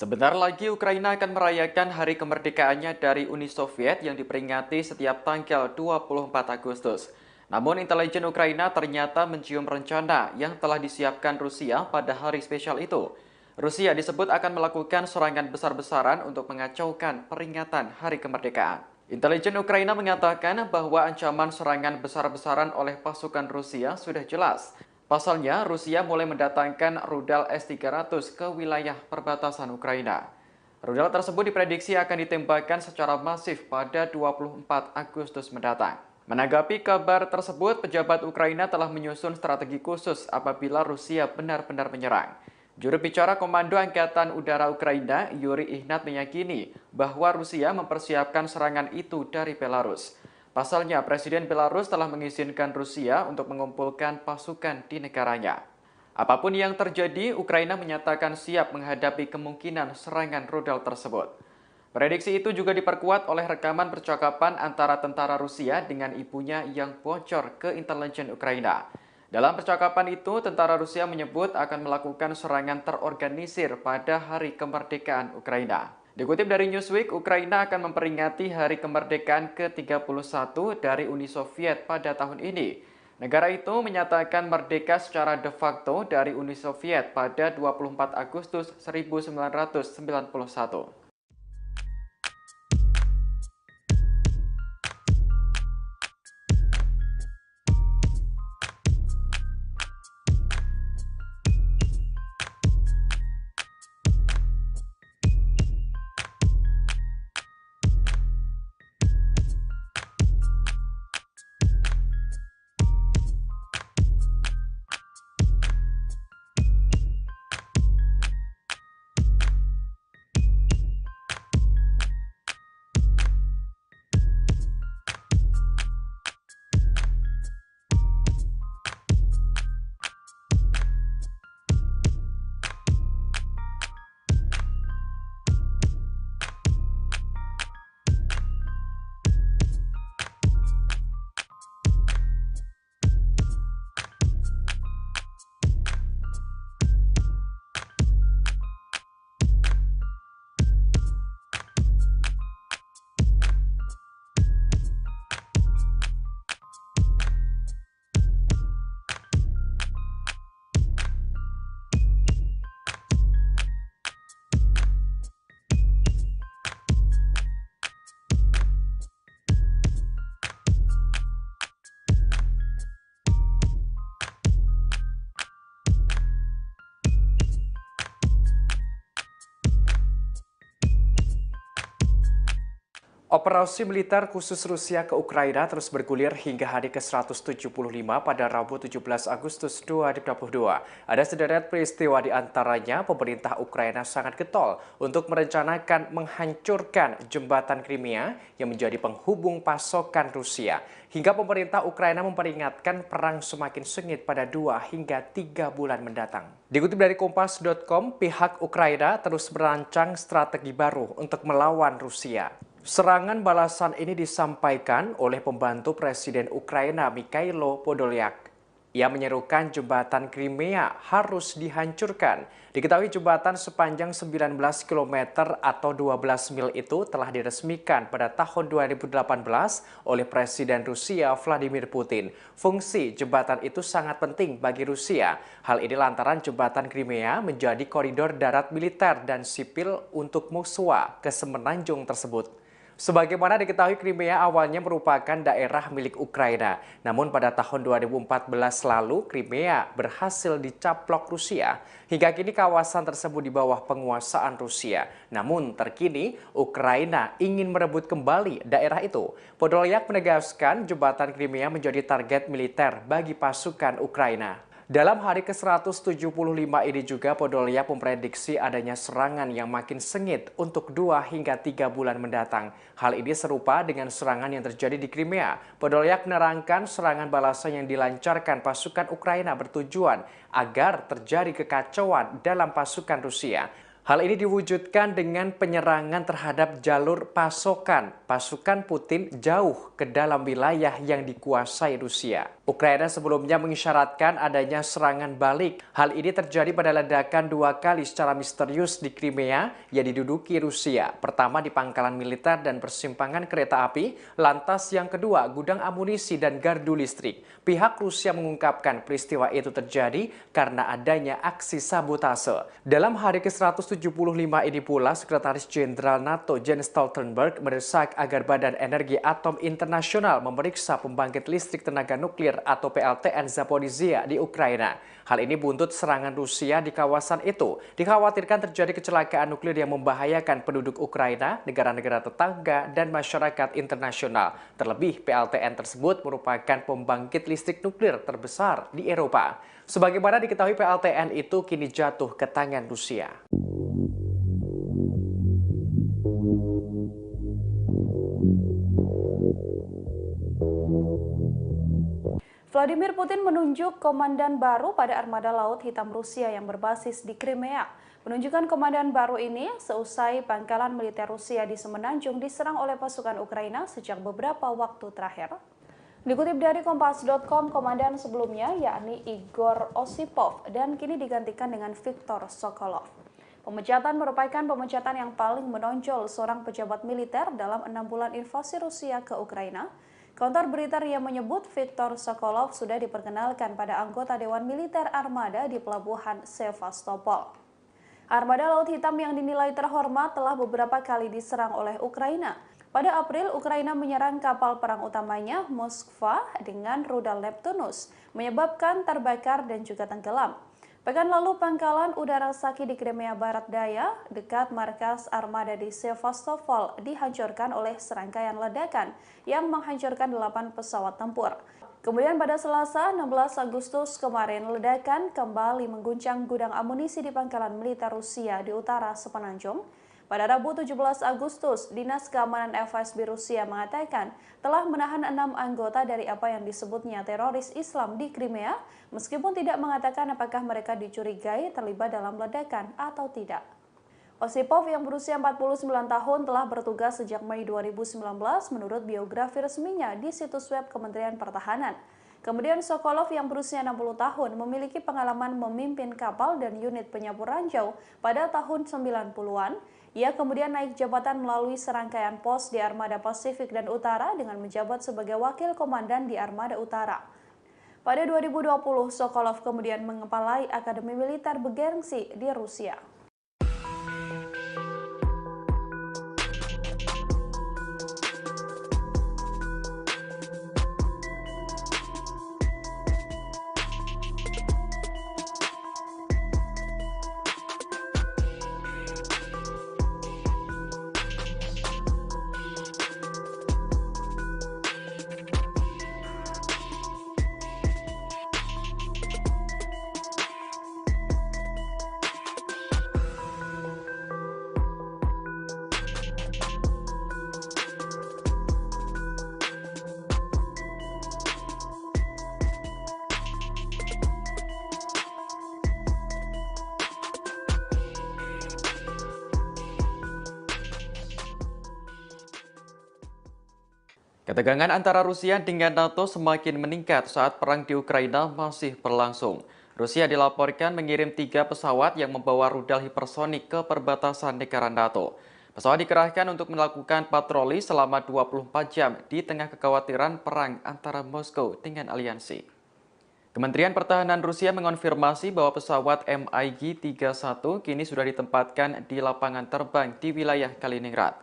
Sebentar lagi Ukraina akan merayakan hari kemerdekaannya dari Uni Soviet yang diperingati setiap tanggal 24 Agustus. Namun intelijen Ukraina ternyata mencium rencana yang telah disiapkan Rusia pada hari spesial itu. Rusia disebut akan melakukan serangan besar-besaran untuk mengacaukan peringatan hari kemerdekaan. Intelijen Ukraina mengatakan bahwa ancaman serangan besar-besaran oleh pasukan Rusia sudah jelas. Pasalnya, Rusia mulai mendatangkan rudal S-300 ke wilayah perbatasan Ukraina. Rudal tersebut diprediksi akan ditembakkan secara masif pada 24 Agustus mendatang. Menanggapi kabar tersebut, pejabat Ukraina telah menyusun strategi khusus apabila Rusia benar-benar menyerang. Juru bicara Komando Angkatan Udara Ukraina, Yuri Ihnat meyakini bahwa Rusia mempersiapkan serangan itu dari Belarus. Pasalnya, Presiden Belarus telah mengizinkan Rusia untuk mengumpulkan pasukan di negaranya. Apapun yang terjadi, Ukraina menyatakan siap menghadapi kemungkinan serangan rudal tersebut. Prediksi itu juga diperkuat oleh rekaman percakapan antara tentara Rusia dengan ibunya yang bocor ke intelijen Ukraina. Dalam percakapan itu, tentara Rusia menyebut akan melakukan serangan terorganisir pada Hari Kemerdekaan Ukraina. Dikutip dari Newsweek, Ukraina akan memperingati Hari Kemerdekaan ke-31 dari Uni Soviet pada tahun ini. Negara itu menyatakan merdeka secara de facto dari Uni Soviet pada 24 Agustus 1991. Operasi militer khusus Rusia ke Ukraina terus bergulir hingga hari ke-175 pada Rabu 17 Agustus 2022. Ada sederet peristiwa di antaranya pemerintah Ukraina sangat getol untuk merencanakan menghancurkan jembatan Crimea yang menjadi penghubung pasokan Rusia. Hingga pemerintah Ukraina memperingatkan perang semakin sengit pada 2 hingga 3 bulan mendatang. Dikutip dari Kompas.com, pihak Ukraina terus merancang strategi baru untuk melawan Rusia. Serangan balasan ini disampaikan oleh pembantu Presiden Ukraina Mikhailo Podolyak. Ia menyerukan jembatan Crimea harus dihancurkan. Diketahui jembatan sepanjang 19 km atau 12 mil itu telah diresmikan pada tahun 2018 oleh Presiden Rusia Vladimir Putin. Fungsi jembatan itu sangat penting bagi Rusia. Hal ini lantaran jembatan Crimea menjadi koridor darat militer dan sipil untuk musuh ke semenanjung tersebut. Sebagaimana diketahui, Crimea awalnya merupakan daerah milik Ukraina. Namun pada tahun 2014 lalu, Crimea berhasil dicaplok Rusia. Hingga kini kawasan tersebut di bawah penguasaan Rusia. Namun terkini, Ukraina ingin merebut kembali daerah itu. Podolyak menegaskan jembatan Crimea menjadi target militer bagi pasukan Ukraina. Dalam hari ke-175 ini juga Podolyak memprediksi adanya serangan yang makin sengit untuk 2 hingga 3 bulan mendatang. Hal ini serupa dengan serangan yang terjadi di Crimea. Podolyak menerangkan serangan balasan yang dilancarkan pasukan Ukraina bertujuan agar terjadi kekacauan dalam pasukan Rusia. Hal ini diwujudkan dengan penyerangan terhadap jalur pasokan pasukan Putin jauh ke dalam wilayah yang dikuasai Rusia. Ukraina sebelumnya mengisyaratkan adanya serangan balik. Hal ini terjadi pada ledakan 2 kali secara misterius di Crimea yang diduduki Rusia. Pertama di pangkalan militer dan persimpangan kereta api, lantas yang kedua gudang amunisi dan gardu listrik. Pihak Rusia mengungkapkan peristiwa itu terjadi karena adanya aksi sabotase. Dalam hari ke-175 ke-175 ini pula, Sekretaris Jenderal NATO Jens Stoltenberg mendesak agar Badan Energi Atom Internasional memeriksa pembangkit listrik tenaga nuklir atau PLTN Zaporizhzhia di Ukraina. Hal ini buntut serangan Rusia di kawasan itu. Dikhawatirkan terjadi kecelakaan nuklir yang membahayakan penduduk Ukraina, negara-negara tetangga, dan masyarakat internasional. Terlebih, PLTN tersebut merupakan pembangkit listrik nuklir terbesar di Eropa. Sebagaimana diketahui, PLTN itu kini jatuh ke tangan Rusia. Vladimir Putin menunjuk komandan baru pada armada laut hitam Rusia yang berbasis di Crimea. Penunjukan komandan baru ini seusai pangkalan militer Rusia di Semenanjung diserang oleh pasukan Ukraina sejak beberapa waktu terakhir. Dikutip dari Kompas.com, komandan sebelumnya yakni Igor Osipov dan kini digantikan dengan Viktor Sokolov. Pemecatan merupakan pemecatan yang paling menonjol seorang pejabat militer dalam 6 bulan invasi Rusia ke Ukraina. Kantor berita RIA menyebut Viktor Sokolov sudah diperkenalkan pada anggota Dewan Militer Armada di Pelabuhan Sevastopol. Armada Laut Hitam yang dinilai terhormat telah beberapa kali diserang oleh Ukraina. Pada April, Ukraina menyerang kapal perang utamanya Moskva dengan rudal Neptunus, menyebabkan terbakar dan juga tenggelam. Pekan lalu, pangkalan udara Saki di Crimea Barat Daya, dekat markas armada di Sevastopol, dihancurkan oleh serangkaian ledakan yang menghancurkan 8 pesawat tempur. Kemudian pada Selasa, 16 Agustus kemarin, ledakan kembali mengguncang gudang amunisi di pangkalan militer Rusia di utara Semenanjung. Pada Rabu 17 Agustus, Dinas Keamanan FSB Rusia mengatakan telah menahan 6 anggota dari apa yang disebutnya teroris Islam di Crimea, meskipun tidak mengatakan apakah mereka dicurigai terlibat dalam ledakan atau tidak. Osipov yang berusia 49 tahun telah bertugas sejak Mei 2019 menurut biografi resminya di situs web Kementerian Pertahanan. Kemudian Sokolov yang berusia 60 tahun memiliki pengalaman memimpin kapal dan unit penyapu ranjau pada tahun 90-an. Ia kemudian naik jabatan melalui serangkaian pos di Armada Pasifik dan Utara dengan menjabat sebagai wakil komandan di Armada Utara. Pada 2020, Sokolov kemudian mengepalai Akademi Militer bergengsi di Rusia. Ketegangan antara Rusia dengan NATO semakin meningkat saat perang di Ukraina masih berlangsung. Rusia dilaporkan mengirim 3 pesawat yang membawa rudal hipersonik ke perbatasan negara NATO. Pesawat dikerahkan untuk melakukan patroli selama 24 jam di tengah kekhawatiran perang antara Moskow dengan aliansi. Kementerian Pertahanan Rusia mengonfirmasi bahwa pesawat MiG-31 kini sudah ditempatkan di lapangan terbang di wilayah Kaliningrad.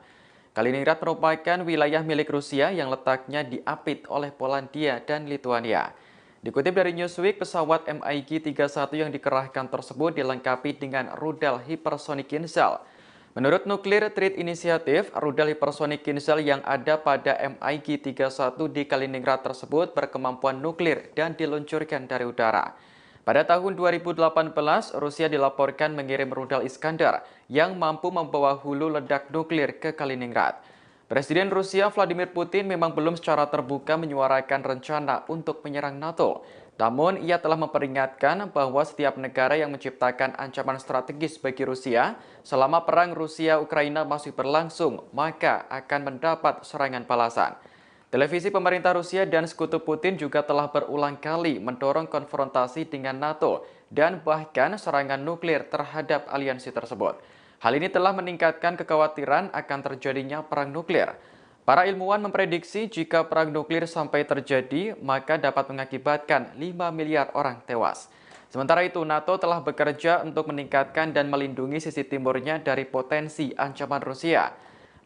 Kaliningrad merupakan wilayah milik Rusia yang letaknya diapit oleh Polandia dan Lituania. Dikutip dari Newsweek, pesawat MiG-31 yang dikerahkan tersebut dilengkapi dengan rudal hipersonik Kinzhal. Menurut Nuclear Threat Initiative, rudal hipersonik Kinzhal yang ada pada MiG-31 di Kaliningrad tersebut berkemampuan nuklir dan diluncurkan dari udara. Pada tahun 2018, Rusia dilaporkan mengirim rudal Iskandar yang mampu membawa hulu ledak nuklir ke Kaliningrad. Presiden Rusia Vladimir Putin memang belum secara terbuka menyuarakan rencana untuk menyerang NATO. Namun, ia telah memperingatkan bahwa setiap negara yang menciptakan ancaman strategis bagi Rusia selama perang Rusia-Ukraina masih berlangsung, maka akan mendapat serangan balasan. Televisi pemerintah Rusia dan sekutu Putin juga telah berulang kali mendorong konfrontasi dengan NATO dan bahkan serangan nuklir terhadap aliansi tersebut. Hal ini telah meningkatkan kekhawatiran akan terjadinya perang nuklir. Para ilmuwan memprediksi jika perang nuklir sampai terjadi, maka dapat mengakibatkan 5 miliar orang tewas. Sementara itu, NATO telah bekerja untuk meningkatkan dan melindungi sisi timurnya dari potensi ancaman Rusia.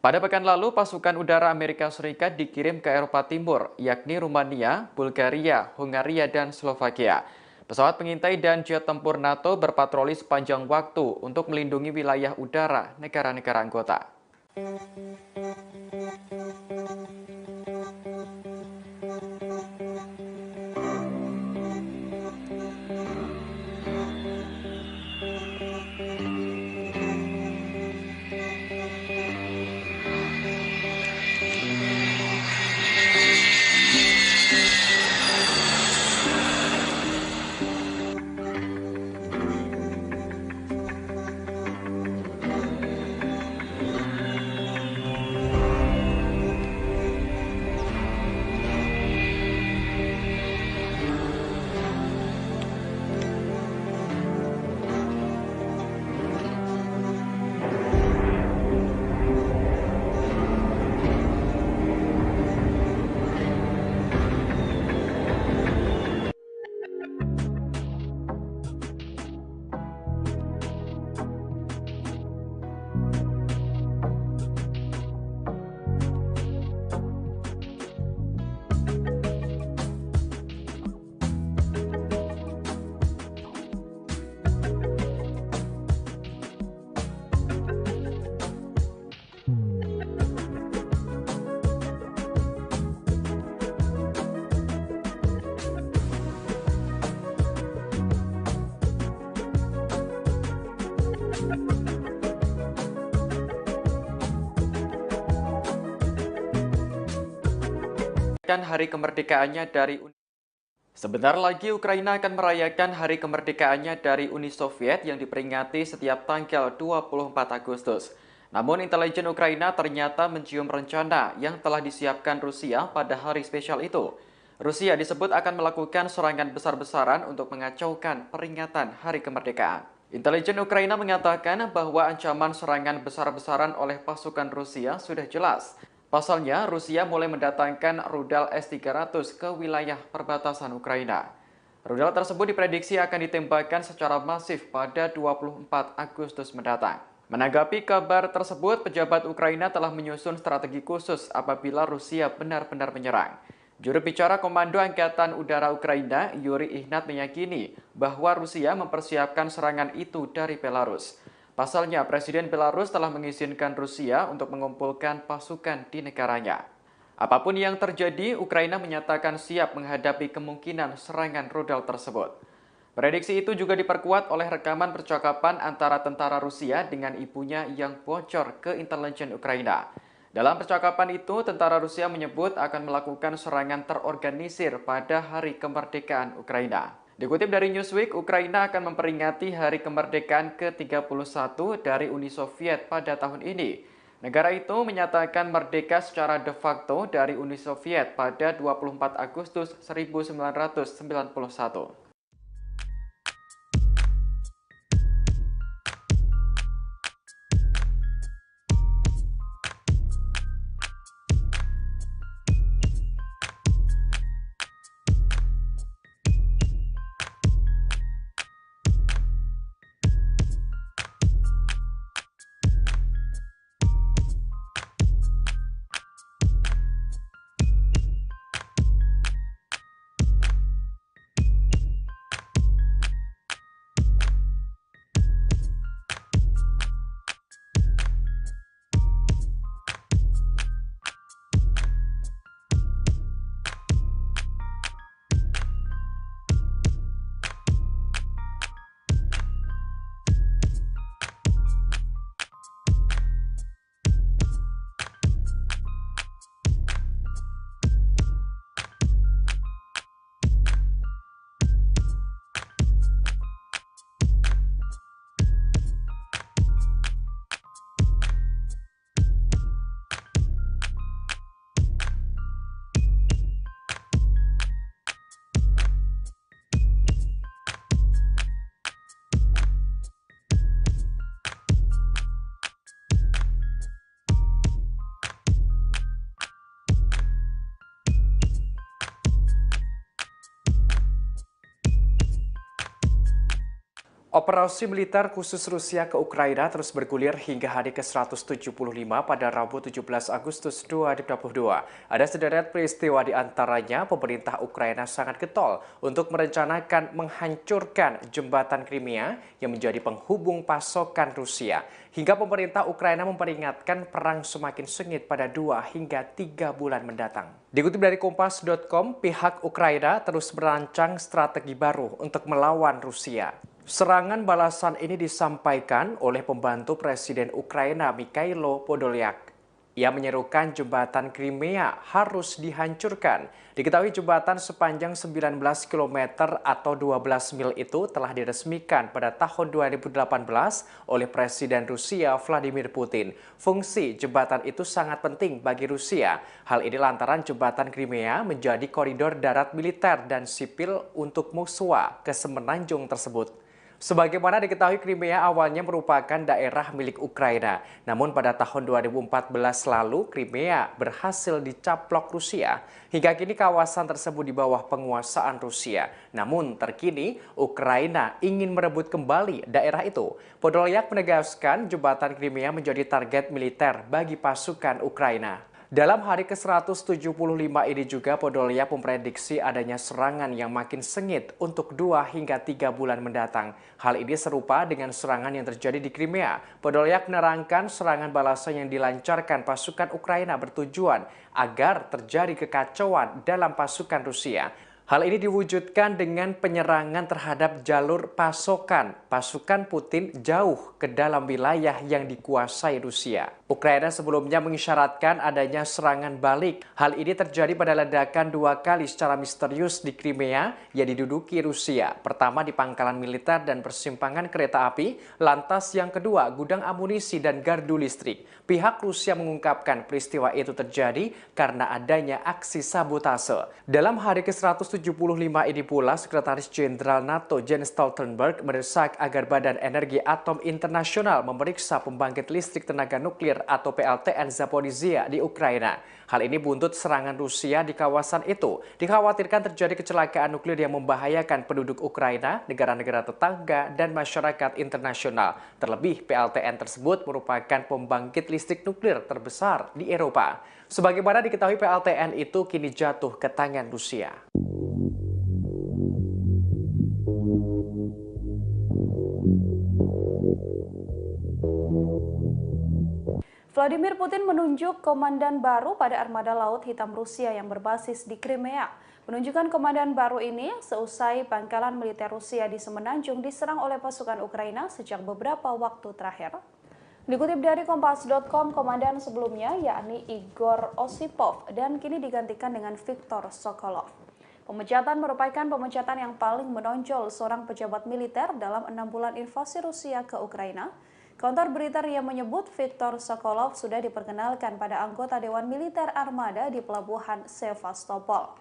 Pada pekan lalu, pasukan udara Amerika Serikat dikirim ke Eropa Timur, yakni Rumania, Bulgaria, Hungaria, dan Slovakia. Pesawat pengintai dan jet tempur NATO berpatroli sepanjang waktu untuk melindungi wilayah udara negara-negara anggota. Hari kemerdekaannya dari Sebentar lagi Ukraina akan merayakan hari kemerdekaannya dari Uni Soviet yang diperingati setiap tanggal 24 Agustus. Namun intelijen Ukraina ternyata mencium rencana yang telah disiapkan Rusia pada hari spesial itu. Rusia disebut akan melakukan serangan besar-besaran untuk mengacaukan peringatan hari kemerdekaan. Intelijen Ukraina mengatakan bahwa ancaman serangan besar-besaran oleh pasukan Rusia sudah jelas. Pasalnya, Rusia mulai mendatangkan rudal S-300 ke wilayah perbatasan Ukraina. Rudal tersebut diprediksi akan ditembakkan secara masif pada 24 Agustus mendatang. Menanggapi kabar tersebut, pejabat Ukraina telah menyusun strategi khusus apabila Rusia benar-benar menyerang. Juru bicara Komando Angkatan Udara Ukraina, Yuri Ihnat, meyakini bahwa Rusia mempersiapkan serangan itu dari Belarus. Pasalnya, Presiden Belarus telah mengizinkan Rusia untuk mengumpulkan pasukan di negaranya. Apapun yang terjadi, Ukraina menyatakan siap menghadapi kemungkinan serangan rudal tersebut. Prediksi itu juga diperkuat oleh rekaman percakapan antara tentara Rusia dengan ibunya yang bocor ke intelijen Ukraina. Dalam percakapan itu, tentara Rusia menyebut akan melakukan serangan terorganisir pada hari kemerdekaan Ukraina. Dikutip dari Newsweek, Ukraina akan memperingati hari kemerdekaan ke-31 dari Uni Soviet pada tahun ini. Negara itu menyatakan merdeka secara de facto dari Uni Soviet pada 24 Agustus 1991. Operasi militer khusus Rusia ke Ukraina terus bergulir hingga hari ke-175 pada Rabu 17 Agustus 2022. Ada sederet peristiwa di antaranya pemerintah Ukraina sangat getol untuk merencanakan menghancurkan jembatan Crimea yang menjadi penghubung pasokan Rusia. Hingga pemerintah Ukraina memperingatkan perang semakin sengit pada 2 hingga 3 bulan mendatang. Dikutip dari Kompas.com, pihak Ukraina terus merancang strategi baru untuk melawan Rusia. Serangan balasan ini disampaikan oleh pembantu Presiden Ukraina Mikhailo Podolyak. Ia menyerukan jembatan Crimea harus dihancurkan. Diketahui jembatan sepanjang 19 km atau 12 mil itu telah diresmikan pada tahun 2018 oleh Presiden Rusia Vladimir Putin. Fungsi jembatan itu sangat penting bagi Rusia. Hal ini lantaran jembatan Crimea menjadi koridor darat militer dan sipil untuk musuh ke semenanjung tersebut. Sebagaimana diketahui, Crimea awalnya merupakan daerah milik Ukraina. Namun pada tahun 2014 lalu, Crimea berhasil dicaplok Rusia. Hingga kini kawasan tersebut di bawah penguasaan Rusia. Namun terkini, Ukraina ingin merebut kembali daerah itu. Podolyak menegaskan jembatan Crimea menjadi target militer bagi pasukan Ukraina. Dalam hari ke-175 ini juga Podolyak memprediksi adanya serangan yang makin sengit untuk 2 hingga 3 bulan mendatang. Hal ini serupa dengan serangan yang terjadi di Crimea. Podolyak menerangkan serangan balasan yang dilancarkan pasukan Ukraina bertujuan agar terjadi kekacauan dalam pasukan Rusia. Hal ini diwujudkan dengan penyerangan terhadap jalur pasokan pasukan Putin jauh ke dalam wilayah yang dikuasai Rusia. Ukraina sebelumnya mengisyaratkan adanya serangan balik. Hal ini terjadi pada ledakan 2 kali secara misterius di Crimea yang diduduki Rusia. Pertama di pangkalan militer dan persimpangan kereta api, lantas yang kedua gudang amunisi dan gardu listrik. Pihak Rusia mengungkapkan peristiwa itu terjadi karena adanya aksi sabotase. Dalam hari ke-175 ini pula, Sekretaris Jenderal NATO Jens Stoltenberg mendesak agar Badan Energi Atom Internasional memeriksa pembangkit listrik tenaga nuklir atau PLTN Zaporizhia di Ukraina. Hal ini buntut serangan Rusia di kawasan itu. Dikhawatirkan terjadi kecelakaan nuklir yang membahayakan penduduk Ukraina, negara-negara tetangga, dan masyarakat internasional. Terlebih, PLTN tersebut merupakan pembangkit listrik nuklir terbesar di Eropa. Sebagaimana diketahui, PLTN itu kini jatuh ke tangan Rusia. Vladimir Putin menunjuk komandan baru pada armada laut hitam Rusia yang berbasis di Crimea. Penunjukan komandan baru ini seusai pangkalan militer Rusia di Semenanjung diserang oleh pasukan Ukraina sejak beberapa waktu terakhir. Dikutip dari Kompas.com, komandan sebelumnya yakni Igor Osipov dan kini digantikan dengan Viktor Sokolov. Pemecatan merupakan pemecatan yang paling menonjol seorang pejabat militer dalam 6 bulan invasi Rusia ke Ukraina. Kantor berita RIA menyebut Viktor Sokolov sudah diperkenalkan pada anggota Dewan Militer Armada di Pelabuhan Sevastopol.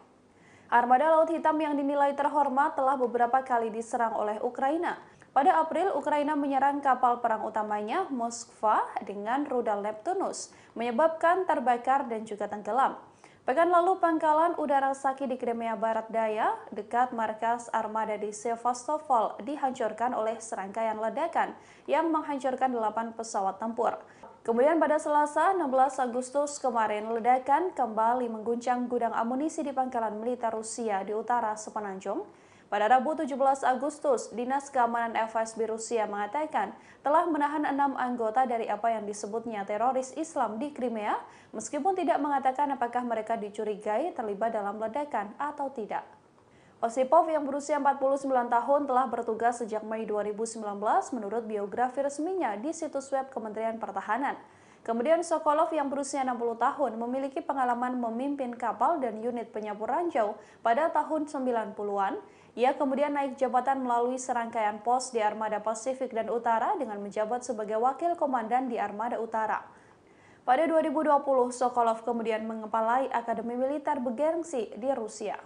Armada Laut Hitam yang dinilai terhormat telah beberapa kali diserang oleh Ukraina. Pada April, Ukraina menyerang kapal perang utamanya Moskva dengan rudal Neptunus, menyebabkan terbakar dan juga tenggelam. Pekan lalu, pangkalan udara Saki di Crimea Barat Daya, dekat markas armada di Sevastopol, dihancurkan oleh serangkaian ledakan yang menghancurkan 8 pesawat tempur. Kemudian pada Selasa, 16 Agustus kemarin, ledakan kembali mengguncang gudang amunisi di pangkalan militer Rusia di utara Semenanjung. Pada Rabu 17 Agustus, Dinas Keamanan FSB Rusia mengatakan telah menahan 6 anggota dari apa yang disebutnya teroris Islam di Crimea, meskipun tidak mengatakan apakah mereka dicurigai terlibat dalam ledakan atau tidak. Osipov yang berusia 49 tahun telah bertugas sejak Mei 2019 menurut biografi resminya di situs web Kementerian Pertahanan. Kemudian Sokolov yang berusia 60 tahun memiliki pengalaman memimpin kapal dan unit penyapu ranjau pada tahun 90-an. Ia kemudian naik jabatan melalui serangkaian pos di Armada Pasifik dan Utara dengan menjabat sebagai wakil komandan di Armada Utara. Pada 2020, Sokolov kemudian mengepalai Akademi Militer bergengsi di Rusia.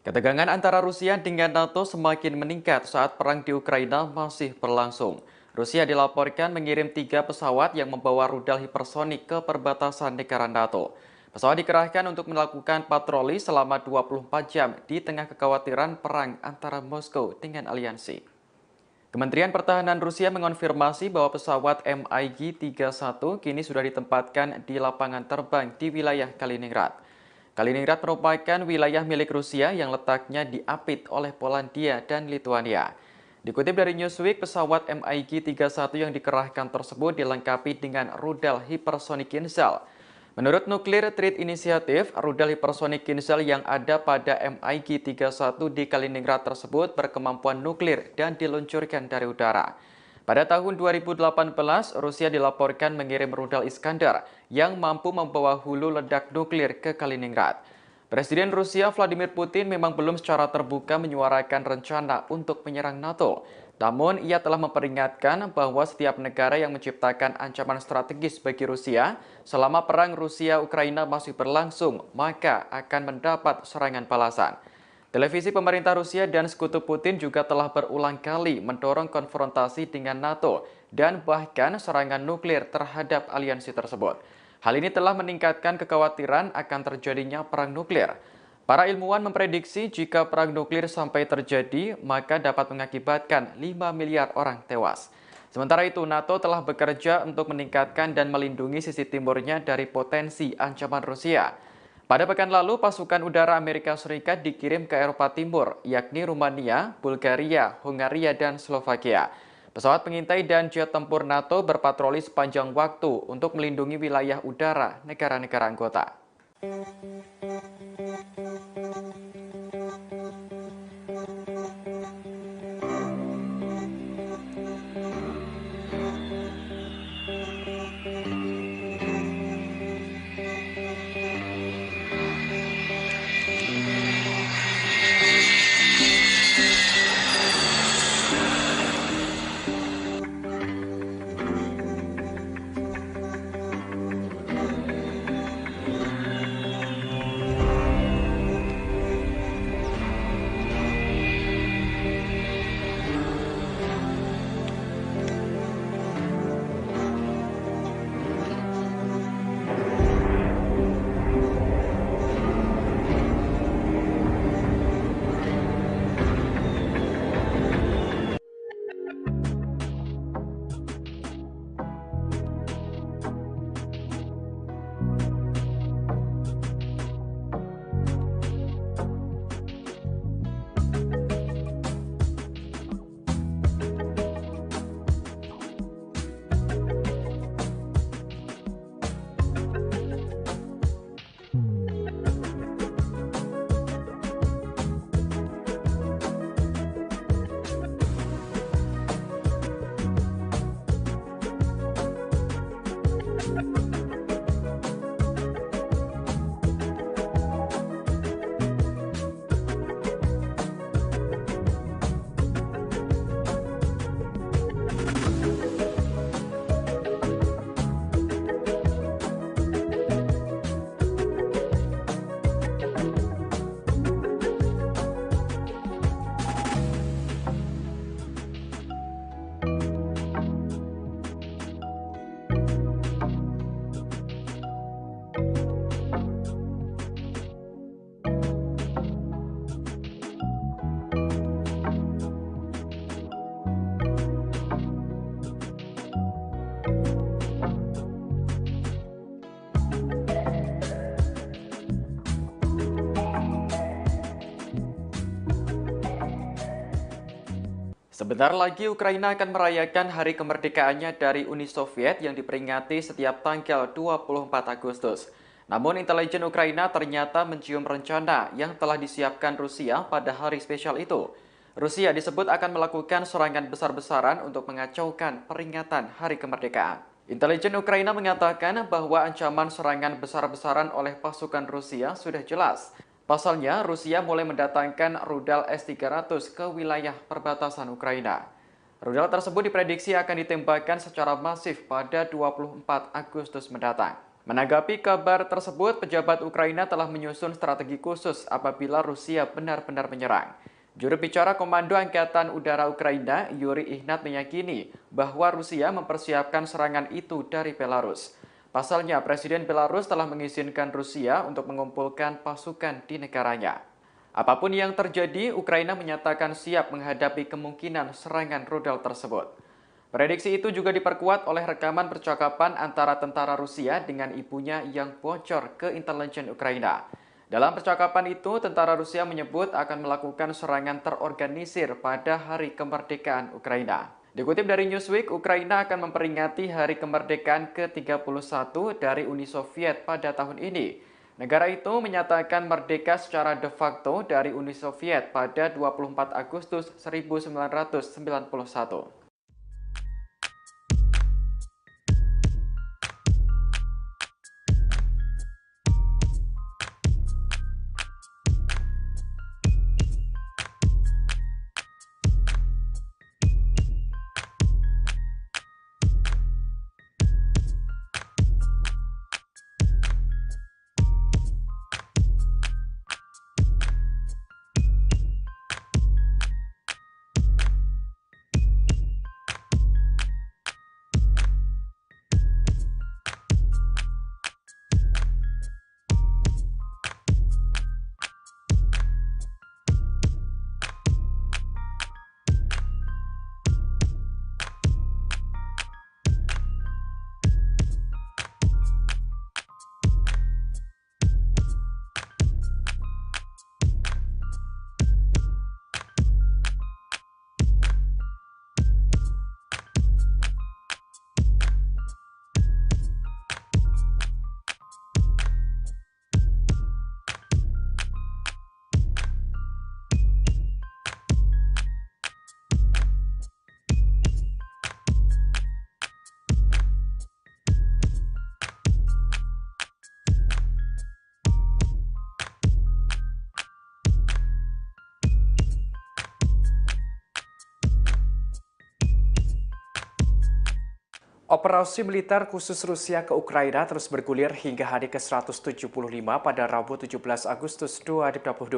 Ketegangan antara Rusia dengan NATO semakin meningkat saat perang di Ukraina masih berlangsung. Rusia dilaporkan mengirim 3 pesawat yang membawa rudal hipersonik ke perbatasan negara NATO. Pesawat dikerahkan untuk melakukan patroli selama 24 jam di tengah kekhawatiran perang antara Moskow dengan aliansi. Kementerian Pertahanan Rusia mengonfirmasi bahwa pesawat MiG-31 kini sudah ditempatkan di lapangan terbang di wilayah Kaliningrad. Kaliningrad merupakan wilayah milik Rusia yang letaknya diapit oleh Polandia dan Lituania. Dikutip dari Newsweek, pesawat MiG-31 yang dikerahkan tersebut dilengkapi dengan rudal hipersonik Kinzhal. Menurut Nuclear Threat Initiative, rudal hipersonik Kinzhal yang ada pada MiG-31 di Kaliningrad tersebut berkemampuan nuklir dan diluncurkan dari udara. Pada tahun 2018, Rusia dilaporkan mengirim rudal Iskandar yang mampu membawa hulu ledak nuklir ke Kaliningrad. Presiden Rusia Vladimir Putin memang belum secara terbuka menyuarakan rencana untuk menyerang NATO. Namun, ia telah memperingatkan bahwa setiap negara yang menciptakan ancaman strategis bagi Rusia selama perang Rusia-Ukraina masih berlangsung, maka akan mendapat serangan balasan. Televisi pemerintah Rusia dan sekutu Putin juga telah berulang kali mendorong konfrontasi dengan NATO dan bahkan serangan nuklir terhadap aliansi tersebut. Hal ini telah meningkatkan kekhawatiran akan terjadinya perang nuklir. Para ilmuwan memprediksi jika perang nuklir sampai terjadi, maka dapat mengakibatkan 5 miliar orang tewas. Sementara itu, NATO telah bekerja untuk meningkatkan dan melindungi sisi timurnya dari potensi ancaman Rusia. Pada pekan lalu, pasukan udara Amerika Serikat dikirim ke Eropa Timur, yakni Rumania, Bulgaria, Hungaria, dan Slovakia. Pesawat pengintai dan jet tempur NATO berpatroli sepanjang waktu untuk melindungi wilayah udara negara-negara anggota. Sebentar lagi Ukraina akan merayakan hari kemerdekaannya dari Uni Soviet yang diperingati setiap tanggal 24 Agustus. Namun intelijen Ukraina ternyata mencium rencana yang telah disiapkan Rusia pada hari spesial itu. Rusia disebut akan melakukan serangan besar-besaran untuk mengacaukan peringatan hari kemerdekaan. Intelijen Ukraina mengatakan bahwa ancaman serangan besar-besaran oleh pasukan Rusia sudah jelas. Pasalnya, Rusia mulai mendatangkan rudal S-300 ke wilayah perbatasan Ukraina. Rudal tersebut diprediksi akan ditembakkan secara masif pada 24 Agustus mendatang. Menanggapi kabar tersebut, pejabat Ukraina telah menyusun strategi khusus apabila Rusia benar-benar menyerang. Juru bicara Komando Angkatan Udara Ukraina, Yuri Ihnat, meyakini bahwa Rusia mempersiapkan serangan itu dari Belarus. Pasalnya, Presiden Belarus telah mengizinkan Rusia untuk mengumpulkan pasukan di negaranya. Apapun yang terjadi, Ukraina menyatakan siap menghadapi kemungkinan serangan rudal tersebut. Prediksi itu juga diperkuat oleh rekaman percakapan antara tentara Rusia dengan ibunya yang bocor ke intelijen Ukraina. Dalam percakapan itu, tentara Rusia menyebut akan melakukan serangan terorganisir pada Hari Kemerdekaan Ukraina. Dikutip dari Newsweek, Ukraina akan memperingati Hari Kemerdekaan ke-31 dari Uni Soviet pada tahun ini. Negara itu menyatakan merdeka secara de facto dari Uni Soviet pada 24 Agustus 1991. Operasi militer khusus Rusia ke Ukraina terus bergulir hingga hari ke-175 pada Rabu 17 Agustus 2022.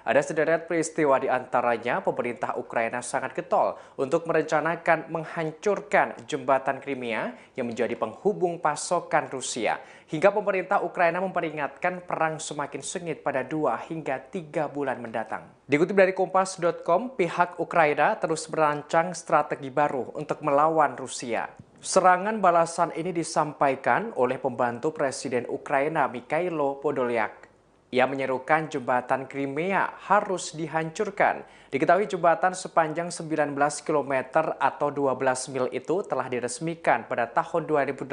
Ada sederet peristiwa di antaranya pemerintah Ukraina sangat getol untuk merencanakan menghancurkan jembatan Crimea yang menjadi penghubung pasokan Rusia. Hingga pemerintah Ukraina memperingatkan perang semakin sengit pada 2 hingga 3 bulan mendatang. Dikutip dari Kompas.com, pihak Ukraina terus merancang strategi baru untuk melawan Rusia. Serangan balasan ini disampaikan oleh pembantu Presiden Ukraina Mikhailo Podolyak. Ia menyerukan jembatan Crimea harus dihancurkan. Diketahui jembatan sepanjang 19 km atau 12 mil itu telah diresmikan pada tahun 2018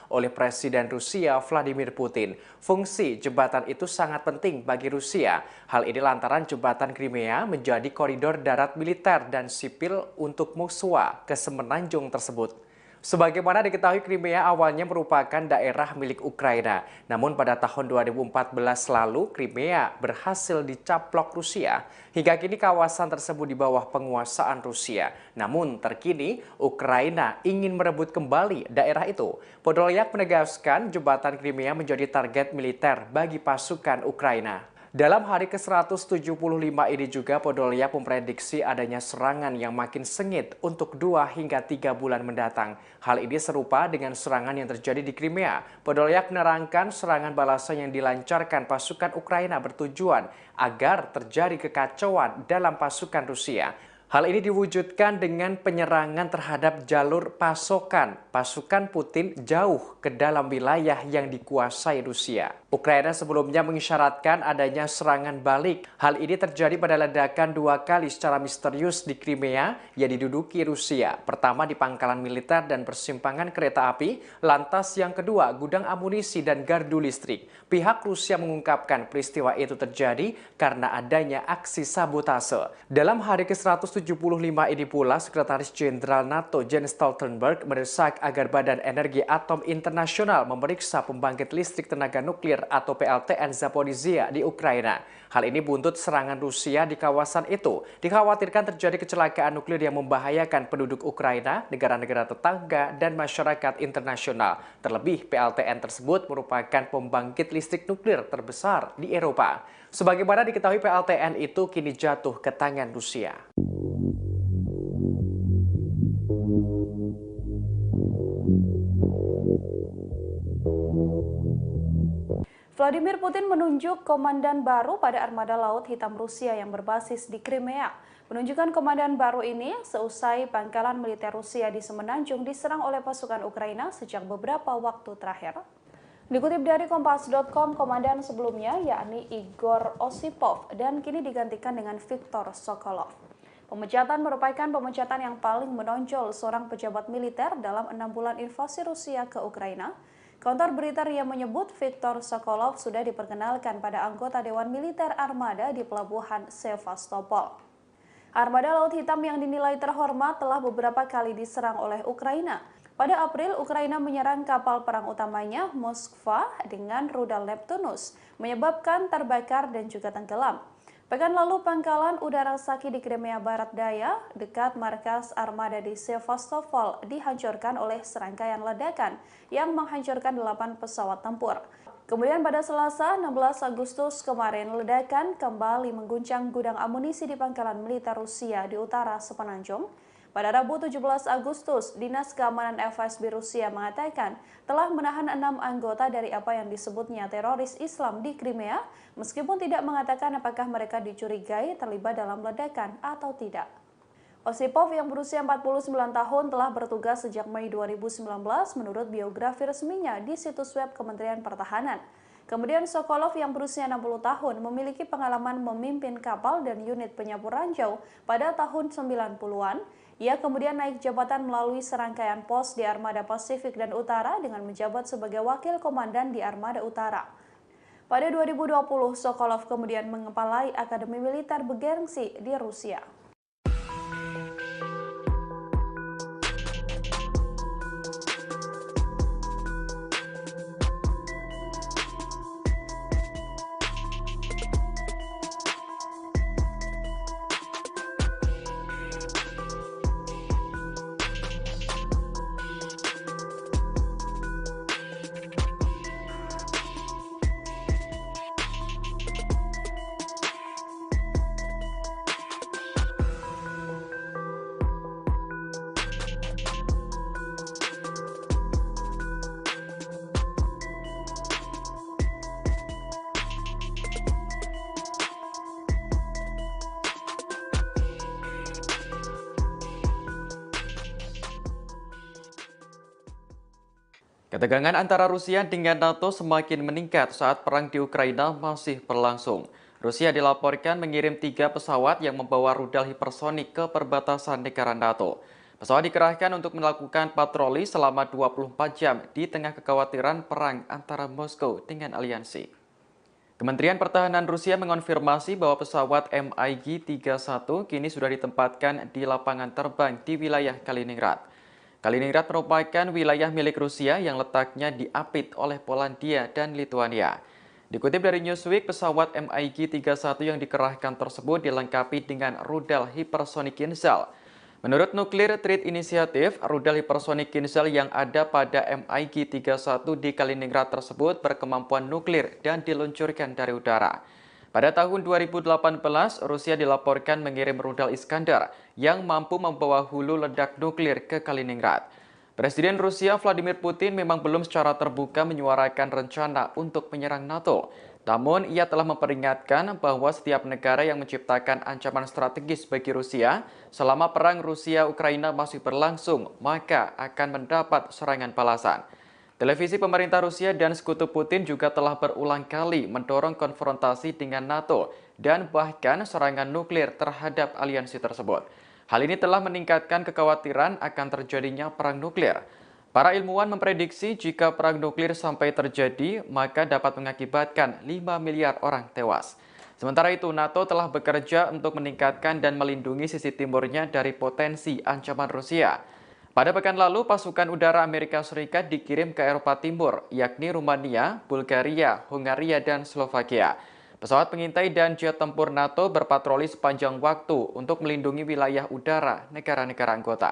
oleh Presiden Rusia Vladimir Putin. Fungsi jembatan itu sangat penting bagi Rusia. Hal ini lantaran jembatan Crimea menjadi koridor darat militer dan sipil untuk musuh ke semenanjung tersebut. Sebagaimana diketahui, Crimea awalnya merupakan daerah milik Ukraina. Namun pada tahun 2014 lalu, Crimea berhasil dicaplok Rusia. Hingga kini kawasan tersebut di bawah penguasaan Rusia. Namun terkini, Ukraina ingin merebut kembali daerah itu. Podolyak menegaskan jembatan Crimea menjadi target militer bagi pasukan Ukraina. Dalam hari ke-175 ini juga Podolyak memprediksi adanya serangan yang makin sengit untuk 2 hingga 3 bulan mendatang. Hal ini serupa dengan serangan yang terjadi di Crimea. Podolyak menerangkan serangan balasan yang dilancarkan pasukan Ukraina bertujuan agar terjadi kekacauan dalam pasukan Rusia. Hal ini diwujudkan dengan penyerangan terhadap jalur pasokan pasukan Putin jauh ke dalam wilayah yang dikuasai Rusia. Ukraina sebelumnya mengisyaratkan adanya serangan balik. Hal ini terjadi pada ledakan 2 kali secara misterius di Crimea yang diduduki Rusia. Pertama di pangkalan militer dan persimpangan kereta api, lantas yang kedua gudang amunisi dan gardu listrik. Pihak Rusia mengungkapkan peristiwa itu terjadi karena adanya aksi sabotase. Dalam hari ke-175 ke-175 ini pula, Sekretaris Jenderal NATO Jens Stoltenberg mendesak agar Badan Energi Atom Internasional memeriksa pembangkit listrik tenaga nuklir atau PLTN Zaporizhzhia di Ukraina. Hal ini buntut serangan Rusia di kawasan itu. Dikhawatirkan terjadi kecelakaan nuklir yang membahayakan penduduk Ukraina, negara-negara tetangga, dan masyarakat internasional. Terlebih, PLTN tersebut merupakan pembangkit listrik nuklir terbesar di Eropa. Sebagaimana diketahui, PLTN itu kini jatuh ke tangan Rusia. Vladimir Putin menunjuk komandan baru pada armada laut hitam Rusia yang berbasis di Crimea. Penunjukan komandan baru ini seusai pangkalan militer Rusia di Semenanjung diserang oleh pasukan Ukraina sejak beberapa waktu terakhir. Dikutip dari Kompas.com, komandan sebelumnya yakni Igor Osipov dan kini digantikan dengan Viktor Sokolov. Pemecatan merupakan pemecatan yang paling menonjol seorang pejabat militer dalam 6 bulan invasi Rusia ke Ukraina. Kantor berita RIA menyebut Viktor Sokolov sudah diperkenalkan pada anggota Dewan Militer Armada di Pelabuhan Sevastopol. Armada Laut Hitam yang dinilai terhormat telah beberapa kali diserang oleh Ukraina. Pada April, Ukraina menyerang kapal perang utamanya Moskva dengan rudal Neptunus, menyebabkan terbakar dan juga tenggelam. Pekan lalu, pangkalan udara Saki di Crimea Barat Daya, dekat markas armada di Sevastopol, dihancurkan oleh serangkaian ledakan yang menghancurkan 8 pesawat tempur. Kemudian pada Selasa, 16 Agustus kemarin, ledakan kembali mengguncang gudang amunisi di pangkalan militer Rusia di utara Semenanjung. Pada Rabu 17 Agustus, Dinas Keamanan FSB Rusia mengatakan telah menahan 6 anggota dari apa yang disebutnya teroris Islam di Crimea, meskipun tidak mengatakan apakah mereka dicurigai terlibat dalam ledakan atau tidak. Osipov yang berusia 49 tahun telah bertugas sejak Mei 2019 menurut biografi resminya di situs web Kementerian Pertahanan. Kemudian Sokolov yang berusia 60 tahun memiliki pengalaman memimpin kapal dan unit penyapu ranjau pada tahun 90-an. Ia kemudian naik jabatan melalui serangkaian pos di Armada Pasifik dan Utara dengan menjabat sebagai wakil komandan di Armada Utara. Pada 2020, Sokolov kemudian mengepalai Akademi Militer bergengsi di Rusia. Ketegangan antara Rusia dengan NATO semakin meningkat saat perang di Ukraina masih berlangsung. Rusia dilaporkan mengirim 3 pesawat yang membawa rudal hipersonik ke perbatasan negara NATO. Pesawat dikerahkan untuk melakukan patroli selama 24 jam di tengah kekhawatiran perang antara Moskow dengan aliansi. Kementerian Pertahanan Rusia mengonfirmasi bahwa pesawat MiG-31 kini sudah ditempatkan di lapangan terbang di wilayah Kaliningrad. Kaliningrad merupakan wilayah milik Rusia yang letaknya diapit oleh Polandia dan Lituania. Dikutip dari Newsweek, pesawat MiG-31 yang dikerahkan tersebut dilengkapi dengan rudal hipersonik Kinzhal. Menurut Nuclear Threat Initiative, rudal hipersonik Kinzhal yang ada pada MiG-31 di Kaliningrad tersebut berkemampuan nuklir dan diluncurkan dari udara. Pada tahun 2018, Rusia dilaporkan mengirim rudal Iskandar yang mampu membawa hulu ledak nuklir ke Kaliningrad. Presiden Rusia Vladimir Putin memang belum secara terbuka menyuarakan rencana untuk menyerang NATO. Namun, ia telah memperingatkan bahwa setiap negara yang menciptakan ancaman strategis bagi Rusia selama perang Rusia-Ukraina masih berlangsung, maka akan mendapat serangan balasan. Televisi pemerintah Rusia dan sekutu Putin juga telah berulang kali mendorong konfrontasi dengan NATO dan bahkan serangan nuklir terhadap aliansi tersebut. Hal ini telah meningkatkan kekhawatiran akan terjadinya perang nuklir. Para ilmuwan memprediksi jika perang nuklir sampai terjadi, maka dapat mengakibatkan 5 miliar orang tewas. Sementara itu, NATO telah bekerja untuk meningkatkan dan melindungi sisi timurnya dari potensi ancaman Rusia. Pada pekan lalu, pasukan udara Amerika Serikat dikirim ke Eropa Timur, yakni Rumania, Bulgaria, Hungaria, dan Slovakia. Pesawat pengintai dan jet tempur NATO berpatroli sepanjang waktu untuk melindungi wilayah udara negara-negara anggota.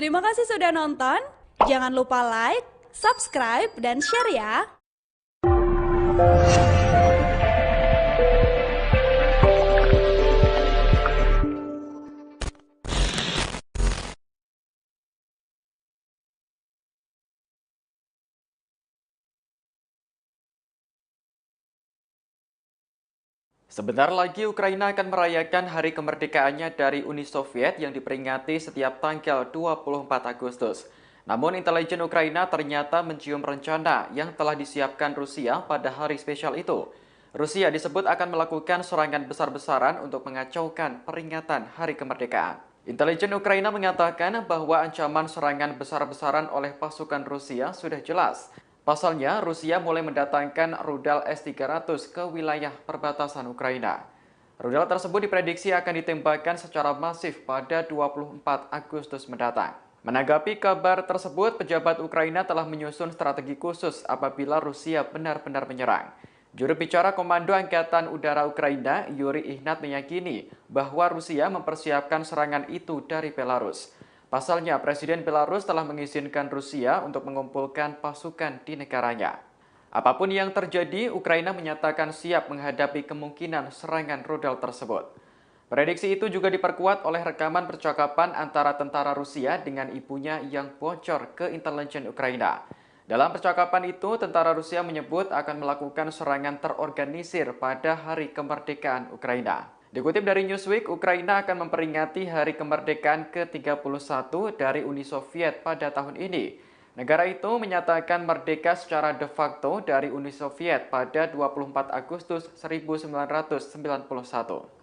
Terima kasih sudah nonton. Jangan lupa like, subscribe, dan share ya. Sebentar lagi Ukraina akan merayakan hari kemerdekaannya dari Uni Soviet yang diperingati setiap tanggal 24 Agustus. Namun intelijen Ukraina ternyata mencium rencana yang telah disiapkan Rusia pada hari spesial itu. Rusia disebut akan melakukan serangan besar-besaran untuk mengacaukan peringatan hari kemerdekaan. Intelijen Ukraina mengatakan bahwa ancaman serangan besar-besaran oleh pasukan Rusia sudah jelas. Pasalnya, Rusia mulai mendatangkan rudal S-300 ke wilayah perbatasan Ukraina. Rudal tersebut diprediksi akan ditembakkan secara masif pada 24 Agustus mendatang. Menanggapi kabar tersebut, pejabat Ukraina telah menyusun strategi khusus apabila Rusia benar-benar menyerang. Juru bicara Komando Angkatan Udara Ukraina, Yuri Ihnat, meyakini bahwa Rusia mempersiapkan serangan itu dari Belarus. Pasalnya, Presiden Belarus telah mengizinkan Rusia untuk mengumpulkan pasukan di negaranya. Apapun yang terjadi, Ukraina menyatakan siap menghadapi kemungkinan serangan rudal tersebut. Prediksi itu juga diperkuat oleh rekaman percakapan antara tentara Rusia dengan ibunya yang bocor ke intelijen Ukraina. Dalam percakapan itu, tentara Rusia menyebut akan melakukan serangan terorganisir pada hari kemerdekaan Ukraina. Dikutip dari Newsweek, Ukraina akan memperingati hari kemerdekaan ke-31 dari Uni Soviet pada tahun ini. Negara itu menyatakan merdeka secara de facto dari Uni Soviet pada 24 Agustus 1991.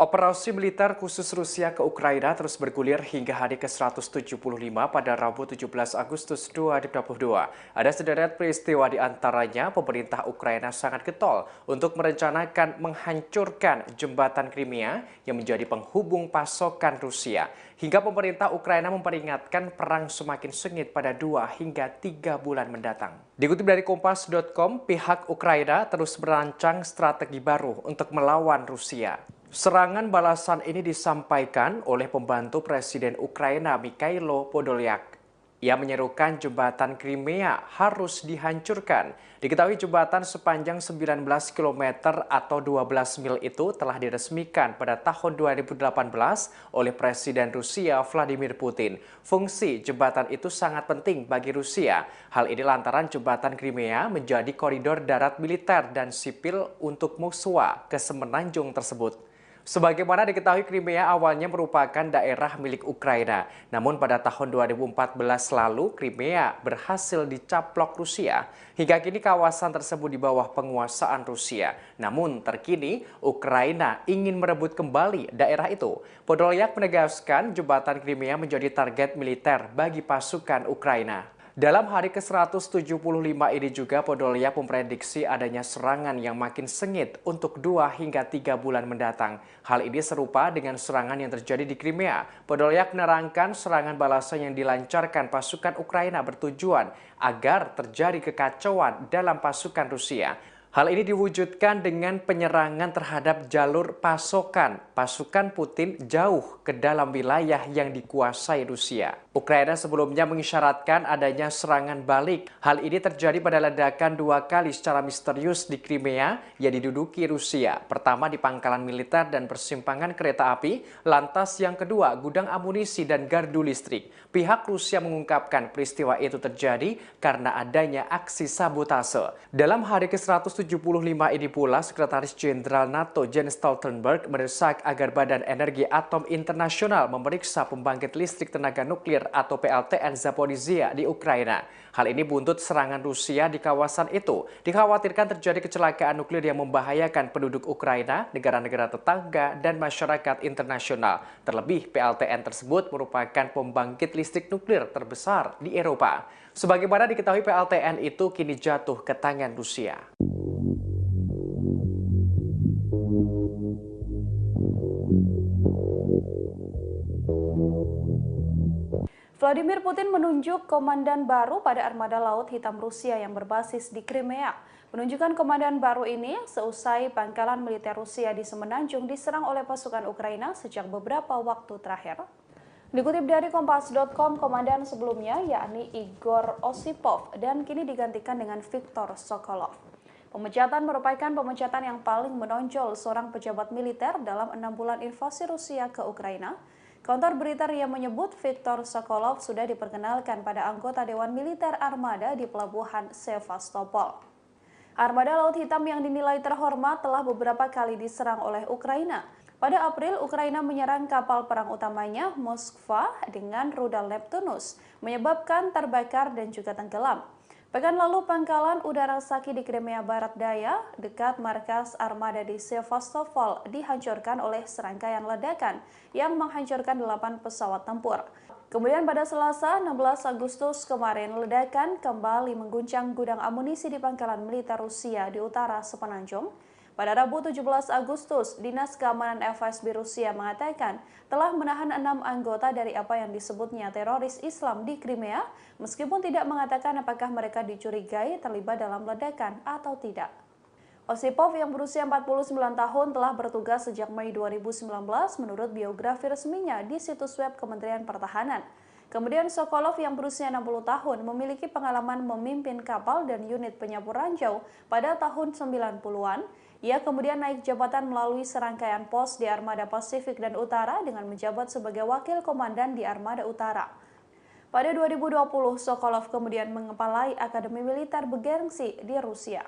Operasi militer khusus Rusia ke Ukraina terus bergulir hingga hari ke-175 pada Rabu 17 Agustus 2022. Ada sederet peristiwa di antaranya pemerintah Ukraina sangat getol untuk merencanakan menghancurkan jembatan Crimea yang menjadi penghubung pasokan Rusia. Hingga pemerintah Ukraina memperingatkan perang semakin sengit pada 2 hingga 3 bulan mendatang. Dikutip dari Kompas.com, pihak Ukraina terus merancang strategi baru untuk melawan Rusia. Serangan balasan ini disampaikan oleh pembantu Presiden Ukraina Mikhailo Podolyak. Ia menyerukan jembatan Crimea harus dihancurkan. Diketahui jembatan sepanjang 19 km atau 12 mil itu telah diresmikan pada tahun 2018 oleh Presiden Rusia Vladimir Putin. Fungsi jembatan itu sangat penting bagi Rusia. Hal ini lantaran jembatan Crimea menjadi koridor darat militer dan sipil untuk Moskwa ke semenanjung tersebut. Sebagaimana diketahui, Crimea awalnya merupakan daerah milik Ukraina. Namun pada tahun 2014 lalu, Crimea berhasil dicaplok Rusia. Hingga kini kawasan tersebut di bawah penguasaan Rusia. Namun terkini, Ukraina ingin merebut kembali daerah itu. Podolyak menegaskan jembatan Crimea menjadi target militer bagi pasukan Ukraina. Dalam hari ke-175 ini juga Podolyak memprediksi adanya serangan yang makin sengit untuk 2 hingga 3 bulan mendatang. Hal ini serupa dengan serangan yang terjadi di Crimea. Podolyak menerangkan serangan balasan yang dilancarkan pasukan Ukraina bertujuan agar terjadi kekacauan dalam pasukan Rusia. Hal ini diwujudkan dengan penyerangan terhadap jalur pasokan pasukan Putin jauh ke dalam wilayah yang dikuasai Rusia. Ukraina sebelumnya mengisyaratkan adanya serangan balik. Hal ini terjadi pada ledakan 2 kali secara misterius di Crimea yang diduduki Rusia. Pertama di pangkalan militer dan persimpangan kereta api, lantas yang kedua gudang amunisi dan gardu listrik. Pihak Rusia mengungkapkan peristiwa itu terjadi karena adanya aksi sabotase. Dalam hari ke-175 ini pula, Sekretaris Jenderal NATO Jens Stoltenberg mendesak agar Badan Energi Atom Internasional memeriksa pembangkit listrik tenaga nuklir atau PLTN Zaporizhzhia di Ukraina. Hal ini buntut serangan Rusia di kawasan itu. Dikhawatirkan terjadi kecelakaan nuklir yang membahayakan penduduk Ukraina, negara-negara tetangga, dan masyarakat internasional. Terlebih, PLTN tersebut merupakan pembangkit listrik nuklir terbesar di Eropa. Sebagaimana diketahui, PLTN itu kini jatuh ke tangan Rusia. Vladimir Putin menunjuk komandan baru pada armada Laut Hitam Rusia yang berbasis di Crimea. Penunjukan komandan baru ini seusai pangkalan militer Rusia di Semenanjung diserang oleh pasukan Ukraina sejak beberapa waktu terakhir. Dikutip dari Kompas.com, komandan sebelumnya yakni Igor Osipov dan kini digantikan dengan Viktor Sokolov. Pemecatan merupakan pemecatan yang paling menonjol seorang pejabat militer dalam 6 bulan invasi Rusia ke Ukraina. Kantor berita RIA menyebut Viktor Sokolov sudah diperkenalkan pada anggota Dewan Militer Armada di Pelabuhan Sevastopol. Armada Laut Hitam yang dinilai terhormat telah beberapa kali diserang oleh Ukraina. Pada April, Ukraina menyerang kapal perang utamanya Moskva dengan rudal Neptunus, menyebabkan terbakar dan juga tenggelam. Pekan lalu, pangkalan udara Saki di Crimea Barat Daya, dekat markas armada di Sevastopol, dihancurkan oleh serangkaian ledakan yang menghancurkan 8 pesawat tempur. Kemudian pada Selasa, 16 Agustus kemarin, ledakan kembali mengguncang gudang amunisi di pangkalan militer Rusia di utara Semenanjung. Pada Rabu 17 Agustus, Dinas Keamanan FSB Rusia mengatakan telah menahan 6 anggota dari apa yang disebutnya teroris Islam di Crimea, meskipun tidak mengatakan apakah mereka dicurigai terlibat dalam ledakan atau tidak. Osipov yang berusia 49 tahun telah bertugas sejak Mei 2019 menurut biografi resminya di situs web Kementerian Pertahanan. Kemudian Sokolov yang berusia 60 tahun memiliki pengalaman memimpin kapal dan unit penyapu ranjau pada tahun 90-an. Ia kemudian naik jabatan melalui serangkaian pos di Armada Pasifik dan Utara dengan menjabat sebagai wakil komandan di Armada Utara. Pada 2020, Sokolov kemudian mengepalai Akademi Militer bergengsi di Rusia.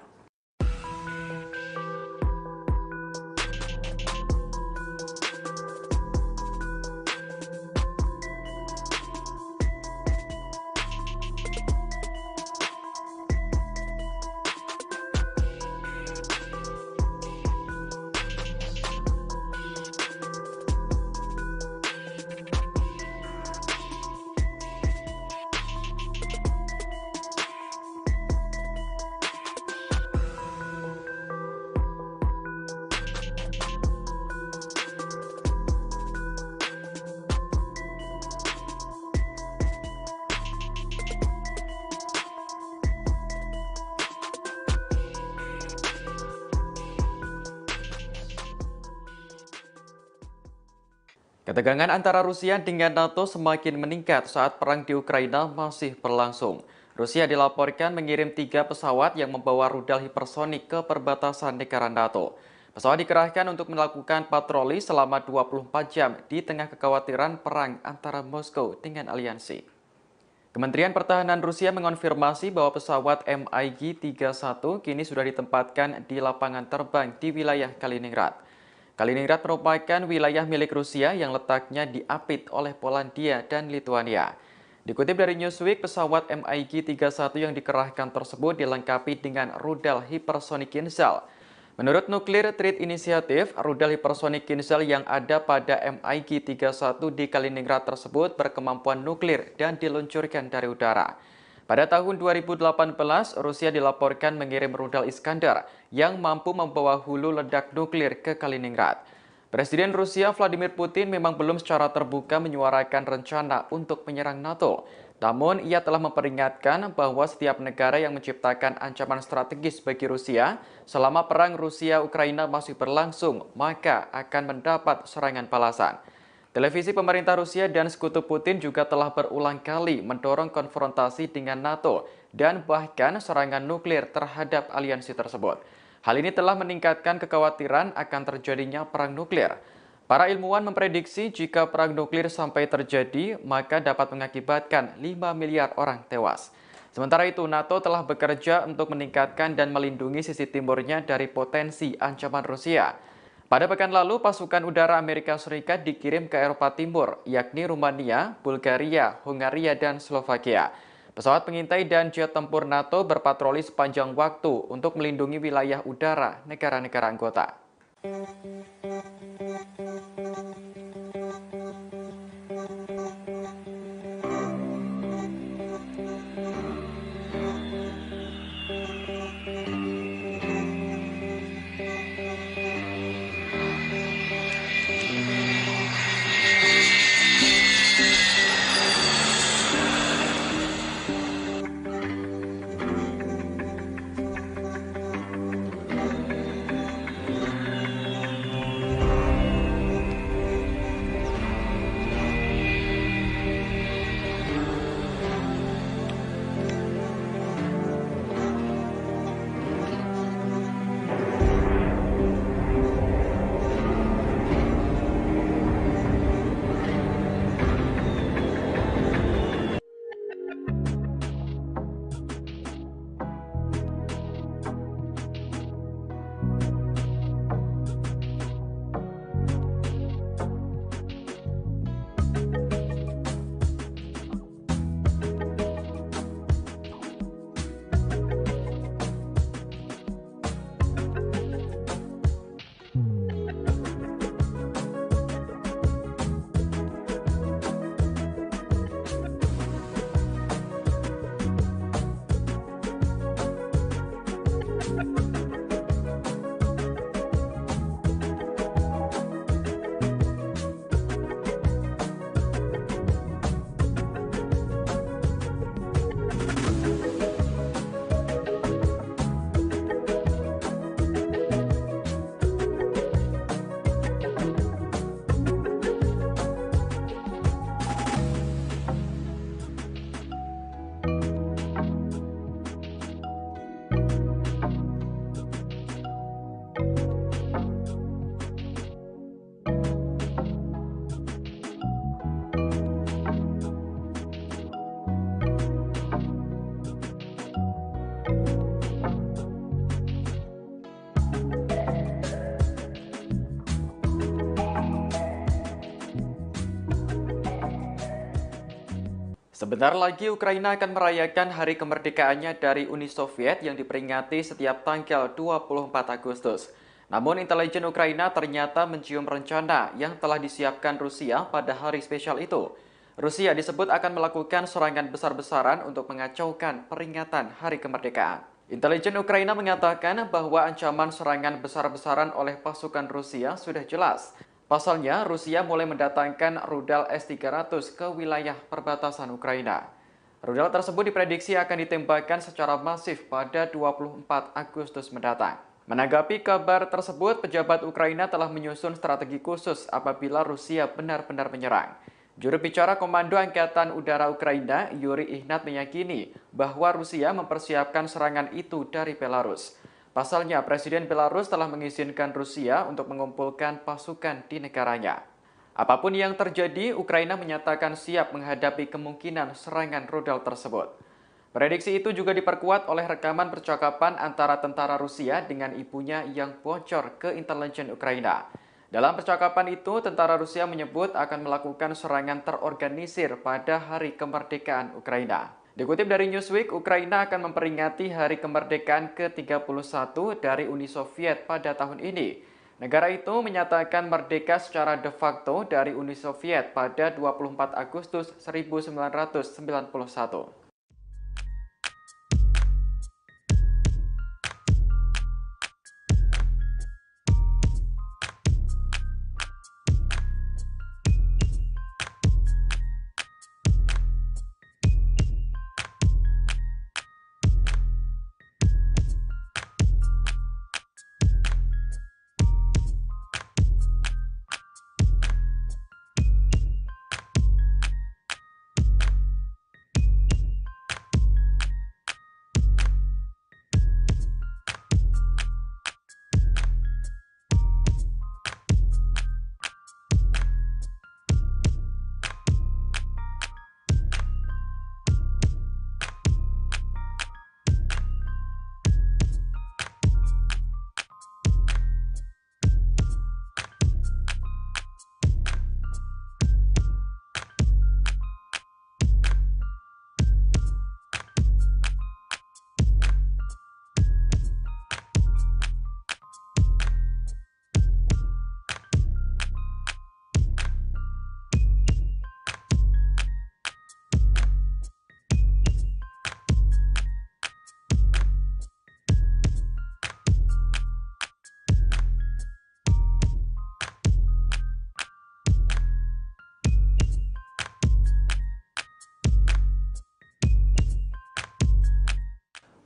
Ketegangan antara Rusia dengan NATO semakin meningkat saat perang di Ukraina masih berlangsung. Rusia dilaporkan mengirim 3 pesawat yang membawa rudal hipersonik ke perbatasan negara NATO. Pesawat dikerahkan untuk melakukan patroli selama 24 jam di tengah kekhawatiran perang antara Moskow dengan aliansi. Kementerian Pertahanan Rusia mengonfirmasi bahwa pesawat MiG-31 kini sudah ditempatkan di lapangan terbang di wilayah Kaliningrad. Kaliningrad merupakan wilayah milik Rusia yang letaknya diapit oleh Polandia dan Lituania. Dikutip dari Newsweek, pesawat MiG-31 yang dikerahkan tersebut dilengkapi dengan rudal hipersonik Kinzhal. Menurut Nuclear Threat Initiative, rudal hipersonik Kinzhal yang ada pada MiG-31 di Kaliningrad tersebut berkemampuan nuklir dan diluncurkan dari udara. Pada tahun 2018, Rusia dilaporkan mengirim rudal Iskandar yang mampu membawa hulu ledak nuklir ke Kaliningrad. Presiden Rusia Vladimir Putin memang belum secara terbuka menyuarakan rencana untuk menyerang NATO. Namun, ia telah memperingatkan bahwa setiap negara yang menciptakan ancaman strategis bagi Rusia selama perang Rusia-Ukraina masih berlangsung, maka akan mendapat serangan balasan. Televisi pemerintah Rusia dan sekutu Putin juga telah berulang kali mendorong konfrontasi dengan NATO dan bahkan serangan nuklir terhadap aliansi tersebut. Hal ini telah meningkatkan kekhawatiran akan terjadinya perang nuklir. Para ilmuwan memprediksi jika perang nuklir sampai terjadi, maka dapat mengakibatkan 5 miliar orang tewas. Sementara itu, NATO telah bekerja untuk meningkatkan dan melindungi sisi timurnya dari potensi ancaman Rusia. Pada pekan lalu, pasukan udara Amerika Serikat dikirim ke Eropa Timur, yakni Rumania, Bulgaria, Hungaria, dan Slovakia. Pesawat pengintai dan jet tempur NATO berpatroli sepanjang waktu untuk melindungi wilayah udara negara-negara anggota. Sebentar lagi Ukraina akan merayakan hari kemerdekaannya dari Uni Soviet yang diperingati setiap tanggal 24 Agustus. Namun intelijen Ukraina ternyata mencium rencana yang telah disiapkan Rusia pada hari spesial itu. Rusia disebut akan melakukan serangan besar-besaran untuk mengacaukan peringatan hari kemerdekaan. Intelijen Ukraina mengatakan bahwa ancaman serangan besar-besaran oleh pasukan Rusia sudah jelas. Pasalnya, Rusia mulai mendatangkan rudal S-300 ke wilayah perbatasan Ukraina. Rudal tersebut diprediksi akan ditembakkan secara masif pada 24 Agustus mendatang. Menanggapi kabar tersebut, pejabat Ukraina telah menyusun strategi khusus apabila Rusia benar-benar menyerang. Juru bicara Komando Angkatan Udara Ukraina, Yuri Ihnat, meyakini bahwa Rusia mempersiapkan serangan itu dari Belarus. Pasalnya, Presiden Belarus telah mengizinkan Rusia untuk mengumpulkan pasukan di negaranya. Apapun yang terjadi, Ukraina menyatakan siap menghadapi kemungkinan serangan rudal tersebut. Prediksi itu juga diperkuat oleh rekaman percakapan antara tentara Rusia dengan ibunya yang bocor ke intelijen Ukraina. Dalam percakapan itu, tentara Rusia menyebut akan melakukan serangan terorganisir pada Hari Kemerdekaan Ukraina. Dikutip dari Newsweek, Ukraina akan memperingati Hari Kemerdekaan ke-31 dari Uni Soviet pada tahun ini. Negara itu menyatakan merdeka secara de facto dari Uni Soviet pada 24 Agustus 1991.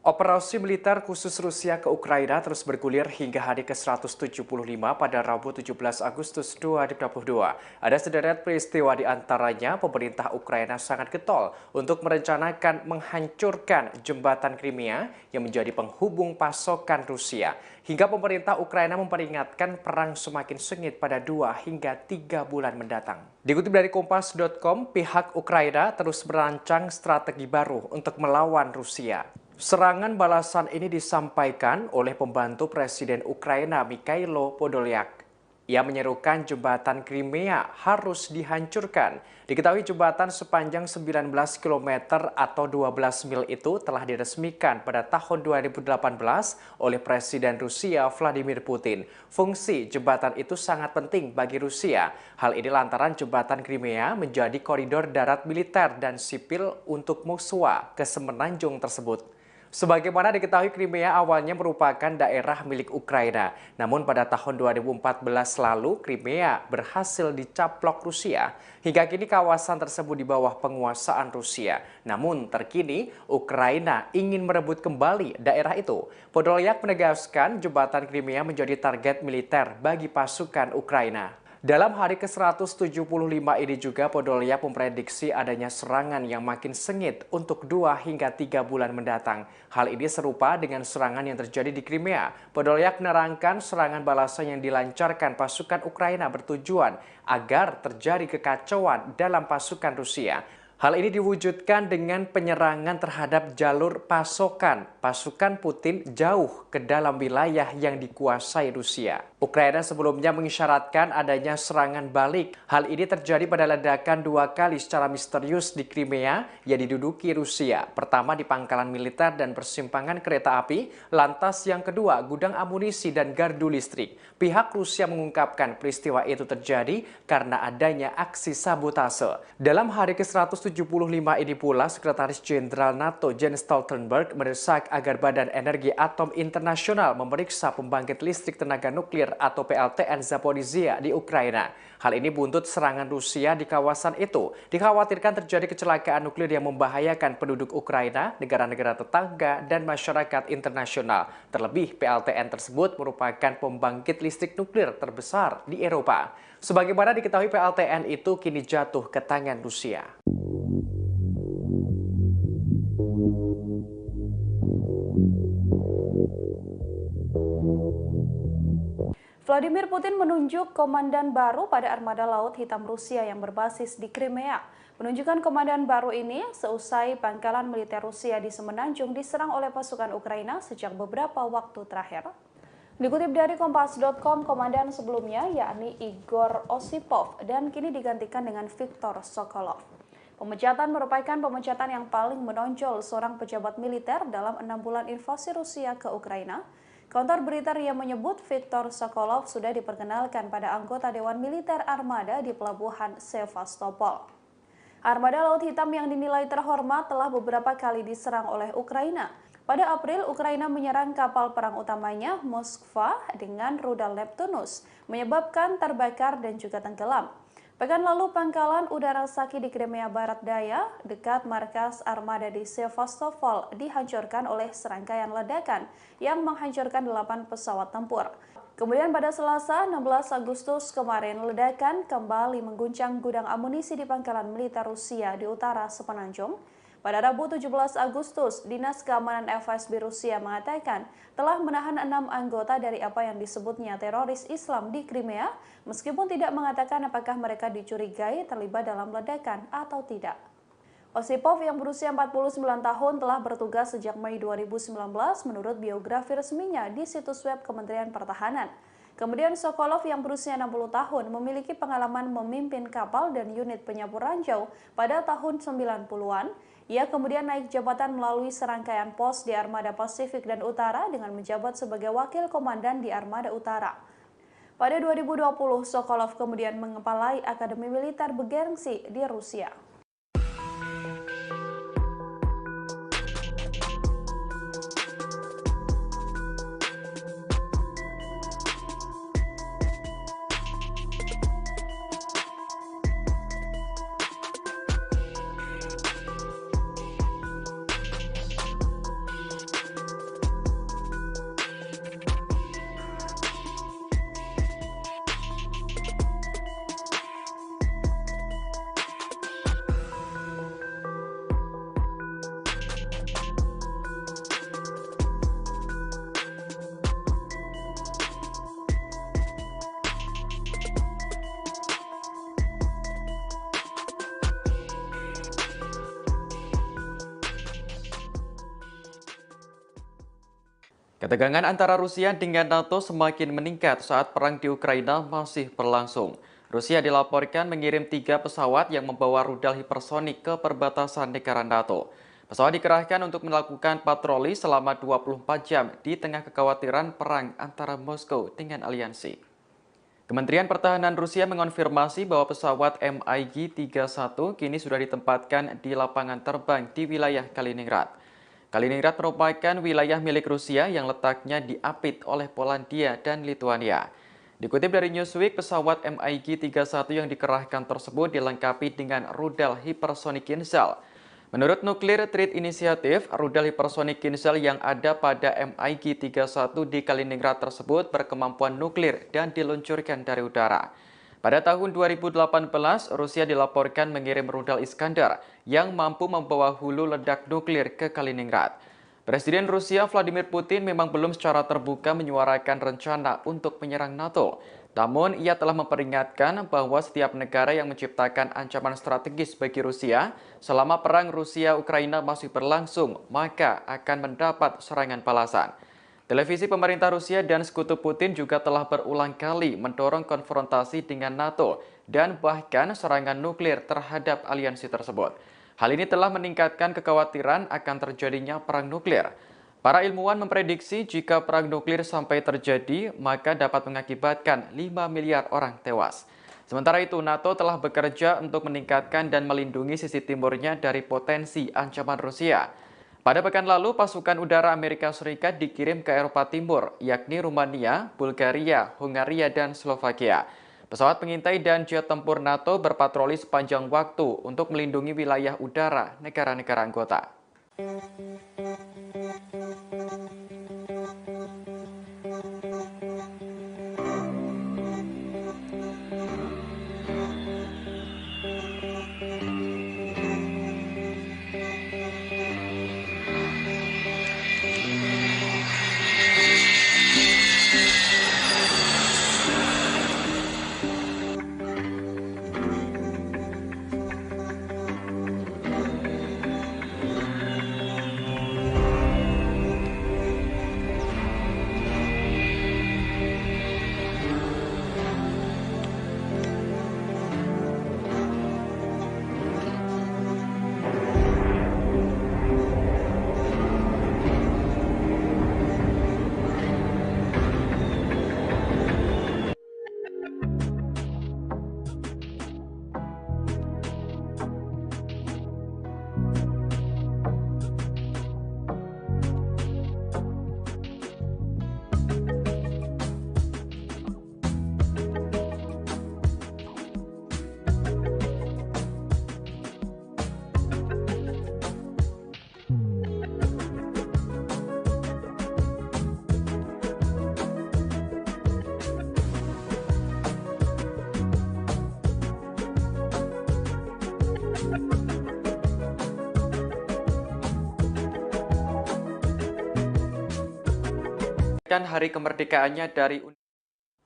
Operasi militer khusus Rusia ke Ukraina terus bergulir hingga hari ke-175 pada Rabu 17 Agustus 2022. Ada sederet peristiwa di antaranya pemerintah Ukraina sangat getol untuk merencanakan menghancurkan jembatan Crimea yang menjadi penghubung pasokan Rusia. Hingga pemerintah Ukraina memperingatkan perang semakin sengit pada 2 hingga 3 bulan mendatang. Dikutip dari Kompas.com, pihak Ukraina terus merancang strategi baru untuk melawan Rusia. Serangan balasan ini disampaikan oleh pembantu Presiden Ukraina Mikhailo Podolyak. Ia menyerukan jembatan Crimea harus dihancurkan. Diketahui jembatan sepanjang 19 km atau 12 mil itu telah diresmikan pada tahun 2018 oleh Presiden Rusia Vladimir Putin. Fungsi jembatan itu sangat penting bagi Rusia. Hal ini lantaran jembatan Crimea menjadi koridor darat militer dan sipil untuk Moskwa ke semenanjung tersebut. Sebagaimana diketahui, Crimea awalnya merupakan daerah milik Ukraina. Namun pada tahun 2014 lalu, Crimea berhasil dicaplok Rusia. Hingga kini kawasan tersebut di bawah penguasaan Rusia. Namun terkini, Ukraina ingin merebut kembali daerah itu. Podolyak menegaskan jembatan Crimea menjadi target militer bagi pasukan Ukraina. Dalam hari ke-175 ini juga Podolyak memprediksi adanya serangan yang makin sengit untuk 2 hingga 3 bulan mendatang. Hal ini serupa dengan serangan yang terjadi di Crimea. Podolyak menerangkan serangan balasan yang dilancarkan pasukan Ukraina bertujuan agar terjadi kekacauan dalam pasukan Rusia. Hal ini diwujudkan dengan penyerangan terhadap jalur pasokan pasukan Putin jauh ke dalam wilayah yang dikuasai Rusia. Ukraina sebelumnya mengisyaratkan adanya serangan balik. Hal ini terjadi pada ledakan 2 kali secara misterius di Crimea yang diduduki Rusia. Pertama di pangkalan militer dan persimpangan kereta api, lantas yang kedua gudang amunisi dan gardu listrik. Pihak Rusia mengungkapkan peristiwa itu terjadi karena adanya aksi sabotase. Dalam hari ke-175 ini pula, Sekretaris Jenderal NATO Jens Stoltenberg mendesak agar Badan Energi Atom Internasional memeriksa pembangkit listrik tenaga nuklir atau PLTN Zaporizhzhia di Ukraina. Hal ini buntut serangan Rusia di kawasan itu. Dikhawatirkan terjadi kecelakaan nuklir yang membahayakan penduduk Ukraina, negara-negara tetangga, dan masyarakat internasional. Terlebih, PLTN tersebut merupakan pembangkit listrik nuklir terbesar di Eropa. Sebagaimana diketahui, PLTN itu kini jatuh ke tangan Rusia. Vladimir Putin menunjuk komandan baru pada armada Laut Hitam Rusia yang berbasis di Crimea. Penunjukan komandan baru ini seusai pangkalan militer Rusia di Semenanjung diserang oleh pasukan Ukraina sejak beberapa waktu terakhir. Dikutip dari Kompas.com, komandan sebelumnya yakni Igor Osipov dan kini digantikan dengan Viktor Sokolov. Pemecatan merupakan pemecatan yang paling menonjol seorang pejabat militer dalam 6 bulan invasi Rusia ke Ukraina. Kantor berita RIA menyebut Viktor Sokolov sudah diperkenalkan pada anggota Dewan Militer Armada di Pelabuhan Sevastopol. Armada Laut Hitam yang dinilai terhormat telah beberapa kali diserang oleh Ukraina. Pada April, Ukraina menyerang kapal perang utamanya Moskva dengan rudal Neptunus, menyebabkan terbakar dan juga tenggelam. Pekan lalu, pangkalan udara Saki di Crimea Barat Daya, dekat markas armada di Sevastopol, dihancurkan oleh serangkaian ledakan yang menghancurkan 8 pesawat tempur. Kemudian pada Selasa, 16 Agustus kemarin, ledakan kembali mengguncang gudang amunisi di pangkalan militer Rusia di utara Semenanjung. Pada Rabu 17 Agustus, Dinas Keamanan FSB Rusia mengatakan telah menahan 6 anggota dari apa yang disebutnya teroris Islam di Crimea, meskipun tidak mengatakan apakah mereka dicurigai terlibat dalam ledakan atau tidak. Osipov yang berusia 49 tahun telah bertugas sejak Mei 2019 menurut biografi resminya di situs web Kementerian Pertahanan. Kemudian Sokolov yang berusia 60 tahun memiliki pengalaman memimpin kapal dan unit penyapu ranjau pada tahun 90-an. Ia kemudian naik jabatan melalui serangkaian pos di Armada Pasifik dan Utara dengan menjabat sebagai wakil komandan di Armada Utara. Pada 2020, Sokolov kemudian mengepalai Akademi Militer bergengsi di Rusia. Ketegangan antara Rusia dengan NATO semakin meningkat saat perang di Ukraina masih berlangsung. Rusia dilaporkan mengirim 3 pesawat yang membawa rudal hipersonik ke perbatasan negara NATO. Pesawat dikerahkan untuk melakukan patroli selama 24 jam di tengah kekhawatiran perang antara Moskow dengan aliansi. Kementerian Pertahanan Rusia mengonfirmasi bahwa pesawat MiG-31 kini sudah ditempatkan di lapangan terbang di wilayah Kaliningrad. Kaliningrad merupakan wilayah milik Rusia yang letaknya diapit oleh Polandia dan Lituania. Dikutip dari Newsweek, pesawat MiG-31 yang dikerahkan tersebut dilengkapi dengan rudal hipersonik Kinzhal. Menurut Nuclear Threat Initiative, rudal hipersonik Kinzhal yang ada pada MiG-31 di Kaliningrad tersebut berkemampuan nuklir dan diluncurkan dari udara. Pada tahun 2018, Rusia dilaporkan mengirim rudal Iskandar yang mampu membawa hulu ledak nuklir ke Kaliningrad. Presiden Rusia Vladimir Putin memang belum secara terbuka menyuarakan rencana untuk menyerang NATO. Namun, ia telah memperingatkan bahwa setiap negara yang menciptakan ancaman strategis bagi Rusia selama perang Rusia-Ukraina masih berlangsung, maka akan mendapat serangan balasan. Televisi pemerintah Rusia dan sekutu Putin juga telah berulang kali mendorong konfrontasi dengan NATO dan bahkan serangan nuklir terhadap aliansi tersebut. Hal ini telah meningkatkan kekhawatiran akan terjadinya perang nuklir. Para ilmuwan memprediksi jika perang nuklir sampai terjadi, maka dapat mengakibatkan 5 miliar orang tewas. Sementara itu, NATO telah bekerja untuk meningkatkan dan melindungi sisi timurnya dari potensi ancaman Rusia. Pada pekan lalu, pasukan udara Amerika Serikat dikirim ke Eropa Timur, yakni Rumania, Bulgaria, Hungaria, dan Slovakia. Pesawat pengintai dan jet tempur NATO berpatroli sepanjang waktu untuk melindungi wilayah udara negara-negara anggota. Hari kemerdekaannya dari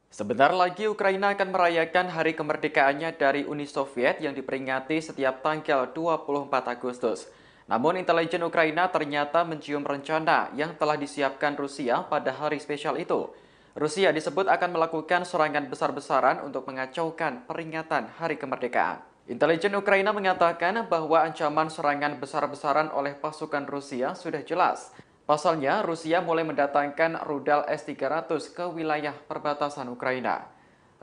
Sebentar lagi Ukraina akan merayakan hari kemerdekaannya dari Uni Soviet yang diperingati setiap tanggal 24 Agustus. Namun intelijen Ukraina ternyata mencium rencana yang telah disiapkan Rusia pada hari spesial itu. Rusia disebut akan melakukan serangan besar-besaran untuk mengacaukan peringatan hari kemerdekaan. Intelijen Ukraina mengatakan bahwa ancaman serangan besar-besaran oleh pasukan Rusia sudah jelas. Pasalnya, Rusia mulai mendatangkan rudal S-300 ke wilayah perbatasan Ukraina.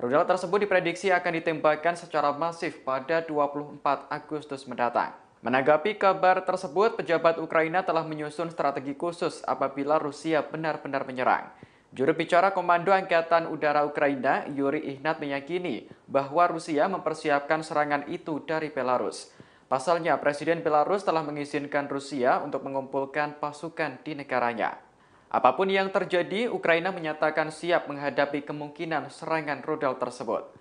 Rudal tersebut diprediksi akan ditembakkan secara masif pada 24 Agustus mendatang. Menanggapi kabar tersebut, pejabat Ukraina telah menyusun strategi khusus apabila Rusia benar-benar menyerang. Juru bicara Komando Angkatan Udara Ukraina, Yuri Ihnat, meyakini bahwa Rusia mempersiapkan serangan itu dari Belarus. Pasalnya, Presiden Belarus telah mengizinkan Rusia untuk mengumpulkan pasukan di negaranya. Apapun yang terjadi, Ukraina menyatakan siap menghadapi kemungkinan serangan rudal tersebut.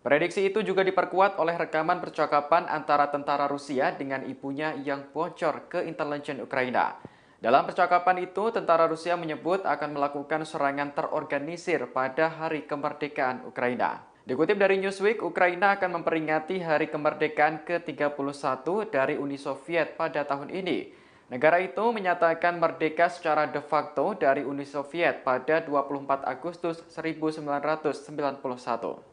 Prediksi itu juga diperkuat oleh rekaman percakapan antara tentara Rusia dengan ibunya yang bocor ke intelijen Ukraina. Dalam percakapan itu, tentara Rusia menyebut akan melakukan serangan terorganisir pada hari kemerdekaan Ukraina. Dikutip dari Newsweek, Ukraina akan memperingati hari kemerdekaan ke-31 dari Uni Soviet pada tahun ini. Negara itu menyatakan merdeka secara de facto dari Uni Soviet pada 24 Agustus 1991.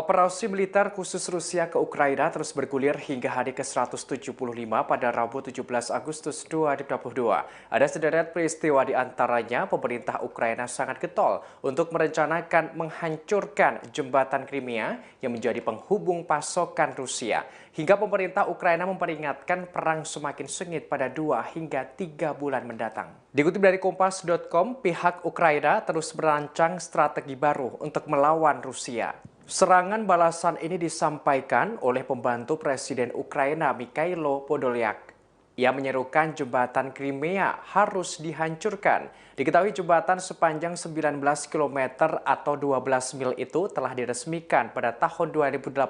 Operasi militer khusus Rusia ke Ukraina terus bergulir hingga hari ke-175 pada Rabu 17 Agustus 2022. Ada sederet peristiwa di antaranya pemerintah Ukraina sangat getol untuk merencanakan menghancurkan jembatan Crimea yang menjadi penghubung pasokan Rusia. Hingga pemerintah Ukraina memperingatkan perang semakin sengit pada 2 hingga 3 bulan mendatang. Dikutip dari Kompas.com, pihak Ukraina terus merancang strategi baru untuk melawan Rusia. Serangan balasan ini disampaikan oleh pembantu Presiden Ukraina Mikhailo Podolyak. Ia menyerukan jembatan Crimea harus dihancurkan. Diketahui jembatan sepanjang 19 km atau 12 mil itu telah diresmikan pada tahun 2018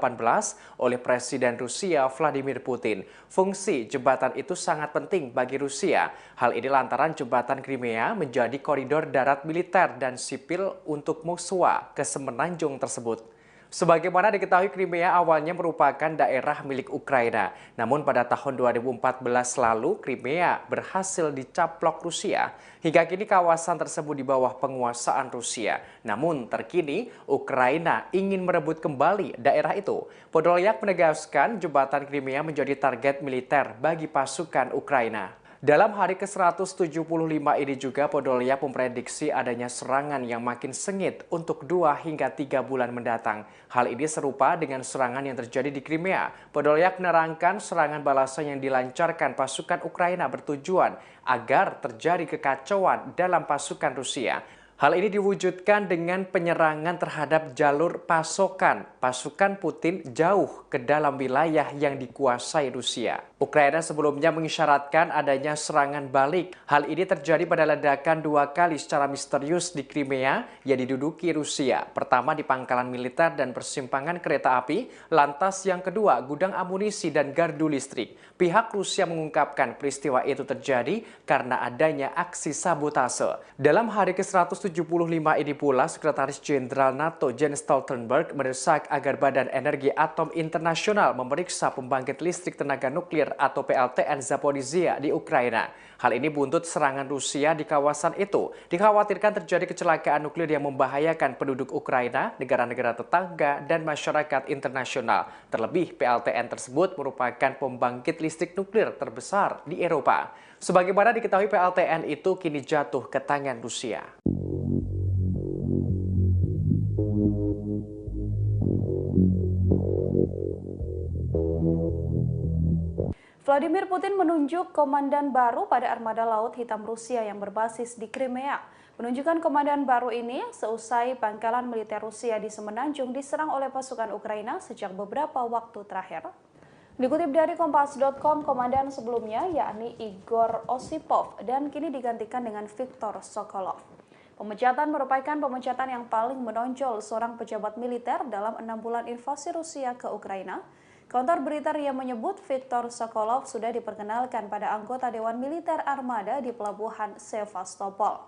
oleh Presiden Rusia Vladimir Putin. Fungsi jembatan itu sangat penting bagi Rusia. Hal ini lantaran jembatan Crimea menjadi koridor darat militer dan sipil untuk Moskwa ke semenanjung tersebut. Sebagaimana diketahui, Crimea awalnya merupakan daerah milik Ukraina. Namun pada tahun 2014 lalu, Crimea berhasil dicaplok Rusia. Hingga kini kawasan tersebut di bawah penguasaan Rusia. Namun terkini, Ukraina ingin merebut kembali daerah itu. Podolyak menegaskan jembatan Crimea menjadi target militer bagi pasukan Ukraina. Dalam hari ke-175 ini juga Podolyak memprediksi adanya serangan yang makin sengit untuk 2 hingga 3 bulan mendatang. Hal ini serupa dengan serangan yang terjadi di Crimea. Podolyak menerangkan serangan balasan yang dilancarkan pasukan Ukraina bertujuan agar terjadi kekacauan dalam pasukan Rusia. Hal ini diwujudkan dengan penyerangan terhadap jalur pasokan pasukan Putin jauh ke dalam wilayah yang dikuasai Rusia. Ukraina sebelumnya mengisyaratkan adanya serangan balik. Hal ini terjadi pada ledakan 2 kali secara misterius di Crimea yang diduduki Rusia. Pertama di pangkalan militer dan persimpangan kereta api, lantas yang kedua gudang amunisi dan gardu listrik. Pihak Rusia mengungkapkan peristiwa itu terjadi karena adanya aksi sabotase. Dalam hari ke-175 ini pula, Sekretaris Jenderal NATO Jens Stoltenberg mendesak agar Badan Energi Atom Internasional memeriksa pembangkit listrik tenaga nuklir atau PLTN Zaporizhzhia di Ukraina. Hal ini buntut serangan Rusia di kawasan itu. Dikhawatirkan terjadi kecelakaan nuklir yang membahayakan penduduk Ukraina, negara-negara tetangga, dan masyarakat internasional. Terlebih, PLTN tersebut merupakan pembangkit listrik nuklir terbesar di Eropa. Sebagaimana diketahui, PLTN itu kini jatuh ke tangan Rusia. Vladimir Putin menunjuk komandan baru pada armada Laut Hitam Rusia yang berbasis di Crimea. Penunjukan komandan baru ini seusai pangkalan militer Rusia di Semenanjung diserang oleh pasukan Ukraina sejak beberapa waktu terakhir. Dikutip dari Kompas.com, komandan sebelumnya yakni Igor Osipov dan kini digantikan dengan Viktor Sokolov. Pemecatan merupakan pemecatan yang paling menonjol seorang pejabat militer dalam 6 bulan invasi Rusia ke Ukraina. Kantor berita RIA menyebut Viktor Sokolov sudah diperkenalkan pada anggota Dewan Militer Armada di Pelabuhan Sevastopol.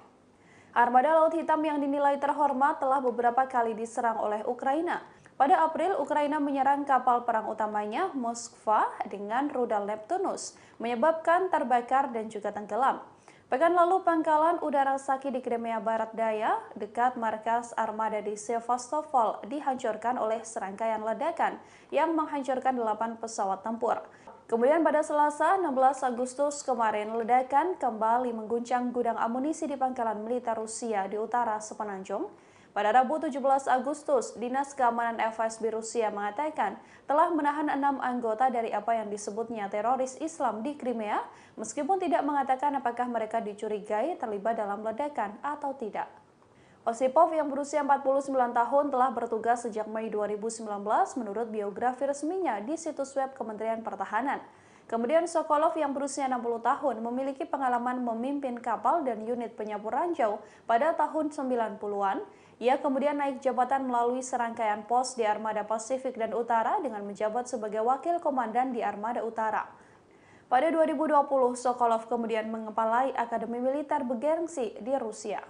Armada Laut Hitam yang dinilai terhormat telah beberapa kali diserang oleh Ukraina. Pada April, Ukraina menyerang kapal perang utamanya Moskva dengan rudal Neptunus, menyebabkan terbakar dan juga tenggelam. Pekan lalu, pangkalan udara Saki di Crimea Barat Daya, dekat markas armada di Sevastopol, dihancurkan oleh serangkaian ledakan yang menghancurkan 8 pesawat tempur. Kemudian pada Selasa, 16 Agustus kemarin, ledakan kembali mengguncang gudang amunisi di pangkalan militer Rusia di utara Semenanjung. Pada Rabu 17 Agustus, Dinas Keamanan FSB Rusia mengatakan telah menahan 6 anggota dari apa yang disebutnya teroris Islam di Crimea, meskipun tidak mengatakan apakah mereka dicurigai terlibat dalam ledakan atau tidak. Osipov yang berusia 49 tahun telah bertugas sejak Mei 2019 menurut biografi resminya di situs web Kementerian Pertahanan. Kemudian Sokolov yang berusia 60 tahun memiliki pengalaman memimpin kapal dan unit penyapu ranjau pada tahun 90-an. Ia kemudian naik jabatan melalui serangkaian pos di Armada Pasifik dan Utara dengan menjabat sebagai wakil komandan di Armada Utara. Pada 2020, Sokolov kemudian mengepalai Akademi Militer bergengsi di Rusia.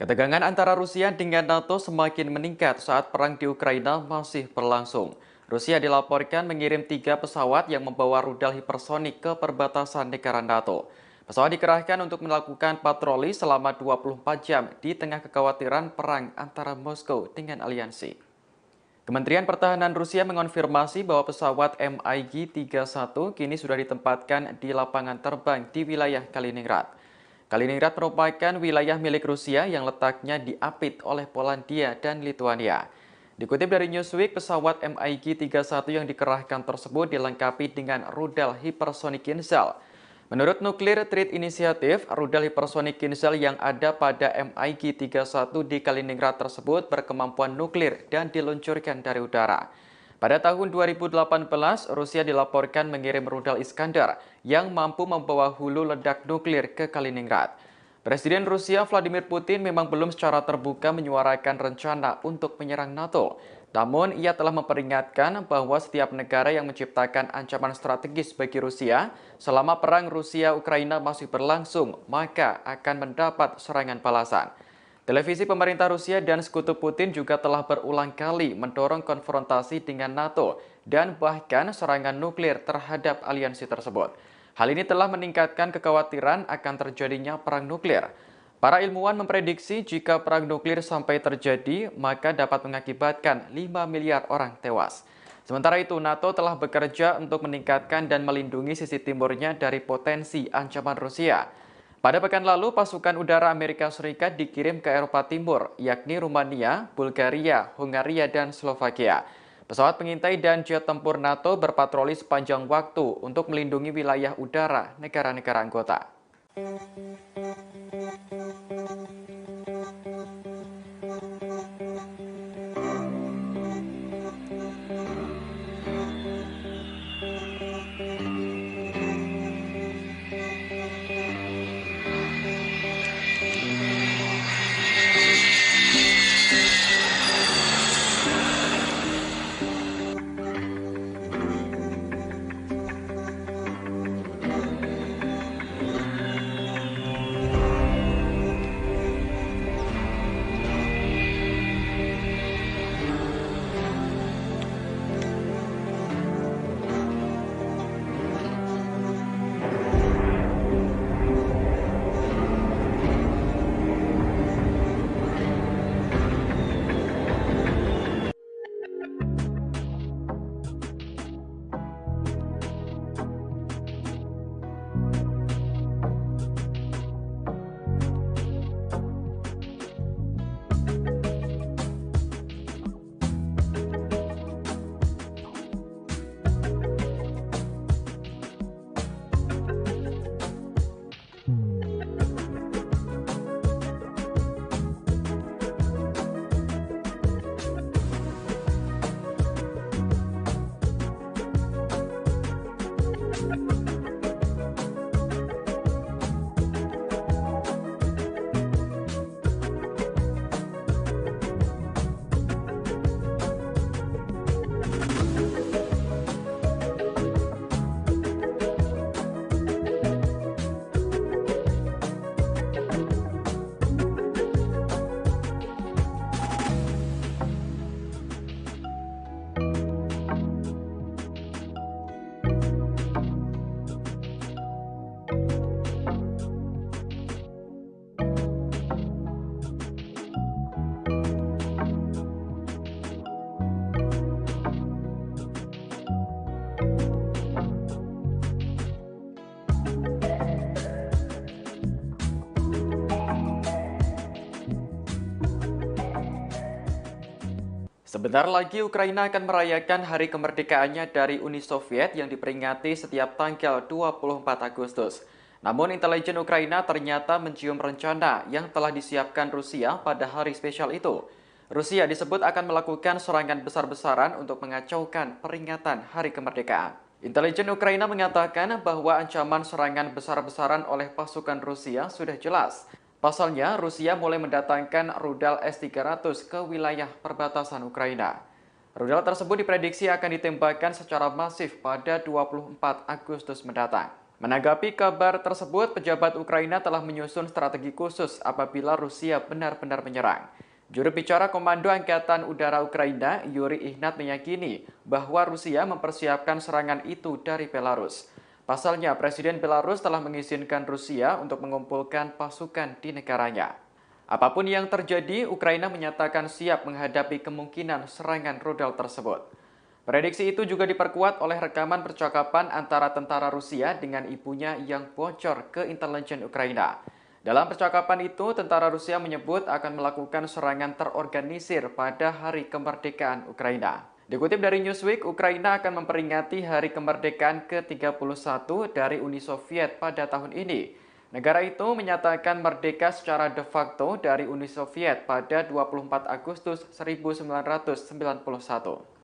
Ketegangan antara Rusia dengan NATO semakin meningkat saat perang di Ukraina masih berlangsung. Rusia dilaporkan mengirim 3 pesawat yang membawa rudal hipersonik ke perbatasan negara NATO. Pesawat dikerahkan untuk melakukan patroli selama 24 jam di tengah kekhawatiran perang antara Moskow dengan aliansi. Kementerian Pertahanan Rusia mengonfirmasi bahwa pesawat MiG-31 kini sudah ditempatkan di lapangan terbang di wilayah Kaliningrad. Kaliningrad merupakan wilayah milik Rusia yang letaknya diapit oleh Polandia dan Lituania. Dikutip dari Newsweek, pesawat MiG-31 yang dikerahkan tersebut dilengkapi dengan rudal hipersonik Kinzhal. Menurut Nuclear Threat Initiative, rudal hipersonik Kinzhal yang ada pada MiG-31 di Kaliningrad tersebut berkemampuan nuklir dan diluncurkan dari udara. Pada tahun 2018, Rusia dilaporkan mengirim rudal Iskandar yang mampu membawa hulu ledak nuklir ke Kaliningrad. Presiden Rusia Vladimir Putin memang belum secara terbuka menyuarakan rencana untuk menyerang NATO. Namun, ia telah memperingatkan bahwa setiap negara yang menciptakan ancaman strategis bagi Rusia selama perang Rusia-Ukraina masih berlangsung, maka akan mendapat serangan balasan. Televisi pemerintah Rusia dan sekutu Putin juga telah berulang kali mendorong konfrontasi dengan NATO dan bahkan serangan nuklir terhadap aliansi tersebut. Hal ini telah meningkatkan kekhawatiran akan terjadinya perang nuklir. Para ilmuwan memprediksi jika perang nuklir sampai terjadi, maka dapat mengakibatkan 5 miliar orang tewas. Sementara itu, NATO telah bekerja untuk meningkatkan dan melindungi sisi timurnya dari potensi ancaman Rusia. Pada pekan lalu, pasukan udara Amerika Serikat dikirim ke Eropa Timur, yakni Rumania, Bulgaria, Hungaria, dan Slovakia. Pesawat pengintai dan jet tempur NATO berpatroli sepanjang waktu untuk melindungi wilayah udara negara-negara anggota. Sebentar lagi Ukraina akan merayakan hari kemerdekaannya dari Uni Soviet yang diperingati setiap tanggal 24 Agustus. Namun intelijen Ukraina ternyata mencium rencana yang telah disiapkan Rusia pada hari spesial itu. Rusia disebut akan melakukan serangan besar-besaran untuk mengacaukan peringatan hari kemerdekaan. Intelijen Ukraina mengatakan bahwa ancaman serangan besar-besaran oleh pasukan Rusia sudah jelas. Pasalnya, Rusia mulai mendatangkan rudal S-300 ke wilayah perbatasan Ukraina. Rudal tersebut diprediksi akan ditembakkan secara masif pada 24 Agustus mendatang. Menanggapi kabar tersebut, pejabat Ukraina telah menyusun strategi khusus apabila Rusia benar-benar menyerang. Juru bicara Komando Angkatan Udara Ukraina, Yuri Ihnat, meyakini bahwa Rusia mempersiapkan serangan itu dari Belarus. Pasalnya, Presiden Belarus telah mengizinkan Rusia untuk mengumpulkan pasukan di negaranya. Apapun yang terjadi, Ukraina menyatakan siap menghadapi kemungkinan serangan rudal tersebut. Prediksi itu juga diperkuat oleh rekaman percakapan antara tentara Rusia dengan ibunya yang bocor ke intelijen Ukraina. Dalam percakapan itu, tentara Rusia menyebut akan melakukan serangan terorganisir pada Hari Kemerdekaan Ukraina. Dikutip dari Newsweek, Ukraina akan memperingati Hari Kemerdekaan ke-31 dari Uni Soviet pada tahun ini. Negara itu menyatakan merdeka secara de facto dari Uni Soviet pada 24 Agustus 1991.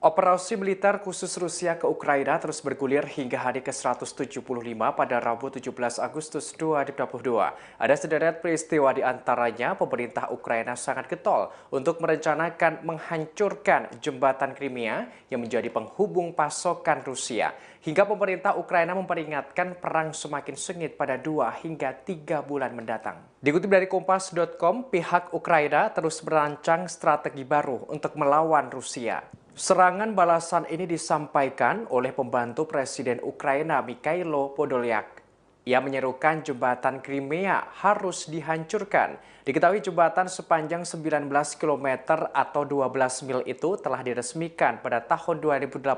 Operasi militer khusus Rusia ke Ukraina terus bergulir hingga hari ke-175 pada Rabu 17 Agustus 2022. Ada sederet peristiwa di antaranya pemerintah Ukraina sangat getol untuk merencanakan menghancurkan jembatan Crimea yang menjadi penghubung pasokan Rusia. Hingga pemerintah Ukraina memperingatkan perang semakin sengit pada 2 hingga 3 bulan mendatang. Dikutip dari Kompas.com, pihak Ukraina terus merancang strategi baru untuk melawan Rusia. Serangan balasan ini disampaikan oleh pembantu Presiden Ukraina Mikhailo Podolyak. Ia menyerukan jembatan Crimea harus dihancurkan. Diketahui jembatan sepanjang 19 km atau 12 mil itu telah diresmikan pada tahun 2018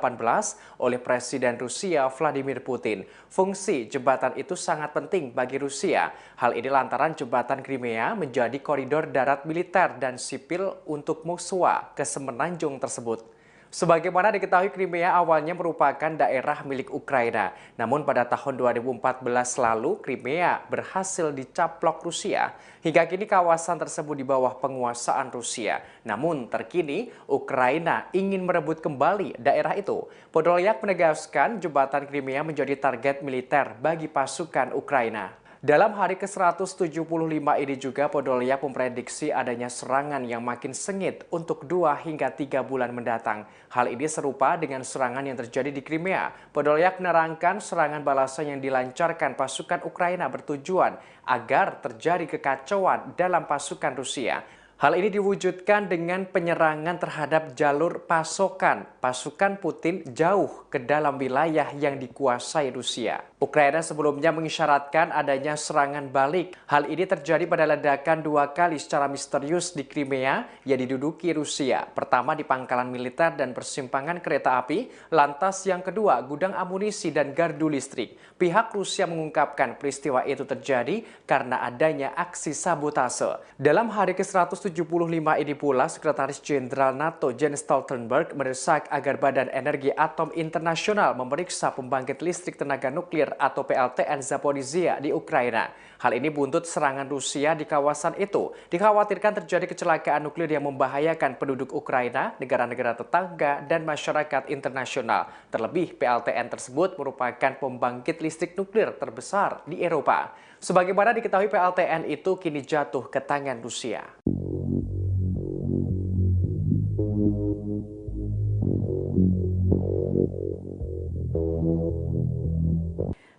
oleh Presiden Rusia Vladimir Putin. Fungsi jembatan itu sangat penting bagi Rusia. Hal ini lantaran jembatan Crimea menjadi koridor darat militer dan sipil untuk Moskwa ke semenanjung tersebut. Sebagaimana diketahui, Crimea awalnya merupakan daerah milik Ukraina. Namun pada tahun 2014 lalu, Crimea berhasil dicaplok Rusia. Hingga kini kawasan tersebut di bawah penguasaan Rusia. Namun terkini, Ukraina ingin merebut kembali daerah itu. Podolyak menegaskan jembatan Crimea menjadi target militer bagi pasukan Ukraina. Dalam hari ke-175 ini juga Podolyak memprediksi adanya serangan yang makin sengit untuk 2 hingga 3 bulan mendatang. Hal ini serupa dengan serangan yang terjadi di Crimea. Podolyak menerangkan serangan balasan yang dilancarkan pasukan Ukraina bertujuan agar terjadi kekacauan dalam pasukan Rusia. Hal ini diwujudkan dengan penyerangan terhadap jalur pasokan pasukan Putin jauh ke dalam wilayah yang dikuasai Rusia. Ukraina sebelumnya mengisyaratkan adanya serangan balik. Hal ini terjadi pada ledakan 2 kali secara misterius di Crimea yang diduduki Rusia. Pertama di pangkalan militer dan persimpangan kereta api, lantas yang kedua gudang amunisi dan gardu listrik. Pihak Rusia mengungkapkan peristiwa itu terjadi karena adanya aksi sabotase. Dalam hari ke-175 ke-175 ini pula, Sekretaris Jenderal NATO Jens Stoltenberg mendesak agar Badan Energi Atom Internasional memeriksa pembangkit listrik tenaga nuklir atau PLTN Zaporizhzhia di Ukraina. Hal ini buntut serangan Rusia di kawasan itu. Dikhawatirkan terjadi kecelakaan nuklir yang membahayakan penduduk Ukraina, negara-negara tetangga, dan masyarakat internasional. Terlebih, PLTN tersebut merupakan pembangkit listrik nuklir terbesar di Eropa. Sebagaimana diketahui, PLTN itu kini jatuh ke tangan Rusia.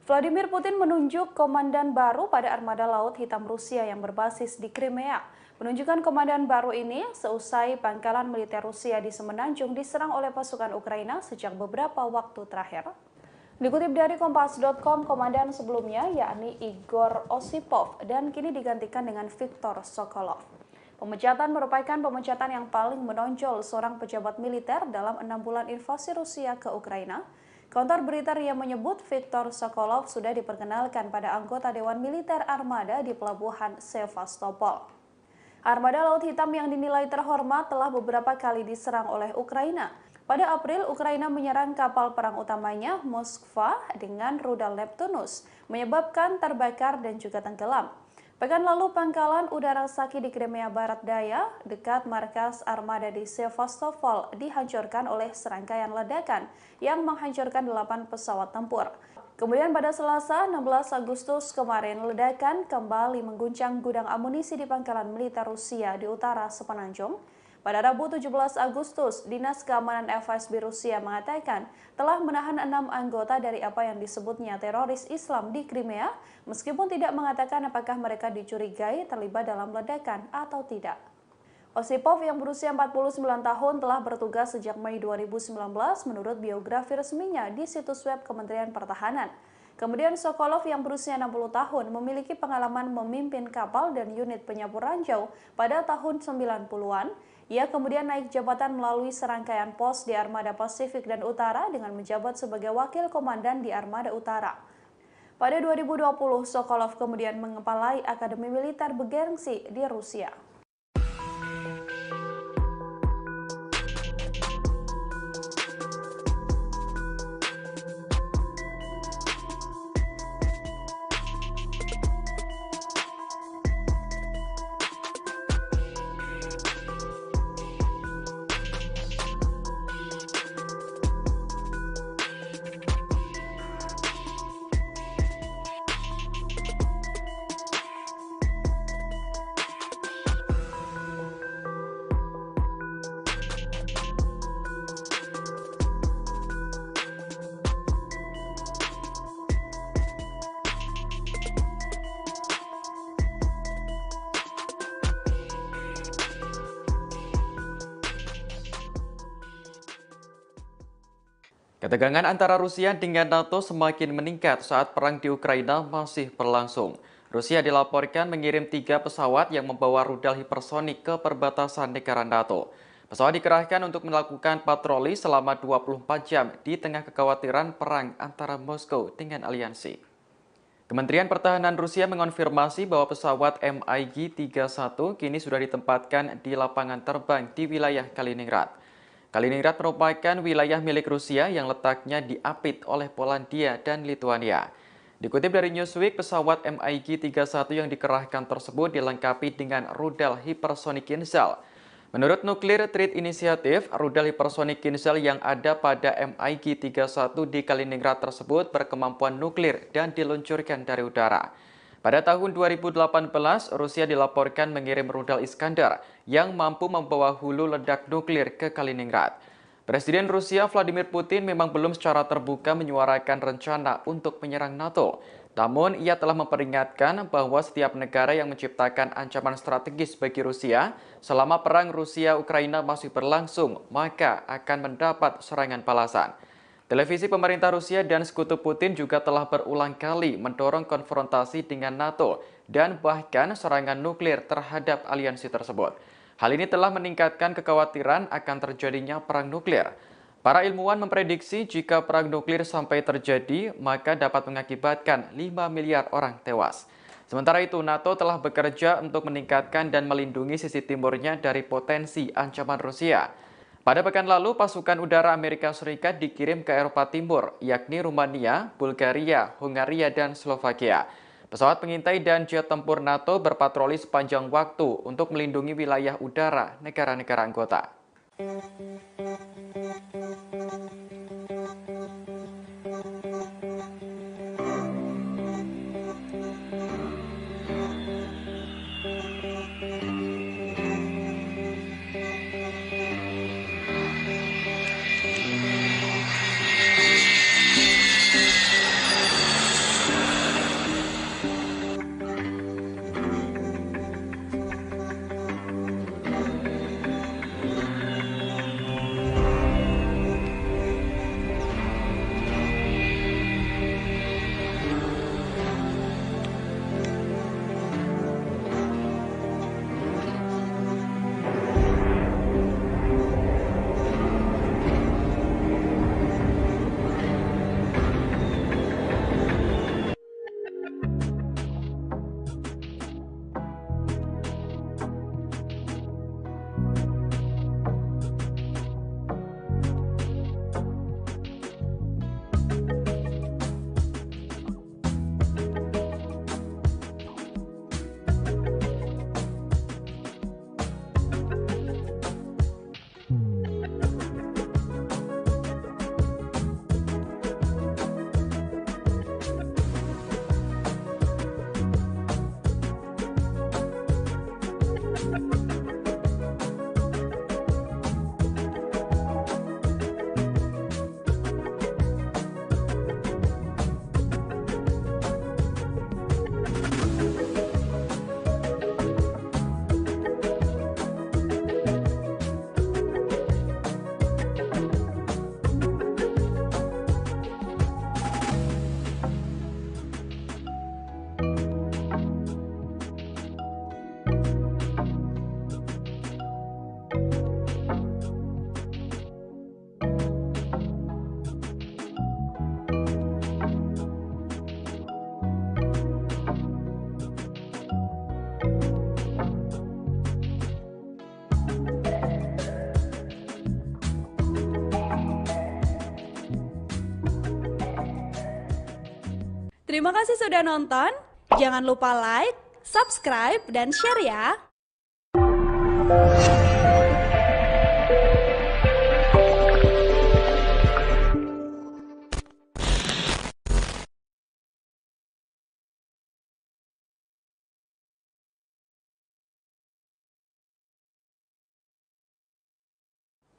Vladimir Putin menunjuk komandan baru pada armada laut hitam Rusia yang berbasis di Crimea. Penunjukan komandan baru ini seusai pangkalan militer Rusia di Semenanjung diserang oleh pasukan Ukraina sejak beberapa waktu terakhir. Dikutip dari Kompas.com, komandan sebelumnya yakni Igor Osipov dan kini digantikan dengan Viktor Sokolov. Pemecatan merupakan pemecatan yang paling menonjol seorang pejabat militer dalam 6 bulan invasi Rusia ke Ukraina. Kantor berita RIA menyebut Viktor Sokolov sudah diperkenalkan pada anggota Dewan Militer Armada di Pelabuhan Sevastopol. Armada Laut Hitam yang dinilai terhormat telah beberapa kali diserang oleh Ukraina. Pada April, Ukraina menyerang kapal perang utamanya, Moskva, dengan rudal Neptunus, menyebabkan terbakar dan juga tenggelam. Pekan lalu, pangkalan udara Saki di Crimea Barat Daya, dekat markas armada di Sevastopol, dihancurkan oleh serangkaian ledakan yang menghancurkan 8 pesawat tempur. Kemudian pada Selasa, 16 Agustus kemarin, ledakan kembali mengguncang gudang amunisi di pangkalan militer Rusia di utara Semenanjung. Pada Rabu 17 Agustus, Dinas Keamanan FSB Rusia mengatakan telah menahan 6 anggota dari apa yang disebutnya teroris Islam di Crimea, meskipun tidak mengatakan apakah mereka dicurigai terlibat dalam ledakan atau tidak. Osipov yang berusia 49 tahun telah bertugas sejak Mei 2019 menurut biografi resminya di situs web Kementerian Pertahanan. Kemudian Sokolov yang berusia 60 tahun memiliki pengalaman memimpin kapal dan unit penyapu ranjau pada tahun 90-an. Ia kemudian naik jabatan melalui serangkaian pos di Armada Pasifik dan Utara dengan menjabat sebagai wakil komandan di Armada Utara. Pada 2020, Sokolov kemudian mengepalai Akademi Militer bergengsi di Rusia. Ketegangan antara Rusia dengan NATO semakin meningkat saat perang di Ukraina masih berlangsung. Rusia dilaporkan mengirim 3 pesawat yang membawa rudal hipersonik ke perbatasan negara NATO. Pesawat dikerahkan untuk melakukan patroli selama 24 jam di tengah kekhawatiran perang antara Moskow dengan aliansi. Kementerian Pertahanan Rusia mengonfirmasi bahwa pesawat MiG-31 kini sudah ditempatkan di lapangan terbang di wilayah Kaliningrad. Kaliningrad merupakan wilayah milik Rusia yang letaknya diapit oleh Polandia dan Lituania. Dikutip dari Newsweek, pesawat MiG-31 yang dikerahkan tersebut dilengkapi dengan rudal hipersonik Kinzhal. Menurut Nuclear Threat Initiative, rudal hipersonik Kinzhal yang ada pada MiG-31 di Kaliningrad tersebut berkemampuan nuklir dan diluncurkan dari udara. Pada tahun 2018, Rusia dilaporkan mengirim rudal Iskandar yang mampu membawa hulu ledak nuklir ke Kaliningrad. Presiden Rusia Vladimir Putin memang belum secara terbuka menyuarakan rencana untuk menyerang NATO. Namun, ia telah memperingatkan bahwa setiap negara yang menciptakan ancaman strategis bagi Rusia selama perang Rusia-Ukraina masih berlangsung, maka akan mendapat serangan balasan. Televisi pemerintah Rusia dan sekutu Putin juga telah berulang kali mendorong konfrontasi dengan NATO dan bahkan serangan nuklir terhadap aliansi tersebut. Hal ini telah meningkatkan kekhawatiran akan terjadinya perang nuklir. Para ilmuwan memprediksi jika perang nuklir sampai terjadi, maka dapat mengakibatkan 5 miliar orang tewas. Sementara itu, NATO telah bekerja untuk meningkatkan dan melindungi sisi timurnya dari potensi ancaman Rusia. Pada pekan lalu, pasukan udara Amerika Serikat dikirim ke Eropa Timur, yakni Rumania, Bulgaria, Hungaria, dan Slovakia. Pesawat pengintai dan jet tempur NATO berpatroli sepanjang waktu untuk melindungi wilayah udara negara-negara anggota. Terima kasih sudah nonton. Jangan lupa like, subscribe, dan share ya.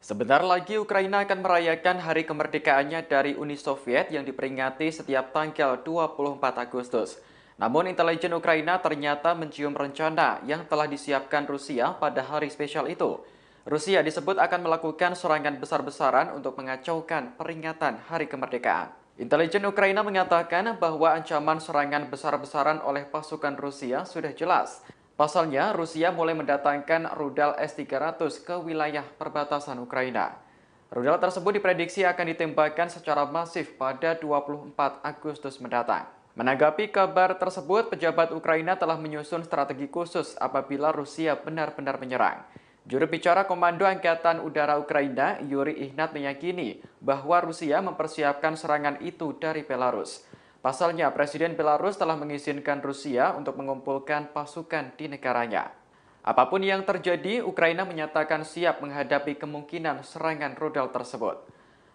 Sebentar lagi Ukraina akan merayakan hari kemerdekaannya dari Uni Soviet yang diperingati setiap tanggal 24 Agustus. Namun intelijen Ukraina ternyata mencium rencana yang telah disiapkan Rusia pada hari spesial itu. Rusia disebut akan melakukan serangan besar-besaran untuk mengacaukan peringatan hari kemerdekaan. Intelijen Ukraina mengatakan bahwa ancaman serangan besar-besaran oleh pasukan Rusia sudah jelas. Pasalnya, Rusia mulai mendatangkan rudal S-300 ke wilayah perbatasan Ukraina. Rudal tersebut diprediksi akan ditembakkan secara masif pada 24 Agustus mendatang. Menanggapi kabar tersebut, pejabat Ukraina telah menyusun strategi khusus apabila Rusia benar-benar menyerang. Juru bicara Komando Angkatan Udara Ukraina, Yuri Ihnat, meyakini bahwa Rusia mempersiapkan serangan itu dari Belarus. Pasalnya, Presiden Belarus telah mengizinkan Rusia untuk mengumpulkan pasukan di negaranya. Apapun yang terjadi, Ukraina menyatakan siap menghadapi kemungkinan serangan rudal tersebut.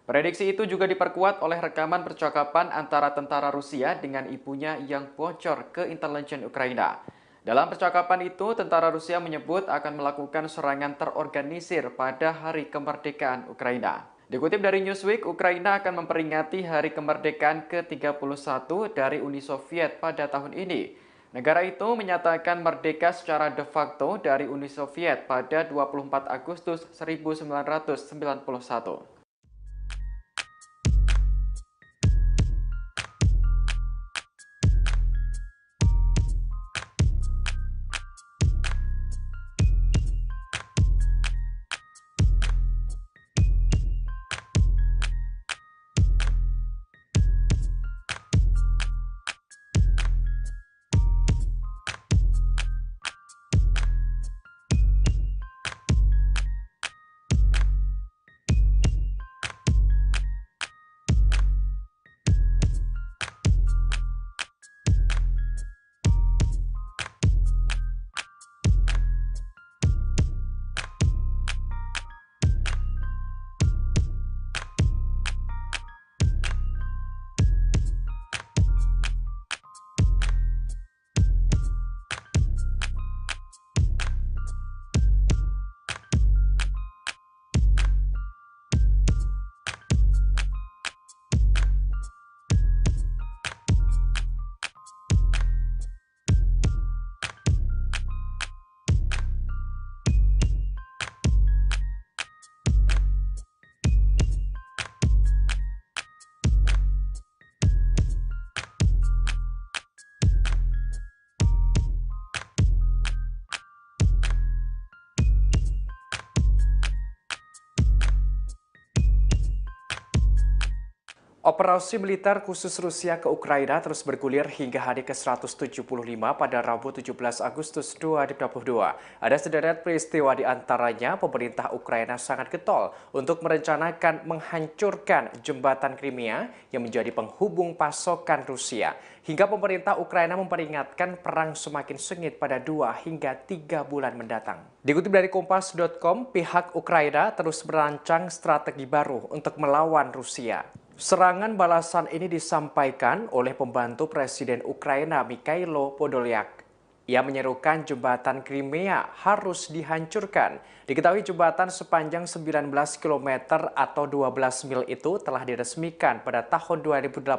Prediksi itu juga diperkuat oleh rekaman percakapan antara tentara Rusia dengan ibunya yang bocor ke intelijen Ukraina. Dalam percakapan itu, tentara Rusia menyebut akan melakukan serangan terorganisir pada hari kemerdekaan Ukraina. Dikutip dari Newsweek, Ukraina akan memperingati hari kemerdekaan ke-31 dari Uni Soviet pada tahun ini. Negara itu menyatakan merdeka secara de facto dari Uni Soviet pada 24 Agustus 1991. Operasi militer khusus Rusia ke Ukraina terus bergulir hingga hari ke-175 pada Rabu 17 Agustus 2022. Ada sederet peristiwa di antaranya pemerintah Ukraina sangat getol untuk merencanakan menghancurkan jembatan Crimea yang menjadi penghubung pasokan Rusia. Hingga pemerintah Ukraina memperingatkan perang semakin sengit pada 2 hingga 3 bulan mendatang. Dikutip dari Kompas.com, pihak Ukraina terus merancang strategi baru untuk melawan Rusia. Serangan balasan ini disampaikan oleh pembantu Presiden Ukraina Mikhailo Podolyak. Ia menyerukan jembatan Crimea harus dihancurkan. Diketahui jembatan sepanjang 19 km atau 12 mil itu telah diresmikan pada tahun 2018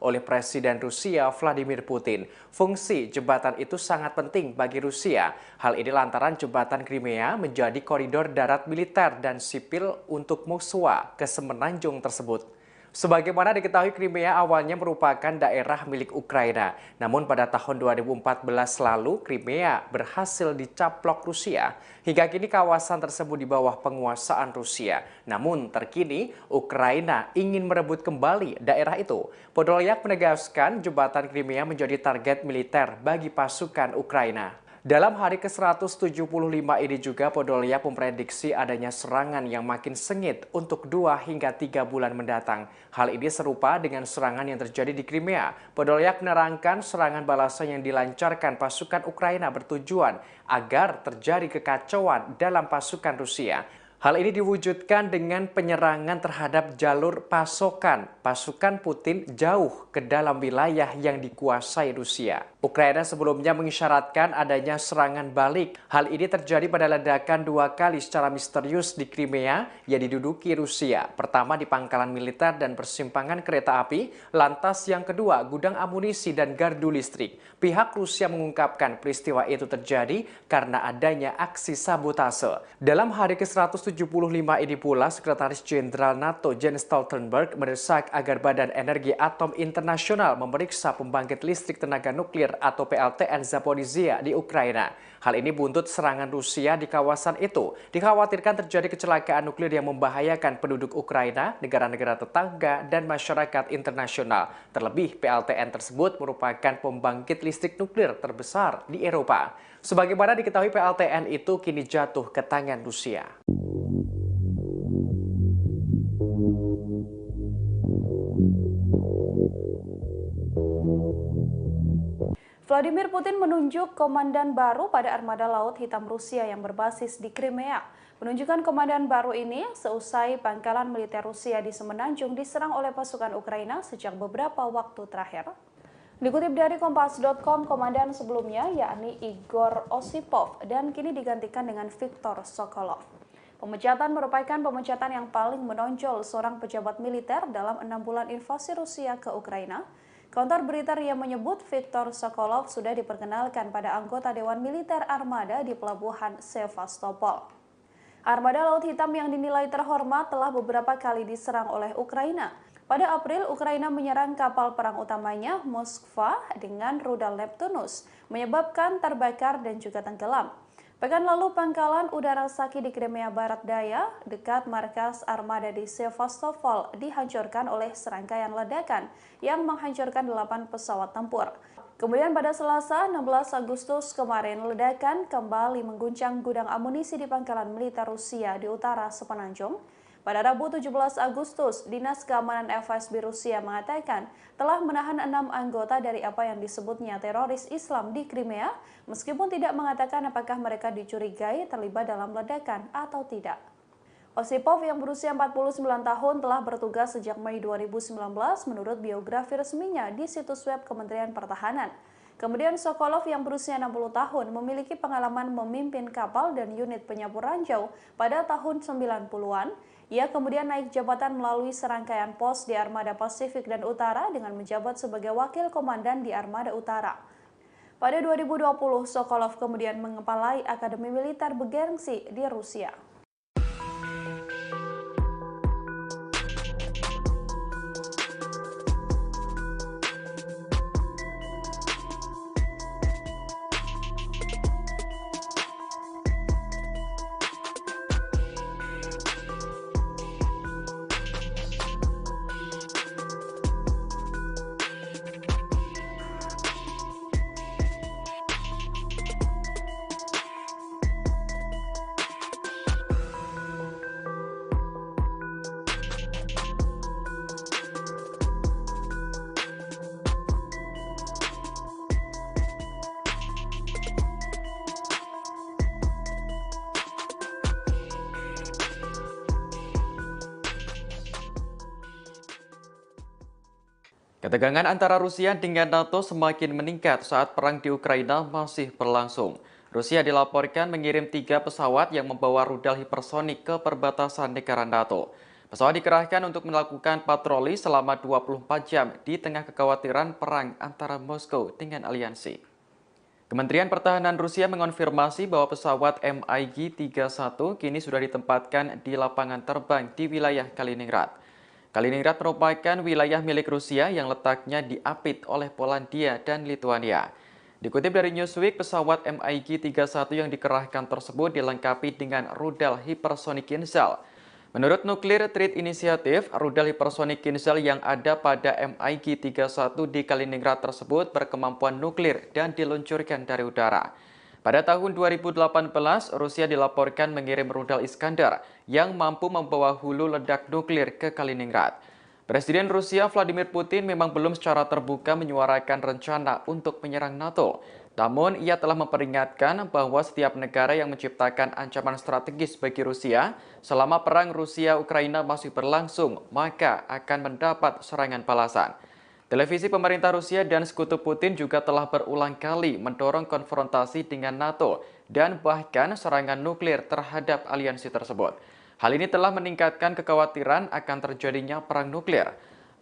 oleh Presiden Rusia Vladimir Putin. Fungsi jembatan itu sangat penting bagi Rusia. Hal ini lantaran jembatan Crimea menjadi koridor darat militer dan sipil untuk Moskwa ke semenanjung tersebut. Sebagaimana diketahui, Crimea awalnya merupakan daerah milik Ukraina. Namun pada tahun 2014 lalu, Crimea berhasil dicaplok Rusia. Hingga kini kawasan tersebut di bawah penguasaan Rusia. Namun terkini, Ukraina ingin merebut kembali daerah itu. Podolyak menegaskan jembatan Crimea menjadi target militer bagi pasukan Ukraina. Dalam hari ke-175 ini juga Podolyak memprediksi adanya serangan yang makin sengit untuk 2 hingga 3 bulan mendatang. Hal ini serupa dengan serangan yang terjadi di Crimea. Podolyak menerangkan serangan balasan yang dilancarkan pasukan Ukraina bertujuan agar terjadi kekacauan dalam pasukan Rusia. Hal ini diwujudkan dengan penyerangan terhadap jalur pasokan pasukan Putin jauh ke dalam wilayah yang dikuasai Rusia. Ukraina sebelumnya mengisyaratkan adanya serangan balik. Hal ini terjadi pada ledakan 2 kali secara misterius di Crimea yang diduduki Rusia. Pertama di pangkalan militer dan persimpangan kereta api, lantas yang kedua gudang amunisi dan gardu listrik. Pihak Rusia mengungkapkan peristiwa itu terjadi karena adanya aksi sabotase. Dalam hari ke-175 ini pula, Sekretaris Jenderal NATO Jens Stoltenberg mendesak agar Badan Energi Atom Internasional memeriksa pembangkit listrik tenaga nuklir atau PLTN Zaporizhzhia di Ukraina. Hal ini buntut serangan Rusia di kawasan itu. Dikhawatirkan terjadi kecelakaan nuklir yang membahayakan penduduk Ukraina, negara-negara tetangga, dan masyarakat internasional. Terlebih, PLTN tersebut merupakan pembangkit listrik nuklir terbesar di Eropa. Sebagaimana diketahui, PLTN itu kini jatuh ke tangan Rusia. Vladimir Putin menunjuk komandan baru pada armada Laut Hitam Rusia yang berbasis di Crimea. Penunjukan komandan baru ini seusai pangkalan militer Rusia di Semenanjung diserang oleh pasukan Ukraina sejak beberapa waktu terakhir. Dikutip dari Kompas.com, komandan sebelumnya yakni Igor Osipov dan kini digantikan dengan Viktor Sokolov. Pemecatan merupakan pemecatan yang paling menonjol seorang pejabat militer dalam 6 bulan invasi Rusia ke Ukraina. Kantor berita RIA menyebut Viktor Sokolov sudah diperkenalkan pada anggota Dewan Militer Armada di Pelabuhan Sevastopol. Armada Laut Hitam yang dinilai terhormat telah beberapa kali diserang oleh Ukraina. Pada April, Ukraina menyerang kapal perang utamanya Moskva dengan rudal Neptunus, menyebabkan terbakar dan juga tenggelam. Pekan lalu, pangkalan udara Saki di Crimea Barat Daya, dekat markas armada di Sevastopol, dihancurkan oleh serangkaian ledakan yang menghancurkan 8 pesawat tempur. Kemudian pada Selasa, 16 Agustus kemarin, ledakan kembali mengguncang gudang amunisi di pangkalan militer Rusia di utara Semenanjung. Pada Rabu 17 Agustus, Dinas Keamanan FSB Rusia mengatakan telah menahan 6 anggota dari apa yang disebutnya teroris Islam di Crimea, meskipun tidak mengatakan apakah mereka dicurigai terlibat dalam ledakan atau tidak. Osipov yang berusia 49 tahun telah bertugas sejak Mei 2019 menurut biografi resminya di situs web Kementerian Pertahanan. Kemudian Sokolov yang berusia 60 tahun memiliki pengalaman memimpin kapal dan unit penyapu ranjau pada tahun 90-an. Ia kemudian naik jabatan melalui serangkaian pos di Armada Pasifik dan Utara dengan menjabat sebagai wakil komandan di Armada Utara. Pada 2020, Sokolov kemudian mengepalai Akademi Militer bergengsi di Rusia. Ketegangan antara Rusia dengan NATO semakin meningkat saat perang di Ukraina masih berlangsung. Rusia dilaporkan mengirim 3 pesawat yang membawa rudal hipersonik ke perbatasan negara NATO. Pesawat dikerahkan untuk melakukan patroli selama 24 jam di tengah kekhawatiran perang antara Moskow dengan aliansi. Kementerian Pertahanan Rusia mengonfirmasi bahwa pesawat MiG-31 kini sudah ditempatkan di lapangan terbang di wilayah Kaliningrad. Kaliningrad merupakan wilayah milik Rusia yang letaknya diapit oleh Polandia dan Lituania. Dikutip dari Newsweek, pesawat MiG-31 yang dikerahkan tersebut dilengkapi dengan rudal hipersonik Kinzhal. Menurut Nuclear Threat Initiative, rudal hipersonik Kinzhal yang ada pada MiG-31 di Kaliningrad tersebut berkemampuan nuklir dan diluncurkan dari udara. Pada tahun 2018, Rusia dilaporkan mengirim rudal Iskandar yang mampu membawa hulu ledak nuklir ke Kaliningrad. Presiden Rusia Vladimir Putin memang belum secara terbuka menyuarakan rencana untuk menyerang NATO. Namun, ia telah memperingatkan bahwa setiap negara yang menciptakan ancaman strategis bagi Rusia selama perang Rusia-Ukraina masih berlangsung, maka akan mendapat serangan balasan. Televisi pemerintah Rusia dan sekutu Putin juga telah berulang kali mendorong konfrontasi dengan NATO dan bahkan serangan nuklir terhadap aliansi tersebut. Hal ini telah meningkatkan kekhawatiran akan terjadinya perang nuklir.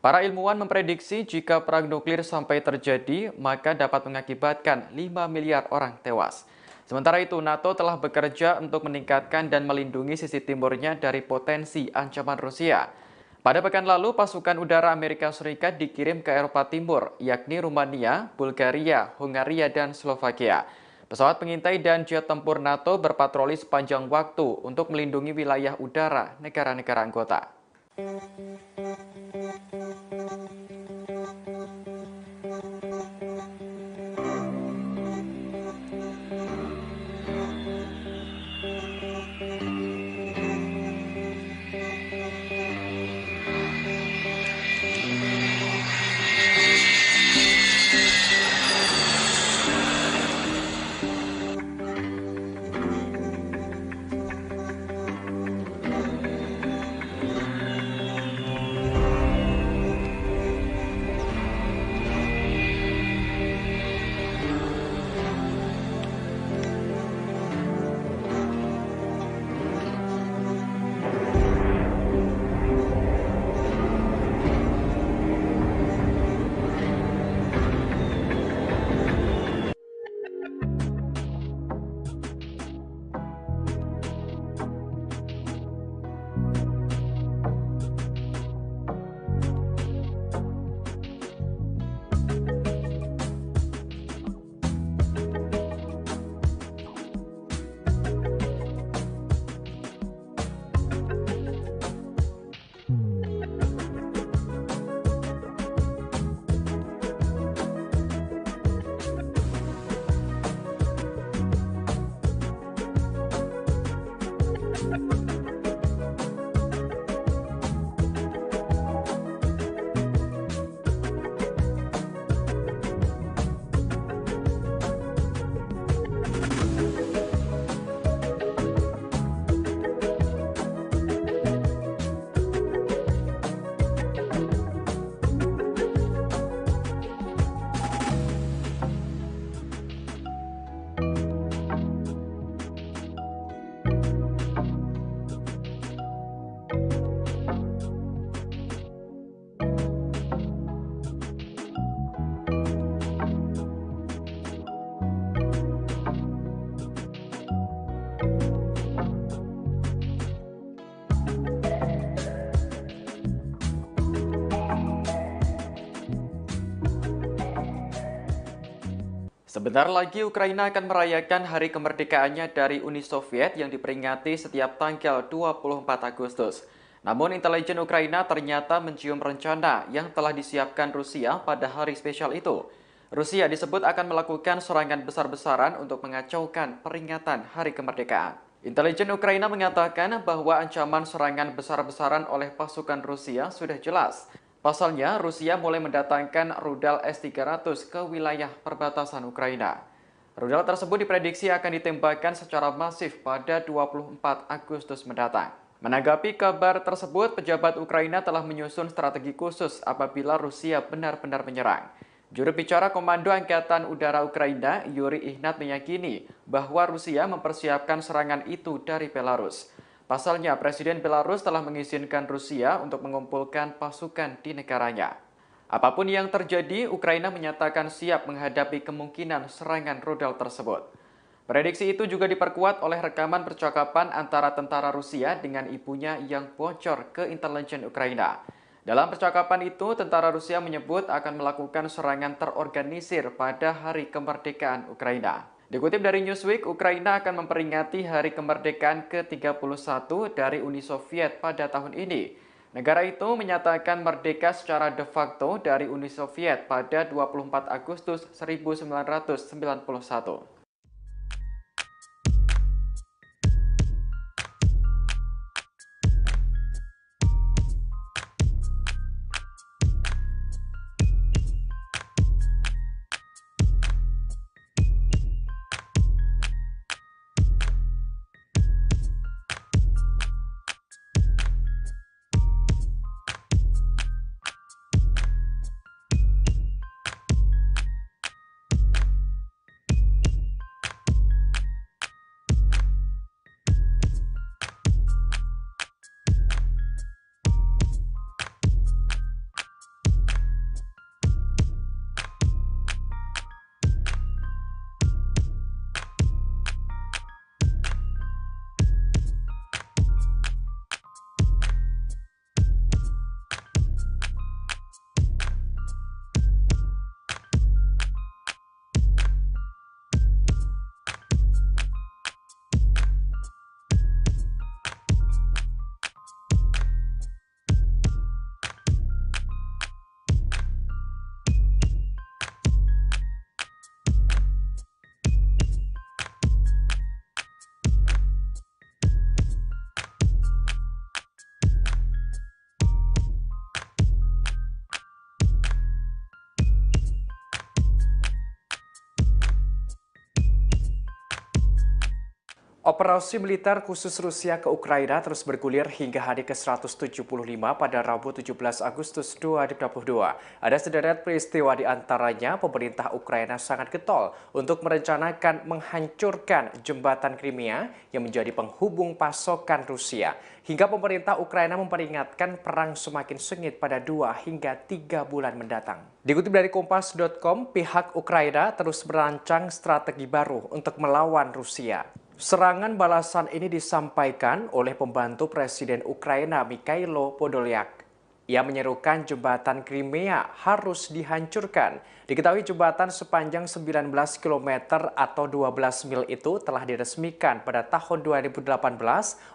Para ilmuwan memprediksi jika perang nuklir sampai terjadi, maka dapat mengakibatkan 5 miliar orang tewas. Sementara itu, NATO telah bekerja untuk meningkatkan dan melindungi sisi timurnya dari potensi ancaman Rusia. Pada pekan lalu, pasukan udara Amerika Serikat dikirim ke Eropa Timur, yakni Rumania, Bulgaria, Hungaria, dan Slovakia. Pesawat pengintai dan jet tempur NATO berpatroli sepanjang waktu untuk melindungi wilayah udara negara-negara anggota. Sebentar lagi Ukraina akan merayakan hari kemerdekaannya dari Uni Soviet yang diperingati setiap tanggal 24 Agustus. Namun intelijen Ukraina ternyata mencium rencana yang telah disiapkan Rusia pada hari spesial itu. Rusia disebut akan melakukan serangan besar-besaran untuk mengacaukan peringatan hari kemerdekaan. Intelijen Ukraina mengatakan bahwa ancaman serangan besar-besaran oleh pasukan Rusia sudah jelas. Pasalnya, Rusia mulai mendatangkan rudal S-300 ke wilayah perbatasan Ukraina. Rudal tersebut diprediksi akan ditembakkan secara masif pada 24 Agustus mendatang. Menanggapi kabar tersebut, pejabat Ukraina telah menyusun strategi khusus apabila Rusia benar-benar menyerang. Juru bicara Komando Angkatan Udara Ukraina, Yuri Ihnat meyakini bahwa Rusia mempersiapkan serangan itu dari Belarus. Pasalnya, Presiden Belarus telah mengizinkan Rusia untuk mengumpulkan pasukan di negaranya. Apapun yang terjadi, Ukraina menyatakan siap menghadapi kemungkinan serangan rudal tersebut. Prediksi itu juga diperkuat oleh rekaman percakapan antara tentara Rusia dengan ibunya yang bocor ke intelijen Ukraina. Dalam percakapan itu, tentara Rusia menyebut akan melakukan serangan terorganisir pada Hari Kemerdekaan Ukraina. Dikutip dari Newsweek, Ukraina akan memperingati Hari Kemerdekaan ke-31 dari Uni Soviet pada tahun ini. Negara itu menyatakan merdeka secara de facto dari Uni Soviet pada 24 Agustus 1991. Operasi militer khusus Rusia ke Ukraina terus bergulir hingga hari ke-175 pada Rabu 17 Agustus 2022. Ada sederet peristiwa di antaranya pemerintah Ukraina sangat getol untuk merencanakan menghancurkan jembatan Crimea yang menjadi penghubung pasokan Rusia. Hingga pemerintah Ukraina memperingatkan perang semakin sengit pada 2 hingga 3 bulan mendatang. Dikutip dari Kompas.com, pihak Ukraina terus merancang strategi baru untuk melawan Rusia. Serangan balasan ini disampaikan oleh pembantu Presiden Ukraina Mikhailo Podolyak. Ia menyerukan jembatan Crimea harus dihancurkan. Diketahui jembatan sepanjang 19 km atau 12 mil itu telah diresmikan pada tahun 2018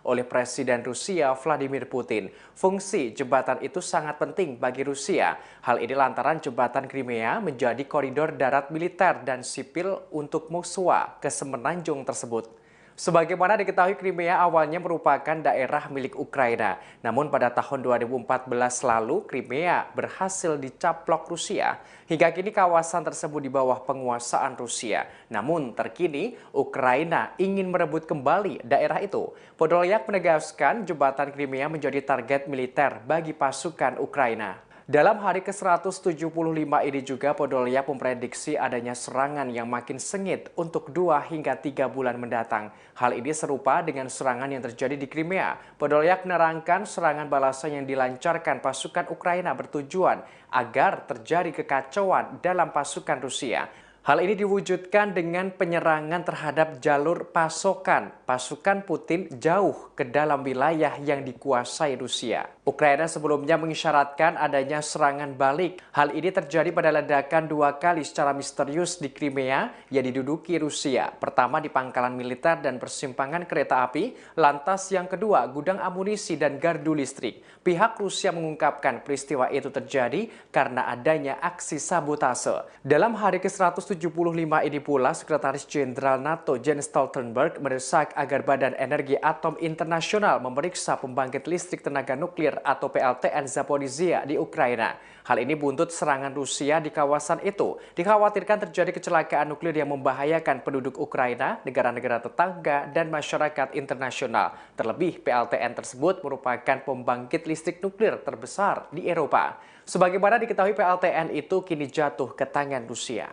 oleh Presiden Rusia Vladimir Putin. Fungsi jembatan itu sangat penting bagi Rusia. Hal ini lantaran jembatan Crimea menjadi koridor darat militer dan sipil untuk Moskwa ke semenanjung tersebut. Sebagaimana diketahui, Crimea awalnya merupakan daerah milik Ukraina. Namun pada tahun 2014 lalu, Crimea berhasil dicaplok Rusia. Hingga kini kawasan tersebut di bawah penguasaan Rusia. Namun terkini, Ukraina ingin merebut kembali daerah itu. Podolyak menegaskan jembatan Crimea menjadi target militer bagi pasukan Ukraina. Dalam hari ke-175 ini juga Podolyak memprediksi adanya serangan yang makin sengit untuk 2 hingga 3 bulan mendatang. Hal ini serupa dengan serangan yang terjadi di Crimea. Podolyak menerangkan serangan balasan yang dilancarkan pasukan Ukraina bertujuan agar terjadi kekacauan dalam pasukan Rusia. Hal ini diwujudkan dengan penyerangan terhadap jalur pasokan pasukan Putin jauh ke dalam wilayah yang dikuasai Rusia. Ukraina sebelumnya mengisyaratkan adanya serangan balik. Hal ini terjadi pada ledakan 2 kali secara misterius di Crimea yang diduduki Rusia. Pertama di pangkalan militer dan persimpangan kereta api, lantas yang kedua gudang amunisi dan gardu listrik. Pihak Rusia mengungkapkan peristiwa itu terjadi karena adanya aksi sabotase. Dalam hari ke-175 ke-175 ini pula, Sekretaris Jenderal NATO Jens Stoltenberg mendesak agar Badan Energi Atom Internasional memeriksa pembangkit listrik tenaga nuklir atau PLTN Zaporizhzhia di Ukraina. Hal ini buntut serangan Rusia di kawasan itu. Dikhawatirkan terjadi kecelakaan nuklir yang membahayakan penduduk Ukraina, negara-negara tetangga, dan masyarakat internasional. Terlebih, PLTN tersebut merupakan pembangkit listrik nuklir terbesar di Eropa. Sebagaimana diketahui, PLTN itu kini jatuh ke tangan Rusia.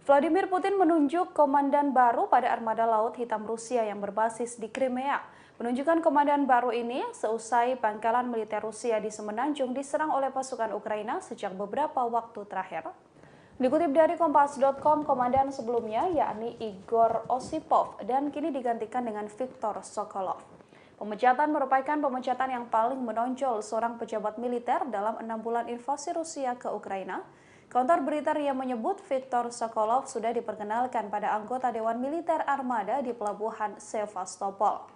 Vladimir Putin menunjuk komandan baru pada armada laut hitam Rusia yang berbasis di Crimea. Penunjukan komandan baru ini seusai pangkalan militer Rusia di Semenanjung diserang oleh pasukan Ukraina sejak beberapa waktu terakhir. Dikutip dari Kompas.com, komandan sebelumnya yakni Igor Osipov dan kini digantikan dengan Viktor Sokolov. Pemecatan merupakan pemecatan yang paling menonjol seorang pejabat militer dalam 6 bulan invasi Rusia ke Ukraina. Kantor berita RIA menyebut Viktor Sokolov sudah diperkenalkan pada anggota Dewan Militer Armada di Pelabuhan Sevastopol.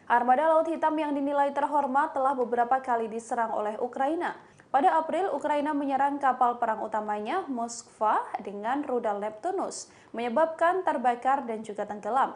Armada Laut Hitam yang dinilai terhormat telah beberapa kali diserang oleh Ukraina. Pada April, Ukraina menyerang kapal perang utamanya Moskva dengan rudal Neptunus, menyebabkan terbakar dan juga tenggelam.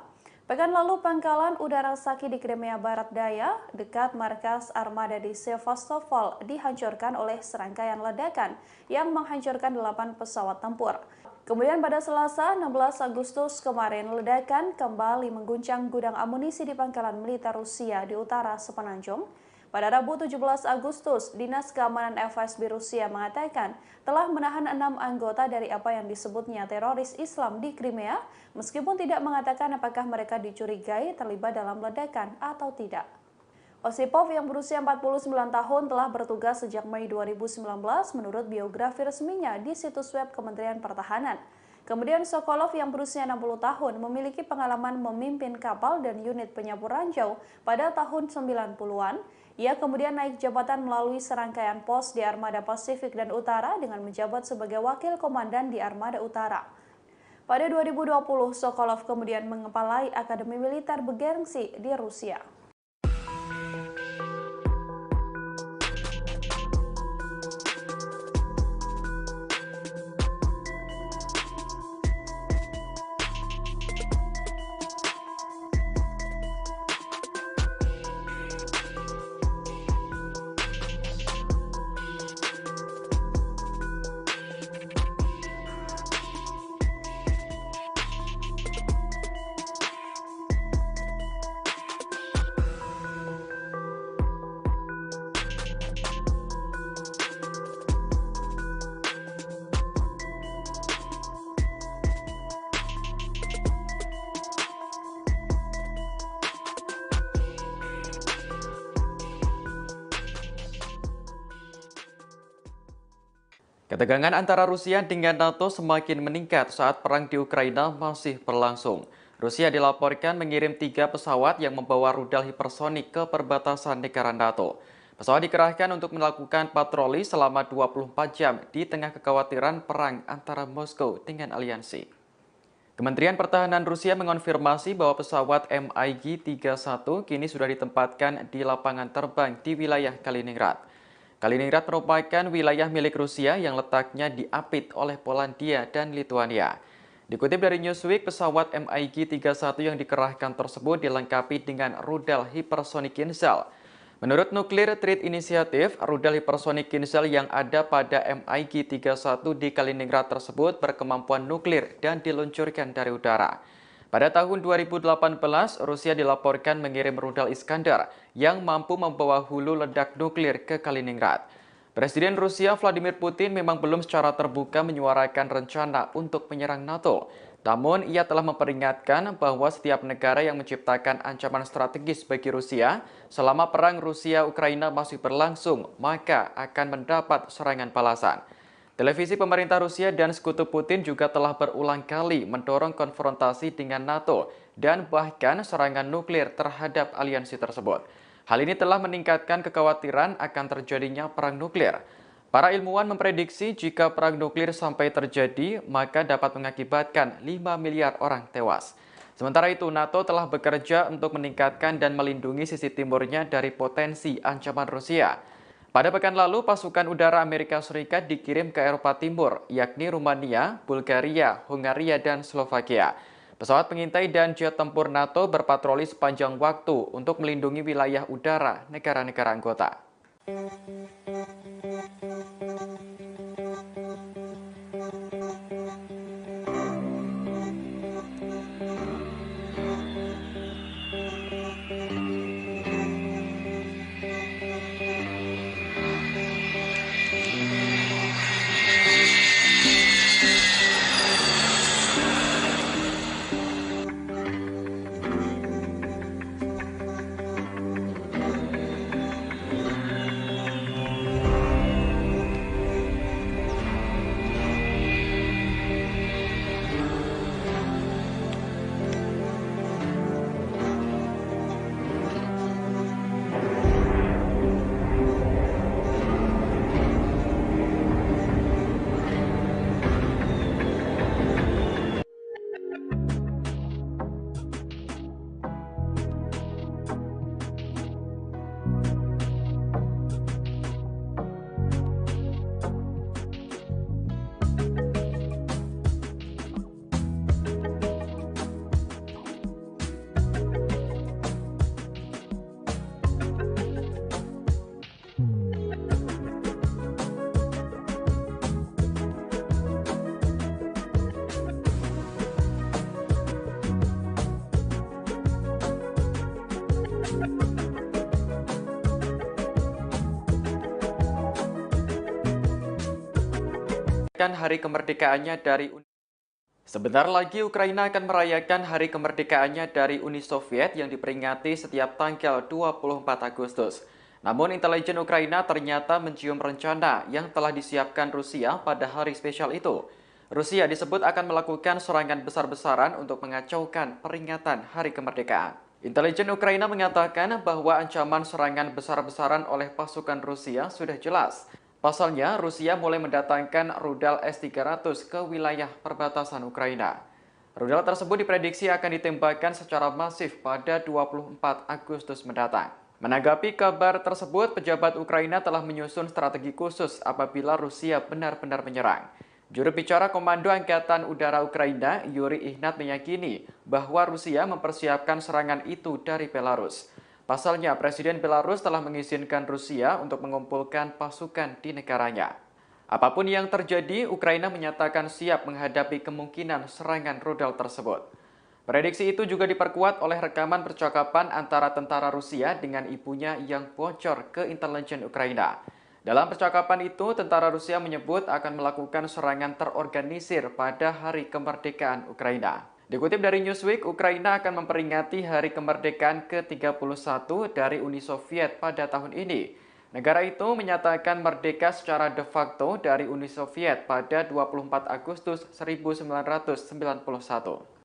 Pekan lalu, pangkalan udara Saki di Crimea Barat Daya, dekat markas armada di Sevastopol, dihancurkan oleh serangkaian ledakan yang menghancurkan 8 pesawat tempur. Kemudian pada Selasa, 16 Agustus kemarin, ledakan kembali mengguncang gudang amunisi di pangkalan militer Rusia di utara Semenanjung. Pada Rabu 17 Agustus, Dinas Keamanan FSB Rusia mengatakan telah menahan 6 anggota dari apa yang disebutnya teroris Islam di Crimea, meskipun tidak mengatakan apakah mereka dicurigai terlibat dalam ledakan atau tidak. Osipov yang berusia 49 tahun telah bertugas sejak Mei 2019 menurut biografi resminya di situs web Kementerian Pertahanan. Kemudian Sokolov yang berusia 60 tahun memiliki pengalaman memimpin kapal dan unit penyapu ranjau pada tahun 90-an. Ia kemudian naik jabatan melalui serangkaian pos di Armada Pasifik dan Utara dengan menjabat sebagai wakil komandan di Armada Utara. Pada 2020, Sokolov kemudian mengepalai Akademi Militer bergengsi di Rusia. Ketegangan antara Rusia dengan NATO semakin meningkat saat perang di Ukraina masih berlangsung. Rusia dilaporkan mengirim 3 pesawat yang membawa rudal hipersonik ke perbatasan negara NATO. Pesawat dikerahkan untuk melakukan patroli selama 24 jam di tengah kekhawatiran perang antara Moskow dengan aliansi. Kementerian Pertahanan Rusia mengonfirmasi bahwa pesawat MiG-31 kini sudah ditempatkan di lapangan terbang di wilayah Kaliningrad. Kaliningrad merupakan wilayah milik Rusia yang letaknya diapit oleh Polandia dan Lituania. Dikutip dari Newsweek, pesawat MiG-31 yang dikerahkan tersebut dilengkapi dengan rudal hipersonik Kinzhal. Menurut Nuclear Threat Initiative, rudal hipersonik Kinzhal yang ada pada MiG-31 di Kaliningrad tersebut berkemampuan nuklir dan diluncurkan dari udara. Pada tahun 2018, Rusia dilaporkan mengirim rudal Iskandar yang mampu membawa hulu ledak nuklir ke Kaliningrad. Presiden Rusia Vladimir Putin memang belum secara terbuka menyuarakan rencana untuk menyerang NATO. Namun, ia telah memperingatkan bahwa setiap negara yang menciptakan ancaman strategis bagi Rusia selama perang Rusia-Ukraina masih berlangsung, maka akan mendapat serangan balasan. Televisi pemerintah Rusia dan sekutu Putin juga telah berulang kali mendorong konfrontasi dengan NATO dan bahkan serangan nuklir terhadap aliansi tersebut. Hal ini telah meningkatkan kekhawatiran akan terjadinya perang nuklir. Para ilmuwan memprediksi jika perang nuklir sampai terjadi, maka dapat mengakibatkan 5 miliar orang tewas. Sementara itu, NATO telah bekerja untuk meningkatkan dan melindungi sisi timurnya dari potensi ancaman Rusia. Pada pekan lalu, pasukan udara Amerika Serikat dikirim ke Eropa Timur, yakni Rumania, Bulgaria, Hungaria, dan Slovakia. Pesawat pengintai dan jet tempur NATO berpatroli sepanjang waktu untuk melindungi wilayah udara negara-negara anggota. Hari kemerdekaannya dari Sebentar lagi Ukraina akan merayakan hari kemerdekaannya dari Uni Soviet yang diperingati setiap tanggal 24 Agustus. Namun intelijen Ukraina ternyata mencium rencana yang telah disiapkan Rusia pada hari spesial itu. Rusia disebut akan melakukan serangan besar-besaran untuk mengacaukan peringatan hari kemerdekaan. Intelijen Ukraina mengatakan bahwa ancaman serangan besar-besaran oleh pasukan Rusia sudah jelas. Pasalnya, Rusia mulai mendatangkan rudal S-300 ke wilayah perbatasan Ukraina. Rudal tersebut diprediksi akan ditembakkan secara masif pada 24 Agustus mendatang. Menanggapi kabar tersebut, pejabat Ukraina telah menyusun strategi khusus apabila Rusia benar-benar menyerang. Juru bicara Komando Angkatan Udara Ukraina, Yuri Ihnat, meyakini bahwa Rusia mempersiapkan serangan itu dari Belarus. Pasalnya, Presiden Belarus telah mengizinkan Rusia untuk mengumpulkan pasukan di negaranya. Apapun yang terjadi, Ukraina menyatakan siap menghadapi kemungkinan serangan rudal tersebut. Prediksi itu juga diperkuat oleh rekaman percakapan antara tentara Rusia dengan ibunya yang bocor ke intelijen Ukraina. Dalam percakapan itu, tentara Rusia menyebut akan melakukan serangan terorganisir pada hari kemerdekaan Ukraina. Dikutip dari Newsweek, Ukraina akan memperingati hari kemerdekaan ke-31 dari Uni Soviet pada tahun ini. Negara itu menyatakan merdeka secara de facto dari Uni Soviet pada 24 Agustus 1991.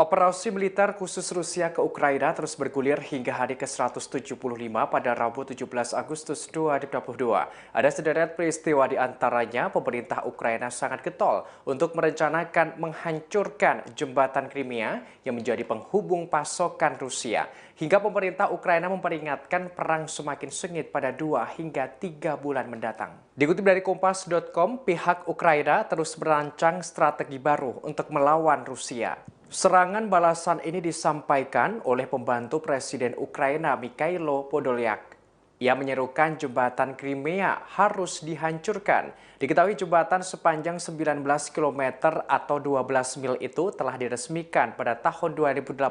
Operasi militer khusus Rusia ke Ukraina terus bergulir hingga hari ke-175 pada Rabu 17 Agustus 2022. Ada sederet peristiwa di antaranya pemerintah Ukraina sangat getol untuk merencanakan menghancurkan jembatan Crimea yang menjadi penghubung pasokan Rusia. Hingga pemerintah Ukraina memperingatkan perang semakin sengit pada 2 hingga 3 bulan mendatang. Dikutip dari Kompas.com, pihak Ukraina terus merancang strategi baru untuk melawan Rusia. Serangan balasan ini disampaikan oleh pembantu Presiden Ukraina Mikhailo Podolyak. Ia menyerukan jembatan Crimea harus dihancurkan. Diketahui jembatan sepanjang 19 km atau 12 mil itu telah diresmikan pada tahun 2018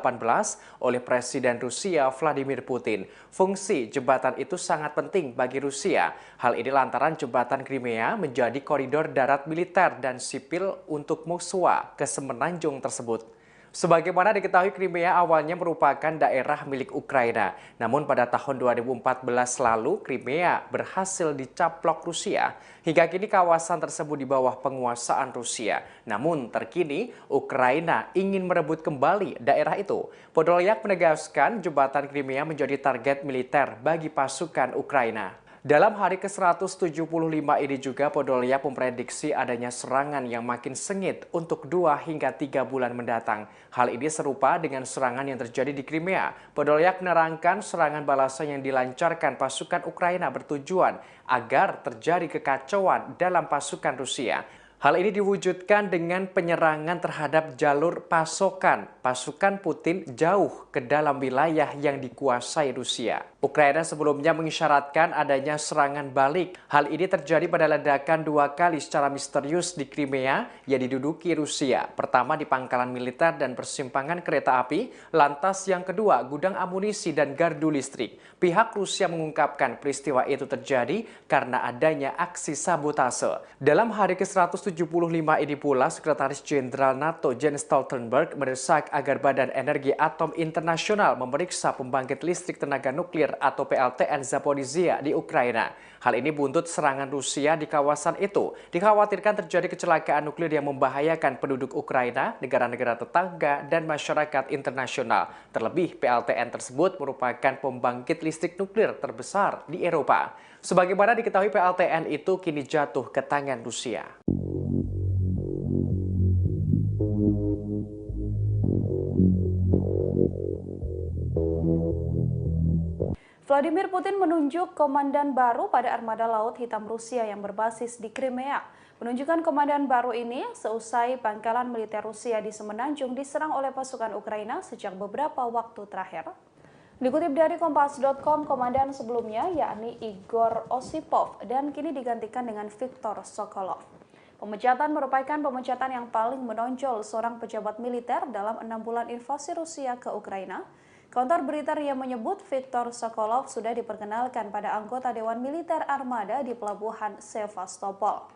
oleh Presiden Rusia Vladimir Putin. Fungsi jembatan itu sangat penting bagi Rusia. Hal ini lantaran jembatan Crimea menjadi koridor darat militer dan sipil untuk Moskwa ke semenanjung tersebut. Sebagaimana diketahui, Crimea awalnya merupakan daerah milik Ukraina. Namun pada tahun 2014 lalu, Crimea berhasil dicaplok Rusia. Hingga kini kawasan tersebut di bawah penguasaan Rusia. Namun terkini, Ukraina ingin merebut kembali daerah itu. Podolyak menegaskan jembatan Crimea menjadi target militer bagi pasukan Ukraina. Dalam hari ke-175 ini juga Podolyak memprediksi adanya serangan yang makin sengit untuk 2 hingga 3 bulan mendatang. Hal ini serupa dengan serangan yang terjadi di Crimea. Podolyak menerangkan serangan balasan yang dilancarkan pasukan Ukraina bertujuan agar terjadi kekacauan dalam pasukan Rusia. Hal ini diwujudkan dengan penyerangan terhadap jalur pasokan pasukan Putin jauh ke dalam wilayah yang dikuasai Rusia. Ukraina sebelumnya mengisyaratkan adanya serangan balik. Hal ini terjadi pada ledakan 2 kali secara misterius di Crimea yang diduduki Rusia. Pertama di pangkalan militer dan persimpangan kereta api, lantas yang kedua gudang amunisi dan gardu listrik. Pihak Rusia mengungkapkan peristiwa itu terjadi karena adanya aksi sabotase. Dalam hari ke-175 ini pula, Sekretaris Jenderal NATO Jens Stoltenberg mendesak agar Badan Energi Atom Internasional memeriksa pembangkit listrik tenaga nuklir atau PLTN Zaporizhzhia di Ukraina. Hal ini buntut serangan Rusia di kawasan itu. Dikhawatirkan terjadi kecelakaan nuklir yang membahayakan penduduk Ukraina, negara-negara tetangga, dan masyarakat internasional. Terlebih, PLTN tersebut merupakan pembangkit listrik nuklir terbesar di Eropa. Sebagaimana diketahui, PLTN itu kini jatuh ke tangan Rusia. Vladimir Putin menunjuk komandan baru pada armada laut hitam Rusia yang berbasis di Crimea. Penunjukan komandan baru ini seusai pangkalan militer Rusia di Semenanjung diserang oleh pasukan Ukraina sejak beberapa waktu terakhir. Dikutip dari Kompas.com, komandan sebelumnya yakni Igor Osipov dan kini digantikan dengan Viktor Sokolov. Pemecatan merupakan pemecatan yang paling menonjol seorang pejabat militer dalam 6 bulan invasi Rusia ke Ukraina. Kantor berita RIA menyebut Viktor Sokolov sudah diperkenalkan pada anggota Dewan Militer Armada di Pelabuhan Sevastopol.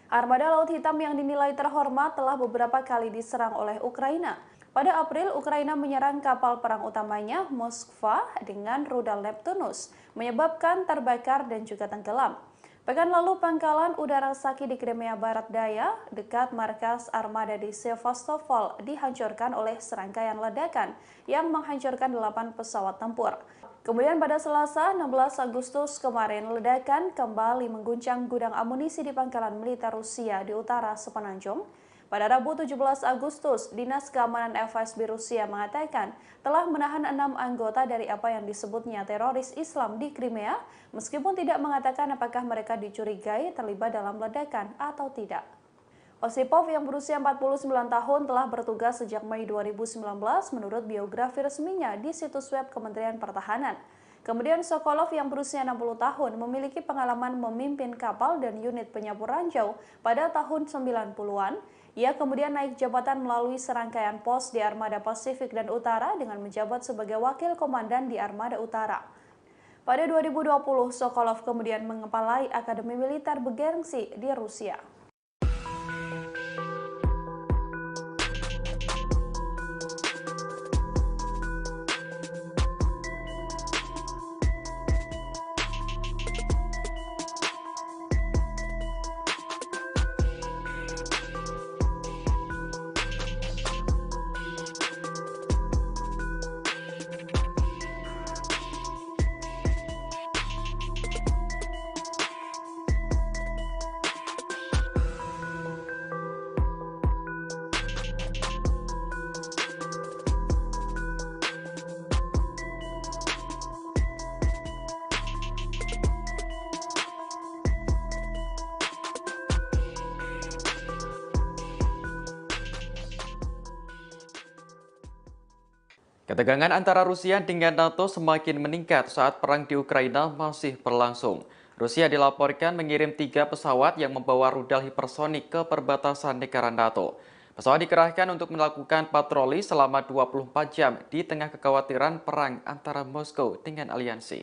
Armada Laut Hitam yang dinilai terhormat telah beberapa kali diserang oleh Ukraina. Pada April, Ukraina menyerang kapal perang utamanya Moskva dengan rudal Neptunus, menyebabkan terbakar dan juga tenggelam. Pekan lalu, pangkalan udara Saki di Crimea Barat Daya, dekat markas armada di Sevastopol, dihancurkan oleh serangkaian ledakan yang menghancurkan 8 pesawat tempur. Kemudian pada Selasa, 16 Agustus kemarin, ledakan kembali mengguncang gudang amunisi di pangkalan militer Rusia di utara Semenanjung. Pada Rabu 17 Agustus, Dinas Keamanan FSB Rusia mengatakan telah menahan 6 anggota dari apa yang disebutnya teroris Islam di Crimea, meskipun tidak mengatakan apakah mereka dicurigai terlibat dalam ledakan atau tidak. Osipov yang berusia 49 tahun telah bertugas sejak Mei 2019 menurut biografi resminya di situs web Kementerian Pertahanan. Kemudian Sokolov yang berusia 60 tahun memiliki pengalaman memimpin kapal dan unit penyapu ranjau pada tahun 90-an. Ia kemudian naik jabatan melalui serangkaian pos di Armada Pasifik dan Utara dengan menjabat sebagai wakil komandan di Armada Utara. Pada 2020, Sokolov kemudian mengepalai Akademi Militer bergengsi di Rusia. Ketegangan antara Rusia dengan NATO semakin meningkat saat perang di Ukraina masih berlangsung. Rusia dilaporkan mengirim 3 pesawat yang membawa rudal hipersonik ke perbatasan negara NATO. Pesawat dikerahkan untuk melakukan patroli selama 24 jam di tengah kekhawatiran perang antara Moskow dengan aliansi.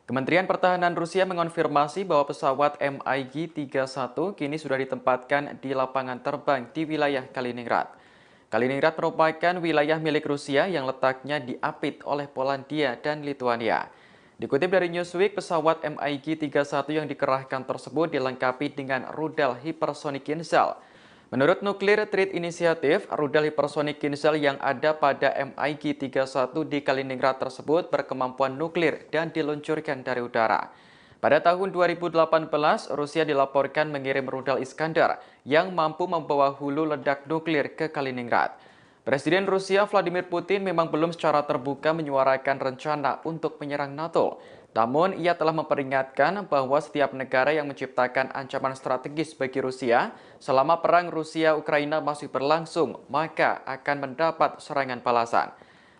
Kementerian Pertahanan Rusia mengonfirmasi bahwa pesawat MiG-31 kini sudah ditempatkan di lapangan terbang di wilayah Kaliningrad. Kaliningrad merupakan wilayah milik Rusia yang letaknya diapit oleh Polandia dan Lituania. Dikutip dari Newsweek, pesawat MiG-31 yang dikerahkan tersebut dilengkapi dengan rudal hipersonik Kinzhal. Menurut Nuclear Threat Initiative, rudal hipersonik Kinzhal yang ada pada MiG-31 di Kaliningrad tersebut berkemampuan nuklir dan diluncurkan dari udara. Pada tahun 2018, Rusia dilaporkan mengirim rudal Iskandar yang mampu membawa hulu ledak nuklir ke Kaliningrad. Presiden Rusia Vladimir Putin memang belum secara terbuka menyuarakan rencana untuk menyerang NATO. Namun, ia telah memperingatkan bahwa setiap negara yang menciptakan ancaman strategis bagi Rusia selama perang Rusia-Ukraina masih berlangsung, maka akan mendapat serangan balasan.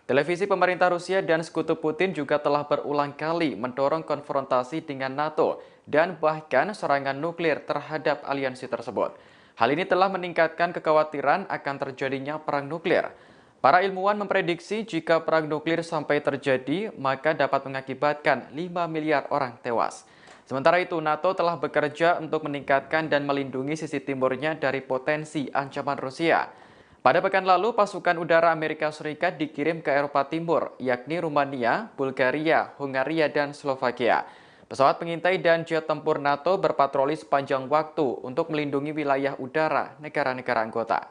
Televisi pemerintah Rusia dan sekutu Putin juga telah berulang kali mendorong konfrontasi dengan NATO dan bahkan serangan nuklir terhadap aliansi tersebut. Hal ini telah meningkatkan kekhawatiran akan terjadinya perang nuklir. Para ilmuwan memprediksi jika perang nuklir sampai terjadi, maka dapat mengakibatkan 5 miliar orang tewas. Sementara itu, NATO telah bekerja untuk meningkatkan dan melindungi sisi timurnya dari potensi ancaman Rusia. Pada pekan lalu, pasukan udara Amerika Serikat dikirim ke Eropa Timur, yakni Rumania, Bulgaria, Hungaria, dan Slovakia. Pesawat pengintai dan jet tempur NATO berpatroli sepanjang waktu untuk melindungi wilayah udara negara-negara anggota.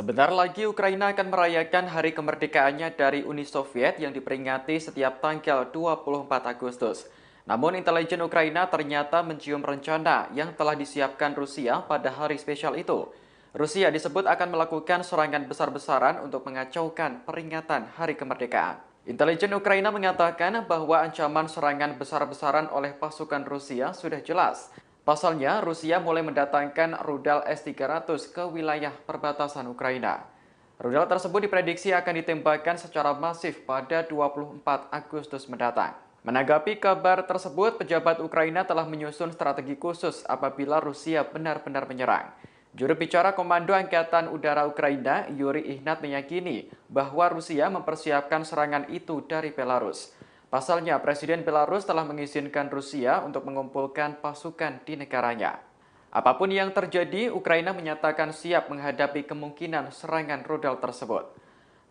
Sebentar lagi Ukraina akan merayakan hari kemerdekaannya dari Uni Soviet yang diperingati setiap tanggal 24 Agustus. Namun intelijen Ukraina ternyata mencium rencana yang telah disiapkan Rusia pada hari spesial itu. Rusia disebut akan melakukan serangan besar-besaran untuk mengacaukan peringatan hari kemerdekaan. Intelijen Ukraina mengatakan bahwa ancaman serangan besar-besaran oleh pasukan Rusia sudah jelas. Pasalnya, Rusia mulai mendatangkan rudal S-300 ke wilayah perbatasan Ukraina. Rudal tersebut diprediksi akan ditembakkan secara masif pada 24 Agustus mendatang. Menanggapi kabar tersebut, pejabat Ukraina telah menyusun strategi khusus apabila Rusia benar-benar menyerang. Juru bicara Komando Angkatan Udara Ukraina, Yuri Ihnat meyakini bahwa Rusia mempersiapkan serangan itu dari Belarus. Pasalnya, Presiden Belarus telah mengizinkan Rusia untuk mengumpulkan pasukan di negaranya. Apapun yang terjadi, Ukraina menyatakan siap menghadapi kemungkinan serangan rudal tersebut.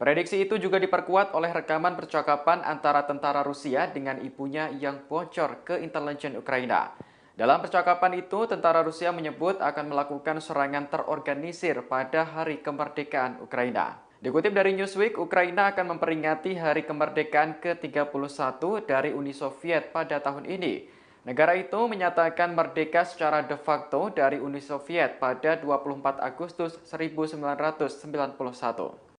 Prediksi itu juga diperkuat oleh rekaman percakapan antara tentara Rusia dengan ibunya yang bocor ke intelijen Ukraina. Dalam percakapan itu, tentara Rusia menyebut akan melakukan serangan terorganisir pada Hari Kemerdekaan Ukraina. Dikutip dari Newsweek, Ukraina akan memperingati Hari Kemerdekaan ke-31 dari Uni Soviet pada tahun ini. Negara itu menyatakan merdeka secara de facto dari Uni Soviet pada 24 Agustus 1991.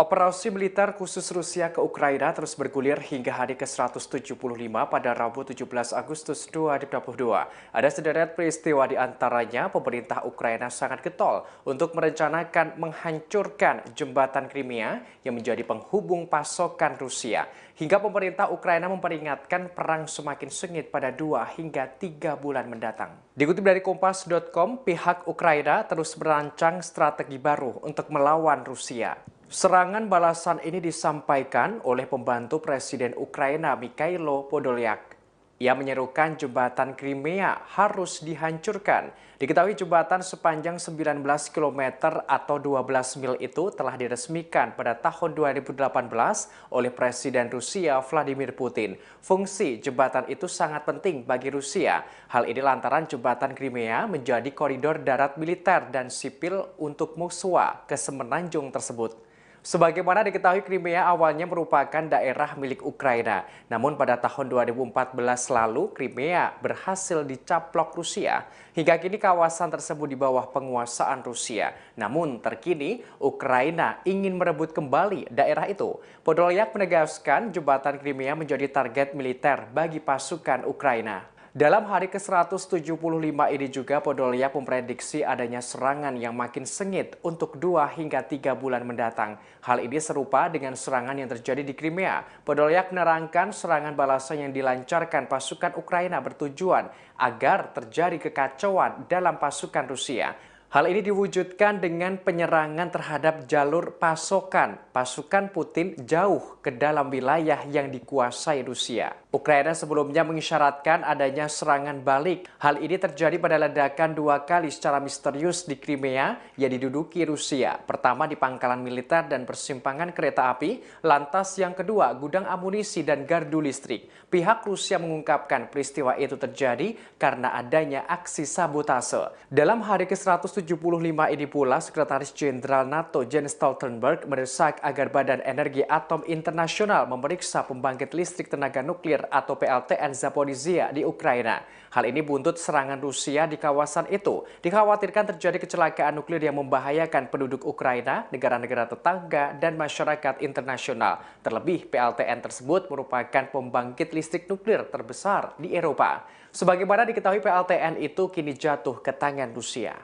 Operasi militer khusus Rusia ke Ukraina terus bergulir hingga hari ke-175 pada Rabu 17 Agustus 2022. Ada sederet peristiwa di antaranya pemerintah Ukraina sangat getol untuk merencanakan menghancurkan jembatan Crimea yang menjadi penghubung pasokan Rusia. Hingga pemerintah Ukraina memperingatkan perang semakin sengit pada 2 hingga 3 bulan mendatang. Dikutip dari Kompas.com, pihak Ukraina terus merancang strategi baru untuk melawan Rusia. Serangan balasan ini disampaikan oleh pembantu Presiden Ukraina Mikhailo Podolyak. Ia menyerukan jembatan Crimea harus dihancurkan. Diketahui jembatan sepanjang 19 km atau 12 mil itu telah diresmikan pada tahun 2018 oleh Presiden Rusia Vladimir Putin. Fungsi jembatan itu sangat penting bagi Rusia. Hal ini lantaran jembatan Crimea menjadi koridor darat militer dan sipil untuk musuh ke semenanjung tersebut. Sebagaimana diketahui, Crimea awalnya merupakan daerah milik Ukraina. Namun pada tahun 2014 lalu, Crimea berhasil dicaplok Rusia. Hingga kini kawasan tersebut di bawah penguasaan Rusia. Namun terkini, Ukraina ingin merebut kembali daerah itu. Podolyak menegaskan jembatan Crimea menjadi target militer bagi pasukan Ukraina. Dalam hari ke-175 ini juga Podolyak memprediksi adanya serangan yang makin sengit untuk 2 hingga 3 bulan mendatang. Hal ini serupa dengan serangan yang terjadi di Crimea. Podolyak menerangkan serangan balasan yang dilancarkan pasukan Ukraina bertujuan agar terjadi kekacauan dalam pasukan Rusia. Hal ini diwujudkan dengan penyerangan terhadap jalur pasokan pasukan Putin jauh ke dalam wilayah yang dikuasai Rusia. Ukraina sebelumnya mengisyaratkan adanya serangan balik. Hal ini terjadi pada ledakan 2 kali secara misterius di Crimea yang diduduki Rusia. Pertama di pangkalan militer dan persimpangan kereta api, lantas yang kedua gudang amunisi dan gardu listrik. Pihak Rusia mengungkapkan peristiwa itu terjadi karena adanya aksi sabotase. Dalam hari ke-175 ini pula, Sekretaris Jenderal NATO Jens Stoltenberg mendesak agar Badan Energi Atom Internasional memeriksa pembangkit listrik tenaga nuklir nuklir atau PLTN Zaporizhia di Ukraina. Hal ini buntut serangan Rusia di kawasan itu. Dikhawatirkan terjadi kecelakaan nuklir yang membahayakan penduduk Ukraina, negara-negara tetangga, dan masyarakat internasional. Terlebih, PLTN tersebut merupakan pembangkit listrik nuklir terbesar di Eropa. Sebagaimana diketahui, PLTN itu kini jatuh ke tangan Rusia.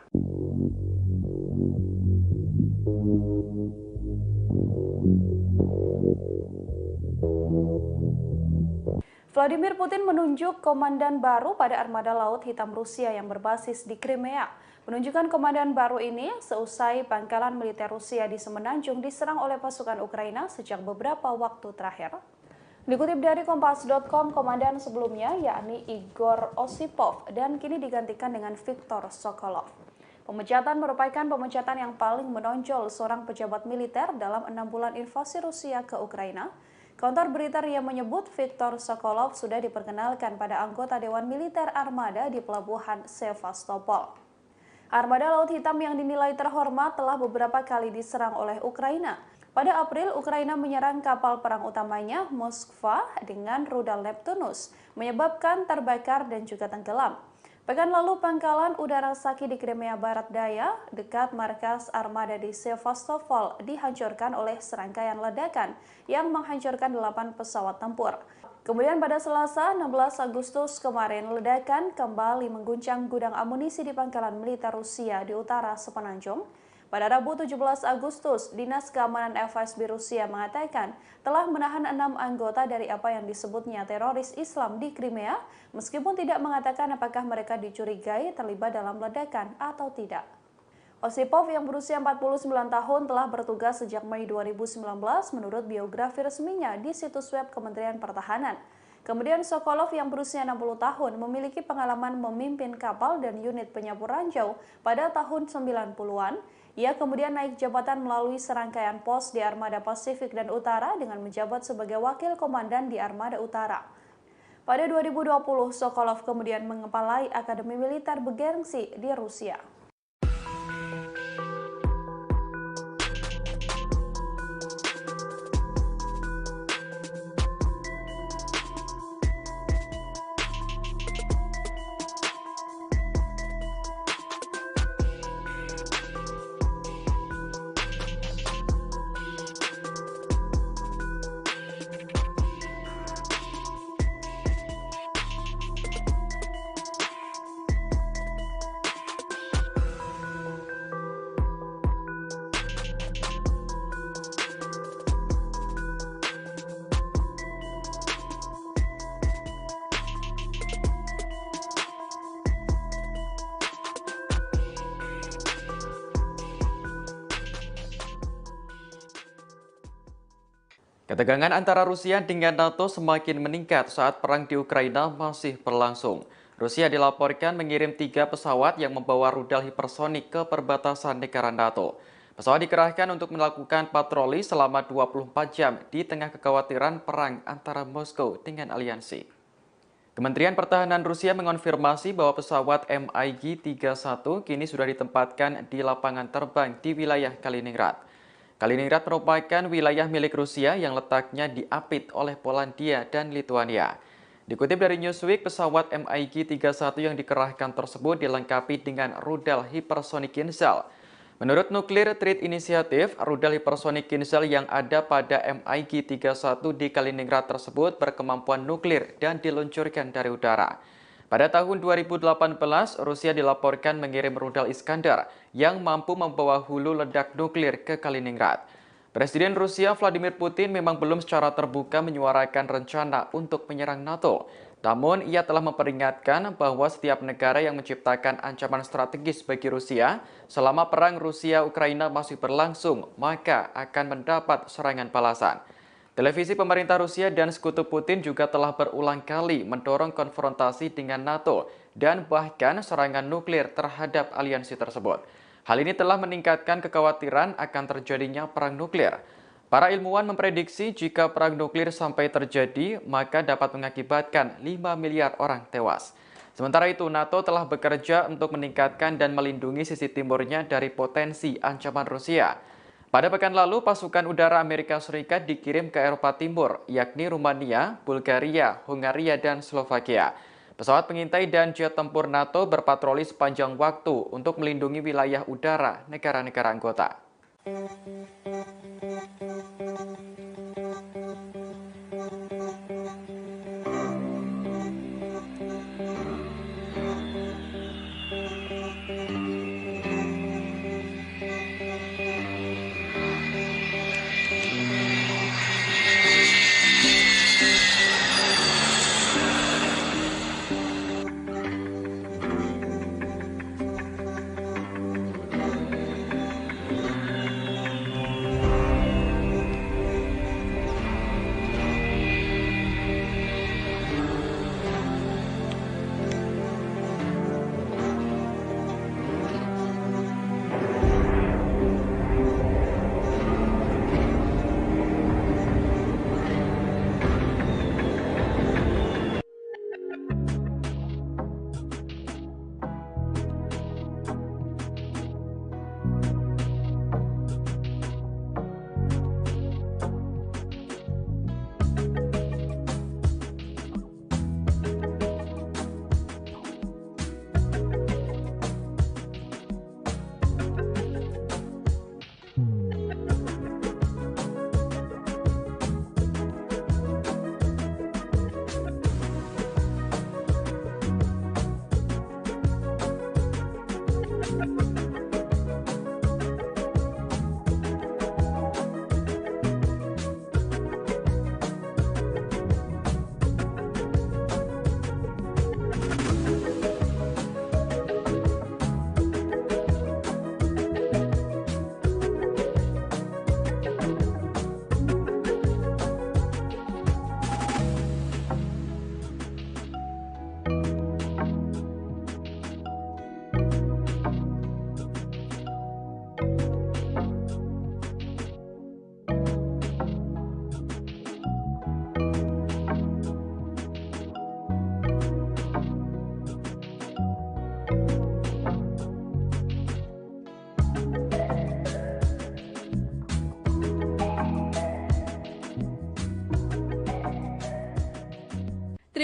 Vladimir Putin menunjuk komandan baru pada armada laut hitam Rusia yang berbasis di Crimea. Penunjukan komandan baru ini seusai pangkalan militer Rusia di Semenanjung diserang oleh pasukan Ukraina sejak beberapa waktu terakhir. Dikutip dari Kompas.com, komandan sebelumnya yakni Igor Osipov dan kini digantikan dengan Viktor Sokolov. Pemecatan merupakan pemecatan yang paling menonjol seorang pejabat militer dalam 6 bulan invasi Rusia ke Ukraina. Kantor berita RIA menyebut Viktor Sokolov sudah diperkenalkan pada anggota Dewan Militer Armada di Pelabuhan Sevastopol. Armada Laut Hitam yang dinilai terhormat telah beberapa kali diserang oleh Ukraina. Pada April, Ukraina menyerang kapal perang utamanya Moskva dengan rudal Neptunus, menyebabkan terbakar dan juga tenggelam. Pekan lalu, pangkalan udara Saki di Crimea Barat Daya, dekat markas armada di Sevastopol, dihancurkan oleh serangkaian ledakan yang menghancurkan 8 pesawat tempur. Kemudian pada Selasa, 16 Agustus kemarin, ledakan kembali mengguncang gudang amunisi di pangkalan militer Rusia di utara Semenanjung. Pada Rabu 17 Agustus, Dinas Keamanan FSB Rusia mengatakan telah menahan 6 anggota dari apa yang disebutnya teroris Islam di Crimea, meskipun tidak mengatakan apakah mereka dicurigai terlibat dalam ledakan atau tidak. Osipov yang berusia 49 tahun telah bertugas sejak Mei 2019 menurut biografi resminya di situs web Kementerian Pertahanan. Kemudian Sokolov yang berusia 60 tahun memiliki pengalaman memimpin kapal dan unit penyapu ranjau pada tahun 90-an. Ia kemudian naik jabatan melalui serangkaian pos di Armada Pasifik dan Utara dengan menjabat sebagai wakil komandan di Armada Utara. Pada 2020, Sokolov kemudian mengepalai Akademi Militer bergengsi di Rusia. Ketegangan antara Rusia dengan NATO semakin meningkat saat perang di Ukraina masih berlangsung. Rusia dilaporkan mengirim 3 pesawat yang membawa rudal hipersonik ke perbatasan negara NATO. Pesawat dikerahkan untuk melakukan patroli selama 24 jam di tengah kekhawatiran perang antara Moskow dengan aliansi. Kementerian Pertahanan Rusia mengonfirmasi bahwa pesawat MiG-31 kini sudah ditempatkan di lapangan terbang di wilayah Kaliningrad. Kaliningrad merupakan wilayah milik Rusia yang letaknya diapit oleh Polandia dan Lituania. Dikutip dari Newsweek, pesawat MiG-31 yang dikerahkan tersebut dilengkapi dengan rudal hipersonik Kinzhal. Menurut Nuclear Threat Initiative, rudal hipersonik Kinzhal yang ada pada MiG-31 di Kaliningrad tersebut berkemampuan nuklir dan diluncurkan dari udara. Pada tahun 2018, Rusia dilaporkan mengirim rudal Iskandar yang mampu membawa hulu ledak nuklir ke Kaliningrad. Presiden Rusia Vladimir Putin memang belum secara terbuka menyuarakan rencana untuk menyerang NATO. Namun, ia telah memperingatkan bahwa setiap negara yang menciptakan ancaman strategis bagi Rusia selama perang Rusia-Ukraina masih berlangsung, maka akan mendapat serangan balasan. Televisi pemerintah Rusia dan sekutu Putin juga telah berulang kali mendorong konfrontasi dengan NATO dan bahkan serangan nuklir terhadap aliansi tersebut. Hal ini telah meningkatkan kekhawatiran akan terjadinya perang nuklir. Para ilmuwan memprediksi jika perang nuklir sampai terjadi, maka dapat mengakibatkan 5 miliar orang tewas. Sementara itu, NATO telah bekerja untuk meningkatkan dan melindungi sisi timurnya dari potensi ancaman Rusia. Pada pekan lalu, pasukan udara Amerika Serikat dikirim ke Eropa Timur, yakni Rumania, Bulgaria, Hungaria, dan Slovakia. Pesawat pengintai dan jet tempur NATO berpatroli sepanjang waktu untuk melindungi wilayah udara negara-negara anggota.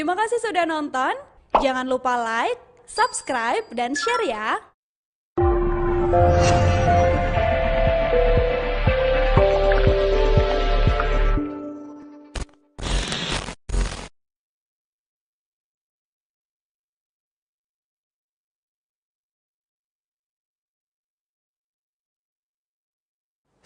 Terima kasih sudah nonton. Jangan lupa like, subscribe, dan share ya.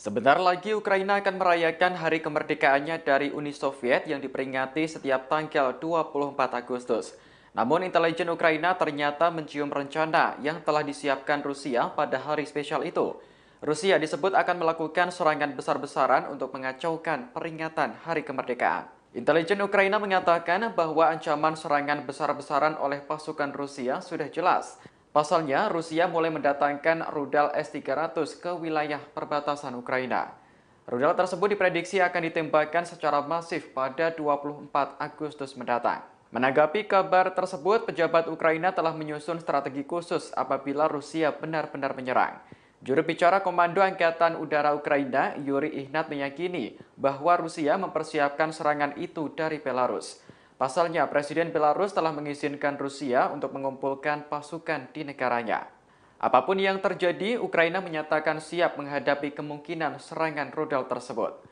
Sebentar lagi Ukraina akan merayakan hari kemerdekaannya dari Uni Soviet yang diperingati setiap tanggal 24 Agustus. Namun intelijen Ukraina ternyata mencium rencana yang telah disiapkan Rusia pada hari spesial itu. Rusia disebut akan melakukan serangan besar-besaran untuk mengacaukan peringatan hari kemerdekaan. Intelijen Ukraina mengatakan bahwa ancaman serangan besar-besaran oleh pasukan Rusia sudah jelas. Pasalnya, Rusia mulai mendatangkan rudal S-300 ke wilayah perbatasan Ukraina. Rudal tersebut diprediksi akan ditembakkan secara masif pada 24 Agustus mendatang. Menanggapi kabar tersebut, pejabat Ukraina telah menyusun strategi khusus apabila Rusia benar-benar menyerang. Juru bicara Komando Angkatan Udara Ukraina, Yuri Ihnat, meyakini bahwa Rusia mempersiapkan serangan itu dari Belarus. Pasalnya, Presiden Belarus telah mengizinkan Rusia untuk mengumpulkan pasukan di negaranya. Apapun yang terjadi, Ukraina menyatakan siap menghadapi kemungkinan serangan rudal tersebut.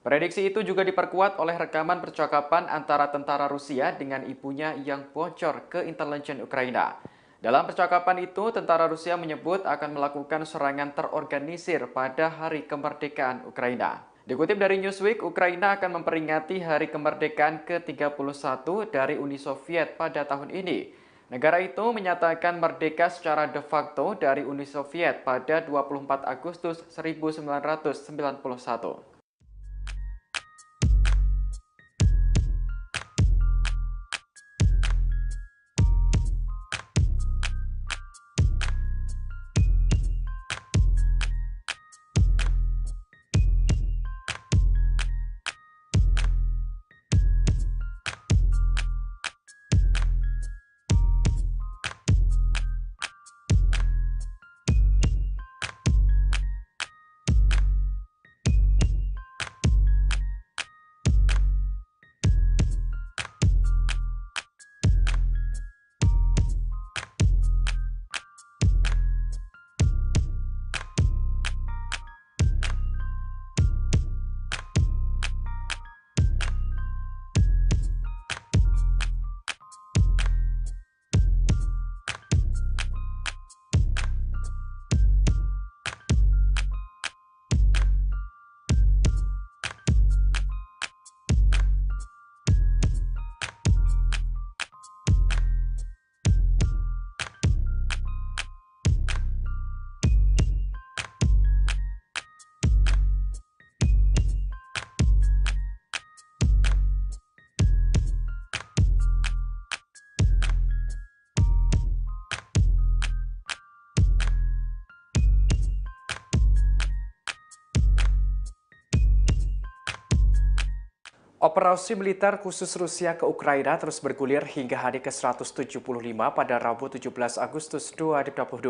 Prediksi itu juga diperkuat oleh rekaman percakapan antara tentara Rusia dengan ibunya yang bocor ke intelijen Ukraina. Dalam percakapan itu, tentara Rusia menyebut akan melakukan serangan terorganisir pada hari kemerdekaan Ukraina. Dikutip dari Newsweek, Ukraina akan memperingati hari kemerdekaan ke-31 dari Uni Soviet pada tahun ini. Negara itu menyatakan merdeka secara de facto dari Uni Soviet pada 24 Agustus 1991. Operasi militer khusus Rusia ke Ukraina terus bergulir hingga hari ke-175 pada Rabu 17 Agustus 2022.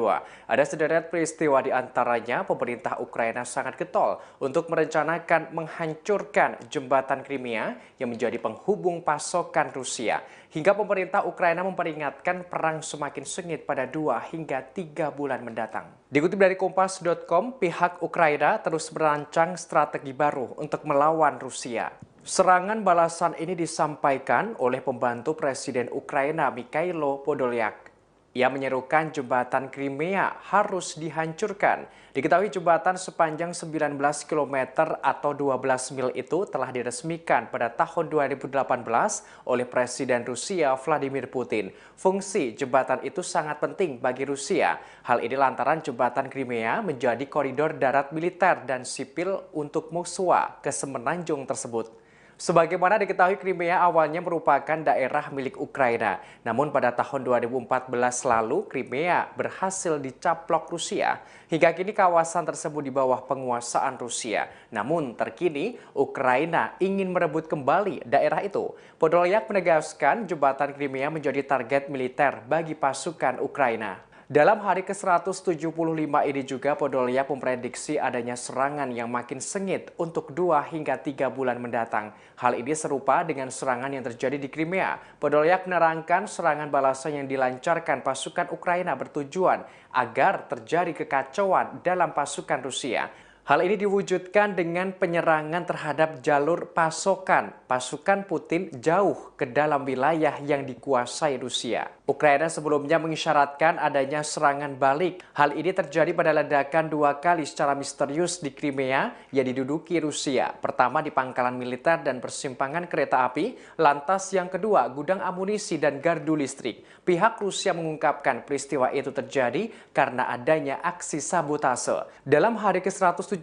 Ada sederet peristiwa di antaranya pemerintah Ukraina sangat getol untuk merencanakan menghancurkan jembatan Crimea yang menjadi penghubung pasokan Rusia. Hingga pemerintah Ukraina memperingatkan perang semakin sengit pada 2 hingga 3 bulan mendatang. Dikutip dari Kompas.com, pihak Ukraina terus merancang strategi baru untuk melawan Rusia. Serangan balasan ini disampaikan oleh pembantu Presiden Ukraina Mikhailo Podolyak. Ia menyerukan jembatan Crimea harus dihancurkan. Diketahui jembatan sepanjang 19 km atau 12 mil itu telah diresmikan pada tahun 2018 oleh Presiden Rusia Vladimir Putin. Fungsi jembatan itu sangat penting bagi Rusia. Hal ini lantaran jembatan Crimea menjadi koridor darat militer dan sipil untuk Moskwa ke semenanjung tersebut. Sebagaimana diketahui, Crimea awalnya merupakan daerah milik Ukraina. Namun pada tahun 2014 lalu, Crimea berhasil dicaplok Rusia. Hingga kini kawasan tersebut di bawah penguasaan Rusia. Namun terkini, Ukraina ingin merebut kembali daerah itu. Podolyak menegaskan jembatan Crimea menjadi target militer bagi pasukan Ukraina. Dalam hari ke-175 ini juga Podolyak memprediksi adanya serangan yang makin sengit untuk 2 hingga 3 bulan mendatang. Hal ini serupa dengan serangan yang terjadi di Crimea. Podolyak menerangkan serangan balasan yang dilancarkan pasukan Ukraina bertujuan agar terjadi kekacauan dalam pasukan Rusia. Hal ini diwujudkan dengan penyerangan terhadap jalur pasokan pasukan Putin jauh ke dalam wilayah yang dikuasai Rusia. Ukraina sebelumnya mengisyaratkan adanya serangan balik. Hal ini terjadi pada ledakan 2 kali secara misterius di Crimea yang diduduki Rusia. Pertama di pangkalan militer dan persimpangan kereta api, lantas yang kedua gudang amunisi dan gardu listrik. Pihak Rusia mengungkapkan peristiwa itu terjadi karena adanya aksi sabotase. Dalam hari ke-175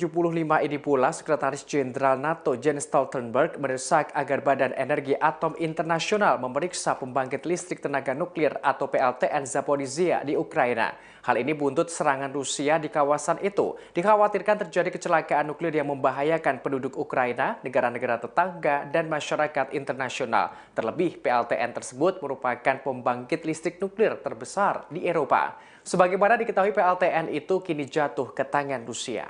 ini pula, Sekretaris Jenderal NATO Jens Stoltenberg mendesak agar Badan Energi Atom Internasional memeriksa pembangkit listrik tenaga nuklir atau PLTN Zaporizhzhia di Ukraina. Hal ini buntut serangan Rusia di kawasan itu. Dikhawatirkan terjadi kecelakaan nuklir yang membahayakan penduduk Ukraina, negara-negara tetangga, dan masyarakat internasional. Terlebih, PLTN tersebut merupakan pembangkit listrik nuklir terbesar di Eropa. Sebagaimana diketahui, PLTN itu kini jatuh ke tangan Rusia.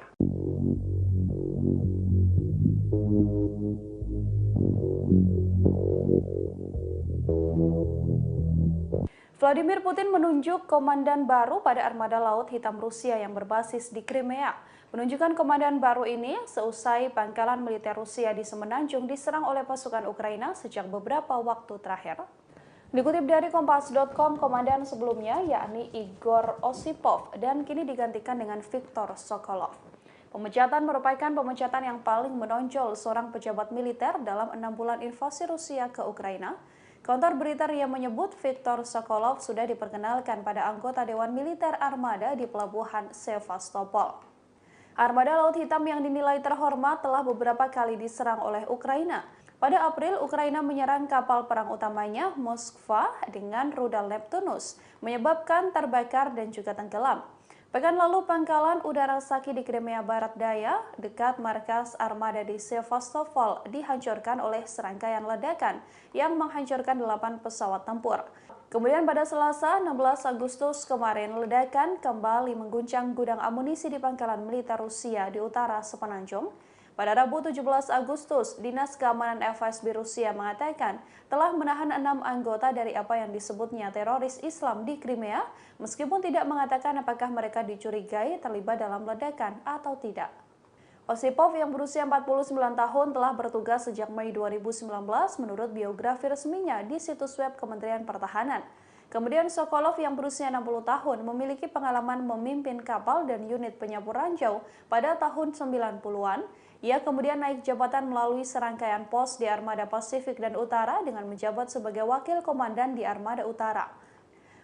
Vladimir Putin menunjuk komandan baru pada armada laut hitam Rusia yang berbasis di Crimea. Penunjukan komandan baru ini seusai pangkalan militer Rusia di Semenanjung diserang oleh pasukan Ukraina sejak beberapa waktu terakhir. Dikutip dari Kompas.com, komandan sebelumnya yakni Igor Osipov dan kini digantikan dengan Viktor Sokolov. Pemecatan merupakan pemecatan yang paling menonjol seorang pejabat militer dalam 6 bulan invasi Rusia ke Ukraina. Kantor berita RIA menyebut Viktor Sokolov sudah diperkenalkan pada anggota Dewan Militer Armada di Pelabuhan Sevastopol. Armada Laut Hitam yang dinilai terhormat telah beberapa kali diserang oleh Ukraina. Pada April, Ukraina menyerang kapal perang utamanya Moskva dengan rudal Neptunus, menyebabkan terbakar dan juga tenggelam. Pekan lalu, pangkalan udara Saki di Crimea Barat Daya, dekat markas armada di Sevastopol, dihancurkan oleh serangkaian ledakan yang menghancurkan 8 pesawat tempur. Kemudian pada Selasa, 16 Agustus kemarin, ledakan kembali mengguncang gudang amunisi di pangkalan militer Rusia di utara Semenanjung. Pada Rabu 17 Agustus, Dinas Keamanan FSB Rusia mengatakan telah menahan 6 anggota dari apa yang disebutnya teroris Islam di Crimea, meskipun tidak mengatakan apakah mereka dicurigai terlibat dalam ledakan atau tidak. Osipov yang berusia 49 tahun telah bertugas sejak Mei 2019 menurut biografi resminya di situs web Kementerian Pertahanan. Kemudian Sokolov yang berusia 60 tahun memiliki pengalaman memimpin kapal dan unit penyapu ranjau pada tahun 90-an. Ia kemudian naik jabatan melalui serangkaian pos di Armada Pasifik dan Utara dengan menjabat sebagai wakil komandan di Armada Utara.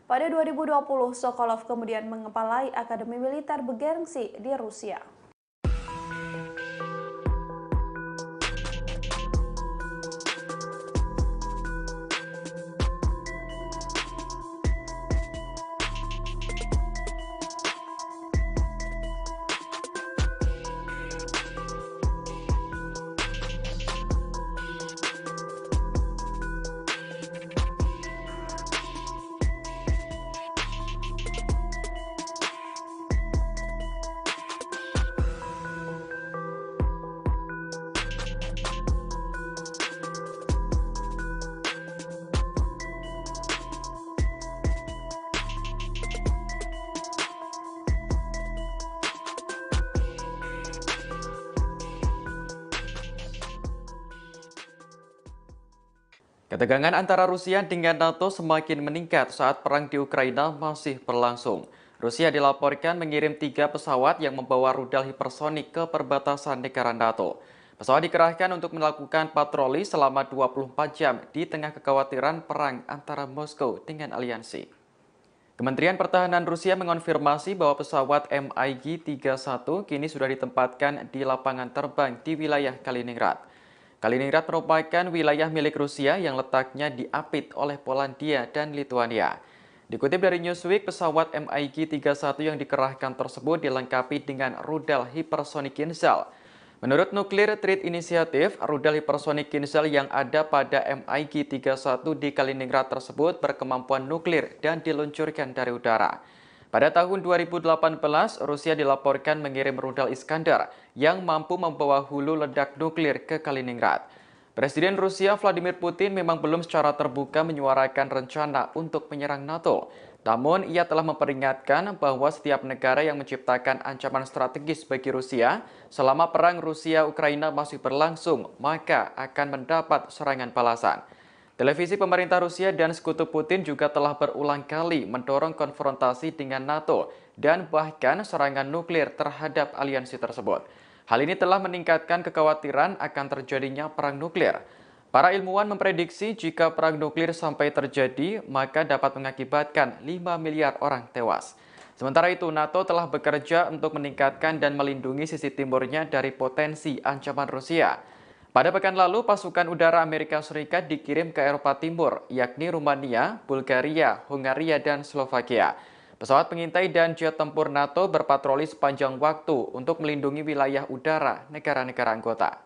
Pada 2020, Sokolov kemudian mengepalai Akademi Militer bergengsi di Rusia. Ketegangan antara Rusia dengan NATO semakin meningkat saat perang di Ukraina masih berlangsung. Rusia dilaporkan mengirim 3 pesawat yang membawa rudal hipersonik ke perbatasan negara NATO. Pesawat dikerahkan untuk melakukan patroli selama 24 jam di tengah kekhawatiran perang antara Moskow dengan aliansi. Kementerian Pertahanan Rusia mengonfirmasi bahwa pesawat MiG-31 kini sudah ditempatkan di lapangan terbang di wilayah Kaliningrad. Kaliningrad merupakan wilayah milik Rusia yang letaknya diapit oleh Polandia dan Lituania. Dikutip dari Newsweek, pesawat MiG-31 yang dikerahkan tersebut dilengkapi dengan rudal hipersonik Kinzhal. Menurut Nuclear Threat Initiative, rudal hipersonik Kinzhal yang ada pada MiG-31 di Kaliningrad tersebut berkemampuan nuklir dan diluncurkan dari udara. Pada tahun 2018, Rusia dilaporkan mengirim rudal Iskandar yang mampu membawa hulu ledak nuklir ke Kaliningrad. Presiden Rusia Vladimir Putin memang belum secara terbuka menyuarakan rencana untuk menyerang NATO. Namun, ia telah memperingatkan bahwa setiap negara yang menciptakan ancaman strategis bagi Rusia selama perang Rusia-Ukraina masih berlangsung, maka akan mendapat serangan balasan. Televisi pemerintah Rusia dan sekutu Putin juga telah berulang kali mendorong konfrontasi dengan NATO dan bahkan serangan nuklir terhadap aliansi tersebut. Hal ini telah meningkatkan kekhawatiran akan terjadinya perang nuklir. Para ilmuwan memprediksi jika perang nuklir sampai terjadi, maka dapat mengakibatkan 5 miliar orang tewas. Sementara itu, NATO telah bekerja untuk meningkatkan dan melindungi sisi timurnya dari potensi ancaman Rusia. Pada pekan lalu, pasukan udara Amerika Serikat dikirim ke Eropa Timur, yakni Rumania, Bulgaria, Hungaria, dan Slovakia. Pesawat pengintai dan jet tempur NATO berpatroli sepanjang waktu untuk melindungi wilayah udara negara-negara anggota.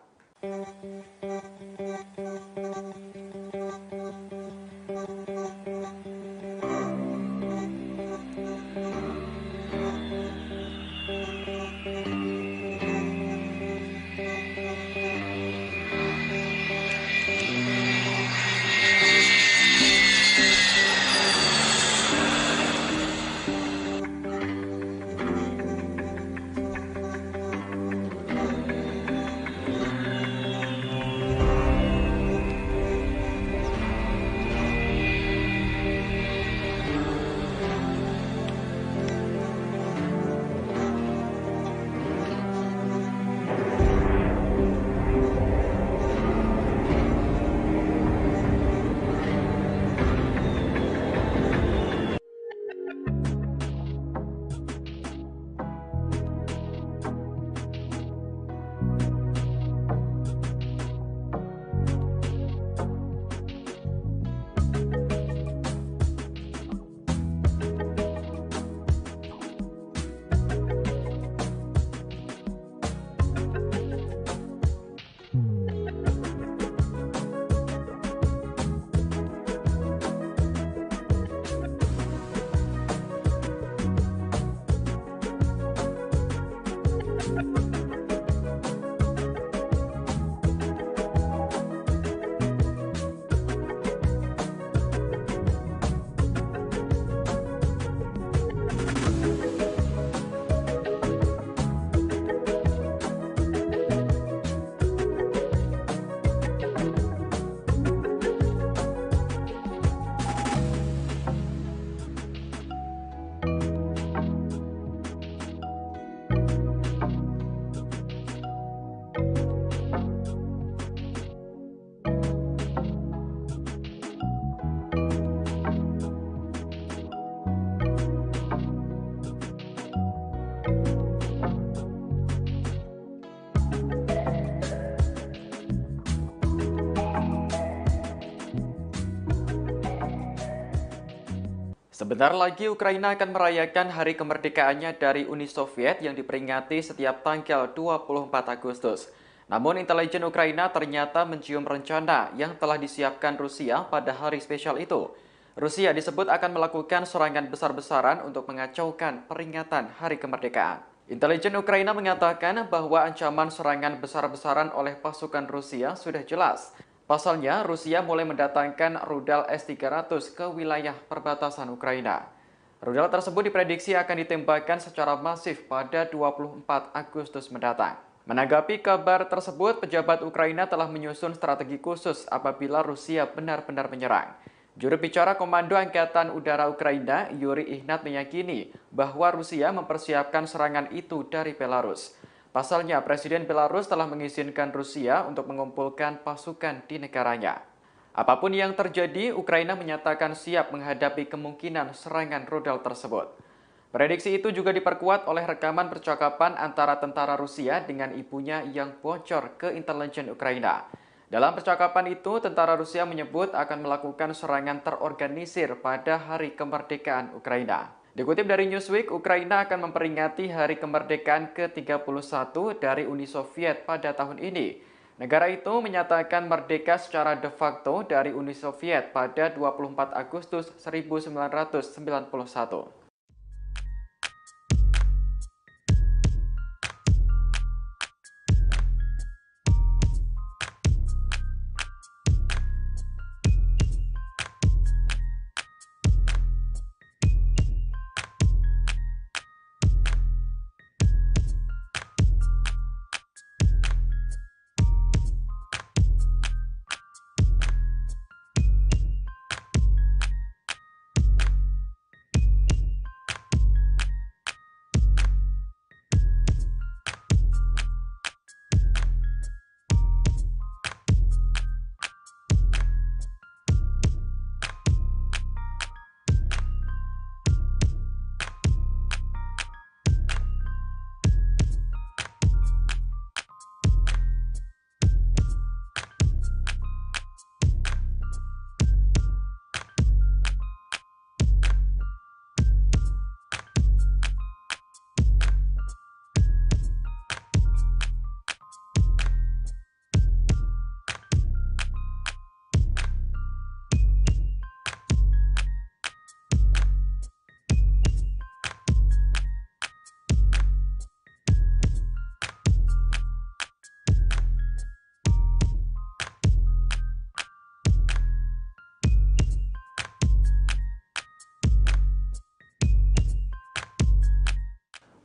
Sebentar lagi Ukraina akan merayakan hari kemerdekaannya dari Uni Soviet yang diperingati setiap tanggal 24 Agustus. Namun intelijen Ukraina ternyata mencium rencana yang telah disiapkan Rusia pada hari spesial itu. Rusia disebut akan melakukan serangan besar-besaran untuk mengacaukan peringatan hari kemerdekaan. Intelijen Ukraina mengatakan bahwa ancaman serangan besar-besaran oleh pasukan Rusia sudah jelas. Pasalnya, Rusia mulai mendatangkan rudal S-300 ke wilayah perbatasan Ukraina. Rudal tersebut diprediksi akan ditembakkan secara masif pada 24 Agustus mendatang. Menanggapi kabar tersebut, pejabat Ukraina telah menyusun strategi khusus apabila Rusia benar-benar menyerang. Juru bicara Komando Angkatan Udara Ukraina, Yuri Ignat, meyakini bahwa Rusia mempersiapkan serangan itu dari Belarus. Pasalnya, Presiden Belarus telah mengizinkan Rusia untuk mengumpulkan pasukan di negaranya. Apapun yang terjadi, Ukraina menyatakan siap menghadapi kemungkinan serangan rudal tersebut. Prediksi itu juga diperkuat oleh rekaman percakapan antara tentara Rusia dengan ibunya yang bocor ke intelijen Ukraina. Dalam percakapan itu, tentara Rusia menyebut akan melakukan serangan terorganisir pada Hari Kemerdekaan Ukraina. Dikutip dari Newsweek, Ukraina akan memperingati Hari Kemerdekaan ke-31 dari Uni Soviet pada tahun ini. Negara itu menyatakan merdeka secara de facto dari Uni Soviet pada 24 Agustus 1991.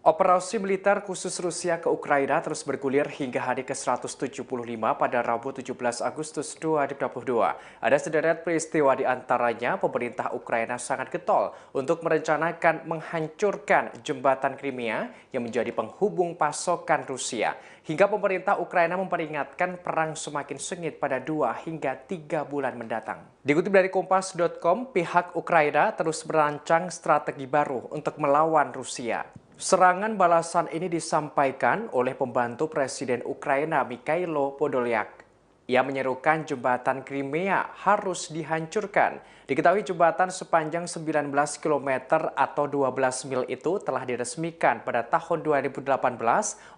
Operasi militer khusus Rusia ke Ukraina terus bergulir hingga hari ke-175 pada Rabu 17 Agustus 2022. Ada sederet peristiwa di antaranya pemerintah Ukraina sangat getol untuk merencanakan menghancurkan jembatan Crimea yang menjadi penghubung pasokan Rusia. Hingga pemerintah Ukraina memperingatkan perang semakin sengit pada 2 hingga 3 bulan mendatang. Dikutip dari Kompas.com, pihak Ukraina terus merancang strategi baru untuk melawan Rusia. Serangan balasan ini disampaikan oleh pembantu Presiden Ukraina Mikhailo Podolyak. Ia menyerukan jembatan Crimea harus dihancurkan. Diketahui jembatan sepanjang 19 km atau 12 mil itu telah diresmikan pada tahun 2018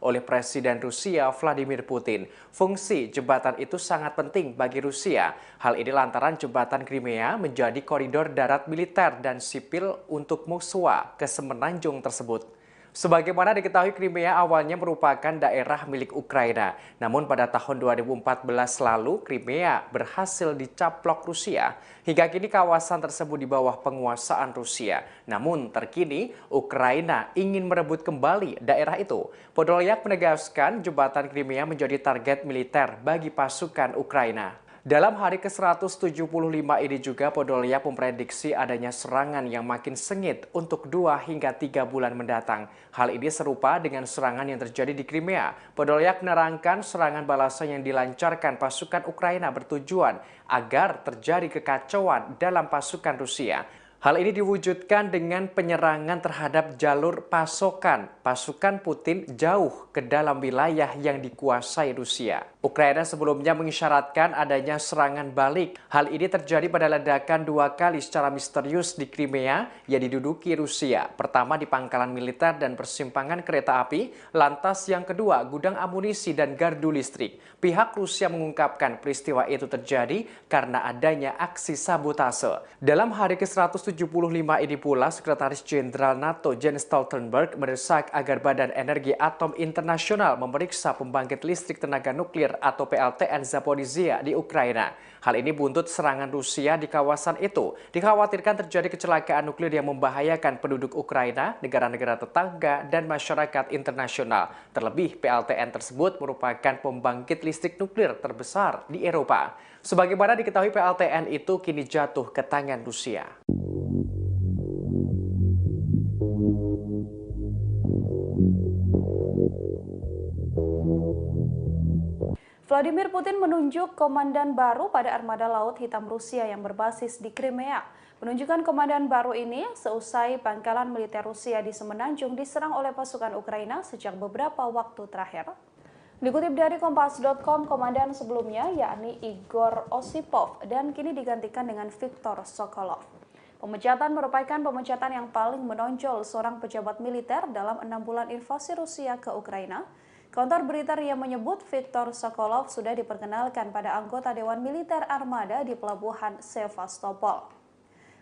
oleh Presiden Rusia Vladimir Putin. Fungsi jembatan itu sangat penting bagi Rusia. Hal ini lantaran jembatan Crimea menjadi koridor darat militer dan sipil untuk musuh ke semenanjung tersebut. Sebagaimana diketahui, Crimea awalnya merupakan daerah milik Ukraina. Namun pada tahun 2014 lalu, Crimea berhasil dicaplok Rusia. Hingga kini kawasan tersebut di bawah penguasaan Rusia. Namun terkini, Ukraina ingin merebut kembali daerah itu. Podolyak menegaskan jembatan Crimea menjadi target militer bagi pasukan Ukraina. Dalam hari ke-175 ini juga Podolyak memprediksi adanya serangan yang makin sengit untuk 2 hingga 3 bulan mendatang. Hal ini serupa dengan serangan yang terjadi di Crimea. Podolyak menerangkan serangan balasan yang dilancarkan pasukan Ukraina bertujuan agar terjadi kekacauan dalam pasukan Rusia. Hal ini diwujudkan dengan penyerangan terhadap jalur pasokan pasukan Putin jauh ke dalam wilayah yang dikuasai Rusia. Ukraina sebelumnya mengisyaratkan adanya serangan balik. Hal ini terjadi pada ledakan 2 kali secara misterius di Crimea yang diduduki Rusia. Pertama di pangkalan militer dan persimpangan kereta api, lantas yang kedua gudang amunisi dan gardu listrik. Pihak Rusia mengungkapkan peristiwa itu terjadi karena adanya aksi sabotase. Dalam hari ke-175 ke-175 ini pula, Sekretaris Jenderal NATO Jens Stoltenberg mendesak agar Badan Energi Atom Internasional memeriksa pembangkit listrik tenaga nuklir atau PLTN Zaporizhzhia di Ukraina. Hal ini buntut serangan Rusia di kawasan itu. Dikhawatirkan terjadi kecelakaan nuklir yang membahayakan penduduk Ukraina, negara-negara tetangga, dan masyarakat internasional. Terlebih, PLTN tersebut merupakan pembangkit listrik nuklir terbesar di Eropa. Sebagaimana diketahui, PLTN itu kini jatuh ke tangan Rusia. Vladimir Putin menunjuk komandan baru pada armada Laut Hitam Rusia yang berbasis di Crimea. Penunjukan komandan baru ini seusai pangkalan militer Rusia di Semenanjung diserang oleh pasukan Ukraina sejak beberapa waktu terakhir. Dikutip dari Kompas.com, komandan sebelumnya yakni Igor Osipov dan kini digantikan dengan Viktor Sokolov. Pemecatan merupakan pemecatan yang paling menonjol seorang pejabat militer dalam 6 bulan invasi Rusia ke Ukraina. Kantor berita RIA menyebut Viktor Sokolov sudah diperkenalkan pada anggota Dewan Militer Armada di Pelabuhan Sevastopol.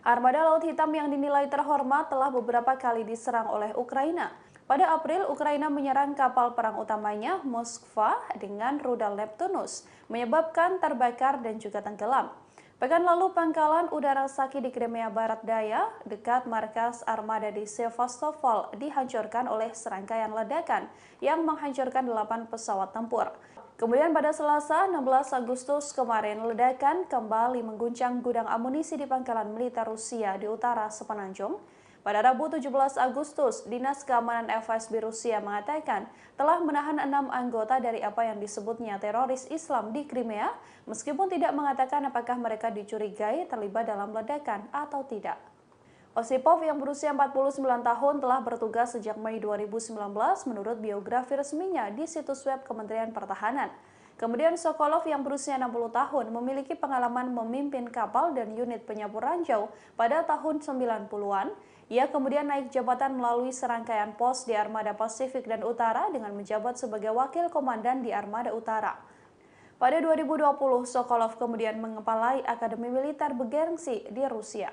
Armada Laut Hitam yang dinilai terhormat telah beberapa kali diserang oleh Ukraina. Pada April, Ukraina menyerang kapal perang utamanya Moskva dengan rudal Neptunus, menyebabkan terbakar dan juga tenggelam. Pekan lalu, pangkalan udara Saki di Crimea Barat Daya, dekat markas armada di Sevastopol, dihancurkan oleh serangkaian ledakan yang menghancurkan 8 pesawat tempur. Kemudian pada Selasa, 16 Agustus kemarin, ledakan kembali mengguncang gudang amunisi di pangkalan militer Rusia di utara Semenanjung. Pada Rabu 17 Agustus, Dinas Keamanan FSB Rusia mengatakan telah menahan 6 anggota dari apa yang disebutnya teroris Islam di Crimea, meskipun tidak mengatakan apakah mereka dicurigai terlibat dalam ledakan atau tidak. Osipov yang berusia 49 tahun telah bertugas sejak Mei 2019 menurut biografi resminya di situs web Kementerian Pertahanan. Kemudian Sokolov yang berusia 60 tahun memiliki pengalaman memimpin kapal dan unit penyapu ranjau pada tahun 90-an. Ia kemudian naik jabatan melalui serangkaian pos di Armada Pasifik dan Utara dengan menjabat sebagai wakil komandan di Armada Utara. Pada 2020, Sokolov kemudian mengepalai Akademi Militer bergengsi di Rusia.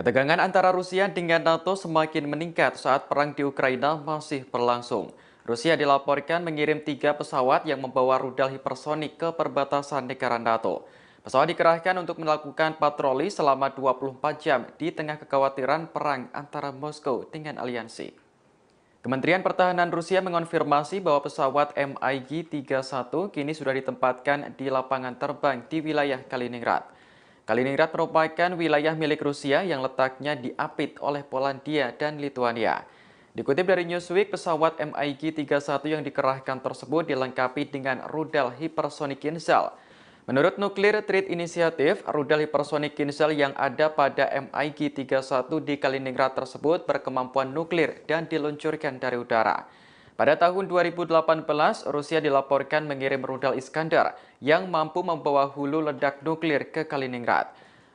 Ketegangan antara Rusia dengan NATO semakin meningkat saat perang di Ukraina masih berlangsung. Rusia dilaporkan mengirim 3 pesawat yang membawa rudal hipersonik ke perbatasan negara NATO. Pesawat dikerahkan untuk melakukan patroli selama 24 jam di tengah kekhawatiran perang antara Moskow dengan aliansi. Kementerian Pertahanan Rusia mengonfirmasi bahwa pesawat MiG-31 kini sudah ditempatkan di lapangan terbang di wilayah Kaliningrad. Kaliningrad merupakan wilayah milik Rusia yang letaknya diapit oleh Polandia dan Lituania. Dikutip dari Newsweek, pesawat MiG-31 yang dikerahkan tersebut dilengkapi dengan rudal hipersonik Kinzhal. Menurut Nuclear Threat Initiative, rudal hipersonik Kinzhal yang ada pada MiG-31 di Kaliningrad tersebut berkemampuan nuklir dan diluncurkan dari udara. Pada tahun 2018, Rusia dilaporkan mengirim rudal Iskandar yang mampu membawa hulu ledak nuklir ke Kaliningrad.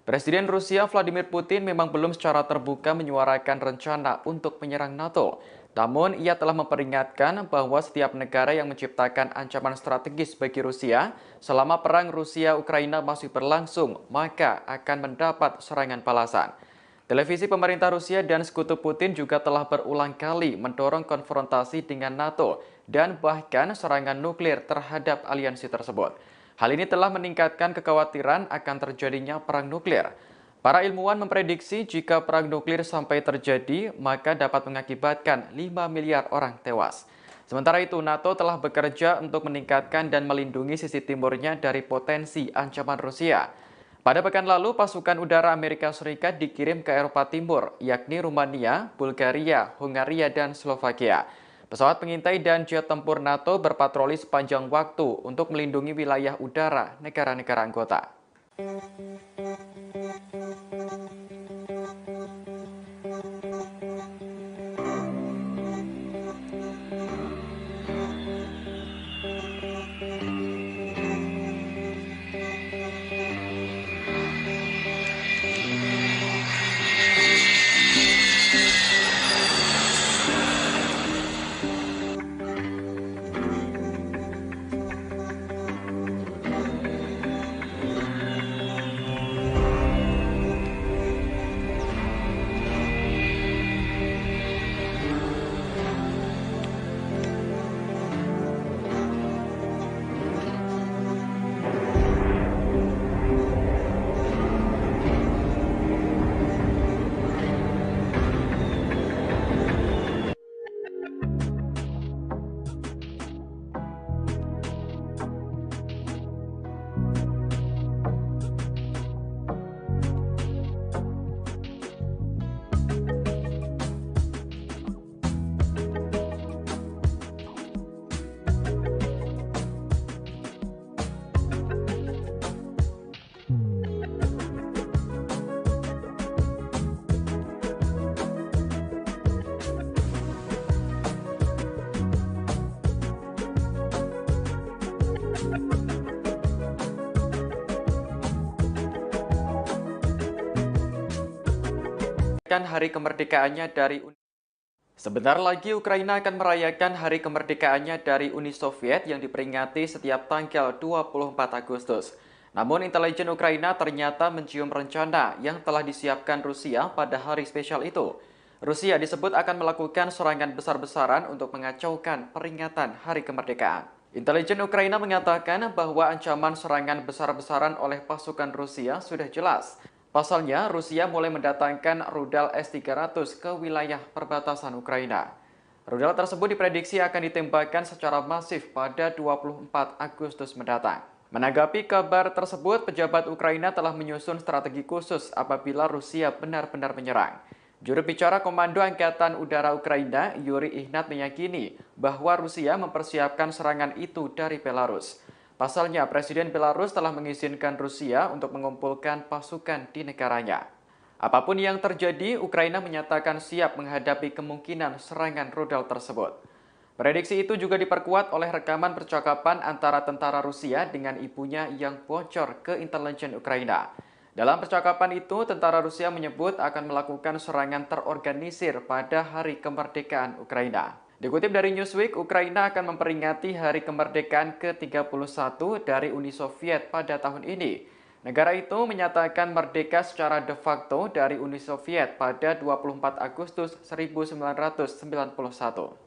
Presiden Rusia Vladimir Putin memang belum secara terbuka menyuarakan rencana untuk menyerang NATO. Namun, ia telah memperingatkan bahwa setiap negara yang menciptakan ancaman strategis bagi Rusia selama perang Rusia-Ukraina masih berlangsung, maka akan mendapat serangan balasan. Televisi pemerintah Rusia dan sekutu Putin juga telah berulang kali mendorong konfrontasi dengan NATO dan bahkan serangan nuklir terhadap aliansi tersebut. Hal ini telah meningkatkan kekhawatiran akan terjadinya perang nuklir. Para ilmuwan memprediksi jika perang nuklir sampai terjadi, maka dapat mengakibatkan 5 miliar orang tewas. Sementara itu, NATO telah bekerja untuk meningkatkan dan melindungi sisi timurnya dari potensi ancaman Rusia. Pada pekan lalu, pasukan udara Amerika Serikat dikirim ke Eropa Timur, yakni Rumania, Bulgaria, Hungaria, dan Slovakia. Pesawat pengintai dan jet tempur NATO berpatroli sepanjang waktu untuk melindungi wilayah udara negara-negara anggota. Hari kemerdekaannya dari Sebentar lagi Ukraina akan merayakan hari kemerdekaannya dari Uni Soviet yang diperingati setiap tanggal 24 Agustus. Namun intelijen Ukraina ternyata mencium rencana yang telah disiapkan Rusia pada hari spesial itu. Rusia disebut akan melakukan serangan besar-besaran untuk mengacaukan peringatan hari kemerdekaan. Intelijen Ukraina mengatakan bahwa ancaman serangan besar-besaran oleh pasukan Rusia sudah jelas. Pasalnya, Rusia mulai mendatangkan rudal S-300 ke wilayah perbatasan Ukraina. Rudal tersebut diprediksi akan ditembakkan secara masif pada 24 Agustus mendatang. Menanggapi kabar tersebut, pejabat Ukraina telah menyusun strategi khusus apabila Rusia benar-benar menyerang. Juru bicara Komando Angkatan Udara Ukraina, Yuri Ihnat, meyakini bahwa Rusia mempersiapkan serangan itu dari Belarus. Pasalnya, Presiden Belarus telah mengizinkan Rusia untuk mengumpulkan pasukan di negaranya. Apapun yang terjadi, Ukraina menyatakan siap menghadapi kemungkinan serangan rudal tersebut. Prediksi itu juga diperkuat oleh rekaman percakapan antara tentara Rusia dengan ibunya yang bocor ke intelijen Ukraina. Dalam percakapan itu, tentara Rusia menyebut akan melakukan serangan terorganisir pada hari kemerdekaan Ukraina. Dikutip dari Newsweek, Ukraina akan memperingati hari kemerdekaan ke-31 dari Uni Soviet pada tahun ini. Negara itu menyatakan merdeka secara de facto dari Uni Soviet pada 24 Agustus 1991.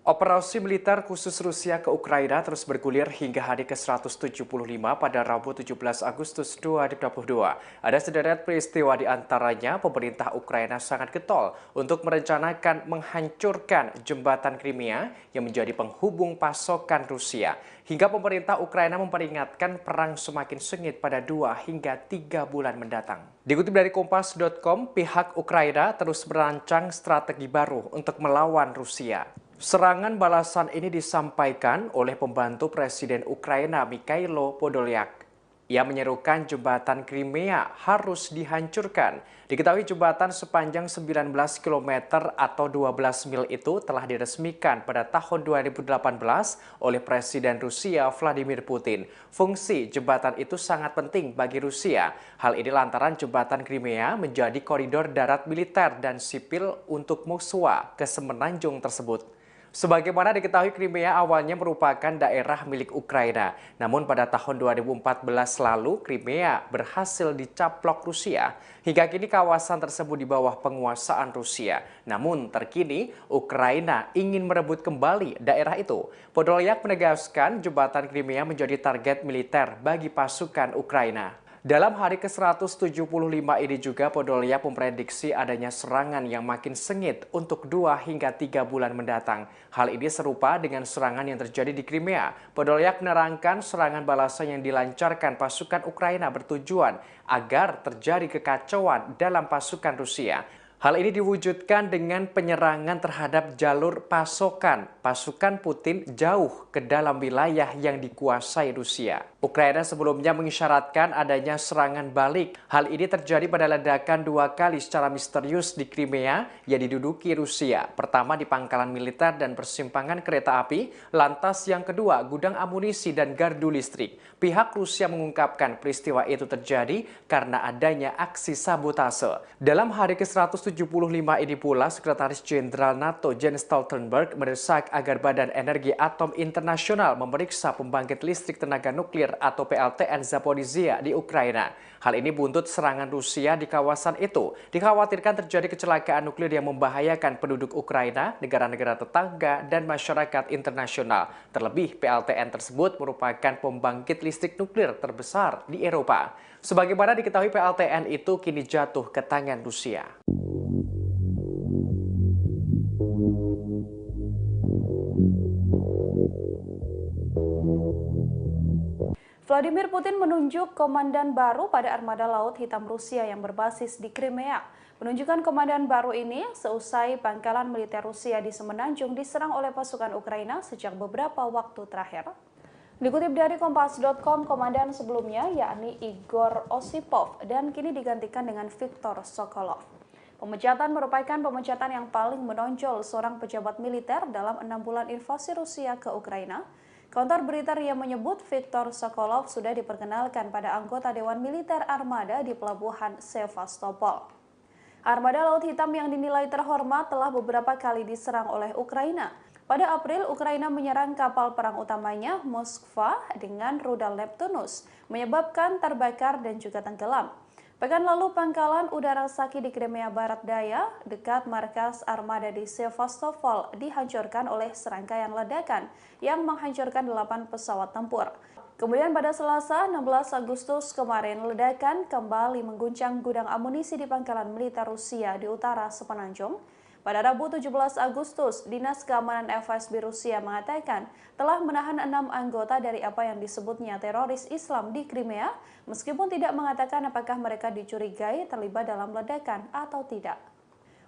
Operasi militer khusus Rusia ke Ukraina terus bergulir hingga hari ke-175 pada Rabu 17 Agustus 2022. Ada sederet peristiwa di antaranya pemerintah Ukraina sangat getol untuk merencanakan menghancurkan jembatan Crimea yang menjadi penghubung pasokan Rusia. Hingga pemerintah Ukraina memperingatkan perang semakin sengit pada 2 hingga 3 bulan mendatang. Dikutip dari Kompas.com, pihak Ukraina terus merancang strategi baru untuk melawan Rusia. Serangan balasan ini disampaikan oleh pembantu Presiden Ukraina Mikhailo Podolyak. Ia menyerukan jembatan Crimea harus dihancurkan. Diketahui jembatan sepanjang 19 km atau 12 mil itu telah diresmikan pada tahun 2018 oleh Presiden Rusia Vladimir Putin. Fungsi jembatan itu sangat penting bagi Rusia. Hal ini lantaran jembatan Crimea menjadi koridor darat militer dan sipil untuk Moskwa ke semenanjung tersebut. Sebagaimana diketahui, Crimea awalnya merupakan daerah milik Ukraina. Namun pada tahun 2014 lalu, Crimea berhasil dicaplok Rusia. Hingga kini kawasan tersebut di bawah penguasaan Rusia. Namun terkini, Ukraina ingin merebut kembali daerah itu. Podolyak menegaskan jembatan Crimea menjadi target militer bagi pasukan Ukraina. Dalam hari ke-175 ini juga Podolyak memprediksi adanya serangan yang makin sengit untuk 2 hingga 3 bulan mendatang. Hal ini serupa dengan serangan yang terjadi di Crimea. Podolyak menerangkan serangan balasan yang dilancarkan pasukan Ukraina bertujuan agar terjadi kekacauan dalam pasukan Rusia. Hal ini diwujudkan dengan penyerangan terhadap jalur pasokan pasukan Putin jauh ke dalam wilayah yang dikuasai Rusia. Ukraina sebelumnya mengisyaratkan adanya serangan balik. Hal ini terjadi pada ledakan 2 kali secara misterius di Crimea yang diduduki Rusia. Pertama di pangkalan militer dan persimpangan kereta api, lantas yang kedua gudang amunisi dan gardu listrik. Pihak Rusia mengungkapkan peristiwa itu terjadi karena adanya aksi sabotase. Dalam hari ke-175 ini pula, Sekretaris Jenderal NATO Jens Stoltenberg mendesak agar Badan Energi Atom Internasional memeriksa pembangkit listrik tenaga nuklir atau PLTN Zaporizhzhia di Ukraina. Hal ini buntut serangan Rusia di kawasan itu. Dikhawatirkan terjadi kecelakaan nuklir yang membahayakan penduduk Ukraina, negara-negara tetangga, dan masyarakat internasional. Terlebih, PLTN tersebut merupakan pembangkit listrik nuklir terbesar di Eropa. Sebagaimana diketahui, PLTN itu kini jatuh ke tangan Rusia. Vladimir Putin menunjuk komandan baru pada armada Laut Hitam Rusia yang berbasis di Crimea. Penunjukan komandan baru ini seusai pangkalan militer Rusia di Semenanjung diserang oleh pasukan Ukraina sejak beberapa waktu terakhir. Dikutip dari Kompas.com, komandan sebelumnya yakni Igor Osipov dan kini digantikan dengan Viktor Sokolov. Pemecatan merupakan pemecatan yang paling menonjol seorang pejabat militer dalam 6 bulan invasi Rusia ke Ukraina. Kantor berita RIA menyebut Viktor Sokolov sudah diperkenalkan pada anggota Dewan Militer Armada di Pelabuhan Sevastopol. Armada Laut Hitam yang dinilai terhormat telah beberapa kali diserang oleh Ukraina. Pada April, Ukraina menyerang kapal perang utamanya Moskva dengan rudal Neptunus, menyebabkan terbakar dan juga tenggelam. Pekan lalu, pangkalan udara Saki di Crimea Barat Daya, dekat markas armada di Sevastopol, dihancurkan oleh serangkaian ledakan yang menghancurkan 8 pesawat tempur. Kemudian pada Selasa, 16 Agustus kemarin, ledakan kembali mengguncang gudang amunisi di pangkalan militer Rusia di utara Semenanjung. Pada Rabu 17 Agustus, Dinas Keamanan FSB Rusia mengatakan telah menahan 6 anggota dari apa yang disebutnya teroris Islam di Crimea, meskipun tidak mengatakan apakah mereka dicurigai terlibat dalam ledakan atau tidak.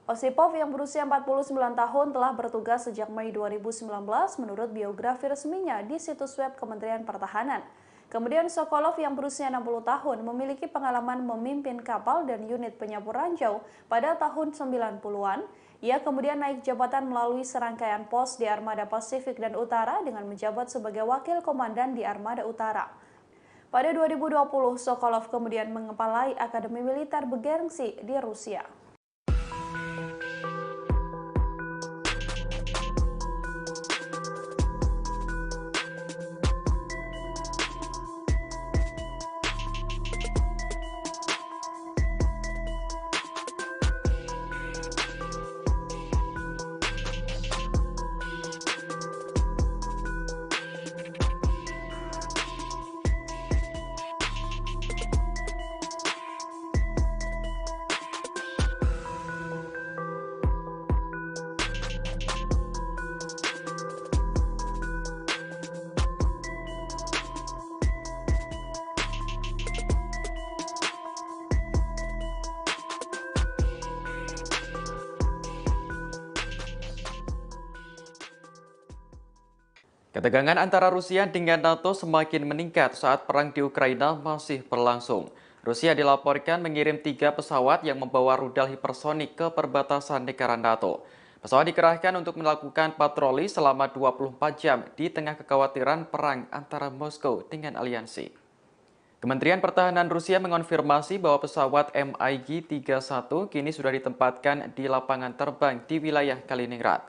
Osipov yang berusia 49 tahun telah bertugas sejak Mei 2019 menurut biografi resminya di situs web Kementerian Pertahanan. Kemudian Sokolov yang berusia 60 tahun memiliki pengalaman memimpin kapal dan unit penyapu ranjau pada tahun 90-an. Ia kemudian naik jabatan melalui serangkaian pos di Armada Pasifik dan Utara dengan menjabat sebagai wakil komandan di Armada Utara. Pada 2020, Sokolov kemudian mengepalai Akademi Militer bergengsi di Rusia. Ketegangan antara Rusia dengan NATO semakin meningkat saat perang di Ukraina masih berlangsung. Rusia dilaporkan mengirim 3 pesawat yang membawa rudal hipersonik ke perbatasan negara NATO. Pesawat dikerahkan untuk melakukan patroli selama 24 jam di tengah kekhawatiran perang antara Moskow dengan aliansi. Kementerian Pertahanan Rusia mengonfirmasi bahwa pesawat MiG-31 kini sudah ditempatkan di lapangan terbang di wilayah Kaliningrad.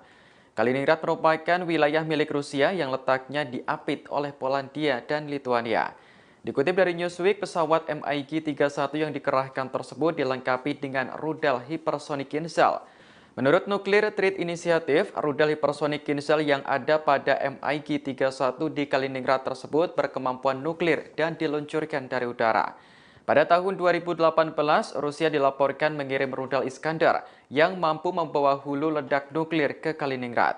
Kaliningrad merupakan wilayah milik Rusia yang letaknya diapit oleh Polandia dan Lituania. Dikutip dari Newsweek, pesawat MiG-31 yang dikerahkan tersebut dilengkapi dengan rudal hipersonik Kinzhal. Menurut Nuclear Threat Initiative, rudal hipersonik Kinzhal yang ada pada MiG-31 di Kaliningrad tersebut berkemampuan nuklir dan diluncurkan dari udara. Pada tahun 2018, Rusia dilaporkan mengirim rudal Iskandar yang mampu membawa hulu ledak nuklir ke Kaliningrad.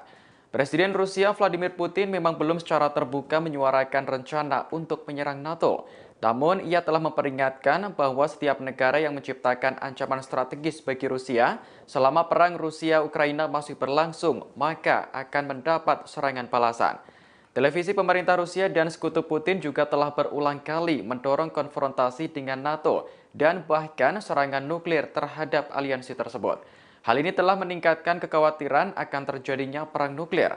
Presiden Rusia Vladimir Putin memang belum secara terbuka menyuarakan rencana untuk menyerang NATO. Namun, ia telah memperingatkan bahwa setiap negara yang menciptakan ancaman strategis bagi Rusia selama perang Rusia-Ukraina masih berlangsung, maka akan mendapat serangan balasan. Televisi pemerintah Rusia dan sekutu Putin juga telah berulang kali mendorong konfrontasi dengan NATO dan bahkan serangan nuklir terhadap aliansi tersebut. Hal ini telah meningkatkan kekhawatiran akan terjadinya perang nuklir.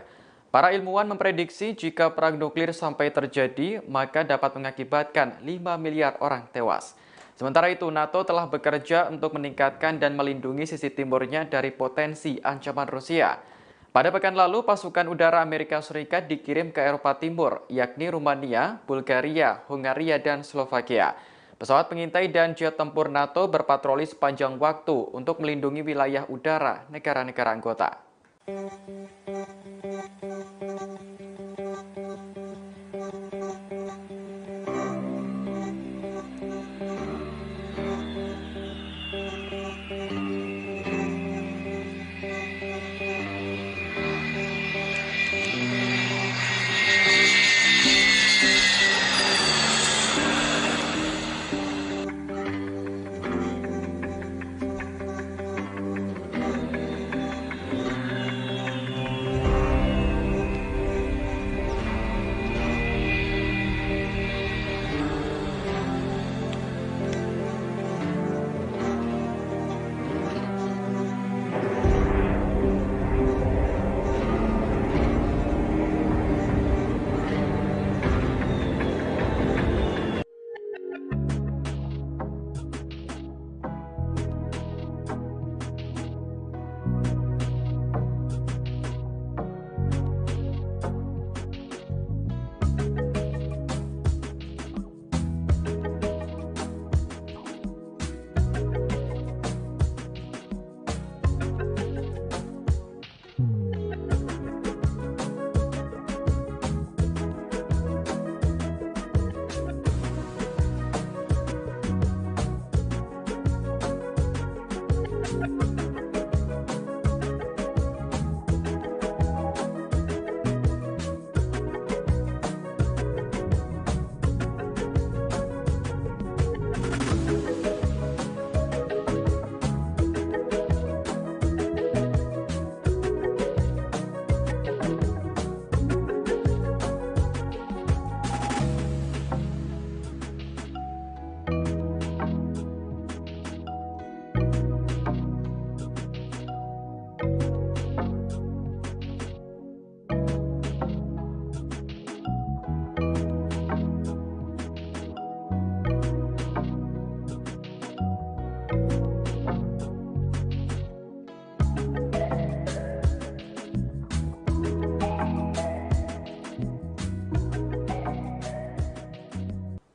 Para ilmuwan memprediksi jika perang nuklir sampai terjadi, maka dapat mengakibatkan 5 miliar orang tewas. Sementara itu, NATO telah bekerja untuk meningkatkan dan melindungi sisi timurnya dari potensi ancaman Rusia. Pada pekan lalu, pasukan udara Amerika Serikat dikirim ke Eropa Timur, yakni Rumania, Bulgaria, Hungaria, dan Slovakia. Pesawat pengintai dan jet tempur NATO berpatroli sepanjang waktu untuk melindungi wilayah udara negara-negara anggota.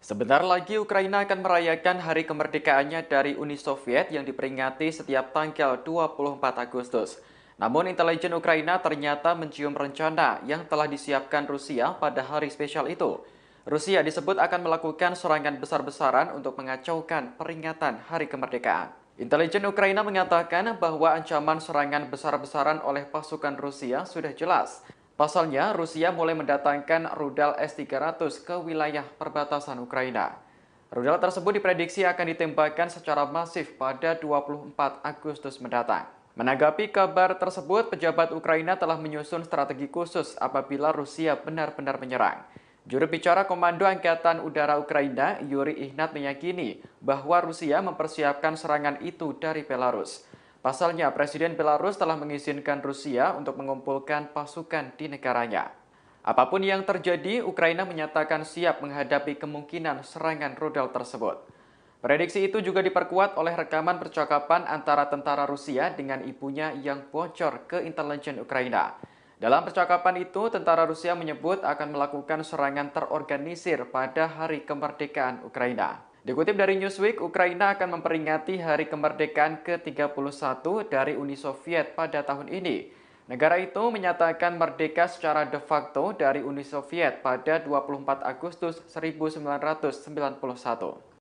Sebentar lagi Ukraina akan merayakan hari kemerdekaannya dari Uni Soviet yang diperingati setiap tanggal 24 Agustus. Namun intelijen Ukraina ternyata mencium rencana yang telah disiapkan Rusia pada hari spesial itu. Rusia disebut akan melakukan serangan besar-besaran untuk mengacaukan peringatan hari kemerdekaan. Intelijen Ukraina mengatakan bahwa ancaman serangan besar-besaran oleh pasukan Rusia sudah jelas. Pasalnya, Rusia mulai mendatangkan rudal S-300 ke wilayah perbatasan Ukraina. Rudal tersebut diprediksi akan ditembakkan secara masif pada 24 Agustus mendatang. Menanggapi kabar tersebut, pejabat Ukraina telah menyusun strategi khusus apabila Rusia benar-benar menyerang. Juru bicara Komando Angkatan Udara Ukraina, Yuri Ihnat, meyakini bahwa Rusia mempersiapkan serangan itu dari Belarus. Pasalnya, Presiden Belarus telah mengizinkan Rusia untuk mengumpulkan pasukan di negaranya. Apapun yang terjadi, Ukraina menyatakan siap menghadapi kemungkinan serangan rudal tersebut. Prediksi itu juga diperkuat oleh rekaman percakapan antara tentara Rusia dengan ibunya yang bocor ke intelijen Ukraina. Dalam percakapan itu, tentara Rusia menyebut akan melakukan serangan terorganisir pada Hari Kemerdekaan Ukraina. Dikutip dari Newsweek, Ukraina akan memperingati Hari Kemerdekaan ke-31 dari Uni Soviet pada tahun ini. Negara itu menyatakan merdeka secara de facto dari Uni Soviet pada 24 Agustus 1991.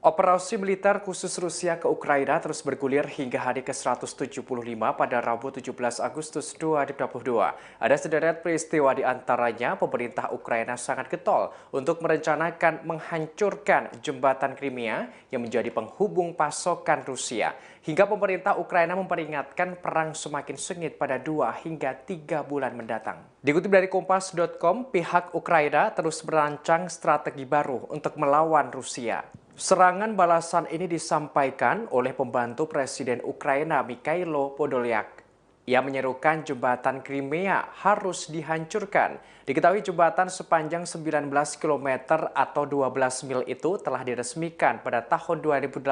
Operasi militer khusus Rusia ke Ukraina terus bergulir hingga hari ke-175 pada Rabu 17 Agustus 2022. Ada sederet peristiwa di antaranya pemerintah Ukraina sangat getol untuk merencanakan menghancurkan jembatan Crimea yang menjadi penghubung pasokan Rusia. Hingga pemerintah Ukraina memperingatkan perang semakin sengit pada 2 hingga 3 bulan mendatang. Dikutip dari Kompas.com, pihak Ukraina terus merancang strategi baru untuk melawan Rusia. Serangan balasan ini disampaikan oleh pembantu Presiden Ukraina Mikhailo Podolyak. Ia menyerukan jembatan Crimea harus dihancurkan. Diketahui jembatan sepanjang 19 km atau 12 mil itu telah diresmikan pada tahun 2018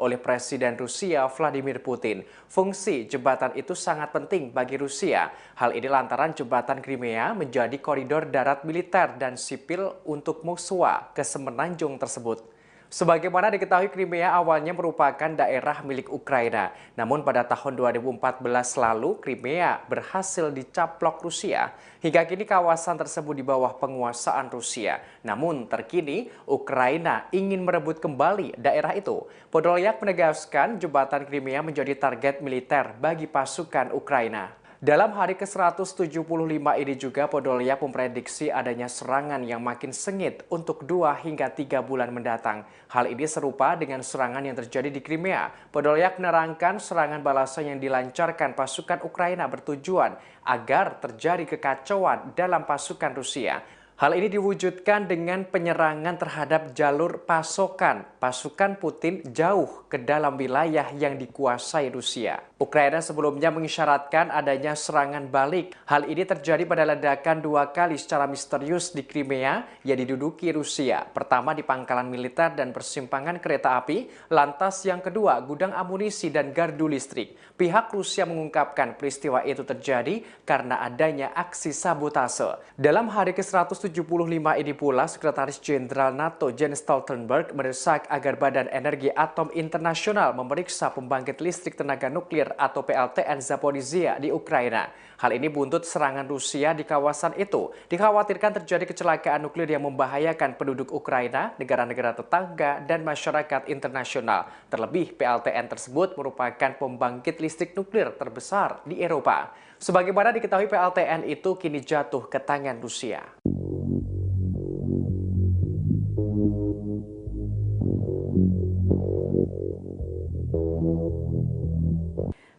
oleh Presiden Rusia Vladimir Putin. Fungsi jembatan itu sangat penting bagi Rusia. Hal ini lantaran jembatan Crimea menjadi koridor darat militer dan sipil untuk Moskwa ke semenanjung tersebut. Sebagaimana diketahui, Crimea awalnya merupakan daerah milik Ukraina. Namun pada tahun 2014 lalu, Crimea berhasil dicaplok Rusia. Hingga kini kawasan tersebut di bawah penguasaan Rusia. Namun terkini, Ukraina ingin merebut kembali daerah itu. Podolyak menegaskan jembatan Crimea menjadi target militer bagi pasukan Ukraina. Dalam hari ke-175 ini juga Podolyak memprediksi adanya serangan yang makin sengit untuk 2 hingga 3 bulan mendatang. Hal ini serupa dengan serangan yang terjadi di Crimea. Podolyak menerangkan serangan balasan yang dilancarkan pasukan Ukraina bertujuan agar terjadi kekacauan dalam pasukan Rusia. Hal ini diwujudkan dengan penyerangan terhadap jalur pasokan pasukan Putin jauh ke dalam wilayah yang dikuasai Rusia. Ukraina sebelumnya mengisyaratkan adanya serangan balik. Hal ini terjadi pada ledakan 2 kali secara misterius di Crimea yang diduduki Rusia. Pertama di pangkalan militer dan persimpangan kereta api, lantas yang kedua gudang amunisi dan gardu listrik. Pihak Rusia mengungkapkan peristiwa itu terjadi karena adanya aksi sabotase. Dalam hari ke-175 ke-175 ini pula, Sekretaris Jenderal NATO Jens Stoltenberg mendesak agar Badan Energi Atom Internasional memeriksa pembangkit listrik tenaga nuklir atau PLTN Zaporizhia di Ukraina. Hal ini buntut serangan Rusia di kawasan itu. Dikhawatirkan terjadi kecelakaan nuklir yang membahayakan penduduk Ukraina, negara-negara tetangga, dan masyarakat internasional. Terlebih, PLTN tersebut merupakan pembangkit listrik nuklir terbesar di Eropa. Sebagaimana diketahui, PLTN itu kini jatuh ke tangan Rusia.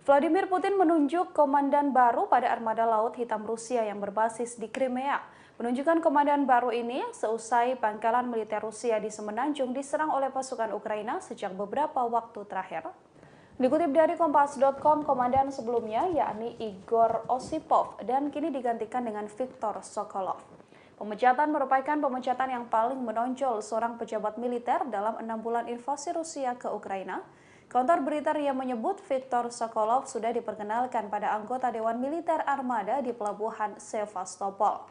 Vladimir Putin menunjuk komandan baru pada armada Laut Hitam Rusia yang berbasis di Crimea. Penunjukan komandan baru ini seusai pangkalan militer Rusia di Semenanjung diserang oleh pasukan Ukraina sejak beberapa waktu terakhir. Dikutip dari Kompas.com, komandan sebelumnya yakni Igor Osipov dan kini digantikan dengan Viktor Sokolov. Pemecatan merupakan pemecatan yang paling menonjol seorang pejabat militer dalam 6 bulan invasi Rusia ke Ukraina. Kantor berita RIA menyebut Viktor Sokolov sudah diperkenalkan pada anggota Dewan Militer Armada di Pelabuhan Sevastopol.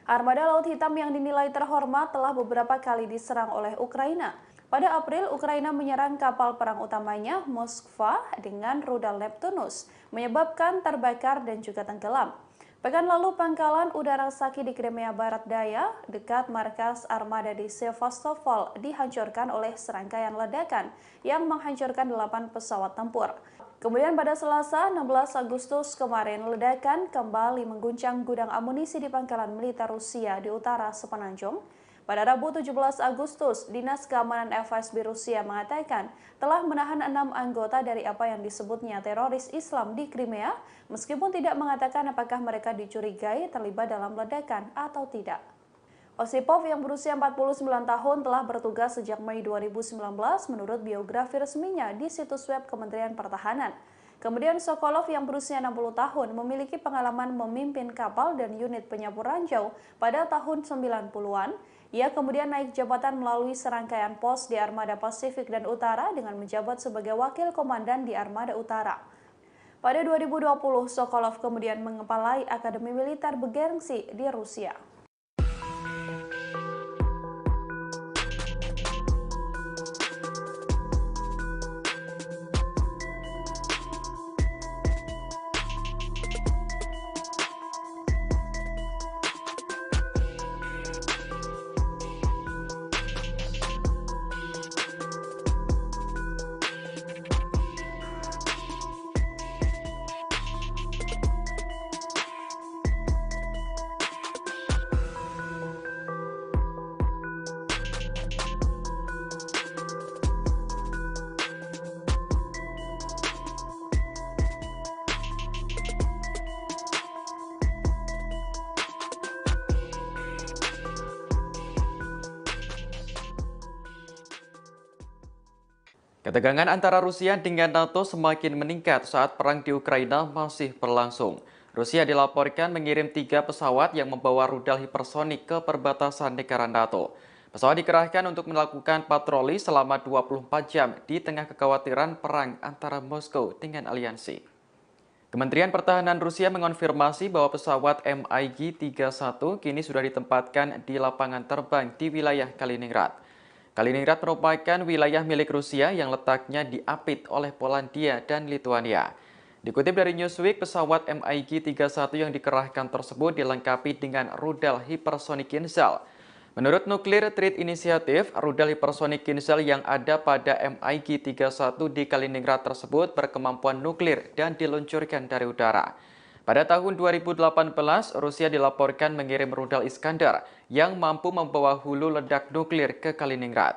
Armada Laut Hitam yang dinilai terhormat telah beberapa kali diserang oleh Ukraina. Pada April, Ukraina menyerang kapal perang utamanya, Moskva, dengan rudal Neptunus, menyebabkan terbakar dan juga tenggelam. Pekan lalu, pangkalan udara Saki di Crimea Barat Daya, dekat markas armada di Sevastopol, dihancurkan oleh serangkaian ledakan yang menghancurkan 8 pesawat tempur. Kemudian pada Selasa, 16 Agustus kemarin, ledakan kembali mengguncang gudang amunisi di pangkalan militer Rusia di utara Semenanjung. Pada Rabu 17 Agustus, Dinas Keamanan FSB Rusia mengatakan telah menahan 6 anggota dari apa yang disebutnya teroris Islam di Crimea, meskipun tidak mengatakan apakah mereka dicurigai terlibat dalam ledakan atau tidak. Osipov yang berusia 49 tahun telah bertugas sejak Mei 2019 menurut biografi resminya di situs web Kementerian Pertahanan. Kemudian Sokolov yang berusia 60 tahun memiliki pengalaman memimpin kapal dan unit penyapu ranjau pada tahun 90-an. Ia kemudian naik jabatan melalui serangkaian pos di Armada Pasifik dan Utara dengan menjabat sebagai Wakil Komandan di Armada Utara. Pada 2020, Sokolov kemudian mengepalai Akademi Militer bergengsi di Rusia. Ketegangan antara Rusia dengan NATO semakin meningkat saat perang di Ukraina masih berlangsung. Rusia dilaporkan mengirim 3 pesawat yang membawa rudal hipersonik ke perbatasan negara NATO. Pesawat dikerahkan untuk melakukan patroli selama 24 jam di tengah kekhawatiran perang antara Moskow dengan aliansi. Kementerian Pertahanan Rusia mengonfirmasi bahwa pesawat MiG-31 kini sudah ditempatkan di lapangan terbang di wilayah Kaliningrad. Kaliningrad merupakan wilayah milik Rusia yang letaknya diapit oleh Polandia dan Lituania. Dikutip dari Newsweek, pesawat MiG-31 yang dikerahkan tersebut dilengkapi dengan rudal hipersonik Kinzhal. Menurut Nuclear Threat Initiative, rudal hipersonik Kinzhal yang ada pada MiG-31 di Kaliningrad tersebut berkemampuan nuklir dan diluncurkan dari udara. Pada tahun 2018, Rusia dilaporkan mengirim rudal Iskandar yang mampu membawa hulu ledak nuklir ke Kaliningrad.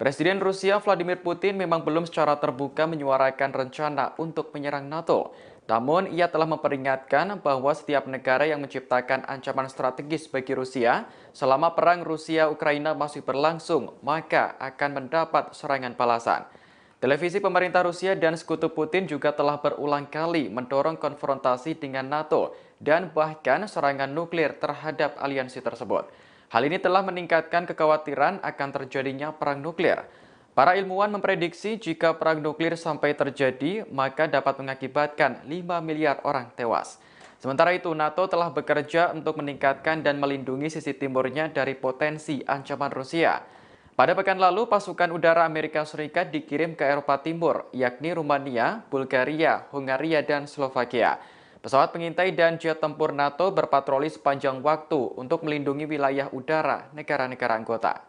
Presiden Rusia Vladimir Putin memang belum secara terbuka menyuarakan rencana untuk menyerang NATO. Namun, ia telah memperingatkan bahwa setiap negara yang menciptakan ancaman strategis bagi Rusia selama perang Rusia-Ukraina masih berlangsung, maka akan mendapat serangan balasan. Televisi pemerintah Rusia dan sekutu Putin juga telah berulang kali mendorong konfrontasi dengan NATO dan bahkan serangan nuklir terhadap aliansi tersebut. Hal ini telah meningkatkan kekhawatiran akan terjadinya perang nuklir. Para ilmuwan memprediksi jika perang nuklir sampai terjadi, maka dapat mengakibatkan 5 miliar orang tewas. Sementara itu, NATO telah bekerja untuk meningkatkan dan melindungi sisi timurnya dari potensi ancaman Rusia. Pada pekan lalu, pasukan udara Amerika Serikat dikirim ke Eropa Timur, yakni Rumania, Bulgaria, Hungaria, dan Slovakia. Pesawat pengintai dan jet tempur NATO berpatroli sepanjang waktu untuk melindungi wilayah udara negara-negara anggota.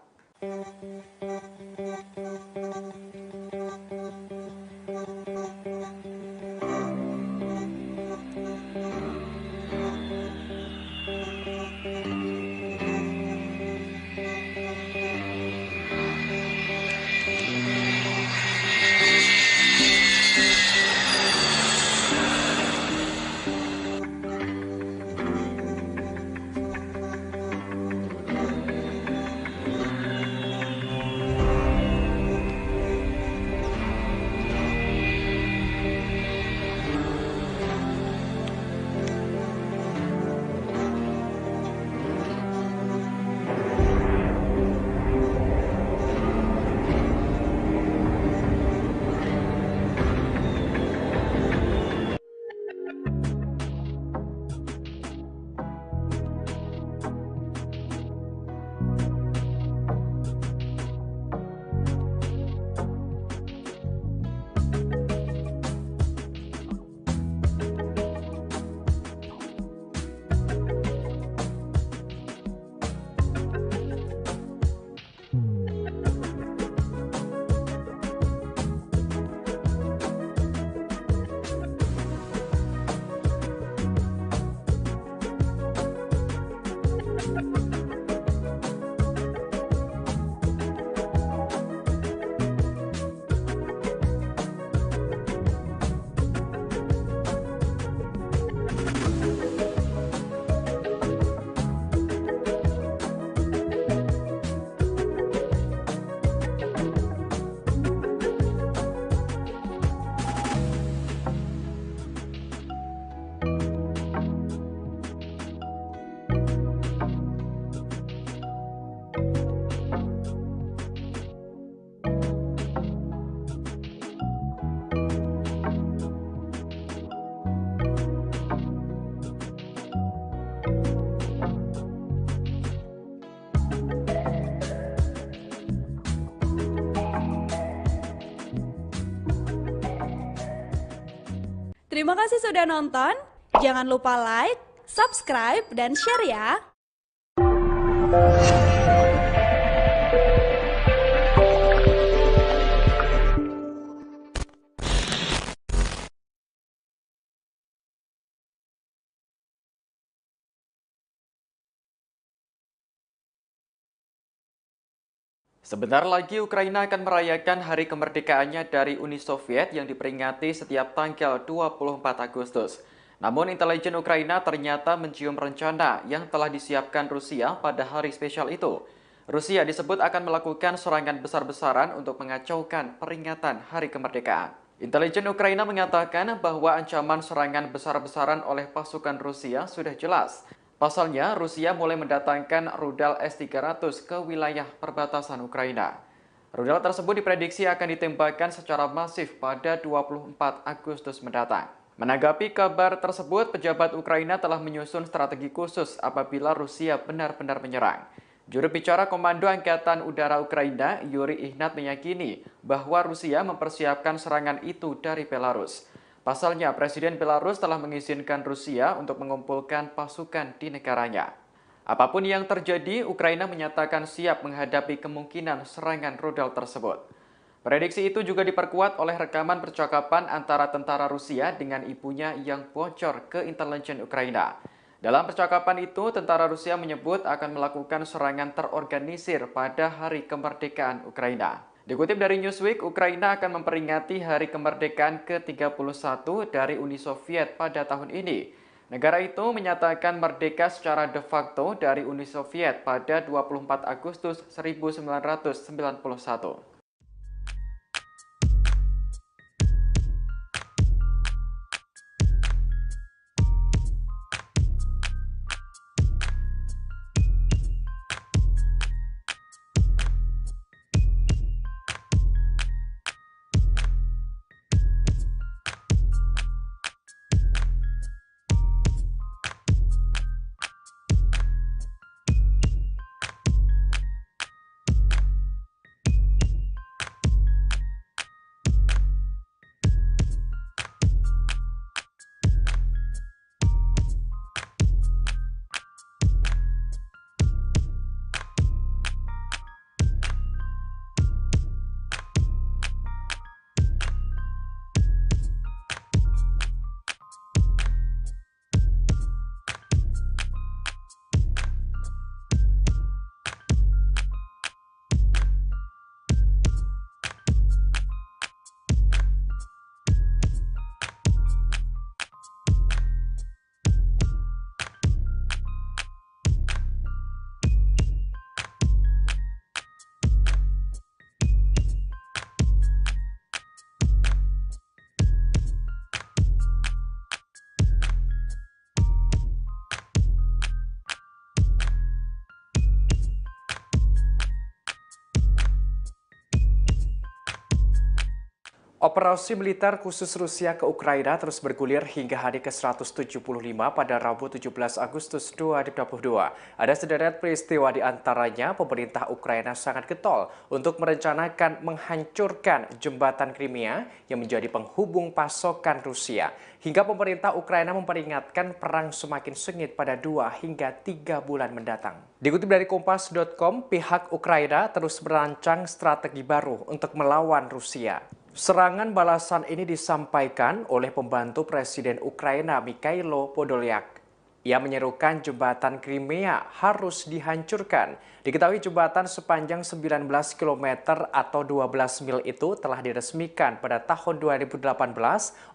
Terima kasih sudah nonton. Jangan lupa like, subscribe, dan share ya. Sebentar lagi Ukraina akan merayakan hari kemerdekaannya dari Uni Soviet yang diperingati setiap tanggal 24 Agustus. Namun intelijen Ukraina ternyata mencium rencana yang telah disiapkan Rusia pada hari spesial itu. Rusia disebut akan melakukan serangan besar-besaran untuk mengacaukan peringatan hari kemerdekaan. Intelijen Ukraina mengatakan bahwa ancaman serangan besar-besaran oleh pasukan Rusia sudah jelas. Pasalnya, Rusia mulai mendatangkan rudal S-300 ke wilayah perbatasan Ukraina. Rudal tersebut diprediksi akan ditembakkan secara masif pada 24 Agustus mendatang. Menanggapi kabar tersebut, pejabat Ukraina telah menyusun strategi khusus apabila Rusia benar-benar menyerang. Juru bicara Komando Angkatan Udara Ukraina, Yuri Ihnat, meyakini bahwa Rusia mempersiapkan serangan itu dari Belarus. Pasalnya, Presiden Belarus telah mengizinkan Rusia untuk mengumpulkan pasukan di negaranya. Apapun yang terjadi, Ukraina menyatakan siap menghadapi kemungkinan serangan rudal tersebut. Prediksi itu juga diperkuat oleh rekaman percakapan antara tentara Rusia dengan ibunya yang bocor ke intelijen Ukraina. Dalam percakapan itu, tentara Rusia menyebut akan melakukan serangan terorganisir pada hari kemerdekaan Ukraina. Dikutip dari Newsweek, Ukraina akan memperingati hari kemerdekaan ke-31 dari Uni Soviet pada tahun ini. Negara itu menyatakan merdeka secara de facto dari Uni Soviet pada 24 Agustus 1991. Operasi militer khusus Rusia ke Ukraina terus bergulir hingga hari ke-175 pada Rabu 17 Agustus 2022. Ada sederet peristiwa di antaranya pemerintah Ukraina sangat getol untuk merencanakan menghancurkan jembatan Crimea yang menjadi penghubung pasokan Rusia. Hingga pemerintah Ukraina memperingatkan perang semakin sengit pada 2 hingga 3 bulan mendatang. Dikutip dari Kompas.com, pihak Ukraina terus merancang strategi baru untuk melawan Rusia. Serangan balasan ini disampaikan oleh pembantu Presiden Ukraina Mikhailo Podolyak. Ia menyerukan jembatan Crimea harus dihancurkan. Diketahui jembatan sepanjang 19 km atau 12 mil itu telah diresmikan pada tahun 2018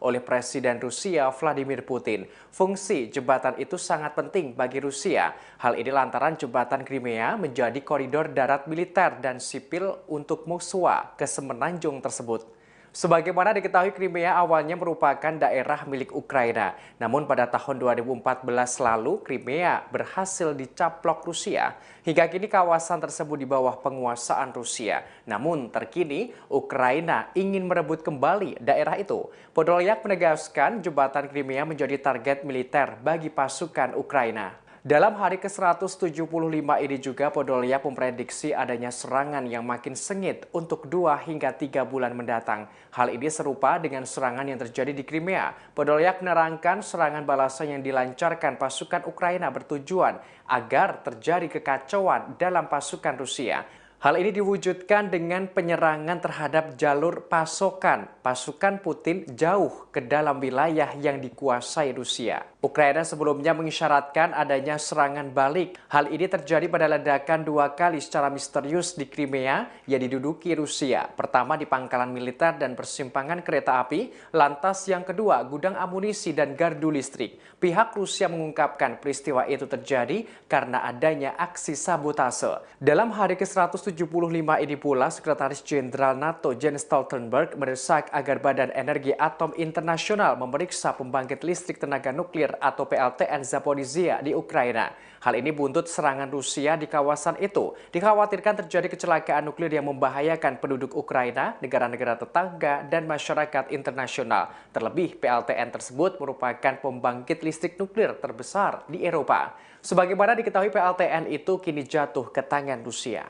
oleh Presiden Rusia Vladimir Putin. Fungsi jembatan itu sangat penting bagi Rusia. Hal ini lantaran jembatan Crimea menjadi koridor darat militer dan sipil untuk Moskwa ke semenanjung tersebut. Sebagaimana diketahui, Crimea awalnya merupakan daerah milik Ukraina. Namun pada tahun 2014 lalu, Crimea berhasil dicaplok Rusia. Hingga kini kawasan tersebut di bawah penguasaan Rusia. Namun terkini, Ukraina ingin merebut kembali daerah itu. Podolyak menegaskan jembatan Crimea menjadi target militer bagi pasukan Ukraina. Dalam hari ke-175 ini juga Podolyak memprediksi adanya serangan yang makin sengit untuk 2 hingga 3 bulan mendatang. Hal ini serupa dengan serangan yang terjadi di Crimea. Podolyak menerangkan serangan balasan yang dilancarkan pasukan Ukraina bertujuan agar terjadi kekacauan dalam pasukan Rusia. Hal ini diwujudkan dengan penyerangan terhadap jalur pasokan pasukan Putin jauh ke dalam wilayah yang dikuasai Rusia. Ukraina sebelumnya mengisyaratkan adanya serangan balik. Hal ini terjadi pada ledakan 2 kali secara misterius di Crimea yang diduduki Rusia. Pertama di pangkalan militer dan persimpangan kereta api, lantas yang kedua gudang amunisi dan gardu listrik. Pihak Rusia mengungkapkan peristiwa itu terjadi karena adanya aksi sabotase. Dalam hari ke-175 ini pula, Sekretaris Jenderal NATO Jens Stoltenberg mendesak agar Badan Energi Atom Internasional memeriksa pembangkit listrik tenaga nuklir atau PLTN Zaporizhzhia di Ukraina. Hal ini buntut serangan Rusia di kawasan itu. Dikhawatirkan terjadi kecelakaan nuklir yang membahayakan penduduk Ukraina, negara-negara tetangga, dan masyarakat internasional. Terlebih, PLTN tersebut merupakan pembangkit listrik nuklir terbesar di Eropa. Sebagaimana diketahui, PLTN itu kini jatuh ke tangan Rusia.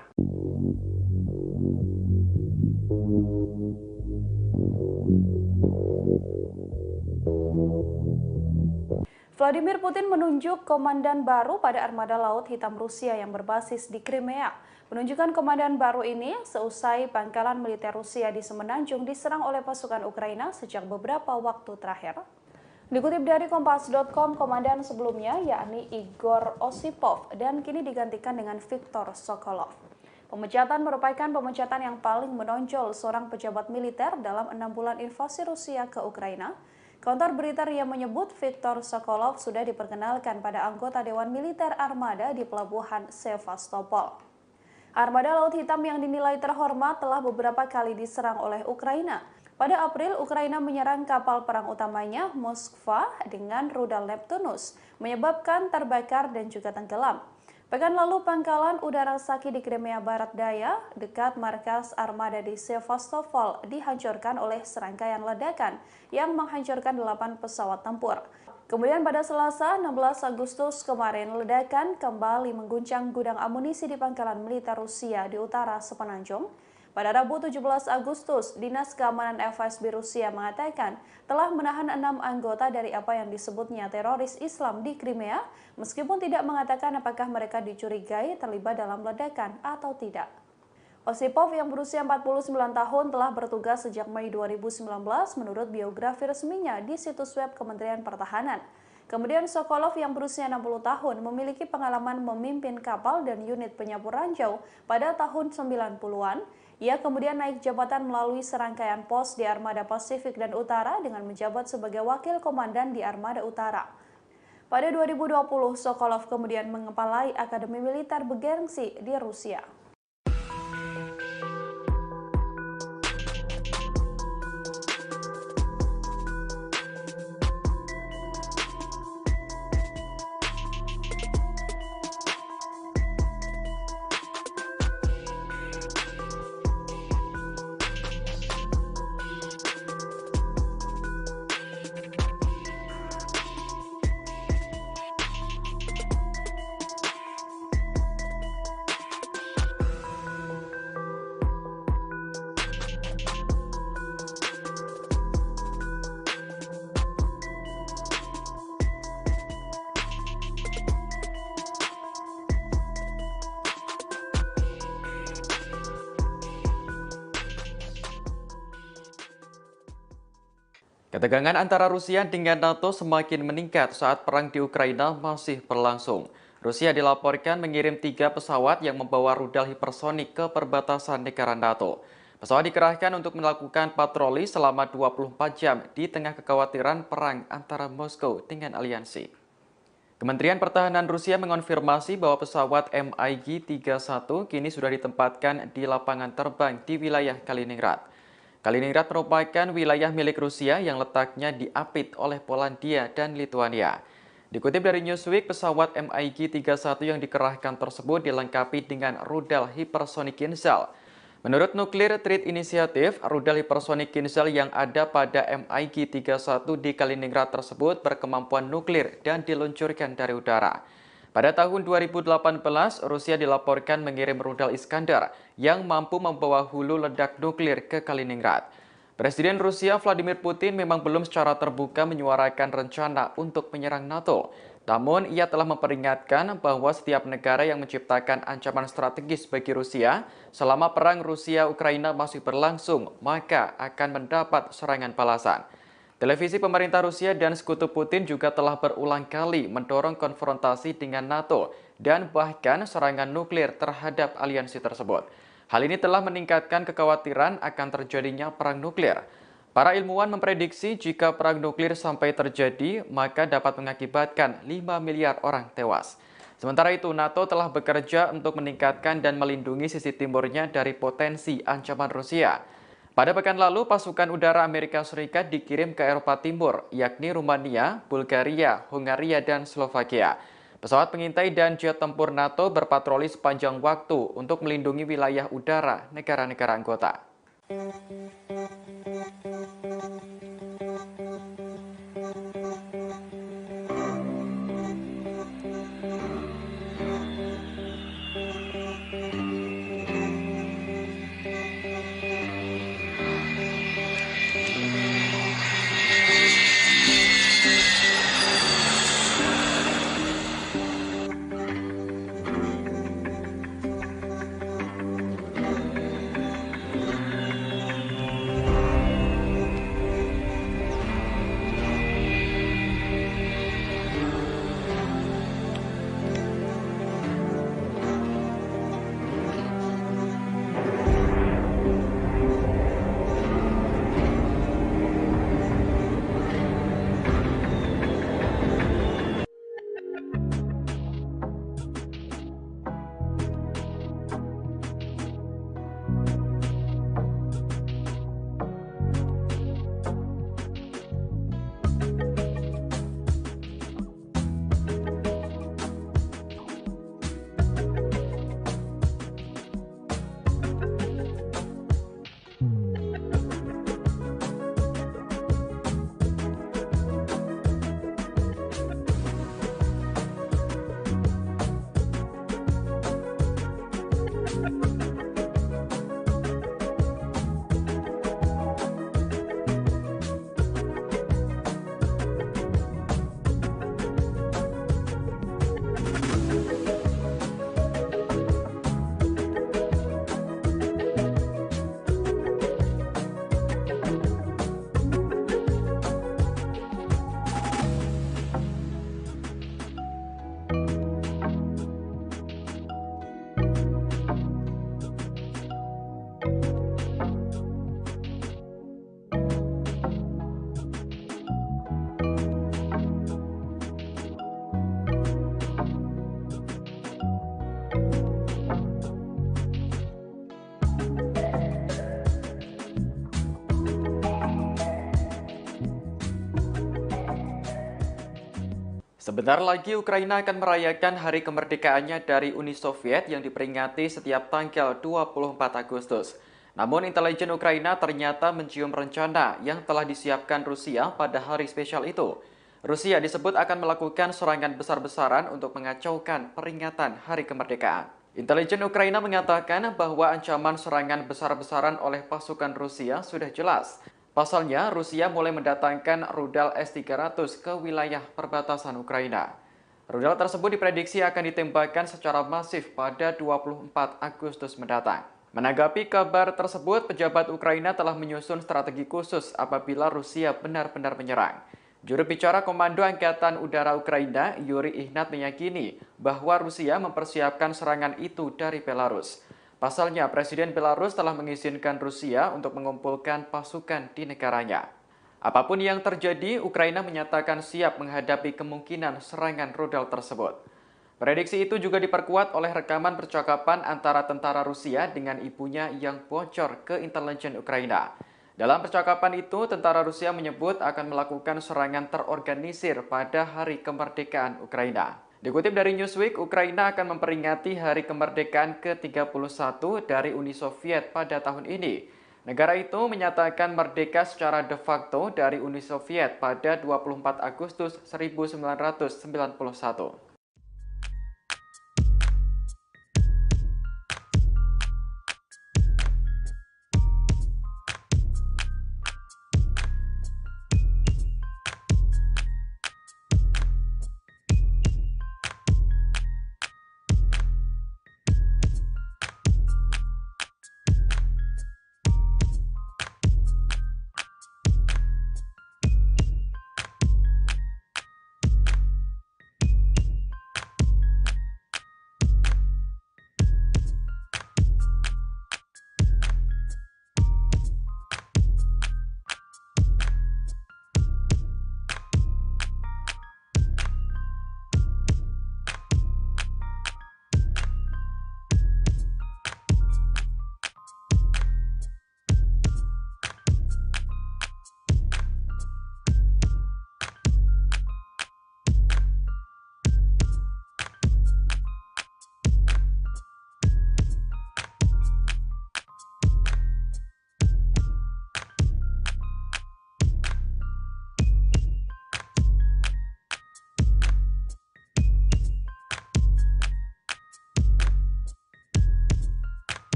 Vladimir Putin menunjuk komandan baru pada armada Laut Hitam Rusia yang berbasis di Crimea. Penunjukan komandan baru ini seusai pangkalan militer Rusia di Semenanjung diserang oleh pasukan Ukraina sejak beberapa waktu terakhir. Dikutip dari Kompas.com, komandan sebelumnya yakni Igor Osipov dan kini digantikan dengan Viktor Sokolov. Pemecatan merupakan pemecatan yang paling menonjol seorang pejabat militer dalam 6 bulan invasi Rusia ke Ukraina. Kantor berita RIA menyebut Viktor Sokolov sudah diperkenalkan pada anggota Dewan Militer Armada di Pelabuhan Sevastopol. Armada Laut Hitam yang dinilai terhormat telah beberapa kali diserang oleh Ukraina. Pada April, Ukraina menyerang kapal perang utamanya Moskva dengan rudal Neptunus, menyebabkan terbakar dan juga tenggelam. Pekan lalu, pangkalan udara Saki di Crimea Barat Daya, dekat markas armada di Sevastopol, dihancurkan oleh serangkaian ledakan yang menghancurkan 8 pesawat tempur. Kemudian pada Selasa, 16 Agustus kemarin, ledakan kembali mengguncang gudang amunisi di pangkalan militer Rusia di utara Semenanjung. Pada Rabu 17 Agustus, Dinas Keamanan FSB Rusia mengatakan telah menahan 6 anggota dari apa yang disebutnya teroris Islam di Crimea, meskipun tidak mengatakan apakah mereka dicurigai terlibat dalam ledakan atau tidak. Osipov yang berusia 49 tahun telah bertugas sejak Mei 2019 menurut biografi resminya di situs web Kementerian Pertahanan. Kemudian Sokolov yang berusia 60 tahun memiliki pengalaman memimpin kapal dan unit penyapu ranjau pada tahun 90-an. Ia kemudian naik jabatan melalui serangkaian pos di Armada Pasifik dan Utara dengan menjabat sebagai wakil komandan di Armada Utara. Pada 2020, Sokolov kemudian mengepalai Akademi Militer bergengsi di Rusia. Ketegangan antara Rusia dengan NATO semakin meningkat saat perang di Ukraina masih berlangsung. Rusia dilaporkan mengirim 3 pesawat yang membawa rudal hipersonik ke perbatasan negara NATO. Pesawat dikerahkan untuk melakukan patroli selama 24 jam di tengah kekhawatiran perang antara Moskow dengan aliansi. Kementerian Pertahanan Rusia mengonfirmasi bahwa pesawat MiG-31 kini sudah ditempatkan di lapangan terbang di wilayah Kaliningrad. Kaliningrad merupakan wilayah milik Rusia yang letaknya diapit oleh Polandia dan Lituania. Dikutip dari Newsweek, pesawat MiG-31 yang dikerahkan tersebut dilengkapi dengan rudal hipersonik Kinzhal. Menurut Nuclear Threat Initiative, rudal hipersonik Kinzhal yang ada pada MiG-31 di Kaliningrad tersebut berkemampuan nuklir dan diluncurkan dari udara. Pada tahun 2018, Rusia dilaporkan mengirim rudal Iskandar yang mampu membawa hulu ledak nuklir ke Kaliningrad. Presiden Rusia Vladimir Putin memang belum secara terbuka menyuarakan rencana untuk menyerang NATO. Namun, ia telah memperingatkan bahwa setiap negara yang menciptakan ancaman strategis bagi Rusia selama perang Rusia-Ukraina masih berlangsung, maka akan mendapat serangan balasan. Televisi pemerintah Rusia dan sekutu Putin juga telah berulang kali mendorong konfrontasi dengan NATO dan bahkan serangan nuklir terhadap aliansi tersebut. Hal ini telah meningkatkan kekhawatiran akan terjadinya perang nuklir. Para ilmuwan memprediksi jika perang nuklir sampai terjadi, maka dapat mengakibatkan 5 miliar orang tewas. Sementara itu, NATO telah bekerja untuk meningkatkan dan melindungi sisi timurnya dari potensi ancaman Rusia. Pada pekan lalu, pasukan udara Amerika Serikat dikirim ke Eropa Timur, yakni Rumania, Bulgaria, Hungaria, dan Slovakia. Pesawat pengintai dan jet tempur NATO berpatroli sepanjang waktu untuk melindungi wilayah udara negara-negara anggota. Sebentar lagi Ukraina akan merayakan hari kemerdekaannya dari Uni Soviet yang diperingati setiap tanggal 24 Agustus. Namun intelijen Ukraina ternyata mencium rencana yang telah disiapkan Rusia pada hari spesial itu. Rusia disebut akan melakukan serangan besar-besaran untuk mengacaukan peringatan hari kemerdekaan. Intelijen Ukraina mengatakan bahwa ancaman serangan besar-besaran oleh pasukan Rusia sudah jelas. Pasalnya, Rusia mulai mendatangkan rudal S-300 ke wilayah perbatasan Ukraina. Rudal tersebut diprediksi akan ditembakkan secara masif pada 24 Agustus mendatang. Menanggapi kabar tersebut, pejabat Ukraina telah menyusun strategi khusus apabila Rusia benar-benar menyerang. Juru bicara Komando Angkatan Udara Ukraina, Yuri Ihnat meyakini bahwa Rusia mempersiapkan serangan itu dari Belarus. Pasalnya, Presiden Belarus telah mengizinkan Rusia untuk mengumpulkan pasukan di negaranya. Apapun yang terjadi, Ukraina menyatakan siap menghadapi kemungkinan serangan rudal tersebut. Prediksi itu juga diperkuat oleh rekaman percakapan antara tentara Rusia dengan ibunya yang bocor ke intelijen Ukraina. Dalam percakapan itu, tentara Rusia menyebut akan melakukan serangan terorganisir pada Hari Kemerdekaan Ukraina. Dikutip dari Newsweek, Ukraina akan memperingati Hari Kemerdekaan ke-31 dari Uni Soviet pada tahun ini. Negara itu menyatakan merdeka secara de facto dari Uni Soviet pada 24 Agustus 1991.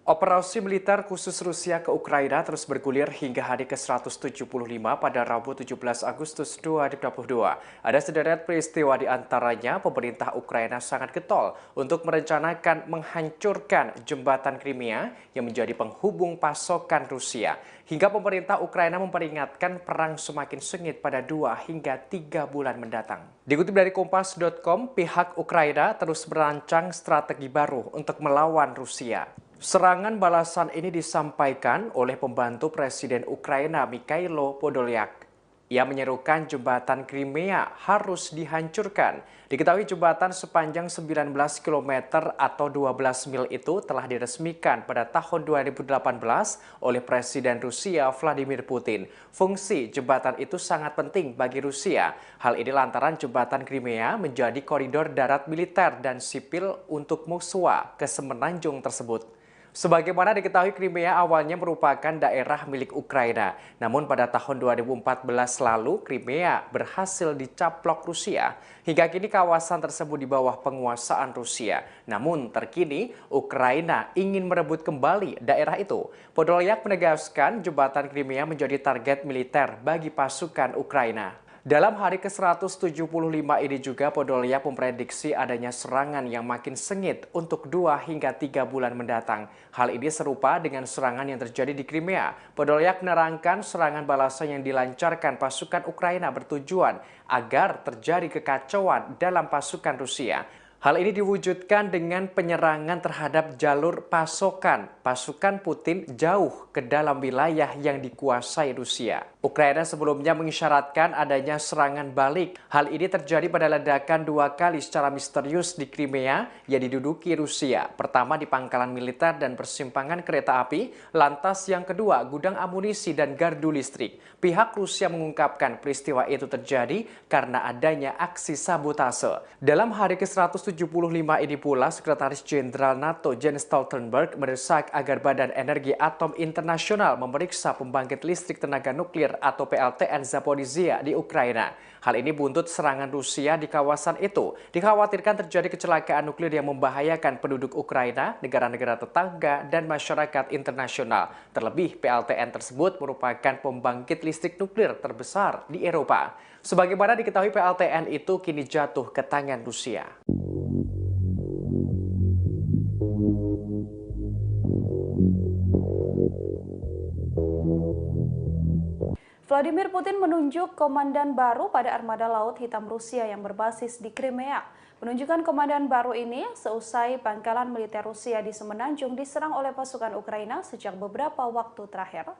Operasi militer khusus Rusia ke Ukraina terus bergulir hingga hari ke-175 pada Rabu 17 Agustus 2022. Ada sederet peristiwa di antaranya pemerintah Ukraina sangat getol untuk merencanakan menghancurkan jembatan Crimea yang menjadi penghubung pasokan Rusia. Hingga pemerintah Ukraina memperingatkan perang semakin sengit pada 2 hingga 3 bulan mendatang. Dikutip dari Kompas.com, pihak Ukraina terus merancang strategi baru untuk melawan Rusia. Serangan balasan ini disampaikan oleh pembantu Presiden Ukraina Mikhailo Podolyak. Ia menyerukan jembatan Crimea harus dihancurkan. Diketahui jembatan sepanjang 19 km atau 12 mil itu telah diresmikan pada tahun 2018 oleh Presiden Rusia Vladimir Putin. Fungsi jembatan itu sangat penting bagi Rusia. Hal ini lantaran jembatan Crimea menjadi koridor darat militer dan sipil untuk musuh ke semenanjung tersebut. Sebagaimana diketahui, Crimea awalnya merupakan daerah milik Ukraina. Namun pada tahun 2014 lalu, Crimea berhasil dicaplok Rusia. Hingga kini kawasan tersebut di bawah penguasaan Rusia. Namun terkini, Ukraina ingin merebut kembali daerah itu. Podolyak menegaskan jembatan Crimea menjadi target militer bagi pasukan Ukraina. Dalam hari ke-175 ini juga Podolyak memprediksi adanya serangan yang makin sengit untuk 2 hingga 3 bulan mendatang. Hal ini serupa dengan serangan yang terjadi di Crimea. Podolyak menerangkan serangan balasan yang dilancarkan pasukan Ukraina bertujuan agar terjadi kekacauan dalam pasukan Rusia. Hal ini diwujudkan dengan penyerangan terhadap jalur pasokan pasukan Putin jauh ke dalam wilayah yang dikuasai Rusia. Ukraina sebelumnya mengisyaratkan adanya serangan balik. Hal ini terjadi pada ledakan 2 kali secara misterius di Crimea yang diduduki Rusia. Pertama di pangkalan militer dan persimpangan kereta api, lantas yang kedua gudang amunisi dan gardu listrik. Pihak Rusia mengungkapkan peristiwa itu terjadi karena adanya aksi sabotase. Dalam hari ke-175 ini pula, Sekretaris Jenderal NATO Jens Stoltenberg mendesak agar Badan Energi Atom Internasional memeriksa pembangkit listrik tenaga nuklir atau PLTN Zaporizhzhia di Ukraina. Hal ini buntut serangan Rusia di kawasan itu. Dikhawatirkan terjadi kecelakaan nuklir yang membahayakan penduduk Ukraina, negara-negara tetangga, dan masyarakat internasional. Terlebih, PLTN tersebut merupakan pembangkit listrik nuklir terbesar di Eropa. Sebagaimana diketahui, PLTN itu kini jatuh ke tangan Rusia. Vladimir Putin menunjuk komandan baru pada armada Laut Hitam Rusia yang berbasis di Crimea. Penunjukan komandan baru ini seusai pangkalan militer Rusia di Semenanjung diserang oleh pasukan Ukraina sejak beberapa waktu terakhir.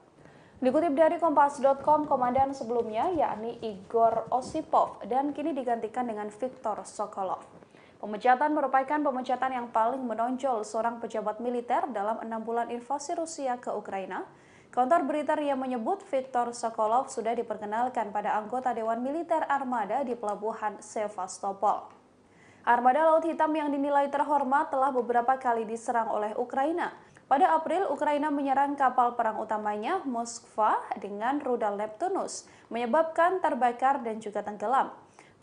Dikutip dari Kompas.com, komandan sebelumnya yakni Igor Osipov dan kini digantikan dengan Viktor Sokolov. Pemecatan merupakan pemecatan yang paling menonjol seorang pejabat militer dalam 6 bulan invasi Rusia ke Ukraina. Kantor berita RIA menyebut Viktor Sokolov sudah diperkenalkan pada anggota Dewan Militer Armada di Pelabuhan Sevastopol. Armada Laut Hitam yang dinilai terhormat telah beberapa kali diserang oleh Ukraina. Pada April, Ukraina menyerang kapal perang utamanya Moskva dengan rudal Neptunus, menyebabkan terbakar dan juga tenggelam.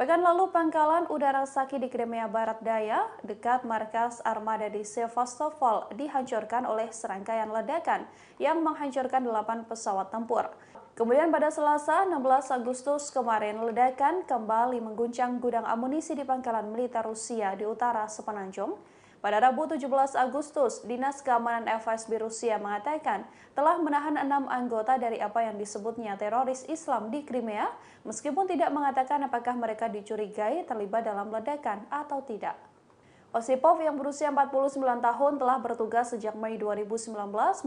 Pekan lalu, pangkalan udara Saki di Crimea Barat Daya, dekat markas armada di Sevastopol, dihancurkan oleh serangkaian ledakan yang menghancurkan 8 pesawat tempur. Kemudian pada Selasa, 16 Agustus kemarin, ledakan kembali mengguncang gudang amunisi di pangkalan militer Rusia di utara Semenanjung. Pada Rabu 17 Agustus, Dinas Keamanan FSB Rusia mengatakan telah menahan 6 anggota dari apa yang disebutnya teroris Islam di Crimea, meskipun tidak mengatakan apakah mereka dicurigai terlibat dalam ledakan atau tidak. Osipov yang berusia 49 tahun telah bertugas sejak Mei 2019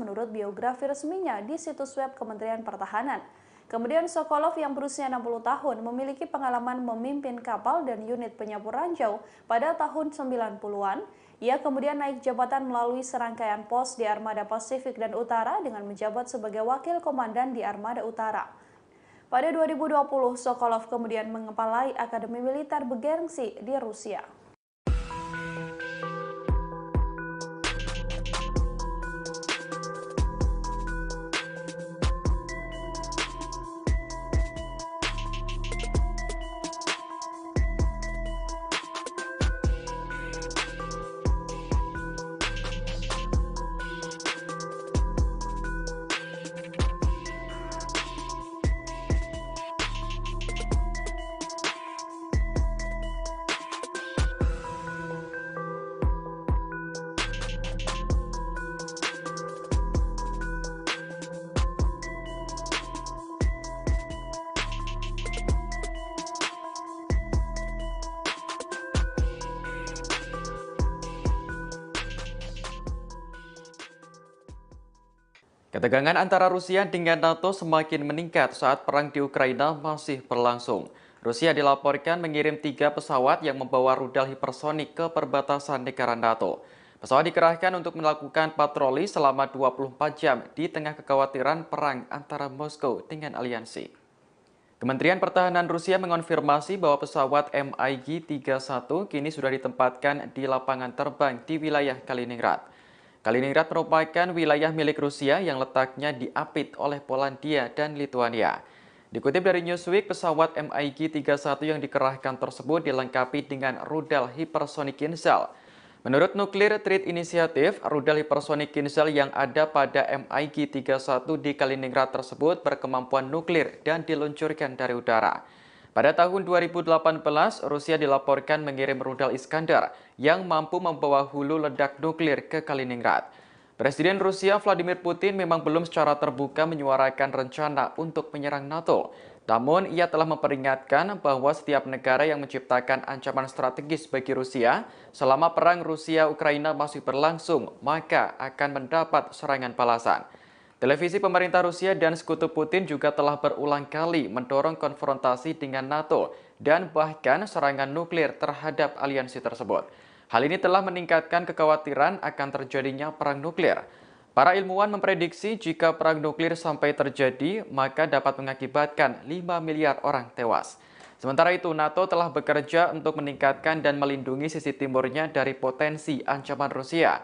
menurut biografi resminya di situs web Kementerian Pertahanan. Kemudian Sokolov yang berusia 60 tahun memiliki pengalaman memimpin kapal dan unit penyapu ranjau pada tahun 90-an. Ia kemudian naik jabatan melalui serangkaian pos di Armada Pasifik dan Utara dengan menjabat sebagai wakil komandan di Armada Utara. Pada 2020, Sokolov kemudian mengepalai Akademi Militer bergengsi di Rusia. Ketegangan antara Rusia dengan NATO semakin meningkat saat perang di Ukraina masih berlangsung. Rusia dilaporkan mengirim 3 pesawat yang membawa rudal hipersonik ke perbatasan negara NATO. Pesawat dikerahkan untuk melakukan patroli selama 24 jam di tengah kekhawatiran perang antara Moskow dengan aliansi. Kementerian Pertahanan Rusia mengonfirmasi bahwa pesawat MiG-31 kini sudah ditempatkan di lapangan terbang di wilayah Kaliningrad. Kaliningrad merupakan wilayah milik Rusia yang letaknya diapit oleh Polandia dan Lituania. Dikutip dari Newsweek, pesawat MiG-31 yang dikerahkan tersebut dilengkapi dengan rudal hipersonik Kinzhal. Menurut Nuclear Threat Initiative, rudal hipersonik Kinzhal yang ada pada MiG-31 di Kaliningrad tersebut berkemampuan nuklir dan diluncurkan dari udara. Pada tahun 2018, Rusia dilaporkan mengirim rudal Iskandar yang mampu membawa hulu ledak nuklir ke Kaliningrad. Presiden Rusia Vladimir Putin memang belum secara terbuka menyuarakan rencana untuk menyerang NATO. Namun, ia telah memperingatkan bahwa setiap negara yang menciptakan ancaman strategis bagi Rusia selama perang Rusia-Ukraina masih berlangsung, maka akan mendapat serangan balasan. Televisi pemerintah Rusia dan sekutu Putin juga telah berulang kali mendorong konfrontasi dengan NATO dan bahkan serangan nuklir terhadap aliansi tersebut. Hal ini telah meningkatkan kekhawatiran akan terjadinya perang nuklir. Para ilmuwan memprediksi jika perang nuklir sampai terjadi, maka dapat mengakibatkan 5 miliar orang tewas. Sementara itu, NATO telah bekerja untuk meningkatkan dan melindungi sisi timurnya dari potensi ancaman Rusia.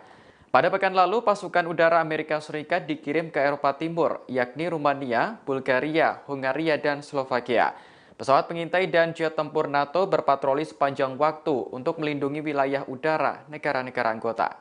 Pada pekan lalu, pasukan udara Amerika Serikat dikirim ke Eropa Timur, yakni Rumania, Bulgaria, Hungaria, dan Slovakia. Pesawat pengintai dan jet tempur NATO berpatroli sepanjang waktu untuk melindungi wilayah udara negara-negara anggota.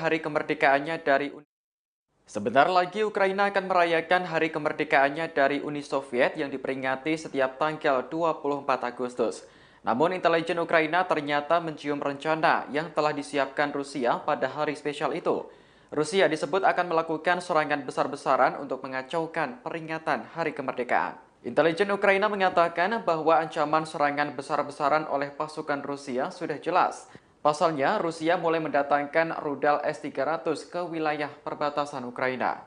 Hari kemerdekaannya dari Sebentar lagi Ukraina akan merayakan hari kemerdekaannya dari Uni Soviet yang diperingati setiap tanggal 24 Agustus. Namun intelijen Ukraina ternyata mencium rencana yang telah disiapkan Rusia pada hari spesial itu. Rusia disebut akan melakukan serangan besar-besaran untuk mengacaukan peringatan hari kemerdekaan. Intelijen Ukraina mengatakan bahwa ancaman serangan besar-besaran oleh pasukan Rusia sudah jelas. Pasalnya, Rusia mulai mendatangkan rudal S-300 ke wilayah perbatasan Ukraina.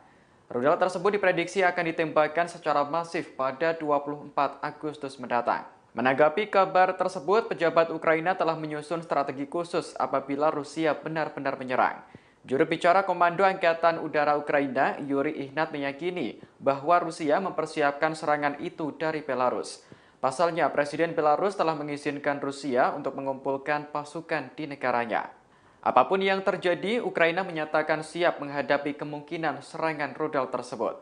Rudal tersebut diprediksi akan ditembakkan secara masif pada 24 Agustus mendatang. Menanggapi kabar tersebut, pejabat Ukraina telah menyusun strategi khusus apabila Rusia benar-benar menyerang. Juru bicara Komando Angkatan Udara Ukraina, Yuri Ihnat, meyakini bahwa Rusia mempersiapkan serangan itu dari Belarus. Pasalnya, Presiden Belarus telah mengizinkan Rusia untuk mengumpulkan pasukan di negaranya. Apapun yang terjadi, Ukraina menyatakan siap menghadapi kemungkinan serangan rudal tersebut.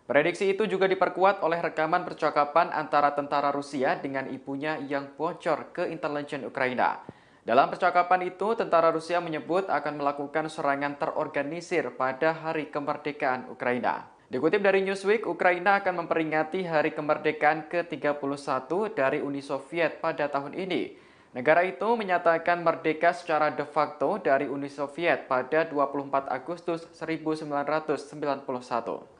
Prediksi itu juga diperkuat oleh rekaman percakapan antara tentara Rusia dengan ibunya yang bocor ke intelijen Ukraina. Dalam percakapan itu, tentara Rusia menyebut akan melakukan serangan terorganisir pada hari kemerdekaan Ukraina. Dikutip dari Newsweek, Ukraina akan memperingati hari kemerdekaan ke-31 dari Uni Soviet pada tahun ini. Negara itu menyatakan merdeka secara de facto dari Uni Soviet pada 24 Agustus 1991.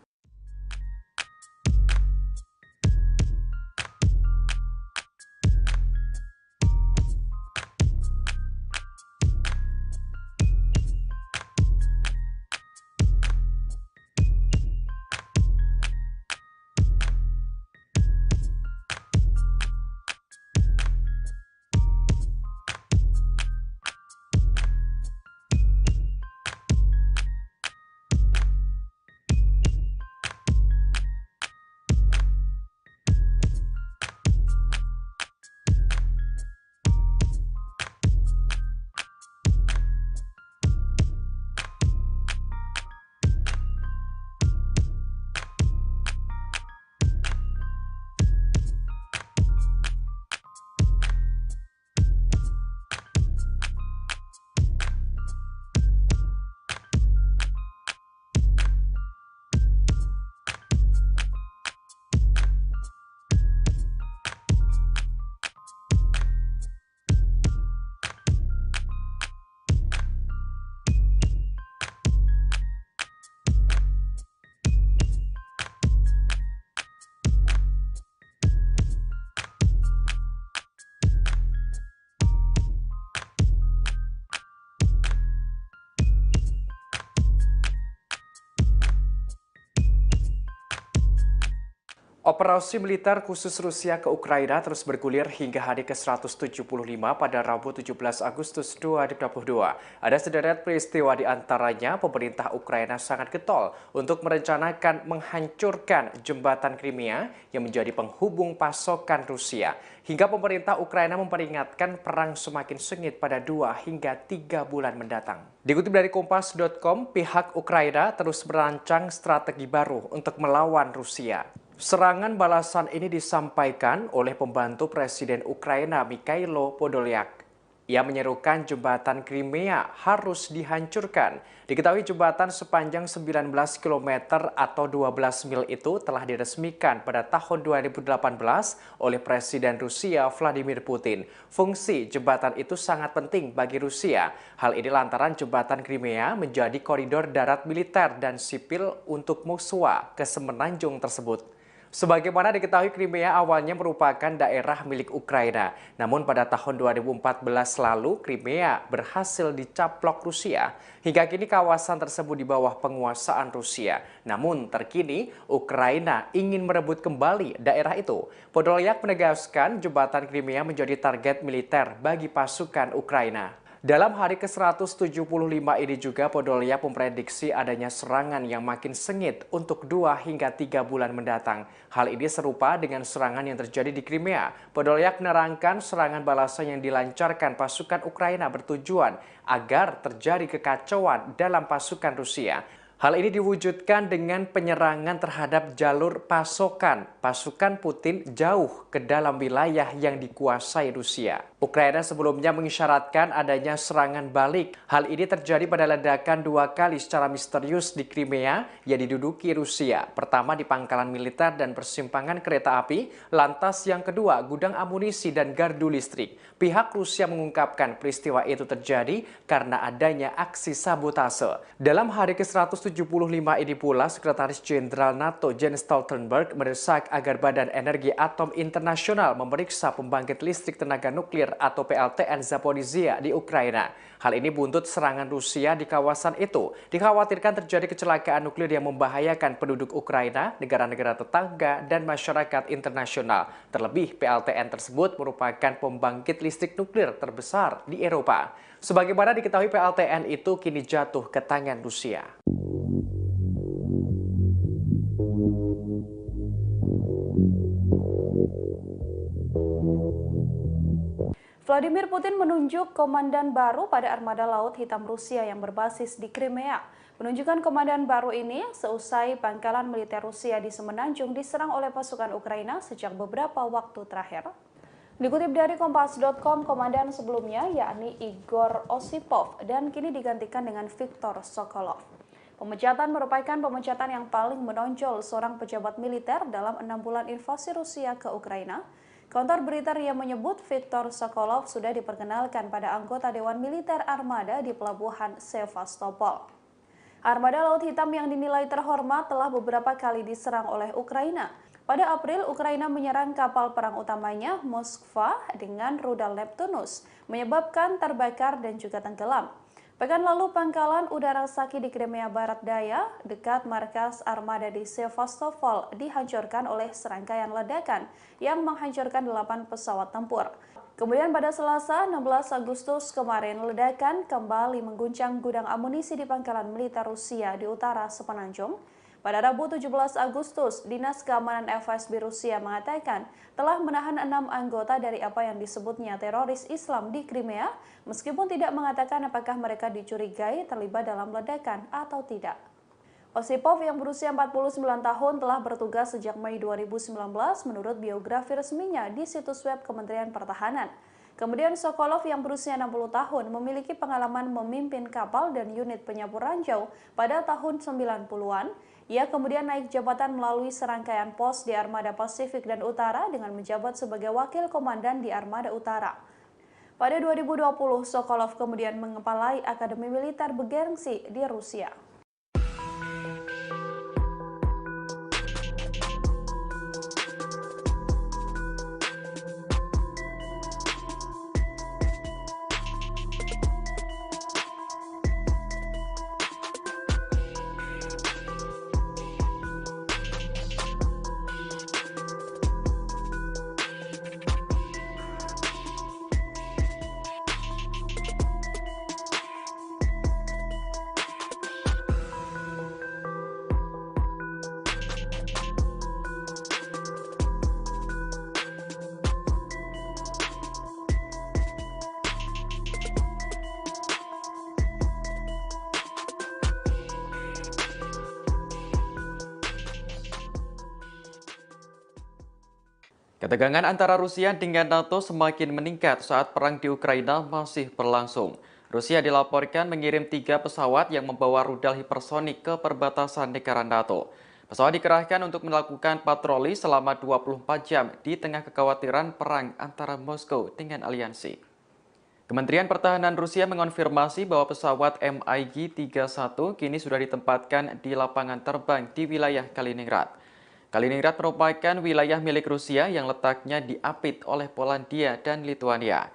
Operasi militer khusus Rusia ke Ukraina terus bergulir hingga hari ke-175 pada Rabu 17 Agustus 2022. Ada sederet peristiwa di antaranya pemerintah Ukraina sangat getol untuk merencanakan menghancurkan jembatan Crimea yang menjadi penghubung pasokan Rusia. Hingga pemerintah Ukraina memperingatkan perang semakin sengit pada 2 hingga 3 bulan mendatang. Dikutip dari Kompas.com, pihak Ukraina terus merancang strategi baru untuk melawan Rusia. Serangan balasan ini disampaikan oleh pembantu Presiden Ukraina Mikhailo Podolyak. Ia menyerukan jembatan Crimea harus dihancurkan. Diketahui jembatan sepanjang 19 km atau 12 mil itu telah diresmikan pada tahun 2018 oleh Presiden Rusia Vladimir Putin. Fungsi jembatan itu sangat penting bagi Rusia. Hal ini lantaran jembatan Crimea menjadi koridor darat militer dan sipil untuk musuh ke semenanjung tersebut. Sebagaimana diketahui, Crimea awalnya merupakan daerah milik Ukraina. Namun pada tahun 2014 lalu, Crimea berhasil dicaplok Rusia. Hingga kini kawasan tersebut di bawah penguasaan Rusia. Namun terkini, Ukraina ingin merebut kembali daerah itu. Podolyak menegaskan jembatan Crimea menjadi target militer bagi pasukan Ukraina. Dalam hari ke-175 ini juga Podolyak memprediksi adanya serangan yang makin sengit untuk 2 hingga 3 bulan mendatang. Hal ini serupa dengan serangan yang terjadi di Crimea. Podolyak menerangkan serangan balasan yang dilancarkan pasukan Ukraina bertujuan agar terjadi kekacauan dalam pasukan Rusia. Hal ini diwujudkan dengan penyerangan terhadap jalur pasokan pasukan Putin jauh ke dalam wilayah yang dikuasai Rusia. Ukraina sebelumnya mengisyaratkan adanya serangan balik. Hal ini terjadi pada ledakan 2 kali secara misterius di Crimea yang diduduki Rusia. Pertama di pangkalan militer dan persimpangan kereta api, lantas yang kedua gudang amunisi dan gardu listrik. Pihak Rusia mengungkapkan peristiwa itu terjadi karena adanya aksi sabotase. Dalam hari ke-175 ini pula, Sekretaris Jenderal NATO Jens Stoltenberg mendesak agar Badan Energi Atom Internasional memeriksa pembangkit listrik tenaga nuklir atau PLTN Zaporizhzhia di Ukraina. Hal ini buntut serangan Rusia di kawasan itu. Dikhawatirkan terjadi kecelakaan nuklir yang membahayakan penduduk Ukraina, negara-negara tetangga, dan masyarakat internasional. Terlebih, PLTN tersebut merupakan pembangkit listrik nuklir terbesar di Eropa. Sebagaimana diketahui, PLTN itu kini jatuh ke tangan Rusia. Vladimir Putin menunjuk komandan baru pada armada Laut Hitam Rusia yang berbasis di Crimea. Penunjukan komandan baru ini seusai pangkalan militer Rusia di Semenanjung diserang oleh pasukan Ukraina sejak beberapa waktu terakhir. Dikutip dari Kompas.com, komandan sebelumnya yakni Igor Osipov dan kini digantikan dengan Viktor Sokolov. Pemecatan merupakan pemecatan yang paling menonjol seorang pejabat militer dalam 6 bulan invasi Rusia ke Ukraina. Kantor berita RIA menyebut Viktor Sokolov sudah diperkenalkan pada anggota Dewan Militer Armada di Pelabuhan Sevastopol. Armada Laut Hitam yang dinilai terhormat telah beberapa kali diserang oleh Ukraina. Pada April, Ukraina menyerang kapal perang utamanya Moskva dengan rudal Neptunus, menyebabkan terbakar dan juga tenggelam. Pekan lalu, pangkalan udara Saki di Crimea Barat Daya, dekat markas armada di Sevastopol, dihancurkan oleh serangkaian ledakan yang menghancurkan 8 pesawat tempur. Kemudian pada Selasa, 16 Agustus kemarin, ledakan kembali mengguncang gudang amunisi di pangkalan militer Rusia di utara Semenanjung. Pada Rabu 17 Agustus, Dinas Keamanan FSB Rusia mengatakan telah menahan 6 anggota dari apa yang disebutnya teroris Islam di Crimea, meskipun tidak mengatakan apakah mereka dicurigai terlibat dalam ledakan atau tidak. Osipov yang berusia 49 tahun telah bertugas sejak Mei 2019 menurut biografi resminya di situs web Kementerian Pertahanan. Kemudian Sokolov yang berusia 60 tahun memiliki pengalaman memimpin kapal dan unit penyapu ranjau pada tahun 90-an. Ia kemudian naik jabatan melalui serangkaian pos di Armada Pasifik dan Utara dengan menjabat sebagai wakil komandan di Armada Utara. Pada 2020, Sokolov kemudian mengepalai Akademi Militer bergengsi di Rusia. Ketegangan antara Rusia dengan NATO semakin meningkat saat perang di Ukraina masih berlangsung. Rusia dilaporkan mengirim 3 pesawat yang membawa rudal hipersonik ke perbatasan negara NATO. Pesawat dikerahkan untuk melakukan patroli selama 24 jam di tengah kekhawatiran perang antara Moskow dengan aliansi. Kementerian Pertahanan Rusia mengonfirmasi bahwa pesawat MiG-31 kini sudah ditempatkan di lapangan terbang di wilayah Kaliningrad. Kaliningrad merupakan wilayah milik Rusia yang letaknya diapit oleh Polandia dan Lituania.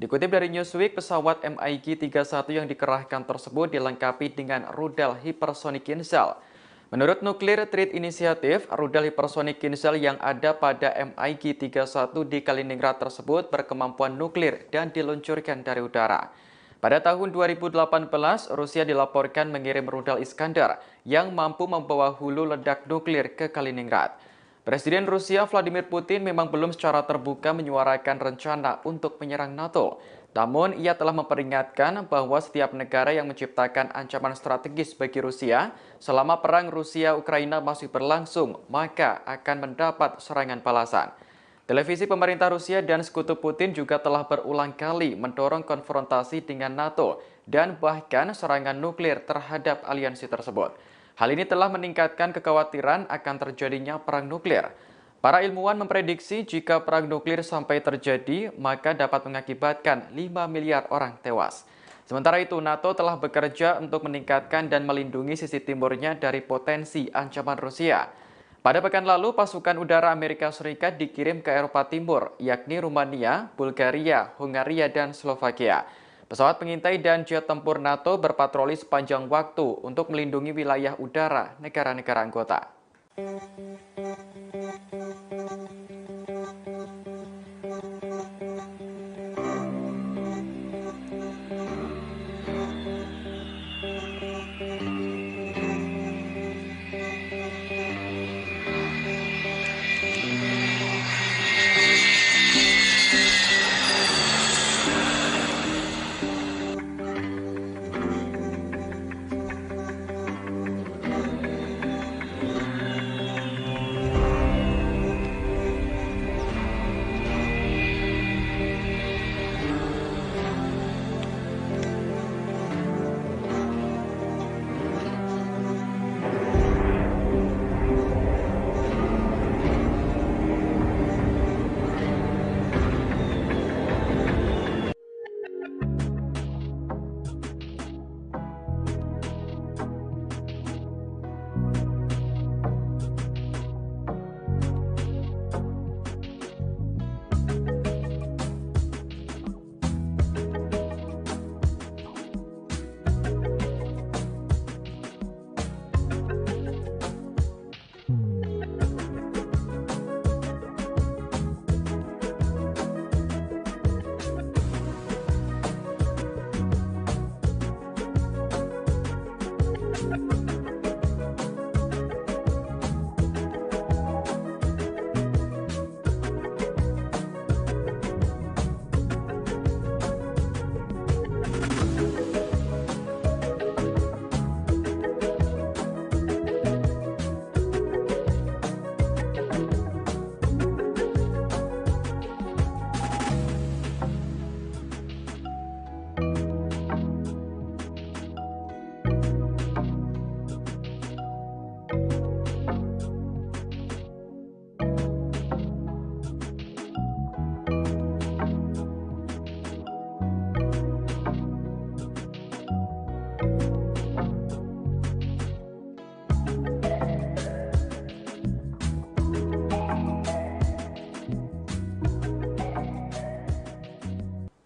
Dikutip dari Newsweek, pesawat MiG-31 yang dikerahkan tersebut dilengkapi dengan rudal hipersonik Kinzhal. Menurut Nuclear Threat Initiative, rudal hipersonik Kinzhal yang ada pada MiG-31 di Kaliningrad tersebut berkemampuan nuklir dan diluncurkan dari udara. Pada tahun 2018, Rusia dilaporkan mengirim rudal Iskandar yang mampu membawa hulu ledak nuklir ke Kaliningrad. Presiden Rusia Vladimir Putin memang belum secara terbuka menyuarakan rencana untuk menyerang NATO. Namun, ia telah memperingatkan bahwa setiap negara yang menciptakan ancaman strategis bagi Rusia selama perang Rusia-Ukraina masih berlangsung, maka akan mendapat serangan balasan. Televisi pemerintah Rusia dan sekutu Putin juga telah berulang kali mendorong konfrontasi dengan NATO dan bahkan serangan nuklir terhadap aliansi tersebut. Hal ini telah meningkatkan kekhawatiran akan terjadinya perang nuklir. Para ilmuwan memprediksi jika perang nuklir sampai terjadi, maka dapat mengakibatkan 5 miliar orang tewas. Sementara itu, NATO telah bekerja untuk meningkatkan dan melindungi sisi timurnya dari potensi ancaman Rusia. Pada pekan lalu, pasukan udara Amerika Serikat dikirim ke Eropa Timur, yakni Rumania, Bulgaria, Hungaria, dan Slovakia. Pesawat pengintai dan jet tempur NATO berpatroli sepanjang waktu untuk melindungi wilayah udara negara-negara anggota.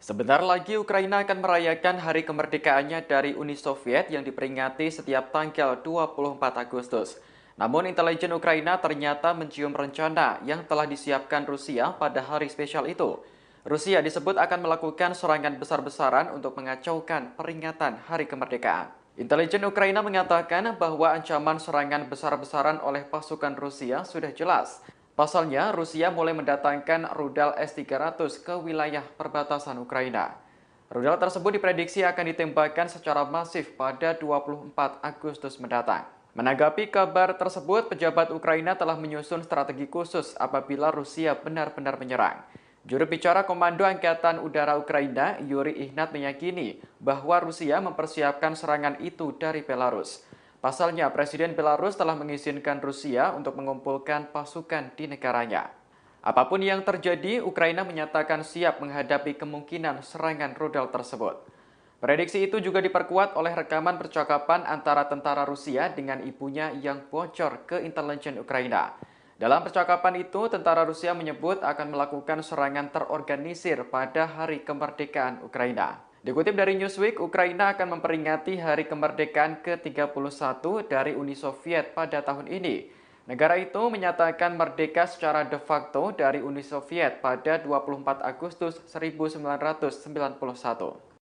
Sebentar lagi Ukraina akan merayakan hari kemerdekaannya dari Uni Soviet yang diperingati setiap tanggal 24 Agustus. Namun intelijen Ukraina ternyata mencium rencana yang telah disiapkan Rusia pada hari spesial itu. Rusia disebut akan melakukan serangan besar-besaran untuk mengacaukan peringatan hari kemerdekaan. Intelijen Ukraina mengatakan bahwa ancaman serangan besar-besaran oleh pasukan Rusia sudah jelas. Pasalnya, Rusia mulai mendatangkan rudal S-300 ke wilayah perbatasan Ukraina. Rudal tersebut diprediksi akan ditembakkan secara masif pada 24 Agustus mendatang. Menanggapi kabar tersebut, pejabat Ukraina telah menyusun strategi khusus apabila Rusia benar-benar menyerang. Juru bicara Komando Angkatan Udara Ukraina, Yuri Ihnat meyakini bahwa Rusia mempersiapkan serangan itu dari Belarus. Pasalnya, Presiden Belarus telah mengizinkan Rusia untuk mengumpulkan pasukan di negaranya. Apapun yang terjadi, Ukraina menyatakan siap menghadapi kemungkinan serangan rudal tersebut. Prediksi itu juga diperkuat oleh rekaman percakapan antara tentara Rusia dengan ibunya yang bocor ke intelijen Ukraina. Dalam percakapan itu, tentara Rusia menyebut akan melakukan serangan terorganisir pada hari kemerdekaan Ukraina. Dikutip dari Newsweek, Ukraina akan memperingati hari kemerdekaan ke-31 dari Uni Soviet pada tahun ini. Negara itu menyatakan merdeka secara de facto dari Uni Soviet pada 24 Agustus 1991.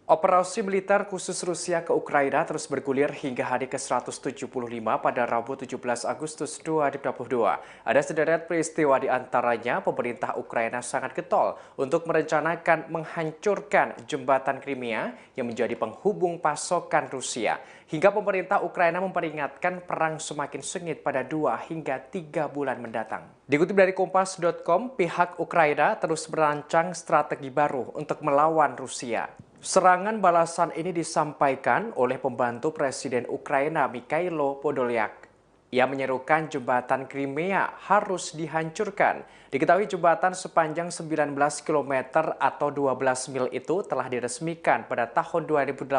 Operasi militer khusus Rusia ke Ukraina terus bergulir hingga hari ke-175 pada Rabu 17 Agustus 2022. Ada sederet peristiwa di antaranya pemerintah Ukraina sangat getol untuk merencanakan menghancurkan jembatan Crimea yang menjadi penghubung pasokan Rusia. Hingga pemerintah Ukraina memperingatkan perang semakin sengit pada 2 hingga 3 bulan mendatang. Dikutip dari Kompas.com, pihak Ukraina terus merancang strategi baru untuk melawan Rusia. Serangan balasan ini disampaikan oleh pembantu Presiden Ukraina Mikhailo Podolyak. Ia menyerukan jembatan Crimea harus dihancurkan. Diketahui jembatan sepanjang 19 km atau 12 mil itu telah diresmikan pada tahun 2018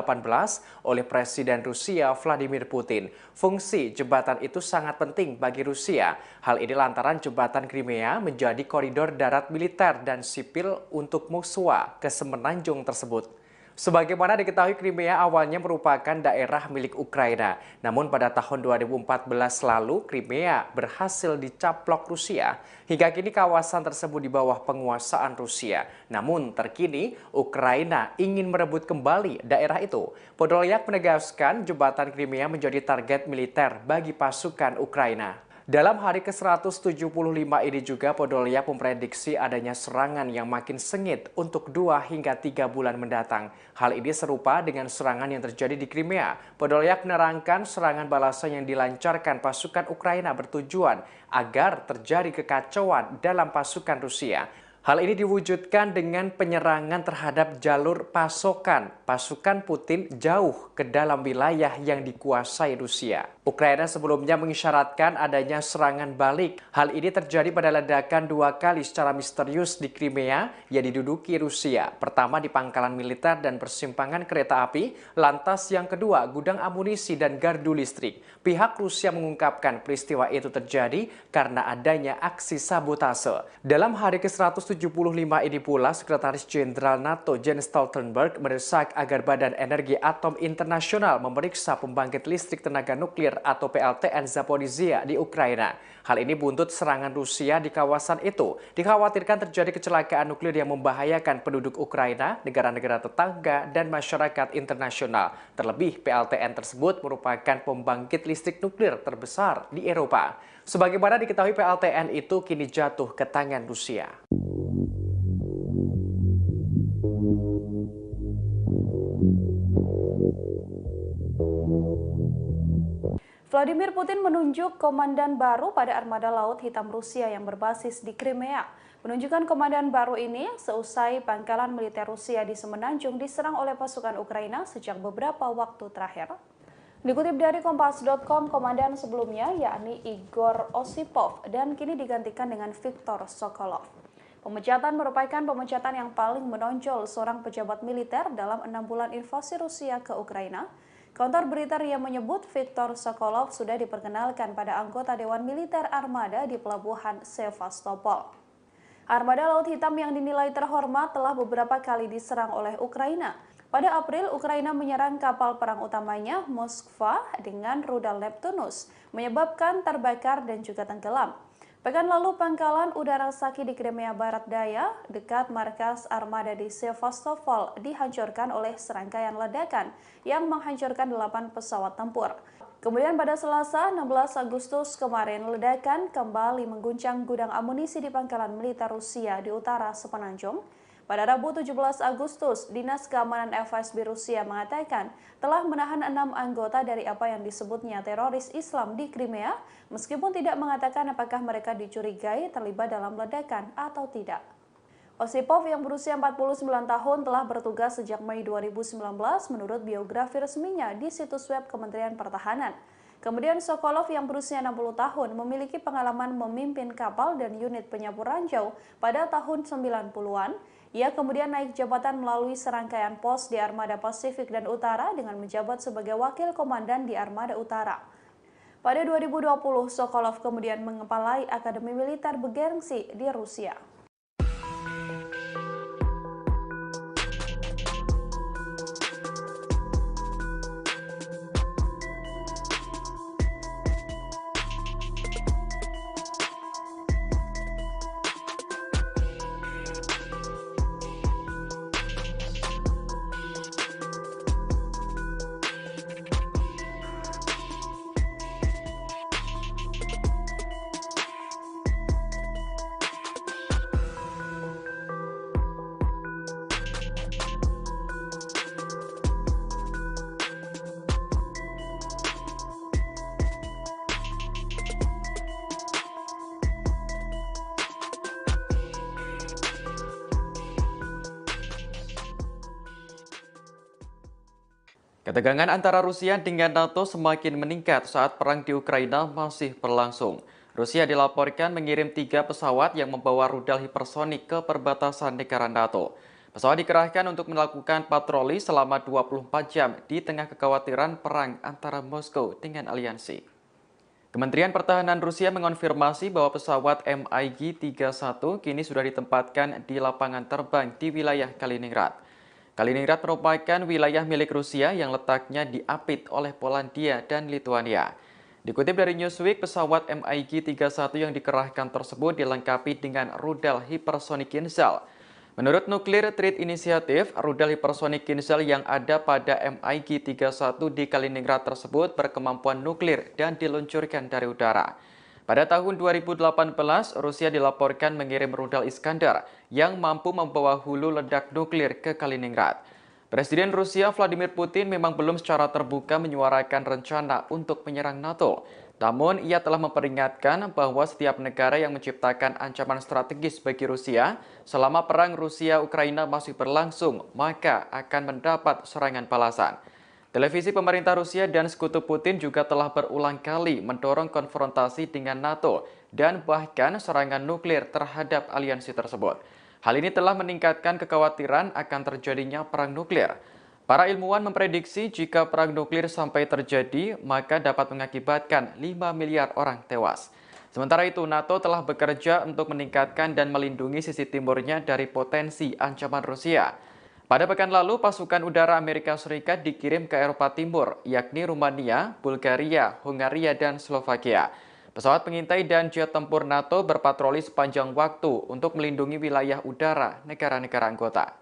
oleh Presiden Rusia Vladimir Putin. Fungsi jembatan itu sangat penting bagi Rusia. Hal ini lantaran jembatan Crimea menjadi koridor darat militer dan sipil untuk musuh ke semenanjung tersebut. Sebagaimana diketahui, Crimea awalnya merupakan daerah milik Ukraina. Namun pada tahun 2014 lalu, Crimea berhasil dicaplok Rusia. Hingga kini kawasan tersebut di bawah penguasaan Rusia. Namun terkini, Ukraina ingin merebut kembali daerah itu. Podolyak menegaskan jembatan Crimea menjadi target militer bagi pasukan Ukraina. Dalam hari ke-175 ini juga Podolyak memprediksi adanya serangan yang makin sengit untuk 2 hingga 3 bulan mendatang. Hal ini serupa dengan serangan yang terjadi di Crimea. Podolyak menerangkan serangan balasan yang dilancarkan pasukan Ukraina bertujuan agar terjadi kekacauan dalam pasukan Rusia. Hal ini diwujudkan dengan penyerangan terhadap jalur pasokan pasukan Putin jauh ke dalam wilayah yang dikuasai Rusia. Ukraina sebelumnya mengisyaratkan adanya serangan balik. Hal ini terjadi pada ledakan 2 kali secara misterius di Crimea yang diduduki Rusia. Pertama di pangkalan militer dan persimpangan kereta api, lantas yang kedua gudang amunisi dan gardu listrik. Pihak Rusia mengungkapkan peristiwa itu terjadi karena adanya aksi sabotase. Dalam hari ke-175 ini pula, Sekretaris Jenderal NATO Jens Stoltenberg mendesak agar Badan Energi Atom Internasional memeriksa pembangkit listrik tenaga nuklir nuklir atau PLTN Zaporizhzhia di Ukraina. Hal ini buntut serangan Rusia di kawasan itu. Dikhawatirkan terjadi kecelakaan nuklir yang membahayakan penduduk Ukraina, negara-negara tetangga, dan masyarakat internasional. Terlebih, PLTN tersebut merupakan pembangkit listrik nuklir terbesar di Eropa. Sebagaimana diketahui, PLTN itu kini jatuh ke tangan Rusia. Vladimir Putin menunjuk komandan baru pada armada Laut Hitam Rusia yang berbasis di Crimea. Penunjukan komandan baru ini seusai pangkalan militer Rusia di Semenanjung diserang oleh pasukan Ukraina sejak beberapa waktu terakhir. Dikutip dari Kompas.com, komandan sebelumnya yakni Igor Osipov dan kini digantikan dengan Viktor Sokolov. Pemecatan merupakan pemecatan yang paling menonjol seorang pejabat militer dalam 6 bulan invasi Rusia ke Ukraina. Kantor berita RIA menyebut Viktor Sokolov sudah diperkenalkan pada anggota Dewan Militer Armada di Pelabuhan Sevastopol. Armada Laut Hitam yang dinilai terhormat telah beberapa kali diserang oleh Ukraina. Pada April, Ukraina menyerang kapal perang utamanya Moskva dengan rudal Neptunus, menyebabkan terbakar dan juga tenggelam. Pekan lalu, pangkalan udara Saki di Crimea Barat Daya, dekat markas armada di Sevastopol, dihancurkan oleh serangkaian ledakan yang menghancurkan 8 pesawat tempur. Kemudian pada Selasa, 16 Agustus kemarin, ledakan kembali mengguncang gudang amunisi di pangkalan militer Rusia di utara Semenanjung. Pada Rabu 17 Agustus, Dinas Keamanan FSB Rusia mengatakan telah menahan 6 anggota dari apa yang disebutnya teroris Islam di Crimea, meskipun tidak mengatakan apakah mereka dicurigai terlibat dalam ledakan atau tidak. Osipov yang berusia 49 tahun telah bertugas sejak Mei 2019 menurut biografi resminya di situs web Kementerian Pertahanan. Kemudian Sokolov yang berusia 60 tahun memiliki pengalaman memimpin kapal dan unit penyapu ranjau pada tahun 90-an. Ia kemudian naik jabatan melalui serangkaian pos di Armada Pasifik dan Utara dengan menjabat sebagai wakil komandan di Armada Utara. Pada 2020, Sokolov kemudian mengepalai Akademi Militer bergengsi di Rusia. Ketegangan antara Rusia dengan NATO semakin meningkat saat perang di Ukraina masih berlangsung. Rusia dilaporkan mengirim 3 pesawat yang membawa rudal hipersonik ke perbatasan negara NATO. Pesawat dikerahkan untuk melakukan patroli selama 24 jam di tengah kekhawatiran perang antara Moskow dengan aliansi. Kementerian Pertahanan Rusia mengonfirmasi bahwa pesawat MiG-31 kini sudah ditempatkan di lapangan terbang di wilayah Kaliningrad. Kaliningrad merupakan wilayah milik Rusia yang letaknya diapit oleh Polandia dan Lituania. Dikutip dari Newsweek, pesawat MiG-31 yang dikerahkan tersebut dilengkapi dengan rudal hipersonik Kinzhal. Menurut Nuclear Threat Initiative, rudal hipersonik Kinzhal yang ada pada MiG-31 di Kaliningrad tersebut berkemampuan nuklir dan diluncurkan dari udara. Pada tahun 2018, Rusia dilaporkan mengirim rudal Iskandar yang mampu membawa hulu ledak nuklir ke Kaliningrad. Presiden Rusia Vladimir Putin memang belum secara terbuka menyuarakan rencana untuk menyerang NATO. Namun, ia telah memperingatkan bahwa setiap negara yang menciptakan ancaman strategis bagi Rusia selama perang Rusia-Ukraina masih berlangsung, maka akan mendapat serangan balasan. Televisi pemerintah Rusia dan sekutu Putin juga telah berulang kali mendorong konfrontasi dengan NATO dan bahkan serangan nuklir terhadap aliansi tersebut. Hal ini telah meningkatkan kekhawatiran akan terjadinya perang nuklir. Para ilmuwan memprediksi jika perang nuklir sampai terjadi, maka dapat mengakibatkan 5 miliar orang tewas. Sementara itu, NATO telah bekerja untuk meningkatkan dan melindungi sisi timurnya dari potensi ancaman Rusia. Pada pekan lalu, pasukan udara Amerika Serikat dikirim ke Eropa Timur, yakni Rumania, Bulgaria, Hungaria, dan Slovakia. Pesawat pengintai dan jet tempur NATO berpatroli sepanjang waktu untuk melindungi wilayah udara negara-negara anggota.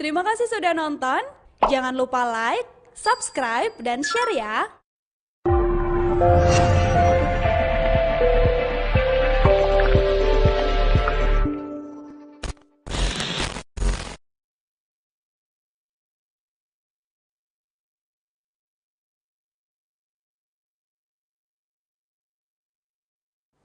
Terima kasih sudah nonton. Jangan lupa like, subscribe, dan share ya.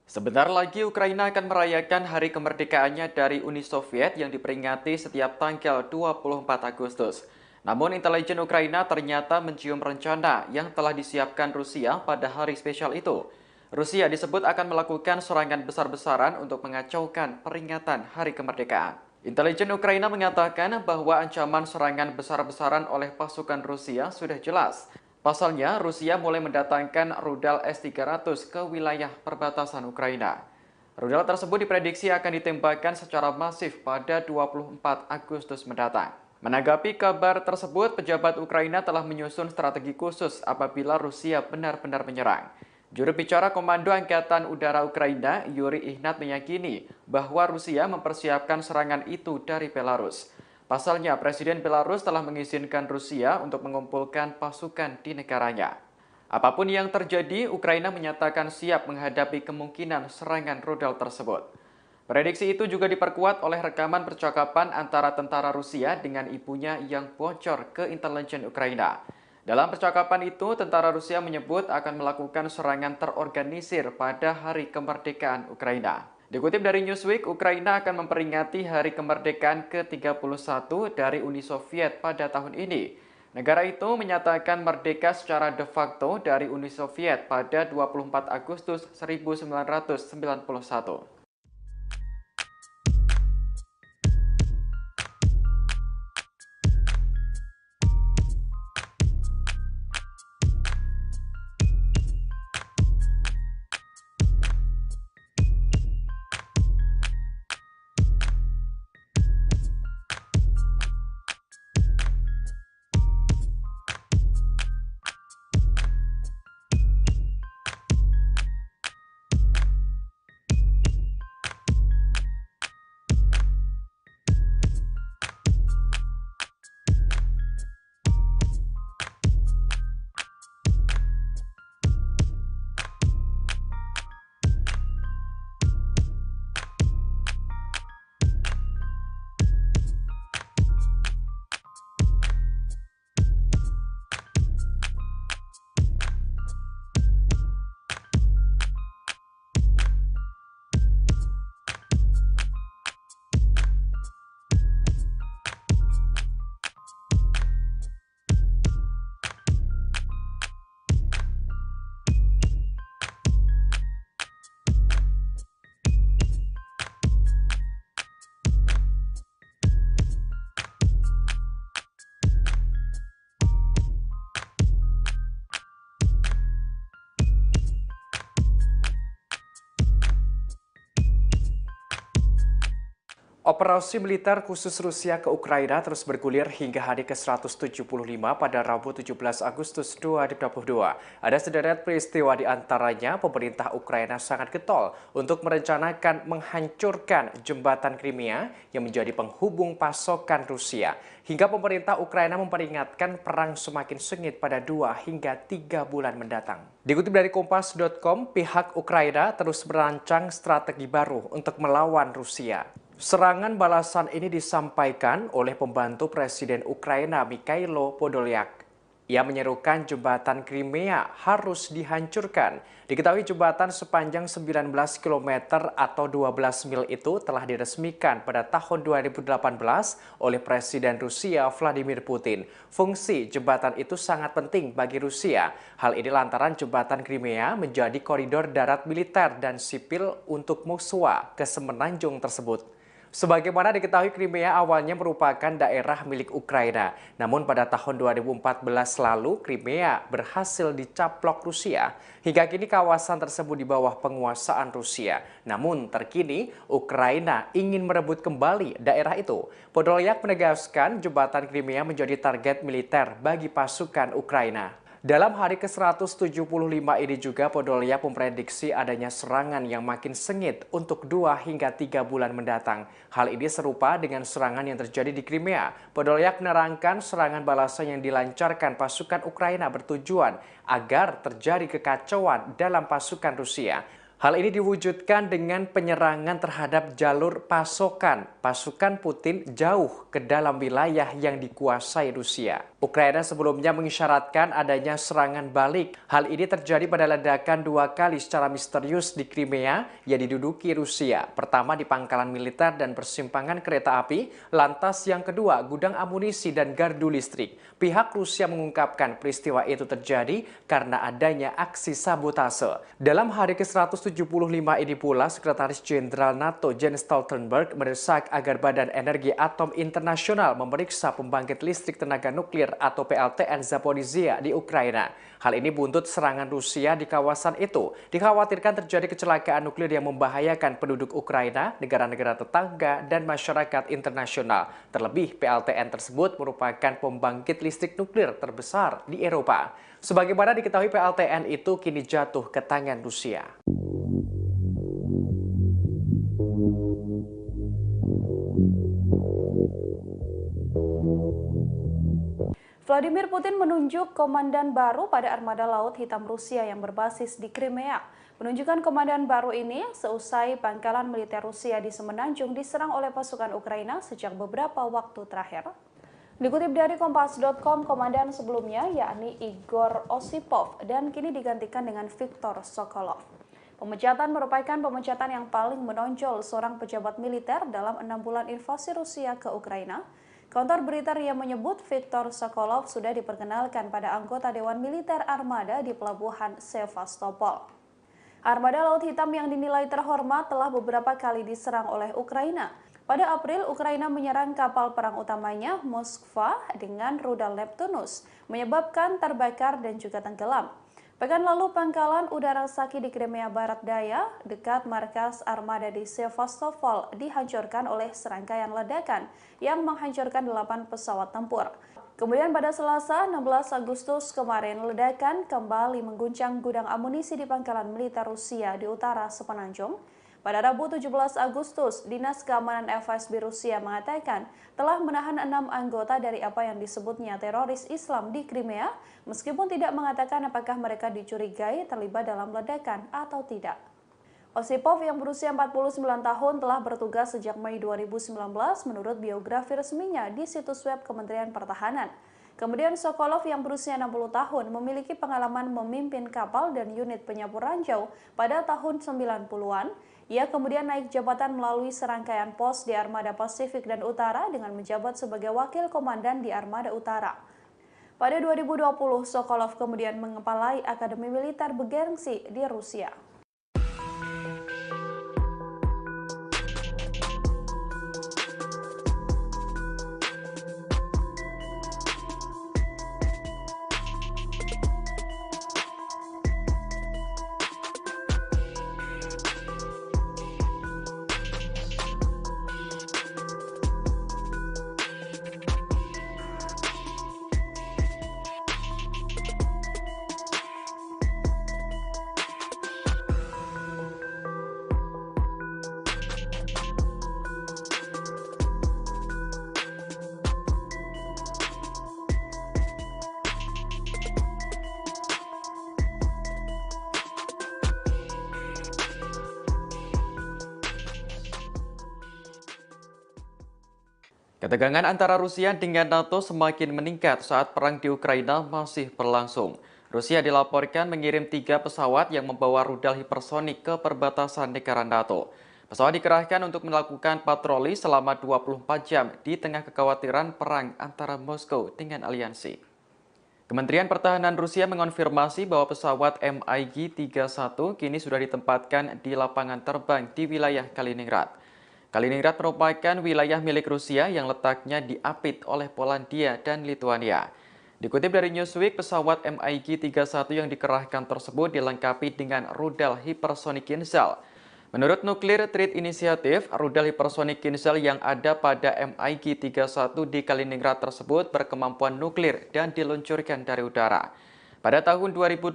Sebentar lagi Ukraina akan merayakan hari kemerdekaannya dari Uni Soviet yang diperingati setiap tanggal 24 Agustus. Namun intelijen Ukraina ternyata mencium rencana yang telah disiapkan Rusia pada hari spesial itu. Rusia disebut akan melakukan serangan besar-besaran untuk mengacaukan peringatan hari kemerdekaan. Intelijen Ukraina mengatakan bahwa ancaman serangan besar-besaran oleh pasukan Rusia sudah jelas. Pasalnya, Rusia mulai mendatangkan rudal S-300 ke wilayah perbatasan Ukraina. Rudal tersebut diprediksi akan ditembakkan secara masif pada 24 Agustus mendatang. Menanggapi kabar tersebut, pejabat Ukraina telah menyusun strategi khusus apabila Rusia benar-benar menyerang. Juru bicara Komando Angkatan Udara Ukraina, Yuri Ihnat, meyakini bahwa Rusia mempersiapkan serangan itu dari Belarus. Pasalnya, Presiden Belarus telah mengizinkan Rusia untuk mengumpulkan pasukan di negaranya. Apapun yang terjadi, Ukraina menyatakan siap menghadapi kemungkinan serangan rudal tersebut. Prediksi itu juga diperkuat oleh rekaman percakapan antara tentara Rusia dengan ibunya yang bocor ke intelijen Ukraina. Dalam percakapan itu, tentara Rusia menyebut akan melakukan serangan terorganisir pada hari kemerdekaan Ukraina. Dikutip dari Newsweek, Ukraina akan memperingati hari kemerdekaan ke-31 dari Uni Soviet pada tahun ini. Negara itu menyatakan merdeka secara de facto dari Uni Soviet pada 24 Agustus 1991. Operasi militer khusus Rusia ke Ukraina terus bergulir hingga hari ke-175 pada Rabu 17 Agustus 2022. Ada sederet peristiwa di antaranya pemerintah Ukraina sangat getol untuk merencanakan menghancurkan jembatan Crimea yang menjadi penghubung pasokan Rusia. Hingga pemerintah Ukraina memperingatkan perang semakin sengit pada 2 hingga 3 bulan mendatang. Dikutip dari Kompas.com, pihak Ukraina terus merancang strategi baru untuk melawan Rusia. Serangan balasan ini disampaikan oleh pembantu Presiden Ukraina Mikhailo Podolyak. Ia menyerukan jembatan Crimea harus dihancurkan. Diketahui jembatan sepanjang 19 km atau 12 mil itu telah diresmikan pada tahun 2018 oleh Presiden Rusia Vladimir Putin. Fungsi jembatan itu sangat penting bagi Rusia. Hal ini lantaran jembatan Crimea menjadi koridor darat militer dan sipil untuk Moskwa ke semenanjung tersebut. Sebagaimana diketahui, Crimea awalnya merupakan daerah milik Ukraina. Namun pada tahun 2014 lalu, Crimea berhasil dicaplok Rusia. Hingga kini kawasan tersebut di bawah penguasaan Rusia. Namun terkini, Ukraina ingin merebut kembali daerah itu. Podolyak menegaskan jembatan Crimea menjadi target militer bagi pasukan Ukraina. Dalam hari ke-175 ini juga Podolyak memprediksi adanya serangan yang makin sengit untuk 2 hingga 3 bulan mendatang. Hal ini serupa dengan serangan yang terjadi di Crimea. Podolyak menerangkan serangan balasan yang dilancarkan pasukan Ukraina bertujuan agar terjadi kekacauan dalam pasukan Rusia. Hal ini diwujudkan dengan penyerangan terhadap jalur pasokan pasukan Putin jauh ke dalam wilayah yang dikuasai Rusia. Ukraina sebelumnya mengisyaratkan adanya serangan balik. Hal ini terjadi pada ledakan 2 kali secara misterius di Crimea yang diduduki Rusia. Pertama di pangkalan militer dan persimpangan kereta api, lantas yang kedua gudang amunisi dan gardu listrik. Pihak Rusia mengungkapkan peristiwa itu terjadi karena adanya aksi sabotase. Dalam hari ke-175 ini pula, Sekretaris Jenderal NATO Jens Stoltenberg mendesak agar Badan Energi Atom Internasional memeriksa pembangkit listrik tenaga nuklir atau PLTN Zaporizhia di Ukraina. Hal ini buntut serangan Rusia di kawasan itu. Dikhawatirkan terjadi kecelakaan nuklir yang membahayakan penduduk Ukraina, negara-negara tetangga, dan masyarakat internasional. Terlebih, PLTN tersebut merupakan pembangkit listrik nuklir terbesar di Eropa. Sebagaimana diketahui, PLTN itu kini jatuh ke tangan Rusia. Vladimir Putin menunjuk komandan baru pada armada laut hitam Rusia yang berbasis di Crimea. Penunjukan komandan baru ini seusai pangkalan militer Rusia di Semenanjung diserang oleh pasukan Ukraina sejak beberapa waktu terakhir. Dikutip dari Kompas.com, komandan sebelumnya yakni Igor Osipov dan kini digantikan dengan Viktor Sokolov. Pemecatan merupakan pemecatan yang paling menonjol seorang pejabat militer dalam 6 bulan invasi Rusia ke Ukraina. Kantor berita RIA menyebut Viktor Sokolov sudah diperkenalkan pada anggota Dewan Militer Armada di Pelabuhan Sevastopol. Armada Laut Hitam yang dinilai terhormat telah beberapa kali diserang oleh Ukraina. Pada April, Ukraina menyerang kapal perang utamanya Moskva dengan rudal Neptunus, menyebabkan terbakar dan juga tenggelam. Pekan lalu, pangkalan udara Saki di Crimea Barat Daya, dekat markas armada di Sevastopol, dihancurkan oleh serangkaian ledakan yang menghancurkan 8 pesawat tempur. Kemudian pada Selasa, 16 Agustus kemarin, ledakan kembali mengguncang gudang amunisi di pangkalan militer Rusia di utara Semenanjung. Pada Rabu 17 Agustus, Dinas Keamanan FSB Rusia mengatakan telah menahan 6 anggota dari apa yang disebutnya teroris Islam di Crimea, meskipun tidak mengatakan apakah mereka dicurigai terlibat dalam ledakan atau tidak. Osipov yang berusia 49 tahun telah bertugas sejak Mei 2019 menurut biografi resminya di situs web Kementerian Pertahanan. Kemudian Sokolov yang berusia 60 tahun memiliki pengalaman memimpin kapal dan unit penyapu ranjau pada tahun 90-an. Ia kemudian naik jabatan melalui serangkaian pos di Armada Pasifik dan Utara dengan menjabat sebagai wakil komandan di Armada Utara. Pada 2020, Sokolov kemudian mengepalai Akademi Militer bergengsi di Rusia. Ketegangan antara Rusia dengan NATO semakin meningkat saat perang di Ukraina masih berlangsung. Rusia dilaporkan mengirim 3 pesawat yang membawa rudal hipersonik ke perbatasan negara NATO. Pesawat dikerahkan untuk melakukan patroli selama 24 jam di tengah kekhawatiran perang antara Moskow dengan aliansi. Kementerian Pertahanan Rusia mengonfirmasi bahwa pesawat MiG-31 kini sudah ditempatkan di lapangan terbang di wilayah Kaliningrad. Kaliningrad merupakan wilayah milik Rusia yang letaknya diapit oleh Polandia dan Lituania. Dikutip dari Newsweek, pesawat MiG-31 yang dikerahkan tersebut dilengkapi dengan rudal hipersonik Kinzhal. Menurut Nuclear Threat Initiative, rudal hipersonik Kinzhal yang ada pada MiG-31 di Kaliningrad tersebut berkemampuan nuklir dan diluncurkan dari udara. Pada tahun 2018,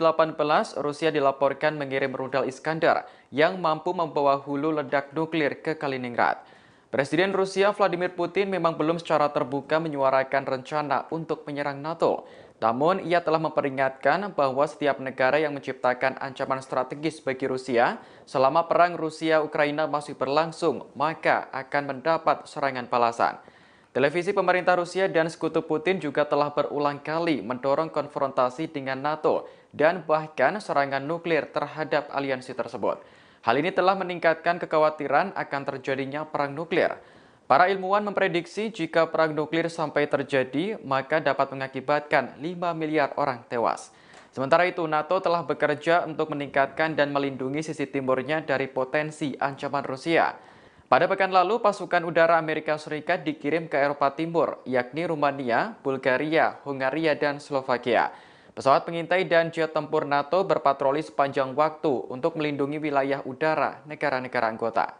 Rusia dilaporkan mengirim rudal Iskandar yang mampu membawa hulu ledak nuklir ke Kaliningrad. Presiden Rusia Vladimir Putin memang belum secara terbuka menyuarakan rencana untuk menyerang NATO. Namun, ia telah memperingatkan bahwa setiap negara yang menciptakan ancaman strategis bagi Rusia selama perang Rusia-Ukraina masih berlangsung, maka akan mendapat serangan balasan. Televisi pemerintah Rusia dan sekutu Putin juga telah berulang kali mendorong konfrontasi dengan NATO dan bahkan serangan nuklir terhadap aliansi tersebut. Hal ini telah meningkatkan kekhawatiran akan terjadinya perang nuklir. Para ilmuwan memprediksi jika perang nuklir sampai terjadi, maka dapat mengakibatkan 5 miliar orang tewas. Sementara itu, NATO telah bekerja untuk meningkatkan dan melindungi sisi timurnya dari potensi ancaman Rusia. Pada pekan lalu, pasukan udara Amerika Serikat dikirim ke Eropa Timur, yakni Rumania, Bulgaria, Hungaria, dan Slovakia. Pesawat pengintai dan jet tempur NATO berpatroli sepanjang waktu untuk melindungi wilayah udara negara-negara anggota.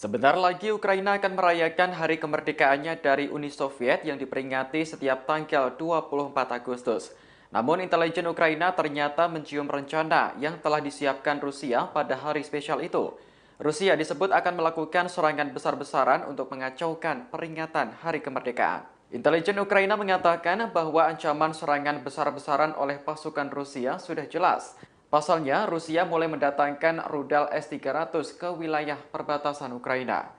Sebentar lagi Ukraina akan merayakan hari kemerdekaannya dari Uni Soviet yang diperingati setiap tanggal 24 Agustus. Namun intelijen Ukraina ternyata mencium rencana yang telah disiapkan Rusia pada hari spesial itu. Rusia disebut akan melakukan serangan besar-besaran untuk mengacaukan peringatan hari kemerdekaan. Intelijen Ukraina mengatakan bahwa ancaman serangan besar-besaran oleh pasukan Rusia sudah jelas. Pasalnya, Rusia mulai mendatangkan rudal S-300 ke wilayah perbatasan Ukraina.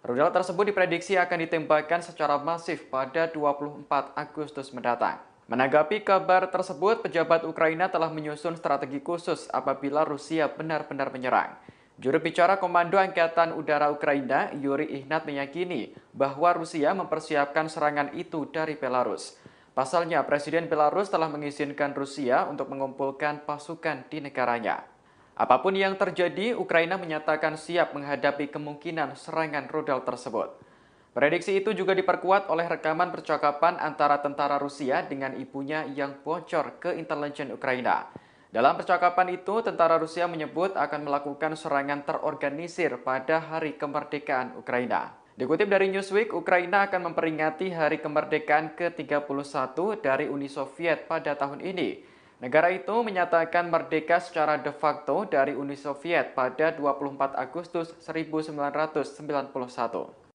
Rudal tersebut diprediksi akan ditembakkan secara masif pada 24 Agustus mendatang. Menanggapi kabar tersebut, pejabat Ukraina telah menyusun strategi khusus apabila Rusia benar-benar menyerang. Juru bicara Komando Angkatan Udara Ukraina, Yuri Ihnat meyakini bahwa Rusia mempersiapkan serangan itu dari Belarus. Pasalnya, Presiden Belarus telah mengizinkan Rusia untuk mengumpulkan pasukan di negaranya. Apapun yang terjadi, Ukraina menyatakan siap menghadapi kemungkinan serangan rudal tersebut. Prediksi itu juga diperkuat oleh rekaman percakapan antara tentara Rusia dengan ibunya yang bocor ke intelijen Ukraina. Dalam percakapan itu, tentara Rusia menyebut akan melakukan serangan terorganisir pada hari kemerdekaan Ukraina. Dikutip dari Newsweek, Ukraina akan memperingati hari kemerdekaan ke-31 dari Uni Soviet pada tahun ini. Negara itu menyatakan merdeka secara de facto dari Uni Soviet pada 24 Agustus 1991.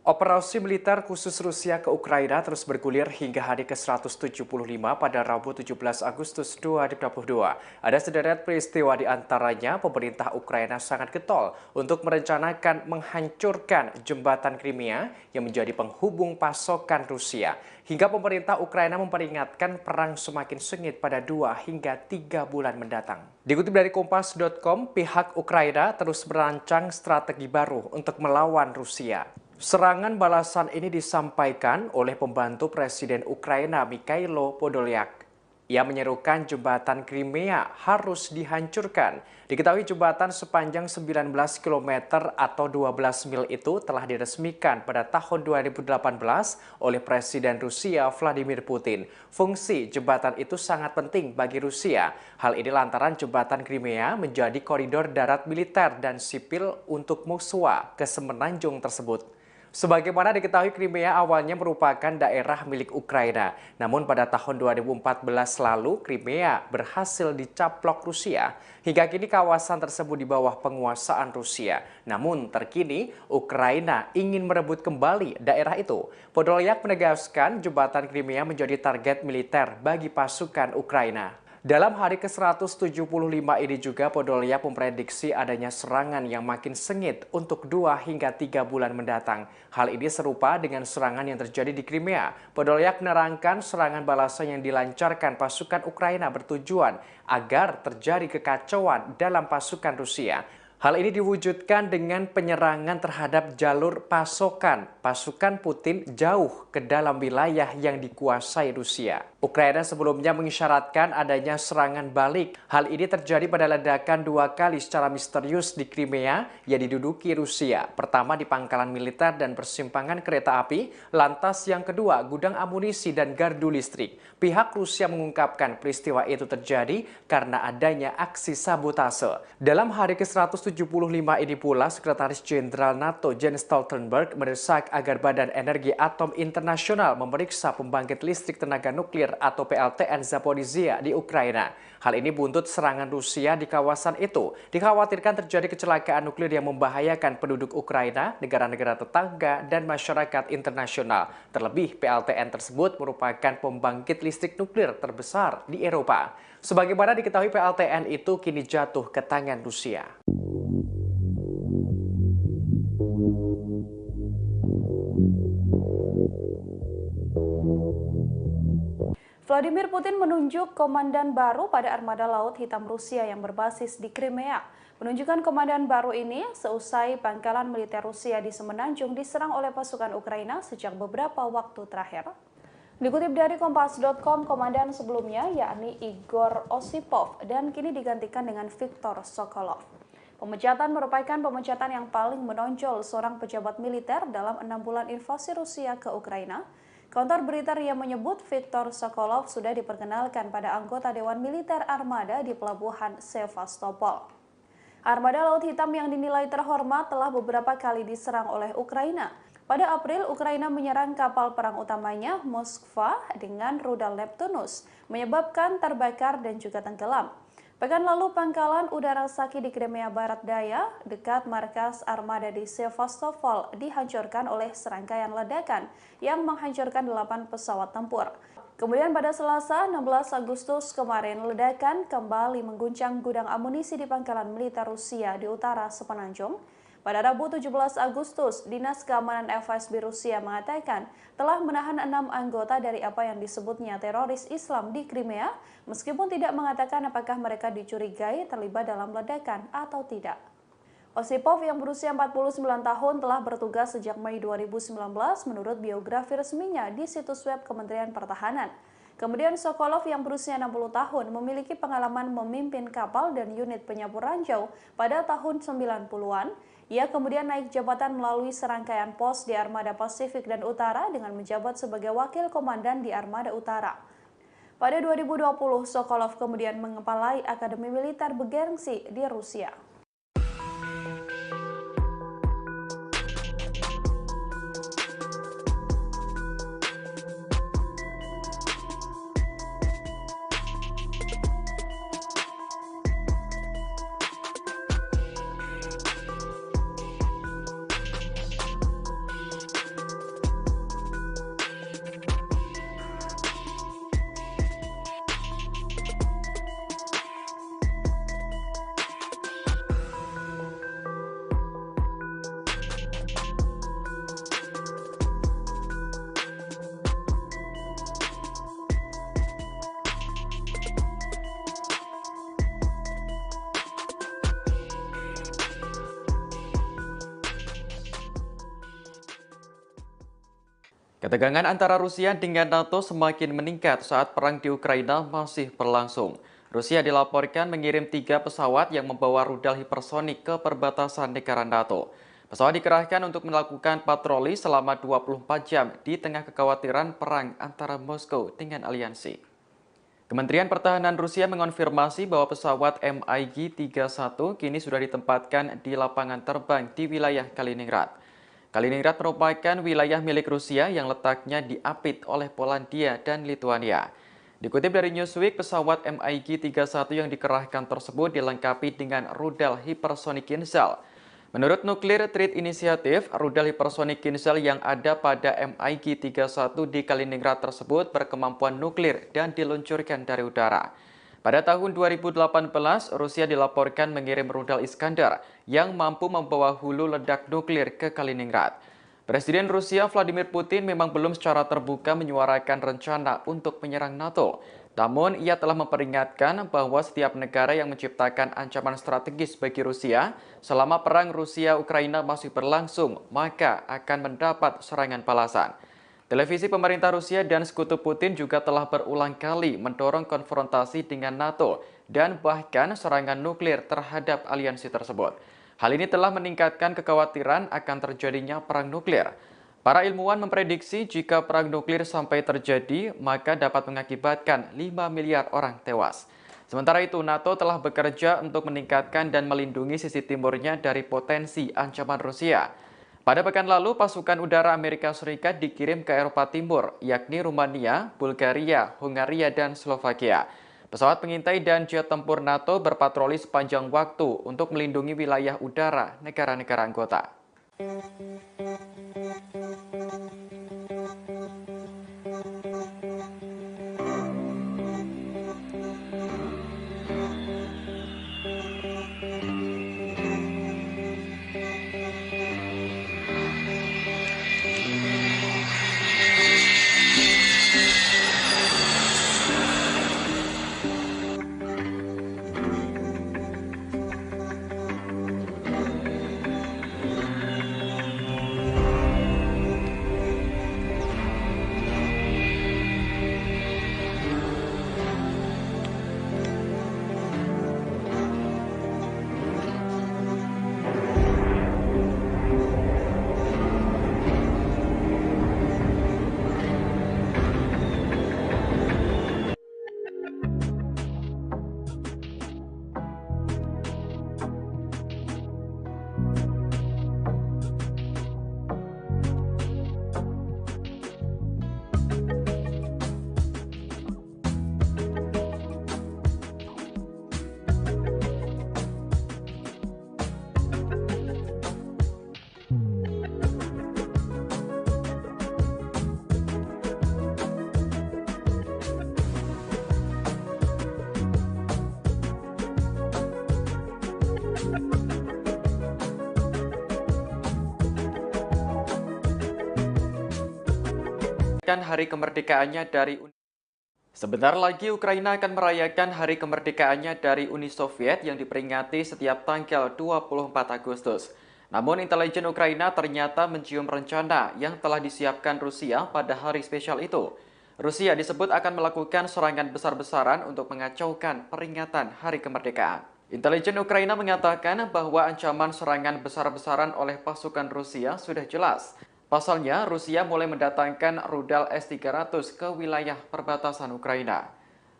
Operasi militer khusus Rusia ke Ukraina terus bergulir hingga hari ke-175 pada Rabu 17 Agustus 2022. Ada sederet peristiwa di antaranya pemerintah Ukraina sangat getol untuk merencanakan menghancurkan jembatan Crimea yang menjadi penghubung pasokan Rusia. Hingga pemerintah Ukraina memperingatkan perang semakin sengit pada 2 hingga 3 bulan mendatang. Dikutip dari Kompas.com, pihak Ukraina terus merancang strategi baru untuk melawan Rusia. Serangan balasan ini disampaikan oleh pembantu Presiden Ukraina Mikhailo Podolyak. Ia menyerukan jembatan Crimea harus dihancurkan. Diketahui jembatan sepanjang 19 km atau 12 mil itu telah diresmikan pada tahun 2018 oleh Presiden Rusia Vladimir Putin. Fungsi jembatan itu sangat penting bagi Rusia. Hal ini lantaran jembatan Crimea menjadi koridor darat militer dan sipil untuk Moskwa ke semenanjung tersebut. Sebagaimana diketahui, Crimea awalnya merupakan daerah milik Ukraina. Namun pada tahun 2014 lalu, Crimea berhasil dicaplok Rusia. Hingga kini kawasan tersebut di bawah penguasaan Rusia. Namun terkini, Ukraina ingin merebut kembali daerah itu. Podolyak menegaskan jembatan Crimea menjadi target militer bagi pasukan Ukraina. Dalam hari ke-175 ini juga Podolyak memprediksi adanya serangan yang makin sengit untuk 2 hingga 3 bulan mendatang. Hal ini serupa dengan serangan yang terjadi di Crimea. Podolyak menerangkan serangan balasan yang dilancarkan pasukan Ukraina bertujuan agar terjadi kekacauan dalam pasukan Rusia. Hal ini diwujudkan dengan penyerangan terhadap jalur pasokan pasukan Putin jauh ke dalam wilayah yang dikuasai Rusia. Ukraina sebelumnya mengisyaratkan adanya serangan balik. Hal ini terjadi pada ledakan 2 kali secara misterius di Crimea yang diduduki Rusia. Pertama di pangkalan militer dan persimpangan kereta api, lantas yang kedua gudang amunisi dan gardu listrik. Pihak Rusia mengungkapkan peristiwa itu terjadi karena adanya aksi sabotase. Dalam hari ke-175 ke-175 ini pula, Sekretaris Jenderal NATO Jens Stoltenberg mendesak agar Badan Energi Atom Internasional memeriksa pembangkit listrik tenaga nuklir atau PLTN Zaporizhzhia di Ukraina. Hal ini buntut serangan Rusia di kawasan itu. Dikhawatirkan terjadi kecelakaan nuklir yang membahayakan penduduk Ukraina, negara-negara tetangga, dan masyarakat internasional. Terlebih, PLTN tersebut merupakan pembangkit listrik nuklir terbesar di Eropa. Sebagaimana diketahui, PLTN itu kini jatuh ke tangan Rusia. Vladimir Putin menunjuk komandan baru pada armada laut hitam Rusia yang berbasis di Crimea. Penunjukan komandan baru ini seusai pangkalan militer Rusia di Semenanjung diserang oleh pasukan Ukraina sejak beberapa waktu terakhir. Dikutip dari Kompas.com, komandan sebelumnya yakni Igor Osipov dan kini digantikan dengan Viktor Sokolov. Pemecatan merupakan pemecatan yang paling menonjol seorang pejabat militer dalam 6 bulan invasi Rusia ke Ukraina. Kantor berita RIA menyebut Viktor Sokolov sudah diperkenalkan pada anggota Dewan Militer Armada di Pelabuhan Sevastopol. Armada Laut Hitam yang dinilai terhormat telah beberapa kali diserang oleh Ukraina. Pada April, Ukraina menyerang kapal perang utamanya Moskva dengan rudal Neptunus, menyebabkan terbakar dan juga tenggelam. Pekan lalu, pangkalan udara Saki di Crimea Barat Daya, dekat markas armada di Sevastopol, dihancurkan oleh serangkaian ledakan yang menghancurkan 8 pesawat tempur. Kemudian pada Selasa, 16 Agustus kemarin, ledakan kembali mengguncang gudang amunisi di pangkalan militer Rusia di utara Semenanjung. Pada Rabu 17 Agustus, Dinas Keamanan FSB Rusia mengatakan telah menahan 6 anggota dari apa yang disebutnya teroris Islam di Crimea, meskipun tidak mengatakan apakah mereka dicurigai terlibat dalam ledakan atau tidak. Osipov yang berusia 49 tahun telah bertugas sejak Mei 2019 menurut biografi resminya di situs web Kementerian Pertahanan. Kemudian Sokolov yang berusia 60 tahun memiliki pengalaman memimpin kapal dan unit penyapu ranjau pada tahun 90-an. Ia kemudian naik jabatan melalui serangkaian pos di Armada Pasifik dan Utara dengan menjabat sebagai wakil komandan di Armada Utara. Pada 2020, Sokolov kemudian mengepalai Akademi Militer bergengsi di Rusia. Ketegangan antara Rusia dengan NATO semakin meningkat saat perang di Ukraina masih berlangsung. Rusia dilaporkan mengirim 3 pesawat yang membawa rudal hipersonik ke perbatasan negara NATO. Pesawat dikerahkan untuk melakukan patroli selama 24 jam di tengah kekhawatiran perang antara Moskow dengan aliansi. Kementerian Pertahanan Rusia mengonfirmasi bahwa pesawat MiG-31 kini sudah ditempatkan di lapangan terbang di wilayah Kaliningrad. Kaliningrad merupakan wilayah milik Rusia yang letaknya diapit oleh Polandia dan Lituania. Dikutip dari Newsweek, pesawat MiG-31 yang dikerahkan tersebut dilengkapi dengan rudal hipersonik Kinzhal. Menurut Nuclear Threat Initiative, rudal hipersonik Kinzhal yang ada pada MiG-31 di Kaliningrad tersebut berkemampuan nuklir dan diluncurkan dari udara. Pada tahun 2018, Rusia dilaporkan mengirim rudal Iskandar yang mampu membawa hulu ledak nuklir ke Kaliningrad. Presiden Rusia Vladimir Putin memang belum secara terbuka menyuarakan rencana untuk menyerang NATO. Namun, ia telah memperingatkan bahwa setiap negara yang menciptakan ancaman strategis bagi Rusia selama perang Rusia-Ukraina masih berlangsung, maka akan mendapat serangan balasan. Televisi pemerintah Rusia dan sekutu Putin juga telah berulang kali mendorong konfrontasi dengan NATO dan bahkan serangan nuklir terhadap aliansi tersebut. Hal ini telah meningkatkan kekhawatiran akan terjadinya perang nuklir. Para ilmuwan memprediksi jika perang nuklir sampai terjadi, maka dapat mengakibatkan 5 miliar orang tewas. Sementara itu, NATO telah bekerja untuk meningkatkan dan melindungi sisi timurnya dari potensi ancaman Rusia. Pada pekan lalu, pasukan udara Amerika Serikat dikirim ke Eropa Timur, yakni Rumania, Bulgaria, Hungaria, dan Slovakia. Pesawat pengintai dan jet tempur NATO berpatroli sepanjang waktu untuk melindungi wilayah udara negara-negara anggota. Hari kemerdekaannya dari Sebentar lagi Ukraina akan merayakan hari kemerdekaannya dari Uni Soviet yang diperingati setiap tanggal 24 Agustus. Namun intelijen Ukraina ternyata mencium rencana yang telah disiapkan Rusia pada hari spesial itu. Rusia disebut akan melakukan serangan besar-besaran untuk mengacaukan peringatan hari kemerdekaan. Intelijen Ukraina mengatakan bahwa ancaman serangan besar-besaran oleh pasukan Rusia sudah jelas. Pasalnya, Rusia mulai mendatangkan rudal S-300 ke wilayah perbatasan Ukraina.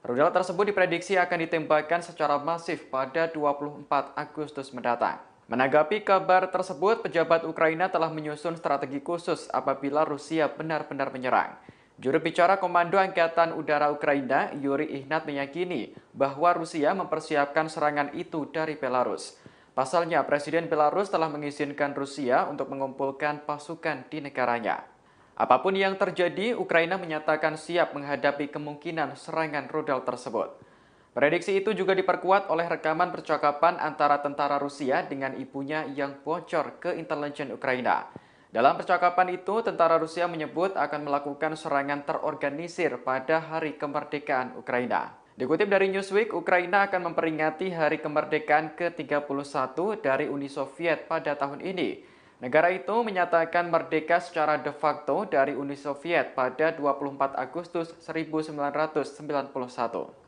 Rudal tersebut diprediksi akan ditembakkan secara masif pada 24 Agustus mendatang. Menanggapi kabar tersebut, pejabat Ukraina telah menyusun strategi khusus apabila Rusia benar-benar menyerang. Juru bicara Komando Angkatan Udara Ukraina, Yuri Ihnat, meyakini bahwa Rusia mempersiapkan serangan itu dari Belarus. Pasalnya, Presiden Belarus telah mengizinkan Rusia untuk mengumpulkan pasukan di negaranya. Apapun yang terjadi, Ukraina menyatakan siap menghadapi kemungkinan serangan rudal tersebut. Prediksi itu juga diperkuat oleh rekaman percakapan antara tentara Rusia dengan ibunya yang bocor ke intelijen Ukraina. Dalam percakapan itu, tentara Rusia menyebut akan melakukan serangan terorganisir pada hari kemerdekaan Ukraina. Dikutip dari Newsweek, Ukraina akan memperingati hari kemerdekaan ke-31 dari Uni Soviet pada tahun ini. Negara itu menyatakan merdeka secara de facto dari Uni Soviet pada 24 Agustus 1991.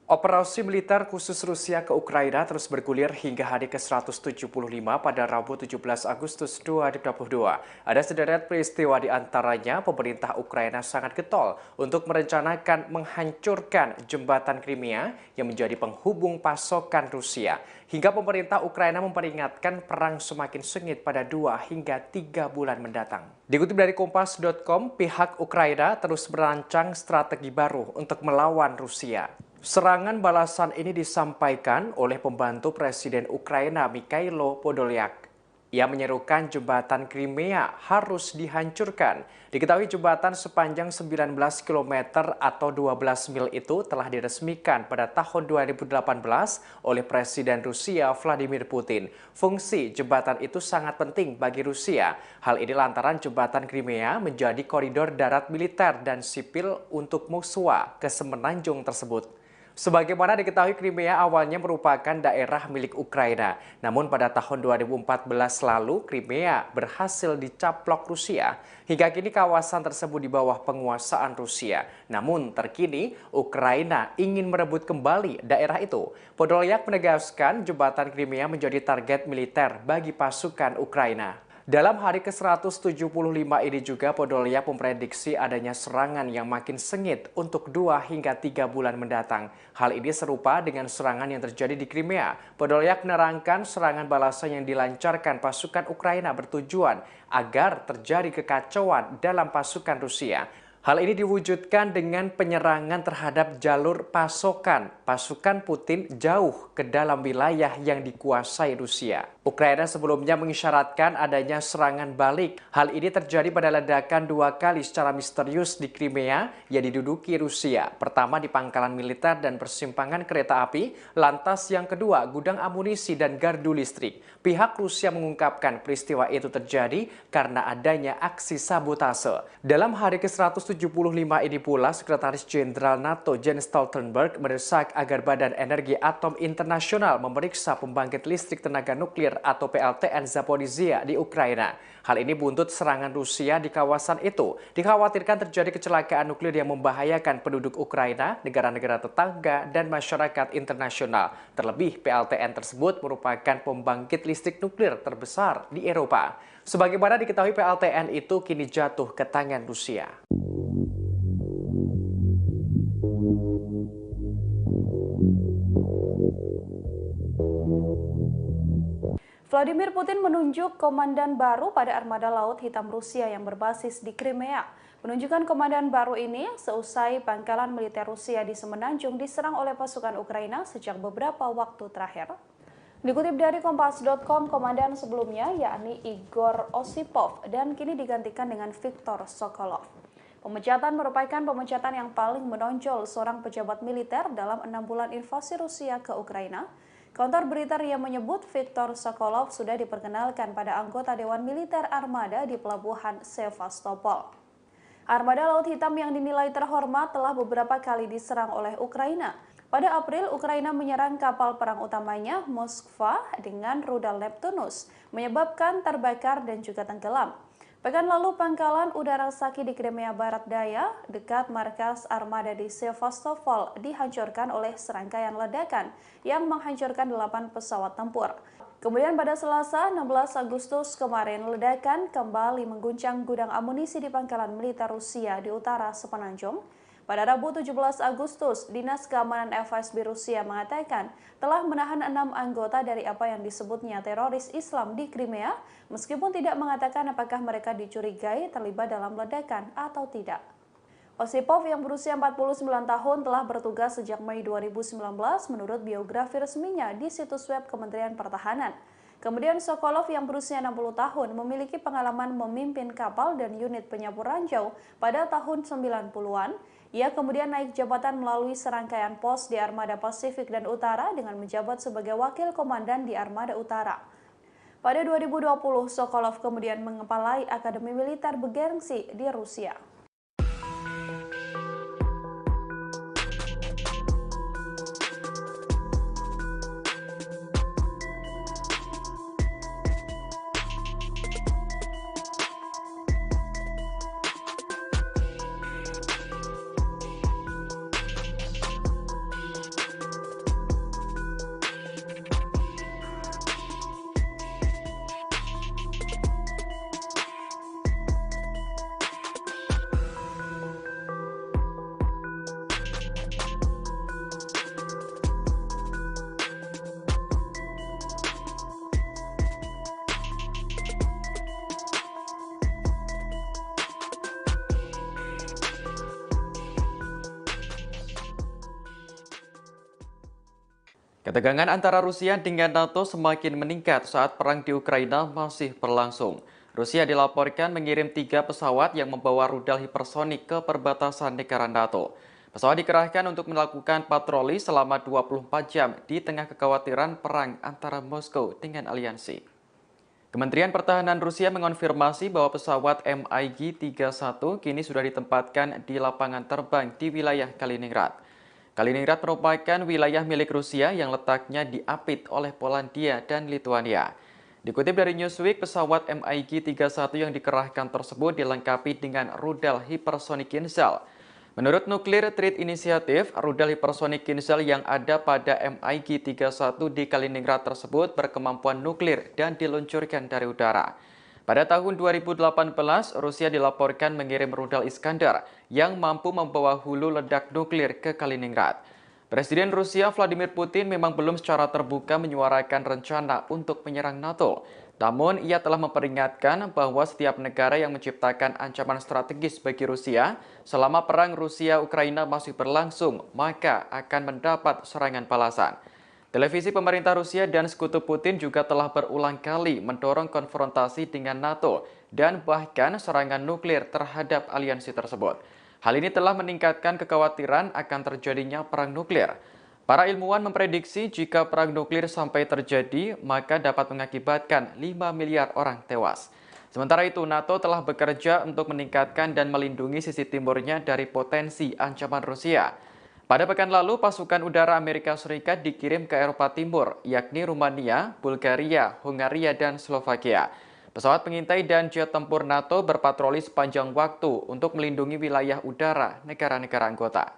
Operasi militer khusus Rusia ke Ukraina terus bergulir hingga hari ke-175 pada Rabu 17 Agustus 2022. Ada sederet peristiwa di antaranya pemerintah Ukraina sangat getol untuk merencanakan menghancurkan jembatan Crimea yang menjadi penghubung pasokan Rusia. Hingga pemerintah Ukraina memperingatkan perang semakin sengit pada 2 hingga 3 bulan mendatang. Dikutip dari Kompas.com, pihak Ukraina terus merancang strategi baru untuk melawan Rusia. Serangan balasan ini disampaikan oleh pembantu Presiden Ukraina Mikhailo Podolyak. Ia menyerukan jembatan Crimea harus dihancurkan. Diketahui jembatan sepanjang 19 km atau 12 mil itu telah diresmikan pada tahun 2018 oleh Presiden Rusia Vladimir Putin. Fungsi jembatan itu sangat penting bagi Rusia. Hal ini lantaran jembatan Crimea menjadi koridor darat militer dan sipil untuk Moskwa ke semenanjung tersebut. Sebagaimana diketahui, Crimea awalnya merupakan daerah milik Ukraina. Namun pada tahun 2014 lalu, Crimea berhasil dicaplok Rusia. Hingga kini kawasan tersebut di bawah penguasaan Rusia. Namun terkini, Ukraina ingin merebut kembali daerah itu. Podolyak menegaskan jembatan Crimea menjadi target militer bagi pasukan Ukraina. Dalam hari ke-175 ini juga Podolyak memprediksi adanya serangan yang makin sengit untuk 2 hingga 3 bulan mendatang. Hal ini serupa dengan serangan yang terjadi di Crimea. Podolyak menerangkan serangan balasan yang dilancarkan pasukan Ukraina bertujuan agar terjadi kekacauan dalam pasukan Rusia. Hal ini diwujudkan dengan penyerangan terhadap jalur pasokan pasukan Putin jauh ke dalam wilayah yang dikuasai Rusia. Ukraina sebelumnya mengisyaratkan adanya serangan balik. Hal ini terjadi pada ledakan 2 kali secara misterius di Crimea yang diduduki Rusia. Pertama di pangkalan militer dan persimpangan kereta api, lantas yang kedua gudang amunisi dan gardu listrik. Pihak Rusia mengungkapkan peristiwa itu terjadi karena adanya aksi sabotase. Dalam hari ke-175 ini pula, Sekretaris Jenderal NATO Jens Stoltenberg mendesak agar Badan Energi Atom Internasional memeriksa pembangkit listrik tenaga nuklir atau PLTN Zaporizhzhia di Ukraina. Hal ini buntut serangan Rusia di kawasan itu. Dikhawatirkan terjadi kecelakaan nuklir yang membahayakan penduduk Ukraina, negara-negara tetangga, dan masyarakat internasional. Terlebih, PLTN tersebut merupakan pembangkit listrik nuklir terbesar di Eropa. Sebagaimana diketahui, PLTN itu kini jatuh ke tangan Rusia. Vladimir Putin menunjuk komandan baru pada armada Laut Hitam Rusia yang berbasis di Crimea. Penunjukan komandan baru ini seusai pangkalan militer Rusia di Semenanjung diserang oleh pasukan Ukraina sejak beberapa waktu terakhir. Dikutip dari Kompas.com, komandan sebelumnya yakni Igor Osipov dan kini digantikan dengan Viktor Sokolov. Pemecatan merupakan pemecatan yang paling menonjol seorang pejabat militer dalam 6 bulan invasi Rusia ke Ukraina. Kantor berita RIA menyebut Viktor Sokolov sudah diperkenalkan pada anggota Dewan Militer Armada di Pelabuhan Sevastopol. Armada Laut Hitam yang dinilai terhormat telah beberapa kali diserang oleh Ukraina. Pada April, Ukraina menyerang kapal perang utamanya Moskva dengan rudal Neptunus, menyebabkan terbakar dan juga tenggelam. Pekan lalu, pangkalan udara Saki di Crimea Barat Daya, dekat markas armada di Sevastopol, dihancurkan oleh serangkaian ledakan yang menghancurkan 8 pesawat tempur. Kemudian pada Selasa, 16 Agustus kemarin, ledakan kembali mengguncang gudang amunisi di pangkalan militer Rusia di utara Semenanjung. Pada Rabu 17 Agustus, Dinas Keamanan FSB Rusia mengatakan telah menahan 6 anggota dari apa yang disebutnya teroris Islam di Crimea, meskipun tidak mengatakan apakah mereka dicurigai terlibat dalam ledakan atau tidak. Osipov yang berusia 49 tahun telah bertugas sejak Mei 2019 menurut biografi resminya di situs web Kementerian Pertahanan. Kemudian Sokolov yang berusia 60 tahun memiliki pengalaman memimpin kapal dan unit penyapu ranjau pada tahun 90-an. Ia kemudian naik jabatan melalui serangkaian pos di Armada Pasifik dan Utara dengan menjabat sebagai wakil komandan di Armada Utara. Pada 2020, Sokolov kemudian mengepalai Akademi Militer bergengsi di Rusia. Ketegangan antara Rusia dengan NATO semakin meningkat saat perang di Ukraina masih berlangsung. Rusia dilaporkan mengirim 3 pesawat yang membawa rudal hipersonik ke perbatasan negara NATO. Pesawat dikerahkan untuk melakukan patroli selama 24 jam di tengah kekhawatiran perang antara Moskow dengan aliansi. Kementerian Pertahanan Rusia mengonfirmasi bahwa pesawat MiG-31 kini sudah ditempatkan di lapangan terbang di wilayah Kaliningrad. Kaliningrad merupakan wilayah milik Rusia yang letaknya diapit oleh Polandia dan Lituania. Dikutip dari Newsweek, pesawat MiG-31 yang dikerahkan tersebut dilengkapi dengan rudal hipersonik Kinzhal. Menurut Nuclear Threat Initiative, rudal hipersonik Kinzhal yang ada pada MiG-31 di Kaliningrad tersebut berkemampuan nuklir dan diluncurkan dari udara. Pada tahun 2018, Rusia dilaporkan mengirim rudal Iskandar yang mampu membawa hulu ledak nuklir ke Kaliningrad. Presiden Rusia Vladimir Putin memang belum secara terbuka menyuarakan rencana untuk menyerang NATO. Namun, ia telah memperingatkan bahwa setiap negara yang menciptakan ancaman strategis bagi Rusia selama perang Rusia-Ukraina masih berlangsung, maka akan mendapat serangan balasan. Televisi pemerintah Rusia dan sekutu Putin juga telah berulang kali mendorong konfrontasi dengan NATO dan bahkan serangan nuklir terhadap aliansi tersebut. Hal ini telah meningkatkan kekhawatiran akan terjadinya perang nuklir. Para ilmuwan memprediksi jika perang nuklir sampai terjadi, maka dapat mengakibatkan 5 miliar orang tewas. Sementara itu, NATO telah bekerja untuk meningkatkan dan melindungi sisi timurnya dari potensi ancaman Rusia. Pada pekan lalu, pasukan udara Amerika Serikat dikirim ke Eropa Timur, yakni Rumania, Bulgaria, Hungaria, dan Slovakia. Pesawat pengintai dan jet tempur NATO berpatroli sepanjang waktu untuk melindungi wilayah udara negara-negara anggota.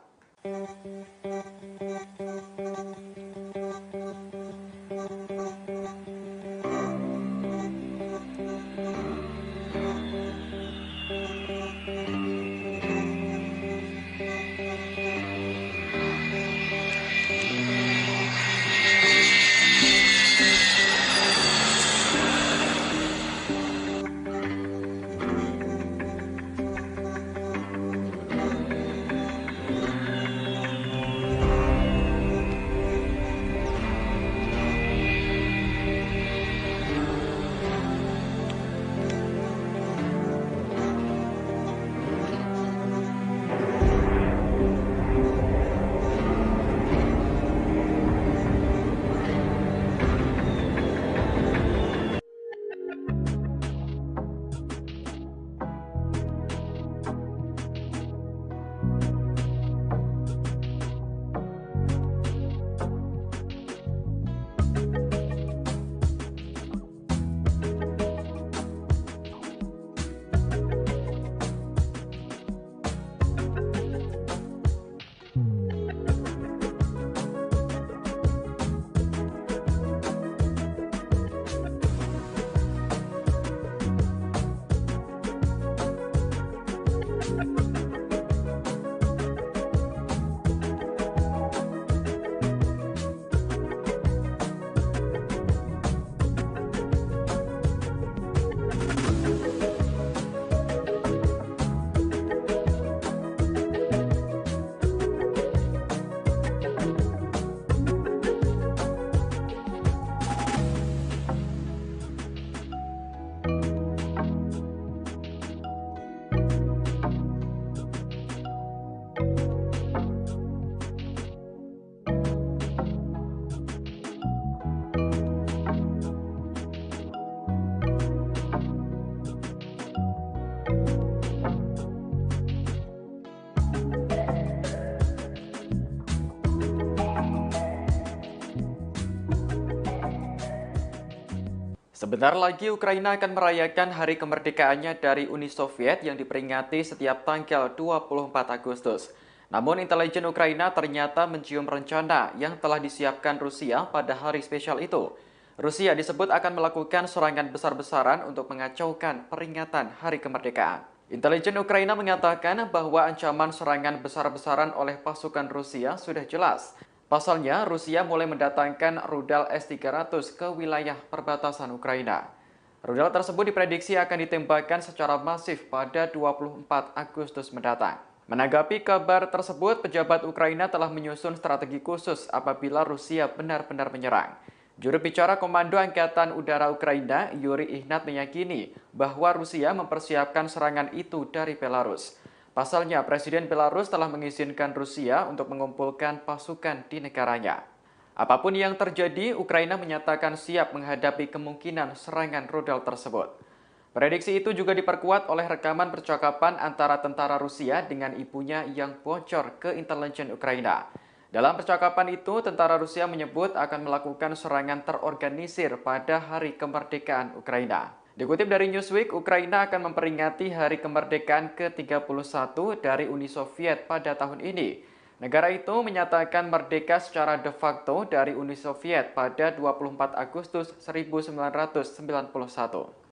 Sebentar lagi Ukraina akan merayakan hari kemerdekaannya dari Uni Soviet yang diperingati setiap tanggal 24 Agustus. Namun intelijen Ukraina ternyata mencium rencana yang telah disiapkan Rusia pada hari spesial itu. Rusia disebut akan melakukan serangan besar-besaran untuk mengacaukan peringatan hari kemerdekaan. Intelijen Ukraina mengatakan bahwa ancaman serangan besar-besaran oleh pasukan Rusia sudah jelas. Pasalnya, Rusia mulai mendatangkan rudal S-300 ke wilayah perbatasan Ukraina. Rudal tersebut diprediksi akan ditembakkan secara masif pada 24 Agustus mendatang. Menanggapi kabar tersebut, pejabat Ukraina telah menyusun strategi khusus apabila Rusia benar-benar menyerang. Juru bicara Komando Angkatan Udara Ukraina, Yuri Ihnat, meyakini bahwa Rusia mempersiapkan serangan itu dari Belarus. Pasalnya, Presiden Belarus telah mengizinkan Rusia untuk mengumpulkan pasukan di negaranya. Apapun yang terjadi, Ukraina menyatakan siap menghadapi kemungkinan serangan rudal tersebut. Prediksi itu juga diperkuat oleh rekaman percakapan antara tentara Rusia dengan ibunya yang bocor ke intelijen Ukraina. Dalam percakapan itu, tentara Rusia menyebut akan melakukan serangan terorganisir pada hari kemerdekaan Ukraina. Dikutip dari Newsweek, Ukraina akan memperingati hari kemerdekaan ke-31 dari Uni Soviet pada tahun ini. Negara itu menyatakan merdeka secara de facto dari Uni Soviet pada 24 Agustus 1991.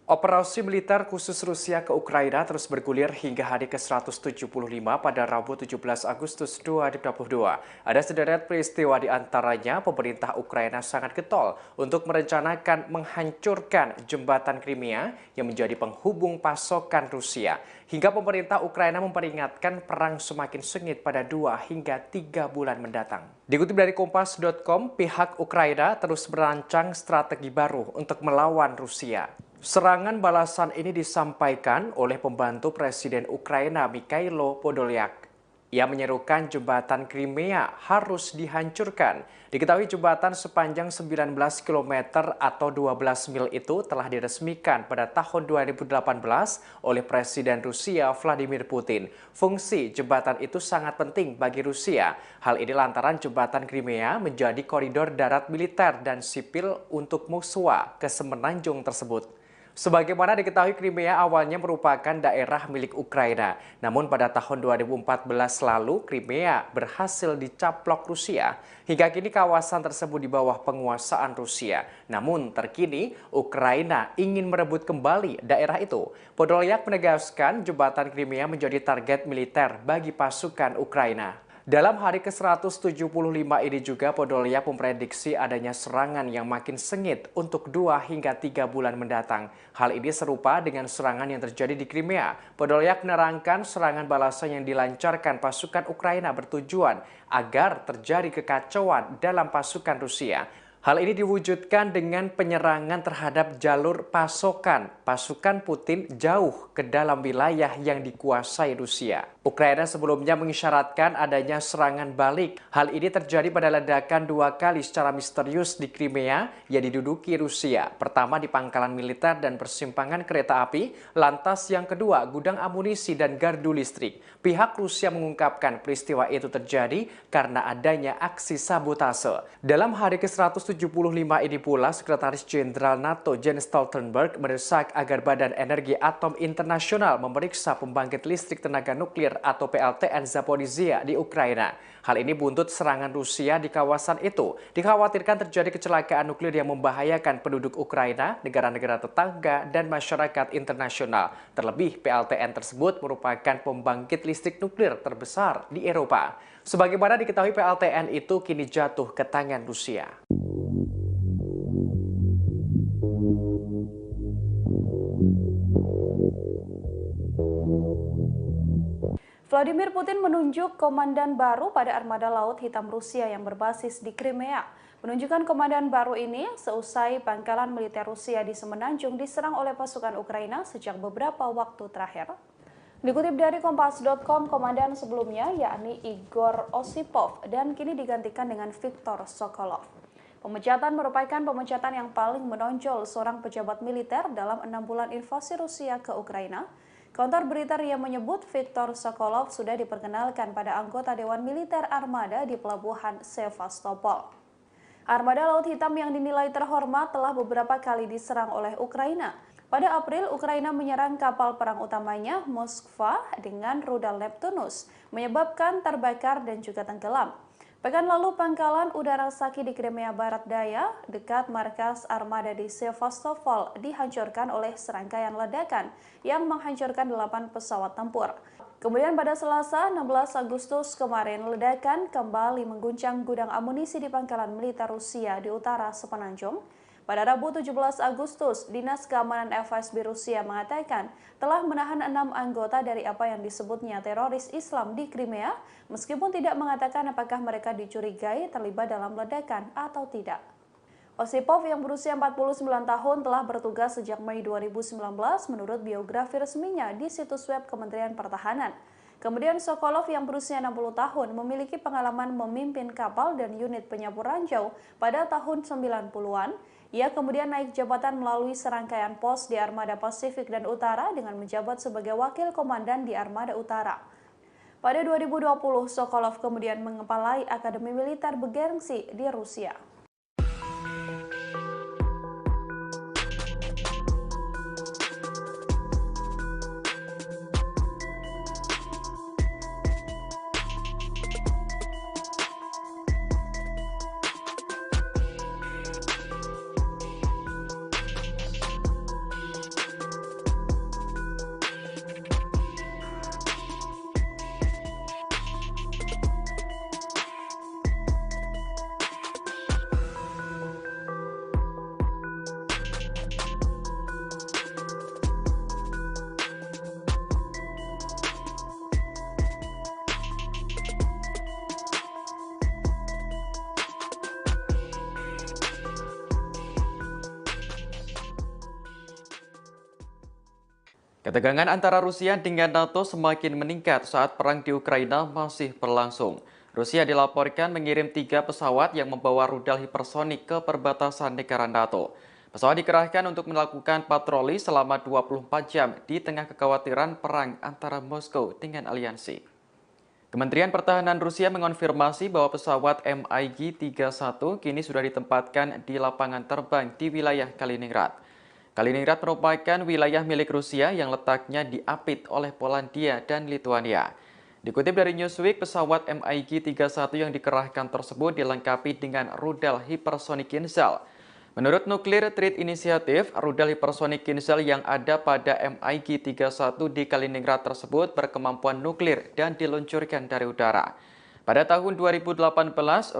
Operasi militer khusus Rusia ke Ukraina terus bergulir hingga hari ke-175 pada Rabu 17 Agustus 2022. Ada sederet peristiwa di antaranya pemerintah Ukraina sangat getol untuk merencanakan menghancurkan jembatan Crimea yang menjadi penghubung pasokan Rusia. Hingga pemerintah Ukraina memperingatkan perang semakin sengit pada 2 hingga 3 bulan mendatang. Dikutip dari Kompas.com, pihak Ukraina terus merancang strategi baru untuk melawan Rusia. Serangan balasan ini disampaikan oleh pembantu Presiden Ukraina Mikhailo Podolyak. Ia menyerukan jembatan Crimea harus dihancurkan. Diketahui jembatan sepanjang 19 km atau 12 mil itu telah diresmikan pada tahun 2018 oleh Presiden Rusia Vladimir Putin. Fungsi jembatan itu sangat penting bagi Rusia. Hal ini lantaran jembatan Crimea menjadi koridor darat militer dan sipil untuk musuh ke semenanjung tersebut. Sebagaimana diketahui, Crimea awalnya merupakan daerah milik Ukraina. Namun pada tahun 2014 lalu, Crimea berhasil dicaplok Rusia. Hingga kini kawasan tersebut di bawah penguasaan Rusia. Namun terkini, Ukraina ingin merebut kembali daerah itu. Podolyak menegaskan jembatan Crimea menjadi target militer bagi pasukan Ukraina. Dalam hari ke-175 ini juga Podolyak memprediksi adanya serangan yang makin sengit untuk 2 hingga 3 bulan mendatang. Hal ini serupa dengan serangan yang terjadi di Crimea. Podolyak menerangkan serangan balasan yang dilancarkan pasukan Ukraina bertujuan agar terjadi kekacauan dalam pasukan Rusia. Hal ini diwujudkan dengan penyerangan terhadap jalur pasokan pasukan Putin jauh ke dalam wilayah yang dikuasai Rusia. Ukraina sebelumnya mengisyaratkan adanya serangan balik. Hal ini terjadi pada ledakan 2 kali secara misterius di Crimea yang diduduki Rusia. Pertama di pangkalan militer dan persimpangan kereta api, lantas yang kedua gudang amunisi dan gardu listrik. Pihak Rusia mengungkapkan peristiwa itu terjadi karena adanya aksi sabotase. Dalam hari ke-175 ke-175 ini pula, Sekretaris Jenderal NATO Jens Stoltenberg mendesak agar Badan Energi Atom Internasional memeriksa pembangkit listrik tenaga nuklir atau PLTN Zaporizhzhia di Ukraina. Hal ini buntut serangan Rusia di kawasan itu. Dikhawatirkan terjadi kecelakaan nuklir yang membahayakan penduduk Ukraina, negara-negara tetangga, dan masyarakat internasional. Terlebih, PLTN tersebut merupakan pembangkit listrik nuklir terbesar di Eropa. Sebagaimana diketahui, PLTN itu kini jatuh ke tangan Rusia. Vladimir Putin menunjuk komandan baru pada armada Laut Hitam Rusia yang berbasis di Crimea. Penunjukan komandan baru ini seusai pangkalan militer Rusia di Semenanjung diserang oleh pasukan Ukraina sejak beberapa waktu terakhir. Dikutip dari Kompas.com, komandan sebelumnya yakni Igor Osipov dan kini digantikan dengan Viktor Sokolov. Pemecatan merupakan pemecatan yang paling menonjol seorang pejabat militer dalam 6 bulan invasi Rusia ke Ukraina. Kantor berita RIA menyebut Viktor Sokolov sudah diperkenalkan pada anggota Dewan Militer Armada di Pelabuhan Sevastopol. Armada Laut Hitam yang dinilai terhormat telah beberapa kali diserang oleh Ukraina. Pada April, Ukraina menyerang kapal perang utamanya Moskva dengan rudal Neptunus, menyebabkan terbakar dan juga tenggelam. Pekan lalu, pangkalan udara Saki di Crimea Barat Daya, dekat markas armada di Sevastopol, dihancurkan oleh serangkaian ledakan yang menghancurkan 8 pesawat tempur. Kemudian pada Selasa, 16 Agustus kemarin, ledakan kembali mengguncang gudang amunisi di pangkalan militer Rusia di utara Semenanjung. Pada Rabu 17 Agustus, Dinas Keamanan FSB Rusia mengatakan telah menahan 6 anggota dari apa yang disebutnya teroris Islam di Crimea, meskipun tidak mengatakan apakah mereka dicurigai terlibat dalam ledakan atau tidak. Osipov yang berusia 49 tahun telah bertugas sejak Mei 2019 menurut biografi resminya di situs web Kementerian Pertahanan. Kemudian Sokolov yang berusia 60 tahun memiliki pengalaman memimpin kapal dan unit penyapu ranjau pada tahun 90-an. Ia kemudian naik jabatan melalui serangkaian pos di Armada Pasifik dan Utara dengan menjabat sebagai wakil komandan di Armada Utara. Pada 2020, Sokolov kemudian mengepalai Akademi Militer bergengsi di Rusia. Ketegangan antara Rusia dengan NATO semakin meningkat saat perang di Ukraina masih berlangsung. Rusia dilaporkan mengirim 3 pesawat yang membawa rudal hipersonik ke perbatasan negara NATO. Pesawat dikerahkan untuk melakukan patroli selama 24 jam di tengah kekhawatiran perang antara Moskow dengan aliansi. Kementerian Pertahanan Rusia mengonfirmasi bahwa pesawat MiG-31 kini sudah ditempatkan di lapangan terbang di wilayah Kaliningrad. Kaliningrad merupakan wilayah milik Rusia yang letaknya diapit oleh Polandia dan Lituania. Dikutip dari Newsweek, pesawat MiG-31 yang dikerahkan tersebut dilengkapi dengan rudal hipersonik Kinzhal. Menurut Nuclear Threat Initiative, rudal hipersonik Kinzhal yang ada pada MiG-31 di Kaliningrad tersebut berkemampuan nuklir dan diluncurkan dari udara. Pada tahun 2018,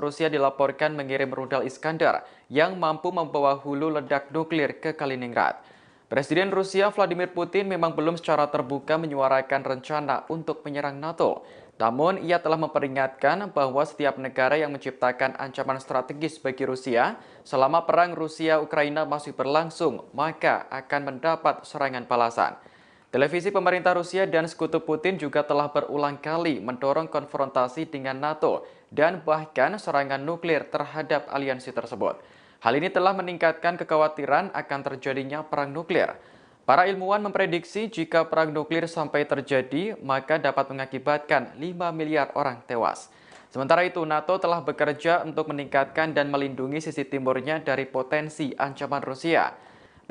Rusia dilaporkan mengirim rudal Iskandar yang mampu membawa hulu ledak nuklir ke Kaliningrad. Presiden Rusia Vladimir Putin memang belum secara terbuka menyuarakan rencana untuk menyerang NATO. Namun, ia telah memperingatkan bahwa setiap negara yang menciptakan ancaman strategis bagi Rusia selama perang Rusia-Ukraina masih berlangsung, maka akan mendapat serangan balasan. Televisi pemerintah Rusia dan sekutu Putin juga telah berulang kali mendorong konfrontasi dengan NATO dan bahkan serangan nuklir terhadap aliansi tersebut. Hal ini telah meningkatkan kekhawatiran akan terjadinya perang nuklir. Para ilmuwan memprediksi jika perang nuklir sampai terjadi, maka dapat mengakibatkan 5 miliar orang tewas. Sementara itu, NATO telah bekerja untuk meningkatkan dan melindungi sisi timurnya dari potensi ancaman Rusia.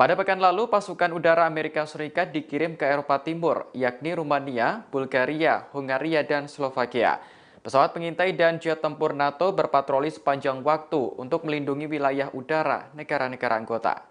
Pada pekan lalu, pasukan udara Amerika Serikat dikirim ke Eropa Timur, yakni Rumania, Bulgaria, Hungaria, dan Slovakia. Pesawat pengintai dan jet tempur NATO berpatroli sepanjang waktu untuk melindungi wilayah udara negara-negara anggota.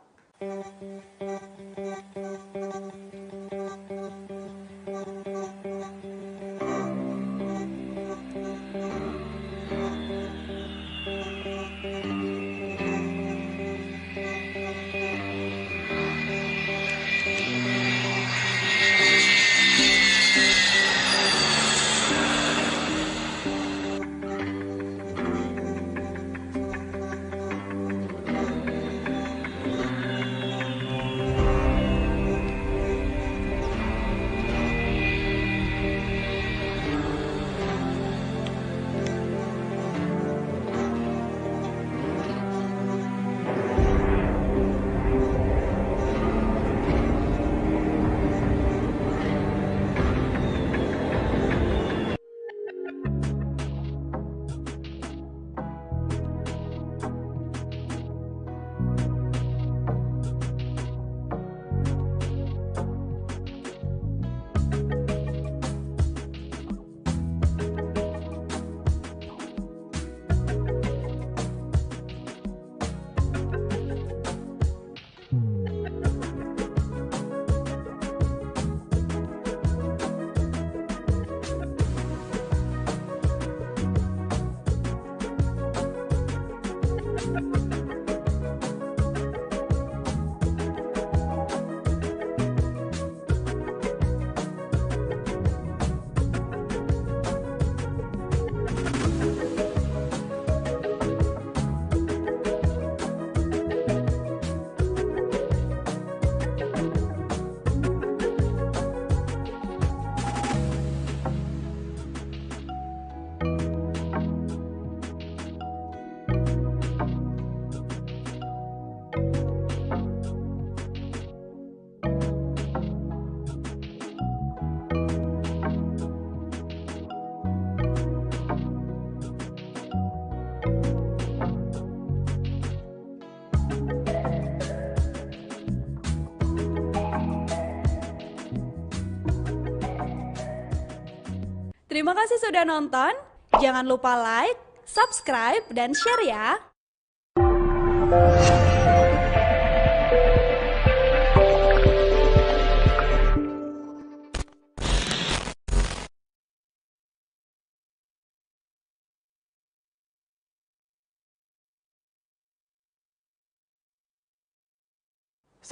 Terima kasih sudah nonton. Jangan lupa like, subscribe, dan share ya.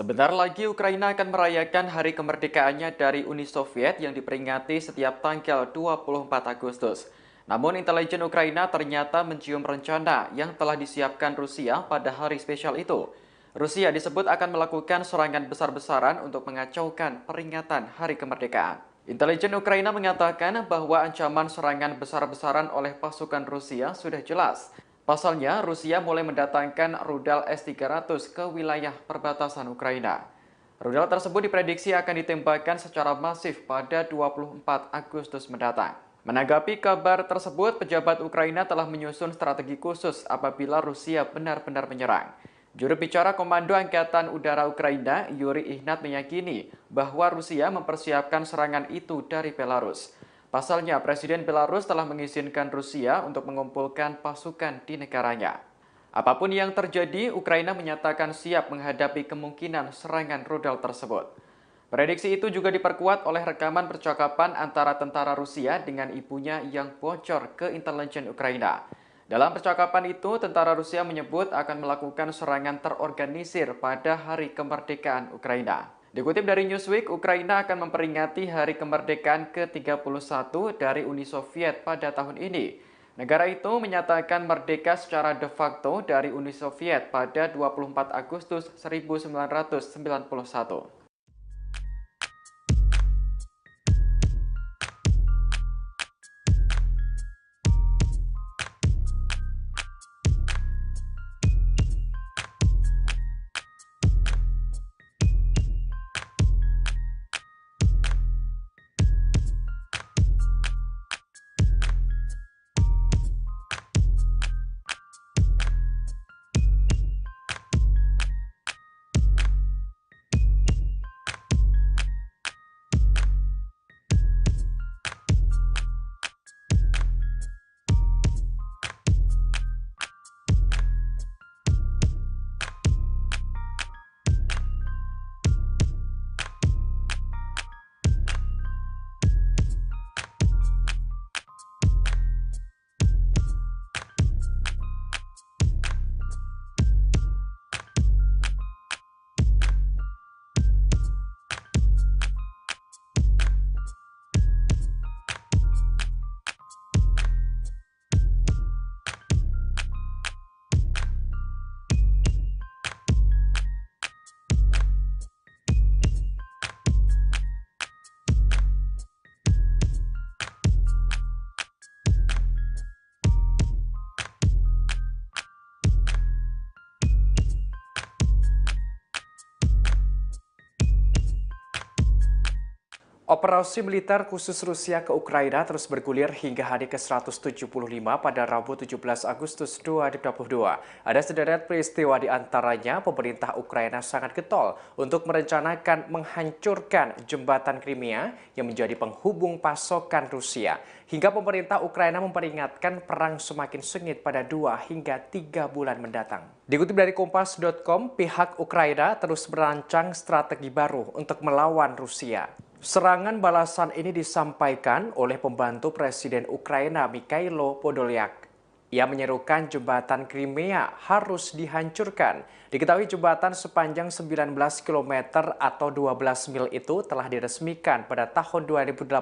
Sebentar lagi Ukraina akan merayakan hari kemerdekaannya dari Uni Soviet yang diperingati setiap tanggal 24 Agustus. Namun intelijen Ukraina ternyata mencium rencana yang telah disiapkan Rusia pada hari spesial itu. Rusia disebut akan melakukan serangan besar-besaran untuk mengacaukan peringatan hari kemerdekaan. Intelijen Ukraina mengatakan bahwa ancaman serangan besar-besaran oleh pasukan Rusia sudah jelas. Pasalnya, Rusia mulai mendatangkan rudal S-300 ke wilayah perbatasan Ukraina. Rudal tersebut diprediksi akan ditembakkan secara masif pada 24 Agustus mendatang. Menanggapi kabar tersebut, pejabat Ukraina telah menyusun strategi khusus apabila Rusia benar-benar menyerang. Juru bicara Komando Angkatan Udara Ukraina, Yuri Ihnat, meyakini bahwa Rusia mempersiapkan serangan itu dari Belarus. Pasalnya, Presiden Belarus telah mengizinkan Rusia untuk mengumpulkan pasukan di negaranya. Apapun yang terjadi, Ukraina menyatakan siap menghadapi kemungkinan serangan rudal tersebut. Prediksi itu juga diperkuat oleh rekaman percakapan antara tentara Rusia dengan ibunya yang bocor ke intelijen Ukraina. Dalam percakapan itu, tentara Rusia menyebut akan melakukan serangan terorganisir pada hari kemerdekaan Ukraina. Dikutip dari Newsweek, Ukraina akan memperingati hari kemerdekaan ke-31 dari Uni Soviet pada tahun ini. Negara itu menyatakan merdeka secara de facto dari Uni Soviet pada 24 Agustus 1991. Operasi militer khusus Rusia ke Ukraina terus bergulir hingga hari ke-175 pada Rabu 17 Agustus 2022. Ada sederet peristiwa di antaranya pemerintah Ukraina sangat getol untuk merencanakan menghancurkan jembatan Crimea yang menjadi penghubung pasokan Rusia. Hingga pemerintah Ukraina memperingatkan perang semakin sengit pada 2 hingga 3 bulan mendatang. Dikutip dari Kompas.com, pihak Ukraina terus merancang strategi baru untuk melawan Rusia. Serangan balasan ini disampaikan oleh pembantu Presiden Ukraina Mikhailo Podolyak. Ia menyerukan jembatan Crimea harus dihancurkan. Diketahui jembatan sepanjang 19 km atau 12 mil itu telah diresmikan pada tahun 2018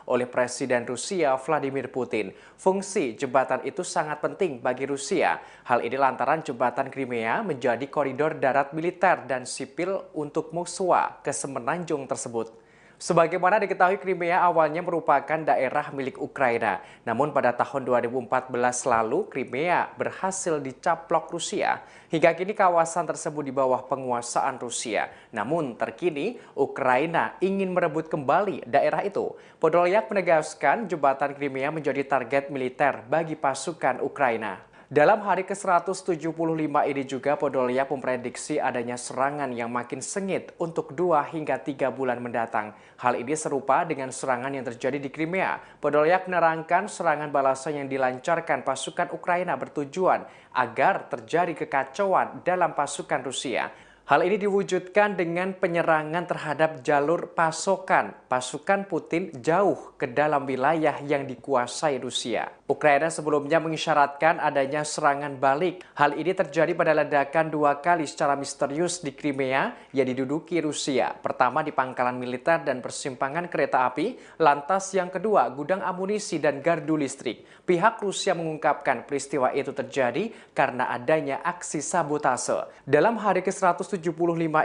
oleh Presiden Rusia Vladimir Putin. Fungsi jembatan itu sangat penting bagi Rusia. Hal ini lantaran jembatan Crimea menjadi koridor darat militer dan sipil untuk Moskwa ke semenanjung tersebut. Sebagaimana diketahui, Crimea awalnya merupakan daerah milik Ukraina. Namun pada tahun 2014 lalu, Crimea berhasil dicaplok Rusia. Hingga kini kawasan tersebut di bawah penguasaan Rusia. Namun terkini, Ukraina ingin merebut kembali daerah itu. Podolyak menegaskan jembatan Crimea menjadi target militer bagi pasukan Ukraina. Dalam hari ke-175 ini juga Podolyak memprediksi adanya serangan yang makin sengit untuk 2 hingga 3 bulan mendatang. Hal ini serupa dengan serangan yang terjadi di Crimea. Podolyak menerangkan serangan balasan yang dilancarkan pasukan Ukraina bertujuan agar terjadi kekacauan dalam pasukan Rusia. Hal ini diwujudkan dengan penyerangan terhadap jalur pasokan pasukan Putin jauh ke dalam wilayah yang dikuasai Rusia. Ukraina sebelumnya mengisyaratkan adanya serangan balik. Hal ini terjadi pada ledakan 2 kali secara misterius di Crimea yang diduduki Rusia. Pertama di pangkalan militer dan persimpangan kereta api, lantas yang kedua gudang amunisi dan gardu listrik. Pihak Rusia mengungkapkan peristiwa itu terjadi karena adanya aksi sabotase. Dalam hari ke-175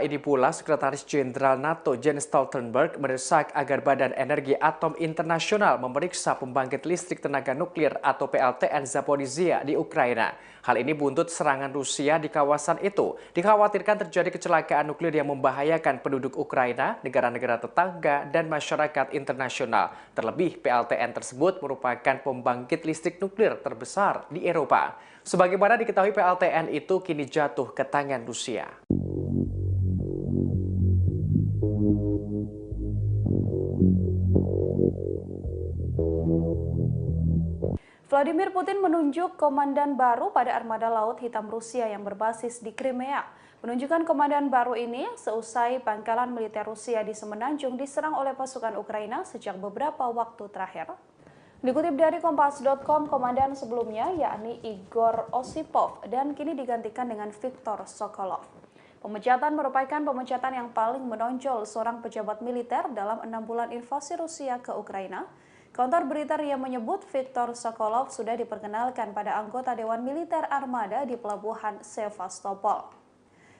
ini pula, Sekretaris Jenderal NATO Jens Stoltenberg mendesak agar Badan Energi Atom Internasional memeriksa pembangkit listrik tenaga nuklir atau PLTN Zaporizhia di Ukraina. Hal ini buntut serangan Rusia di kawasan itu. Dikhawatirkan terjadi kecelakaan nuklir yang membahayakan penduduk Ukraina, negara-negara tetangga, dan masyarakat internasional. Terlebih, PLTN tersebut merupakan pembangkit listrik nuklir terbesar di Eropa. Sebagaimana diketahui, PLTN itu kini jatuh ke tangan Rusia. Vladimir Putin menunjuk komandan baru pada armada laut hitam Rusia yang berbasis di Crimea. Penunjukan komandan baru ini seusai pangkalan militer Rusia di Semenanjung diserang oleh pasukan Ukraina sejak beberapa waktu terakhir. Dikutip dari Kompas.com, komandan sebelumnya yakni Igor Osipov dan kini digantikan dengan Viktor Sokolov. Pemecatan merupakan pemecatan yang paling menonjol seorang pejabat militer dalam 6 bulan invasi Rusia ke Ukraina. Kantor berita RIA menyebut Viktor Sokolov sudah diperkenalkan pada anggota Dewan Militer Armada di Pelabuhan Sevastopol.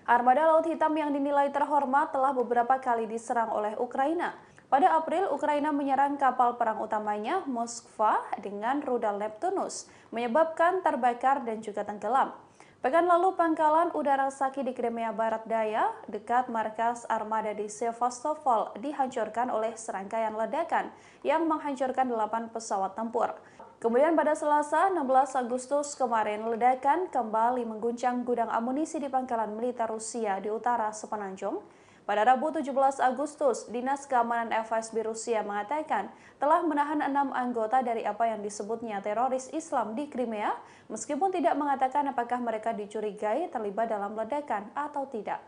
Armada Laut Hitam yang dinilai terhormat telah beberapa kali diserang oleh Ukraina. Pada April, Ukraina menyerang kapal perang utamanya Moskva dengan rudal Neptunus, menyebabkan terbakar dan juga tenggelam. Pekan lalu, pangkalan udara Saki di Crimea Barat Daya, dekat markas armada di Sevastopol, dihancurkan oleh serangkaian ledakan yang menghancurkan 8 pesawat tempur. Kemudian pada Selasa, 16 Agustus kemarin, ledakan kembali mengguncang gudang amunisi di pangkalan militer Rusia di utara Semenanjung. Pada Rabu 17 Agustus, Dinas Keamanan FSB Rusia mengatakan telah menahan 6 anggota dari apa yang disebutnya teroris Islam di Crimea, meskipun tidak mengatakan apakah mereka dicurigai terlibat dalam ledakan atau tidak.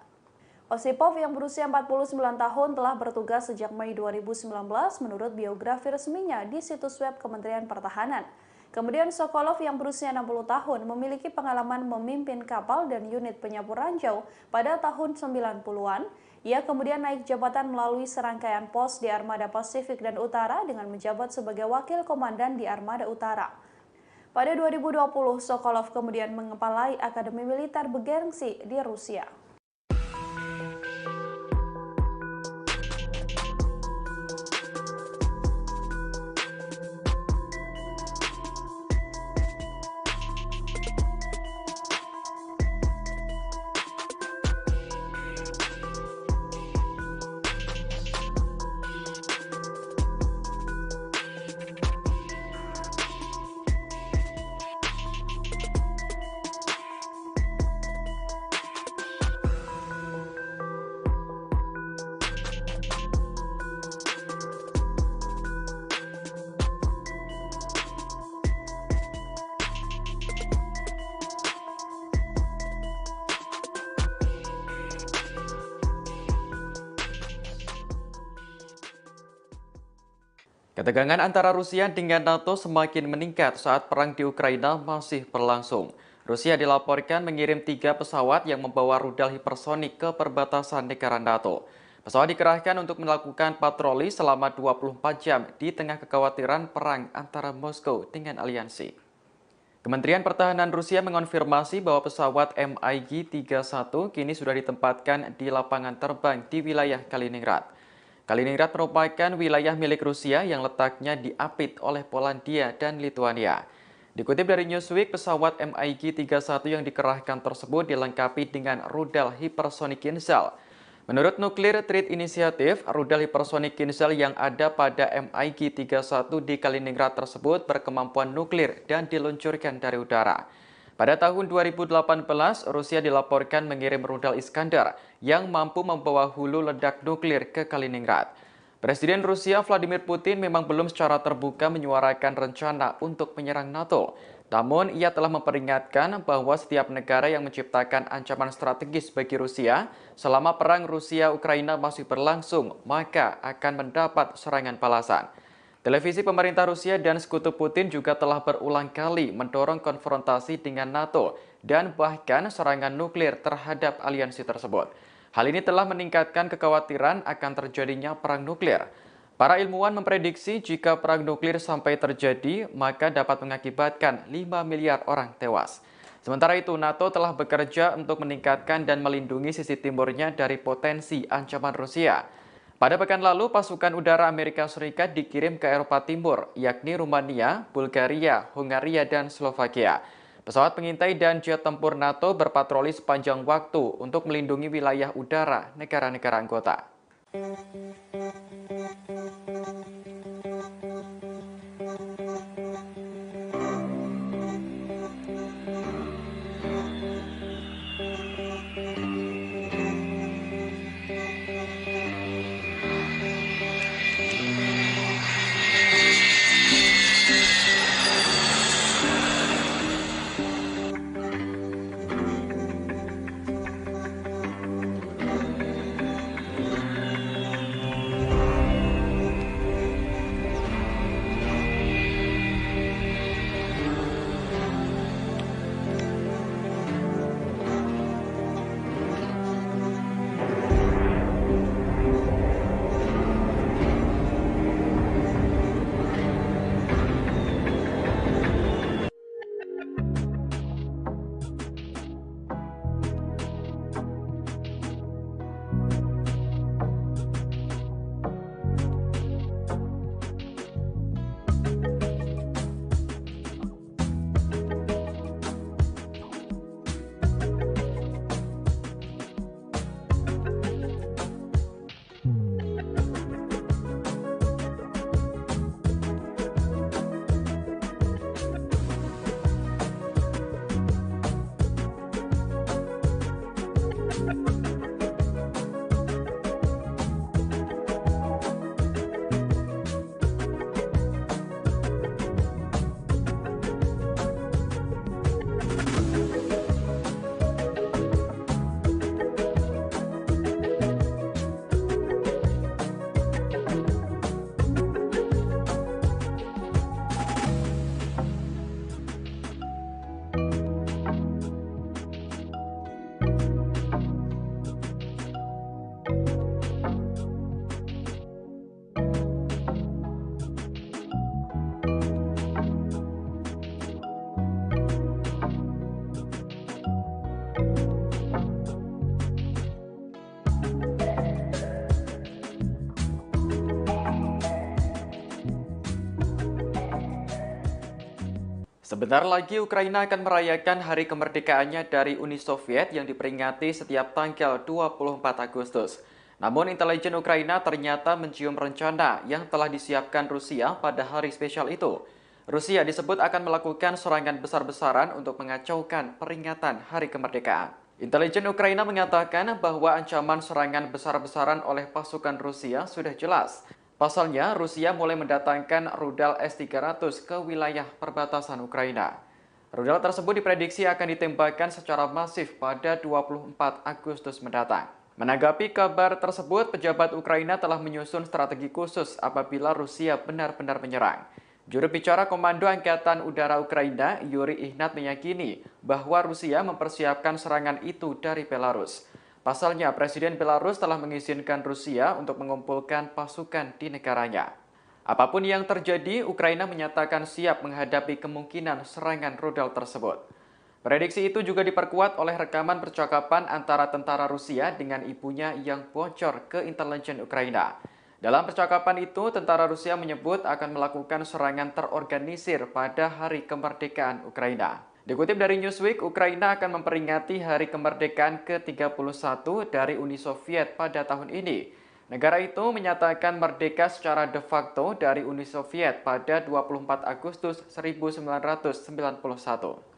Osipov yang berusia 49 tahun telah bertugas sejak Mei 2019 menurut biografi resminya di situs web Kementerian Pertahanan. Kemudian Sokolov yang berusia 60 tahun memiliki pengalaman memimpin kapal dan unit penyapu ranjau pada tahun 90-an. Ia kemudian naik jabatan melalui serangkaian pos di Armada Pasifik dan Utara dengan menjabat sebagai wakil komandan di Armada Utara. Pada 2020, Sokolov kemudian mengepalai Akademi Militer bergengsi di Rusia. Ketegangan antara Rusia dengan NATO semakin meningkat saat perang di Ukraina masih berlangsung. Rusia dilaporkan mengirim 3 pesawat yang membawa rudal hipersonik ke perbatasan negara NATO. Pesawat dikerahkan untuk melakukan patroli selama 24 jam di tengah kekhawatiran perang antara Moskow dengan aliansi. Kementerian Pertahanan Rusia mengonfirmasi bahwa pesawat MiG-31 kini sudah ditempatkan di lapangan terbang di wilayah Kaliningrad. Kaliningrad merupakan wilayah milik Rusia yang letaknya diapit oleh Polandia dan Lituania. Dikutip dari Newsweek, pesawat MiG-31 yang dikerahkan tersebut dilengkapi dengan rudal hipersonik Kinzhal. Menurut Nuclear Threat Initiative, rudal hipersonik Kinzhal yang ada pada MiG-31 di Kaliningrad tersebut berkemampuan nuklir dan diluncurkan dari udara. Pada tahun 2018, Rusia dilaporkan mengirim rudal Iskandar yang mampu membawa hulu ledak nuklir ke Kaliningrad. Presiden Rusia Vladimir Putin memang belum secara terbuka menyuarakan rencana untuk menyerang NATO. Namun, ia telah memperingatkan bahwa setiap negara yang menciptakan ancaman strategis bagi Rusia selama perang Rusia-Ukraina masih berlangsung, maka akan mendapat serangan balasan. Televisi pemerintah Rusia dan sekutu Putin juga telah berulang kali mendorong konfrontasi dengan NATO dan bahkan serangan nuklir terhadap aliansi tersebut. Hal ini telah meningkatkan kekhawatiran akan terjadinya perang nuklir. Para ilmuwan memprediksi jika perang nuklir sampai terjadi, maka dapat mengakibatkan 5 miliar orang tewas. Sementara itu, NATO telah bekerja untuk meningkatkan dan melindungi sisi timurnya dari potensi ancaman Rusia. Pada pekan lalu, pasukan udara Amerika Serikat dikirim ke Eropa Timur, yakni Rumania, Bulgaria, Hungaria, dan Slovakia. Pesawat pengintai dan jet tempur NATO berpatroli sepanjang waktu untuk melindungi wilayah udara negara-negara anggota. Sebentar lagi Ukraina akan merayakan hari kemerdekaannya dari Uni Soviet yang diperingati setiap tanggal 24 Agustus. Namun intelijen Ukraina ternyata mencium rencana yang telah disiapkan Rusia pada hari spesial itu. Rusia disebut akan melakukan serangan besar-besaran untuk mengacaukan peringatan hari kemerdekaan. Intelijen Ukraina mengatakan bahwa ancaman serangan besar-besaran oleh pasukan Rusia sudah jelas. Pasalnya, Rusia mulai mendatangkan rudal S-300 ke wilayah perbatasan Ukraina. Rudal tersebut diprediksi akan ditembakkan secara masif pada 24 Agustus mendatang. Menanggapi kabar tersebut, pejabat Ukraina telah menyusun strategi khusus apabila Rusia benar-benar menyerang. Juru bicara Komando Angkatan Udara Ukraina, Yuri Ihnat meyakini bahwa Rusia mempersiapkan serangan itu dari Belarus. Pasalnya, Presiden Belarus telah mengizinkan Rusia untuk mengumpulkan pasukan di negaranya. Apapun yang terjadi, Ukraina menyatakan siap menghadapi kemungkinan serangan rudal tersebut. Prediksi itu juga diperkuat oleh rekaman percakapan antara tentara Rusia dengan ibunya yang bocor ke intelijen Ukraina. Dalam percakapan itu, tentara Rusia menyebut akan melakukan serangan terorganisir pada Hari Kemerdekaan Ukraina. Dikutip dari Newsweek, Ukraina akan memperingati Hari Kemerdekaan ke-31 dari Uni Soviet pada tahun ini. Negara itu menyatakan merdeka secara de facto dari Uni Soviet pada 24 Agustus 1991.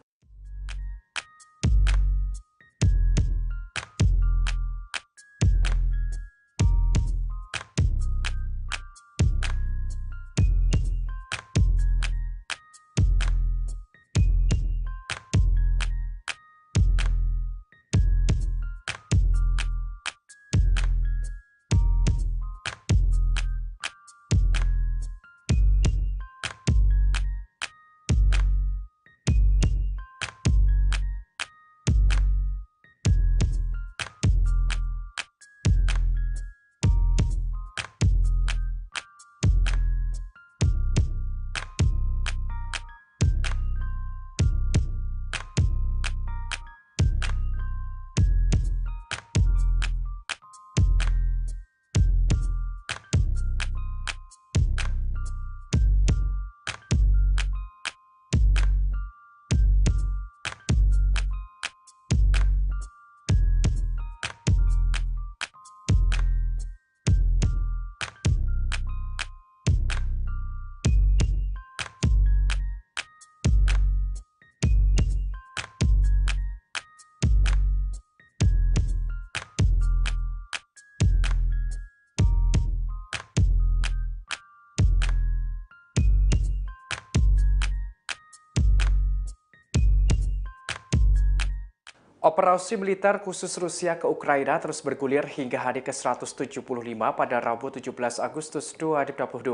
Operasi militer khusus Rusia ke Ukraina terus bergulir hingga hari ke-175 pada Rabu 17 Agustus 2022.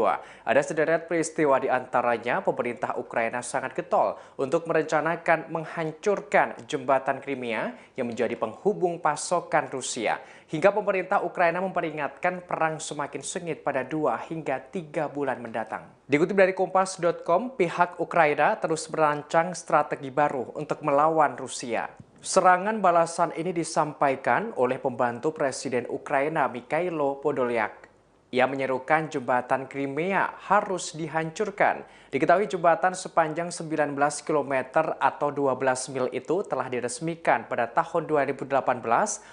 Ada sederet peristiwa di antaranya pemerintah Ukraina sangat getol untuk merencanakan menghancurkan jembatan Crimea yang menjadi penghubung pasokan Rusia. Hingga pemerintah Ukraina memperingatkan perang semakin sengit pada 2 hingga 3 bulan mendatang. Dikutip dari Kompas.com, pihak Ukraina terus merancang strategi baru untuk melawan Rusia. Serangan balasan ini disampaikan oleh pembantu Presiden Ukraina Mikhailo Podolyak. Ia menyerukan jembatan Crimea harus dihancurkan. Diketahui jembatan sepanjang 19 km atau 12 mil itu telah diresmikan pada tahun 2018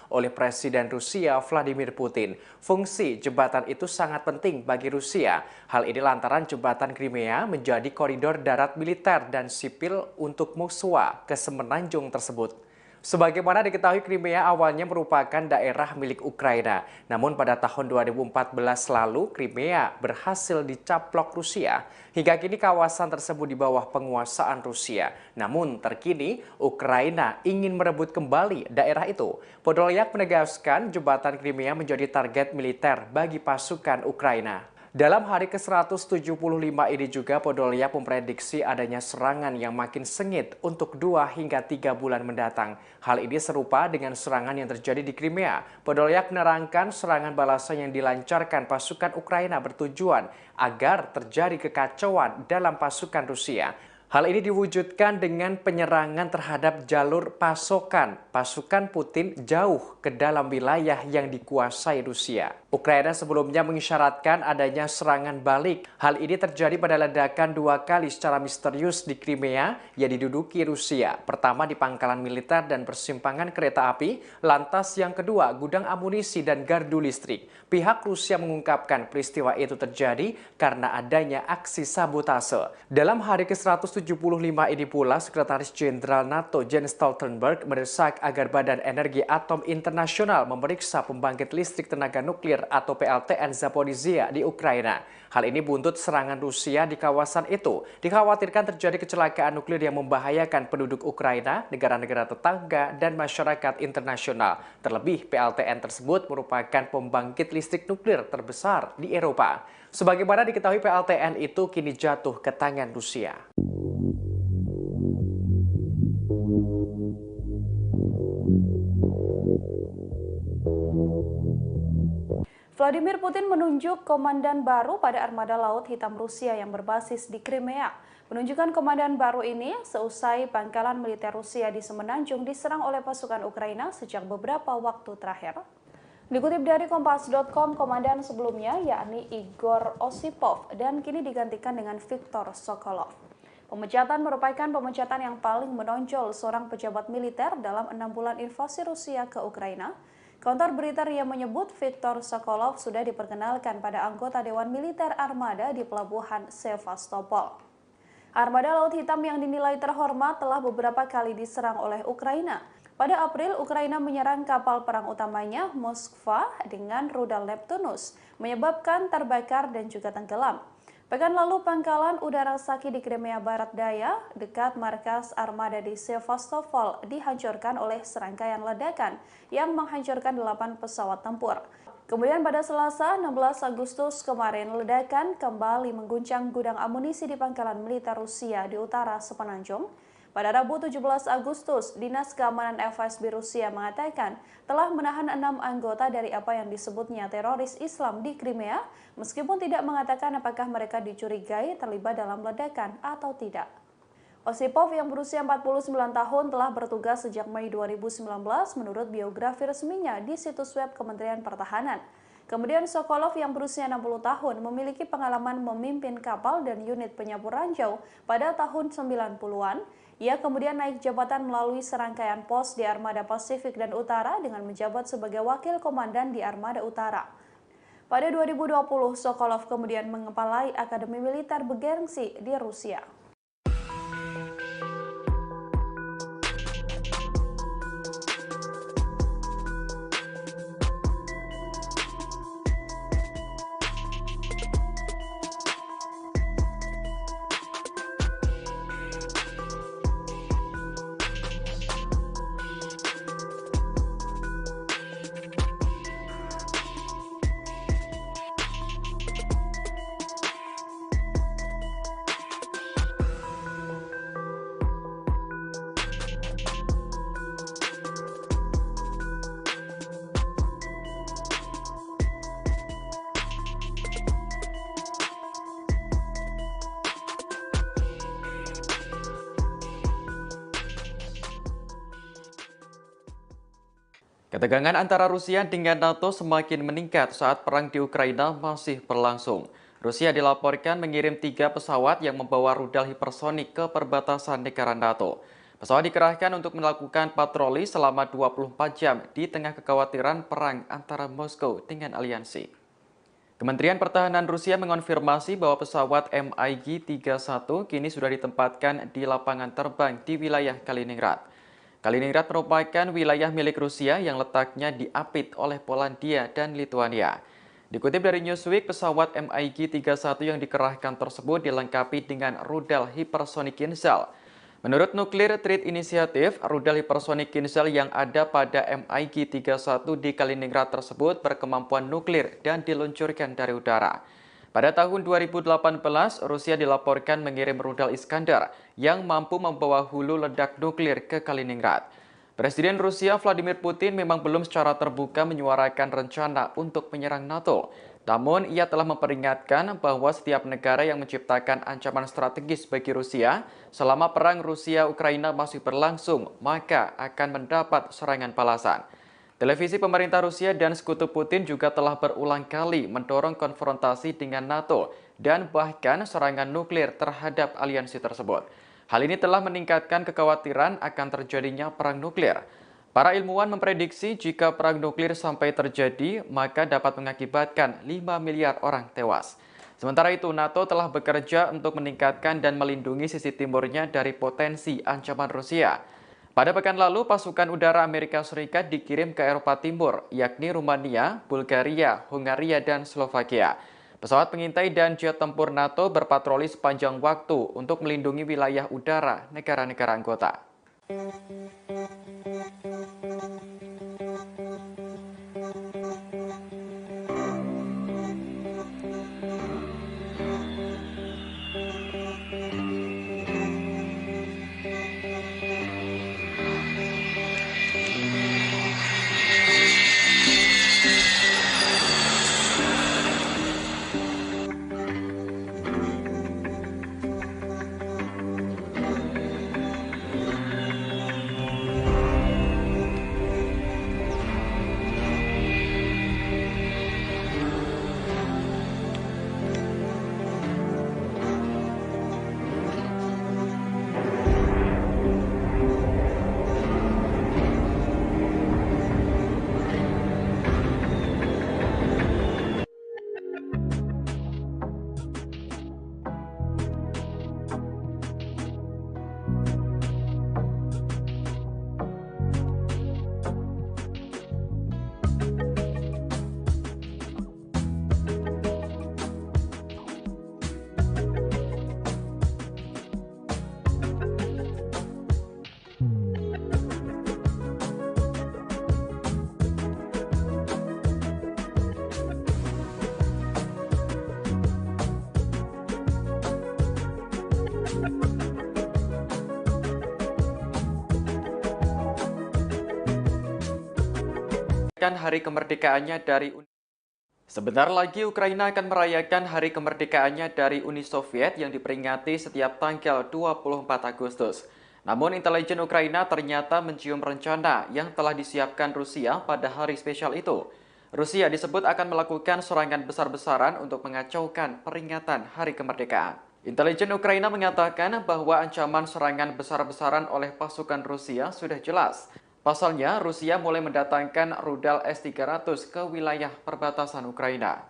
oleh Presiden Rusia Vladimir Putin. Fungsi jembatan itu sangat penting bagi Rusia. Hal ini lantaran jembatan Crimea menjadi koridor darat militer dan sipil untuk musuh ke semenanjung tersebut. Sebagaimana diketahui, Crimea awalnya merupakan daerah milik Ukraina. Namun pada tahun 2014 lalu, Crimea berhasil dicaplok Rusia. Hingga kini kawasan tersebut di bawah penguasaan Rusia. Namun terkini, Ukraina ingin merebut kembali daerah itu. Podolyak menegaskan jembatan Crimea menjadi target militer bagi pasukan Ukraina. Dalam hari ke-175 ini juga Podolyak memprediksi adanya serangan yang makin sengit untuk 2 hingga 3 bulan mendatang. Hal ini serupa dengan serangan yang terjadi di Crimea. Podolyak menerangkan serangan balasan yang dilancarkan pasukan Ukraina bertujuan agar terjadi kekacauan dalam pasukan Rusia. Hal ini diwujudkan dengan penyerangan terhadap jalur pasokan pasukan Putin jauh ke dalam wilayah yang dikuasai Rusia. Ukraina sebelumnya mengisyaratkan adanya serangan balik. Hal ini terjadi pada ledakan 2 kali secara misterius di Crimea yang diduduki Rusia. Pertama di pangkalan militer dan persimpangan kereta api, lantas yang kedua gudang amunisi dan gardu listrik. Pihak Rusia mengungkapkan peristiwa itu terjadi karena adanya aksi sabotase. Dalam hari ke-175 ke-175 ini pula, Sekretaris Jenderal NATO Jens Stoltenberg mendesak agar Badan Energi Atom Internasional memeriksa pembangkit listrik tenaga nuklir atau PLTN Zaporizhzhia di Ukraina. Hal ini buntut serangan Rusia di kawasan itu. Dikhawatirkan terjadi kecelakaan nuklir yang membahayakan penduduk Ukraina, negara-negara tetangga, dan masyarakat internasional. Terlebih, PLTN tersebut merupakan pembangkit listrik nuklir terbesar di Eropa. Sebagaimana diketahui, PLTN itu kini jatuh ke tangan Rusia. Vladimir Putin menunjuk komandan baru pada armada laut hitam Rusia yang berbasis di Crimea. Penunjukan komandan baru ini seusai pangkalan militer Rusia di Semenanjung diserang oleh pasukan Ukraina sejak beberapa waktu terakhir. Dikutip dari Kompas.com, komandan sebelumnya yakni Igor Osipov dan kini digantikan dengan Viktor Sokolov. Pemecatan merupakan pemecatan yang paling menonjol seorang pejabat militer dalam 6 bulan invasi Rusia ke Ukraina. Kantor berita RIA menyebut Viktor Sokolov sudah diperkenalkan pada anggota Dewan Militer Armada di Pelabuhan Sevastopol. Armada Laut Hitam yang dinilai terhormat telah beberapa kali diserang oleh Ukraina. Pada April, Ukraina menyerang kapal perang utamanya Moskva dengan rudal Neptunus, menyebabkan terbakar dan juga tenggelam. Pekan lalu, pangkalan udara Saki di Crimea Barat Daya, dekat markas armada di Sevastopol, dihancurkan oleh serangkaian ledakan yang menghancurkan 8 pesawat tempur. Kemudian pada Selasa, 16 Agustus kemarin, ledakan kembali mengguncang gudang amunisi di pangkalan militer Rusia di utara Semenanjung. Pada Rabu 17 Agustus, Dinas Keamanan FSB Rusia mengatakan telah menahan 6 anggota dari apa yang disebutnya teroris Islam di Crimea, meskipun tidak mengatakan apakah mereka dicurigai terlibat dalam ledakan atau tidak. Osipov yang berusia 49 tahun telah bertugas sejak Mei 2019 menurut biografi resminya di situs web Kementerian Pertahanan. Kemudian Sokolov yang berusia 60 tahun memiliki pengalaman memimpin kapal dan unit penyapu ranjau pada tahun 90-an. Ia kemudian naik jabatan melalui serangkaian pos di Armada Pasifik dan Utara dengan menjabat sebagai wakil komandan di Armada Utara. Pada 2020, Sokolov kemudian mengepalai Akademi Militer bergengsi di Rusia. Ketegangan antara Rusia dengan NATO semakin meningkat saat perang di Ukraina masih berlangsung. Rusia dilaporkan mengirim 3 pesawat yang membawa rudal hipersonik ke perbatasan negara NATO. Pesawat dikerahkan untuk melakukan patroli selama 24 jam di tengah kekhawatiran perang antara Moskow dengan aliansi. Kementerian Pertahanan Rusia mengonfirmasi bahwa pesawat MiG-31 kini sudah ditempatkan di lapangan terbang di wilayah Kaliningrad. Kaliningrad merupakan wilayah milik Rusia yang letaknya diapit oleh Polandia dan Lituania. Dikutip dari Newsweek, pesawat MiG-31 yang dikerahkan tersebut dilengkapi dengan rudal hipersonik Kinzhal. Menurut Nuclear Threat Initiative, rudal hipersonik Kinzhal yang ada pada MiG-31 di Kaliningrad tersebut berkemampuan nuklir dan diluncurkan dari udara. Pada tahun 2018, Rusia dilaporkan mengirim rudal Iskandar yang mampu membawa hulu ledak nuklir ke Kaliningrad. Presiden Rusia Vladimir Putin memang belum secara terbuka menyuarakan rencana untuk menyerang NATO. Namun, ia telah memperingatkan bahwa setiap negara yang menciptakan ancaman strategis bagi Rusia selama perang Rusia-Ukraina masih berlangsung, maka akan mendapat serangan balasan. Televisi pemerintah Rusia dan sekutu Putin juga telah berulang kali mendorong konfrontasi dengan NATO dan bahkan serangan nuklir terhadap aliansi tersebut. Hal ini telah meningkatkan kekhawatiran akan terjadinya perang nuklir. Para ilmuwan memprediksi jika perang nuklir sampai terjadi, maka dapat mengakibatkan 5 miliar orang tewas. Sementara itu, NATO telah bekerja untuk meningkatkan dan melindungi sisi timurnya dari potensi ancaman Rusia. Pada pekan lalu, pasukan udara Amerika Serikat dikirim ke Eropa Timur, yakni Rumania, Bulgaria, Hungaria, dan Slovakia. Pesawat pengintai dan jet tempur NATO berpatroli sepanjang waktu untuk melindungi wilayah udara negara-negara anggota. Hari kemerdekaannya dari Sebentar lagi Ukraina akan merayakan hari kemerdekaannya dari Uni Soviet yang diperingati setiap tanggal 24 Agustus. Namun intelijen Ukraina ternyata mencium rencana yang telah disiapkan Rusia pada hari spesial itu. Rusia disebut akan melakukan serangan besar-besaran untuk mengacaukan peringatan hari kemerdekaan. Intelijen Ukraina mengatakan bahwa ancaman serangan besar-besaran oleh pasukan Rusia sudah jelas. Pasalnya, Rusia mulai mendatangkan rudal S-300 ke wilayah perbatasan Ukraina.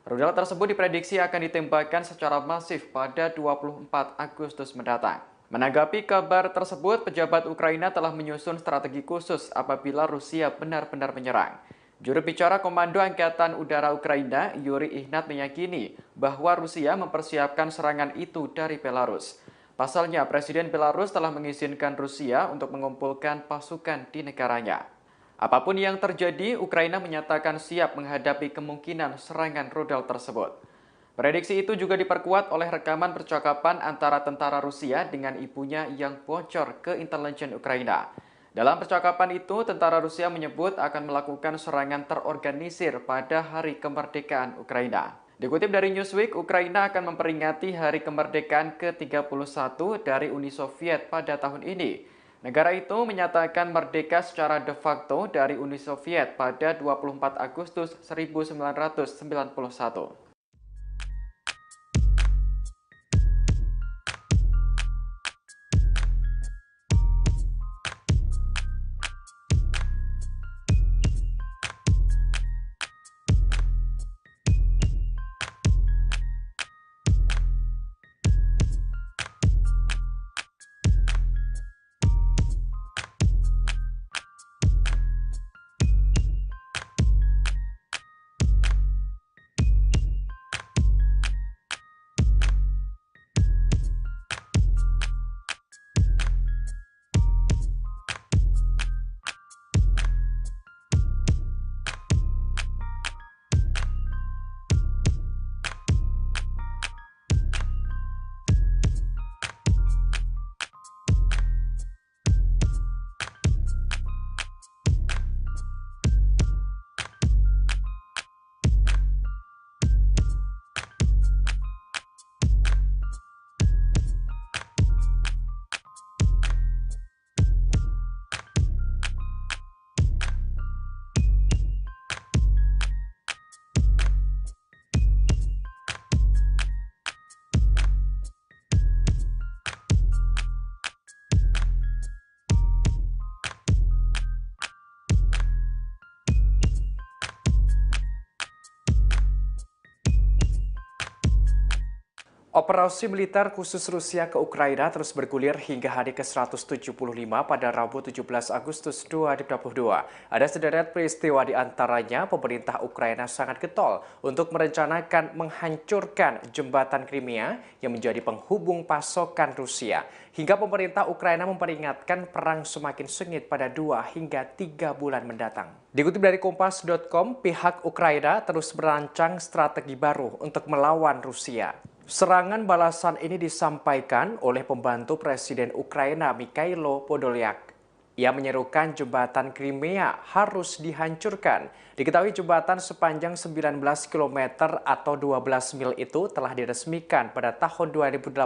Rudal tersebut diprediksi akan ditembakkan secara masif pada 24 Agustus mendatang. Menanggapi kabar tersebut, pejabat Ukraina telah menyusun strategi khusus apabila Rusia benar-benar menyerang. Juru bicara Komando Angkatan Udara Ukraina, Yuri Ihnat, meyakini bahwa Rusia mempersiapkan serangan itu dari Belarus. Pasalnya, Presiden Belarus telah mengizinkan Rusia untuk mengumpulkan pasukan di negaranya. Apapun yang terjadi, Ukraina menyatakan siap menghadapi kemungkinan serangan rudal tersebut. Prediksi itu juga diperkuat oleh rekaman percakapan antara tentara Rusia dengan ibunya yang bocor ke intelijen Ukraina. Dalam percakapan itu, tentara Rusia menyebut akan melakukan serangan terorganisir pada hari kemerdekaan Ukraina. Dikutip dari Newsweek, Ukraina akan memperingati hari kemerdekaan ke-31 dari Uni Soviet pada tahun ini. Negara itu menyatakan merdeka secara de facto dari Uni Soviet pada 24 Agustus 1991. Operasi militer khusus Rusia ke Ukraina terus bergulir hingga hari ke-175 pada Rabu 17 Agustus 2022. Ada sederet peristiwa di antaranya pemerintah Ukraina sangat getol untuk merencanakan menghancurkan jembatan Crimea yang menjadi penghubung pasokan Rusia. Hingga pemerintah Ukraina memperingatkan perang semakin sengit pada 2 hingga 3 bulan mendatang. Dikutip dari Kompas.com, pihak Ukraina terus merancang strategi baru untuk melawan Rusia. Serangan balasan ini disampaikan oleh pembantu Presiden Ukraina Mikhailo Podolyak. Ia menyerukan jembatan Crimea harus dihancurkan. Diketahui jembatan sepanjang 19 km atau 12 mil itu telah diresmikan pada tahun 2018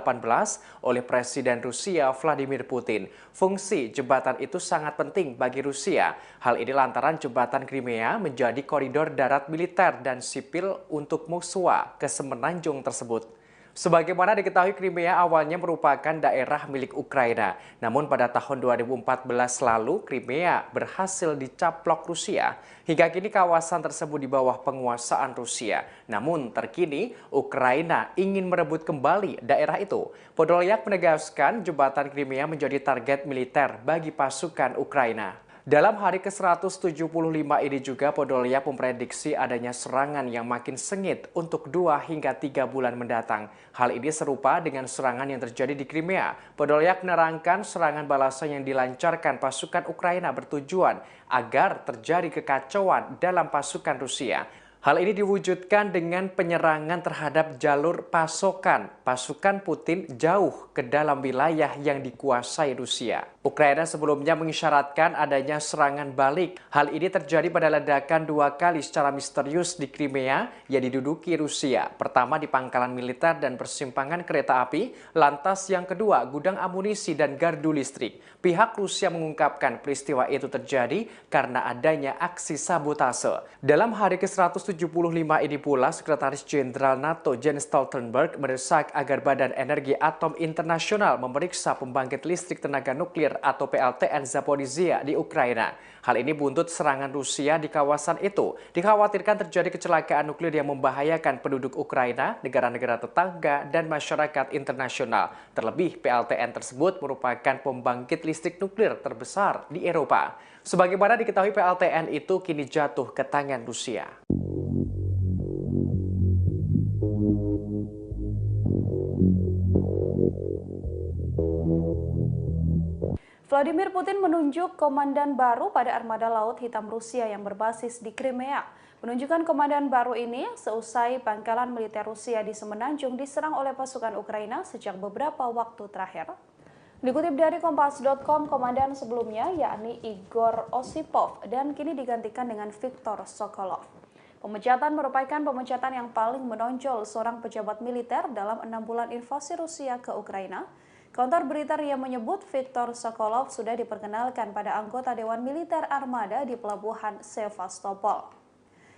oleh Presiden Rusia Vladimir Putin. Fungsi jembatan itu sangat penting bagi Rusia. Hal ini lantaran jembatan Crimea menjadi koridor darat militer dan sipil untuk musuh ke semenanjung tersebut. Sebagaimana diketahui, Crimea awalnya merupakan daerah milik Ukraina. Namun pada tahun 2014 lalu, Crimea berhasil dicaplok Rusia. Hingga kini kawasan tersebut di bawah penguasaan Rusia. Namun terkini, Ukraina ingin merebut kembali daerah itu. Podolyak menegaskan jembatan Crimea menjadi target militer bagi pasukan Ukraina. Dalam hari ke-175 ini juga Podolyak memprediksi adanya serangan yang makin sengit untuk 2 hingga 3 bulan mendatang. Hal ini serupa dengan serangan yang terjadi di Crimea. Podolyak menerangkan serangan balasan yang dilancarkan pasukan Ukraina bertujuan agar terjadi kekacauan dalam pasukan Rusia. Hal ini diwujudkan dengan penyerangan terhadap jalur pasokan pasukan Putin jauh ke dalam wilayah yang dikuasai Rusia. Ukraina sebelumnya mengisyaratkan adanya serangan balik. Hal ini terjadi pada ledakan 2 kali secara misterius di Crimea yang diduduki Rusia. Pertama di pangkalan militer dan persimpangan kereta api, lantas yang kedua gudang amunisi dan gardu listrik. Pihak Rusia mengungkapkan peristiwa itu terjadi karena adanya aksi sabotase. Dalam hari ke-175 ini pula, Sekretaris Jenderal NATO Jens Stoltenberg mendesak agar Badan Energi Atom Internasional memeriksa pembangkit listrik tenaga nuklir atau PLTN Zaporizhzhia di Ukraina. Hal ini buntut serangan Rusia di kawasan itu. Dikhawatirkan terjadi kecelakaan nuklir yang membahayakan penduduk Ukraina, negara-negara tetangga, dan masyarakat internasional. Terlebih, PLTN tersebut merupakan pembangkit listrik nuklir terbesar di Eropa. Sebagaimana diketahui, PLTN itu kini jatuh ke tangan Rusia. Vladimir Putin menunjuk komandan baru pada armada laut hitam Rusia yang berbasis di Crimea. Penunjukan komandan baru ini seusai pangkalan militer Rusia di Semenanjung diserang oleh pasukan Ukraina sejak beberapa waktu terakhir. Dikutip dari Kompas.com, komandan sebelumnya yakni Igor Osipov dan kini digantikan dengan Viktor Sokolov. Pemecatan merupakan pemecatan yang paling menonjol seorang pejabat militer dalam 6 bulan invasi Rusia ke Ukraina. Kantor berita RIA menyebut Viktor Sokolov sudah diperkenalkan pada anggota Dewan Militer Armada di Pelabuhan Sevastopol.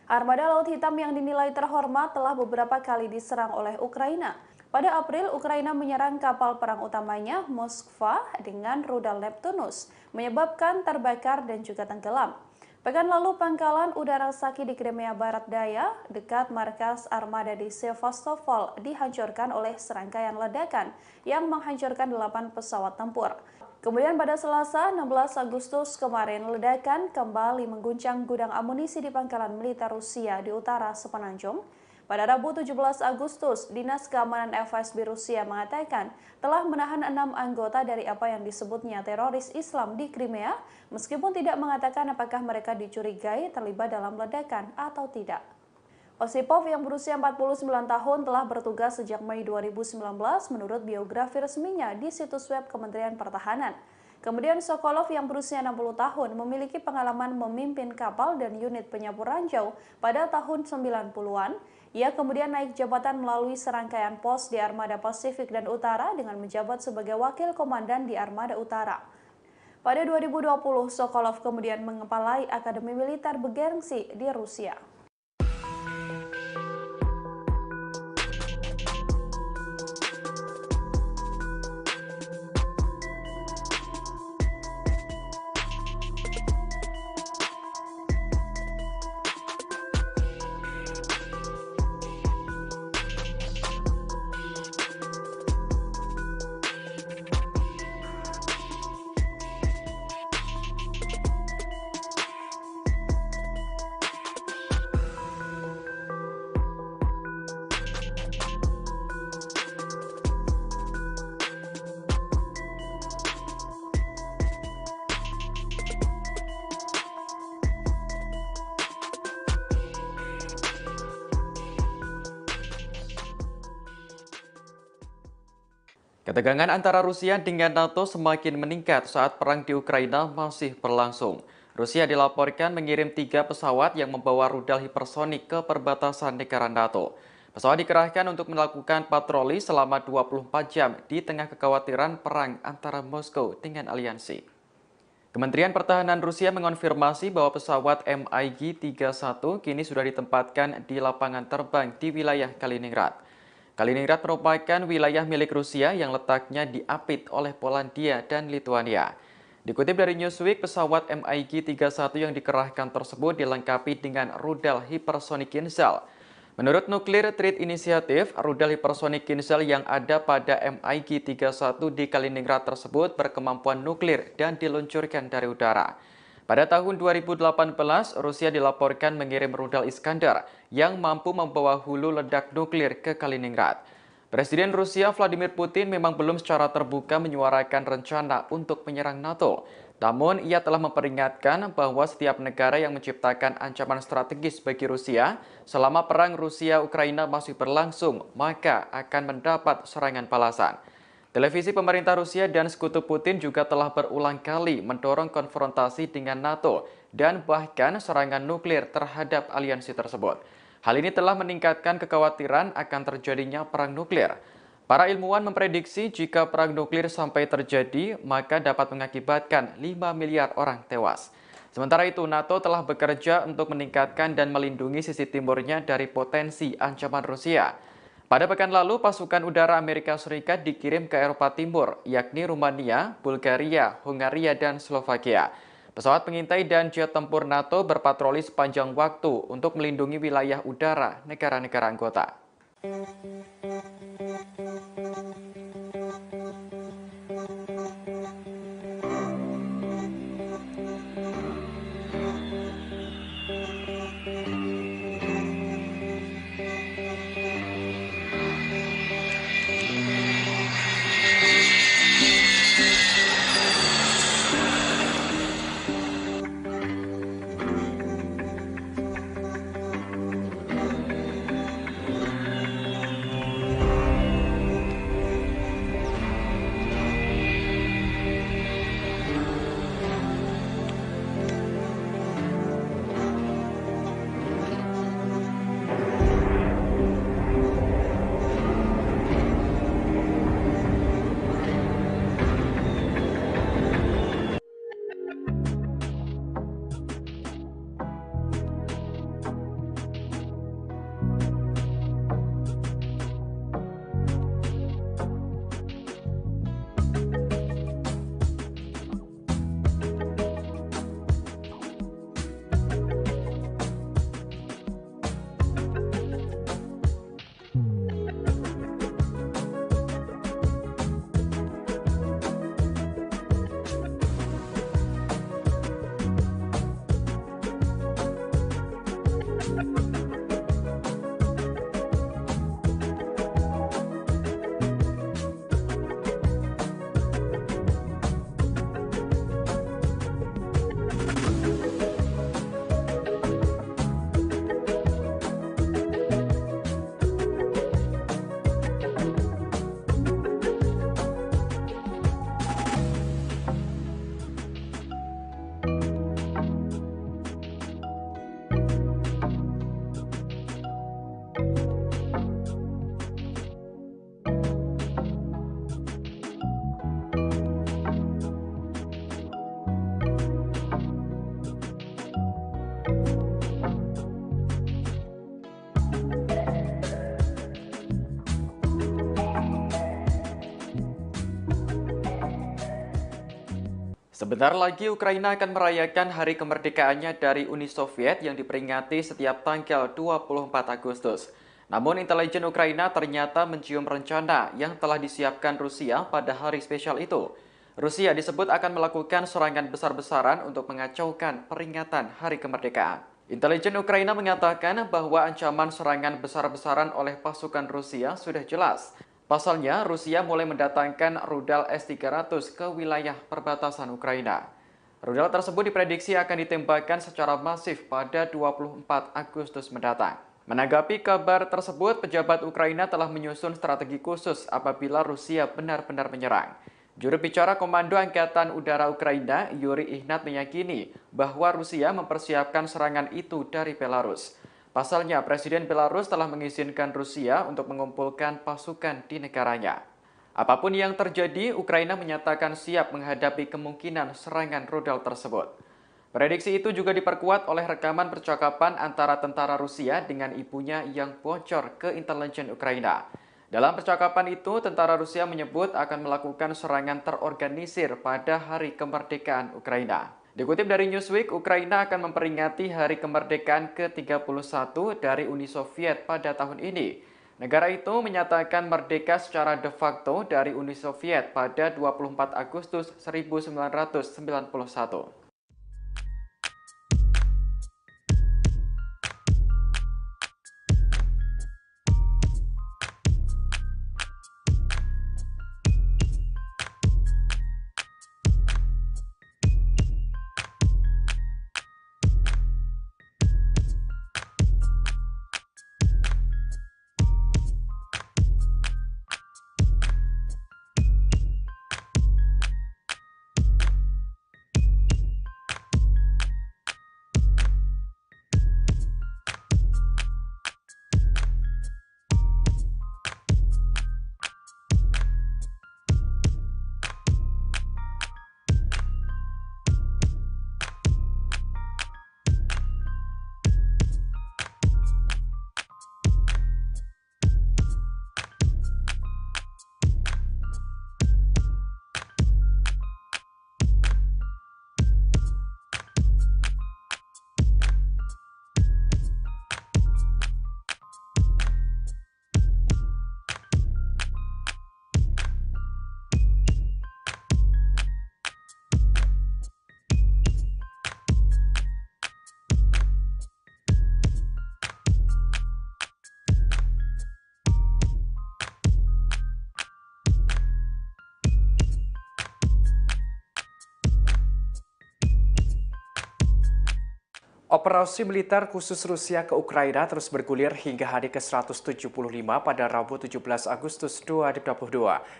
Armada Laut Hitam yang dinilai terhormat telah beberapa kali diserang oleh Ukraina. Pada April, Ukraina menyerang kapal perang utamanya Moskva dengan rudal Neptunus, menyebabkan terbakar dan juga tenggelam. Pekan lalu, pangkalan udara Saki di Crimea Barat Daya, dekat markas armada di Sevastopol, dihancurkan oleh serangkaian ledakan yang menghancurkan 8 pesawat tempur. Kemudian pada Selasa, 16 Agustus kemarin, ledakan kembali mengguncang gudang amunisi di pangkalan militer Rusia di utara Semenanjung. Pada Rabu 17 Agustus, Dinas Keamanan FSB Rusia mengatakan telah menahan 6 anggota dari apa yang disebutnya teroris Islam di Crimea, meskipun tidak mengatakan apakah mereka dicurigai terlibat dalam ledakan atau tidak. Osipov yang berusia 49 tahun telah bertugas sejak Mei 2019 menurut biografi resminya di situs web Kementerian Pertahanan. Kemudian Sokolov yang berusia 60 tahun memiliki pengalaman memimpin kapal dan unit penyapu ranjau pada tahun 90-an. Ia kemudian naik jabatan melalui serangkaian pos di Armada Pasifik dan Utara dengan menjabat sebagai wakil komandan di Armada Utara. Pada 2020, Sokolov kemudian mengepalai Akademi Militer bergengsi di Rusia. Ketegangan antara Rusia dengan NATO semakin meningkat saat perang di Ukraina masih berlangsung. Rusia dilaporkan mengirim 3 pesawat yang membawa rudal hipersonik ke perbatasan negara NATO. Pesawat dikerahkan untuk melakukan patroli selama 24 jam di tengah kekhawatiran perang antara Moskow dengan aliansi. Kementerian Pertahanan Rusia mengonfirmasi bahwa pesawat MiG-31 kini sudah ditempatkan di lapangan terbang di wilayah Kaliningrad. Kaliningrad merupakan wilayah milik Rusia yang letaknya diapit oleh Polandia dan Lituania. Dikutip dari Newsweek, pesawat MiG-31 yang dikerahkan tersebut dilengkapi dengan rudal hipersonik Kinzhal. Menurut Nuclear Threat Initiative, rudal hipersonik Kinzhal yang ada pada MiG-31 di Kaliningrad tersebut berkemampuan nuklir dan diluncurkan dari udara. Pada tahun 2018, Rusia dilaporkan mengirim rudal Iskandar yang mampu membawa hulu ledak nuklir ke Kaliningrad. Presiden Rusia Vladimir Putin memang belum secara terbuka menyuarakan rencana untuk menyerang NATO. Namun, ia telah memperingatkan bahwa setiap negara yang menciptakan ancaman strategis bagi Rusia selama perang Rusia-Ukraina masih berlangsung, maka akan mendapat serangan balasan. Televisi pemerintah Rusia dan sekutu Putin juga telah berulang kali mendorong konfrontasi dengan NATO dan bahkan serangan nuklir terhadap aliansi tersebut. Hal ini telah meningkatkan kekhawatiran akan terjadinya perang nuklir. Para ilmuwan memprediksi jika perang nuklir sampai terjadi, maka dapat mengakibatkan 5 miliar orang tewas. Sementara itu, NATO telah bekerja untuk meningkatkan dan melindungi sisi timurnya dari potensi ancaman Rusia. Pada pekan lalu, pasukan udara Amerika Serikat dikirim ke Eropa Timur, yakni Rumania, Bulgaria, Hungaria, dan Slovakia. Pesawat pengintai dan jet tempur NATO berpatroli sepanjang waktu untuk melindungi wilayah udara negara-negara anggota. Sebentar lagi Ukraina akan merayakan hari kemerdekaannya dari Uni Soviet yang diperingati setiap tanggal 24 Agustus. Namun intelijen Ukraina ternyata mencium rencana yang telah disiapkan Rusia pada hari spesial itu. Rusia disebut akan melakukan serangan besar-besaran untuk mengacaukan peringatan hari kemerdekaan. Intelijen Ukraina mengatakan bahwa ancaman serangan besar-besaran oleh pasukan Rusia sudah jelas. Pasalnya, Rusia mulai mendatangkan rudal S-300 ke wilayah perbatasan Ukraina. Rudal tersebut diprediksi akan ditembakkan secara masif pada 24 Agustus mendatang. Menanggapi kabar tersebut, pejabat Ukraina telah menyusun strategi khusus apabila Rusia benar-benar menyerang. Juru bicara Komando Angkatan Udara Ukraina, Yuri Ihnat, meyakini bahwa Rusia mempersiapkan serangan itu dari Belarus. Pasalnya, Presiden Belarus telah mengizinkan Rusia untuk mengumpulkan pasukan di negaranya. Apapun yang terjadi, Ukraina menyatakan siap menghadapi kemungkinan serangan rudal tersebut. Prediksi itu juga diperkuat oleh rekaman percakapan antara tentara Rusia dengan ibunya yang bocor ke intelijen Ukraina. Dalam percakapan itu, tentara Rusia menyebut akan melakukan serangan terorganisir pada hari kemerdekaan Ukraina. Dikutip dari Newsweek, Ukraina akan memperingati hari kemerdekaan ke-31 dari Uni Soviet pada tahun ini. Negara itu menyatakan merdeka secara de facto dari Uni Soviet pada 24 Agustus 1991. Operasi militer khusus Rusia ke Ukraina terus bergulir hingga hari ke-175 pada Rabu 17 Agustus 2022.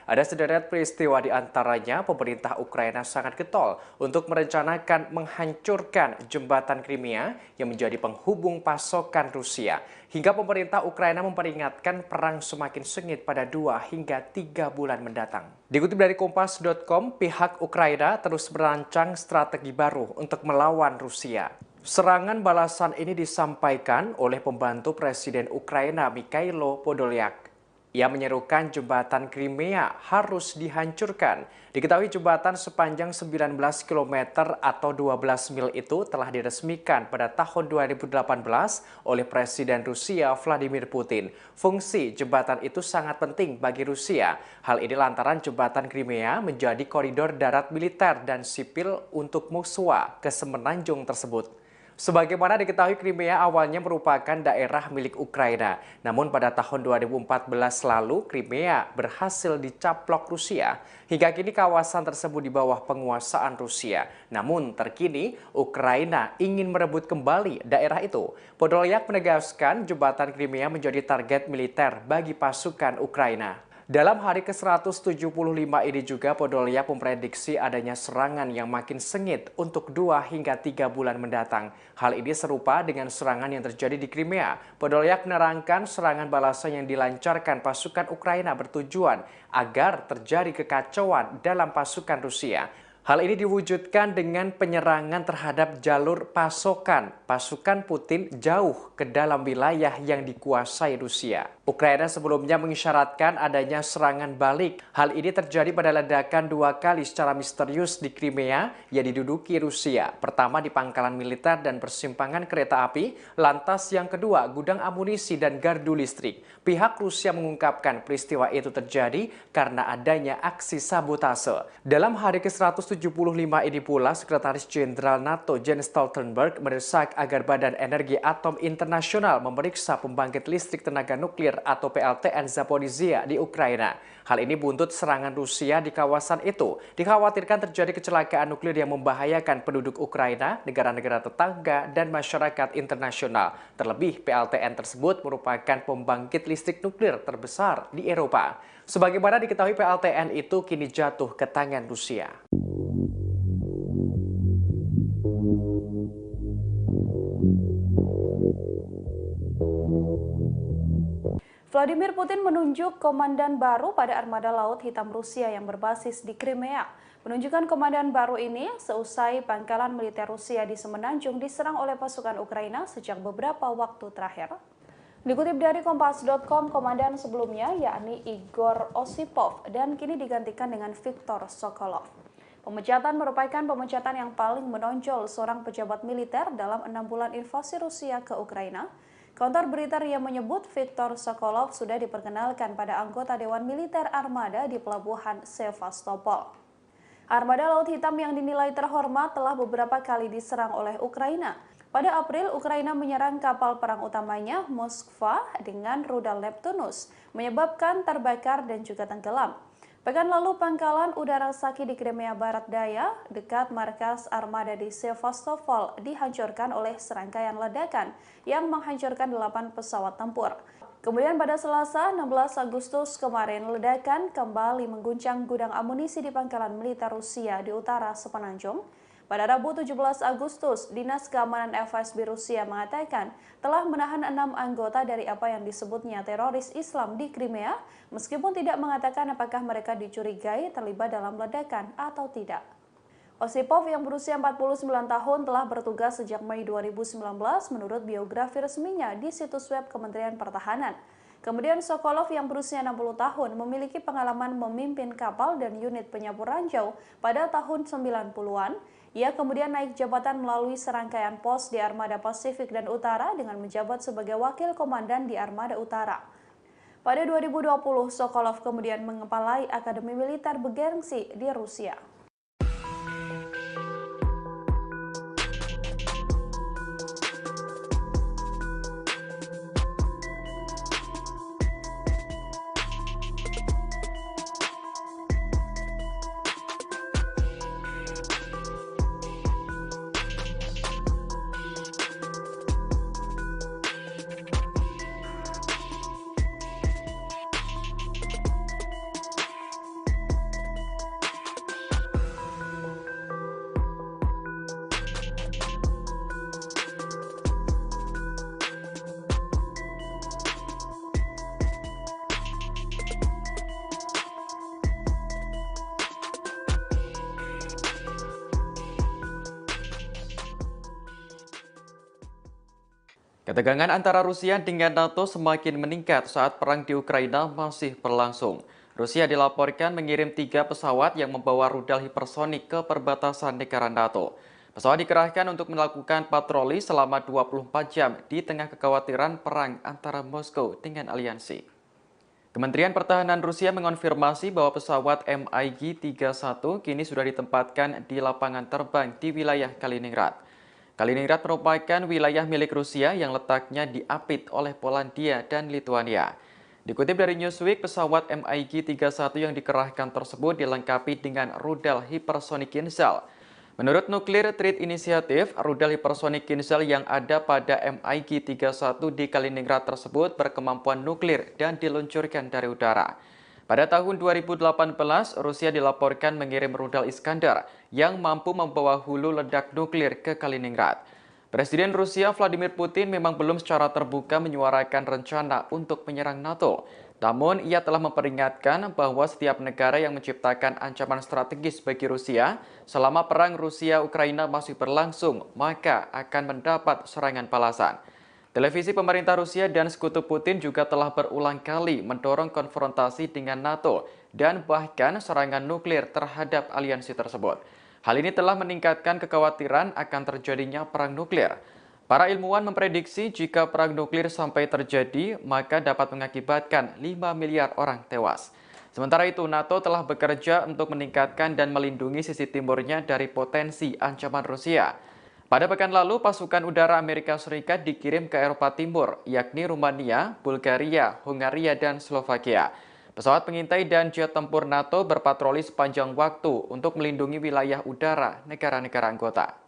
Ada sederet peristiwa di antaranya pemerintah Ukraina sangat getol untuk merencanakan menghancurkan jembatan Crimea yang menjadi penghubung pasokan Rusia. Hingga pemerintah Ukraina memperingatkan perang semakin sengit pada 2 hingga 3 bulan mendatang. Dikutip dari Kompas.com, pihak Ukraina terus merancang strategi baru untuk melawan Rusia. Serangan balasan ini disampaikan oleh pembantu Presiden Ukraina Mikhailo Podolyak. Ia menyerukan jembatan Crimea harus dihancurkan. Diketahui jembatan sepanjang 19 km atau 12 mil itu telah diresmikan pada tahun 2018 oleh Presiden Rusia Vladimir Putin. Fungsi jembatan itu sangat penting bagi Rusia. Hal ini lantaran jembatan Crimea menjadi koridor darat militer dan sipil untuk musuh ke semenanjung tersebut. Sebagaimana diketahui, Crimea awalnya merupakan daerah milik Ukraina. Namun pada tahun 2014 lalu, Crimea berhasil dicaplok Rusia. Hingga kini kawasan tersebut di bawah penguasaan Rusia. Namun terkini, Ukraina ingin merebut kembali daerah itu. Podolyak menegaskan jembatan Crimea menjadi target militer bagi pasukan Ukraina. Dalam hari ke-175 ini juga Podolyak memprediksi adanya serangan yang makin sengit untuk 2 hingga 3 bulan mendatang. Hal ini serupa dengan serangan yang terjadi di Crimea. Podolyak menerangkan serangan balasan yang dilancarkan pasukan Ukraina bertujuan agar terjadi kekacauan dalam pasukan Rusia. Hal ini diwujudkan dengan penyerangan terhadap jalur pasokan pasukan Putin jauh ke dalam wilayah yang dikuasai Rusia. Ukraina sebelumnya mengisyaratkan adanya serangan balik. Hal ini terjadi pada ledakan 2 kali secara misterius di Crimea yang diduduki Rusia. Pertama di pangkalan militer dan persimpangan kereta api, lantas yang kedua gudang amunisi dan gardu listrik. Pihak Rusia mengungkapkan peristiwa itu terjadi karena adanya aksi sabotase. Dalam hari ke-175 ini pula, Sekretaris Jenderal NATO Jens Stoltenberg mendesak agar Badan Energi Atom Internasional memeriksa pembangkit listrik tenaga nuklir nuklir atau PLTN Zaporizhzhia di Ukraina. Hal ini buntut serangan Rusia di kawasan itu. Dikhawatirkan terjadi kecelakaan nuklir yang membahayakan penduduk Ukraina, negara-negara tetangga, dan masyarakat internasional. Terlebih, PLTN tersebut merupakan pembangkit listrik nuklir terbesar di Eropa. Sebagaimana diketahui, PLTN itu kini jatuh ke tangan Rusia. Vladimir Putin menunjuk komandan baru pada armada Laut Hitam Rusia yang berbasis di Crimea. Penunjukan komandan baru ini seusai pangkalan militer Rusia di Semenanjung diserang oleh pasukan Ukraina sejak beberapa waktu terakhir. Dikutip dari Kompas.com, komandan sebelumnya yakni Igor Osipov dan kini digantikan dengan Viktor Sokolov. Pemecatan merupakan pemecatan yang paling menonjol seorang pejabat militer dalam 6 bulan invasi Rusia ke Ukraina. Kontor berita RIA menyebut Viktor Sokolov sudah diperkenalkan pada anggota Dewan Militer Armada di Pelabuhan Sevastopol. Armada Laut Hitam yang dinilai terhormat telah beberapa kali diserang oleh Ukraina. Pada April, Ukraina menyerang kapal perang utamanya Moskva dengan rudal Neptunus, menyebabkan terbakar dan juga tenggelam. Pekan lalu, pangkalan udara Saki di Crimea Barat Daya, dekat markas armada di Sevastopol, dihancurkan oleh serangkaian ledakan yang menghancurkan 8 pesawat tempur. Kemudian pada Selasa, 16 Agustus kemarin, ledakan kembali mengguncang gudang amunisi di pangkalan militer Rusia di utara Semenanjung. Pada Rabu 17 Agustus, Dinas Keamanan FSB Rusia mengatakan telah menahan 6 anggota dari apa yang disebutnya teroris Islam di Crimea, meskipun tidak mengatakan apakah mereka dicurigai terlibat dalam ledakan atau tidak. Osipov yang berusia 49 tahun telah bertugas sejak Mei 2019 menurut biografi resminya di situs web Kementerian Pertahanan. Kemudian Sokolov yang berusia 60 tahun memiliki pengalaman memimpin kapal dan unit penyapu ranjau pada tahun 90-an. Ia kemudian naik jabatan melalui serangkaian pos di Armada Pasifik dan Utara dengan menjabat sebagai wakil komandan di Armada Utara. Pada 2020, Sokolov kemudian mengepalai Akademi Militer bergengsi di Rusia. Ketegangan antara Rusia dengan NATO semakin meningkat saat perang di Ukraina masih berlangsung. Rusia dilaporkan mengirim 3 pesawat yang membawa rudal hipersonik ke perbatasan negara NATO. Pesawat dikerahkan untuk melakukan patroli selama 24 jam di tengah kekhawatiran perang antara Moskow dengan aliansi. Kementerian Pertahanan Rusia mengonfirmasi bahwa pesawat MiG-31 kini sudah ditempatkan di lapangan terbang di wilayah Kaliningrad. Kaliningrad merupakan wilayah milik Rusia yang letaknya diapit oleh Polandia dan Lituania. Dikutip dari Newsweek, pesawat MiG-31 yang dikerahkan tersebut dilengkapi dengan rudal hipersonik Kinzhal. Menurut Nuclear Threat Initiative, rudal hipersonik Kinzhal yang ada pada MiG-31 di Kaliningrad tersebut berkemampuan nuklir dan diluncurkan dari udara. Pada tahun 2018, Rusia dilaporkan mengirim rudal Iskandar yang mampu membawa hulu ledak nuklir ke Kaliningrad. Presiden Rusia Vladimir Putin memang belum secara terbuka menyuarakan rencana untuk menyerang NATO. Namun, ia telah memperingatkan bahwa setiap negara yang menciptakan ancaman strategis bagi Rusia selama perang Rusia-Ukraina masih berlangsung, maka akan mendapat serangan balasan. Televisi pemerintah Rusia dan sekutu Putin juga telah berulang kali mendorong konfrontasi dengan NATO dan bahkan serangan nuklir terhadap aliansi tersebut. Hal ini telah meningkatkan kekhawatiran akan terjadinya perang nuklir. Para ilmuwan memprediksi jika perang nuklir sampai terjadi, maka dapat mengakibatkan 5 miliar orang tewas. Sementara itu, NATO telah bekerja untuk meningkatkan dan melindungi sisi timurnya dari potensi ancaman Rusia. Pada pekan lalu, pasukan udara Amerika Serikat dikirim ke Eropa Timur, yakni Rumania, Bulgaria, Hungaria, dan Slovakia. Pesawat pengintai dan jet tempur NATO berpatroli sepanjang waktu untuk melindungi wilayah udara negara-negara anggota.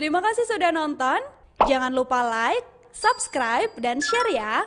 Terima kasih sudah nonton. Jangan lupa like, subscribe, dan share ya.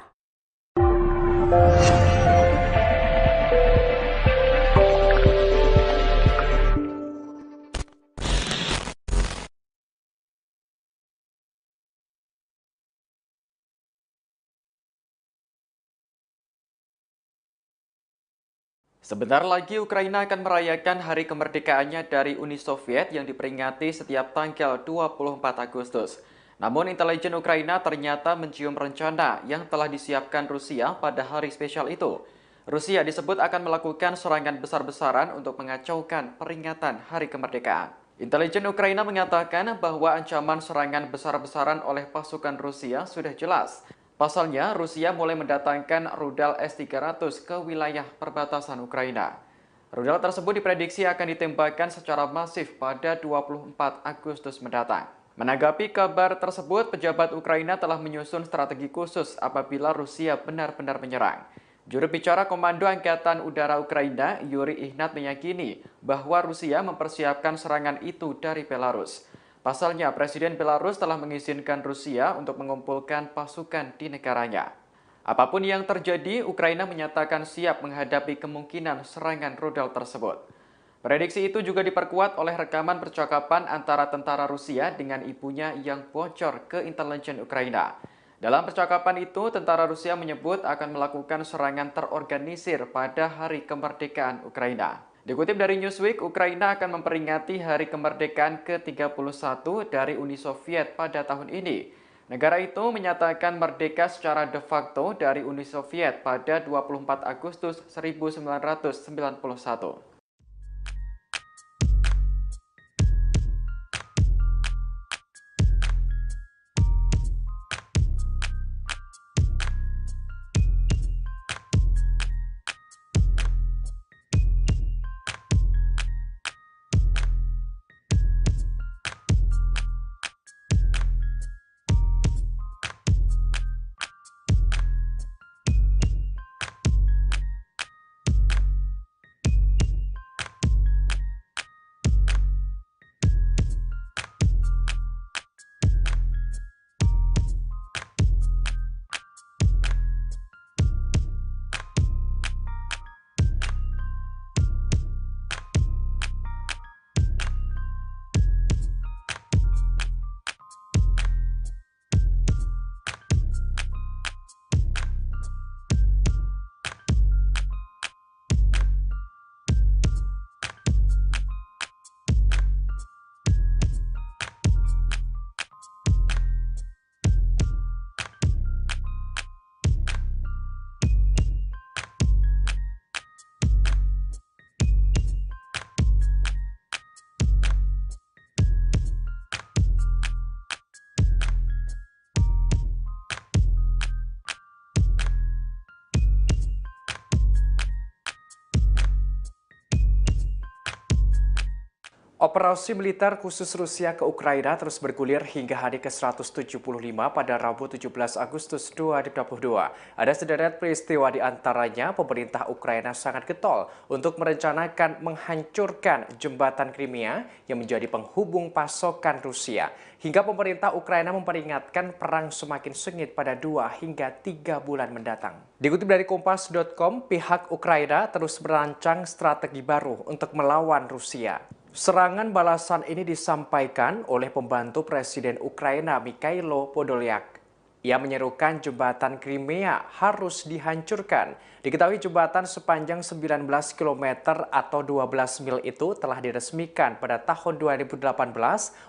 Sebentar lagi Ukraina akan merayakan hari kemerdekaannya dari Uni Soviet yang diperingati setiap tanggal 24 Agustus. Namun intelijen Ukraina ternyata mencium rencana yang telah disiapkan Rusia pada hari spesial itu. Rusia disebut akan melakukan serangan besar-besaran untuk mengacaukan peringatan hari kemerdekaan. Intelijen Ukraina mengatakan bahwa ancaman serangan besar-besaran oleh pasukan Rusia sudah jelas. Pasalnya, Rusia mulai mendatangkan rudal S-300 ke wilayah perbatasan Ukraina. Rudal tersebut diprediksi akan ditembakkan secara masif pada 24 Agustus mendatang. Menanggapi kabar tersebut, pejabat Ukraina telah menyusun strategi khusus apabila Rusia benar-benar menyerang. Juru bicara Komando Angkatan Udara Ukraina, Yuri Ihnat, meyakini bahwa Rusia mempersiapkan serangan itu dari Belarus. Pasalnya, Presiden Belarus telah mengizinkan Rusia untuk mengumpulkan pasukan di negaranya. Apapun yang terjadi, Ukraina menyatakan siap menghadapi kemungkinan serangan rudal tersebut. Prediksi itu juga diperkuat oleh rekaman percakapan antara tentara Rusia dengan ibunya yang bocor ke intelijen Ukraina. Dalam percakapan itu, tentara Rusia menyebut akan melakukan serangan terorganisir pada hari kemerdekaan Ukraina. Dikutip dari Newsweek, Ukraina akan memperingati hari kemerdekaan ke-31 dari Uni Soviet pada tahun ini. Negara itu menyatakan merdeka secara de facto dari Uni Soviet pada 24 Agustus 1991. Operasi militer khusus Rusia ke Ukraina terus bergulir hingga hari ke-175 pada Rabu 17 Agustus 2022. Ada sederet peristiwa di antaranya pemerintah Ukraina sangat getol untuk merencanakan menghancurkan jembatan Crimea yang menjadi penghubung pasokan Rusia. Hingga pemerintah Ukraina memperingatkan perang semakin sengit pada 2 hingga 3 bulan mendatang. Dikutip dari Kompas.com, pihak Ukraina terus merancang strategi baru untuk melawan Rusia. Serangan balasan ini disampaikan oleh pembantu Presiden Ukraina Mikhailo Podolyak. Ia menyerukan jembatan Crimea harus dihancurkan. Diketahui jembatan sepanjang 19 km atau 12 mil itu telah diresmikan pada tahun 2018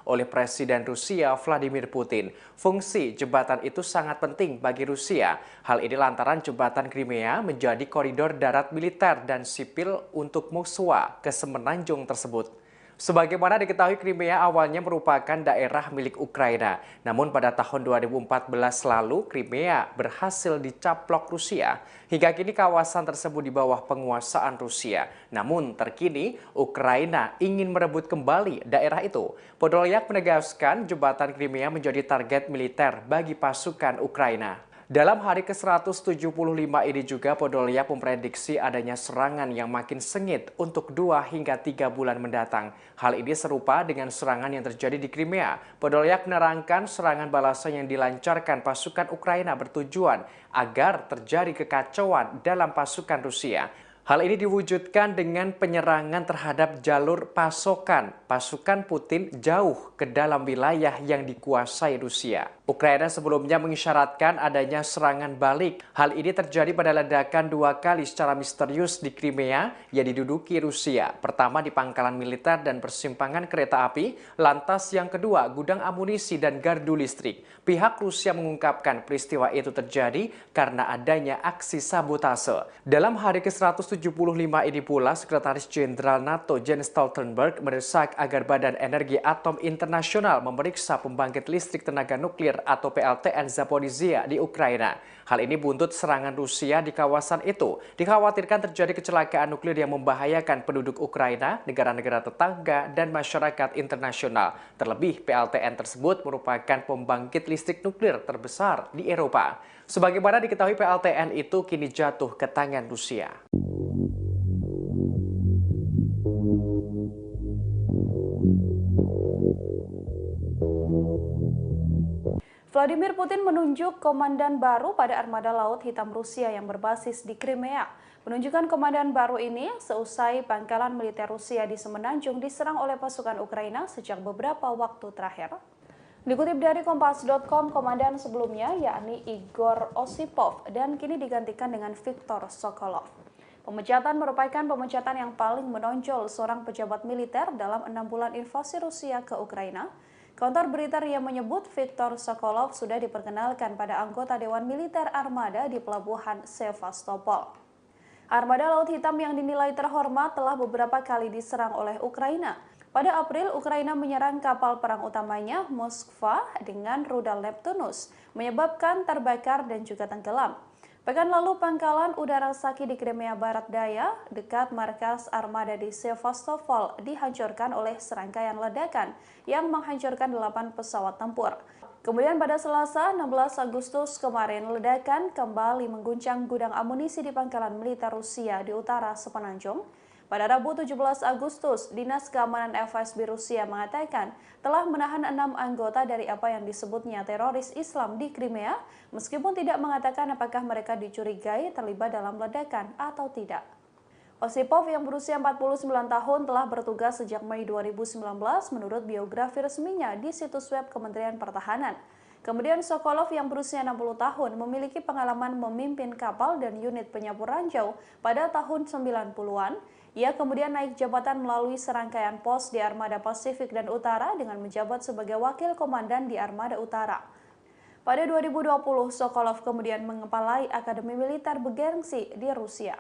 oleh Presiden Rusia Vladimir Putin. Fungsi jembatan itu sangat penting bagi Rusia. Hal ini lantaran jembatan Crimea menjadi koridor darat militer dan sipil untuk Moskwa ke semenanjung tersebut. Sebagaimana diketahui, Crimea awalnya merupakan daerah milik Ukraina. Namun pada tahun 2014 lalu, Crimea berhasil dicaplok Rusia. Hingga kini kawasan tersebut di bawah penguasaan Rusia. Namun terkini, Ukraina ingin merebut kembali daerah itu. Podolyak menegaskan jembatan Crimea menjadi target militer bagi pasukan Ukraina. Dalam hari ke-175 ini juga Podolyak memprediksi adanya serangan yang makin sengit untuk 2 hingga 3 bulan mendatang. Hal ini serupa dengan serangan yang terjadi di Crimea. Podolyak menerangkan serangan balasan yang dilancarkan pasukan Ukraina bertujuan agar terjadi kekacauan dalam pasukan Rusia. Hal ini diwujudkan dengan penyerangan terhadap jalur pasokan pasukan Putin jauh ke dalam wilayah yang dikuasai Rusia. Ukraina sebelumnya mengisyaratkan adanya serangan balik. Hal ini terjadi pada ledakan 2 kali secara misterius di Crimea yang diduduki Rusia. Pertama di pangkalan militer dan persimpangan kereta api, lantas yang kedua gudang amunisi dan gardu listrik. Pihak Rusia mengungkapkan peristiwa itu terjadi karena adanya aksi sabotase. Dalam hari ke-175 ini pula, Sekretaris Jenderal NATO Jens Stoltenberg mendesak agar Badan Energi Atom Internasional memeriksa pembangkit listrik tenaga nuklir atau PLTN Zaporizhzhia di Ukraina. Hal ini buntut serangan Rusia di kawasan itu. Dikhawatirkan terjadi kecelakaan nuklir yang membahayakan penduduk Ukraina, negara-negara tetangga, dan masyarakat internasional. Terlebih, PLTN tersebut merupakan pembangkit listrik nuklir terbesar di Eropa. Sebagaimana diketahui, PLTN itu kini jatuh ke tangan Rusia. Vladimir Putin menunjuk komandan baru pada armada Laut Hitam Rusia yang berbasis di Crimea. Penunjukan komandan baru ini seusai pangkalan militer Rusia di Semenanjung diserang oleh pasukan Ukraina sejak beberapa waktu terakhir. Dikutip dari Kompas.com, komandan sebelumnya yakni Igor Osipov dan kini digantikan dengan Viktor Sokolov. Pemecatan merupakan pemecatan yang paling menonjol seorang pejabat militer dalam 6 bulan invasi Rusia ke Ukraina. Kantor berita RIA menyebut Viktor Sokolov sudah diperkenalkan pada anggota Dewan Militer Armada di Pelabuhan Sevastopol. Armada Laut Hitam yang dinilai terhormat telah beberapa kali diserang oleh Ukraina. Pada April, Ukraina menyerang kapal perang utamanya Moskva dengan rudal Neptunus, menyebabkan terbakar dan juga tenggelam. Pekan lalu, pangkalan udara Saki di Crimea Barat Daya, dekat markas armada di Sevastopol, dihancurkan oleh serangkaian ledakan yang menghancurkan 8 pesawat tempur. Kemudian pada Selasa, 16 Agustus kemarin, ledakan kembali mengguncang gudang amunisi di pangkalan militer Rusia di utara Semenanjung. Pada Rabu 17 Agustus, Dinas Keamanan FSB Rusia mengatakan telah menahan 6 anggota dari apa yang disebutnya teroris Islam di Crimea, meskipun tidak mengatakan apakah mereka dicurigai terlibat dalam ledakan atau tidak. Osipov yang berusia 49 tahun telah bertugas sejak Mei 2019 menurut biografi resminya di situs web Kementerian Pertahanan. Kemudian Sokolov yang berusia 60 tahun memiliki pengalaman memimpin kapal dan unit penyapu ranjau pada tahun 90-an. Ia kemudian naik jabatan melalui serangkaian pos di Armada Pasifik dan Utara dengan menjabat sebagai wakil komandan di Armada Utara. Pada 2020, Sokolov kemudian mengepalai Akademi Militer bergengsi di Rusia.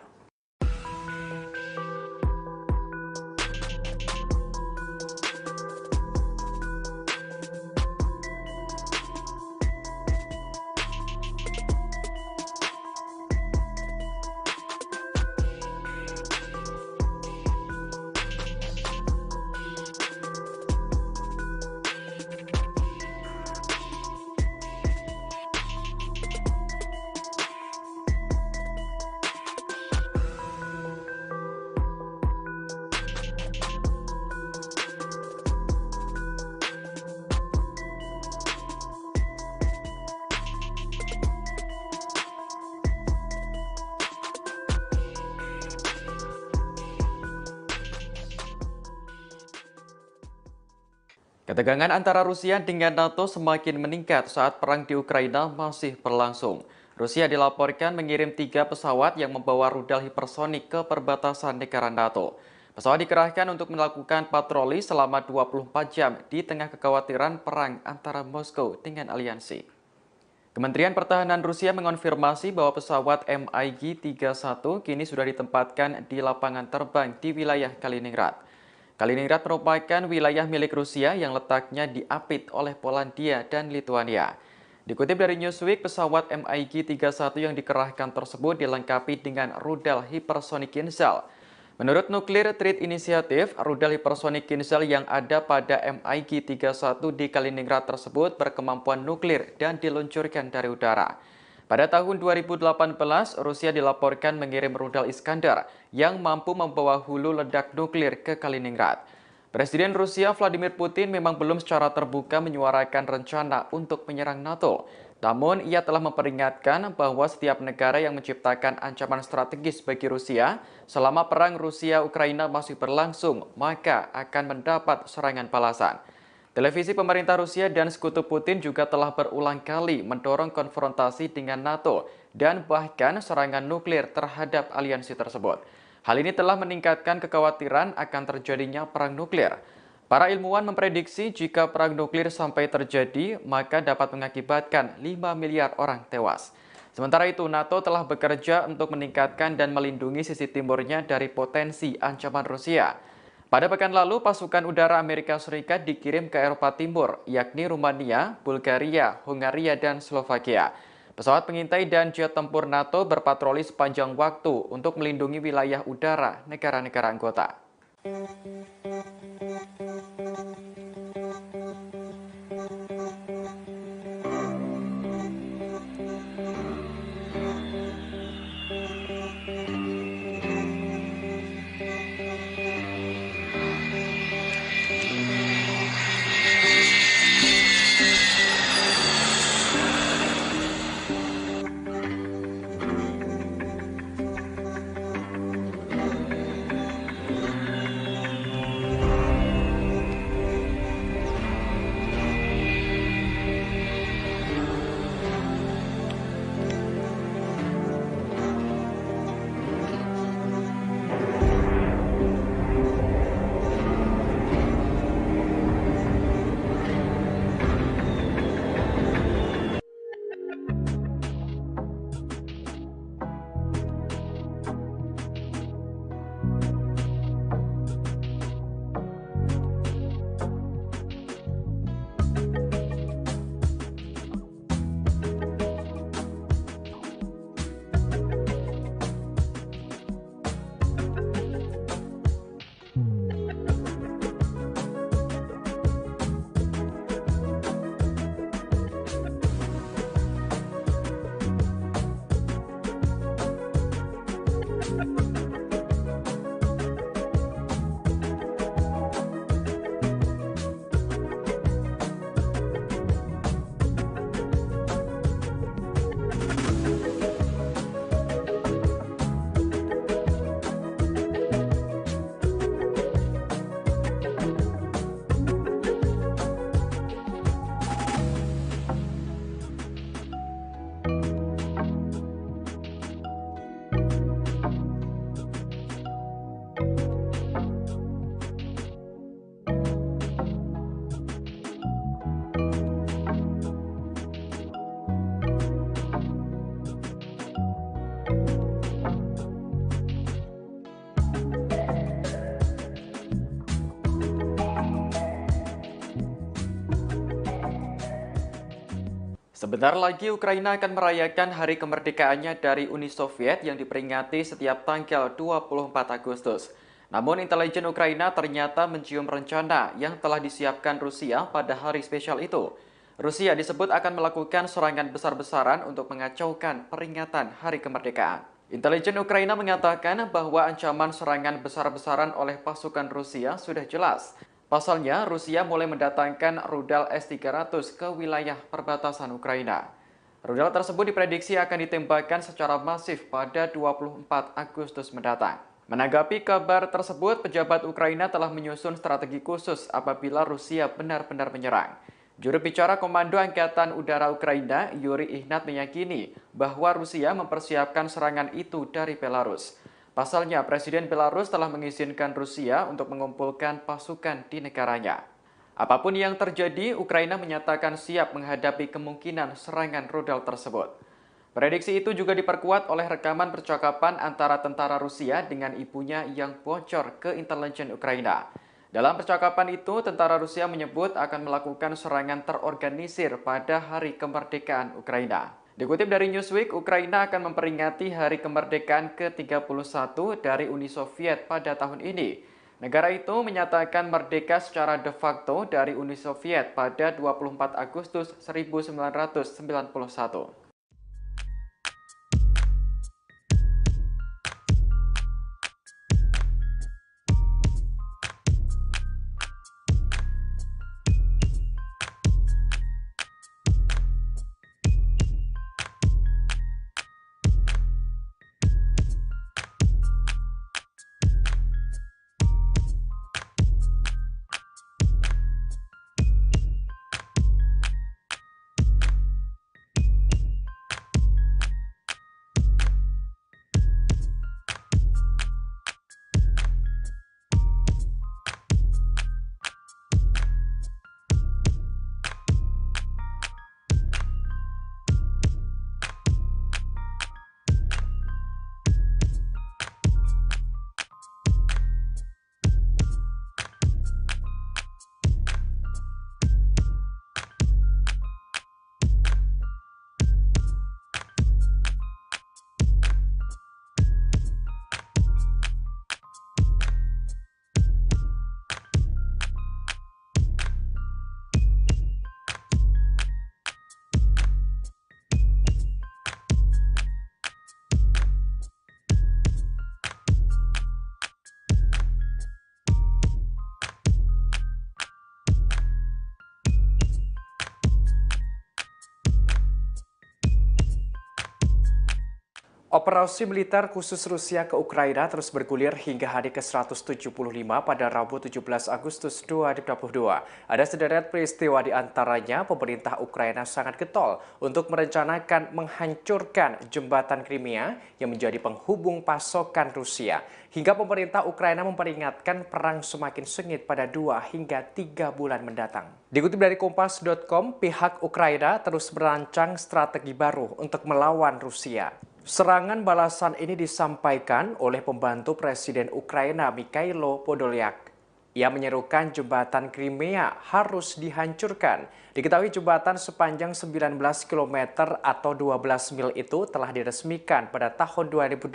Ketegangan antara Rusia dengan NATO semakin meningkat saat perang di Ukraina masih berlangsung. Rusia dilaporkan mengirim 3 pesawat yang membawa rudal hipersonik ke perbatasan negara NATO. Pesawat dikerahkan untuk melakukan patroli selama 24 jam di tengah kekhawatiran perang antara Moskow dengan aliansi. Kementerian Pertahanan Rusia mengonfirmasi bahwa pesawat MiG-31 kini sudah ditempatkan di lapangan terbang di wilayah Kaliningrad. Kaliningrad merupakan wilayah milik Rusia yang letaknya diapit oleh Polandia dan Lituania. Dikutip dari Newsweek, pesawat MiG-31 yang dikerahkan tersebut dilengkapi dengan rudal hipersonik Kinzhal. Menurut Nuclear Threat Initiative, rudal hipersonik Kinzhal yang ada pada MiG-31 di Kaliningrad tersebut berkemampuan nuklir dan diluncurkan dari udara. Pada tahun 2018, Rusia dilaporkan mengirim rudal Iskandar yang mampu membawa hulu ledak nuklir ke Kaliningrad. Presiden Rusia Vladimir Putin memang belum secara terbuka menyuarakan rencana untuk menyerang NATO. Namun, ia telah memperingatkan bahwa setiap negara yang menciptakan ancaman strategis bagi Rusia selama perang Rusia-Ukraina masih berlangsung, maka akan mendapat serangan balasan. Televisi pemerintah Rusia dan sekutu Putin juga telah berulang kali mendorong konfrontasi dengan NATO dan bahkan serangan nuklir terhadap aliansi tersebut. Hal ini telah meningkatkan kekhawatiran akan terjadinya perang nuklir. Para ilmuwan memprediksi jika perang nuklir sampai terjadi, maka dapat mengakibatkan 5 miliar orang tewas. Sementara itu, NATO telah bekerja untuk meningkatkan dan melindungi sisi timurnya dari potensi ancaman Rusia. Pada pekan lalu, pasukan udara Amerika Serikat dikirim ke Eropa Timur, yakni Rumania, Bulgaria, Hungaria, dan Slovakia. Pesawat pengintai dan jet tempur NATO berpatroli sepanjang waktu untuk melindungi wilayah udara negara-negara anggota. Sebentar lagi Ukraina akan merayakan hari kemerdekaannya dari Uni Soviet yang diperingati setiap tanggal 24 Agustus. Namun intelijen Ukraina ternyata mencium rencana yang telah disiapkan Rusia pada hari spesial itu. Rusia disebut akan melakukan serangan besar-besaran untuk mengacaukan peringatan hari kemerdekaan. Intelijen Ukraina mengatakan bahwa ancaman serangan besar-besaran oleh pasukan Rusia sudah jelas. Pasalnya, Rusia mulai mendatangkan rudal S-300 ke wilayah perbatasan Ukraina. Rudal tersebut diprediksi akan ditembakkan secara masif pada 24 Agustus mendatang. Menanggapi kabar tersebut, pejabat Ukraina telah menyusun strategi khusus apabila Rusia benar-benar menyerang. Juru bicara Komando Angkatan Udara Ukraina, Yuri Ihnat, meyakini bahwa Rusia mempersiapkan serangan itu dari Belarus. Pasalnya, Presiden Belarus telah mengizinkan Rusia untuk mengumpulkan pasukan di negaranya. Apapun yang terjadi, Ukraina menyatakan siap menghadapi kemungkinan serangan rudal tersebut. Prediksi itu juga diperkuat oleh rekaman percakapan antara tentara Rusia dengan ibunya yang bocor ke intelijen Ukraina. Dalam percakapan itu, tentara Rusia menyebut akan melakukan serangan terorganisir pada Hari Kemerdekaan Ukraina. Dikutip dari Newsweek, Ukraina akan memperingati Hari Kemerdekaan ke-31 dari Uni Soviet pada tahun ini. Negara itu menyatakan merdeka secara de facto dari Uni Soviet pada 24 Agustus 1991. Operasi militer khusus Rusia ke Ukraina terus bergulir hingga hari ke-175 pada Rabu 17 Agustus 2022. Ada sederet peristiwa di antaranya pemerintah Ukraina sangat getol untuk merencanakan menghancurkan jembatan Crimea yang menjadi penghubung pasokan Rusia. Hingga pemerintah Ukraina memperingatkan perang semakin sengit pada 2 hingga 3 bulan mendatang. Dikutip dari Kompas.com, pihak Ukraina terus merancang strategi baru untuk melawan Rusia. Serangan balasan ini disampaikan oleh pembantu Presiden Ukraina Mikhailo Podolyak. Ia menyerukan jembatan Crimea harus dihancurkan. Diketahui jembatan sepanjang 19 km atau 12 mil itu telah diresmikan pada tahun 2018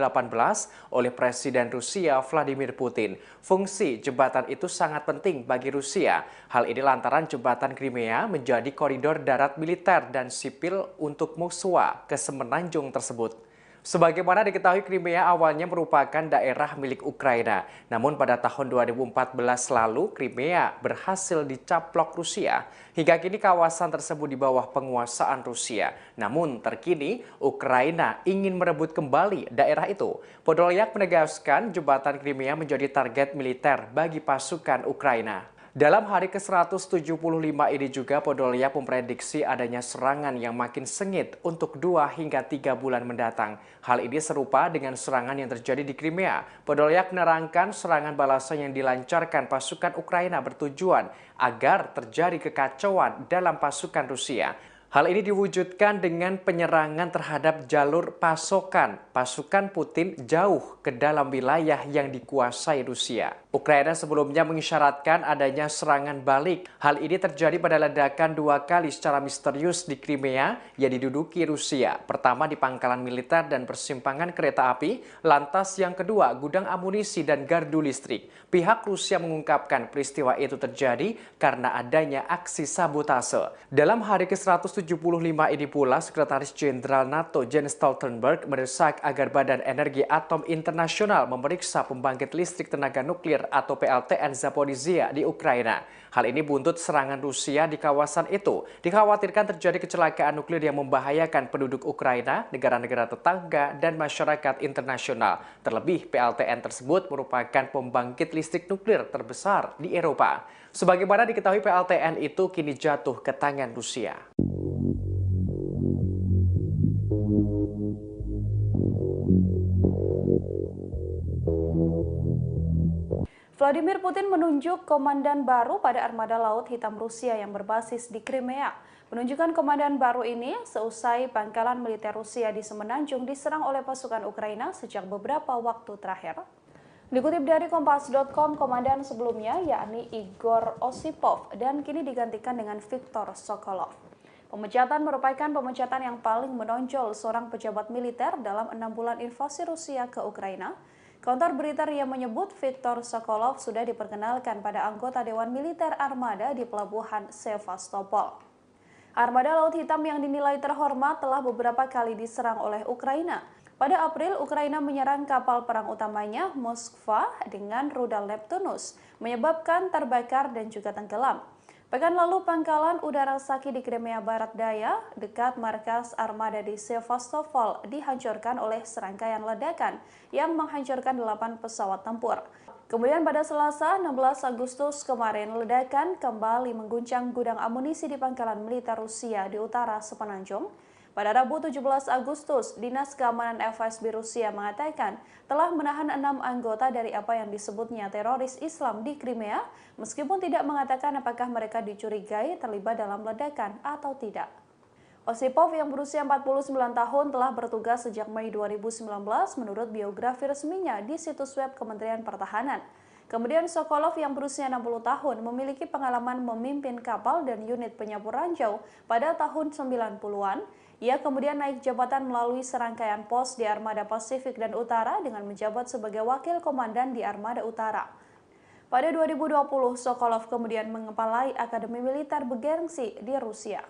oleh Presiden Rusia Vladimir Putin. Fungsi jembatan itu sangat penting bagi Rusia. Hal ini lantaran jembatan Crimea menjadi koridor darat militer dan sipil untuk Moskwa ke semenanjung tersebut. Sebagaimana diketahui, Crimea awalnya merupakan daerah milik Ukraina. Namun pada tahun 2014 lalu, Crimea berhasil dicaplok Rusia. Hingga kini kawasan tersebut di bawah penguasaan Rusia. Namun terkini, Ukraina ingin merebut kembali daerah itu. Podolyak menegaskan jembatan Crimea menjadi target militer bagi pasukan Ukraina. Dalam hari ke-175 ini juga Podolyak memprediksi adanya serangan yang makin sengit untuk 2 hingga 3 bulan mendatang. Hal ini serupa dengan serangan yang terjadi di Crimea. Podolyak menerangkan serangan balasan yang dilancarkan pasukan Ukraina bertujuan agar terjadi kekacauan dalam pasukan Rusia. Hal ini diwujudkan dengan penyerangan terhadap jalur pasokan pasukan Putin jauh ke dalam wilayah yang dikuasai Rusia. Ukraina sebelumnya mengisyaratkan adanya serangan balik. Hal ini terjadi pada ledakan 2 kali secara misterius di Crimea yang diduduki Rusia. Pertama di pangkalan militer dan persimpangan kereta api, lantas yang kedua gudang amunisi dan gardu listrik. Pihak Rusia mengungkapkan peristiwa itu terjadi karena adanya aksi sabotase. Dalam hari ke-175 ini pula, Sekretaris Jenderal NATO Jens Stoltenberg mendesak agar Badan Energi Atom Internasional memeriksa pembangkit listrik tenaga nuklir nuklir atau PLTN Zaporizhzhia di Ukraina. Hal ini buntut serangan Rusia di kawasan itu. Dikhawatirkan terjadi kecelakaan nuklir yang membahayakan penduduk Ukraina, negara-negara tetangga, dan masyarakat internasional. Terlebih, PLTN tersebut merupakan pembangkit listrik nuklir terbesar di Eropa. Sebagaimana diketahui, PLTN itu kini jatuh ke tangan Rusia. Vladimir Putin menunjuk komandan baru pada armada Laut Hitam Rusia yang berbasis di Crimea. Penunjukan komandan baru ini seusai pangkalan militer Rusia di Semenanjung diserang oleh pasukan Ukraina sejak beberapa waktu terakhir. Dikutip dari Kompas.com, komandan sebelumnya yakni Igor Osipov dan kini digantikan dengan Viktor Sokolov. Pemecatan merupakan pemecatan yang paling menonjol seorang pejabat militer dalam 6 bulan invasi Rusia ke Ukraina. Kantor berita RIA menyebut Viktor Sokolov sudah diperkenalkan pada anggota Dewan Militer Armada di Pelabuhan Sevastopol. Armada Laut Hitam yang dinilai terhormat telah beberapa kali diserang oleh Ukraina. Pada April, Ukraina menyerang kapal perang utamanya Moskva dengan rudal Neptunus, menyebabkan terbakar dan juga tenggelam. Pekan lalu, pangkalan udara Saki di Crimea Barat Daya, dekat markas armada di Sevastopol, dihancurkan oleh serangkaian ledakan yang menghancurkan 8 pesawat tempur. Kemudian pada Selasa, 16 Agustus kemarin, ledakan kembali mengguncang gudang amunisi di pangkalan militer Rusia di utara Semenanjung. Pada Rabu 17 Agustus, Dinas Keamanan FSB Rusia mengatakan telah menahan 6 anggota dari apa yang disebutnya teroris Islam di Crimea, meskipun tidak mengatakan apakah mereka dicurigai terlibat dalam ledakan atau tidak. Osipov yang berusia 49 tahun telah bertugas sejak Mei 2019 menurut biografi resminya di situs web Kementerian Pertahanan. Kemudian Sokolov yang berusia 60 tahun memiliki pengalaman memimpin kapal dan unit penyapu ranjau pada tahun 90-an. Ia kemudian naik jabatan melalui serangkaian pos di Armada Pasifik dan Utara dengan menjabat sebagai wakil komandan di Armada Utara. Pada 2020, Sokolov kemudian mengepalai Akademi Militer bergengsi di Rusia.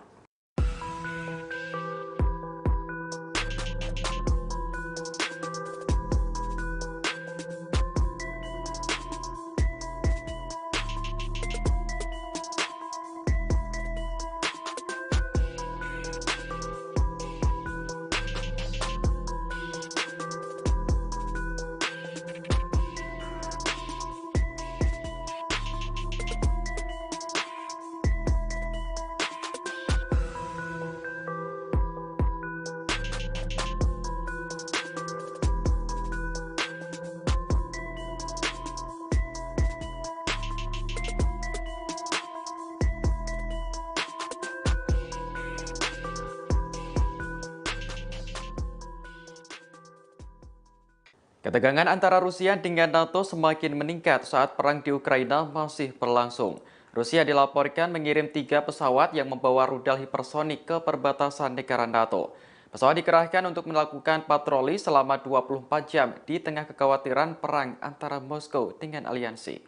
Ketegangan antara Rusia dengan NATO semakin meningkat saat perang di Ukraina masih berlangsung. Rusia dilaporkan mengirim 3 pesawat yang membawa rudal hipersonik ke perbatasan negara NATO. Pesawat dikerahkan untuk melakukan patroli selama 24 jam di tengah kekhawatiran perang antara Moskow dengan aliansi.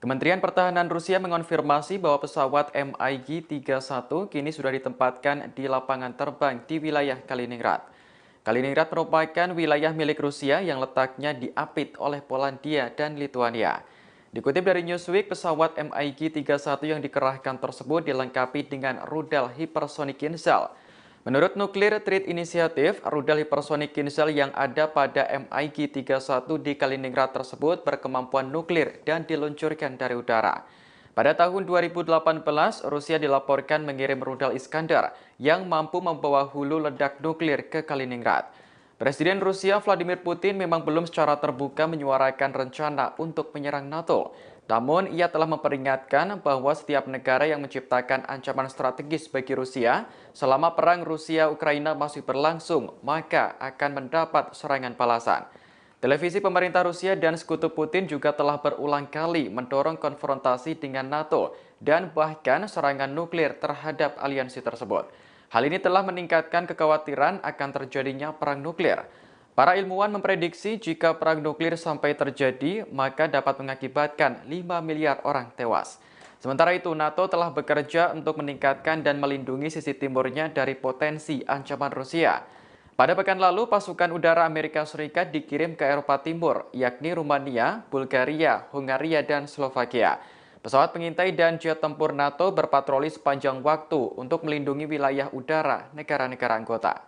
Kementerian Pertahanan Rusia mengonfirmasi bahwa pesawat MiG-31 kini sudah ditempatkan di lapangan terbang di wilayah Kaliningrad. Kaliningrad merupakan wilayah milik Rusia yang letaknya diapit oleh Polandia dan Lituania. Dikutip dari Newsweek, pesawat MiG-31 yang dikerahkan tersebut dilengkapi dengan rudal hipersonik Kinzhal. Menurut Nuclear Threat Initiative, rudal hipersonik Kinzhal yang ada pada MiG-31 di Kaliningrad tersebut berkemampuan nuklir dan diluncurkan dari udara. Pada tahun 2018, Rusia dilaporkan mengirim rudal Iskandar yang mampu membawa hulu ledak nuklir ke Kaliningrad. Presiden Rusia Vladimir Putin memang belum secara terbuka menyuarakan rencana untuk menyerang NATO. Namun, ia telah memperingatkan bahwa setiap negara yang menciptakan ancaman strategis bagi Rusia selama perang Rusia-Ukraina masih berlangsung, maka akan mendapat serangan balasan. Televisi pemerintah Rusia dan sekutu Putin juga telah berulang kali mendorong konfrontasi dengan NATO dan bahkan serangan nuklir terhadap aliansi tersebut. Hal ini telah meningkatkan kekhawatiran akan terjadinya perang nuklir. Para ilmuwan memprediksi jika perang nuklir sampai terjadi, maka dapat mengakibatkan 5 miliar orang tewas. Sementara itu, NATO telah bekerja untuk meningkatkan dan melindungi sisi timurnya dari potensi ancaman Rusia. Pada pekan lalu, pasukan udara Amerika Serikat dikirim ke Eropa Timur, yakni Rumania, Bulgaria, Hungaria, dan Slovakia. Pesawat pengintai dan jet tempur NATO berpatroli sepanjang waktu untuk melindungi wilayah udara negara-negara anggota.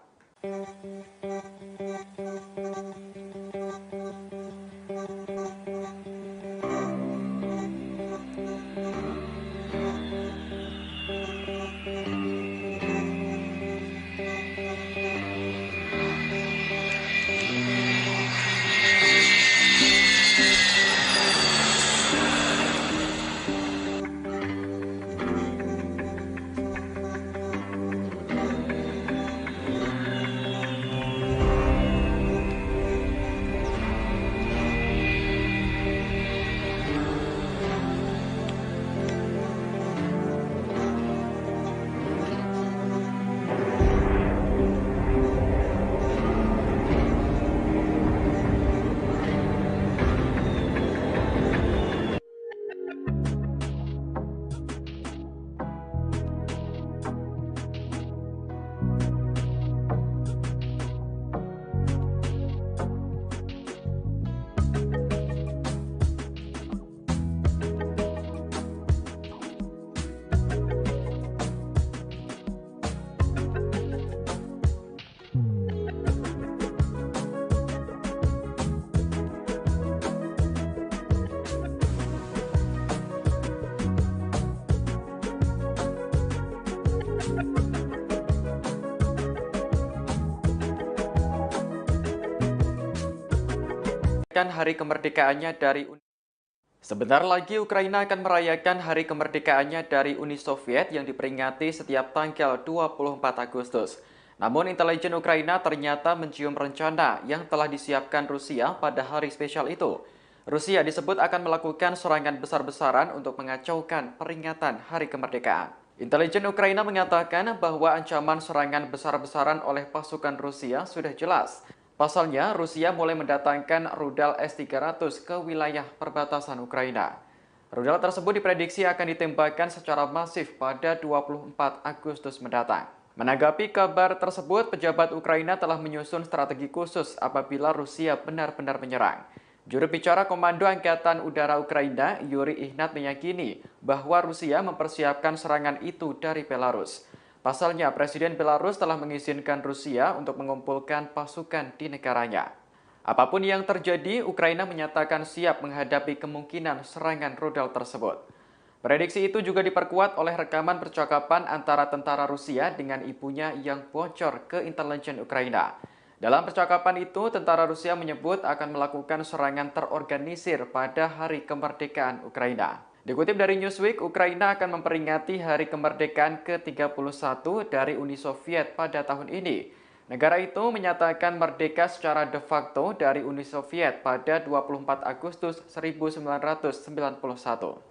Hari kemerdekaannya dari Sebentar lagi Ukraina akan merayakan hari kemerdekaannya dari Uni Soviet yang diperingati setiap tanggal 24 Agustus. Namun intelijen Ukraina ternyata mencium rencana yang telah disiapkan Rusia pada hari spesial itu. Rusia disebut akan melakukan serangan besar-besaran untuk mengacaukan peringatan hari kemerdekaan. Intelijen Ukraina mengatakan bahwa ancaman serangan besar-besaran oleh pasukan Rusia sudah jelas. Pasalnya, Rusia mulai mendatangkan rudal S-300 ke wilayah perbatasan Ukraina. Rudal tersebut diprediksi akan ditembakkan secara masif pada 24 Agustus mendatang. Menanggapi kabar tersebut, pejabat Ukraina telah menyusun strategi khusus apabila Rusia benar-benar menyerang. Juru bicara Komando Angkatan Udara Ukraina, Yuri Ihnat, meyakini bahwa Rusia mempersiapkan serangan itu dari Belarus. Pasalnya, Presiden Belarus telah mengizinkan Rusia untuk mengumpulkan pasukan di negaranya. Apapun yang terjadi, Ukraina menyatakan siap menghadapi kemungkinan serangan rudal tersebut. Prediksi itu juga diperkuat oleh rekaman percakapan antara tentara Rusia dengan ibunya yang bocor ke intelijen Ukraina. Dalam percakapan itu, tentara Rusia menyebut akan melakukan serangan terorganisir pada hari kemerdekaan Ukraina. Dikutip dari Newsweek, Ukraina akan memperingati hari kemerdekaan ke-31 dari Uni Soviet pada tahun ini. Negara itu menyatakan merdeka secara de facto dari Uni Soviet pada 24 Agustus 1991.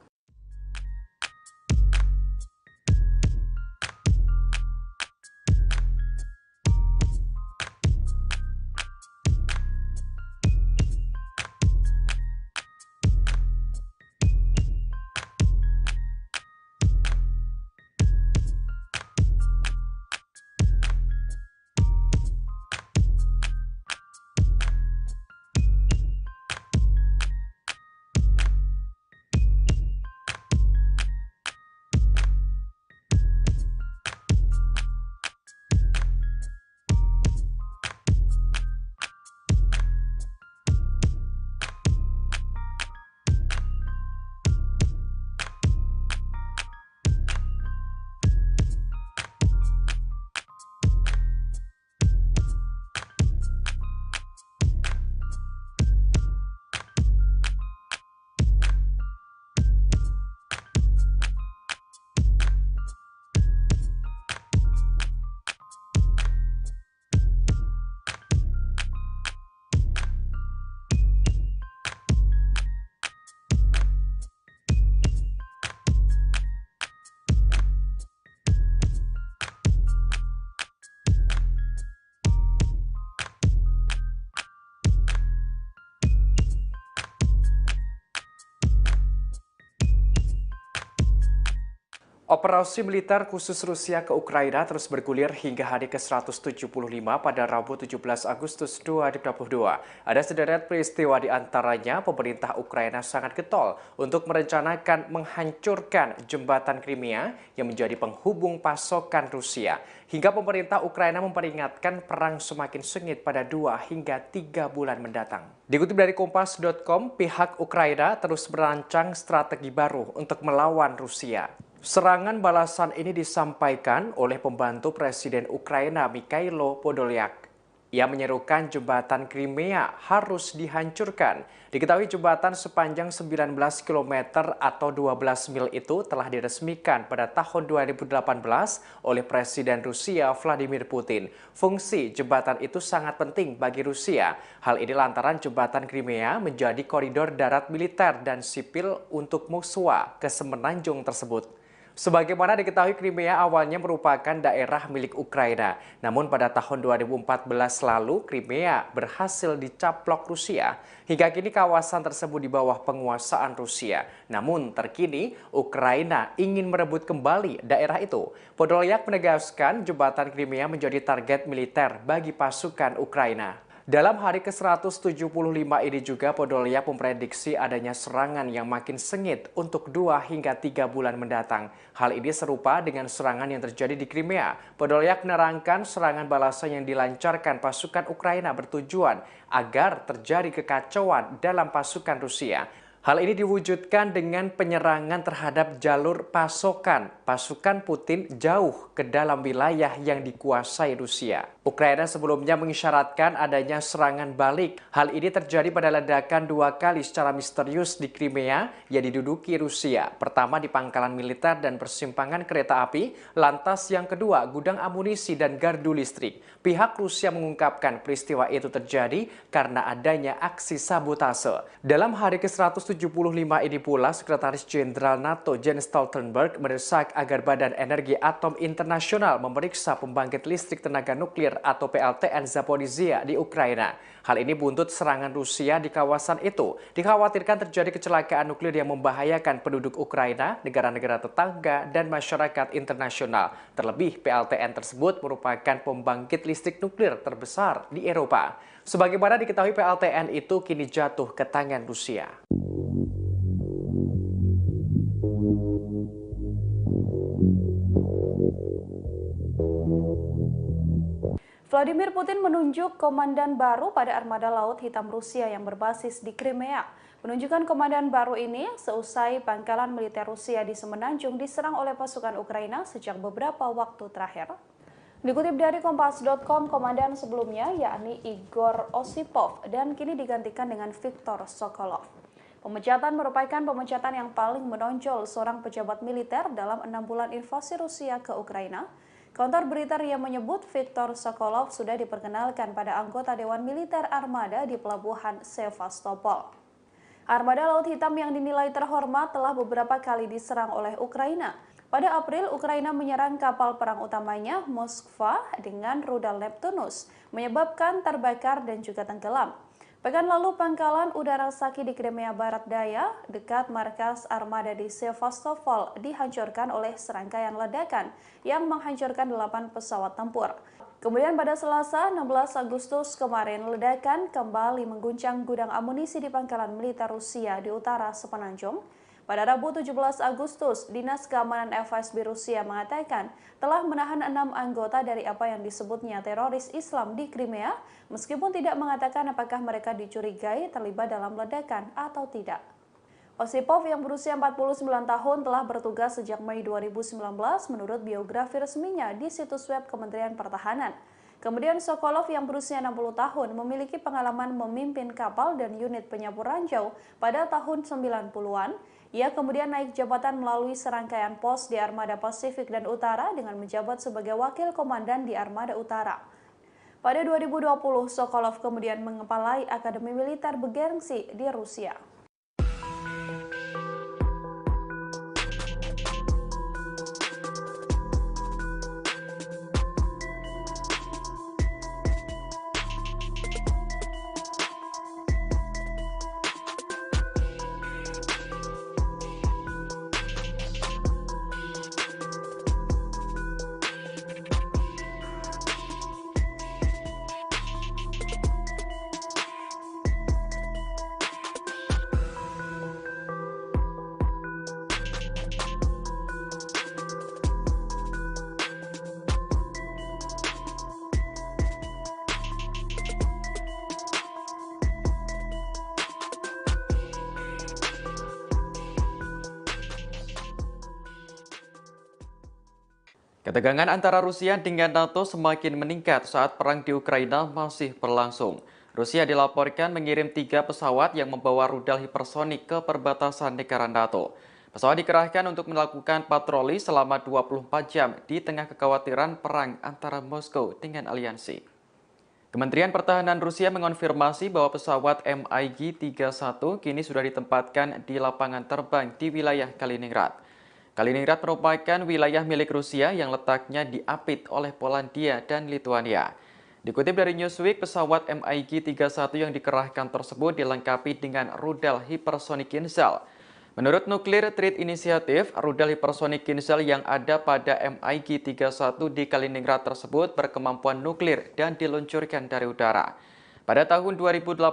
Operasi militer khusus Rusia ke Ukraina terus bergulir hingga hari ke-175 pada Rabu 17 Agustus 2022. Ada sederet peristiwa di antaranya pemerintah Ukraina sangat getol untuk merencanakan menghancurkan jembatan Crimea yang menjadi penghubung pasokan Rusia. Hingga pemerintah Ukraina memperingatkan perang semakin sengit pada 2 hingga 3 bulan mendatang. Dikutip dari Kompas.com, pihak Ukraina terus merancang strategi baru untuk melawan Rusia. Serangan balasan ini disampaikan oleh pembantu Presiden Ukraina Mikhailo Podolyak. Ia menyerukan jembatan Crimea harus dihancurkan. Diketahui jembatan sepanjang 19 km atau 12 mil itu telah diresmikan pada tahun 2018 oleh Presiden Rusia Vladimir Putin. Fungsi jembatan itu sangat penting bagi Rusia. Hal ini lantaran jembatan Crimea menjadi koridor darat militer dan sipil untuk Moskwa ke semenanjung tersebut. Sebagaimana diketahui, Crimea awalnya merupakan daerah milik Ukraina. Namun pada tahun 2014 lalu, Crimea berhasil dicaplok Rusia. Hingga kini kawasan tersebut di bawah penguasaan Rusia. Namun terkini, Ukraina ingin merebut kembali daerah itu. Podolyak menegaskan jembatan Crimea menjadi target militer bagi pasukan Ukraina. Dalam hari ke-175 ini juga Podolyak memprediksi adanya serangan yang makin sengit untuk 2 hingga 3 bulan mendatang. Hal ini serupa dengan serangan yang terjadi di Crimea. Podolyak menerangkan serangan balasan yang dilancarkan pasukan Ukraina bertujuan agar terjadi kekacauan dalam pasukan Rusia. Hal ini diwujudkan dengan penyerangan terhadap jalur pasokan pasukan Putin jauh ke dalam wilayah yang dikuasai Rusia. Ukraina sebelumnya mengisyaratkan adanya serangan balik. Hal ini terjadi pada ledakan 2 kali secara misterius di Crimea yang diduduki Rusia. Pertama di pangkalan militer dan persimpangan kereta api, lantas yang kedua gudang amunisi dan gardu listrik. Pihak Rusia mengungkapkan peristiwa itu terjadi karena adanya aksi sabotase. Dalam hari ke-175 ini pula, Sekretaris Jenderal NATO Jens Stoltenberg mendesak agar Badan Energi Atom Internasional memeriksa pembangkit listrik tenaga nuklir atau PLTN Zaporizhzhia di Ukraina. Hal ini buntut serangan Rusia di kawasan itu. Dikhawatirkan terjadi kecelakaan nuklir yang membahayakan penduduk Ukraina, negara-negara tetangga, dan masyarakat internasional. Terlebih, PLTN tersebut merupakan pembangkit listrik nuklir terbesar di Eropa. Sebagaimana diketahui, PLTN itu kini jatuh ke tangan Rusia. Vladimir Putin menunjuk komandan baru pada armada Laut Hitam Rusia yang berbasis di Crimea. Penunjukan komandan baru ini seusai pangkalan militer Rusia di Semenanjung diserang oleh pasukan Ukraina sejak beberapa waktu terakhir. Dikutip dari Kompas.com, komandan sebelumnya yakni Igor Osipov dan kini digantikan dengan Viktor Sokolov. Pemecatan merupakan pemecatan yang paling menonjol seorang pejabat militer dalam 6 bulan invasi Rusia ke Ukraina. Kantor berita RIA menyebut Viktor Sokolov sudah diperkenalkan pada anggota Dewan Militer Armada di Pelabuhan Sevastopol. Armada Laut Hitam yang dinilai terhormat telah beberapa kali diserang oleh Ukraina. Pada April, Ukraina menyerang kapal perang utamanya Moskva dengan rudal Neptunus, menyebabkan terbakar dan juga tenggelam. Pekan lalu, pangkalan udara Saki di Crimea Barat Daya, dekat markas armada di Sevastopol, dihancurkan oleh serangkaian ledakan yang menghancurkan 8 pesawat tempur. Kemudian pada Selasa, 16 Agustus kemarin, ledakan kembali mengguncang gudang amunisi di pangkalan militer Rusia di utara Semenanjung. Pada Rabu 17 Agustus, Dinas Keamanan FSB Rusia mengatakan telah menahan 6 anggota dari apa yang disebutnya teroris Islam di Crimea, meskipun tidak mengatakan apakah mereka dicurigai terlibat dalam ledakan atau tidak. Osipov yang berusia 49 tahun telah bertugas sejak Mei 2019 menurut biografi resminya di situs web Kementerian Pertahanan. Kemudian Sokolov yang berusia 60 tahun memiliki pengalaman memimpin kapal dan unit penyapu ranjau pada tahun 90-an. Ia kemudian naik jabatan melalui serangkaian pos di Armada Pasifik dan Utara dengan menjabat sebagai wakil komandan di Armada Utara. Pada 2020, Sokolov kemudian mengepalai Akademi Militer bergengsi di Rusia. Ketegangan antara Rusia dengan NATO semakin meningkat saat perang di Ukraina masih berlangsung. Rusia dilaporkan mengirim 3 pesawat yang membawa rudal hipersonik ke perbatasan negara NATO. Pesawat dikerahkan untuk melakukan patroli selama 24 jam di tengah kekhawatiran perang antara Moskow dengan aliansi. Kementerian Pertahanan Rusia mengonfirmasi bahwa pesawat MiG-31 kini sudah ditempatkan di lapangan terbang di wilayah Kaliningrad. Kaliningrad merupakan wilayah milik Rusia yang letaknya diapit oleh Polandia dan Lituania. Dikutip dari Newsweek, pesawat MiG-31 yang dikerahkan tersebut dilengkapi dengan rudal hipersonik Kinzhal. Menurut Nuclear Threat Initiative, rudal hipersonik Kinzhal yang ada pada MiG-31 di Kaliningrad tersebut berkemampuan nuklir dan diluncurkan dari udara. Pada tahun 2018,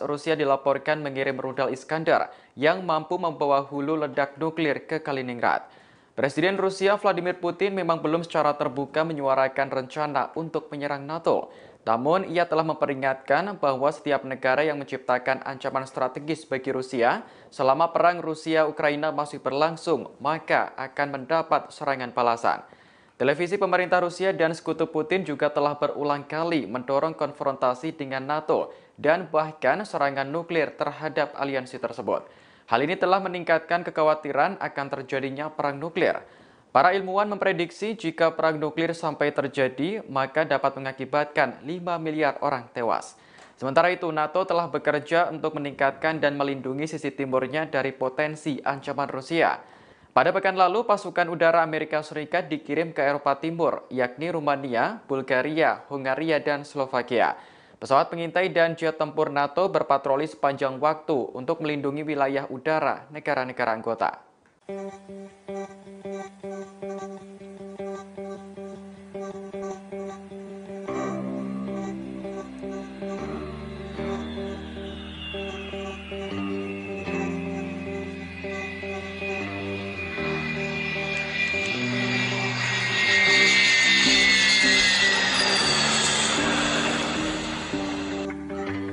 Rusia dilaporkan mengirim rudal Iskandar yang mampu membawa hulu ledak nuklir ke Kaliningrad. Presiden Rusia Vladimir Putin memang belum secara terbuka menyuarakan rencana untuk menyerang NATO. Namun, ia telah memperingatkan bahwa setiap negara yang menciptakan ancaman strategis bagi Rusia selama perang Rusia-Ukraina masih berlangsung, maka akan mendapat serangan balasan. Televisi pemerintah Rusia dan sekutu Putin juga telah berulang kali mendorong konfrontasi dengan NATO dan bahkan serangan nuklir terhadap aliansi tersebut. Hal ini telah meningkatkan kekhawatiran akan terjadinya perang nuklir. Para ilmuwan memprediksi jika perang nuklir sampai terjadi, maka dapat mengakibatkan 5 miliar orang tewas. Sementara itu, NATO telah bekerja untuk meningkatkan dan melindungi sisi timurnya dari potensi ancaman Rusia. Pada pekan lalu, pasukan udara Amerika Serikat dikirim ke Eropa Timur, yakni Rumania, Bulgaria, Hungaria, dan Slovakia. Pesawat pengintai dan jet tempur NATO berpatroli sepanjang waktu untuk melindungi wilayah udara negara-negara anggota.